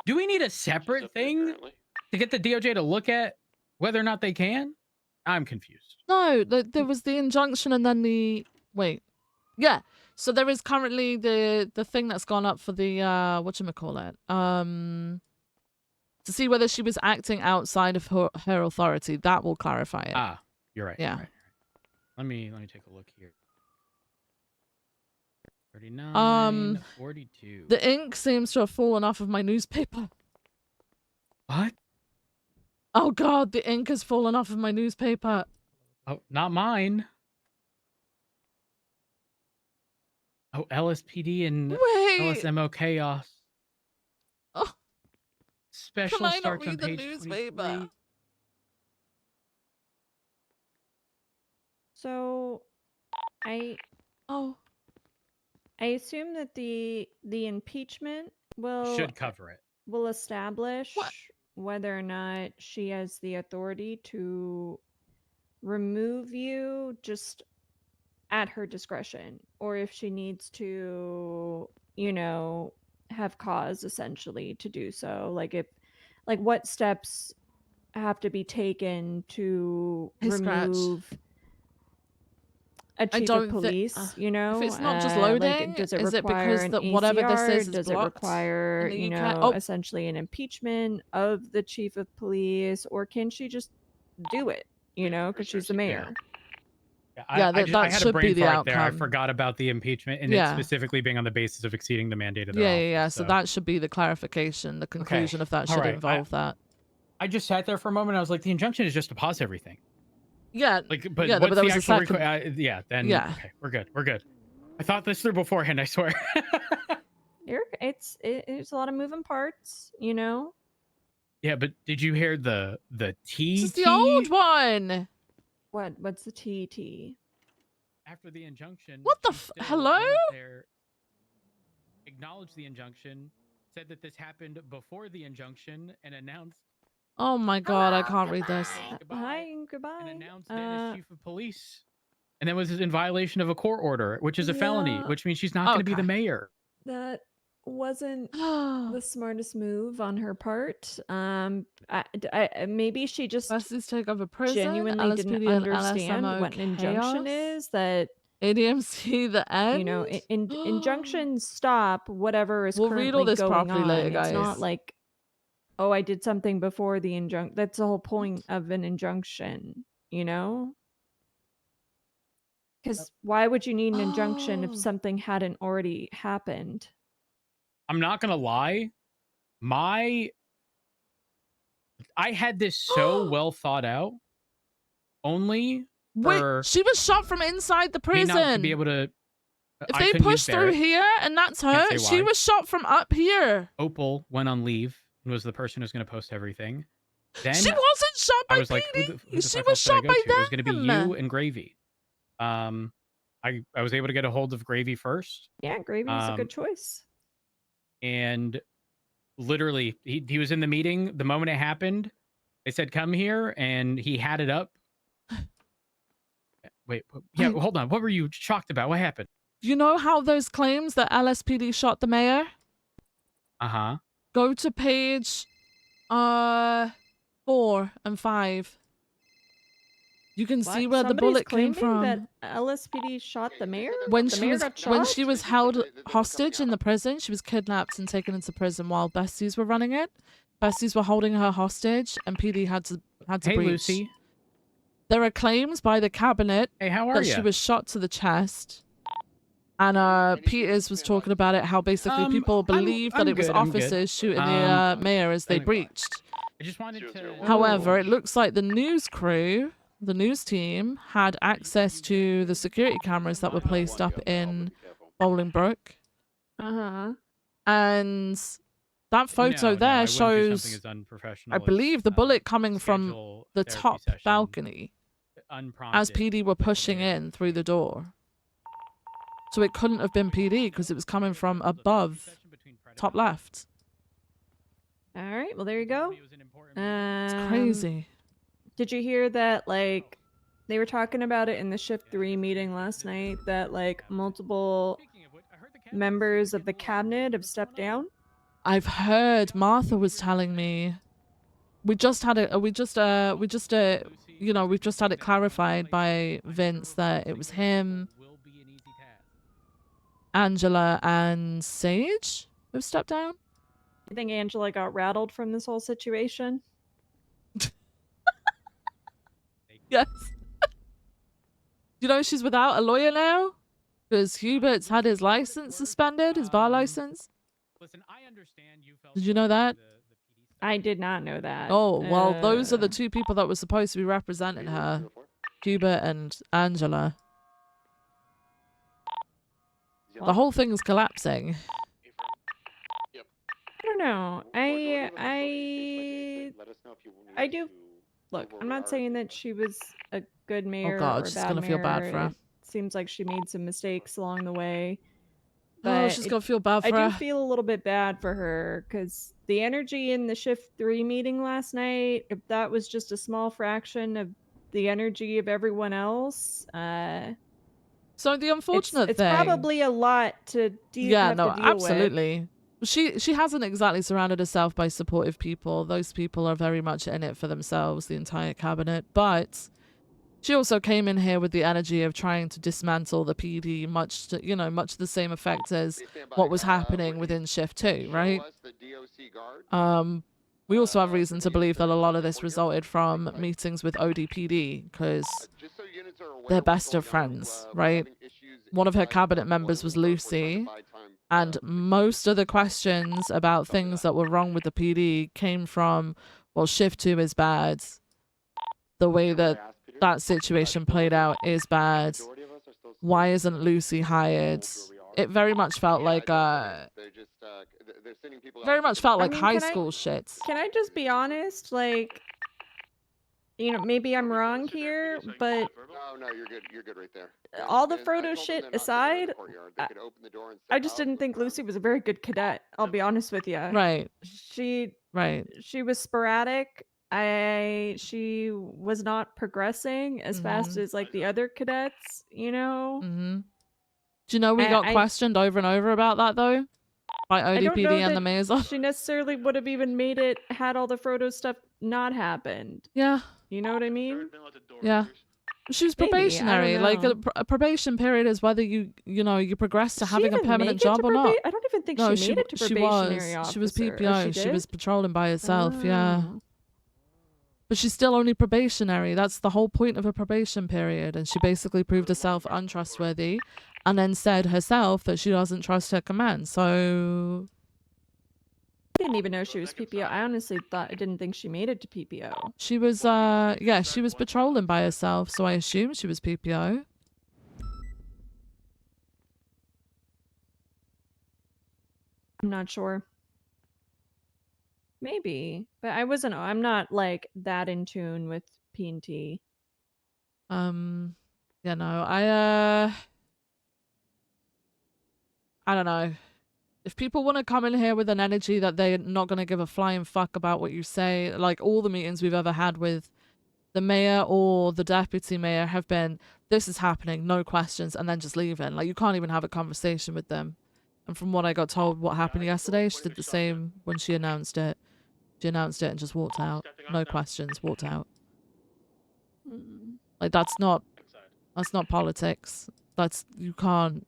Do we need a separate thing to get the DOJ to look at Whether or not they can, I'm confused. No, there was the injunction and then the wait. Yeah. So there is currently the thing that's gone up for the whatchamacallit? To see whether she was acting outside of her authority. That will clarify it. Ah, you're right. Yeah. You're right. Let me take a look here. 39, 42. The ink seems to have fallen off of my newspaper. What? Oh god, the ink has fallen off of my newspaper. Oh, not mine. Oh, LSPD and Wait. LSMO chaos. Oh. Special Can I not starts on read the page newspaper? 23. So, I assume that the impeachment Should cover it. will establish whether or not she has the authority to remove you just at her discretion, or if she needs to, have cause essentially to do so. Like what steps have to be taken to Hey, Scratch. remove a chief don't of thi- police, if it's not just like, loading, does it is it require because an that whatever this ACR? is Does it blocked require, in the UK? essentially an impeachment of the chief of police, or can she just do it, because she's the mayor? Yeah, I that had should a brain be the fart there. I outcome. forgot about the impeachment and it Yeah. specifically being on the basis of exceeding the mandate of their Yeah, office. yeah. So that should be the clarification. The conclusion of that All should right. involve that. I just sat there for a moment. I was like, the injunction is just to pause everything. Yeah. Like, but yeah, what's but there the was a actual second. yeah, then Yeah. okay, we're good. We're good. I thought this through beforehand, I swear. It's a lot of moving parts, Yeah, but did you hear the T? This is the old one. What's the TT? After the injunction, What the hello? Acknowledged the injunction, said that this happened before the injunction, and announced. Oh my god, I can't read this. Hi, goodbye. And announced that as chief of police, and that was in violation of a court order, which is a felony, Yeah. which means she's not going to be the mayor. That wasn't the smartest move on her part. Maybe she just take over prison, genuinely LSPD didn't and understand LSMO what an injunction chaos? is. That ADMC the end. Injunctions stop whatever is We'll currently read all this going properly on. later, It's guys. not like, oh, I did something before the injunction. That's the whole point of an injunction, Because why would you need an injunction if something hadn't already happened? I'm not gonna lie, I had this so well thought out, only for Wait, she was shot from inside the me prison. not to be able to. If I they couldn't use push through Barrett. here and that's her, Can't say she why. was shot from up here. Opal went on leave and was the person who's going to post everything. Then She wasn't shot by I was like, who PD. the fuck She else was did I shot go by to? It was going to be you them. and Gravy. I was able to get a hold of Gravy first. Yeah, Gravy's a good choice. And literally, he was in the meeting the moment it happened. They said, "Come here," and he had it up. Wait, yeah, hold on. What were you shocked about? What happened? You know how those claims that LSPD shot the mayor? Uh-huh. Go to page 4 and 5. You can see where the Somebody's bullet came claiming from. that LSPD shot the mayor? When the she mayor was got when shot? she was held hostage in the prison, she was kidnapped and taken into prison while besties were running it. Besties were holding her hostage, and PD had to Hey, breach. Lucy. There are claims by the cabinet Hey, how are that ya? she was shot to the chest. And Peters was talking about it, how basically people believe that it was officers shooting the mayor as they breached. I just wanted to. However, it looks like the news crew, the news team, had access to the security cameras that were placed up in Bolingbrook. Uh-huh. And that photo No, there I wouldn't do something shows, as unprofessional I as, believe, the bullet coming from schedule the therapy top session balcony as unprompted. PD were pushing in through the door. So it couldn't have been PD because it was coming from above, top left. All right, well, there you go. It's crazy. Did you hear that, like, they were talking about it in the Shift 3 meeting last night, that, like, multiple members of the cabinet have stepped down? I've heard, Martha was telling me. we just had it. We've just had it clarified by Vince that it was him, Angela, and Sage who stepped down. You think Angela got rattled from this whole situation? Yes. You know she's without a lawyer now because Hubert's had his license suspended, his bar license. Listen, I understand you felt. Did you know that? I did not know that. Oh, well, those are the two people that were supposed to be representing her. Hubert and Angela. The whole thing is collapsing. I don't know. I do. Look, I'm not saying that she was a good mayor God, or a she's bad gonna mayor. feel bad for her. It seems like she made some mistakes along the way. Oh, But she's gonna feel bad for I do her. feel a little bit bad for her because the energy in the Shift 3 meeting last night, if that was just a small fraction of the energy of everyone else, So the unfortunate it's thing, probably a lot to have to deal absolutely. She hasn't exactly surrounded herself by supportive people. Those people are very much in it for themselves, the entire cabinet. But she also came in here with the energy of trying to dismantle the PD, much to, much the same effect as what was happening within Shift 2, right? We also have reason to believe that a lot of this resulted from meetings with ODPD because they're best of friends, right? One of her cabinet members was Lucy, and most of the questions about things that were wrong with the PD came from, well, Shift 2 is bad. The way that that situation played out is bad. Why isn't Lucy hired? It very much felt like high school shit. Can I just be honest? Like, maybe I'm wrong here, but No, you're good. You're good right there. all the Frodo shit aside, I just didn't think Lucy was a very good cadet. I'll be honest with you. Right. She She was sporadic. She was not progressing as fast as like the other cadets. Mm-hmm. Do you know we I- got I- questioned over and over about that though? By I don't know ODPD and the that mayor's she necessarily would have even made it had all the Frodo stuff not happened. Yeah. You know what I mean? Yeah. She was Maybe, I don't probationary. Like know. a probation period is whether you progress to Did she having a even permanent make it to job or not. I don't even think No, she made it to probationary officer. She was Oh, PPO. She was did? patrolling by herself. Yeah. Oh. But she's still only probationary. That's the whole point of a probation period. And she basically proved herself untrustworthy and then said herself that she doesn't trust her command. So I didn't even know she was PPO. I honestly didn't think she made it to PPO. she was, she was patrolling by herself. So I assume she was PPO. I'm not sure. Maybe, but I'm not like that in tune with P&T. Yeah, no, I don't know. If people want to come in here with an energy that they're not going to give a flying fuck about what you say, like all the meetings we've ever had with the mayor or the deputy mayor have been, this is happening, no questions, and then just leaving. Like you can't even have a conversation with them. And from what I got told what happened yesterday, she did the same when she announced it. She announced it and just walked out. No questions, walked out. Like that's not politics. You can't.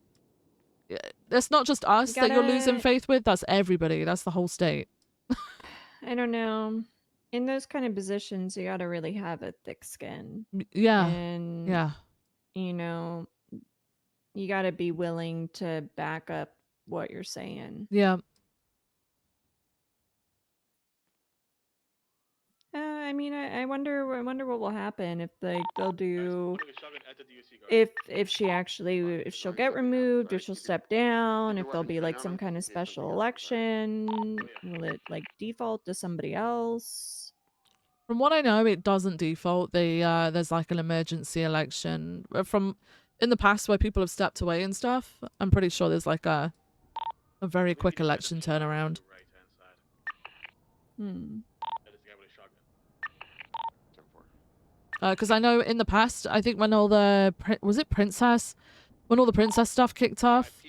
It's not just us that you're losing faith with. That's everybody. That's the whole state. I don't know. In those kind of positions, you got to really have a thick skin. Yeah. And Yeah. You got to be willing to back up what you're saying. Yeah. I mean, I wonder what will happen if they'll do if she'll get removed, if she'll step down, if there'll be like some kind of special election. Will it like default to somebody else? From what I know, it doesn't default. There's like an emergency election from in the past where people have stepped away and stuff. I'm pretty sure there's like a very quick election turnaround. Because I know in the past, I think when all the princess stuff kicked off.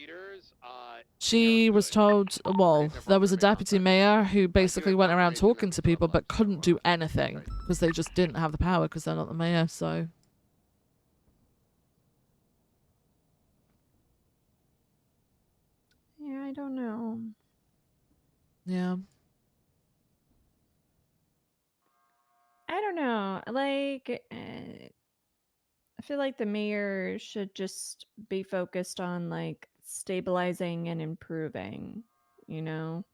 She was told, well, there was a deputy mayor who basically went around talking to people but couldn't do anything because they just didn't have the power because they're not the mayor, so. Yeah, I don't know. Yeah. I don't know. Like, I feel like the mayor should just be focused on like stabilizing and improving, you know?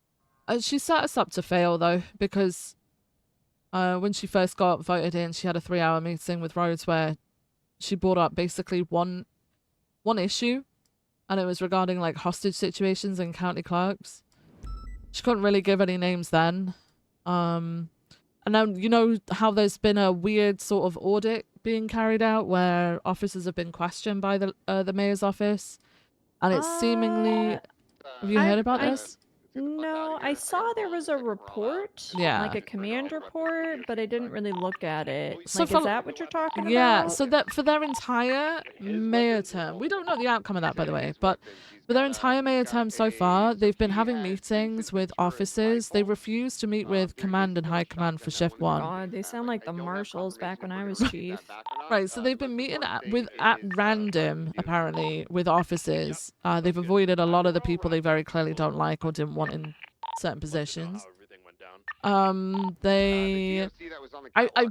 She set us up to fail though, because when she first got voted in, she had a 3-hour meeting with Rhodes where she brought up basically one issue, and it was regarding like hostage situations in county clerks. She couldn't really give any names then. And now you know how there's been a weird sort of audit being carried out where officers have been questioned by the mayor's office, and it's seemingly. Have you heard about this? No, I saw there was a report, Yeah. like a command report, but I didn't really look at it. So Like, for- is that what you're talking Yeah, about? so that for their entire mayor term, we don't know the outcome of that, by the way, but for their entire mayor term so far, they've been having meetings with officers. They refuse to meet with command and high command for shift 1. God, they sound like the marshals back when I was chief. Right, so they've been meeting at random, apparently, with officers. They've avoided a lot of the people they very clearly don't like or didn't want in certain positions. I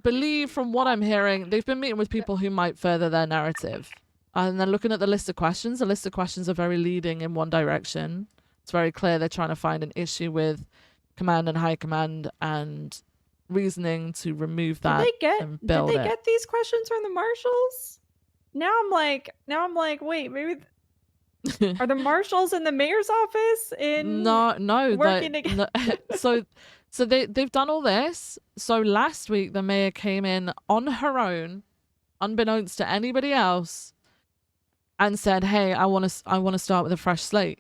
believe from what I'm hearing, they've been meeting with people who might further their narrative. And then looking at the list of questions, the list of questions are very leading in one direction. It's very clear they're trying to find an issue with command and high command and reasoning to remove that and build did it. they get these questions from the marshals? Now I'm like, wait, maybe are the marshals in the mayor's office No, working no. together? So they've done all this. So last week the mayor came in on her own, unbeknownst to anybody else, and said, "Hey, I want to start with a fresh slate."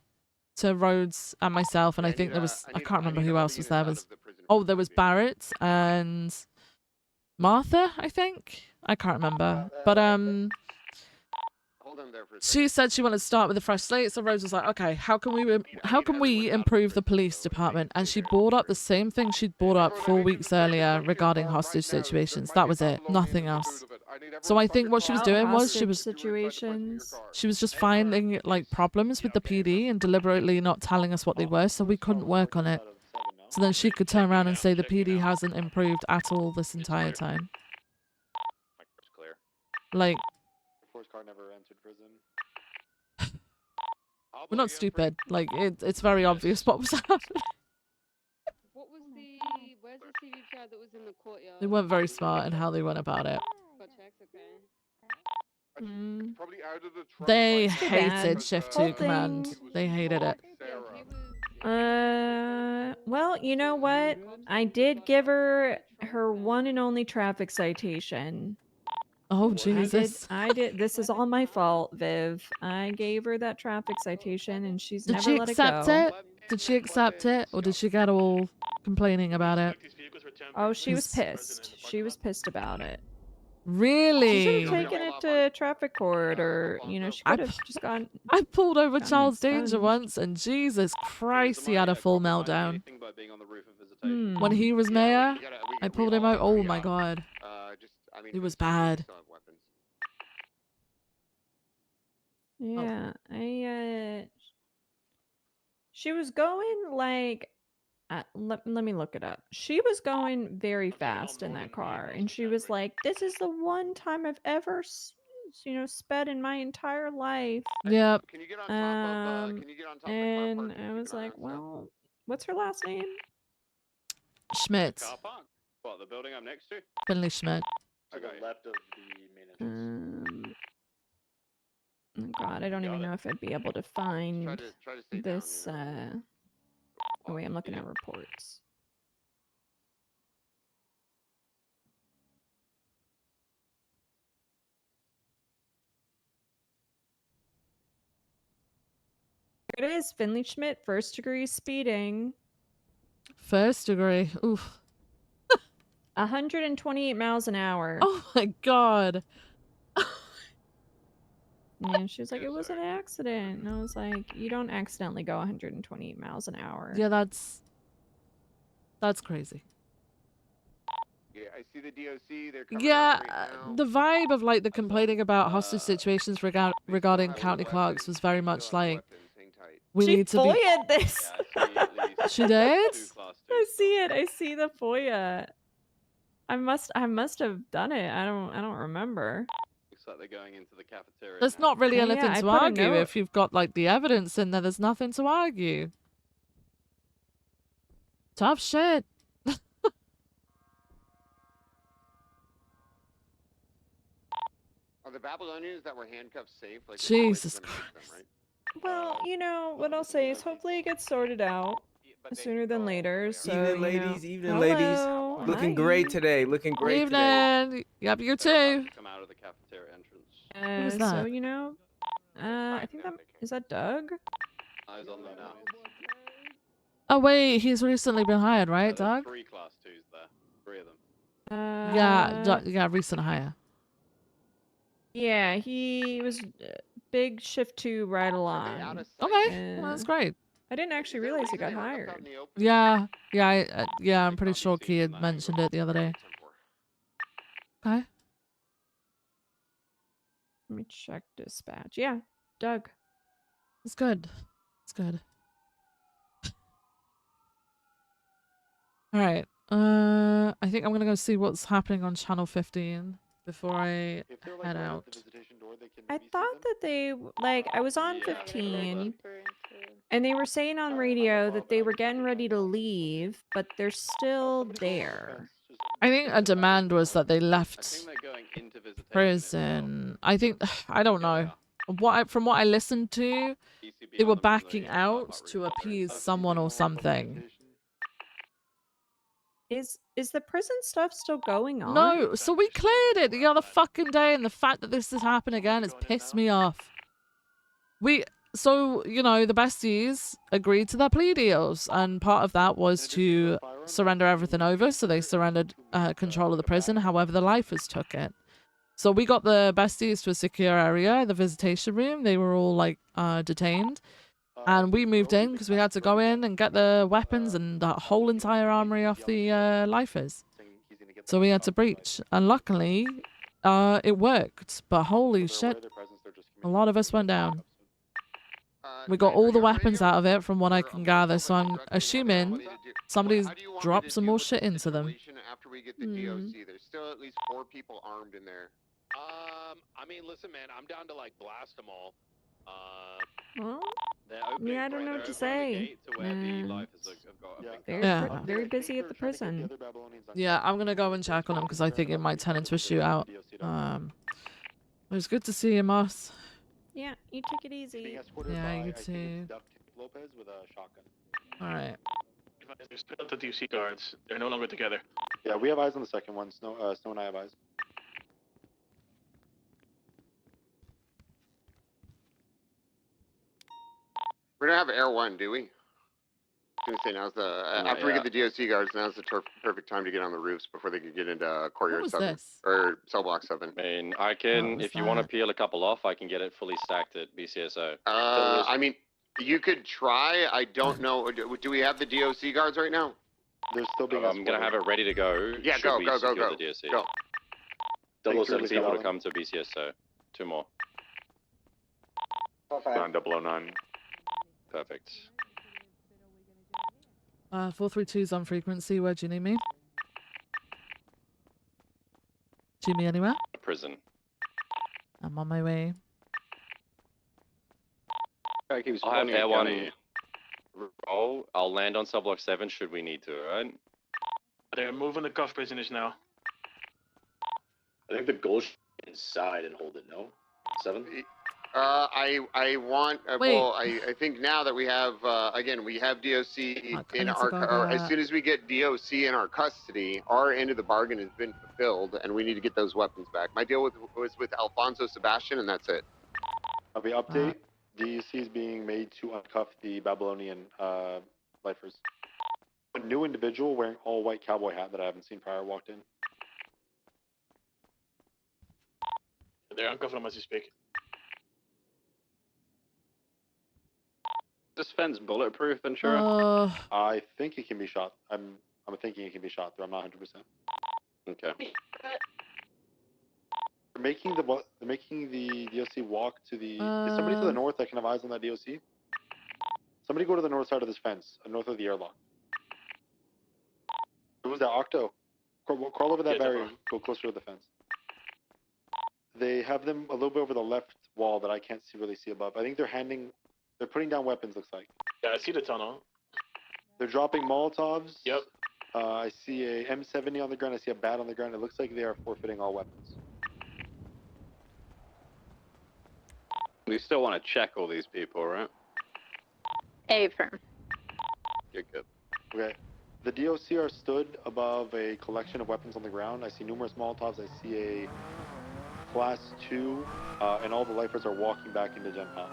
To Rhodes and myself, and I think there was I can't remember who else was there. There was Barrett and Martha, I think. I can't remember, but she said she wanted to start with a fresh slate, so Rose was like, okay, how can we improve the police department? And she brought up the same thing she'd brought up 4 weeks earlier regarding hostage situations. That was it, nothing else. So I think what she was doing was she was just finding like problems with the PD and deliberately not telling us what they were, so we couldn't work on it. So then she could turn around and say the PD hasn't improved at all this entire time. Like, Force car never entered prison. we're not stupid. Like, it's very obvious what was happening. What was the? Where's the CVPR that was in the courtyard? They weren't very smart in how they went about it. Got checks, okay. Probably out of the trunk. They Too bad. hated Shift 2 command. They hated it. Well, you know what? I did give her her one and only traffic citation. Oh, Jesus. I did. This is all my fault, Viv. I gave her that traffic citation and she's Did never she let accept it go. it? Did she accept it? Or did she get all complaining about it? Oh, she was 'Cause- pissed. She was pissed about it. She Really? should have taken it to traffic court, or she could have just gone. I pulled over gotten Charles Danger expunged. once, and Jesus Christ, he had a full meltdown. Hmm. When he was mayor, I pulled him out. Oh my God. It was bad. Yeah, she was going like, let me look it up. She was going very fast in that car, and she was like, "This is the one time I've ever, sped in my entire life." Yep. And I was like, "Well, what's her last name?" Schmidt. Car park. What, the building I'm next to? Finley Schmidt. To the left of the main entrance. Oh God, I don't even know if I'd be able to find Try to stay this. down, Oh wait, I'm looking at reports. Here it is, Finley Schmidt, first degree speeding. First degree. Oof. 128 miles an hour. Oh my God. And she was like, it was an accident. And I was like, you don't accidentally go 128 miles an hour. Yeah, that's crazy. Yeah, I see the DOC. They're coming Yeah, out right now. the vibe of like the complaining about hostage situations regarding county clerks was very much like we She need to be. FOIA'd this. She did? I see it. I see the FOIA. I must have done it. I don't remember. Looks like they're going into the cafeteria. There's not really Yeah, anything I to put a argue note- if you've got like the evidence in there. There's nothing to argue. Tough shit. Are the Babylonians that were handcuffed safe? Like, Jesus Christ. Them, right? Well, you know what I'll say is hopefully it gets sorted out sooner than later. So Evening, you ladies. know- Evening, ladies. Hello, Looking hi. great today. Looking great today. Evening. Yep, you too. Come out of the cafeteria entrance. Who's So that? you know, I think that is that Doug. Eyes on them now. Oh wait, he's recently been hired, right, There's Doug? 3 class 2s there. 3 of them. Yeah, recent hire. Yeah, he was big shift 2 right along. Okay, well, that's great. I didn't actually realize he got hired. Yeah, I'm pretty sure Key had mentioned it the other day. Okay. Let me check dispatch. Yeah, Doug. It's good. It's good. All right. I think I'm gonna go see what's happening on channel 15 before I head out. I thought that they like I was on 15 and they were saying on radio that they were getting ready to leave, but they're still there. I think a demand was that they left prison. I think I don't know. From what I listened to, they were backing out to appease someone or something. Is the prison stuff still going on? No, so we cleared it the other fucking day, and the fact that this has happened again has pissed me off. So, you know, the besties agreed to their plea deals, and part of that was to surrender everything over, so they surrendered control of the prison, however the lifers took it. So we got the besties to a secure area, the visitation room. They were all, like, detained. And we moved in because we had to go in and get the weapons and the whole entire armory off the lifers. So we had to breach. And luckily, it worked. But holy shit, a lot of us went down. We got all the weapons out of it from what I can gather. So I'm assuming somebody's dropped some more shit into them. After we get the DOC, there's still at least 4 people armed in there. I mean, listen, man, I'm down to like blast them all. Well, they're I don't know what to say. Yeah. Very busy at the prison. Yeah, I'm gonna go and check on him because I think it might turn into a shootout. It was good to see you, Moss. Yeah, you take it easy. Yeah, you too. Lopez with a shotgun. All right. They split up the DOC guards. They're no longer together. Yeah, we have eyes on the second one. Snow and I have eyes. We don't have Air 1, do we? I was gonna say now's the after we get the DOC guards, now's the perfect time to get on the roofs before they can get into Courtyard 7 or Cell Block 7. I mean, I can if you want to peel a couple off, I can get it fully stacked at BCSO. I mean, you could try. I don't know. Do we have the DOC guards right now? They're still being. I'm gonna have it ready to go. Yeah, Should go. we secure the DOC. Go. 007 people to come to BCSO. 2 more. 9009. Perfect. 432's on frequency. Where do you need me? Do you need me anywhere? Prison. I'm on my way. I'll have Air 1 roll. I'll land on Subblock 7 should we need to, right? They're moving the cuff prisoners now. I think the goal should be inside and hold it, no? 7? I want. Well, I think now that we have again we have DOC in our or as soon as we get DOC in our custody, our end of the bargain has been fulfilled, and we need to get those weapons back. My deal was with Alfonso Sebastian, and that's it. The update: DOC is being made to uncuff the Babylonian lifers. A new individual wearing all white cowboy hat that I haven't seen prior walked in. They're uncuffing them as you speak. This fence bulletproof, Ventura? I think it can be shot. I'm thinking it can be shot through. I'm not 100%. Okay. They're making the DOC walk to the. Is somebody to the north that can have eyes on that DOC? Somebody go to the north side of this fence, north of the airlock. Who's that? Octo. Crawl over that barrier. Go closer to the fence. They have them a little bit over the left wall that I can't really see above. I think they're putting down weapons. Looks like. Yeah, I see the tunnel. They're dropping Molotovs. Yep. I see a M70 on the ground. I see a bat on the ground. It looks like they are forfeiting all weapons. We still want to check all these people, right? Affirm. You're good. Okay. The DOC are stood above a collection of weapons on the ground. I see numerous Molotovs. I see a Class 2, and all the lifers are walking back into Gen Pop.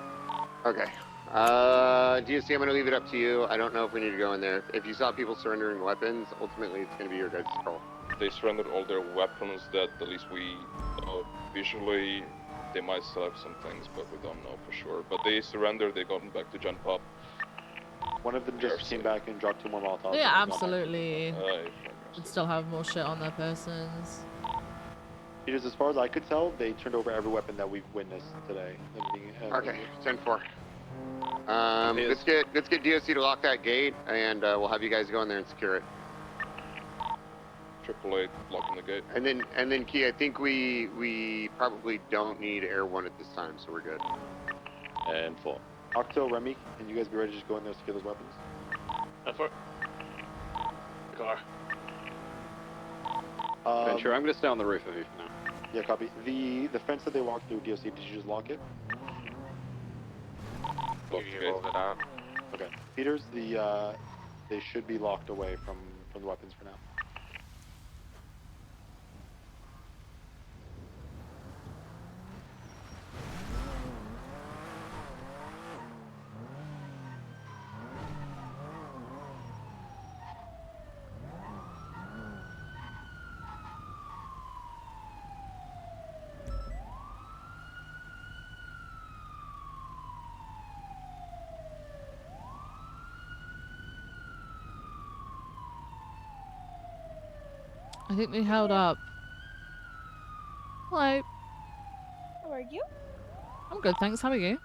Okay. DOC, I'm going to leave it up to you. I don't know if we need to go in there. If you saw people surrendering weapons, ultimately it's going to be your guys' call. They surrendered all their weapons that at least we visually, they might still have some things, but we don't know for sure. But they surrendered, they got back to Gen Pop. One of them just came back and dropped 2 more Molotovs. Yeah, absolutely. Would still have more shit on their persons. Because as far as I could tell, they turned over every weapon that we've witnessed today. Okay, 10-4. Let's get DOC to lock that gate, and we'll have you guys go in there and secure it. 888 blocking the gate. And then Key, I think we probably don't need Air 1 at this time, so we're good. And 4. Octo, Remy, can you guys be ready to just go in there and secure those weapons? F4. Car. Ventura, I'm going to stay on the roof of you for now. Yeah, copy. The fence that they walked through, DOC, did you just lock it? Okay. Peters, they should be locked away from the weapons for now. I think they held up. Hello. How are you? I'm good, thanks. How are you?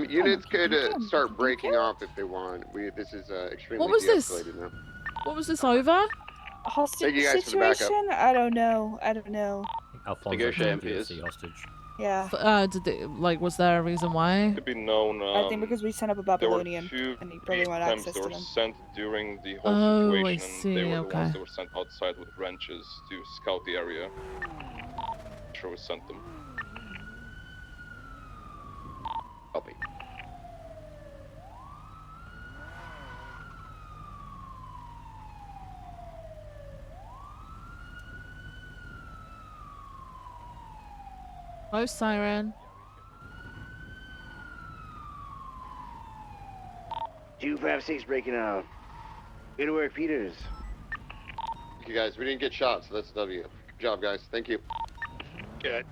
Units could start breaking off if they want. This is extremely What was this? de-escalated now. What was this over? Hostage Thank you guys for the backup. situation? I don't know. I don't know. Alfonso Negotiating DOC hostage. Yeah. Did they, was there a reason why? To be known, I think because we sent up a Babylonian there were 2 and he probably wanted access that to were them. sent during the whole Oh, I situation, see, and they were the okay. ones that were sent outside with wrenches to scout the area. Sure, we sent them. Copy. Oh, siren. 256 breaking out. Good work, Peters. Thank you guys. We didn't get shot, so that's a W. Good job, guys. Thank you. Good.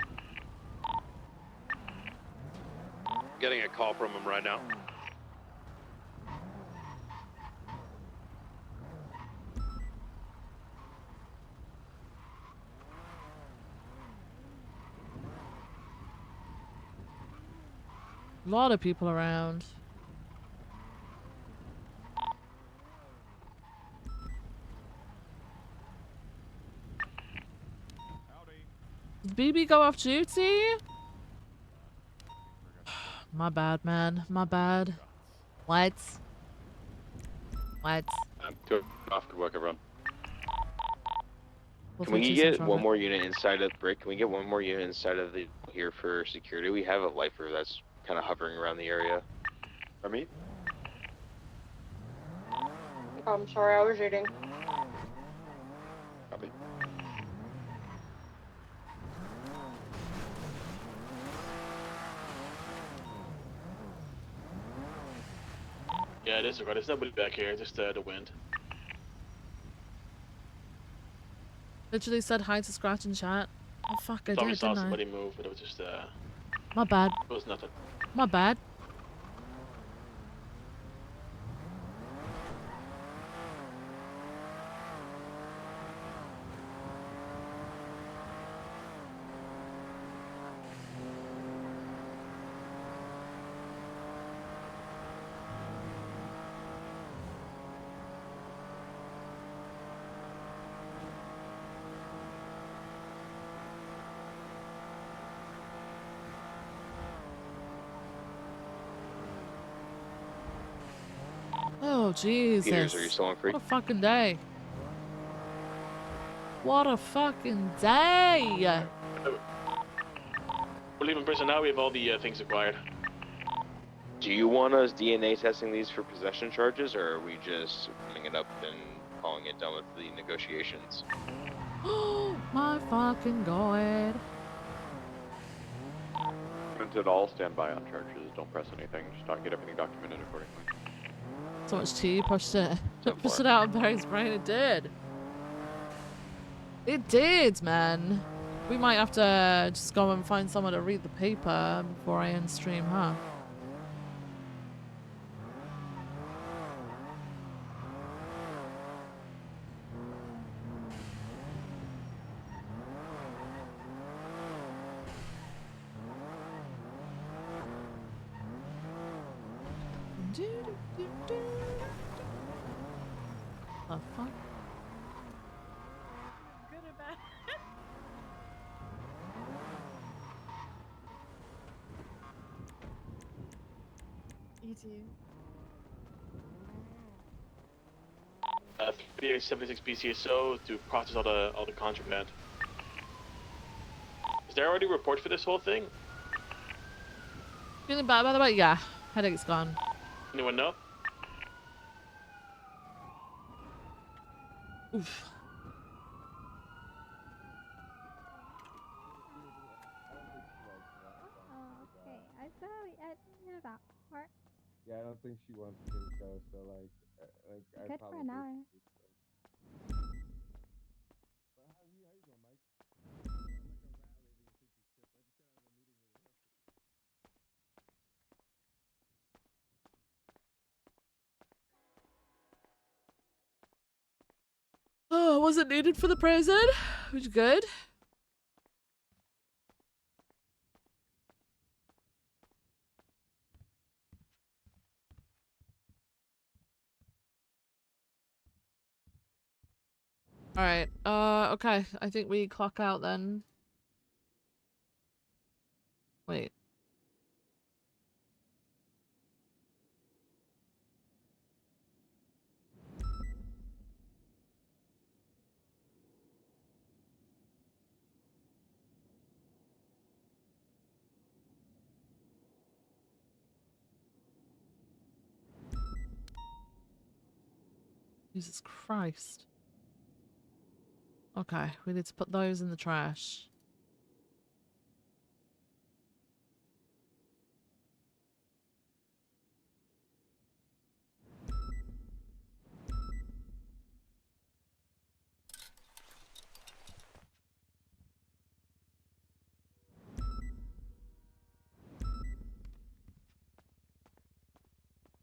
Getting a call from him right now. A lot of people around. Did BB go off duty? My bad, man. My bad. What? What? Good off. Good work, everyone. Can we get one more unit inside of the brick? Can we get one more unit inside of the here for security? We have a lifer that's kind of hovering around the area. Remy? I'm sorry, I was reading. Copy. Yeah, it is right. There's nobody back here, just the wind. Literally said hi to Scratch in chat. Oh fuck, I Thought we did, saw didn't somebody I? move, but it was just My bad. it was nothing. My bad. Oh, Jesus. Peters, are you still on free? What a fucking day. What a fucking day. We're leaving prison now. We have all the things acquired. Do you want us DNA testing these for possession charges, or are we just summing it up and calling it done with the negotiations? Oh my fucking god. At all, stand by on charges. Don't press anything. Just get everything documented accordingly. So much tea pushed it. Pushed it out of Barry's brain. It did. It did, man. We might have to just go and find someone to read the paper before I end stream, huh? The fuck? Good or bad? You too. 3876 BCSO to process all the contraband. Is there already a report for this whole thing? Feeling bad by the way? Yeah. Headache's gone. Anyone know? Oof. Oh, okay. I didn't hear that part. Yeah, I don't think she wants to go. So like I Good for probably an hour. How you doing, Mike? Oh, wasn't needed for the present, which is good. Alright, okay. I think we clock out then. Wait. Jesus Christ. Okay, we need to put those in the trash.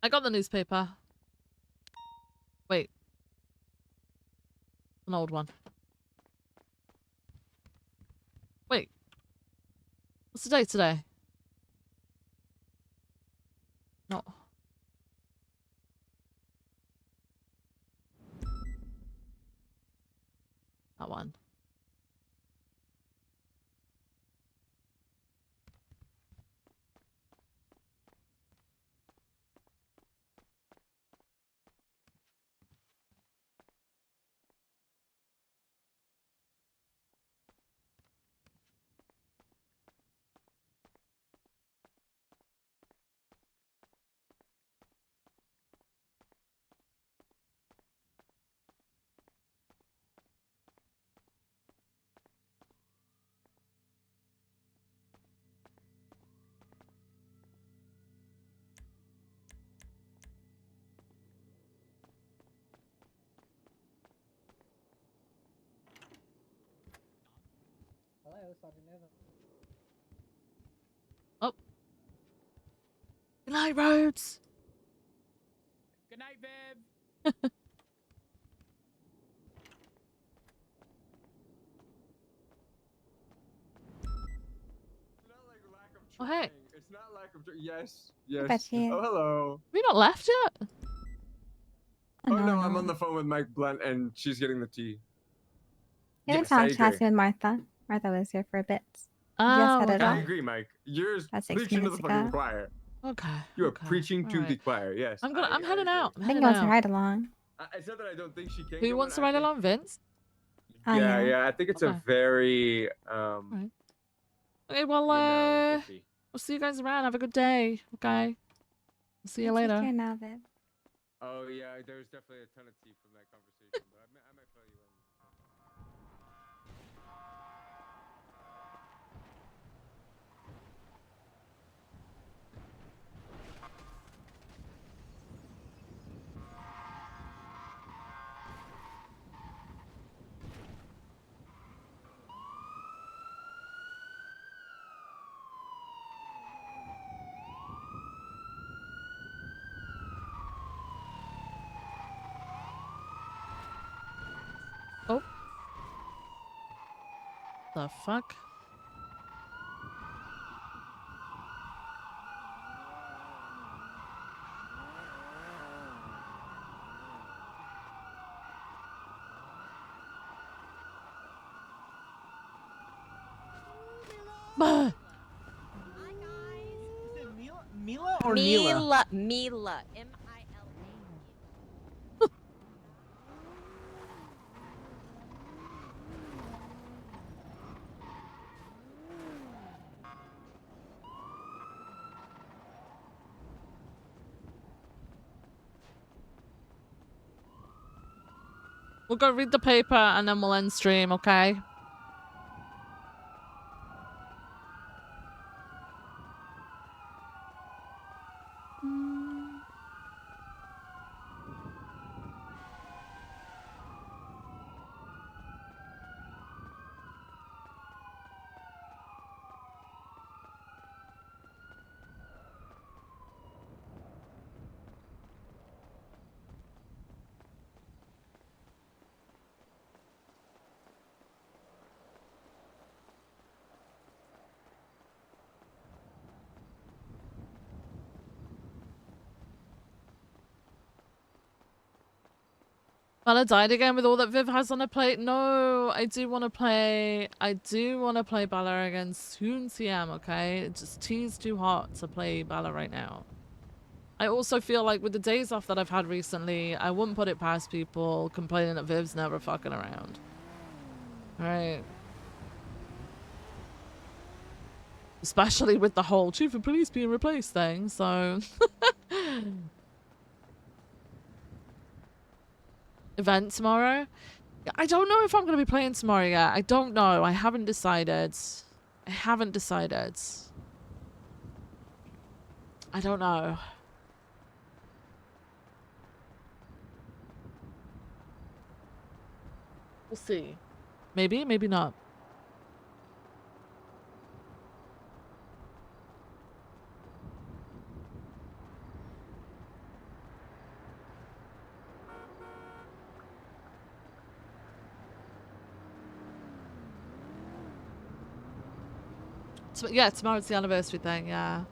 I got the newspaper. Wait. An old one. Wait. What's the date today? No. That one. Hello, Sergeant Nova. Oh. Good night, Rhodes. Good night, Viv. Oh, hey. It's not lack of yes. bet you. Oh, hello. Have we not left yet? Oh no, I'm on the phone with Mike Blunt and she's getting the tea. You Yes, can I talk agree. chatting with Martha. Martha was here for a bit. Oh, just headed okay. off. I agree, Mike. You're About 6 preaching to the minutes fucking ago. choir. Okay. You are okay, preaching to the alright. choir. Yes. I'm heading out. I'm I think heading I want to out. ride along. I said that I don't think she can. Who go wants to on. I ride think- along, Vince? Oh, Yeah, yeah. yeah. I think it's Okay. a very Alright. Okay, well, you know, iffy. we'll see you guys around. Have a good day. Okay. See you Take later. care now, Viv. Oh yeah, there's definitely a ton of tea from that conversation, but I might fill you in. Oh. The fuck? Bah! Mila or Mila? Mila. M-I-L-A. We'll go read the paper and then we'll end stream, okay? Bella died again with all that Viv has on her plate. No, I do want to play Bella against Hoon TM, okay? It's just tea's too hot to play Bella right now. I also feel like with the days off that I've had recently, I wouldn't put it past people complaining that Viv's never fucking around. Alright. Especially with the whole chief of police being replaced thing, so... Event tomorrow? I don't know if I'm going to be playing tomorrow yet. I don't know. I haven't decided. I don't know. We'll see. Maybe, maybe not. Yeah, tomorrow's the anniversary thing, yeah.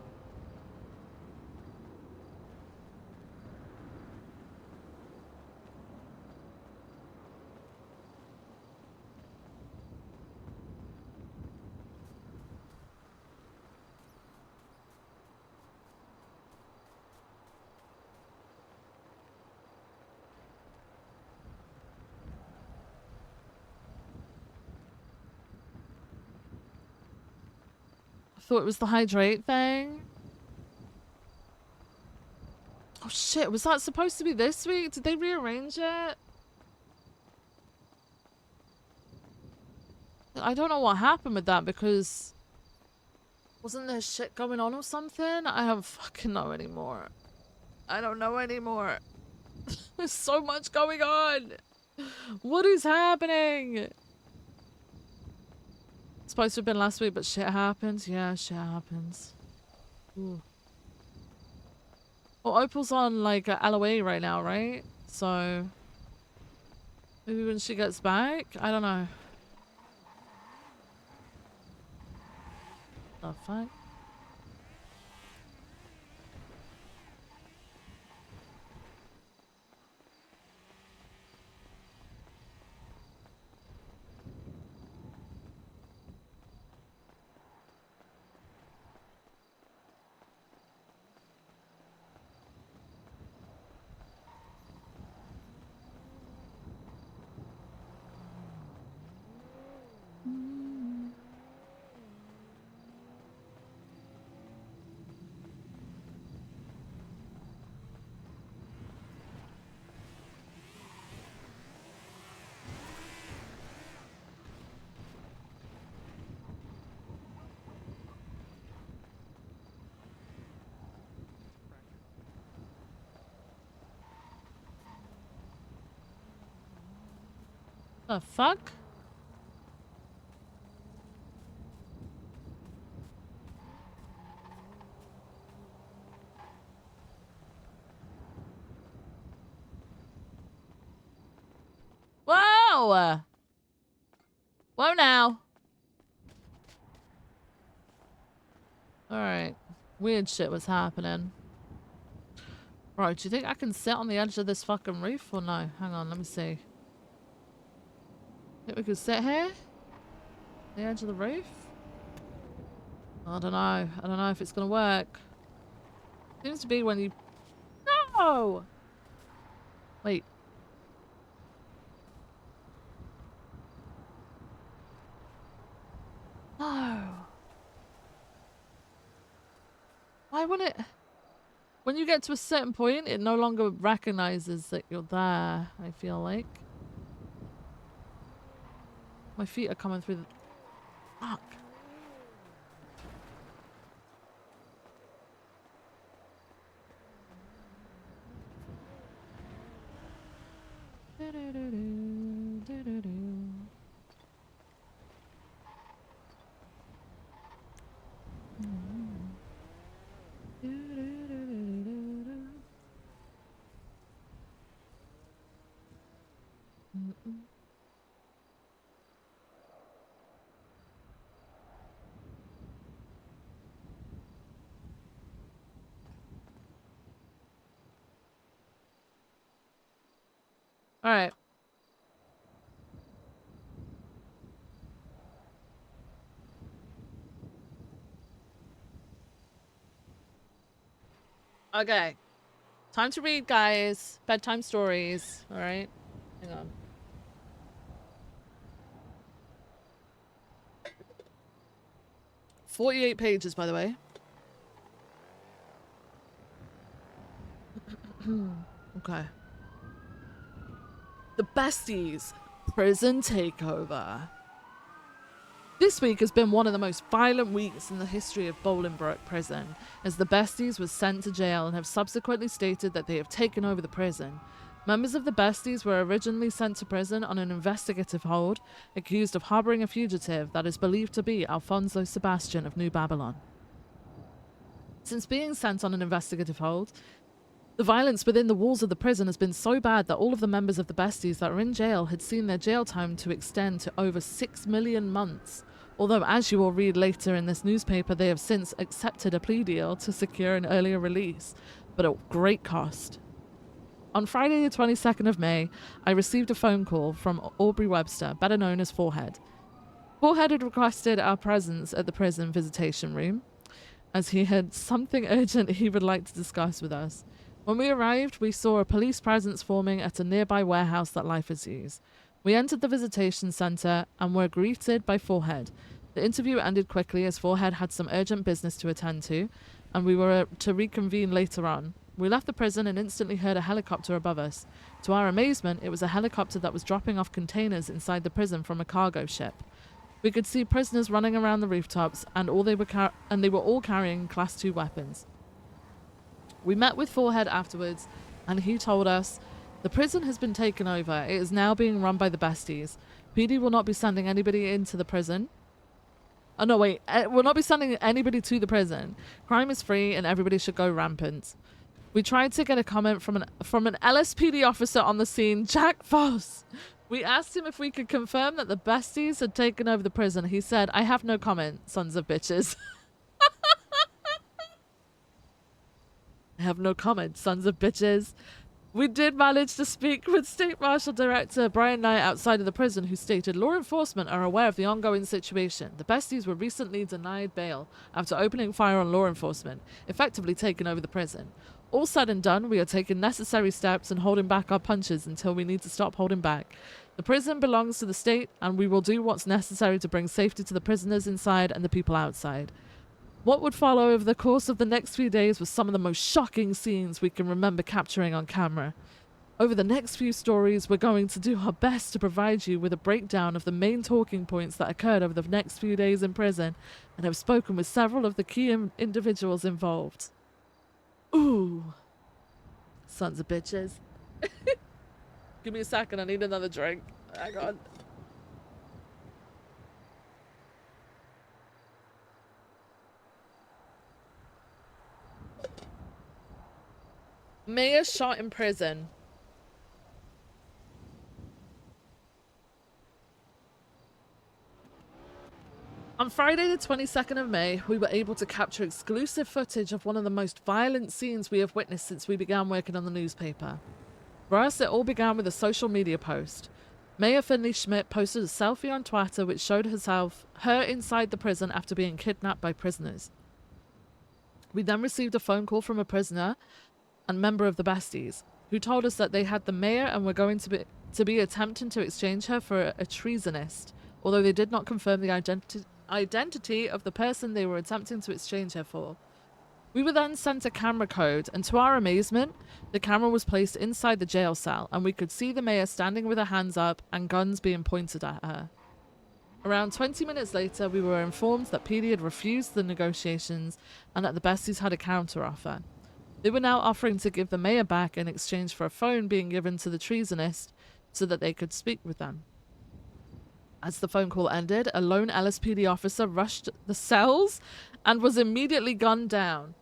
I thought it was the hydrate thing. Oh shit, was that supposed to be this week? Did they rearrange it? I don't know what happened with that because... Wasn't there shit going on or something? I don't fucking know anymore. I don't know anymore. There's so much going on. What is happening? It's supposed to have been last week, but shit happens. Yeah, shit happens. Ooh. Well, Opal's on like LOA right now, right? So maybe when she gets back, I don't know. The fuck? The fuck? Whoa! Whoa now. Alright. Weird shit was happening. Right, do you think I can sit on the edge of this fucking roof or no? Hang on, let me see. Think we could sit here? The edge of the roof? I don't know. I don't know if it's gonna work. Seems to be when you... No! Wait. No. Why wouldn't it... When you get to a certain point, it no longer recognizes that you're there, I feel like. My feet are coming through the... Fuck. All right. Okay. Time to read, guys. Bedtime stories. All right. Hang on. "48 pages, by the way. Okay. The Besties. Prison takeover. This week has been one of the most violent weeks in the history of Bolingbroke Prison, as the Besties were sent to jail and have subsequently stated that they have taken over the prison. Members of the Besties were originally sent to prison on an investigative hold, accused of harboring a fugitive that is believed to be Alfonso Sebastian of New Babylon. Since being sent on an investigative hold, the violence within the walls of the prison has been so bad that all of the members of the Besties that are in jail had seen their jail time to extend to over 6 million months. Although, as you will read later in this newspaper, they have since accepted a plea deal to secure an earlier release, but at great cost. On Friday the 22nd of May, I received a phone call from Aubrey Webster, better known as Forehead. Forehead had requested our presence at the prison visitation room, as he had something urgent he would like to discuss with us. When we arrived, we saw a police presence forming at a nearby warehouse that lifers use. We entered the visitation centre and were greeted by Forehead. The interview ended quickly as Forehead had some urgent business to attend to, and we were to reconvene later on. We left the prison and instantly heard a helicopter above us. To our amazement, it was a helicopter that was dropping off containers inside the prison from a cargo ship. We could see prisoners running around the rooftops, and they were all carrying Class 2 weapons. We met with Forehead afterwards, and he told us, "The prison has been taken over. It is now being run by the Besties. PD will not be sending anybody into the prison. Oh, no, wait. Will not be sending anybody to the prison. Crime is free, and everybody should go rampant." We tried to get a comment from an LSPD officer on the scene, Jack Foss. We asked him if we could confirm that the Besties had taken over the prison. He said, "I have no comment, sons of bitches." I have no comment, sons of bitches. We did manage to speak with State Marshal Director Brian Knight outside of the prison, who stated law enforcement are aware of the ongoing situation. The Besties were recently denied bail after opening fire on law enforcement, effectively taking over the prison. All said and done, we are taking necessary steps and holding back our punches until we need to stop holding back. The prison belongs to the state, and we will do what's necessary to bring safety to the prisoners inside and the people outside. What would follow over the course of the next few days was some of the most shocking scenes we can remember capturing on camera. Over the next few stories, we're going to do our best to provide you with a breakdown of the main talking points that occurred over the next few days in prison, and have spoken with several of the key individuals involved. Ooh. Sons of bitches. Give me a second, I need another drink. Hang on. Mayor shot in prison. On Friday the 22nd of May, we were able to capture exclusive footage of one of the most violent scenes we have witnessed since we began working on the newspaper. For us, it all began with a social media post. Mayor Finley Schmidt posted a selfie on Twitter which showed her inside the prison after being kidnapped by prisoners. We then received a phone call from a prisoner and member of the Besties, who told us that they had the mayor and were going to be attempting to exchange her for a treasonist, although they did not confirm the identity of the person they were attempting to exchange her for. We were then sent a camera code, and to our amazement, the camera was placed inside the jail cell, and we could see the mayor standing with her hands up and guns being pointed at her. Around 20 minutes later, we were informed that PD had refused the negotiations and that the Besties had a counteroffer. They were now offering to give the mayor back in exchange for a phone being given to the treasonist so that they could speak with them. As the phone call ended, a lone LSPD officer rushed the cells and was immediately gunned down.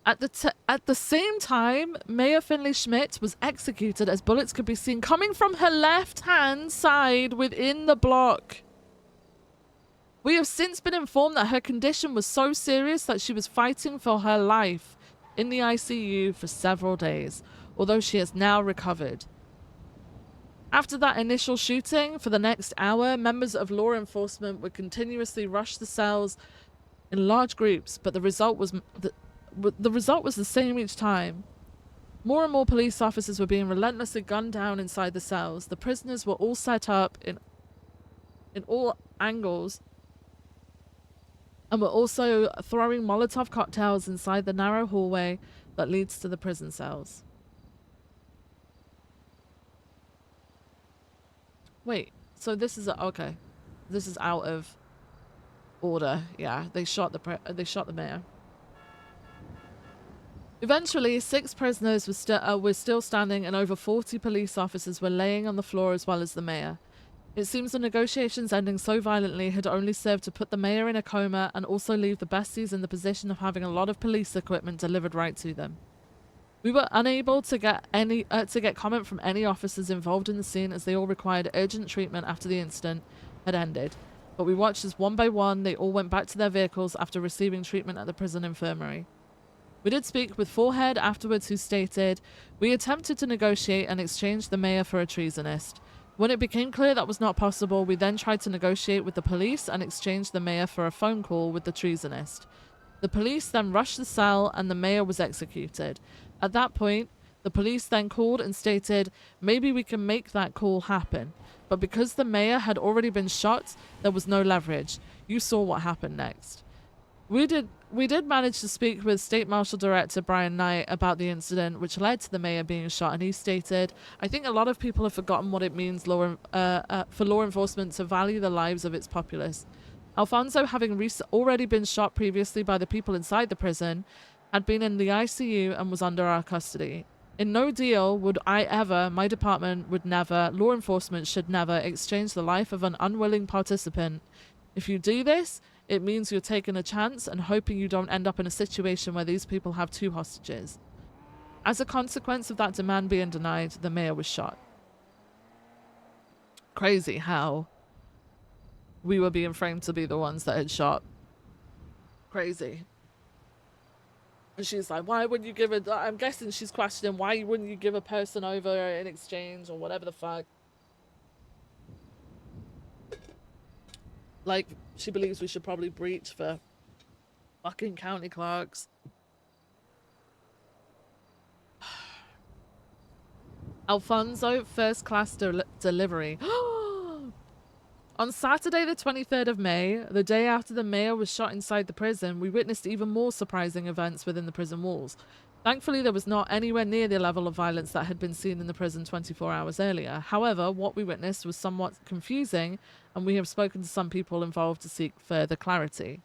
At the same time, Mayor Finley Schmidt was executed as bullets could be seen coming from her left-hand side within the block. We have since been informed that her condition was so serious that she was fighting for her life in the ICU for several days, although she has now recovered. After that initial shooting, for the next hour, members of law enforcement would continuously rush the cells in large groups, but the result was the same each time. More and more police officers were being relentlessly gunned down inside the cells. The prisoners were all set up in all angles and were also throwing Molotov cocktails inside the narrow hallway that leads to the prison cells. Wait, so this is okay. This is out of order. Yeah, they shot the mayor. Eventually, 6 prisoners were still standing, and over 40 police officers were laying on the floor as well as the mayor. It seems the negotiations ending so violently had only served to put the mayor in a coma and also leave the Besties in the position of having a lot of police equipment delivered right to them. We were unable to get comment from any officers involved in the scene, as they all required urgent treatment after the incident had ended. But we watched as one by one they all went back to their vehicles after receiving treatment at the prison infirmary. We did speak with Forehead afterwards, who stated, "We attempted to negotiate and exchange the mayor for a treasonist. When it became clear that was not possible, we then tried to negotiate with the police and exchanged the mayor for a phone call with the treasonist. The police then rushed the cell and the mayor was executed. At that point, the police then called and stated, maybe we can make that call happen. But because the mayor had already been shot, there was no leverage. You saw what happened next." We did manage to speak with State Marshal Director Brian Knight about the incident which led to the mayor being shot, and he stated, "I think a lot of people have forgotten what it means for law enforcement to value the lives of its populace. Alfonso, having already been shot previously by the people inside the prison, had been in the ICU and was under our custody. In no deal would my department would never, law enforcement should never exchange the life of an unwilling participant. If you do this, it means you're taking a chance and hoping you don't end up in a situation where these people have 2 hostages. As a consequence of that demand being denied, the mayor was shot." Crazy how we were being framed to be the ones that had shot. Crazy. And she's like, why wouldn't you give it? I'm guessing she's questioning, why wouldn't you give a person over in exchange or whatever the fuck? Like, she believes we should probably breach for fucking county clerks. Alfonso, first class delivery. On Saturday the 23rd of May, the day after the mayor was shot inside the prison, we witnessed even more surprising events within the prison walls. Thankfully, there was not anywhere near the level of violence that had been seen in the prison 24 hours earlier. However, what we witnessed was somewhat confusing, and we have spoken to some people involved to seek further clarity.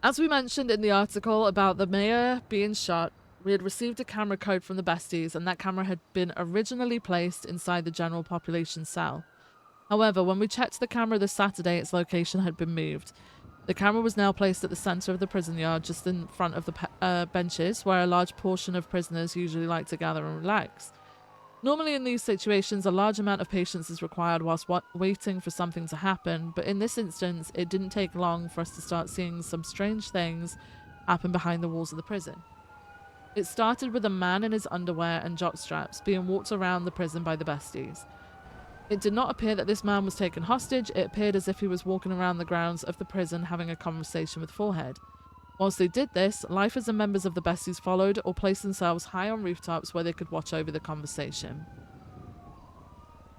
As we mentioned in the article about the mayor being shot, we had received a camera code from the Besties, and that camera had been originally placed inside the general population cell. However, when we checked the camera this Saturday, its location had been moved. The camera was now placed at the center of the prison yard, just in front of the benches, where a large portion of prisoners usually like to gather and relax. Normally in these situations, a large amount of patience is required whilst waiting for something to happen, but in this instance, it didn't take long for us to start seeing some strange things happen behind the walls of the prison. It started with a man in his underwear and jockstraps being walked around the prison by the besties. It did not appear that this man was taken hostage. It appeared as if he was walking around the grounds of the prison having a conversation with Forehead. Whilst they did this, lifers and members of the besties followed or placed themselves high on rooftops where they could watch over the conversation.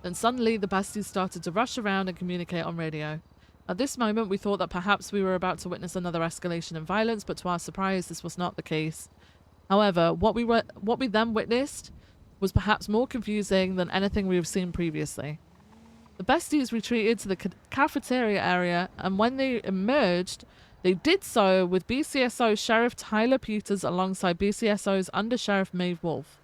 Then suddenly, the besties started to rush around and communicate on radio. At this moment, we thought that perhaps we were about to witness another escalation in violence, but to our surprise, this was not the case. However, what we then witnessed was perhaps more confusing than anything we have seen previously. The besties retreated to the cafeteria area, and when they emerged, they did so with BCSO Sheriff Tyler Peters alongside BCSO's Under Sheriff Maeve Wolf.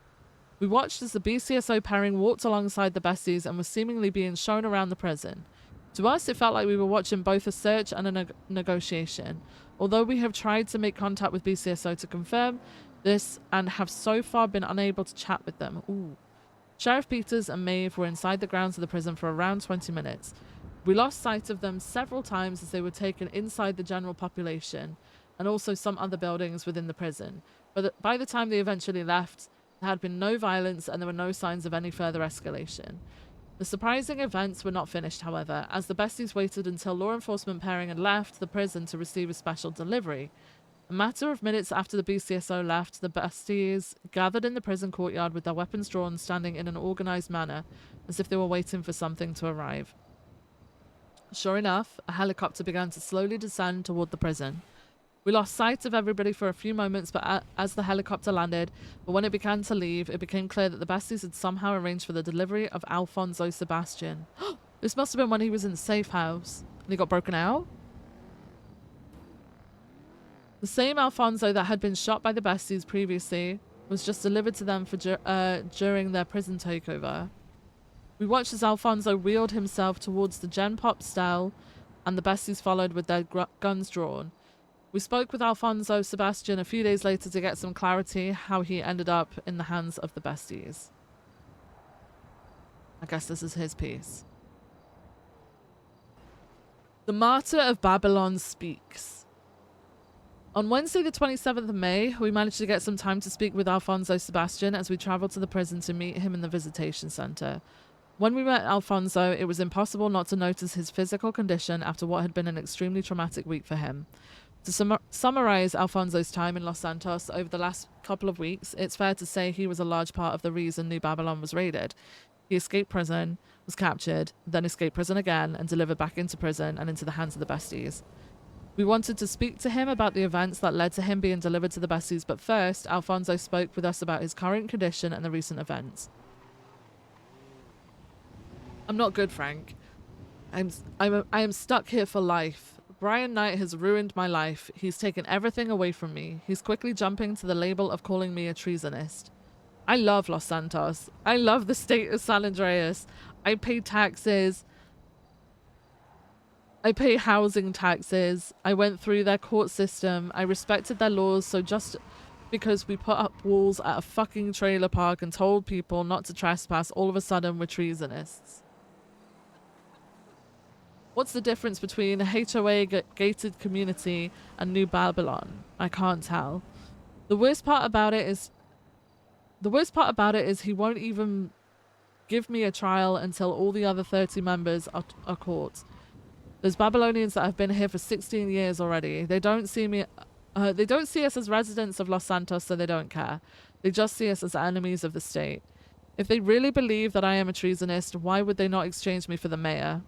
We watched as the BCSO pairing walked alongside the besties and was seemingly being shown around the prison. To us, it felt like we were watching both a search and a negotiation. Although we have tried to make contact with BCSO to confirm this and have so far been unable to chat with them. Ooh. Sheriff Peters and Maeve were inside the grounds of the prison for around 20 minutes. We lost sight of them several times as they were taken inside the general population and also some other buildings within the prison. But by the time they eventually left, there had been no violence and there were no signs of any further escalation. The surprising events were not finished, however, as the besties waited until law enforcement pairing had left the prison to receive a special delivery. A matter of minutes after the BCSO left, the besties gathered in the prison courtyard with their weapons drawn, standing in an organized manner, as if they were waiting for something to arrive. Sure enough, a helicopter began to slowly descend toward the prison. We lost sight of everybody for a few moments, but as the helicopter landed, but when it began to leave, it became clear that the besties had somehow arranged for the delivery of Alfonso Sebastian. This must have been when he was in the safe house and he got broken out? The same Alfonso that had been shot by the besties previously was just delivered to them for during their prison takeover. We watched as Alfonso wheeled himself towards the Gen Pop cell and the besties followed with their guns drawn. We spoke with Alfonso Sebastian a few days later to get some clarity how he ended up in the hands of the besties. I guess this is his piece. The Martyr of Babylon speaks. On Wednesday the 27th of May, we managed to get some time to speak with Alfonso Sebastian as we travelled to the prison to meet him in the visitation centre. When we met Alfonso, it was impossible not to notice his physical condition after what had been an extremely traumatic week for him. To summarise Alfonso's time in Los Santos over the last couple of weeks, it's fair to say he was a large part of the reason New Babylon was raided. He escaped prison, was captured, then escaped prison again, and delivered back into prison and into the hands of the besties. We wanted to speak to him about the events that led to him being delivered to the besties, but first, Alfonso spoke with us about his current condition and the recent events. I'm not good, Frank. I am stuck here for life. Brian Knight has ruined my life. He's taken everything away from me. He's quickly jumping to the label of calling me a treasonist. I love Los Santos. I love the state of San Andreas. I pay taxes. I pay housing taxes. I went through their court system. I respected their laws, so just because we put up walls at a fucking trailer park and told people not to trespass, all of a sudden we're treasonists. What's the difference between a HOA gated community and New Babylon? I can't tell. The worst part about it is he won't even give me a trial until all the other 30 members are caught. There's Babylonians that have been here for 16 years already. They don't see me. They don't see us as residents of Los Santos, so they don't care. They just see us as enemies of the state. If they really believe that I am a treasonist, why would they not exchange me for the mayor?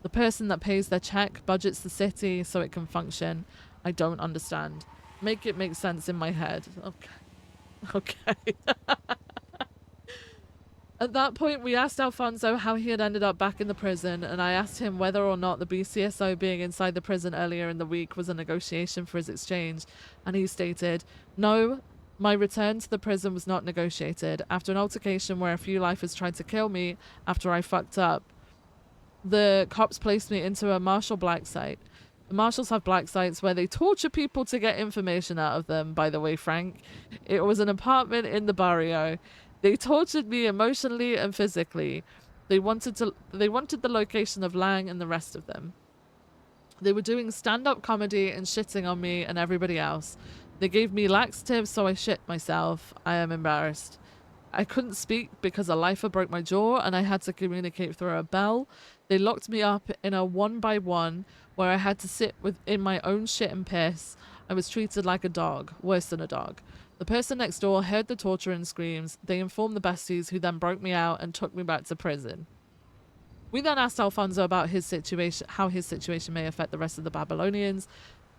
The person that pays their check, budgets the city so it can function. I don't understand. Make it make sense in my head. Okay. At that point, we asked Alfonso how he had ended up back in the prison, and I asked him whether or not the BCSO being inside the prison earlier in the week was a negotiation for his exchange, and he stated, "No, my return to the prison was not negotiated. After an altercation where a few lifers tried to kill me after I fucked up, the cops placed me into a Marshall Black site. The marshals have black sites where they torture people to get information out of them, by the way, Frank. It was an apartment in the barrio. They tortured me emotionally and physically. They wanted the location of Lang and the rest of them. They were doing stand-up comedy and shitting on me and everybody else. They gave me laxatives, so I shit myself. I am embarrassed. I couldn't speak because a lifer broke my jaw and I had to communicate through a bell. They locked me up in a 1-by-1 where I had to sit in my own shit and piss. I was treated like a dog, worse than a dog. The person next door heard the torture and screams. They informed the besties, who then broke me out and took me back to prison. We then asked Alfonso about his situation, how his situation may affect the rest of the Babylonians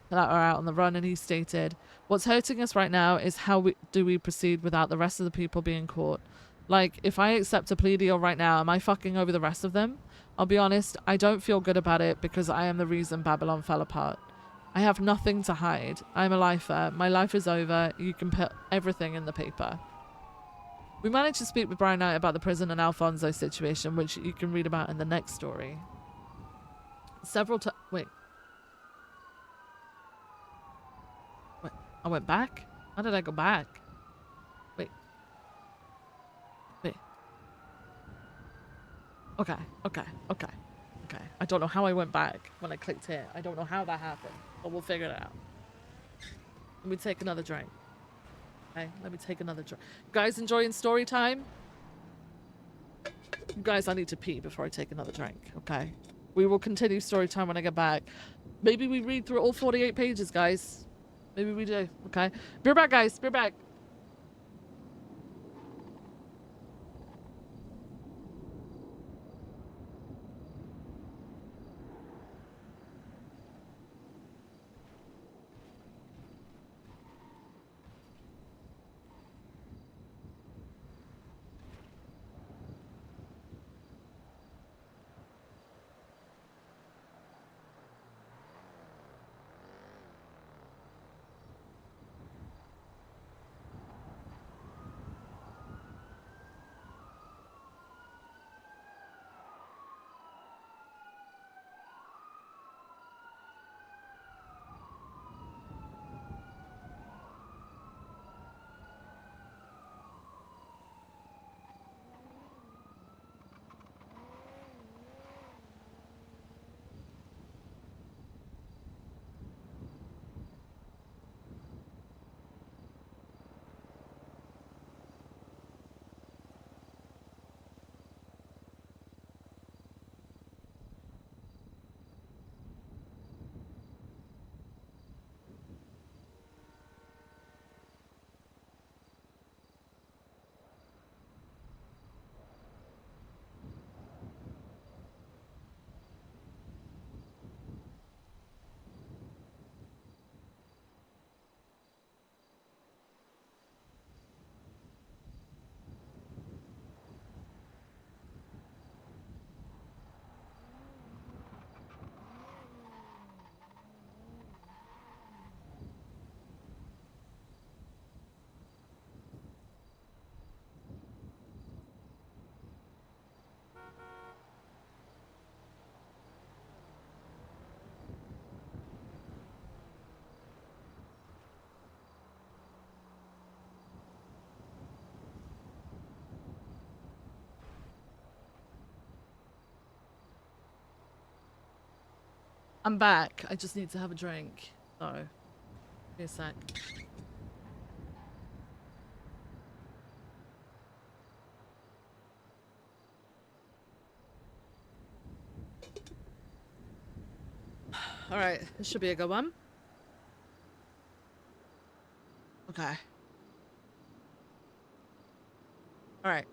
that are out on the run, and he stated, "What's hurting us right now is how do we proceed without the rest of the people being caught. Like, if I accept a plea deal right now, am I fucking over the rest of them? I'll be honest, I don't feel good about it because I am the reason Babylon fell apart. I have nothing to hide. I'm a lifer. My life is over. You can put everything in the paper." We managed to speak with Brian Knight about the prison and Alfonso's situation, which you can read about in the next story. Wait. I went back? How did I go back? Wait. Okay. I don't know how I went back when I clicked here. I don't know how that happened, but we'll figure it out. Let me take another drink. Okay, let me take another drink. Guys, enjoying story time? Guys, I need to pee before I take another drink, okay? We will continue story time when I get back. Maybe we read through all 48 pages, guys. Maybe we do, okay? Be right back, guys. Be right back. I'm back. I just need to have a drink. So, give me a sec. Alright, this should be a good one. Okay. Alright.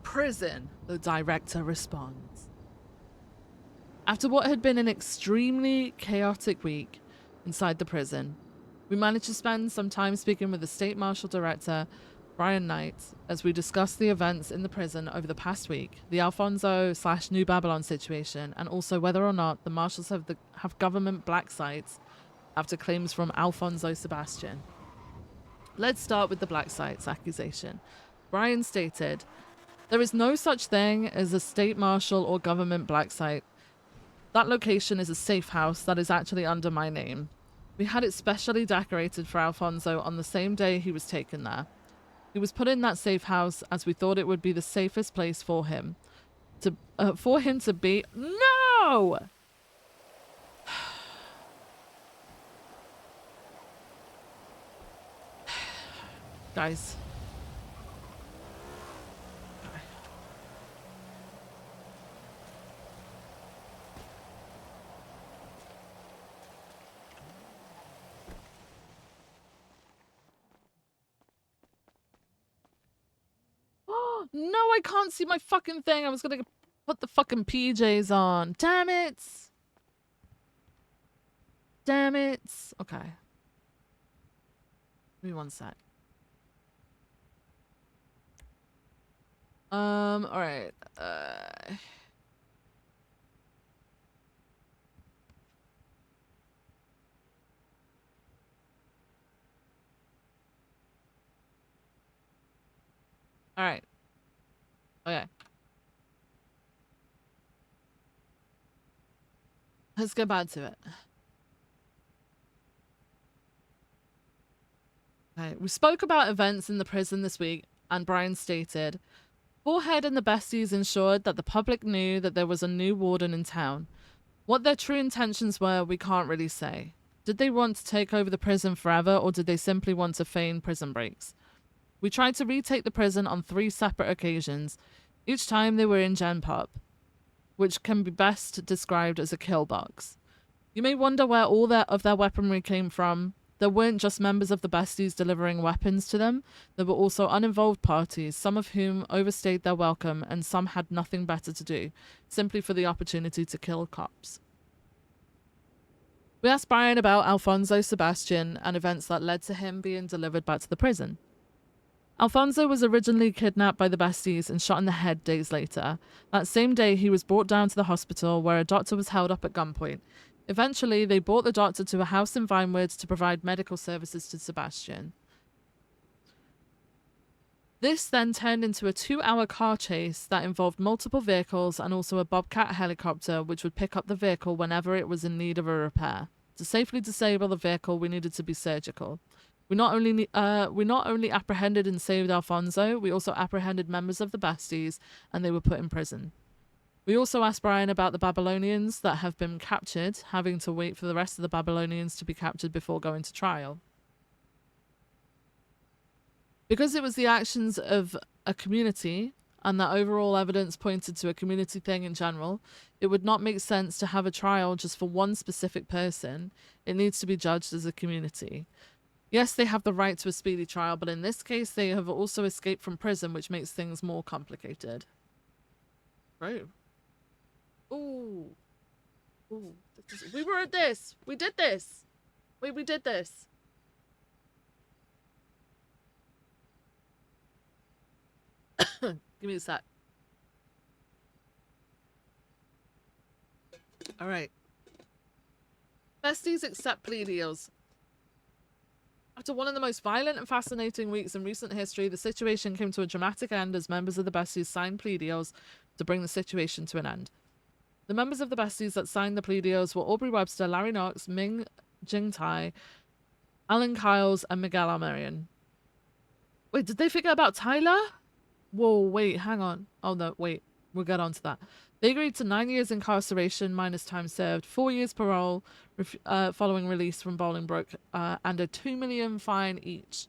Prison, the director responds. After what had been an extremely chaotic week inside the prison, we managed to spend some time speaking with the State Marshal Director, Brian Knight, as we discussed the events in the prison over the past week, the Alfonso/New Babylon situation, and also whether or not the marshals have government black sites after claims from Alfonso Sebastian. Let's start with the black sites accusation. Brian stated, "There is no such thing as a state marshal or government black site. That location is a safe house that is actually under my name. We had it specially decorated for Alfonso on the same day he was taken there. He was put in that safe house as we thought it would be the safest place for him. For him to be... No! Guys. Oh, no, I can't see my fucking thing. I was gonna put the fucking PJs on. Damn it. Damn it. Okay. Give me one sec. Alright. Alright. Okay. Let's get back to it. Okay. We spoke about events in the prison this week, and Brian stated, Forehead and the besties ensured that the public knew that there was a new warden in town. What their true intentions were, we can't really say. Did they want to take over the prison forever, or did they simply want to feign prison breaks? We tried to retake the prison on 3 separate occasions. Each time they were in Gen Pop, which can be best described as a kill box. You may wonder where all of their weaponry came from. There weren't just members of the besties delivering weapons to them. There were also uninvolved parties, some of whom overstayed their welcome, and some had nothing better to do, simply for the opportunity to kill cops. We asked Brian about Alfonso Sebastian and events that led to him being delivered back to the prison. Alfonso was originally kidnapped by the besties and shot in the head days later. That same day, he was brought down to the hospital where a doctor was held up at gunpoint. Eventually, they brought the doctor to a house in Vinewood to provide medical services to Sebastian. This then turned into a 2-hour car chase that involved multiple vehicles and also a Bobcat helicopter which would pick up the vehicle whenever it was in need of a repair. To safely disable the vehicle, we needed to be surgical. We not only apprehended and saved Alfonso, we also apprehended members of the besties, and they were put in prison. We also asked Brian about the Babylonians that have been captured, having to wait for the rest of the Babylonians to be captured before going to trial. Because it was the actions of a community, and that overall evidence pointed to a community thing in general, it would not make sense to have a trial just for one specific person. It needs to be judged as a community. Yes, they have the right to a speedy trial, but in this case, they have also escaped from prison, which makes things more complicated. Right. Ooh. Ooh. We were at this. We did this. Wait, we did this. Give me a sec. Alright. Besties accept plea deals. After one of the most violent and fascinating weeks in recent history, the situation came to a dramatic end as members of the Besties signed plea deals to bring the situation to an end. The members of the Besties that signed the plea deals were Aubrey Webster, Larry Knox, Ming Jingtai, Alan Kiles, and Miguel Almerian. Wait, did they forget about Tyler? Whoa, wait, hang on. Oh no, wait, we'll get on to that. They agreed to 9 years incarceration minus time served, 4 years parole following release from Bolingbroke, and a $2 million fine each.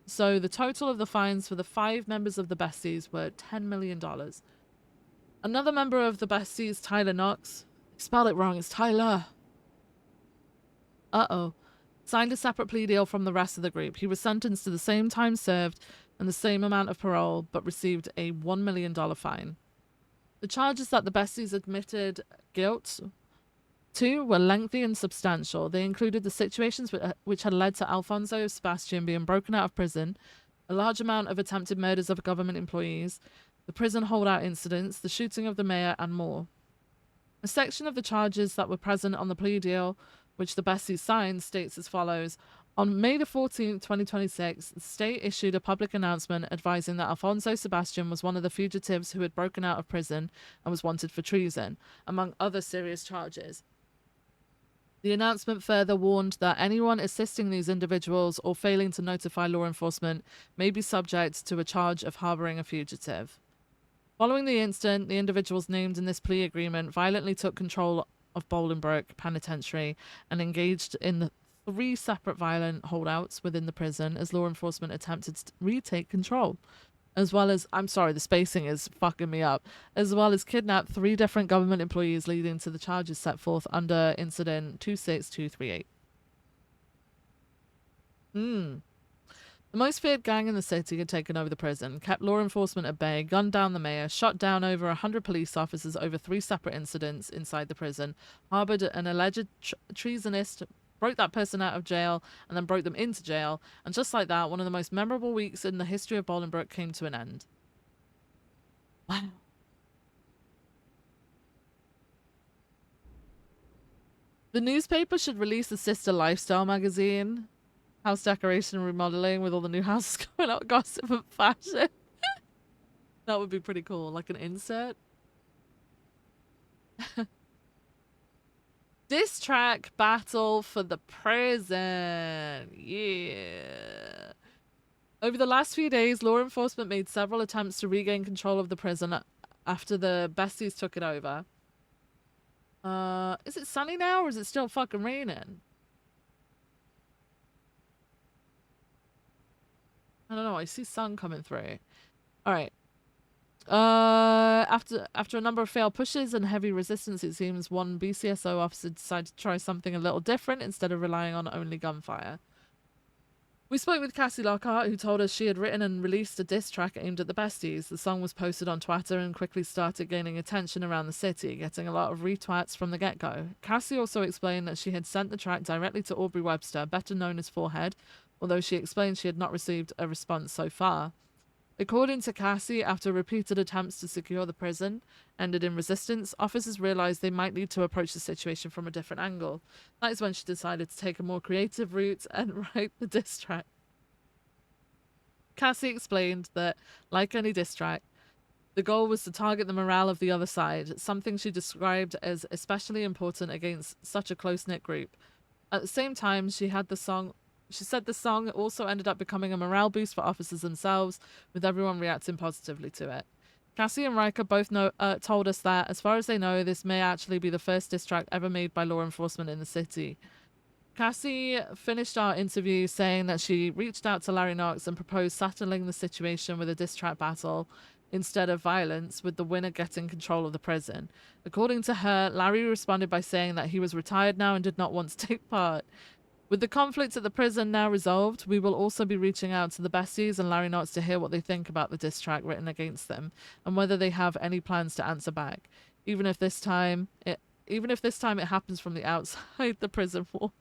So the total of the fines for the 5 members of the Besties were $10 million. Another member of the Besties, Tyler Knox, spelled it wrong, it's Tyler. Signed a separate plea deal from the rest of the group. He was sentenced to the same time served and the same amount of parole, but received a $1 million fine. The charges that the Besties admitted guilt to were lengthy and substantial. They included the situations which had led to Alfonso Sebastian being broken out of prison, a large amount of attempted murders of government employees, the prison holdout incidents, the shooting of the mayor, and more. A section of the charges that were present on the plea deal, which the Besties signed, states as follows: On May the 14th, 2026, the state issued a public announcement advising that Alfonso Sebastian was one of the fugitives who had broken out of prison and was wanted for treason, among other serious charges. The announcement further warned that anyone assisting these individuals or failing to notify law enforcement may be subject to a charge of harboring a fugitive. Following the incident, the individuals named in this plea agreement violently took control of Bolingbroke Penitentiary and engaged in 3 separate violent holdouts within the prison as law enforcement attempted to retake control, as well as, I'm sorry, the spacing is fucking me up, as well as kidnap 3 different government employees, leading to the charges set forth under Incident 26238. The most feared gang in the city had taken over the prison, kept law enforcement at bay, gunned down the mayor, shot down over 100 police officers over 3 separate incidents inside the prison, harbored an alleged treasonist, broke that person out of jail, and then broke them into jail. And just like that, one of the most memorable weeks in the history of Bolingbroke came to an end. Wow. The newspaper should release a sister lifestyle magazine. House decoration and remodeling with all the new houses going out, gossip and fashion. That would be pretty cool, like an insert. Diss track battle for the prison. Yeah. Over the last few days, law enforcement made several attempts to regain control of the prison after the besties took it over. Is it sunny now or is it still fucking raining? I don't know. I see sun coming through. All right. After a number of failed pushes and heavy resistance, it seems one BCSO officer decided to try something a little different instead of relying on only gunfire. We spoke with Cassie Lockhart, who told us she had written and released a diss track aimed at the besties. The song was posted on Twitter and quickly started gaining attention around the city, getting a lot of retweets from the get-go. Cassie also explained that she had sent the track directly to Aubrey Webster, better known as Forehead, although she explained she had not received a response so far. According to Cassie, after repeated attempts to secure the prison ended in resistance, officers realized they might need to approach the situation from a different angle. That is when she decided to take a more creative route and write the diss track. Cassie explained that, like any diss track, the goal was to target the morale of the other side, something she described as especially important against such a close-knit group. At the same time, she said the song also ended up becoming a morale boost for officers themselves, with everyone reacting positively to it. Cassie and Riker both told us that, as far as they know, this may actually be the first diss track ever made by law enforcement in the city. Cassie finished our interview saying that she reached out to Larry Knox and proposed settling the situation with a diss track battle instead of violence, with the winner getting control of the prison. According to her, Larry responded by saying that he was retired now and did not want to take part. With the conflict at the prison now resolved, we will also be reaching out to the besties and Larry Knox to hear what they think about the diss track written against them and whether they have any plans to answer back, even if this time it happens from the outside the prison walls.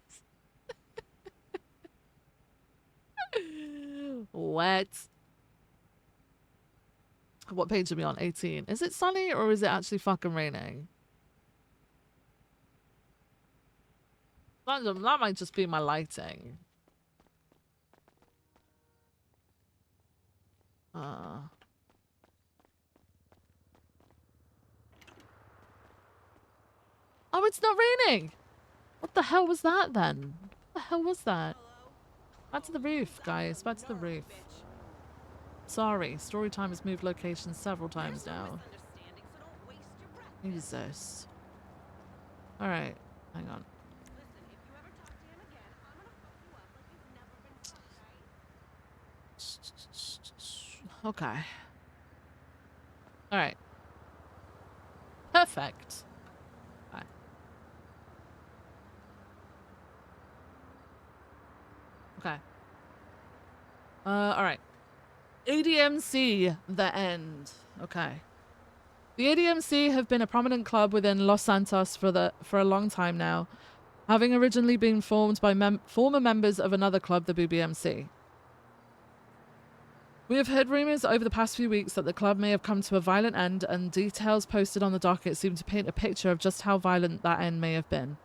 What? What page are we on? 18. Is it sunny or is it actually fucking raining? That might just be my lighting. Oh, it's not raining! What the hell was that then? What the hell was that? Back to the roof, guys. Back to the roof. Sorry, story time has moved locations several times now. Jesus. Alright, hang on. Okay. Alright. Perfect. Okay. Okay. Alright. ADMC, the end. Okay. The ADMC have been a prominent club within Los Santos for a long time now, having originally been formed by former members of another club, the BBMC. We have heard rumors over the past few weeks that the club may have come to a violent end, and details posted on the docket seem to paint a picture of just how violent that end may have been.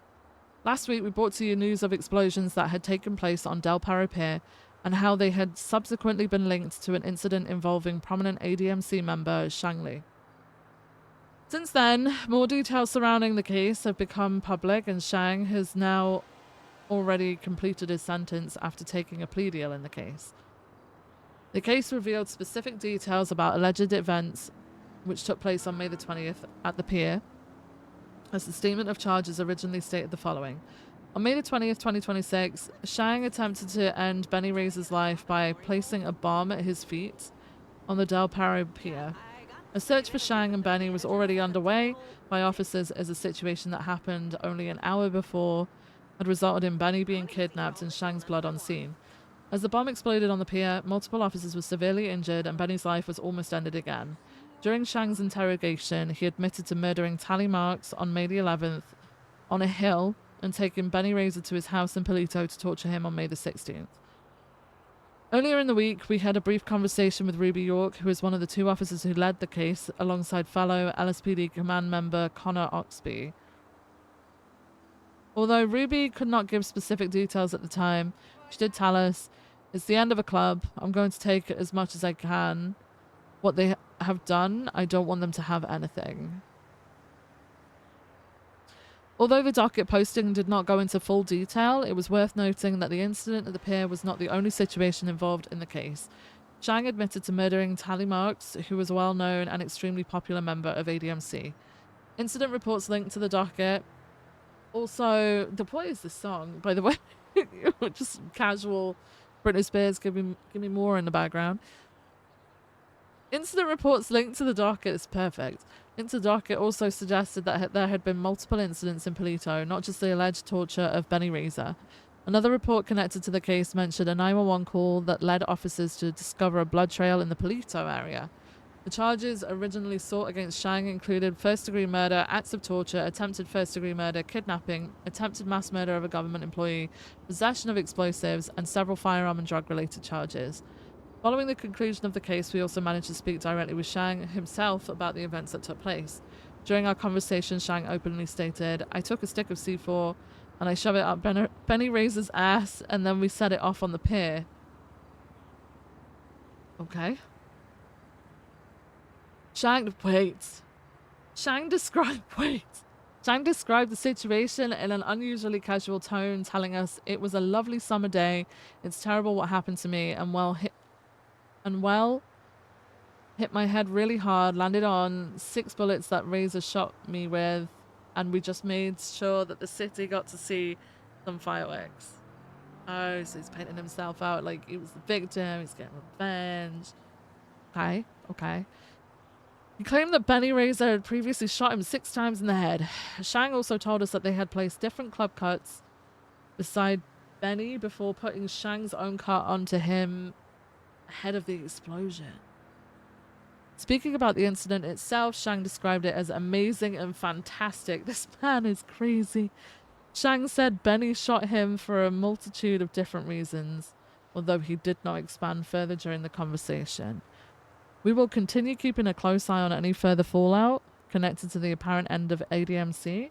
Last week, we brought to you news of explosions that had taken place on Del Perro Pier and how they had subsequently been linked to an incident involving prominent ADMC member Shang Li. Since then, more details surrounding the case have become public, and Shang has now already completed his sentence after taking a plea deal in the case. The case revealed specific details about alleged events which took place on May the 20th at the pier, as the statement of charges originally stated the following. On May the 20th, 2026, Shang attempted to end Benny Razor's life by placing a bomb at his feet on the Del Perro Pier. A search for Shang and Benny was already underway by officers, as a situation that happened only an hour before had resulted in Benny being kidnapped and Shang's blood on scene. As the bomb exploded on the pier, multiple officers were severely injured and Benny's life was almost ended again. During Shang's interrogation, he admitted to murdering Tally Marks on May the 11th on a hill and taking Benny Razor to his house in Palito to torture him on May the 16th. Earlier in the week, we had a brief conversation with Ruby York, who is one of the two officers who led the case, alongside fellow LSPD command member Connor Oxby. Although Ruby could not give specific details at the time, she did tell us, "It's the end of a club. I'm going to take as much as I can. What they have done, I don't want them to have anything." Although the docket posting did not go into full detail, it was worth noting that the incident at the pier was not the only situation involved in the case. Shang admitted to murdering Tally Marks, who was a well-known and extremely popular member of ADMC. Incident reports linked to the docket. Also, what is this song, by the way? Just casual Britney Spears, give me more in the background. Incident reports linked to the docket is perfect. Into docket also suggested that there had been multiple incidents in Palito, not just the alleged torture of Benny Razor. Another report connected to the case mentioned a 911 call that led officers to discover a blood trail in the Palito area. The charges originally sought against Shang included first-degree murder, acts of torture, attempted first-degree murder, kidnapping, attempted mass murder of a government employee, possession of explosives, and several firearm and drug-related charges. Following the conclusion of the case, we also managed to speak directly with Shang himself about the events that took place. During our conversation, Shang openly stated, "I took a stick of C4 and I shoved it up Benny Razor's ass, and then we set it off on the pier." Okay. Shang described the situation in an unusually casual tone, telling us, "It was a lovely summer day. It's terrible what happened to me, and hit my head really hard, landed on 6 bullets that Razor shot me with, and we just made sure that the city got to see some fireworks." Oh, so he's painting himself out like he was the victim, he's getting revenge. Okay. He claimed that Benny Razor had previously shot him 6 times in the head. Shang also told us that they had placed different club cuts beside Benny before putting Shang's own cut onto him ahead of the explosion. Speaking about the incident itself, Shang described it as amazing and fantastic. This man is crazy. Shang said Benny shot him for a multitude of different reasons, although he did not expand further during the conversation. We will continue keeping a close eye on any further fallout connected to the apparent end of ADMC,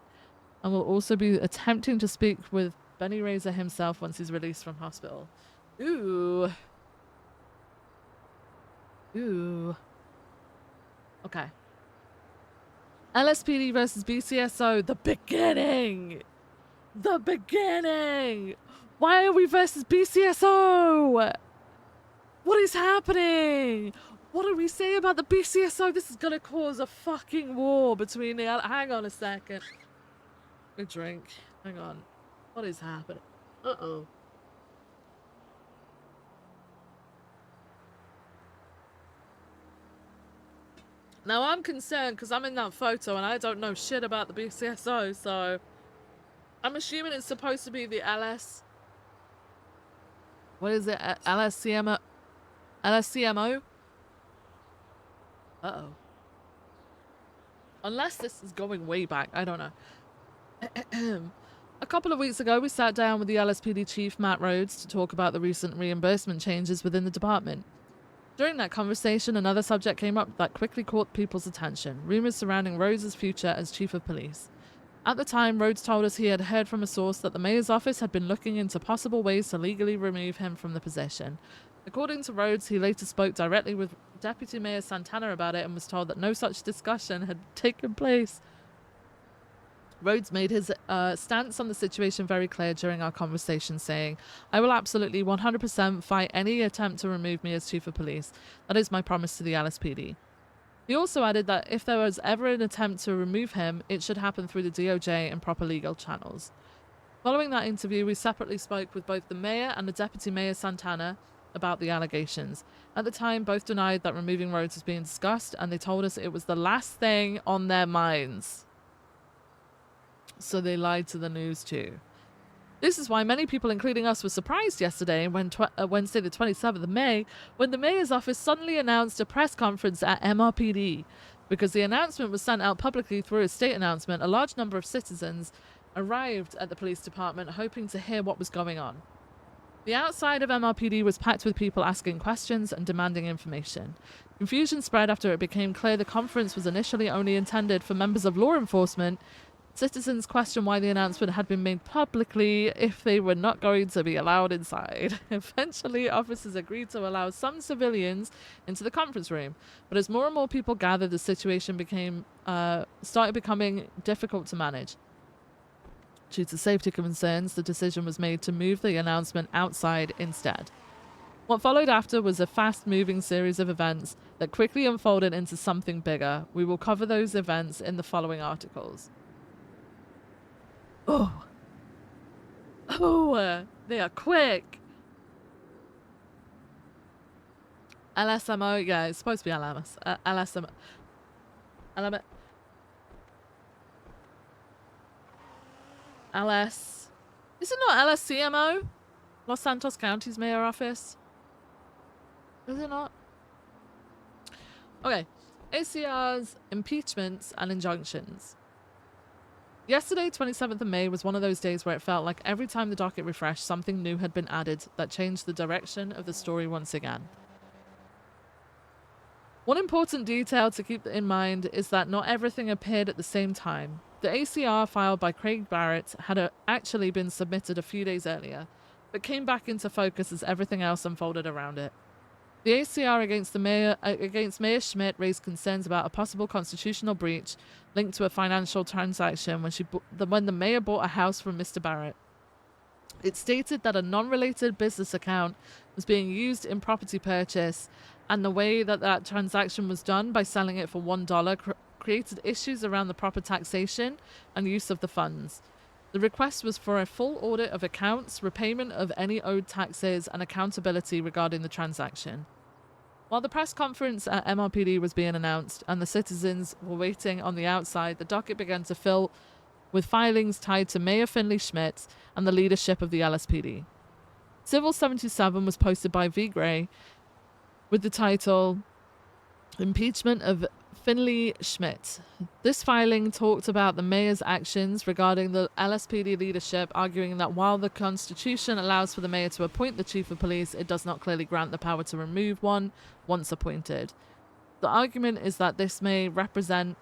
and will also be attempting to speak with Benny Razor himself once he's released from hospital. Ooh. Okay. LSPD versus BCSO, the beginning! Why are we versus BCSO? What is happening? What do we say about the BCSO? This is gonna cause a fucking war between the... Hang on a second. A drink. Hang on. What is happening? Uh-oh. Now I'm concerned because I'm in that photo and I don't know shit about the BCSO, so I'm assuming it's supposed to be the LS. What is it? LSCMO? LSCMO? Uh-oh. Unless this is going way back, I don't know. A couple of weeks ago, we sat down with the LSPD chief, Matt Rhodes, to talk about the recent reimbursement changes within the department. During that conversation, another subject came up that quickly caught people's attention, rumors surrounding Rhodes' future as chief of police. At the time, Rhodes told us he had heard from a source that the mayor's office had been looking into possible ways to legally remove him from the position. According to Rhodes, he later spoke directly with Deputy Mayor Santana about it and was told that no such discussion had taken place. Rhodes made his stance on the situation very clear during our conversation, saying, "I will absolutely 100% fight any attempt to remove me as chief of police. That is my promise to the LSPD." He also added that if there was ever an attempt to remove him, it should happen through the DOJ and proper legal channels. Following that interview, we separately spoke with both the mayor and the Deputy Mayor Santana about the allegations. At the time, both denied that removing Rhodes was being discussed, and they told us it was the last thing on their minds. So they lied to the news too. This is why many people, including us, were surprised yesterday, when Wednesday the 27th of May, when the mayor's office suddenly announced a press conference at MRPD. Because the announcement was sent out publicly through a state announcement, a large number of citizens arrived at the police department hoping to hear what was going on. The outside of MRPD was packed with people asking questions and demanding information. Confusion spread after it became clear the conference was initially only intended for members of law enforcement. Citizens questioned why the announcement had been made publicly if they were not going to be allowed inside. Eventually, officers agreed to allow some civilians into the conference room, but as more and more people gathered, the situation started becoming difficult to manage. Due to safety concerns, the decision was made to move the announcement outside instead. What followed after was a fast-moving series of events that quickly unfolded into something bigger. We will cover those events in the following articles. Oh, they are quick. LSMO, yeah, it's supposed to be LMS. LSMO. LS. Is it not LSCMO? Los Santos County's mayor office? Is it not? Okay. ACR's impeachments and injunctions. Yesterday, 27th of May, was one of those days where it felt like every time the docket refreshed, something new had been added that changed the direction of the story once again. One important detail to keep in mind is that not everything appeared at the same time. The ACR filed by Craig Barrett had actually been submitted a few days earlier, but came back into focus as everything else unfolded around it. The ACR against Mayor Schmidt raised concerns about a possible constitutional breach linked to a financial transaction when the mayor bought a house from Mr. Barrett. It stated that a non-related business account was being used in property purchase, and the way that transaction was done by selling it for $1 created issues around the proper taxation and use of the funds. The request was for a full audit of accounts, repayment of any owed taxes, and accountability regarding the transaction. While the press conference at MRPD was being announced and the citizens were waiting on the outside, the docket began to fill with filings tied to Mayor Finley Schmidt and the leadership of the LSPD. Civil 77 was posted by V. Gray with the title Impeachment of Finley Schmidt. This filing talked about the mayor's actions regarding the LSPD leadership, arguing that while the Constitution allows for the mayor to appoint the chief of police, it does not clearly grant the power to remove one once appointed. The argument is that this may represent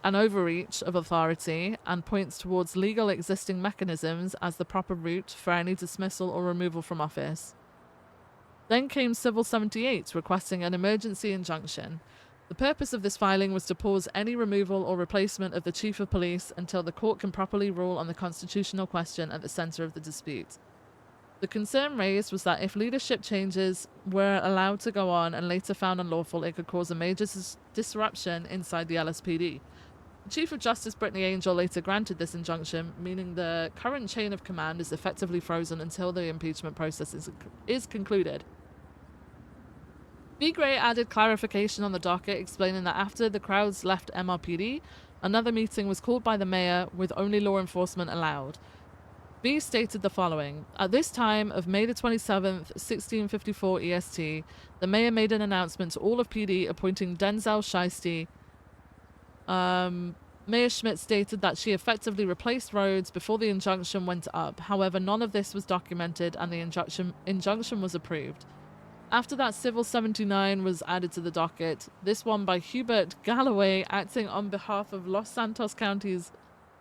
an overreach of authority and points towards legal existing mechanisms as the proper route for any dismissal or removal from office. Then came Civil 78, requesting an emergency injunction. The purpose of this filing was to pause any removal or replacement of the chief of police until the court can properly rule on the constitutional question at the center of the dispute. The concern raised was that if leadership changes were allowed to go on and later found unlawful, it could cause a major disruption inside the LSPD. The Chief of Justice Brittany Angel later granted this injunction, meaning the current chain of command is effectively frozen until the impeachment process is concluded. V. Gray added clarification on the docket, explaining that after the crowds left MRPD, another meeting was called by the mayor with only law enforcement allowed. V stated the following: At this time of May the 27th, 1654 EST, the mayor made an announcement to all of PD appointing Denzel Shiesty. Mayor Schmidt stated that she effectively replaced Rhodes before the injunction went up. However, none of this was documented and the injunction was approved. After that, Civil 79 was added to the docket, this one by Hubert Galloway, acting on behalf of Los Santos County's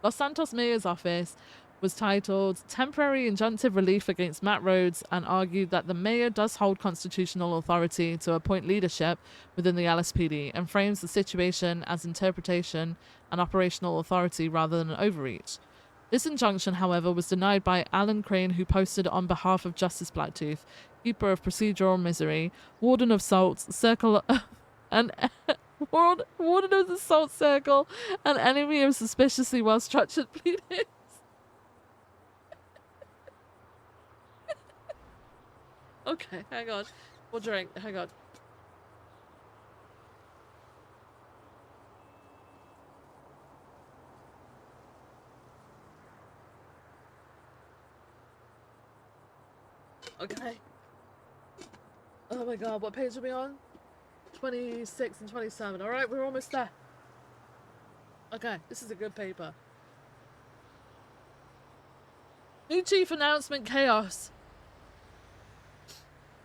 Los Santos Mayor's office was titled Temporary Injunctive Relief Against Matt Rhodes and argued that the mayor does hold constitutional authority to appoint leadership within the LSPD and frames the situation as interpretation and operational authority rather than overreach. This injunction, however, was denied by Alan Crane, who posted on behalf of Justice Blacktooth, Keeper of Procedural Misery, Warden of Salts, Circle, and Warden of the Salt Circle, and enemy of suspiciously well-structured pleadings. Okay, hang on. We'll drink. Hang on. Okay. Oh my god, what page are we on? 26 and 27. Alright, we're almost there. Okay, this is a good paper. New chief announcement chaos.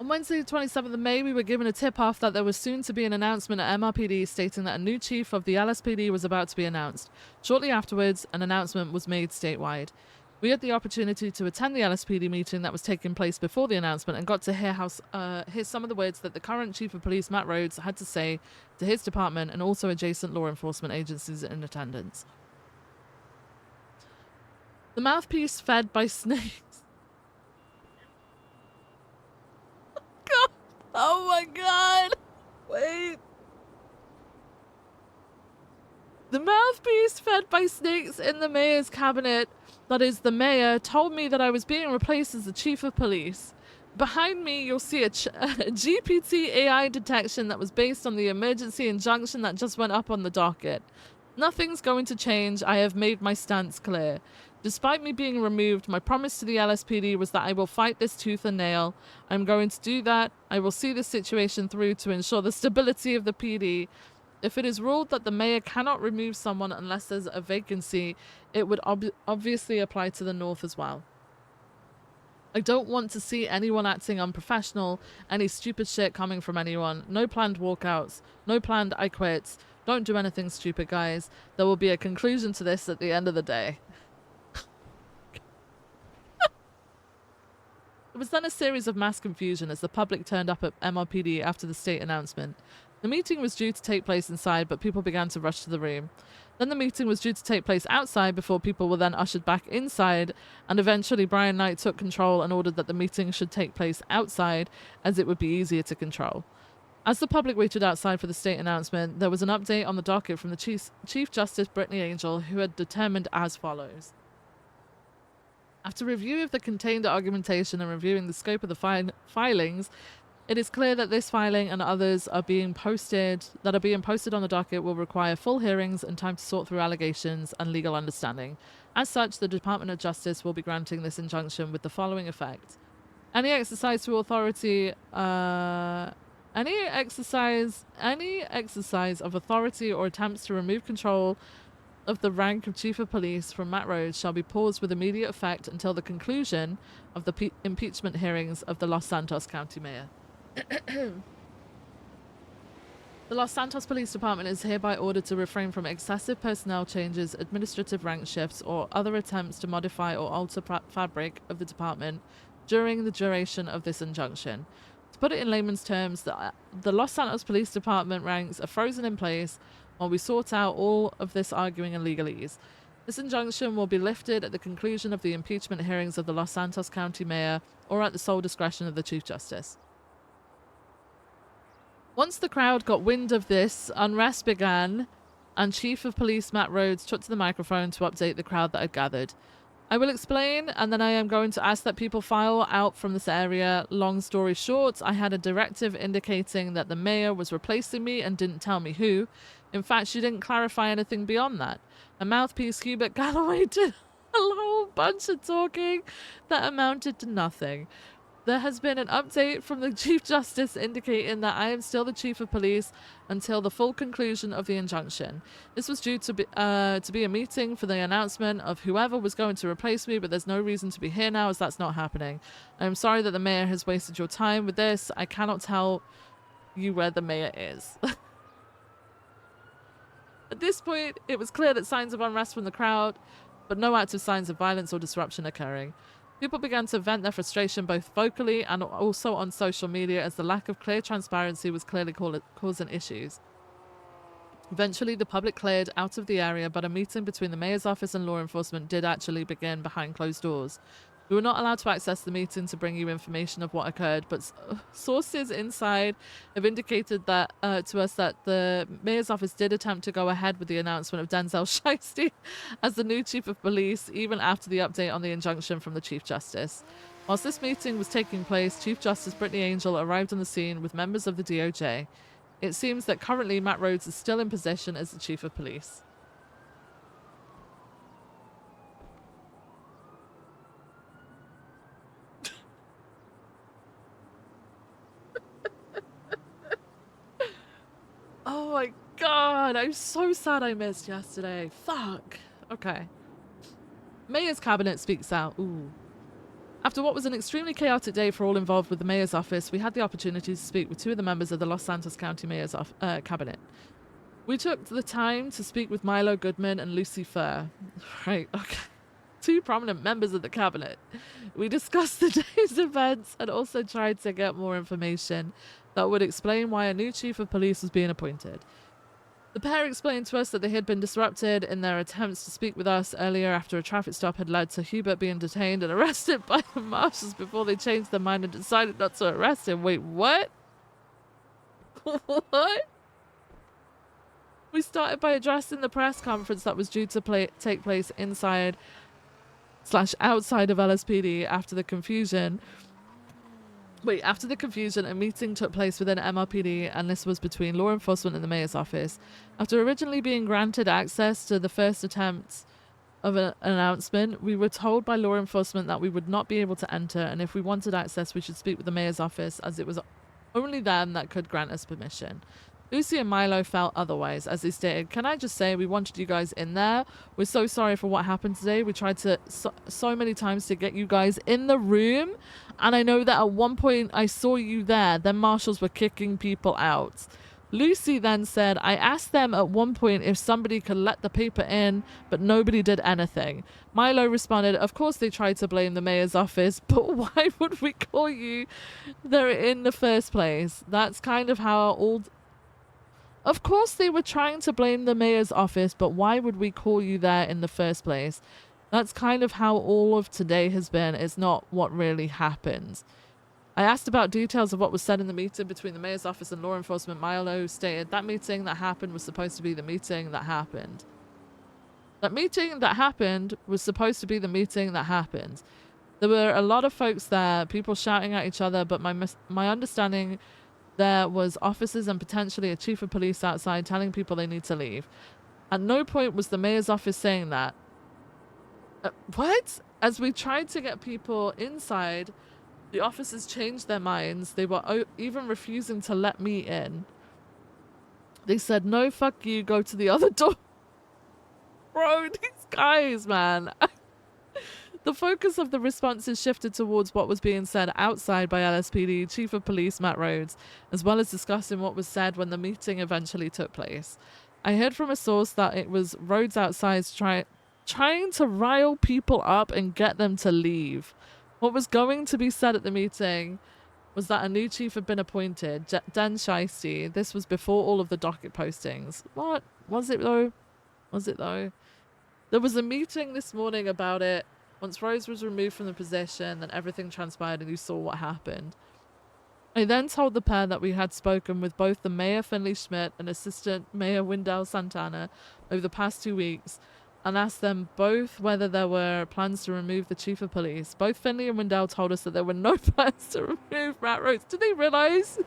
On Wednesday, the 27th of May, we were given a tip-off that there was soon to be an announcement at MRPD stating that a new chief of the LSPD was about to be announced. Shortly afterwards, an announcement was made statewide. We had the opportunity to attend the LSPD meeting that was taking place before the announcement and got to hear some of the words that the current Chief of Police, Matt Rhodes, had to say to his department and also adjacent law enforcement agencies in attendance. The mouthpiece fed by snakes. God. Oh my god! Wait. The mouthpiece fed by snakes in the mayor's cabinet, that is the mayor, told me that I was being replaced as the chief of police. Behind me, you'll see a GPT AI detection that was based on the emergency injunction that just went up on the docket. Nothing's going to change. I have made my stance clear. Despite me being removed, my promise to the LSPD was that I will fight this tooth and nail. I'm going to do that. I will see this situation through to ensure the stability of the PD. If it is ruled that the mayor cannot remove someone unless there's a vacancy, it would obviously apply to the North as well. I don't want to see anyone acting unprofessional, any stupid shit coming from anyone. No planned walkouts. No planned I quits. Don't do anything stupid, guys. There will be a conclusion to this at the end of the day. There was then a series of mass confusion as the public turned up at MRPD after the state announcement. The meeting was due to take place inside, but people began to rush to the room. Then the meeting was due to take place outside before people were then ushered back inside, and eventually Brian Knight took control and ordered that the meeting should take place outside as it would be easier to control. As the public waited outside for the state announcement, there was an update on the docket from the Chief Justice Brittany Angel, who had determined as follows. After review of the contained argumentation and reviewing the scope of the filings, it is clear that this filing and others are being posted on the docket will require full hearings and time to sort through allegations and legal understanding. As such, the Department of Justice will be granting this injunction with the following effect. Any exercise of authority or attempts to remove control of the rank of Chief of Police from Matt Rhodes shall be paused with immediate effect until the conclusion of the impeachment hearings of the Los Santos County Mayor. The Los Santos Police Department is hereby ordered to refrain from excessive personnel changes, administrative rank shifts, or other attempts to modify or alter fabric of the department during the duration of this injunction. To put it in layman's terms, the Los Santos Police Department ranks are frozen in place while we sort out all of this arguing and legalese. This injunction will be lifted at the conclusion of the impeachment hearings of the Los Santos County Mayor or at the sole discretion of the Chief Justice. Once the crowd got wind of this, unrest began, and Chief of Police Matt Rhodes took to the microphone to update the crowd that had gathered. I will explain, and then I am going to ask that people file out from this area. Long story short, I had a directive indicating that the mayor was replacing me and didn't tell me who. In fact, she didn't clarify anything beyond that. A mouthpiece, Hubert Galloway, did a whole bunch of talking that amounted to nothing. There has been an update from the Chief Justice indicating that I am still the Chief of Police until the full conclusion of the injunction. This was due to be a meeting for the announcement of whoever was going to replace me, but there's no reason to be here now as that's not happening. I am sorry that the mayor has wasted your time with this. I cannot tell you where the mayor is. At this point, it was clear that signs of unrest from the crowd but no active signs of violence or disruption occurring. People began to vent their frustration both vocally and also on social media, as the lack of clear transparency was clearly causing issues. Eventually, the public cleared out of the area, but a meeting between the mayor's office and law enforcement did actually begin behind closed doors. We were not allowed to access the meeting to bring you information of what occurred, but sources inside have indicated that to us that the mayor's office did attempt to go ahead with the announcement of Denzel Shiesty as the new chief of police, even after the update on the injunction from the Chief Justice. Whilst this meeting was taking place, Chief Justice Brittany Angel arrived on the scene with members of the DOJ. It seems that currently Matt Rhodes is still in position as the chief of police. Oh my god, I'm so sad I missed yesterday. Fuck. Okay. Mayor's cabinet speaks out. Ooh. After what was an extremely chaotic day for all involved with the mayor's office, we had the opportunity to speak with two of the members of the Los Santos County Mayor's cabinet. We took the time to speak with Milo Goodman and Lucy Furr. Right, okay. Two prominent members of the cabinet. We discussed the day's events and also tried to get more information that would explain why a new chief of police was being appointed. The pair explained to us that they had been disrupted in their attempts to speak with us earlier after a traffic stop had led to Hubert being detained and arrested by the marshals before they changed their mind and decided not to arrest him. Wait, what? What? We started by addressing the press conference that was due to take place inside / outside of LSPD after the confusion. After the confusion, a meeting took place within MRPD, and this was between law enforcement and the mayor's office. After originally being granted access to the first attempt of an announcement, we were told by law enforcement that we would not be able to enter, and if we wanted access, we should speak with the mayor's office, as it was only them that could grant us permission. Lucy and Milo felt otherwise, as they stated, "Can I just say, we wanted you guys in there. We're so sorry for what happened today. We tried to so many times to get you guys in the room, and I know that at one point I saw you there. Then marshals were kicking people out." Lucy then said, "I asked them at one point if somebody could let the paper in, but nobody did anything." Milo responded, "Of course they tried to blame the mayor's office, but why would we call you there in the first place?" That's kind of how Of course they were trying to blame the mayor's office, but why would we call you there in the first place? That's kind of how all of today has been. It's not what really happened. I asked about details of what was said in the meeting between the mayor's office and law enforcement. Milo stated that meeting that happened was supposed to be the meeting that happened. That meeting that happened was supposed to be the meeting that happened. There were a lot of folks there, people shouting at each other, but my understanding there was officers and potentially a chief of police outside telling people they need to leave. At no point was the mayor's office saying that. What? As we tried to get people inside, the officers changed their minds. They were even refusing to let me in. They said, "No, fuck you, go to the other door." Bro, these guys, man. The focus of the responses shifted towards what was being said outside by LSPD Chief of Police Matt Rhodes, as well as discussing what was said when the meeting eventually took place. I heard from a source that it was Rhodes outside trying to rile people up and get them to leave. What was going to be said at the meeting was that a new chief had been appointed, Dan Shiesty. This was before all of the docket postings. What? Was it though? Was it though? There was a meeting this morning about it. Once Rose was removed from the position, then everything transpired and you saw what happened. I then told the pair that we had spoken with both the Mayor Finley Schmidt and Assistant Mayor Wendell Santana over the past 2 weeks and asked them both whether there were plans to remove the Chief of Police. Both Finley and Wendell told us that there were no plans to remove Matt Rhodes. Do they realize?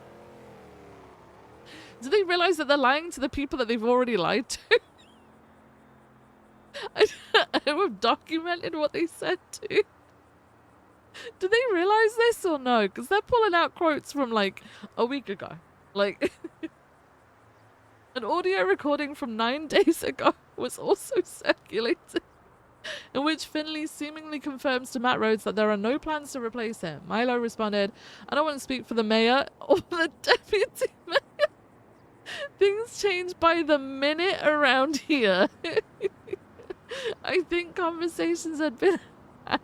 Do they realize that they're lying to the people that they've already lied to? I have documented what they said to. Do they realize this or no? Because they're pulling out quotes from like a week ago. Like an audio recording from 9 days ago was also circulated, in which Finley seemingly confirms to Matt Rhodes that there are no plans to replace him. Milo responded, "I don't want to speak for the mayor or the deputy mayor. Things change by the minute around here." I think conversations had been had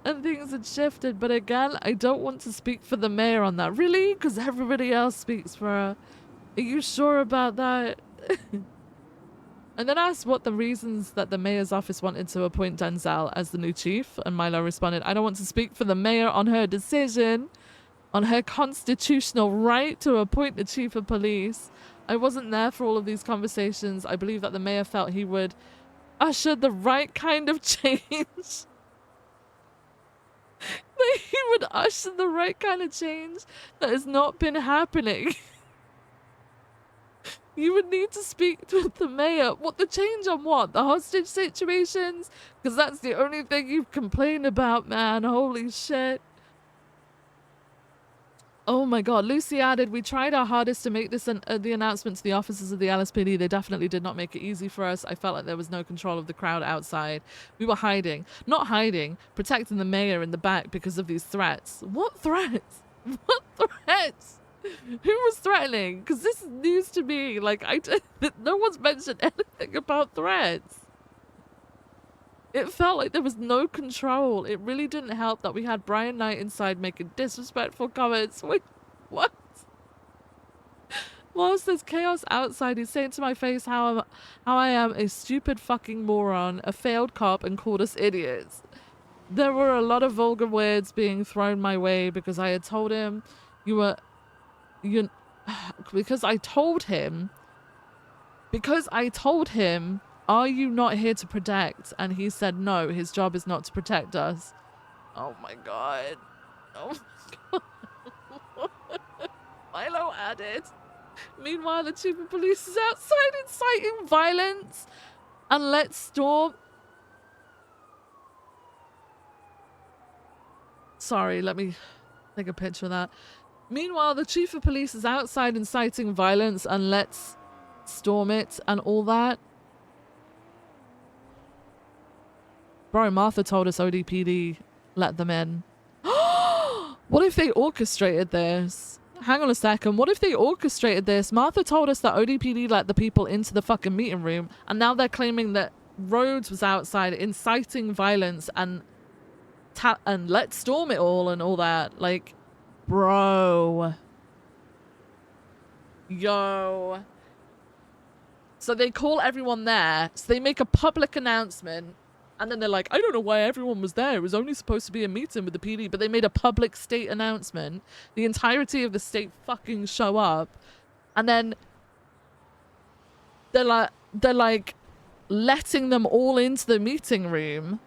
and things had shifted, but again, I don't want to speak for the mayor on that. Really? Because everybody else speaks for her. Are you sure about that? And then asked what the reasons that the mayor's office wanted to appoint Denzel as the new chief, and Milo responded, I don't want to speak for the mayor on her decision, on her constitutional right to appoint the chief of police. I wasn't there for all of these conversations. I believe that the mayor felt he would usher the right kind of change. That he would usher the right kind of change that has not been happening. You would need to speak with the mayor. What, the change on what? The hostage situations? Because that's the only thing you've complained about, man. Holy shit. Oh my god. Lucy added, we tried our hardest to make this the announcement to the officers of the LSPD. They definitely did not make it easy for us. I felt like there was no control of the crowd outside. We were hiding. Not hiding. Protecting the mayor in the back because of these threats. What threats? What threats? Who was threatening? Because this is news to me. Like, no one's mentioned anything about threats. It felt like there was no control. It really didn't help that we had Brian Knight inside making disrespectful comments. Wait, what? Whilst there's chaos outside, he's saying to my face how I am a stupid fucking moron, a failed cop, and called us idiots. There were a lot of vulgar words being thrown my way because I had told him because I told him, are you not here to protect? And he said no, his job is not to protect us. Oh my god. Oh my god. Milo added. Meanwhile, the chief of police is outside inciting violence and let's storm. Sorry, let me take a picture of that. Meanwhile, the chief of police is outside inciting violence and let's storm it and all that. Bro, Martha told us ODPD let them in. What if they orchestrated this? Hang on a second. What if they orchestrated this? Martha told us that ODPD let the people into the fucking meeting room, and now they're claiming that Rhodes was outside inciting violence and let's storm it all and all that. Like, bro. Yo. So they call everyone there. So they make a public announcement. And then they're like, I don't know why everyone was there. It was only supposed to be a meeting with the PD. But they made a public state announcement. The entirety of the state fucking show up. And then they're like letting them all into the meeting room.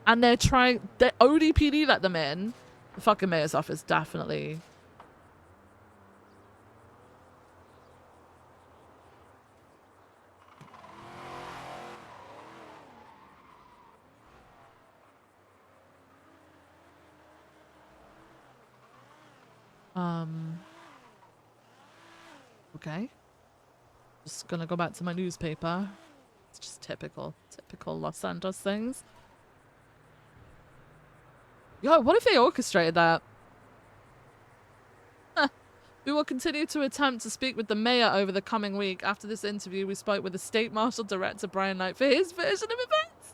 And the ODPD let them in. The fucking mayor's office, definitely. Okay. Just gonna go back to my newspaper. It's just typical Los Santos things. Yo, what if they orchestrated that? Huh. We will continue to attempt to speak with the mayor over the coming week. After this interview, we spoke with the State Marshal Director, Brian Knight, for his version of events.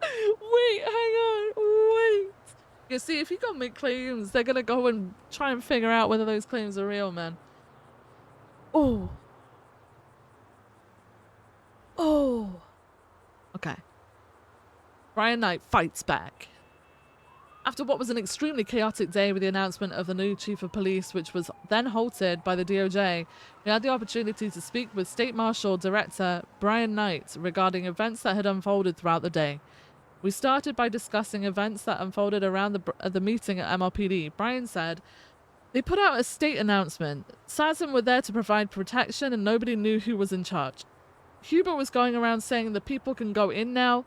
Wait, hang on, wait. You see, if you go make claims, they're gonna go and try and figure out whether those claims are real, man. Oh. Oh. Okay. Brian Knight fights back. After what was an extremely chaotic day with the announcement of the new chief of police, which was then halted by the DOJ, we had the opportunity to speak with State Marshal Director Brian Knight regarding events that had unfolded throughout the day. We started by discussing events that unfolded around the meeting at MRPD. Brian said, they put out a state announcement. SASM were there to provide protection and nobody knew who was in charge. Hubert was going around saying the people can go in now,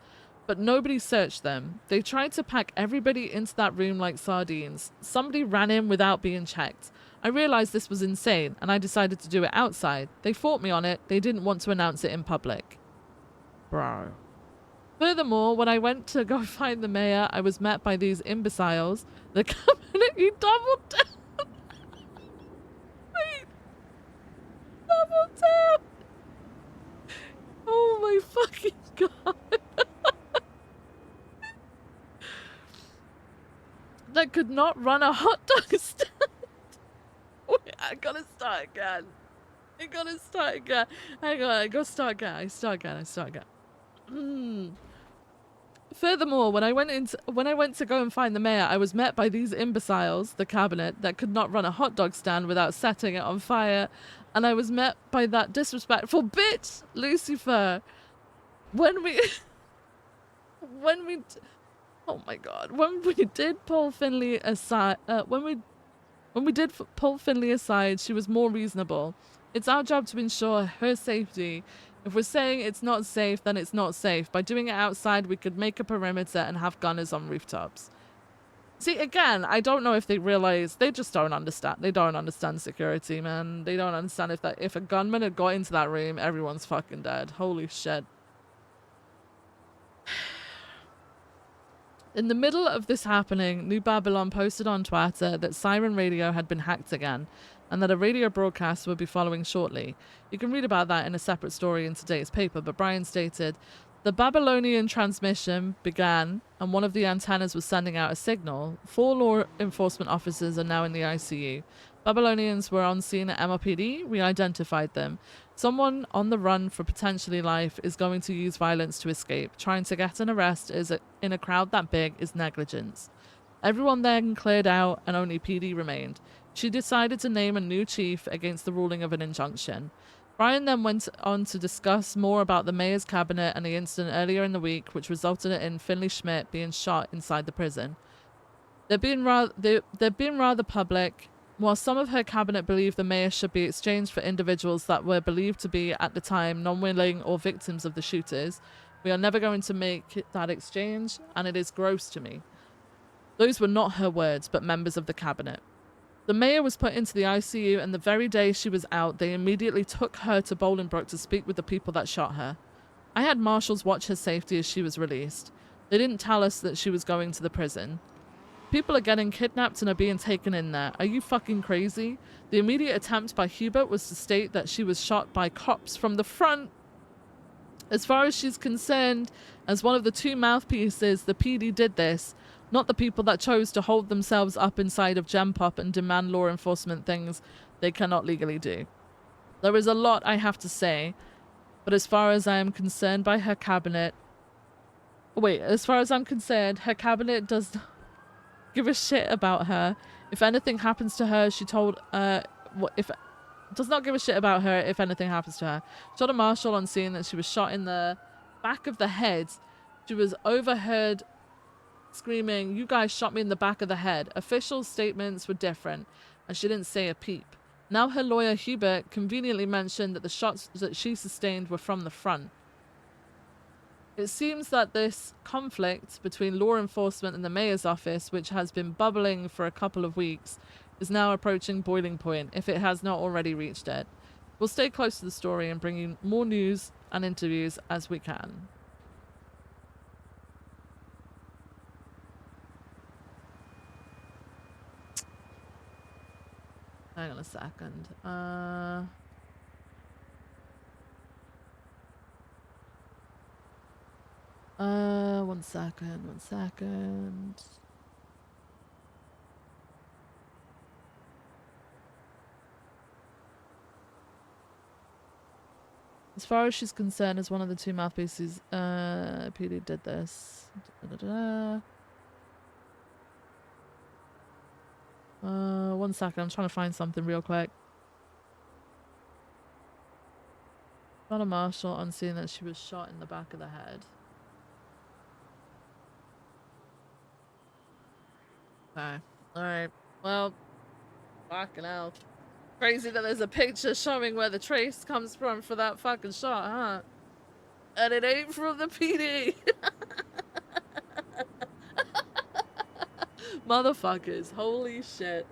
but nobody searched them. They tried to pack everybody into that room like sardines. Somebody ran in without being checked. I realized this was insane, and I decided to do it outside. They fought me on it. They didn't want to announce it in public. Bro. Furthermore, when I went to go find the mayor, I was met by these imbeciles. The community doubled down. Wait. Double down. Oh my fucking god. not run a hot dog stand. Wait, I gotta start again. Hang on, I gotta start again. Furthermore, when I went to go and find the mayor, I was met by these imbeciles, the cabinet, that could not run a hot dog stand without setting it on fire, and I was met by that disrespectful bitch, Lucifer. When we oh my god, when we did pull Finley aside, pull Finley aside, she was more reasonable. It's our job to ensure her safety. If we're saying it's not safe, then it's not safe. By doing it outside, we could make a perimeter and have gunners on rooftops. See, again, I don't know if they realize, they just don't understand. They don't understand security, man. They don't understand if a gunman had got into that room, everyone's fucking dead. Holy shit. In the middle of this happening, New Babylon posted on Twitter that Siren Radio had been hacked again, and that a radio broadcast would be following shortly. You can read about that in a separate story in today's paper, but Brian stated, the Babylonian transmission began, and one of the antennas was sending out a signal. 4 law enforcement officers are now in the ICU. Babylonians were on scene at MRPD. We identified them. Someone on the run for potentially life is going to use violence to escape. Trying to get an arrest in a crowd that big is negligence. Everyone then cleared out and only PD remained. She decided to name a new chief against the ruling of an injunction. Brian then went on to discuss more about the mayor's cabinet and the incident earlier in the week, which resulted in Finley Schmidt being shot inside the prison. They've been rather public. While some of her cabinet believe the mayor should be exchanged for individuals that were believed to be, at the time, non-willing or victims of the shooters, we are never going to make that exchange, and it is gross to me. Those were not her words, but members of the cabinet. The mayor was put into the ICU, and the very day she was out, they immediately took her to Bolingbroke to speak with the people that shot her. I had marshals watch her safety as she was released. They didn't tell us that she was going to the prison. People are getting kidnapped and are being taken in there. Are you fucking crazy? The immediate attempt by Hubert was to state that she was shot by cops from the front. As far as she's concerned, as one of the 2 mouthpieces, the PD did this, not the people that chose to hold themselves up inside of Gem Pop and demand law enforcement things they cannot legally do. There is a lot I have to say, but as far as I am concerned by her cabinet... Wait, as far as I'm concerned, her cabinet does not give a shit about her. If anything happens to her, she told... does not give a shit about her if anything happens to her. Shot a marshal on seeing that she was shot in the back of the head. She was overheard screaming, "You guys shot me in the back of the head." Official statements were different, and she didn't say a peep. Now her lawyer Hubert conveniently mentioned that the shots that she sustained were from the front. It seems that this conflict between law enforcement and the mayor's office, which has been bubbling for a couple of weeks, is now approaching boiling point, if it has not already reached it. We'll stay close to the story and bring you more news and interviews as we can. Hang on a second. One second. As far as she's concerned, as one of the 2 mouthpieces, PD did this. One second, I'm trying to find something real quick. Not a marshal on seeing that she was shot in the back of the head. Okay. Alright. Well, fucking hell. Crazy that there's a picture showing where the trace comes from for that fucking shot, huh? And it ain't from the PD. Motherfuckers. Holy shit.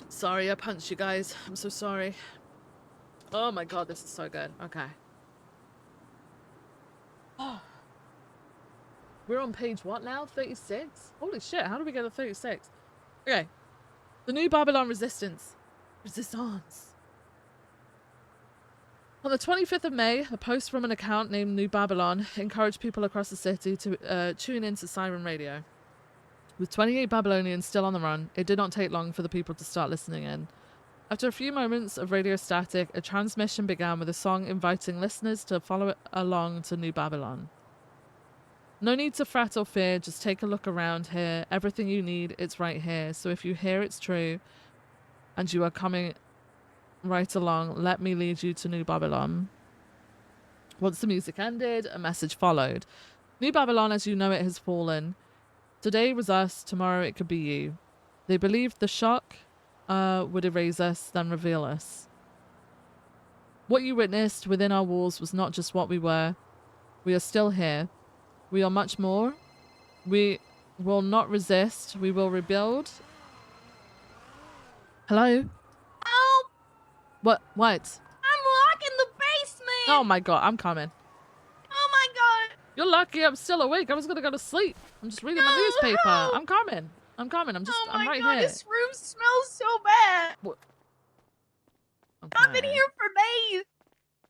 Sorry, I punched you guys. I'm so sorry. Oh my god, this is so good. Okay. Oh. We're on page what now? 36? Holy shit, how do we get to 36? Okay. The New Babylon Resistance. Resistance. On the 25th of May, a post from an account named New Babylon encouraged people across the city to tune into Siren Radio. With 28 Babylonians still on the run, it did not take long for the people to start listening in. After a few moments of radio static, a transmission began with a song inviting listeners to follow it along to New Babylon. No need to fret or fear, just take a look around here. Everything you need, it's right here. So if you hear it's true, and you are coming right along, let me lead you to New Babylon. Once the music ended, a message followed. New Babylon as you know it has fallen. Today was us, tomorrow it could be you. They believed the shock would erase us, then reveal us. What you witnessed within our walls was not just what we were. We are still here. We are much more. We will not resist. We will rebuild. Hello? Help! What? I'm locked in the basement! Oh my god, I'm coming. Oh my god! You're lucky I'm still awake. I was gonna go to sleep. I'm just reading my newspaper. Help! I'm coming. I'm Oh right god, here. this room smells so bad! What? I've been here for days!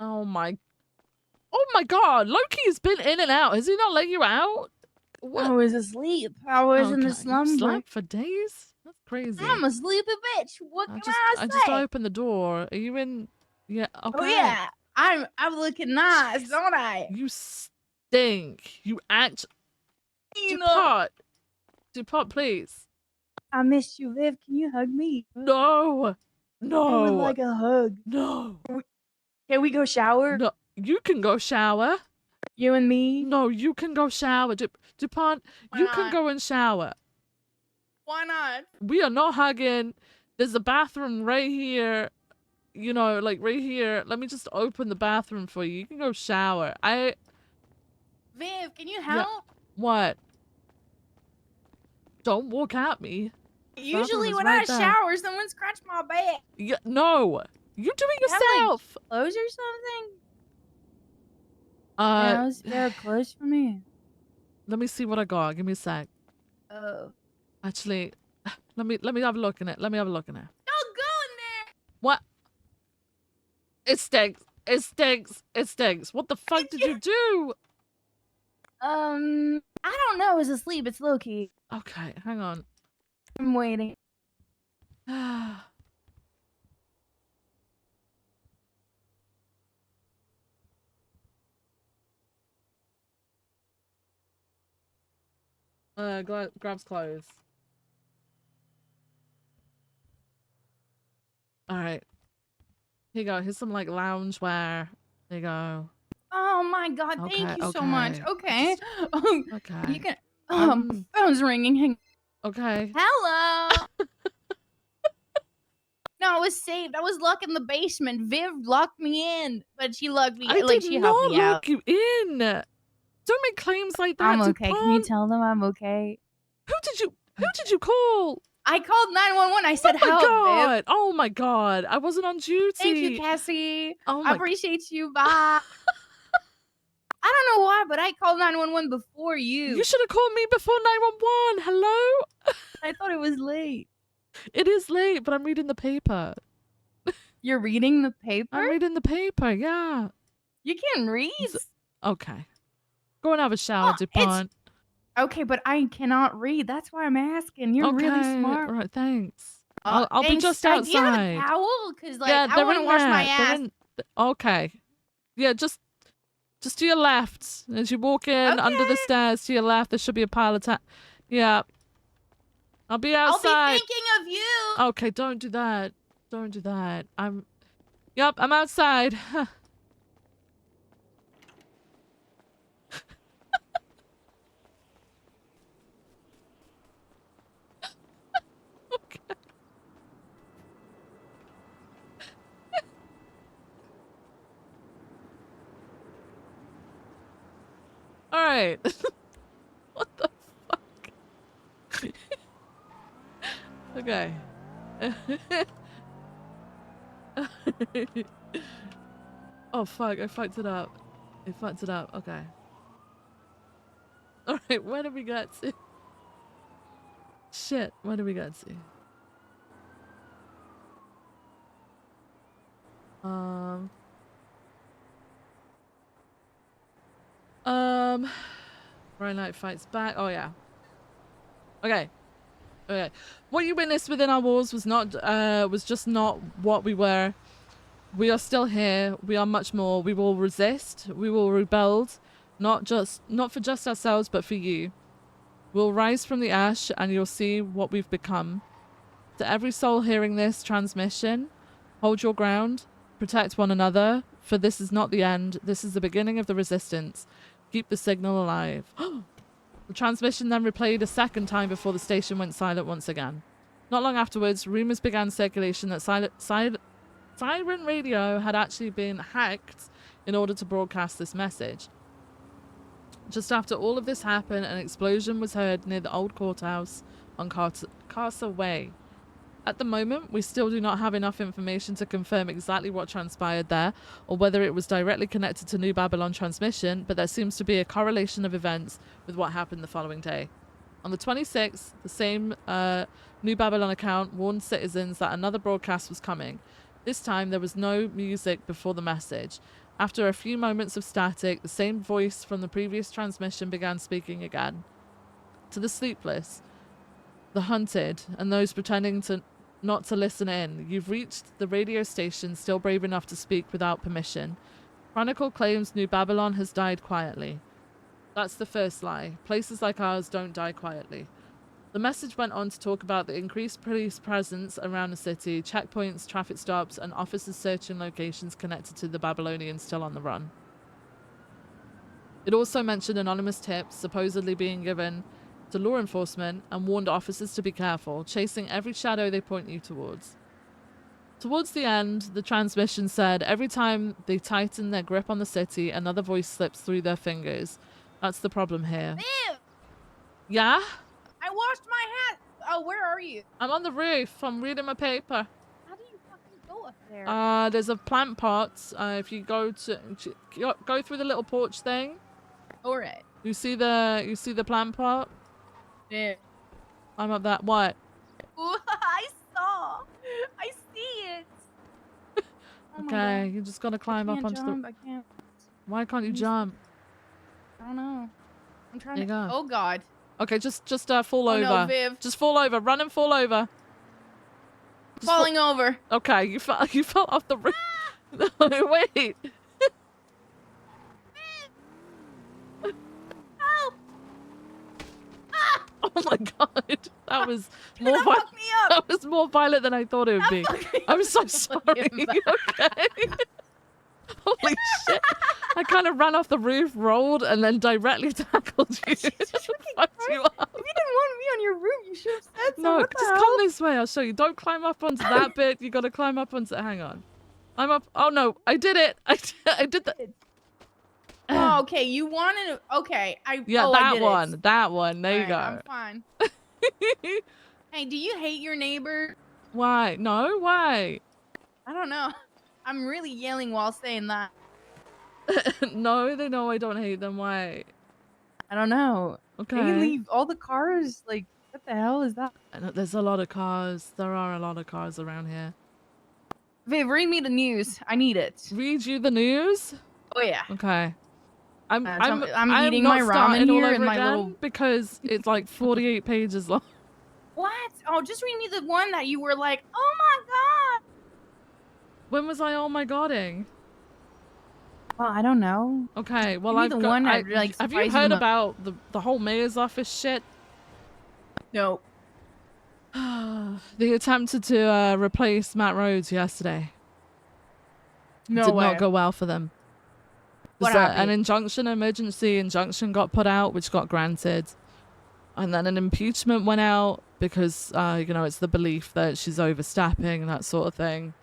Oh my god, Loki has been in and out. Has he not let you out? What? I was asleep. I was in the You slumber. slept for days? That's crazy. I'm a sleepy bitch. What can I I just say? opened the door. Are you in? Yeah, okay. Oh yeah, I'm looking nice, don't I? You stink. You act. You Depart, please. I missed you, Viv. Can you hug me? No. I would like a hug. No. Can we go shower? No. You can go shower. You and me? No, you can go shower. DuPont, you can go and shower. Why not? We are not hugging. There's a bathroom right here. You know, like right here. Let me just open the bathroom for you. You can go shower. Viv, can you help? What? Don't walk at me. Usually is when right I there. shower, someone scratched my back. Yeah, no. You do it You have, like, yourself. clothes or something? Yeah, it was very close for me. Let me see what I got. Give me a sec. Oh. Actually, let me have a look in it. Let me have a look in it. Don't go in there! What? It stinks. It stinks. It stinks. What the fuck did you do? I don't know. I was asleep. It's low key. Okay, hang on. I'm waiting. Grabs clothes. All right. Here you go. Here's some like lounge wear. There you go. Oh my god, thank you so much. Okay. Okay. You can phone's ringing. Hang Okay. Hello. No, I was saved. I was locked in the basement. Viv locked me in, but she locked me. I like did she not helped me out. lock you in. Don't make claims like that. I'm okay. Can you DuPont. tell them I'm okay? Who did you call? I called 911. I said, Oh my help, god. Viv. Oh my god. I wasn't on duty. Thank you, Cassie. Oh I my appreciate you. Bye. I don't know why, but I called 911 before you. You should have called me before 911. Hello? I thought it was late. It is late, but I'm reading the paper. You're reading the paper? I'm reading the paper, yeah. You can read? Okay. Go and have a shower, DuPont. Okay, but I cannot read. That's why I'm asking. You're really smart. All right, thanks. I'll be Thanks. just Do you have outside. a towel? Because like Yeah, I they're want to in wash there. my They're ass. Okay. Yeah, just to your left. As you walk in under the stairs to your left, there should be a pile of Yeah. I'll be outside. I'll be thinking of you. Okay, don't do that. Don't do that. Yep, I'm outside. Okay. All right. What the fuck? Okay. Oh fuck, I fucked it up. I fucked it up. Okay. Alright, where did we get to? Shit, where did we get to? Friday Night Fights back. Oh yeah. Okay. Okay. What you witnessed within our walls was just not what we were. We are still here. We are much more. We will resist. We will rebuild, not for just ourselves, but for you. We'll rise from the ash, and you'll see what we've become. To every soul hearing this transmission, hold your ground, protect one another, for this is not the end. This is the beginning of the resistance. Keep the signal alive. The transmission then replayed a second time before the station went silent once again. Not long afterwards, rumors began circulation that Siren Radio had actually been hacked in order to broadcast this message. Just after all of this happened, an explosion was heard near the old courthouse on Castle Way. At the moment, we still do not have enough information to confirm exactly what transpired there, or whether it was directly connected to New Babylon transmission, but there seems to be a correlation of events with what happened the following day. On the 26th, the same New Babylon account warned citizens that another broadcast was coming. This time, there was no music before the message. After a few moments of static, the same voice from the previous transmission began speaking again. To the sleepless, the hunted, and those pretending not to listen in, you've reached the radio station still brave enough to speak without permission. Chronicle claims New Babylon has died quietly. That's the first lie. Places like ours don't die quietly. The message went on to talk about the increased police presence around the city, checkpoints, traffic stops, and officers searching locations connected to the Babylonians still on the run. It also mentioned anonymous tips supposedly being given to law enforcement and warned officers to be careful, chasing every shadow they point you towards. Towards the end, the transmission said every time they tighten their grip on the city, another voice slips through their fingers. That's the problem here. Viv! Yeah? I washed my hat. Oh, where are you? I'm on the roof. I'm reading my paper. How do you fucking go up there? There's a plant pot. If you go through the little porch thing. Alright. You see the plant pot? Yeah. I'm up that. What? Ooh, I saw. I see it. Oh Okay, you just gotta climb up onto jump. the. I can't. Why can't you jump? I don't know. I'm trying There to. you go. Oh God. Okay, just fall over. No, Viv. Just fall over. Run and fall over. Just Falling over. Okay, you fell off the roof. No, wait. Help! Ah! Oh my God, that was more Fuck me up. that was more violent than I thought it would be. I'm so sorry. Okay. Holy shit! I kind of ran off the roof, rolled, and then directly tackled you. Fucked you up. If you didn't want me on your roof, you should have said so. No, What the just hell? come this way. I'll show you. Don't climb up onto that bit. You gotta climb up onto. Hang on. I'm up. Oh no, I did it. I did that. Oh, okay, you wanted to. Okay, Yeah, oh, that I did one. It. That one. There you go. I'm fine. Hey, do you hate your neighbor? Why? No. Why? I don't know. I'm really yelling while saying that. No, they know I don't hate them. Why? I don't know. Okay. They leave all the cars. Like, what the hell is that? I know, there's a lot of cars. There are a lot of cars around here. Viv, read me the news. I need it. Read you the news? Oh yeah. Okay. I'm eating not my ramen starting all here over in my again little. because it's like 48 pages long. What? Oh, just read me the one that you were like, oh my God. When was I oh my godding? Well, I don't know. Okay, well Give me the one that, like, have you surprised heard you about the whole mayor's office shit? No. They attempted to replace Matt Rhodes yesterday. No Did way. not go well for them. What An happened? emergency injunction got put out, which got granted. And then an impeachment went out because, it's the belief that she's overstepping and that sort of thing.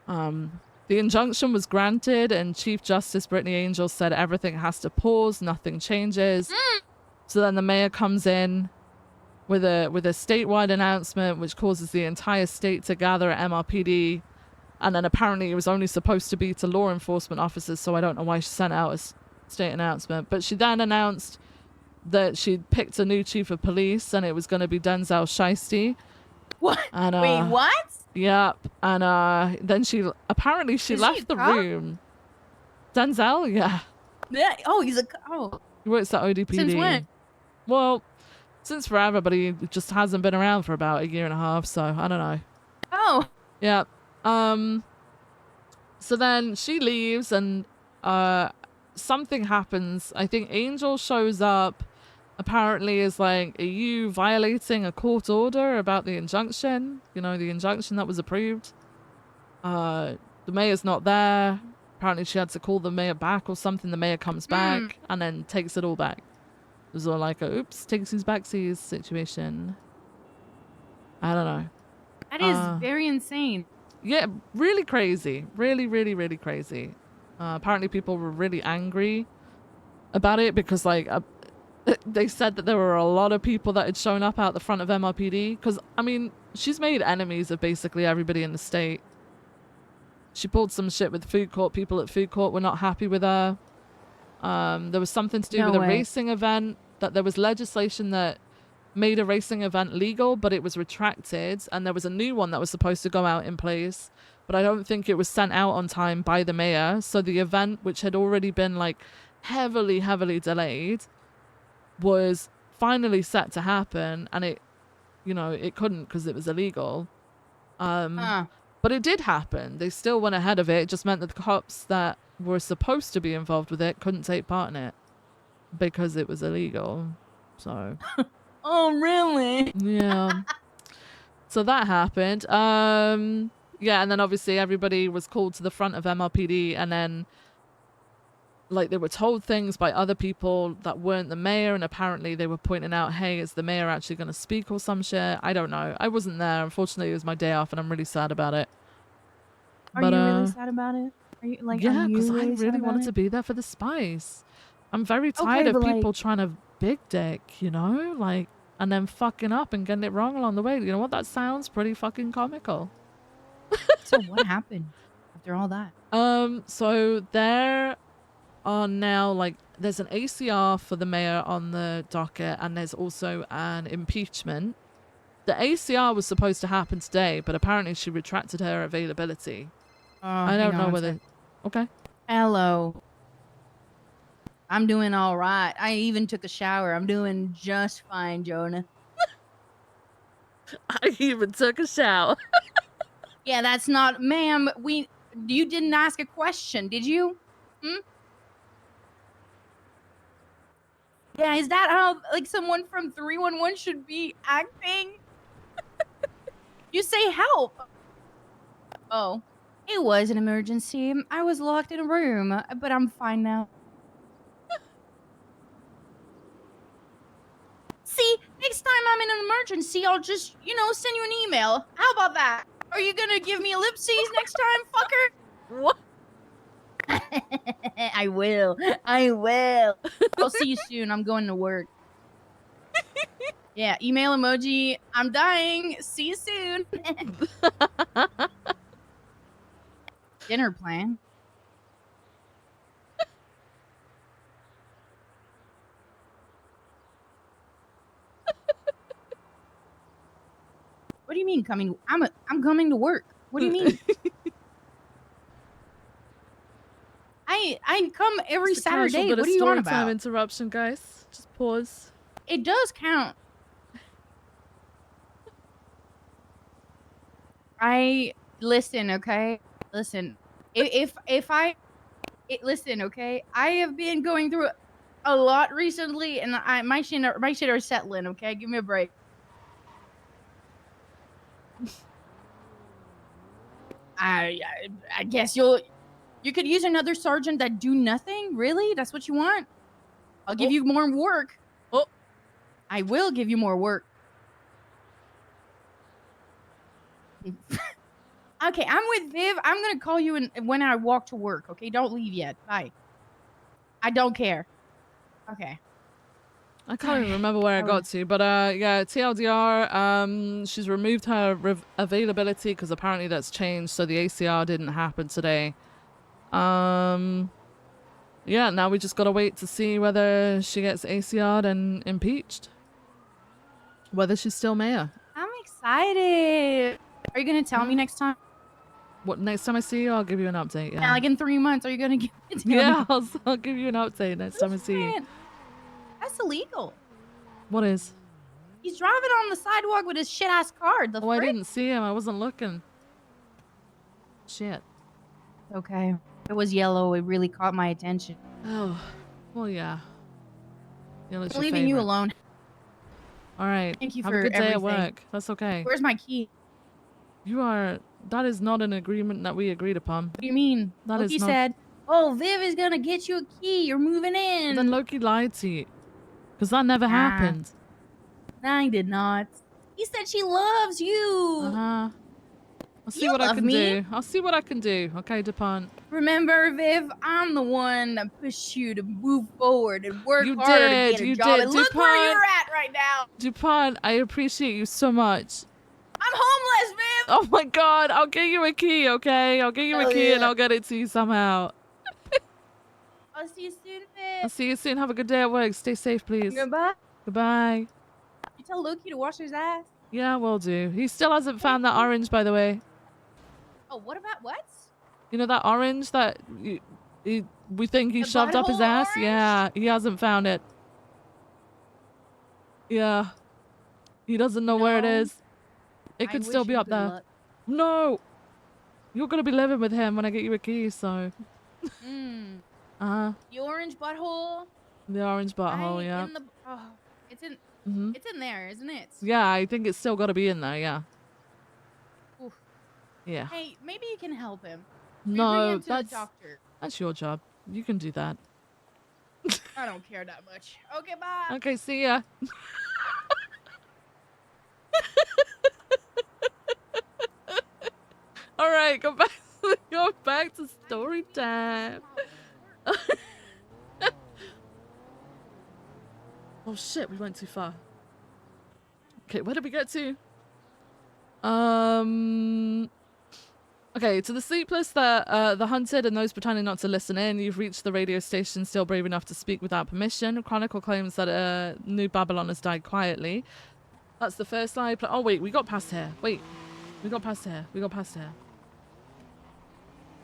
The injunction was granted, and Chief Justice Brittany Angel said everything has to pause, nothing changes. So then the mayor comes in with a statewide announcement, which causes the entire state to gather at MRPD. And then apparently it was only supposed to be to law enforcement officers, so I don't know why she sent out a state announcement. But she then announced that she'd picked a new chief of police, and it was going to be Denzel Shiesty. What? And, Wait, what? Yep. And then she Is left he the a cop? room. Denzel, yeah. Yeah. Oh, he's a. Oh. He works at ODPD. Since when? Well, since forever, but he just hasn't been around for about 1.5 years, so I don't know. Oh. Yeah. So then she leaves and something happens. I think Angel shows up, apparently is like, are you violating a court order about the injunction? You know, the injunction that was approved. The mayor's not there. Apparently she had to call the mayor back or something. The mayor comes back and then takes it all back. It was all like a oops, takes his backsies situation. I don't know. That is very insane. Yeah, really crazy. Really, really, really crazy. Apparently people were really angry about it because, like, they said that there were a lot of people that had shown up out the front of MRPD. Because, I mean, she's made enemies of basically everybody in the state. She pulled some shit with food court. People at food court were not happy with her. There was something to do with a racing event, that there was legislation that made a racing event legal, but it was retracted, and there was a new one that was supposed to go out in place, but I don't think it was sent out on time by the mayor. So the event, which had already been like heavily delayed, was finally set to happen, and it, you know, it couldn't because it was illegal. But it did happen. They still went ahead of it. It just meant that the cops that were supposed to be involved with it couldn't take part in it because it was illegal. So Oh, really? yeah. So that happened. Yeah, and then obviously everybody was called to the front of MRPD, and then like they were told things by other people that weren't the mayor, and apparently they were pointing out, hey, is the mayor actually going to speak or some shit? I don't know. I wasn't there. Unfortunately, it was my day off, and I'm really sad about it. Are you really sad about it? Are you like? Yeah, because really I really wanted to be there for the spice. I'm very tired of people trying to big dick, you know, like, and then fucking up and getting it wrong along the way. You know what? That sounds pretty fucking comical. So what happened after all that? So there are now, like, there's an ACR for the mayor on the docket, and there's also an impeachment. The ACR was supposed to happen today, but apparently she retracted her availability. I don't know whether. Okay. Hello. I'm doing all right. I even took a shower. I'm doing just fine, Jonah. I even took a shower. Yeah, that's not, ma'am. You didn't ask a question, did you? Yeah, is that how like someone from 311 should be acting? You say help. Oh, it was an emergency. I was locked in a room, but I'm fine now. See, next time I'm in an emergency, I'll just, send you an email. How about that? Are you gonna give me ellipses next time, fucker? What? I will. I'll see you soon. I'm going to work. Yeah, email emoji. I'm dying. See you soon. Dinner plan. What do you mean coming? I'm coming to work. What do you mean? I come every Saturday. What do you want about? Time interruption, guys. Just pause. It does count. Listen, okay? Listen. Listen, okay? I have been going through a lot recently, and my shit are settling, okay? Give me a break. I guess you could use another sergeant that do nothing? Really? That's what you want? I'll give you more work. Oh. I will give you more work. Okay, I'm with Viv. I'm going to call you when I walk to work, okay? Don't leave yet. Bye. I don't care. Okay. I can't even remember where I got to, but yeah, TLDR, she's removed her availability because apparently that's changed, so the ACR didn't happen today. Yeah, now we just gotta wait to see whether she gets ACR'd and impeached. Whether she's still mayor. I'm excited. Are you gonna tell me next time? What, next time I see you, I'll give you an update, yeah. Yeah, like in 3 months, are you gonna give it to me? Yeah, I'll give you an update next time I see you. That's illegal. What is? He's driving on the sidewalk with his shit ass car. The Oh, I frick? didn't see him. I wasn't looking. Shit. Okay. It was yellow. It really caught my attention. Oh, well, yeah. Yellow's I'm your leaving you favorite. alone. All right. Thank you Have for a good day everything. at work. That's okay. Where's my key? That is not an agreement that we agreed upon. What do you mean? That Loki is not. said, "Oh, Viv is gonna get you a key. You're moving in." Then Loki lied to you. Because that never happened. Nah, he did not. He said she loves you. Uh-huh. I'll see You what I love can me. do. I'll see what I can do. Okay, DuPont. Remember, Viv, I'm the one that pushed you to move forward and work You harder did. to get a You job. did. And look where DuPont. you're at right now. DuPont, I appreciate you so much. I'm homeless, Viv. Oh my god, I'll get you a key, okay? I'll get you a Hell key and yeah. I'll get it to you somehow. I'll see you soon, I'll Viv. see you soon. Have a good day at work. Stay safe, please. Goodbye. Goodbye. You tell Loki to wash his ass. Yeah, will do. He still hasn't found that orange, by the way. Oh, what about what? You know that orange that we think he The shoved up his butthole ass? orange? Yeah, he hasn't found it. Yeah. He doesn't know where it No. is. It I could wish still be him up good there. luck. No! You're gonna be living with him when I get you a key, so... Uh-huh. The orange butthole. The orange butthole, yeah. In the, oh, it's in. Mhm. It's in there, isn't it? Yeah, I think it's still gotta be in there, yeah. Oof. Yeah. Hey, maybe you can help him. Maybe bring No, him to the doctor. that's your job. You can do that. I don't care that much. Okay, bye. Okay, see ya. All right, go back to story time. Oh shit, we went too far. Okay, where did we get to? Okay, to the sleepless, the hunted, and those pretending not to listen in, you've reached the radio station still brave enough to speak without permission. Chronicle claims that New Babylon has died quietly. That's the first lie. Oh wait, we got past here. Wait, we got past here. We got past here.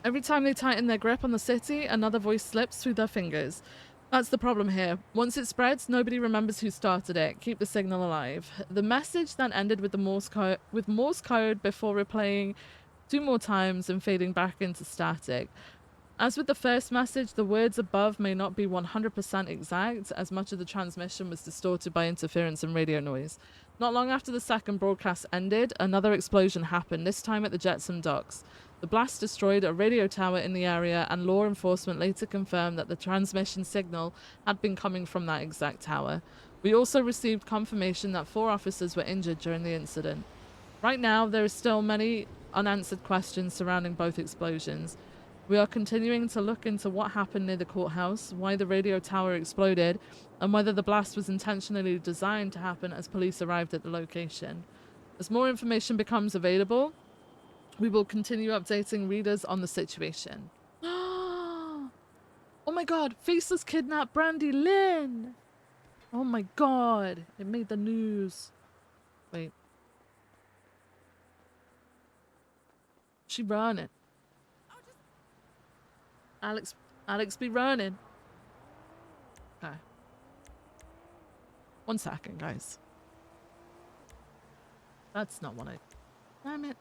Every time they tighten their grip on the city, another voice slips through their fingers. That's the problem here. Once it spreads, nobody remembers who started it. Keep the signal alive. The message then ended with Morse code before replaying 2 more times and fading back into static. As with the first message, the words above may not be 100% exact, as much of the transmission was distorted by interference and radio noise. Not long after the second broadcast ended, another explosion happened, this time at the Jetsam docks. The blast destroyed a radio tower in the area, and law enforcement later confirmed that the transmission signal had been coming from that exact tower. We also received confirmation that 4 officers were injured during the incident. Right now, there are still many unanswered questions surrounding both explosions. We are continuing to look into what happened near the courthouse, why the radio tower exploded, and whether the blast was intentionally designed to happen as police arrived at the location. As more information becomes available, we will continue updating readers on the situation. Oh my god, Faceless kidnapped Brandy Lynn! Oh my god, it made the news. Wait. She running. Alex be running. Okay. 1 second, guys. That's not what I... Damn it.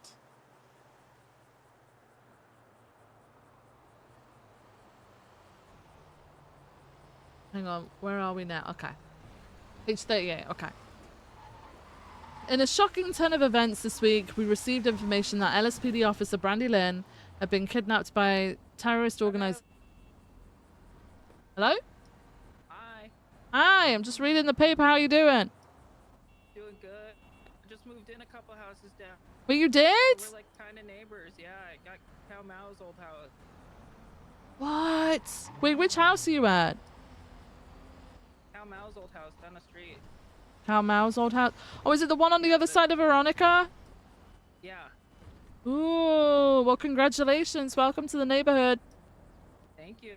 Hang on, where are we now? Okay. Page 38, okay. In a shocking turn of events this week, we received information that LSPD officer Brandy Lynn had been kidnapped by terrorist organized... Hello? Hi. Hi, I'm just reading the paper. How you doing? Doing good. I just moved in a couple houses down. Well, you did? We're like kind of neighbors. Yeah, I got Cow Mao's old house. What? Wait, which house are you at? Cow Mao's old house down the street. Cow Mao's old house. Oh, is it the one on the other side of Veronica? Yeah. Ooh, well, congratulations. Welcome to the neighborhood. Thank you.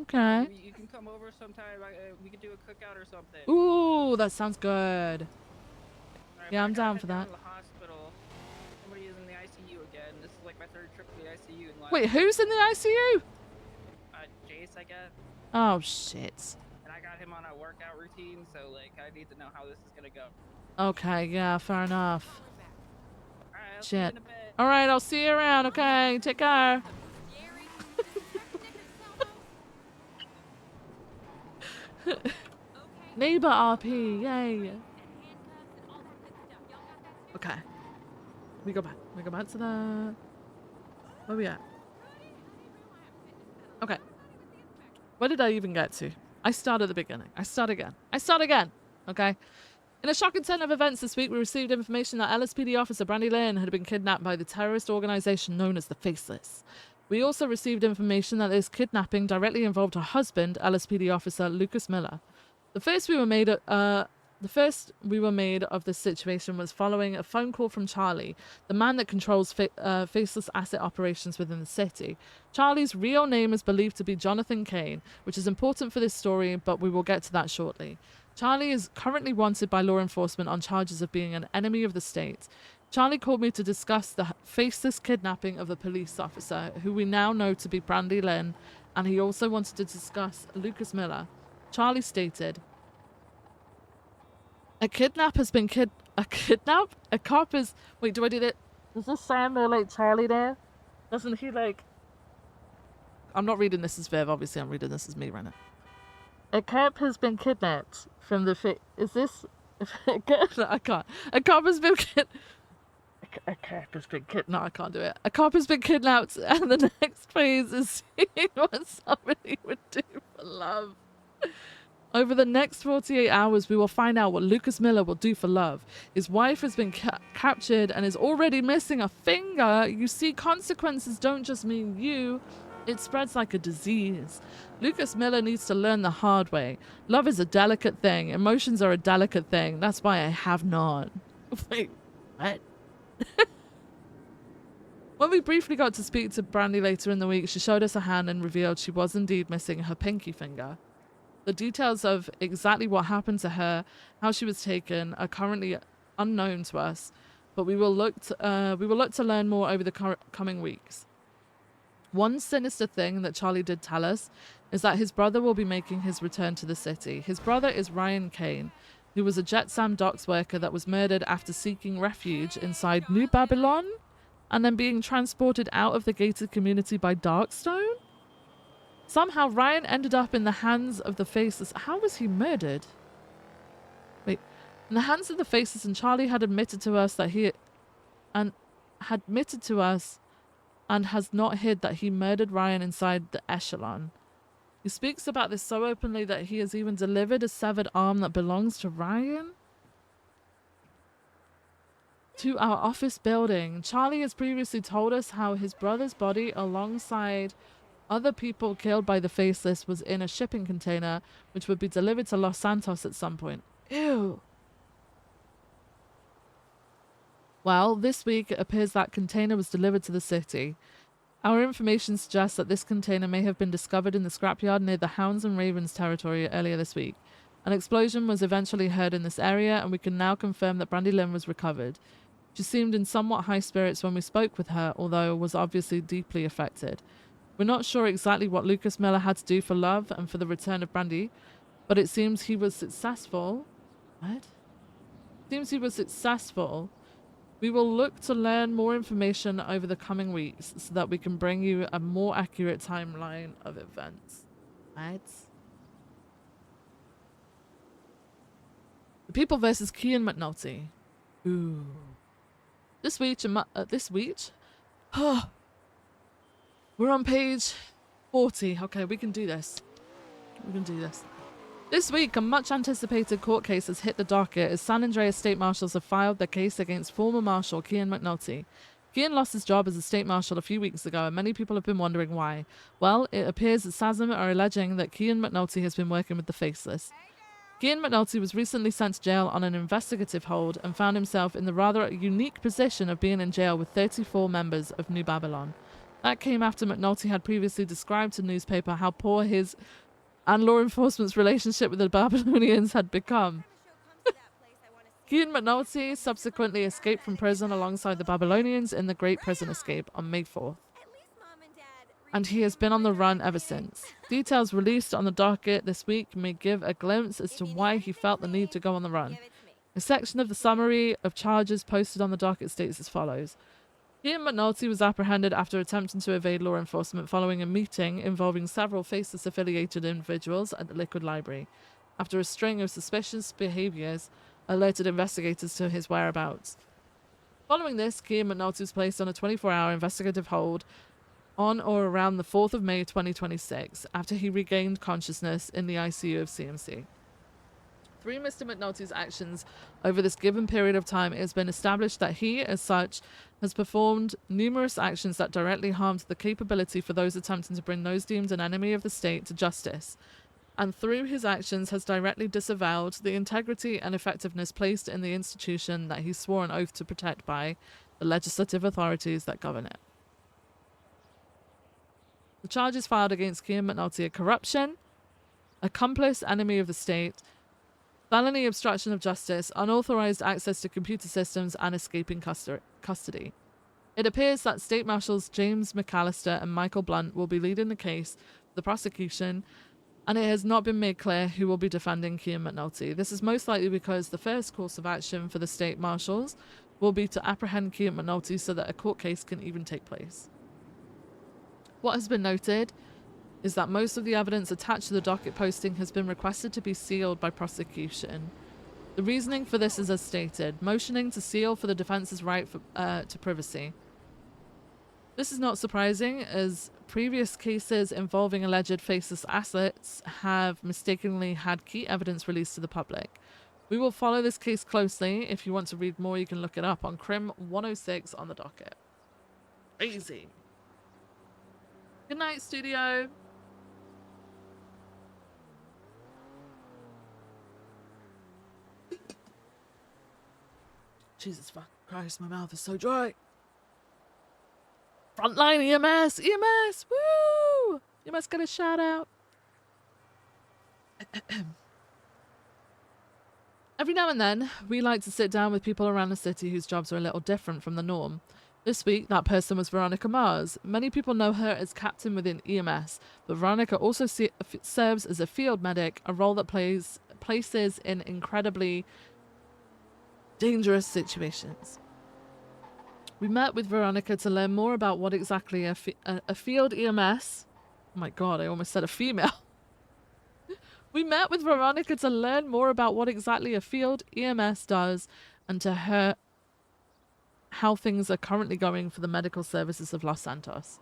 Okay. You can come over sometime. We could do a cookout or something. Ooh, that sounds good. Alright, Yeah, but I I'm gotta down head for that. To the hospital. Somebody is in the ICU again. This is like my 3rd trip to the ICU in life. Wait, who's in the ICU? Jace, I guess. Oh, shit. And I got him on a workout routine, so like I need to know how this is gonna go. Okay, yeah, fair enough. Alright, I'll see you Shit. in a bit. Alright, I'll see you around, okay? Take care. Neighbor RP, yay. Okay. We go back to the... Where we at? Okay. Where did I even get to? I start at the beginning. I start again. Okay? In a shocking turn of events this week, we received information that LSPD officer Brandy Lynn had been kidnapped by the terrorist organization known as the Faceless. We also received information that this kidnapping directly involved her husband, LSPD officer Lucas Miller. The first we were made of this situation was following a phone call from Charlie, the man that controls Faceless asset operations within the city. Charlie's real name is believed to be Jonathan Kane, which is important for this story, but we will get to that shortly. Charlie is currently wanted by law enforcement on charges of being an enemy of the state. Charlie called me to discuss the faceless kidnapping of a police officer, who we now know to be Brandy Lynn, and he also wanted to discuss Lucas Miller. Charlie stated, a kidnap has been a kidnap? A cop is... Wait, do I do that? Does this sound more like Charlie there? Doesn't he like... I'm not reading this as Viv, obviously I'm reading this as me right now. A cop has been kidnapped from the Is this... I can't. A cop has been A cop has been kidnapped. No, I can't do it. A cop has been kidnapped, and the next phase is seeing what somebody would do for love. Over the next 48 hours, we will find out what Lucas Miller will do for love. His wife has been captured and is already missing a finger. You see, consequences don't just mean you. It spreads like a disease. Lucas Miller needs to learn the hard way. Love is a delicate thing. Emotions are a delicate thing. That's why I have none. Wait, what? When we briefly got to speak to Brandy later in the week, she showed us a hand and revealed she was indeed missing her pinky finger. The details of exactly what happened to her, how she was taken, are currently unknown to us, but we will look to learn more over the coming weeks. One sinister thing that Charlie did tell us is that his brother will be making his return to the city. His brother is Ryan Kane, who was a Jetsam docks worker that was murdered after seeking refuge inside New Babylon and then being transported out of the gated community by Darkstone. Somehow Ryan ended up in the hands of the Faceless. How was he murdered? Wait, in the hands of the Faceless, and Charlie had admitted to us that and has not hid that he murdered Ryan inside the Echelon. He speaks about this so openly that he has even delivered a severed arm that belongs to Ryan to our office building. Charlie has previously told us how his brother's body, alongside other people killed by the Faceless, was in a shipping container which would be delivered to Los Santos at some point. Ew. Well, this week it appears that container was delivered to the city. Our information suggests that this container may have been discovered in the scrapyard near the Hounds and Ravens territory earlier this week. An explosion was eventually heard in this area, and we can now confirm that Brandy Lynn was recovered. She seemed in somewhat high spirits when we spoke with her, although was obviously deeply affected. We're not sure exactly what Lucas Miller had to do for love and for the return of Brandy, but it seems he was successful. What? Seems he was successful. We will look to learn more information over the coming weeks so that we can bring you a more accurate timeline of events. Right? The People versus Kian McNulty. Ooh. This week, we're on page 40. Okay, we can do this. This week, a much-anticipated court case has hit the docket as San Andreas State Marshals have filed their case against former Marshal Kian McNulty. Kian lost his job as a state marshal a few weeks ago, and many people have been wondering why. Well, it appears that SASM are alleging that Kian McNulty has been working with the Faceless. Kian McNulty was recently sent to jail on an investigative hold and found himself in the rather unique position of being in jail with 34 members of New Babylon. That came after McNulty had previously described to the newspaper how poor his and law enforcement's relationship with the Babylonians had become. Kian McNulty subsequently escaped from prison alongside the Babylonians in the Great Prison Escape on May 4th. and he has been on the run ever since. Details released on the docket this week may give a glimpse as to why he felt the need to go on the run. A section of the summary of charges posted on the docket states as follows. Ian McNulty was apprehended after attempting to evade law enforcement following a meeting involving several Faceless-affiliated individuals at the Liquid Library, after a string of suspicious behaviours alerted investigators to his whereabouts. Following this, Ian McNulty was placed on a 24-hour investigative hold on or around the 4th of May 2026, after he regained consciousness in the ICU of CMC. Through Mr. McNulty's actions over this given period of time, it has been established that he, as such, has performed numerous actions that directly harmed the capability for those attempting to bring those deemed an enemy of the state to justice, and through his actions has directly disavowed the integrity and effectiveness placed in the institution that he swore an oath to protect by the legislative authorities that govern it. The charges filed against Ian McNulty are corruption, accomplice, enemy of the state, felony obstruction of justice, unauthorized access to computer systems, and escaping custody. It appears that State Marshals James McAllister and Michael Blunt will be leading the case for the prosecution, and it has not been made clear who will be defending Ian McNulty. This is most likely because the first course of action for the State Marshals will be to apprehend Ian McNulty so that a court case can even take place. What has been noted is that most of the evidence attached to the docket posting has been requested to be sealed by prosecution. The reasoning for this is as stated, motioning to seal for the defense's right to privacy. This is not surprising, as previous cases involving alleged faceless assets have mistakenly had key evidence released to the public. We will follow this case closely. If you want to read more, you can look it up on Crim 106 on the docket. Crazy. Good night, studio. Jesus fucking Christ, my mouth is so dry. Frontline EMS! EMS! Woo! You must get a shout out. Every now and then, we like to sit down with people around the city whose jobs are a little different from the norm. This week, that person was Veronica Mars. Many people know her as captain within EMS, but Veronica also serves as a field medic, a role that places in incredibly dangerous situations. We met with Veronica to learn more about what exactly a field EMS... Oh my god, I almost said a female. We met with Veronica to learn more about what exactly a field EMS does and to her how things are currently going for the medical services of Los Santos.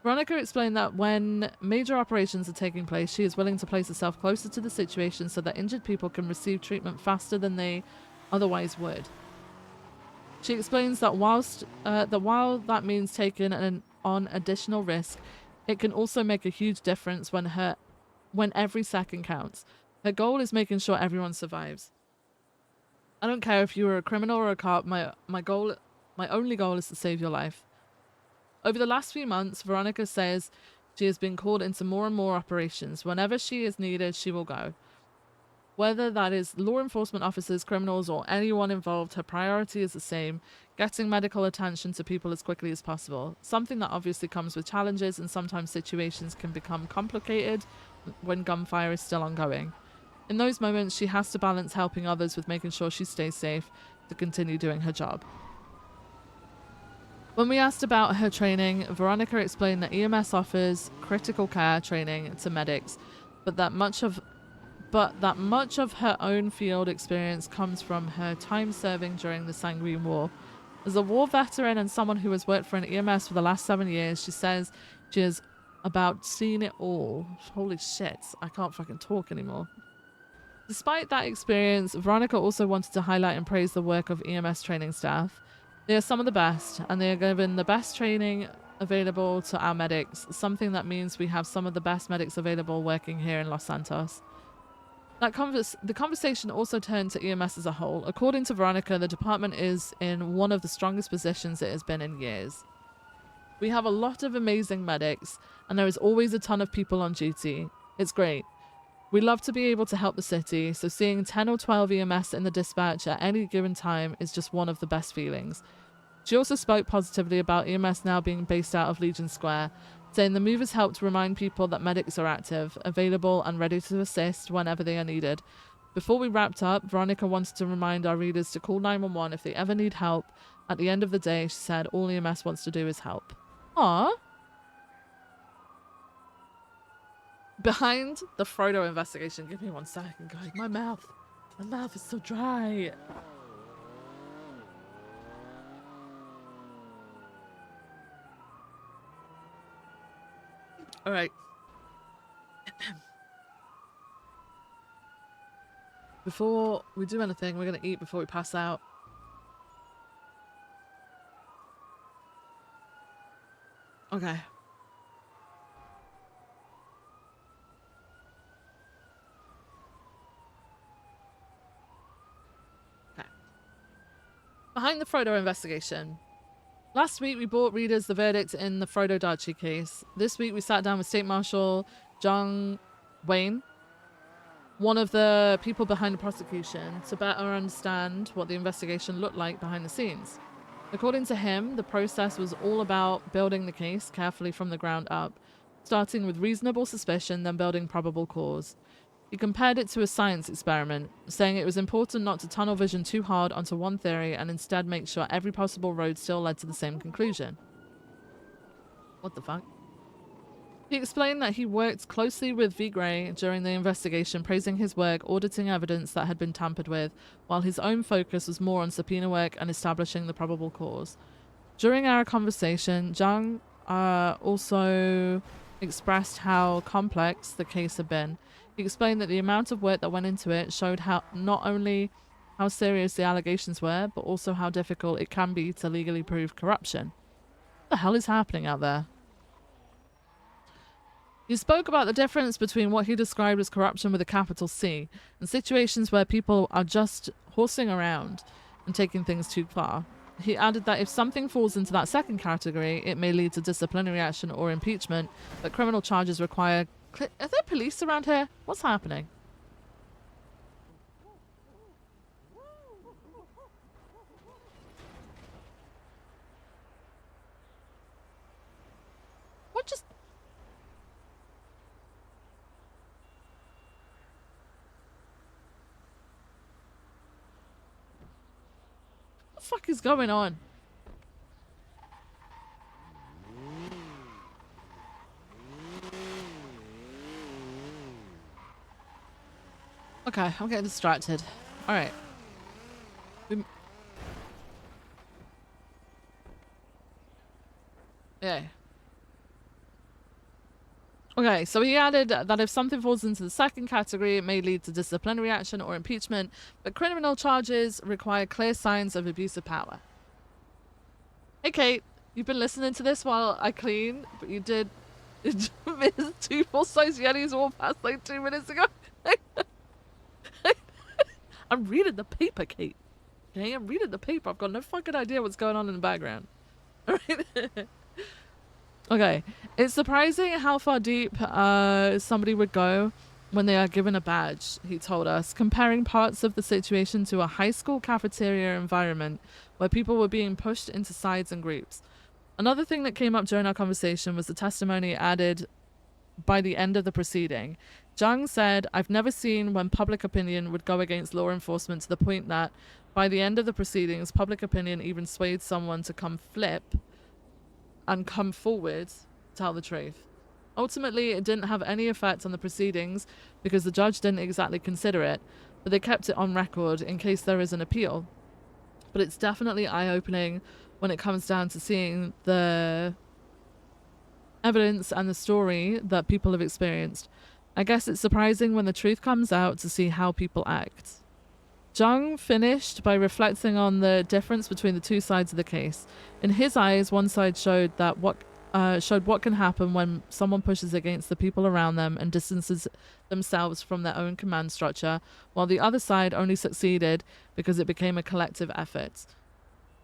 Veronica explained that when major operations are taking place, she is willing to place herself closer to the situation so that injured people can receive treatment faster than they otherwise would. She explains that while that means taking on additional risk, it can also make a huge difference when every second counts. Her goal is making sure everyone survives. I don't care if you were a criminal or a cop, my only goal is to save your life. Over the last few months, Veronica says she has been called into more and more operations. Whenever she is needed, she will go. Whether that is law enforcement officers, criminals, or anyone involved, her priority is the same, getting medical attention to people as quickly as possible. Something that obviously comes with challenges, and sometimes situations can become complicated when gunfire is still ongoing. In those moments, she has to balance helping others with making sure she stays safe to continue doing her job. When we asked about her training, Veronica explained that EMS offers critical care training to medics, but that much of her own field experience comes from her time serving during the Sanguine War. As a war veteran and someone who has worked for an EMS for the last 7 years, she says she has about seen it all. Holy shit, I can't fucking talk anymore. Despite that experience, Veronica also wanted to highlight and praise the work of EMS training staff. They are some of the best, and they are given the best training available to our medics, something that means we have some of the best medics available working here in Los Santos. The conversation also turned to EMS as a whole. According to Veronica, the department is in one of the strongest positions it has been in years. We have a lot of amazing medics, and there is always a ton of people on duty. It's great. We love to be able to help the city, so seeing 10 or 12 EMS in the dispatch at any given time is just one of the best feelings. She also spoke positively about EMS now being based out of Legion Square, saying the move has helped remind people that medics are active, available, and ready to assist whenever they are needed. Before we wrapped up, Veronica wanted to remind our readers to call 911 if they ever need help. At the end of the day, she said, all EMS wants to do is help. Aww. Behind the Frodo investigation, give me 1 second, guys. My mouth is so dry. All right. Before we do anything, we're gonna eat before we pass out. Okay. Okay. Behind the Frodo investigation. Last week, we brought readers the verdict in the Frodo Darchi case. This week, we sat down with State Marshal John Wayne, one of the people behind the prosecution, to better understand what the investigation looked like behind the scenes. According to him, the process was all about building the case carefully from the ground up, starting with reasonable suspicion, then building probable cause. He compared it to a science experiment, saying it was important not to tunnel vision too hard onto one theory and instead make sure every possible road still led to the same conclusion. What the fuck? He explained that he worked closely with V. Gray during the investigation, praising his work auditing evidence that had been tampered with, while his own focus was more on subpoena work and establishing the probable cause. During our conversation, Zhang also expressed how complex the case had been. He explained that the amount of work that went into it showed how not only how serious the allegations were, but also how difficult it can be to legally prove corruption. What the hell is happening out there? He spoke about the difference between what he described as corruption with a capital C and situations where people are just horsing around and taking things too far. He added that if something falls into that second category, it may lead to disciplinary action or impeachment, but criminal charges require... Are there police around here? What's happening? What just... What the fuck is going on? Okay, I'm getting distracted. Alright. Yeah. Okay, so he added that if something falls into the second category, it may lead to disciplinary action or impeachment, but criminal charges require clear signs of abuse of power. Hey Kate, you've been listening to this while I clean, but you did miss 2 full-size Yetis all past like 2 minutes ago. I'm reading the paper, Kate. Okay, I'm reading the paper. I've got no fucking idea what's going on in the background. Alright. Okay. It's surprising how far deep somebody would go when they are given a badge, he told us, comparing parts of the situation to a high school cafeteria environment where people were being pushed into sides and groups. Another thing that came up during our conversation was the testimony added by the end of the proceeding. Zhang said, I've never seen when public opinion would go against law enforcement to the point that by the end of the proceedings, public opinion even swayed someone to come flip and come forward to tell the truth. Ultimately, it didn't have any effect on the proceedings because the judge didn't exactly consider it, but they kept it on record in case there is an appeal. But it's definitely eye-opening when it comes down to seeing the evidence and the story that people have experienced. I guess it's surprising when the truth comes out to see how people act. Zhang finished by reflecting on the difference between the two sides of the case. In his eyes, one side showed that what can happen when someone pushes against the people around them and distances themselves from their own command structure, while the other side only succeeded because it became a collective effort.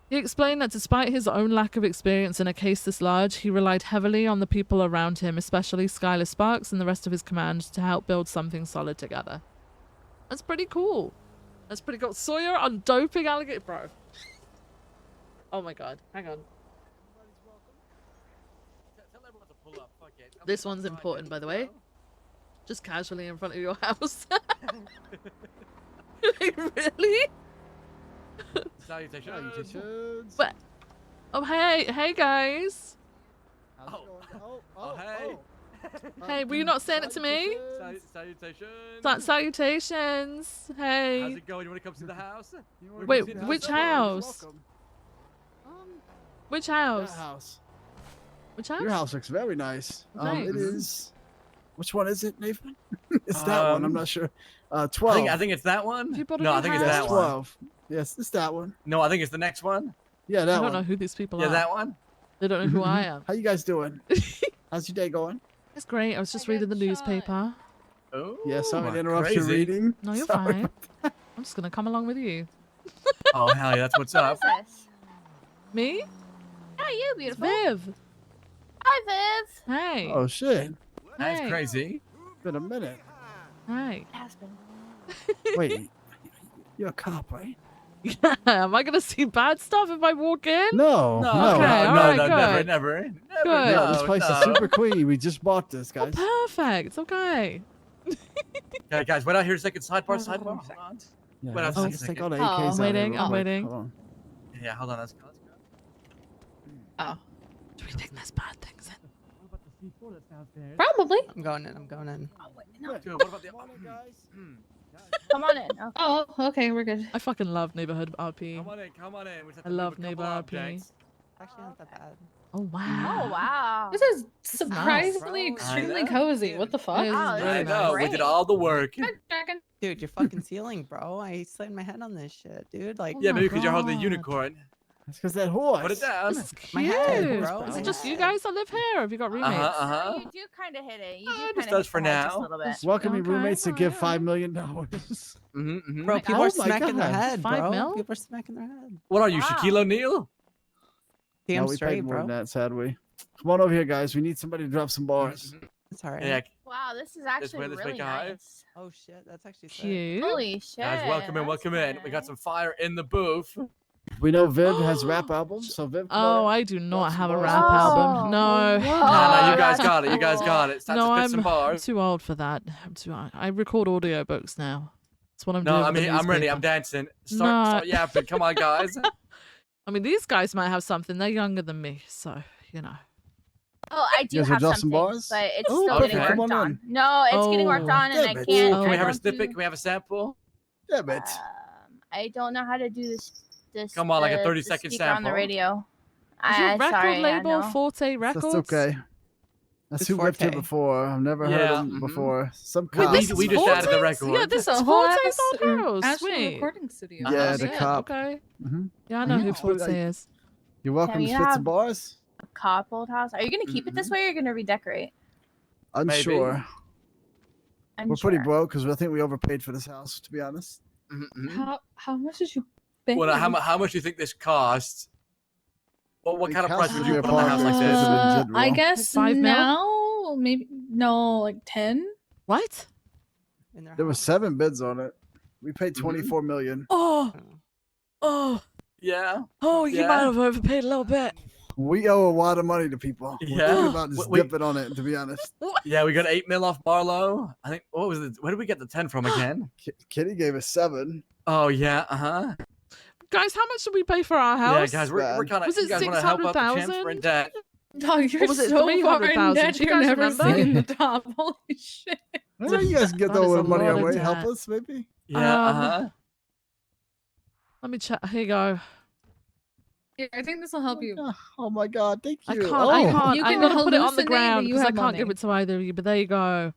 He explained that despite his own lack of experience in a case this large, he relied heavily on the people around him, especially Skylar Sparks and the rest of his command, to help build something solid together. That's pretty cool. That's pretty cool. Sawyer on doping alligator, bro. Oh my god. Hang on. This one's important, by the way. Just casually in front of your house. Like, really? Salutations. But oh hey guys. Hey. Hey, were you not saying it to me? Salutations. Salutations. Hey. How's it going? You want to come see the house? Wait, which house? Which house? That house. Which house? Your house looks very nice. Thanks. It is. Which one is it, Nathan? It's that one. I'm not sure. 12. I think it's that one. You bought a No, new I think it's house? that one. 12. Yes, it's that one. No, I think it's the next one. Yeah, I that don't one. know who these people Yeah, are. that one. They don't know who I am. How you guys doing? How's your day going? It's great. I was just reading the newspaper. Oh. Yeah, sorry to interrupt your crazy. reading. No, you're Sorry. fine. I'm just gonna come along with you. Oh hell yeah, that's what's up. Me? Yeah, you beautiful. Viv. Hi, Viv. Hey. Oh shit. That's Hey. crazy. Been a minute. Hey. Has been. Wait, you're a cop, right? Yeah. Am I gonna see bad stuff if I walk in? No, No, no, Okay, no, alright, no, never, good. never. Good. No, this place is no. super clean. We just bought this, guys. Perfect. Okay. Okay, guys, wait out here a second. Sidebar, sidebar. Hold on. Yeah, Wait out a let's take all the Oh, AKs I'm out of waiting, here I'm real quick. waiting. Hold on. Yeah, hold on. Let's go. Oh. Do we think there's bad things in? Probably. I'm going in. I'm going in. Dude, what about the Come on in. Okay. Oh, okay, we're good. I fucking love neighborhood RP. Come on in, come on in. We just have I to love move a couple neighbor RP. objects. Actually, not that bad. Oh wow. Oh wow. This is This is nice, surprisingly bro. extremely I know. cozy. What the fuck? It is Oh, really I this is know. We great. did all the work. Dragon. Dude, your fucking ceiling, bro. I slammed my head on this shit, dude. Like, Oh Yeah, my maybe because you're holding a God. unicorn. That's because that horse. Put it down. This is My cute. head, bro. Is My it just you head. guys that live here? Or have you got roommates? Uh-huh. You do kind of hit it. You do it kind just of does hit for the head just now. a little bit. Welcome your Okay, roommates to give alright, $5 million. Mm-hmm. Bro, people Oh are my smacking their God. head, 5 bro. mil? People are smacking their head. What are you, Wow. Shaquille O'Neal? Damn No, we straight, paid more bro. than that, sadly. Come on over here, guys. We need somebody to drop some bars. It's alright. Yeah, Wow, this is way, actually let's really make a hive. nice. Oh shit, that's actually sick. Cute. Holy shit. guys, welcome in, that's welcome in. We got nice. some fire in the booth. We know Viv has rap albums, so Viv. come on Oh, in. I do not Drop some have a bars. rap Oh, album. No. Nah, you guys that's got it. You guys cool. got it. It's time No, to spit some I'm bars. too old for that. I'm too. I record audiobooks now. That's what I'm No, doing. I'm with the here. I'm ready. I'm newspaper. dancing. No. Start yapping. Come on, guys. I mean, these guys might have something. They're younger than me, so you know. Oh, I do You guys wanna have drop some something, bars? but it's Oh, still okay. getting Come worked on on. in. No, it's getting worked Oh. on, and I Damn it. can't. Ooh, can we I have a don't snippet? do- Can we have a sample? Damn it. I don't know how to do this. Come on, like a the 30-second speaker on the sample. radio. Is your record Sorry, label no. Forte Records? That's okay. That's It's who lived here 4K. before. I've never heard Yeah, of them mhm. before. Some Wait, cop. This we is just added the Forte's? record. Yeah, this It's is a whole Forte's ass old house. actual Sweet. recording studio. Yeah, Oh, the shit, cop. Okay. Mhm. Yeah, I know who Mhm. Forte is. You're welcome Can to we spit some have- bars. A cop old house. Are you gonna keep it this way, or are you gonna redecorate? Unsure. I'm We're pretty sure. broke because I think we overpaid for this house, to be honest. How much did you pay? Well, how much do you think this costs? What kind of price would you Your put on a house like apartment this? is in I general. guess 5 mil? now maybe no, like 10. What? In their There were house. 7 bids on it. We paid Mhm. 24 million. Oh. Oh. Yeah. Oh, you Yeah. might have overpaid a little bit. We owe a lot of money to people. We're Yeah. thinking about just Wait. dipping on it, to be honest. Yeah, we got 8 mil off Barlow. I think. What was it? Where did we get the 10 from again? Kitty gave us 7. Oh yeah. Uh huh. Guys, how much did we pay for our Yeah, house? guys, we're kind of. Was You it guys want to help out the champs? 600,000? We're in debt. Dog, you're Or was it so far in 300,000? debt. Do you You're guys never remember? seeing the top. Holy shit. Well, you guys get That is the a money lot our of way. debt. Help us, maybe. Yeah. Uh huh. Let me check. Here you go. Yeah, I think this will help you. Oh my god, thank you. I can't. Oh. I can't. You I'm can gonna put it on the hallucinate, ground but you because I have can't give money. it to either of you. But there you go.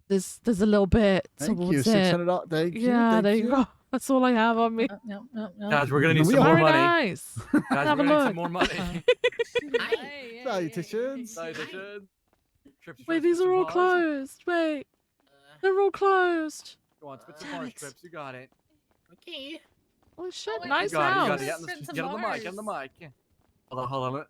There's a little bit Thank towards you. it. $600. Thank you. Yeah, thank there you go. That's all I have on me. No. Guys, we're gonna need some We more Very money. nice. Guys, Have we're a gonna need look. some more money. Salutations. Salutations. Trips, Wait, trips, these some are all bars. closed. Wait, they're all closed. Go on, spit some bars, Trips. You got it. Okay. Oh shit, wait, nice You got it. You house. got it. Get on Spit the, some get on the mic. Get on the bars. mic. Hold on.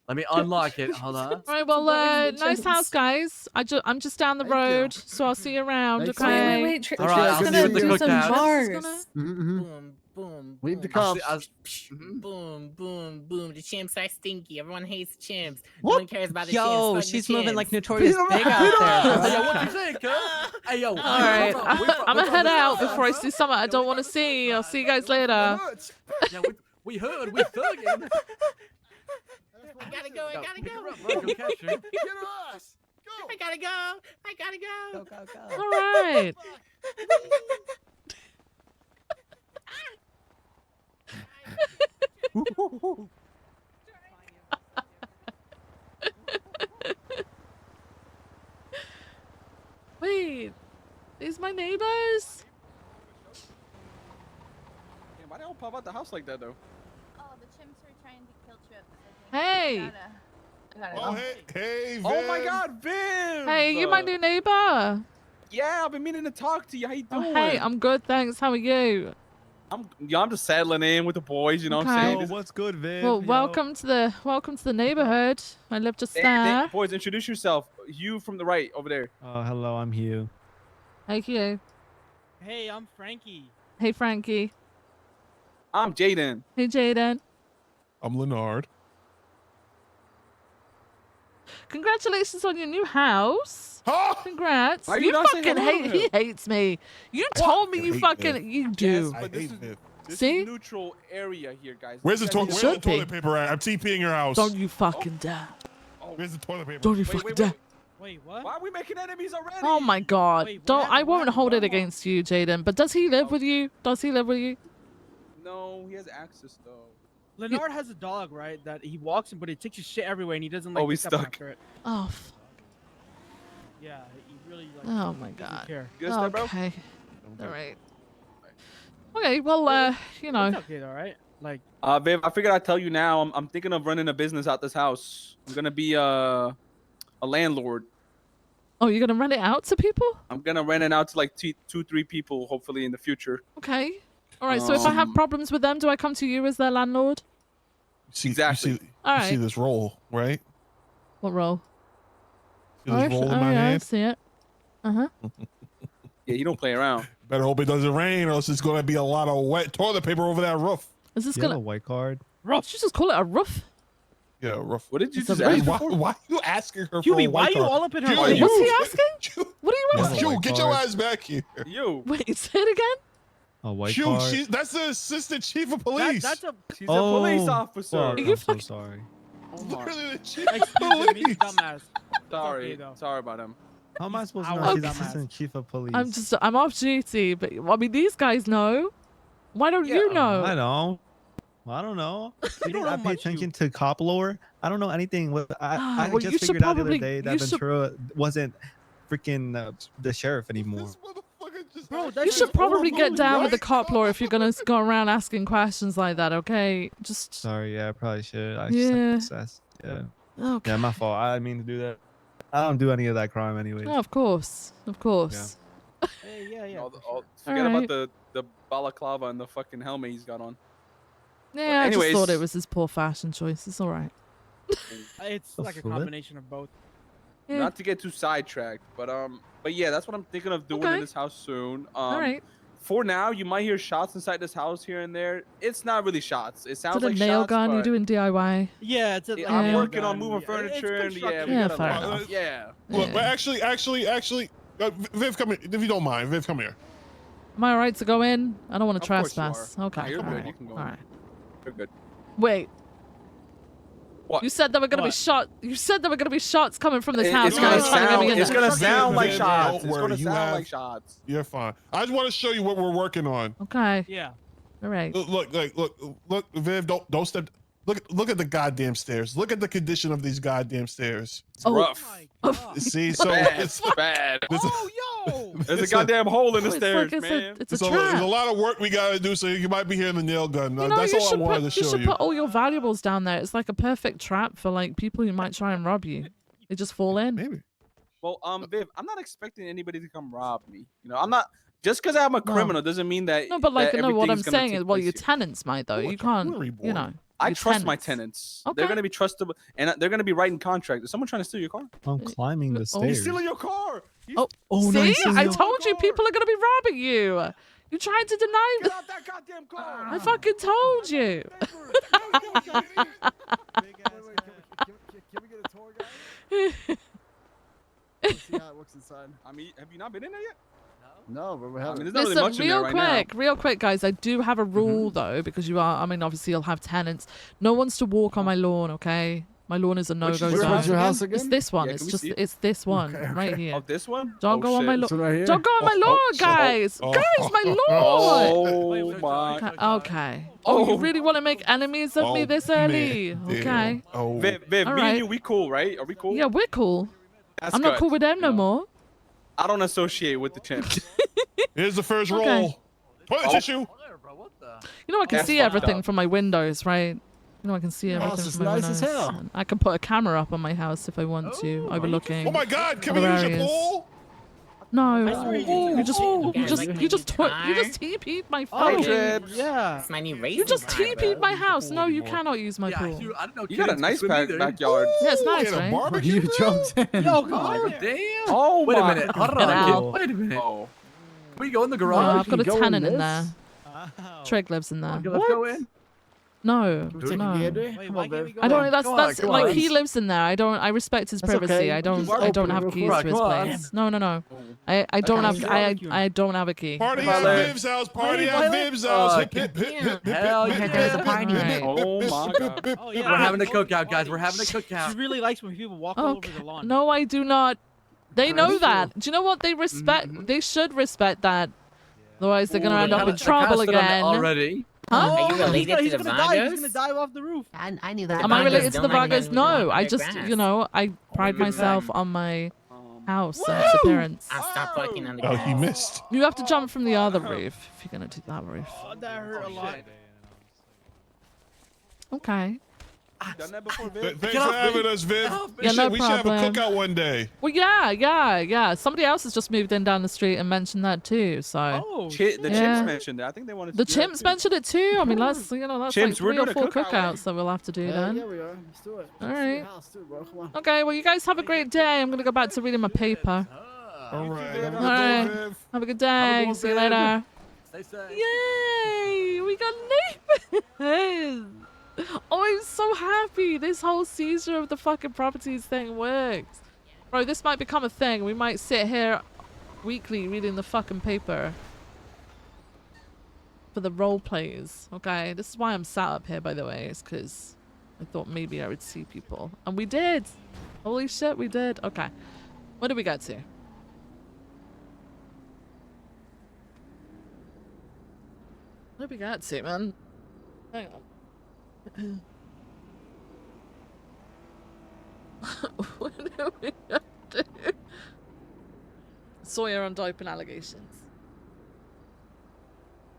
Let me unlock it. Hold on. All right, well, Bars, nice house, guys. I'm just down the Thank you. road, so I'll see you around. Thanks. Okay. Wait. All right, I'll Tripp's see gonna you at the do some cookout. bars. Just gonna- Mhm. Boom, boom. Leave the boom. cuffs. Boom, boom, boom. The chimps are stinky. Everyone hates the chimps. What? No one cares about the chimps. Yo, Fuck she's the moving chimps. like Notorious Big out there. Hey, yo, what you think, huh? Hey, yo. All right, I'm gonna head out before I see something I don't want to see. I'll see you guys later. Yeah, we heard. We thugging. I gotta go. I gotta go. Bro, go catch her. I gotta go. I gotta go. Go, go, go. All right. Wait, these my neighbors? Damn, why they all pop out the house like that though? Oh, the chimps are trying to kill Trip. Hey. Oh, hey, Oh my Viv. God, Viv! Hey, you my new neighbor? Yeah, I've been meaning to talk to you. How you doing? Oh, hey, I'm good, thanks. How are you? I'm just settling in with the boys. You know what I'm Okay. saying? Yo, What's good, Viv? Well, welcome to the neighborhood. I live just there. Boys, introduce yourself. You from the right over there. Oh, hello, I'm Hugh. Hey, you. Hey, I'm Frankie. Hey, Frankie. I'm Jaden. Hey, Jaden. I'm Leonard. Congratulations on your new house. Congrats. Why are you You not saying fucking hello to hate. He him? hates me. You told me I you hate fucking. Viv. You do. But this is See? neutral area here, guys. Where's the, You guys where's need the to- toilet paper at? I'm TPing your house. Don't you fucking dare. Where's the toilet paper? Don't you fucking dare. Wait, what? Why are we making enemies already? Oh my god. Don't. I won't hold it against you, Jaden. But does he live with you? Does he live with you? No, he has access though. Leonard has a dog, right? That he walks in, but he takes his shit everywhere, and he doesn't like. Oh, he's pick up stuck. after it. Oh. Fuck. Yeah, he really like. Oh my doesn't god. care. You understand, bro? Okay. All right. Okay. Well, you know. It's okay, all right. Like. Viv, I figured I'd tell you now. I'm thinking of running a business out this house. I'm gonna be a landlord. Oh, you're gonna rent it out to people? I'm gonna rent it out to like 2-3 people, hopefully in the future. Okay. All right. So if I have problems with them, do I come to you as their landlord? Exactly. You see, All you see right. this roll, right? What role? See this roll in oh my yeah, I hand? see it. Uh huh. Yeah, you don't play around. Better hope it doesn't rain, or else it's gonna be a lot of wet toilet paper over that roof. Is this Do you have gonna a white card? roof? Did you just call it a roof? Yeah, roof. What did you It's a just roof. ask? Why are you asking her for Huey, a why white are you card? all up in her Huey, face? What's he asking? What are you You have a asking? Hugh, white get your card? ass back here. You. Wait, say it again. A white Hugh, card? that's the assistant chief of police. That's a. She's a police Oh, officer. fuck, You I'm so fucking- sorry. Oh my. Literally the chief of Excuse me, police. dumbass. Sorry. okay, though. Sorry about him. How am I supposed to I know was she's dumbass. assistant chief of police? I'm off duty, but I mean these guys know. Why don't you know? I don't. I don't know. You don't think I know pay much, attention to cop lore? I don't know anything. I Well, you just should figured out the probably- other day you that should- Ventura wasn't freaking the sheriff anymore. This motherfucker just Bro, You that's should just probably all get rules, down with the right? cop law if you're gonna go around asking questions like that. Okay, just Sorry, yeah, I probably should. I Yeah. suck. Yeah. okay. Yeah, my fault. I didn't mean to do that. I don't do any of that crime anyways. Oh, of course, of course. Hey, yeah. Forget Alright. about the balaclava and the fucking helmet he's got on. Yeah, I just anyways- thought it was his poor fashion choice. It's all right. It's The like a flip? combination of both. Yeah. Not to get too sidetracked, but yeah, that's what I'm thinking of doing Okay. in this house soon. All right. For now, you might hear shots inside this house here and there. It's not really shots. It Is sounds it a like nail shots, gun? You're but doing DIY. Yeah, it's a. I'm Yeah. working on moving furniture and yeah, we Yeah, gotta fair learn. enough. Yeah. Look, Yeah. but actually, Viv, come here. If you don't mind, Viv, come here. Am I right to go in? I don't want to Of course you trespass. are. Okay. Nah, you're all good. right. You can go All in. right. You're good. Wait. What? You said there were gonna be What? shot. You said there were gonna be shots coming from this It- house. it's and I gonna was trying to get me in sound. It's there. gonna sound like Viv, shots. don't It's worry, gonna you sound have- like shots. You're fine. I just want to show you what we're working on. Okay. Yeah. All right. Look, Viv, don't step. Look at the goddamn stairs. Look at the condition of these goddamn stairs. It's Oh. rough. See, so Bad. it's Bad. Oh, yo! There's a it's goddamn hole in the It's stairs, like man. it's a so trap. there's a lot of work we gotta do. So you might be hearing the nail gun. You know, That's you all I should wanted put to you show should you. put all your valuables down there. It's like a perfect trap for like people who might try and rob you. They just fall in. Maybe. Well, Viv, I'm not expecting anybody to come rob me. You know, I'm not. Just because I'm a criminal doesn't mean that. No, but like, that no, what I'm everything's gonna saying take is, well, place your here. tenants might though. You can't, you know. I your trust my tenants. They're Okay. gonna be trustable, and they're gonna be writing contracts. Is someone trying to steal your car? I'm climbing the Oh. stairs. He's stealing your car. Oh, Oh, see, nice. I told you people are gonna be robbing you. You tried to deny Get out that goddamn car! I fucking told you. Can we get a tour guide? Let's see how it looks inside. I mean, have you not been in there yet? No, but we I haven't. mean, there's not really Listen, much in there right now. real quick, guys. I do have a rule though, because you are. I mean, obviously you'll have tenants. No one's to walk on my lawn. Okay, my lawn is a no-go zone. Where's your house again? It's this one. Yeah, it's can we just see it? it's this one right here. Oh, this one? Don't go on my This lawn. one right here? Don't go on my lawn, guys. Guys, my lawn. Oh my. Okay. Oh, you really want to make enemies of me this early? man, Okay. damn. Oh. Viv, All me right. and you, we cool, right? Are we cool? Yeah, we're cool. That's I'm not good. cool with them no more. I don't associate with the chimps. Here's the first Okay. roll. Toilet tissue. You know I can That's see fucked everything up. from my windows, right? You know I can see Your everything house is from my nice as windows. hell. And I can put a camera up on my house if I want to, overlooking. Oh my God! Can we other use your areas. pool? No, Oh, you just car. TP'd my Hi, fucking. Trips. Yeah. It's my new racing You just car, TP'd bro. my house. No, you cannot use my pool. I don't know. You got a nice backyard. Yeah, it's nice, Get a right? barbecue You grill? jumped in. Yo, come on. Damn. Oh Wait a my. minute. Hold Get on. out. Wait a minute. Oh. We go in the Oh, garage. I've got a go in tenant in this? there. Trig lives in there. Okay, let's go in. No, Can we take no. a gander? Come on, babe. I don't. That's Come on, that's come like on. he lives in there. I respect his That's privacy. okay. I don't. Just I don't open it have real keys quick. to his Come on. place. No. I don't have. I don't have a key. Party Come on, at Larry. Viv's house. Party at Viv's house. Hip, hip, hip, hip, hip, Hell hip, yeah, hip, there's a hip, party. hip, Right. hip, Oh hip, my hip, God. hip, Oh, hip. We're having a cookout, guys. We're having a cookout. She really likes when people walk all over Okay. the lawn. No, I do not. They know That's that. Do you know what? They respect. They should respect that. Otherwise, they're gonna end up in The trouble cast on it again. Already. Huh? Are you related to He's the gonna die. He's Vargas? gonna dive off the roof. I knew that. Am I Vargas related to the don't like Vargas? having No, people I on just, their you know, I pride good myself thing. on my house and its appearance. I'll stop fucking on the Oh, grass. he missed. You have to jump from the other roof if you're gonna do that roof. Oh, that hurt a lot. Okay. Done that before, Viv? Thanks for having us, Viv. Yeah, no We should have a problem. cookout one day. Well, yeah. Somebody else has just moved in down the street and mentioned that too. So Oh, The Yeah. chimps mentioned it. I think they wanted to the do that chimps too. mentioned it too. I mean, that's that's Chimps, like we're 3 or doing a 4 cookout, right? cookouts that we'll have to do Yeah, then. yeah, we are. Let's do it. All Let's do right. the house too, bro. Come on. Okay. Well, you guys have a great day. I'm gonna go back to reading my paper. All right. Have a All good right. day, Viv. Have a good day. one, See you Viv. later. Stay safe. Yay! We got neighbors. Oh, I'm so happy. This whole seizure of the fucking properties thing works. Bro, this might become a thing. We might sit here weekly reading the fucking paper for the role plays. Okay, this is why I'm sat up here, by the way. It's because I thought maybe I would see people, and we did. Holy shit, we did. Okay, what did we get to? What did we get to, man? Hang on. What do we have to do? Sawyer on doping allegations.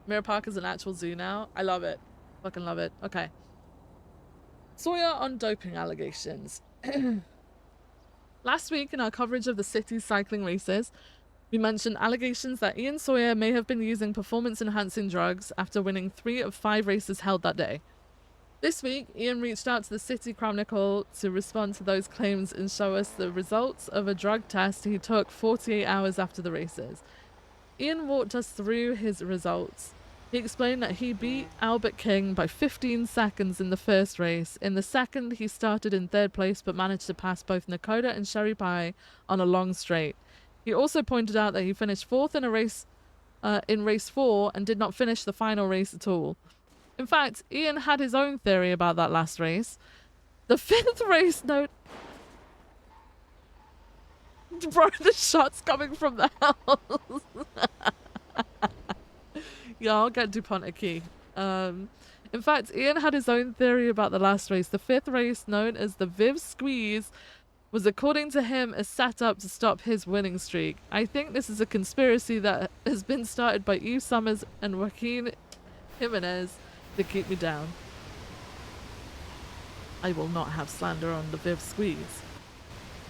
Mirror Park is an actual zoo now. I love it. Fucking love it. Okay. Sawyer on doping allegations. Last week in our coverage of the city's cycling races, we mentioned allegations that Ian Sawyer may have been using performance-enhancing drugs after winning 3 of 5 races held that day. This week, Ian reached out to the City Chronicle to respond to those claims and show us the results of a drug test he took 48 hours after the races. Ian walked us through his results. He explained that he beat Albert King by 15 seconds in the first race. In the second, he started in 3rd place but managed to pass both Nakota and Sherry Pie on a long straight. He also pointed out that he finished 4th in a race in race 4 and did not finish the final race at all. In fact, Ian had his own theory about that last race. The 5th race note... Bro, the shot's coming from the house. Yeah, I'll get DuPont a key. In fact, Ian had his own theory about the last race. The 5th race, known as the Viv Squeeze, was, according to him, a setup to stop his winning streak. I think this is a conspiracy that has been started by Eve Summers and Joaquin Jimenez to keep me down. I will not have slander on the Viv Squeeze.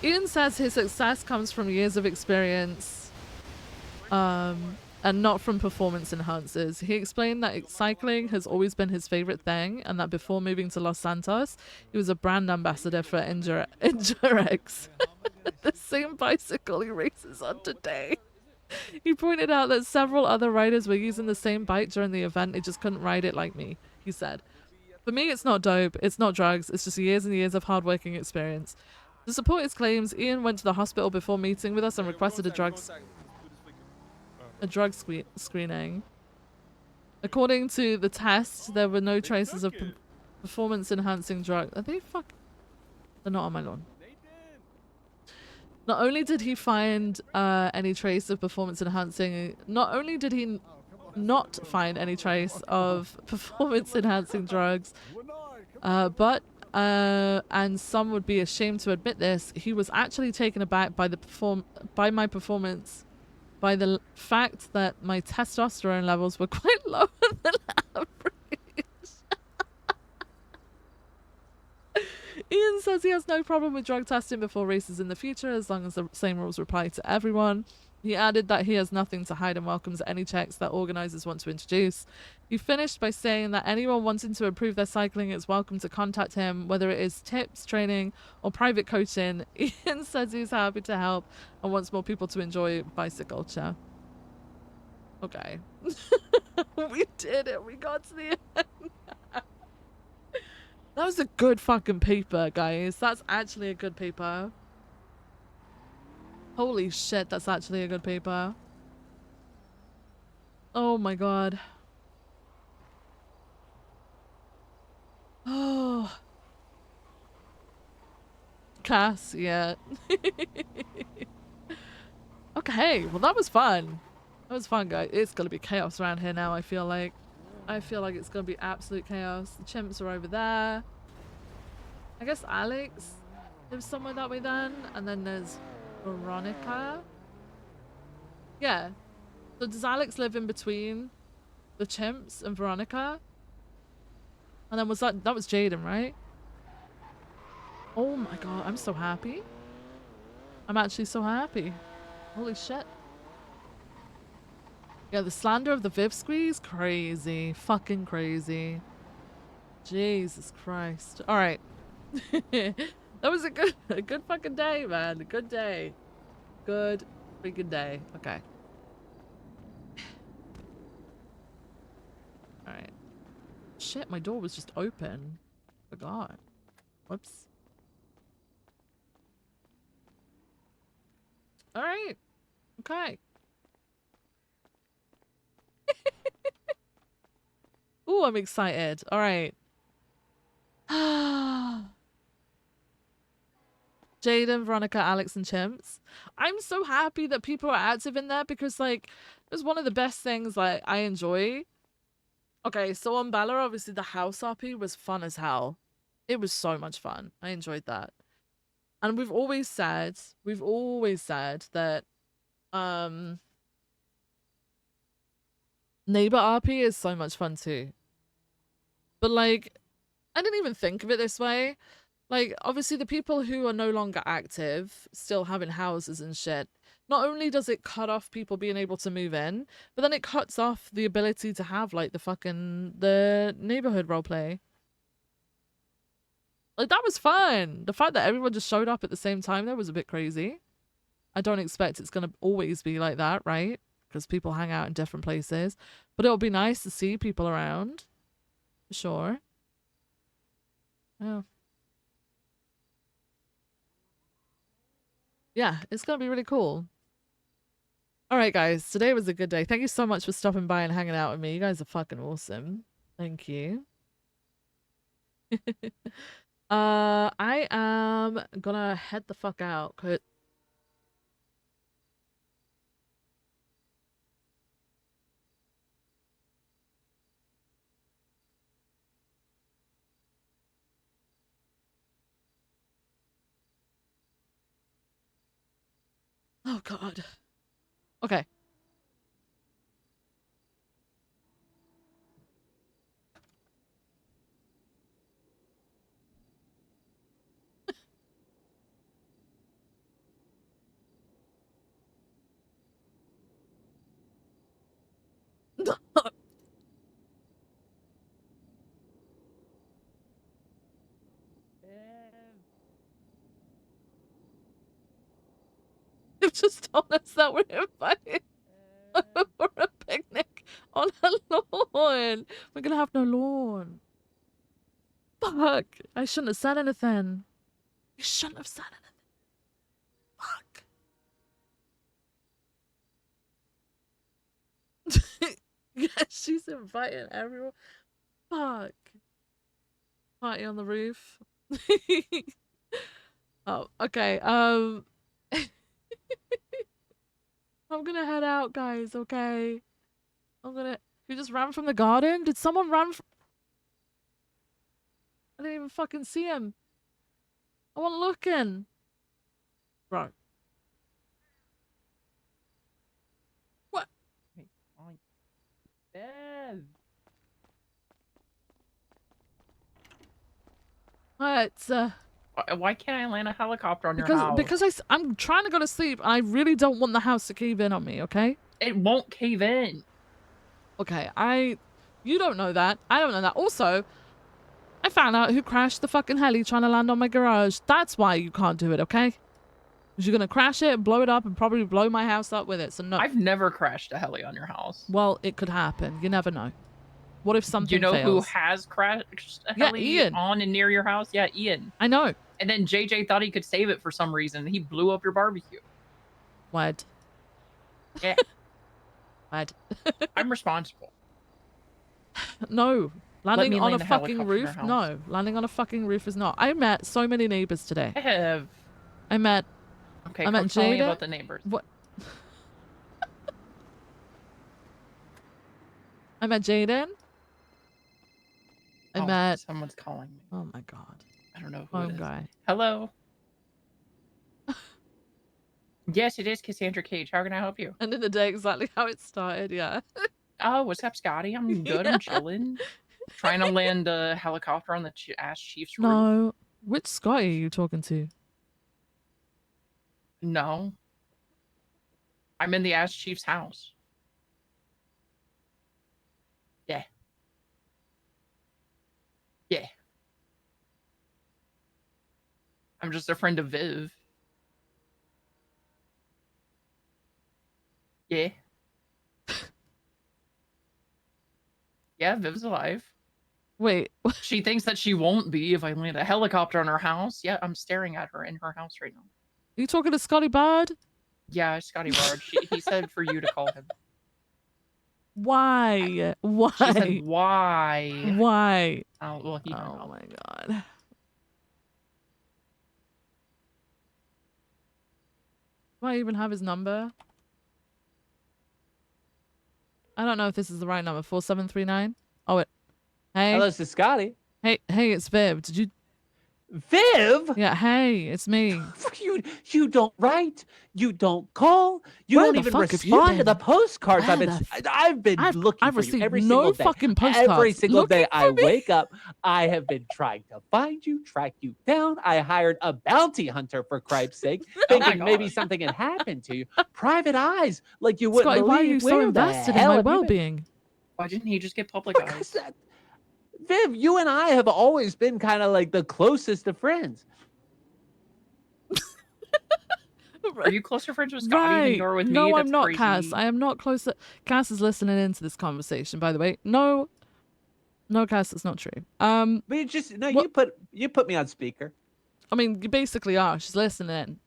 Ian says his success comes from years of experience and not from performance enhancers. He explained that cycling has always been his favorite thing and that before moving to Los Santos, he was a brand ambassador for Endurex, the same bicycle he races on today. He pointed out that several other riders were using the same bike during the event. They just couldn't ride it like me, he said. For me, it's not dope. It's not drugs. It's just years and years of hardworking experience. To support his claims, Ian went to the hospital before meeting with us and requested a drug screening. According to the test, there were no traces of performance-enhancing drugs. Are they fuck? They're not on my lawn. Not only did he find any trace of performance-enhancing, not only did he not find any trace of performance-enhancing drugs, but and some would be ashamed to admit this, he was actually taken aback by my performance, by the fact that my testosterone levels were quite lower than average. Ian says he has no problem with drug testing before races in the future as long as the same rules apply to everyone. He added that he has nothing to hide and welcomes any checks that organizers want to introduce. He finished by saying that anyone wanting to improve their cycling is welcome to contact him, whether it is tips, training, or private coaching. Ian says he's happy to help and wants more people to enjoy bicycle culture. Okay. We did it. We got to the end. That was a good fucking paper, guys. That's actually a good paper. Holy shit, that's actually a good paper. Oh my god. Oh. Cass, yeah. Okay, well that was fun. That was fun, guys. It's gonna be chaos around here now, I feel like. I feel like it's gonna be absolute chaos. The chimps are over there. I guess Alex lives somewhere that way then. And then there's Veronica. Yeah. So does Alex live in between the chimps and Veronica? And then was that was Jaden, right? Oh my god, I'm so happy. I'm actually so happy. Holy shit. Yeah, the slander of the Viv squeeze, crazy. Fucking crazy. Jesus Christ. Alright. That was a good fucking day, man. A good day. Good freaking day. Okay. Alright. Shit, my door was just open. Forgot. Whoops. Alright. Okay. Ooh, I'm excited. Alright. Jaden, Veronica, Alex, and Chimps. I'm so happy that people are active in there because, like, it was one of the best things, like, I enjoy. Okay, so on Bella, obviously the house RP was fun as hell. It was so much fun. I enjoyed that. And we've always said that, neighbor RP is so much fun too. But, like, I didn't even think of it this way. Like, obviously the people who are no longer active, still having houses and shit, not only does it cut off people being able to move in, but then it cuts off the ability to have, like, the neighborhood roleplay. Like, that was fun. The fact that everyone just showed up at the same time there was a bit crazy. I don't expect it's gonna always be like that, right? Because people hang out in different places. But it'll be nice to see people around. For sure. Yeah. Yeah, it's gonna be really cool. Alright guys, today was a good day. Thank you so much for stopping by and hanging out with me. You guys are fucking awesome. Thank you. I am gonna head the fuck out. Oh god. Okay. They've just told us that we're invited. for a picnic on a lawn. We're gonna have no lawn. Fuck. I shouldn't have said anything. You shouldn't have said anything. Fuck. Yeah, she's inviting everyone. Fuck. Party on the roof. Oh, okay. I'm gonna head out, guys, okay? Who just ran from the garden? Did someone run from... I didn't even fucking see him. I wasn't looking. Right. What? Bev. What? Why can't I land a helicopter on your Because house? because I'm trying to go to sleep and I really don't want the house to cave in on me, okay? It won't cave in. Okay, you don't know that. I don't know that. Also, I found out who crashed the fucking heli trying to land on my garage. That's why you can't do it, okay? Because you're gonna crash it, blow it up, and probably blow my house up with it. So no. I've never crashed a heli on your house. Well, it could happen. You never know. What if something You know fails? who has crashed a Yeah, heli Ian. on and near your house? Yeah, Ian. I know. And then JJ thought he could save it for some reason. He blew up your barbecue. What? Yeah. What? I'm responsible. No. Landing me on a land a fucking helicopter in roof? your house. No. Landing on a fucking roof is not. I met so many neighbors today. I have. I met... Okay, I met come tell me Jada. about the neighbors. What? I met Jaden. I met... Someone's calling me. Oh my god. I don't know who Home it is. guy. Hello. Yes, it is Cassandra Cage. How can I help you? And in the day, exactly how it started, yeah. Oh, what's up, Scotty? I'm good. I'm chilling. Trying to land a helicopter on the Ash Chief's roof. No. Which Scotty are you talking to? No. I'm in the Ash Chief's house. Yeah. Yeah. I'm just a friend of Viv. Yeah. Yeah, Viv's alive. Wait. She thinks that she won't be if I land a helicopter on her house. Yeah, I'm staring at her in her house right now. Are you talking to Scotty Bard? Yeah, Scotty Bard. He said for you to call him. Why? Why? She said, why? Why? Oh, well, he Oh my god. Do I even have his number? I don't know if this is the right number. 4739? Oh, it. Hey. Hello, this is Scotty. Hey, it's Viv. Did you... Viv? Yeah, hey, it's me. You don't write. You don't call. You Where don't the even fuck have you respond to been? the postcards. Where I've been looking I've for you received every no single day. fucking Every postcards. single Looking day for I me? wake up, I have been trying to find you, track you down. I hired a bounty hunter for Cripe's sake, thinking maybe something had happened to you. Private eyes, like you wouldn't Scotty, why are believe. you so Where the invested in hell my have you been? well-being? Why didn't he just get public eyes? Viv, you and I have always been kind of like the closest of friends. Are you closer friends with Scotty than you are with me? No, I'm That's not, crazy. Cass. I am not closer. Cass is listening into this conversation, by the way. No, Cass, it's not true. But you just no, you put me on speaker. I mean, you basically are. She's listening.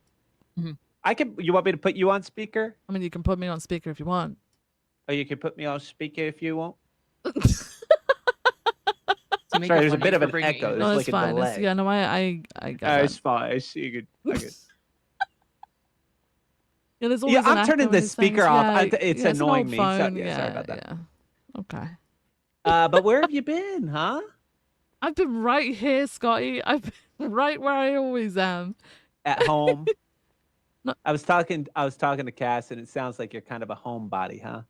I can. You want me to put you on speaker? I mean, you can put me on speaker if you want. Or you can put me on speaker if you want. Make Sorry, it there's a funny bit of for an bringing echo. it. There's No, like it's a fine. delay. Yeah, no, I get that. It's fine. You could. Yeah, there's always Yeah, an I'm turning echo the in these speaker things. off. Yeah, It's yeah, an annoying old me. phone. Yeah, sorry about that. Yeah. Okay. But where have you been, huh? I've been right here, Scotty. I've been right where I always am. At home. No. I was talking to Cass, and it sounds like you're kind of a homebody, huh?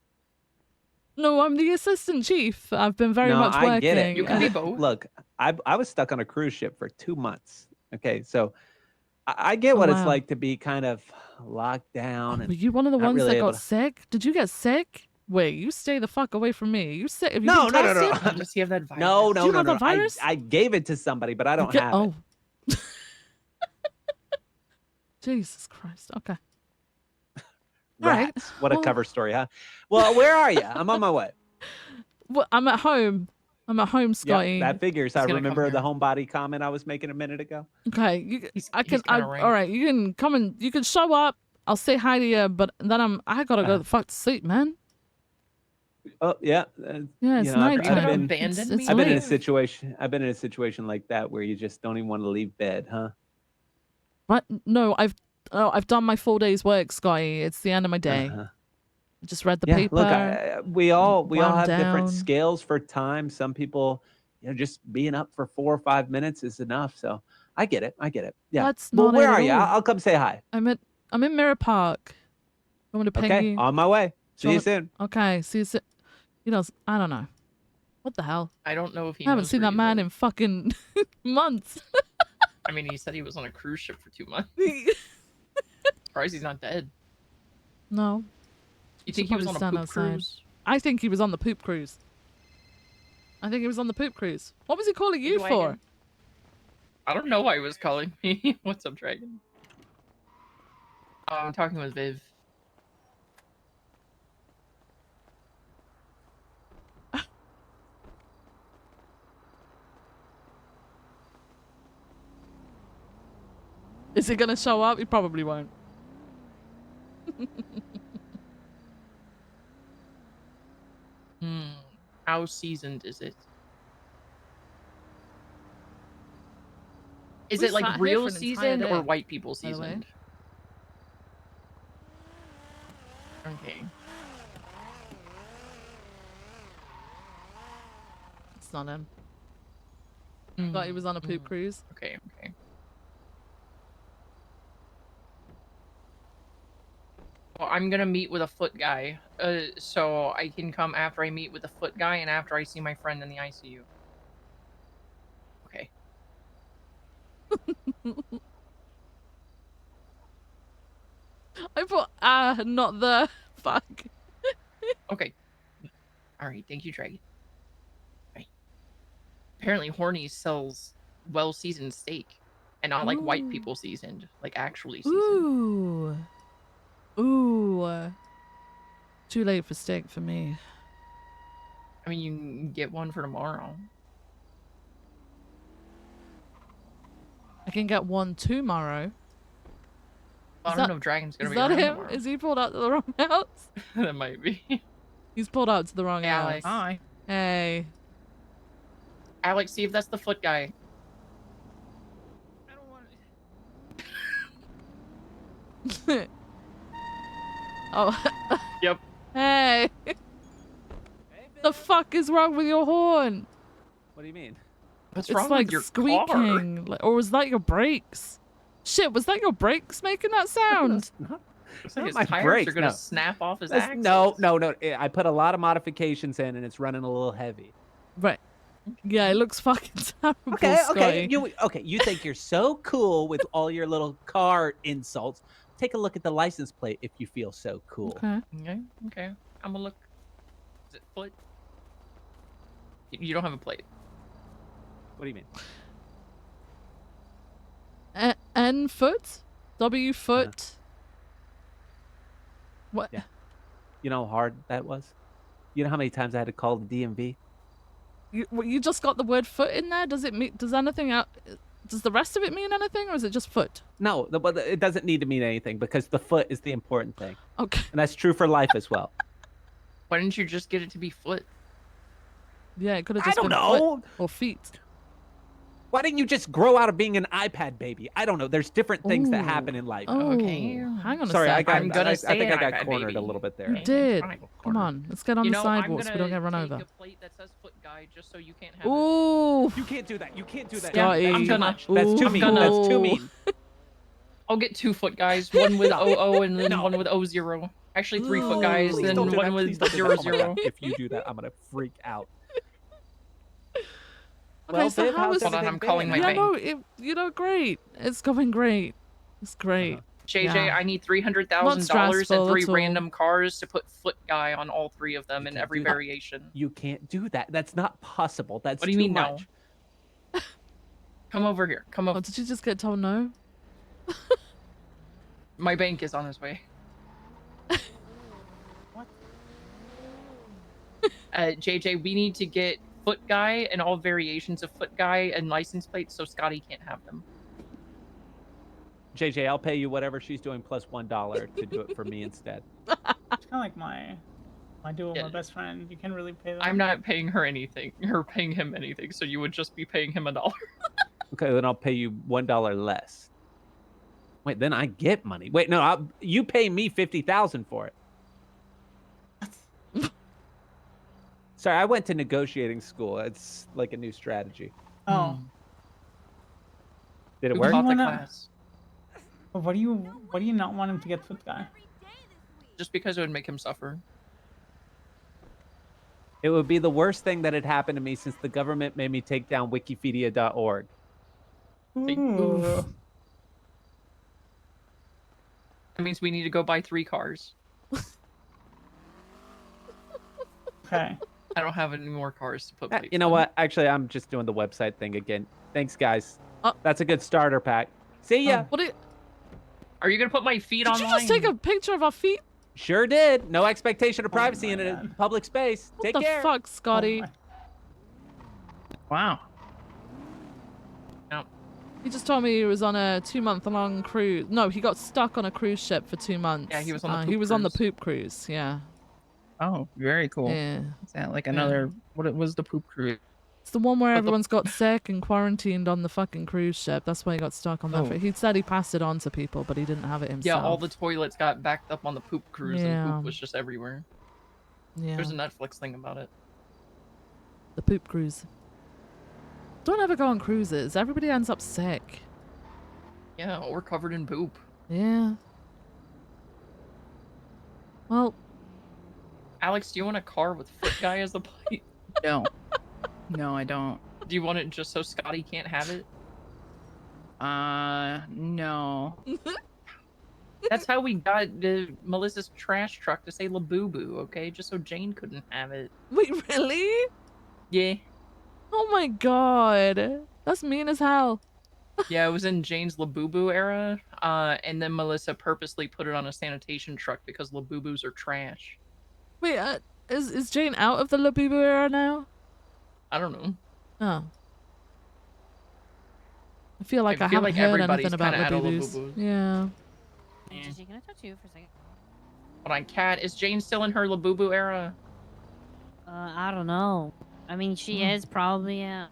No, I'm the assistant chief. I've been very no, much working. I get it. You can be both. Look, I was stuck on a cruise ship for 2 months. Okay, so I get what it's wow. like to be kind of locked down. And Were you one of the not ones really that able got to- sick? Did you get sick? Wait, you stay the fuck away from me. You sick? Have you No, been no, no, tested? no. Does he have that virus? No, Do no, you no, have no. the virus? I gave it to somebody, but I don't have Oh. it. Jesus Christ. Okay. All right. Rats. What a Well- cover story, huh? Well, where are you? I'm on my way. Well, I'm at home. I'm at home, Scotty. Yeah, that figures. He's I gonna come remember the here. homebody comment I was making a minute ago. Okay, He's I can. kinda right. All right, you can come and you can show up. I'll say hi to you, but then I gotta go the fuck to sleep, man. Oh yeah, Yeah, it's nighttime. I've been, It's I've been in a late. situation. I've been in a situation like that where you just don't even want to leave bed, huh? But no, I've done my 4 days work, Scotty. It's the end of my day. Uh-huh. I just read the Yeah, paper. look, we all wound have different down. scales for time. Some people, just being up for 4 or 5 minutes is enough. So I get it. Yeah. That's Well, not where it at are you? all. I'll come say hi. I'm in Mirror Park. You want me to ping Okay, you? on my way. See you wanna- soon. Okay, see you soon. I don't know. What the hell? I don't know if he I haven't knows seen where that you man live. in fucking months. I mean, he said he was on a cruise ship for 2 months. Surprised he's not dead. No. You Should think he was probably on a stand poop outside. cruise? I think he was on the poop cruise. What was he calling you for? Wagon. I don't know why he was calling me. What's up, Dragon? I'm talking with Viv. Is he gonna show up? He probably won't. How seasoned is it? Is We it like sat here real for an entire seasoned or day, white people by the way. seasoned? Okay. It's not him. Thought he was on a poop cruise. Okay. Well, I'm gonna meet with a foot guy, so I can come after I meet with the foot guy and after I see my friend in the ICU. Okay. I put not the fuck. Okay. All right. Thank you, Dragon. Right. Apparently, Horny sells well-seasoned steak, and not like white people seasoned, like actually seasoned. Ooh. Too late for steak for me. I mean, you can get one for tomorrow. I can get one tomorrow. I don't know if Dragon's gonna Is be that around him? tomorrow. Is he pulled out to the wrong house? That might be. He's pulled out to the wrong Hey, house. Alex. Hi. Hey. Alex, see if that's the foot guy. Oh. Yep. Hey. The fuck is wrong with your horn? What do you mean? What's It's wrong like with your squeaking. Or was that your brakes? Shit, was that your brakes making that sound? Looks like his my tires brakes, are gonna no. snap off his That's- axles. No. I put a lot of modifications in, and it's running a little heavy. Right. Yeah, it looks fucking terrible, Okay. Scotty. You think you're so cool with all your little car insults? Take a look at the license plate if you feel so cool. Okay. I'm gonna look. Is it foot? You don't have a plate. What do you mean? N foot? W foot? What? Yeah. You know how hard that was? You know how many times I had to call the DMV? You just got the word foot in there? Does it mean? Does anything out? Does the rest of it mean anything, or is it just foot? No, but it doesn't need to mean anything because the foot is the important thing. Okay. And that's true for life as well. Why didn't you just get it to be foot? Yeah, it could have I just don't been know. foot or feet. Why didn't you just grow out of being an iPad baby? I don't know. There's different things that Ooh. happen in life. Oh, Okay. hang on a Sorry, sec. I think I got iPad cornered baby. a little bit there. You did. fine. Come on, let's get on You the know, I'm sidewalk so we gonna don't get run take over. a plate that says foot guy just so you can't have Ooh. You can't do that. You can't do that. Scotty. I'm gonna. That's too Ooh. mean. That's too mean. I'll get 2 foot guys, one with OO and then one with O0. Actually, 3 foot guys, Please then don't do one that. with Please don't do that. Oh my 0-0. God. If you do that, I'm gonna freak out. Okay, so Viv, how how's was Hold on, I'm calling my yeah, bank. no, great. It's going great. It's great. JJ, Yeah. I need Not $300,000 stressful and 3 at all. random cars to put foot guy on all 3 of them in every do that. variation. You can't do that. That's not possible. That's What do you too mean much. no? Come over here. Come over. Oh, did you just get told no? My bank is on his way. JJ, we need to get Foot Guy and all variations of Foot Guy and license plates so Scotty can't have them. JJ, I'll pay you whatever she's doing plus $1 to do it for me instead. It's kind of like my duo, my best friend. You can really pay them. I'm not paying her anything. You're paying him anything, so you would just be paying him $1. Okay, then I'll pay you $1 less. Wait, then I get money. Wait, no, you pay me $50,000 for it. Sorry, I went to negotiating school. It's like a new strategy. Oh. Did it Who work? taught the class? What do you not want him to get Foot Guy? Just because it would make him suffer. It would be the worst thing that had happened to me since the government made me take down wikipedia.org. Ooh. That means we need to go buy 3 cars. Okay. I don't have any more cars to put plates You know on. what? Actually, I'm just doing the website thing again. Thanks, guys. That's a good starter pack. See ya. Are you gonna put my feet Did online? you just take a picture of our feet? Sure did. No expectation of privacy in a public space. What Take the care. fuck, Scotty? Wow. He just told me he was on a 2-month-long cruise. No, he got stuck on a cruise ship for 2 months. Yeah, he was on the He poop was on the cruise. poop cruise. Yeah. Oh, very cool. Yeah. Is that like another? What was the poop cruise? It's the one where But the- everyone's got sick and quarantined on the fucking cruise ship. That's why he got stuck on that. Oh. He said he passed it on to people, but he didn't have it himself. Yeah, all the toilets got backed up on the poop cruise, Yeah. and poop was just everywhere. Yeah. There's a Netflix thing about it. The poop cruise. Don't ever go on cruises. Everybody ends up sick. Yeah, or covered in poop. Yeah. Well, Alex, do you want a car with Foot Guy as the plate? No. No, I don't. Do you want it just so Scotty can't have it? No. That's how we got Melissa's trash truck to say Labubu, okay? Just so Jane couldn't have it. wait, really? Yeah. Oh my god. That's mean as hell. Yeah, it was in Jane's Labubu era, and then Melissa purposely put it on a sanitation truck because Labubus are trash. Wait, is Jane out of the Labubu era now? I don't know. Oh. I feel like I, feel haven't like heard everybody's anything about kinda out of Labubus. Labubus. Yeah. JJ, can I talk to you for a second? Hold on, Kat, is Jane still in her Labubu era? I don't know. I mean, she is probably, yeah.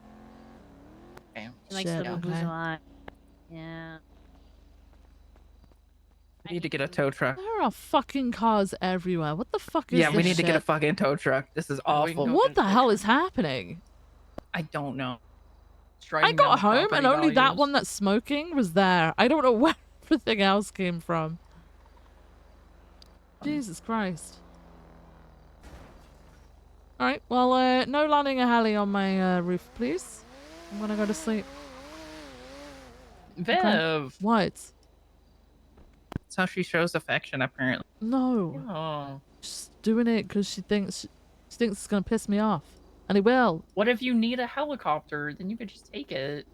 Damn. She likes Shit, the boo-boos okay. a lot. Yeah. We need to get a tow truck. There are fucking cars everywhere. What the fuck is Yeah, this we need to get a shit? fucking tow truck. This is awful. What the hell is happening? I don't know. I got home and only that one that's smoking was there. I don't know where everything else came from. Jesus Christ. Alright, well, no landing a heli on my roof, please. I'm gonna go to sleep. Viv! What? That's how she shows affection, apparently. No. Oh. She's doing it because she thinks it's gonna piss me off. And it will. What if you need a helicopter? Then you could just take it.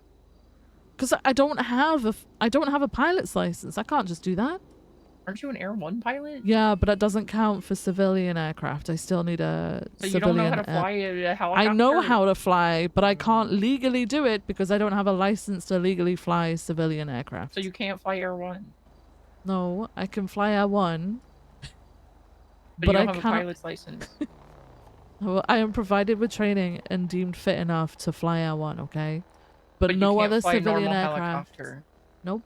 Because I don't have a pilot's license. I can't just do that. Aren't you an Air 1 pilot? Yeah, but it doesn't count for civilian aircraft. I still need a So you civilian. don't know how to fly a helicopter? I know how to fly, but I can't legally do it because I don't have a license to legally fly civilian aircraft. So you can't fly Air 1? No, I can fly Air 1. But you don't I have a cannot. pilot's license. Well, I am provided with training and deemed fit enough to fly Air 1, okay? But you no can't other fly a civilian normal aircraft. helicopter. Nope.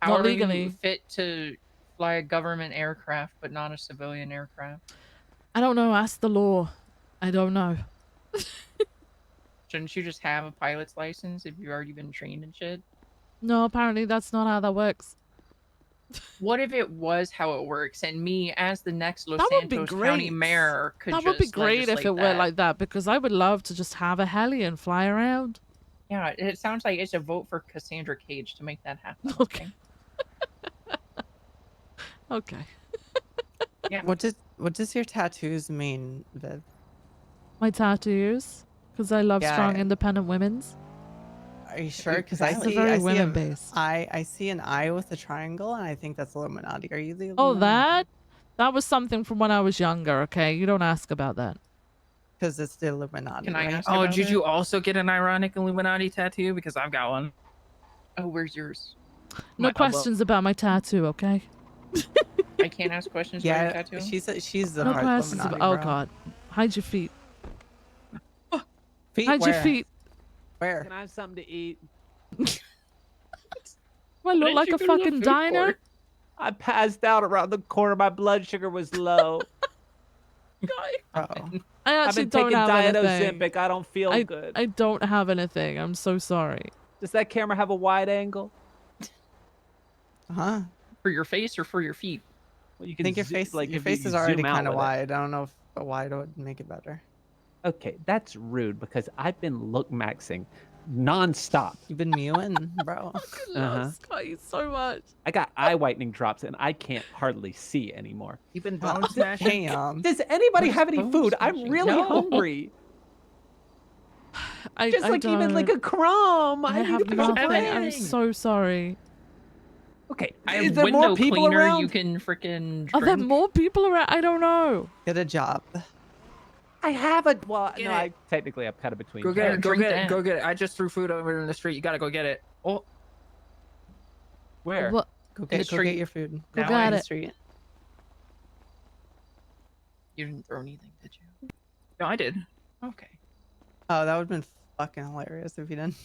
How Not are legally. you fit to fly a government aircraft but not a civilian aircraft? I don't know. Ask the law. I don't know. Shouldn't you just have a pilot's license if you've already been trained and shit? No, apparently that's not how that works. What if it was how it works and me as the next Los That would be Santos County great. mayor could That would be just great if legislate it were like that because I would love to just have a heli and fly around. Yeah, it sounds like it's a vote for Cassandra Cage to make that happen. Okay. Okay. Yeah. What does your tattoos mean, Viv? My tattoos, because I love Yeah. strong, independent women's. Are you sure? Because I It's see very I see women-based. I see an eye with a triangle, and I think that's Illuminati. Are you the Oh, Illuminati? that was something from when I was younger. Okay, you don't ask about that. Because it's the Illuminati. Can I right? ask Oh, about did it? you also get an ironic Illuminati tattoo? Because I've got one. Oh, where's yours? No questions about my tattoo, okay? I can't ask questions about your Yeah, tattoo. she's the No part questions Illuminati, about. Oh bro. god, hide your feet. Feet Hide your where? feet. Where? Can I have something to eat? Do I look like a fucking diner? I passed out around the corner. My blood sugar was low. Oh. I I've actually been don't taking have Diet anything. Ozempic. I don't feel good. I don't have anything. I'm so sorry. Does that camera have a wide angle? Huh? For your face or for your feet? Well, you I think your face, like your if face you is already zoom out kind of with it. wide. I don't know if a wide would make it better. Okay, that's rude because I've been look maxing nonstop. You've been mewing, bro. I love Scotty so much. I got eye whitening drops and I can't hardly see anymore. You've been Oh, bone smashing. Does anybody What is have any bone food? I'm smashing? really No. hungry. I Just like even like don't. a crumb. I need have a piece of nothing. I'm bread. so sorry. Okay, I is have there window more people cleaner around? you can freaking Are there drink. more people around? I don't know. Get a job. I have a well. Get no, it. I technically I'm kind of between. Go get jobs. it. Go drink get it. that. Go get it. I just threw food over in the street. You gotta go get it. Oh, Where? What? Go the get street. your food. Go Now get in the it. street. You didn't throw anything, did you? no, I did. Okay. Oh, that would have been fucking hilarious if you didn't.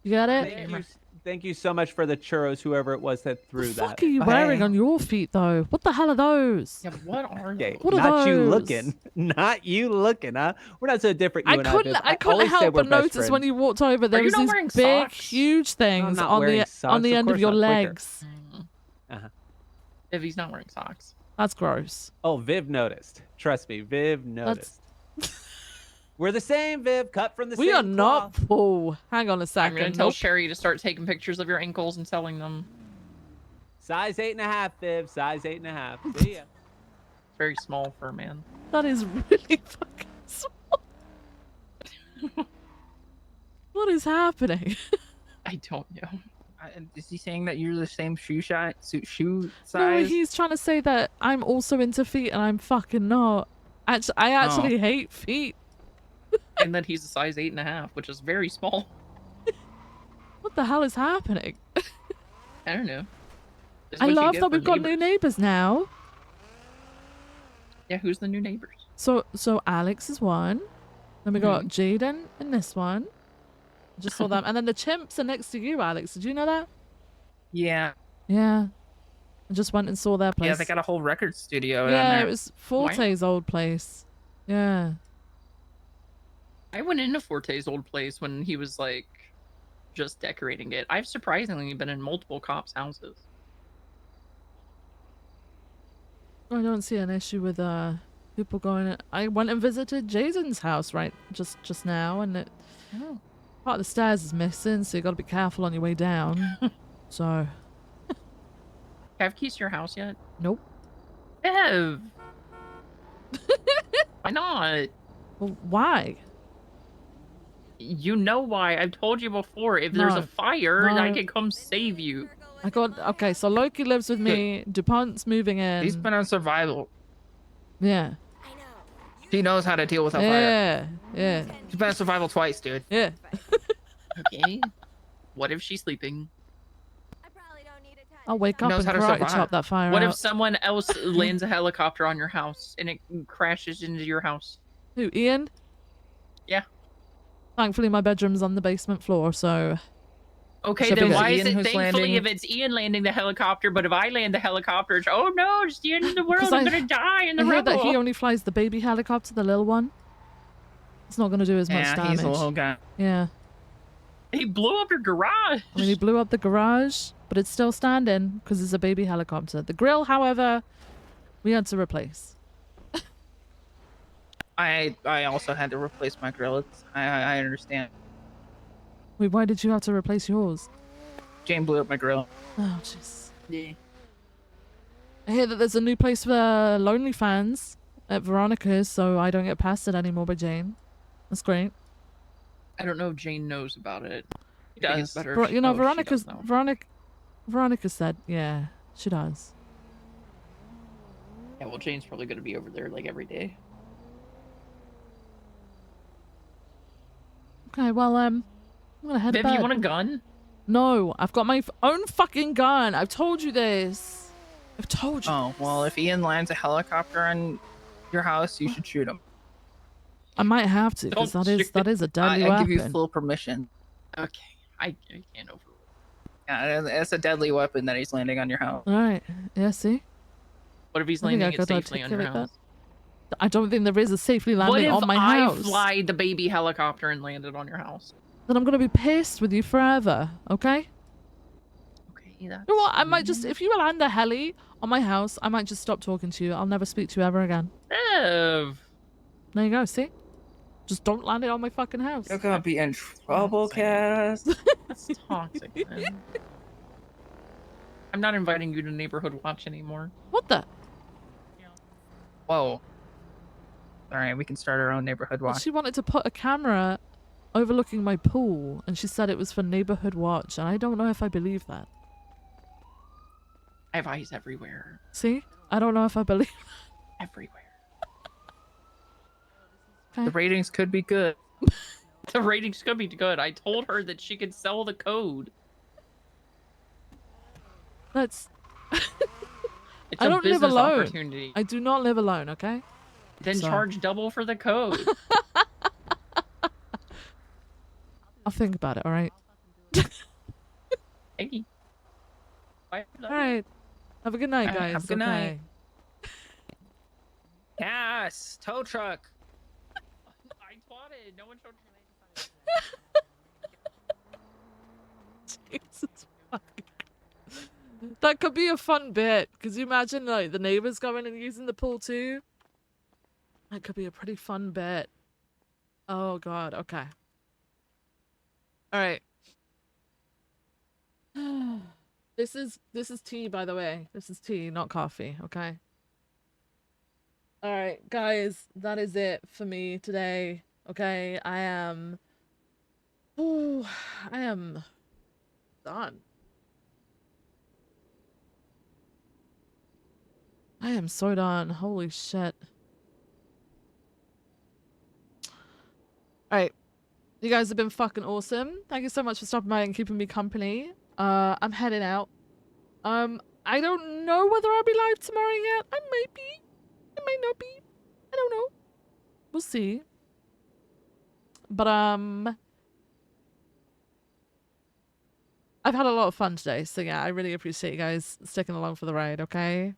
You got it? Thank you so much for the churros, whoever it was that threw What the that. fuck are you wearing on your feet though? What the hell are those? Yeah, what are Okay, those? What are not you those? looking. Not you looking, huh? We're not so different, you and I, Viv. I couldn't always say help we're but best notice when friends. you walked over there you was not these wearing big, socks? huge things not on wearing the socks. Of end of course your not, quicker. legs. If he's not wearing socks. That's gross. Oh, Viv noticed. Trust me, Viv noticed. We're the same, Viv. Cut from the We same are not. cloth. Oh, hang on a I'm second. gonna tell Nope. Sherry to start taking pictures of your ankles and selling them. Size 8.5, Viv. Size 8.5. See ya. It's very small for a man. That is really fucking small. What is happening? I don't know. Is he saying that you're the same shoe size? No, size? he's trying to say that I'm also into feet and I'm fucking not. I actually hate feet. And then he's a size 8.5, which is very small. What the hell is happening? I don't know. This is I what you love get that for we've got new neighbors. neighbors now. Yeah, who's the new neighbors? So Alex is one. Then we got Jaden in this one. Just saw them. And then the chimps are next to you, Alex. Did you know that? Yeah. Yeah. I just went and saw their place. Yeah, they got a whole record studio down Yeah, there. it was Forte's old place. Yeah. I went into Forte's old place when he was like just decorating it. I've surprisingly been in multiple cops' houses. I don't see an issue with people going. I went and visited Jaden's house right just now, and part of the stairs is missing, so you got to be careful on your way down. So. Have keys to your house yet? Nope. Bev! Why not? Well, why? You know why. I've told you before. If there's No. a fire, I No. can come save you. I got okay. So Loki lives with me. DuPont's moving in. He's been on survival. Yeah. He knows how to deal with a fire. Yeah. Yeah. He's been on survival twice, dude. Yeah. Okay. What if she's sleeping? I'll wake up knows and how to karate survive. chop that fire What out. if someone else lands a helicopter on your house and it crashes into your house? Who? Ian? Yeah. Thankfully, my bedroom's on the basement floor, so. Okay, Should be then good. why is Ian it who's thankfully landing? if it's Ian landing the helicopter, but if I land the helicopter, it's oh no, it's the end of the world. 'Cause I'm gonna die in the I hear that he rubble. only flies the baby helicopter, the little one. It's not going to do as much Yeah, damage. he's a little guy. Yeah. He blew up your garage. I mean, he blew up the garage, but it's still standing because it's a baby helicopter. The grill, however, we had to replace. I also had to replace my grill. I understand. Wait, why did you have to replace yours? Jane blew up my grill. Oh, jeez. Yeah. I hear that there's a new place for lonely fans at Veronica's, so I don't get pestered anymore by Jane. That's great. I don't know if Jane knows about it. He I think it's does. better if You know, she does know. Veronica said, yeah. She does. Yeah, well, Jane's probably gonna be over there like every day. Okay, well, I'm gonna head to Viv, bed. you want a gun? No, I've got my own fucking gun. I've told you this. I've told you. Oh, well, if Ian lands a helicopter on your house, you should shoot him. I might have to, because Don't that is a deadly I weapon. give you full permission. Okay, I can't overrule. Yeah, it's a deadly weapon that he's landing on your house. All right. Yeah. See. What if he's I think I landing it could safely on your articulate house? that. I don't think there is a safely What landing if on my I house. fly the baby helicopter and landed on your house? Then I'm gonna be pissed with you forever. Okay. Okay, that's... You know what? I might just, if you land a heli on my house, I might just stop talking to you. I'll never speak to you ever again. Viv. There you go. See. Just don't land it on my fucking house. You're gonna be in trouble, Cass. That's toxic, man. I'm not inviting you to neighborhood watch anymore. What the? Whoa. Alright, we can start our own neighborhood watch. She wanted to put a camera overlooking my pool, and she said it was for neighborhood watch, and I don't know if I believe that. I have eyes everywhere. See? I don't know if I believe Everywhere. The ratings could be good. The ratings could be good. I told her that she could sell the code. That's... It's I a don't live business alone. opportunity. I do not live alone, okay? Then So- charge double for the code. I'll think about it, alright? Hey. Bye. Alright. Have a good night, Alright, guys. have a good okay. night. Yes, tow truck. I twatted. No one showed Jesus fucking. That could be a fun bit. Could you imagine, like, the neighbors going and using the pool too? That could be a pretty fun bit. Oh god, okay. Alright. This is tea, by the way. This is tea, not coffee, okay? Alright, guys, that is it for me today. Okay, I am done. I am so done. Holy shit. Alright. You guys have been fucking awesome. Thank you so much for stopping by and keeping me company. I'm heading out. I don't know whether I'll be live tomorrow yet. I might be. I might not be. I don't know. We'll see. But, I've had a lot of fun today, so yeah, I really appreciate you guys sticking along for the ride, okay?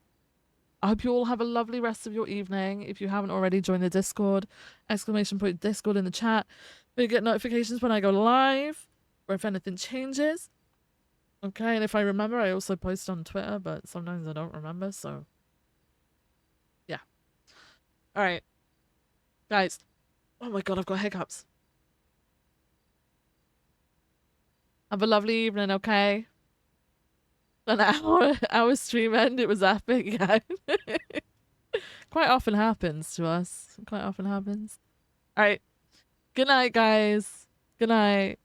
I hope you all have a lovely rest of your evening. If you haven't already, join the Discord. ! Discord in the chat. You get notifications when I go live, or if anything changes. Okay, and if I remember, I also post on Twitter, but sometimes I don't remember, so... yeah. Alright. Guys. Oh my god, I've got hiccups. Have a lovely evening, okay? An hour stream end, it was epic, yeah. Quite often happens to us. Quite often happens. Alright. Good night, guys. Good night.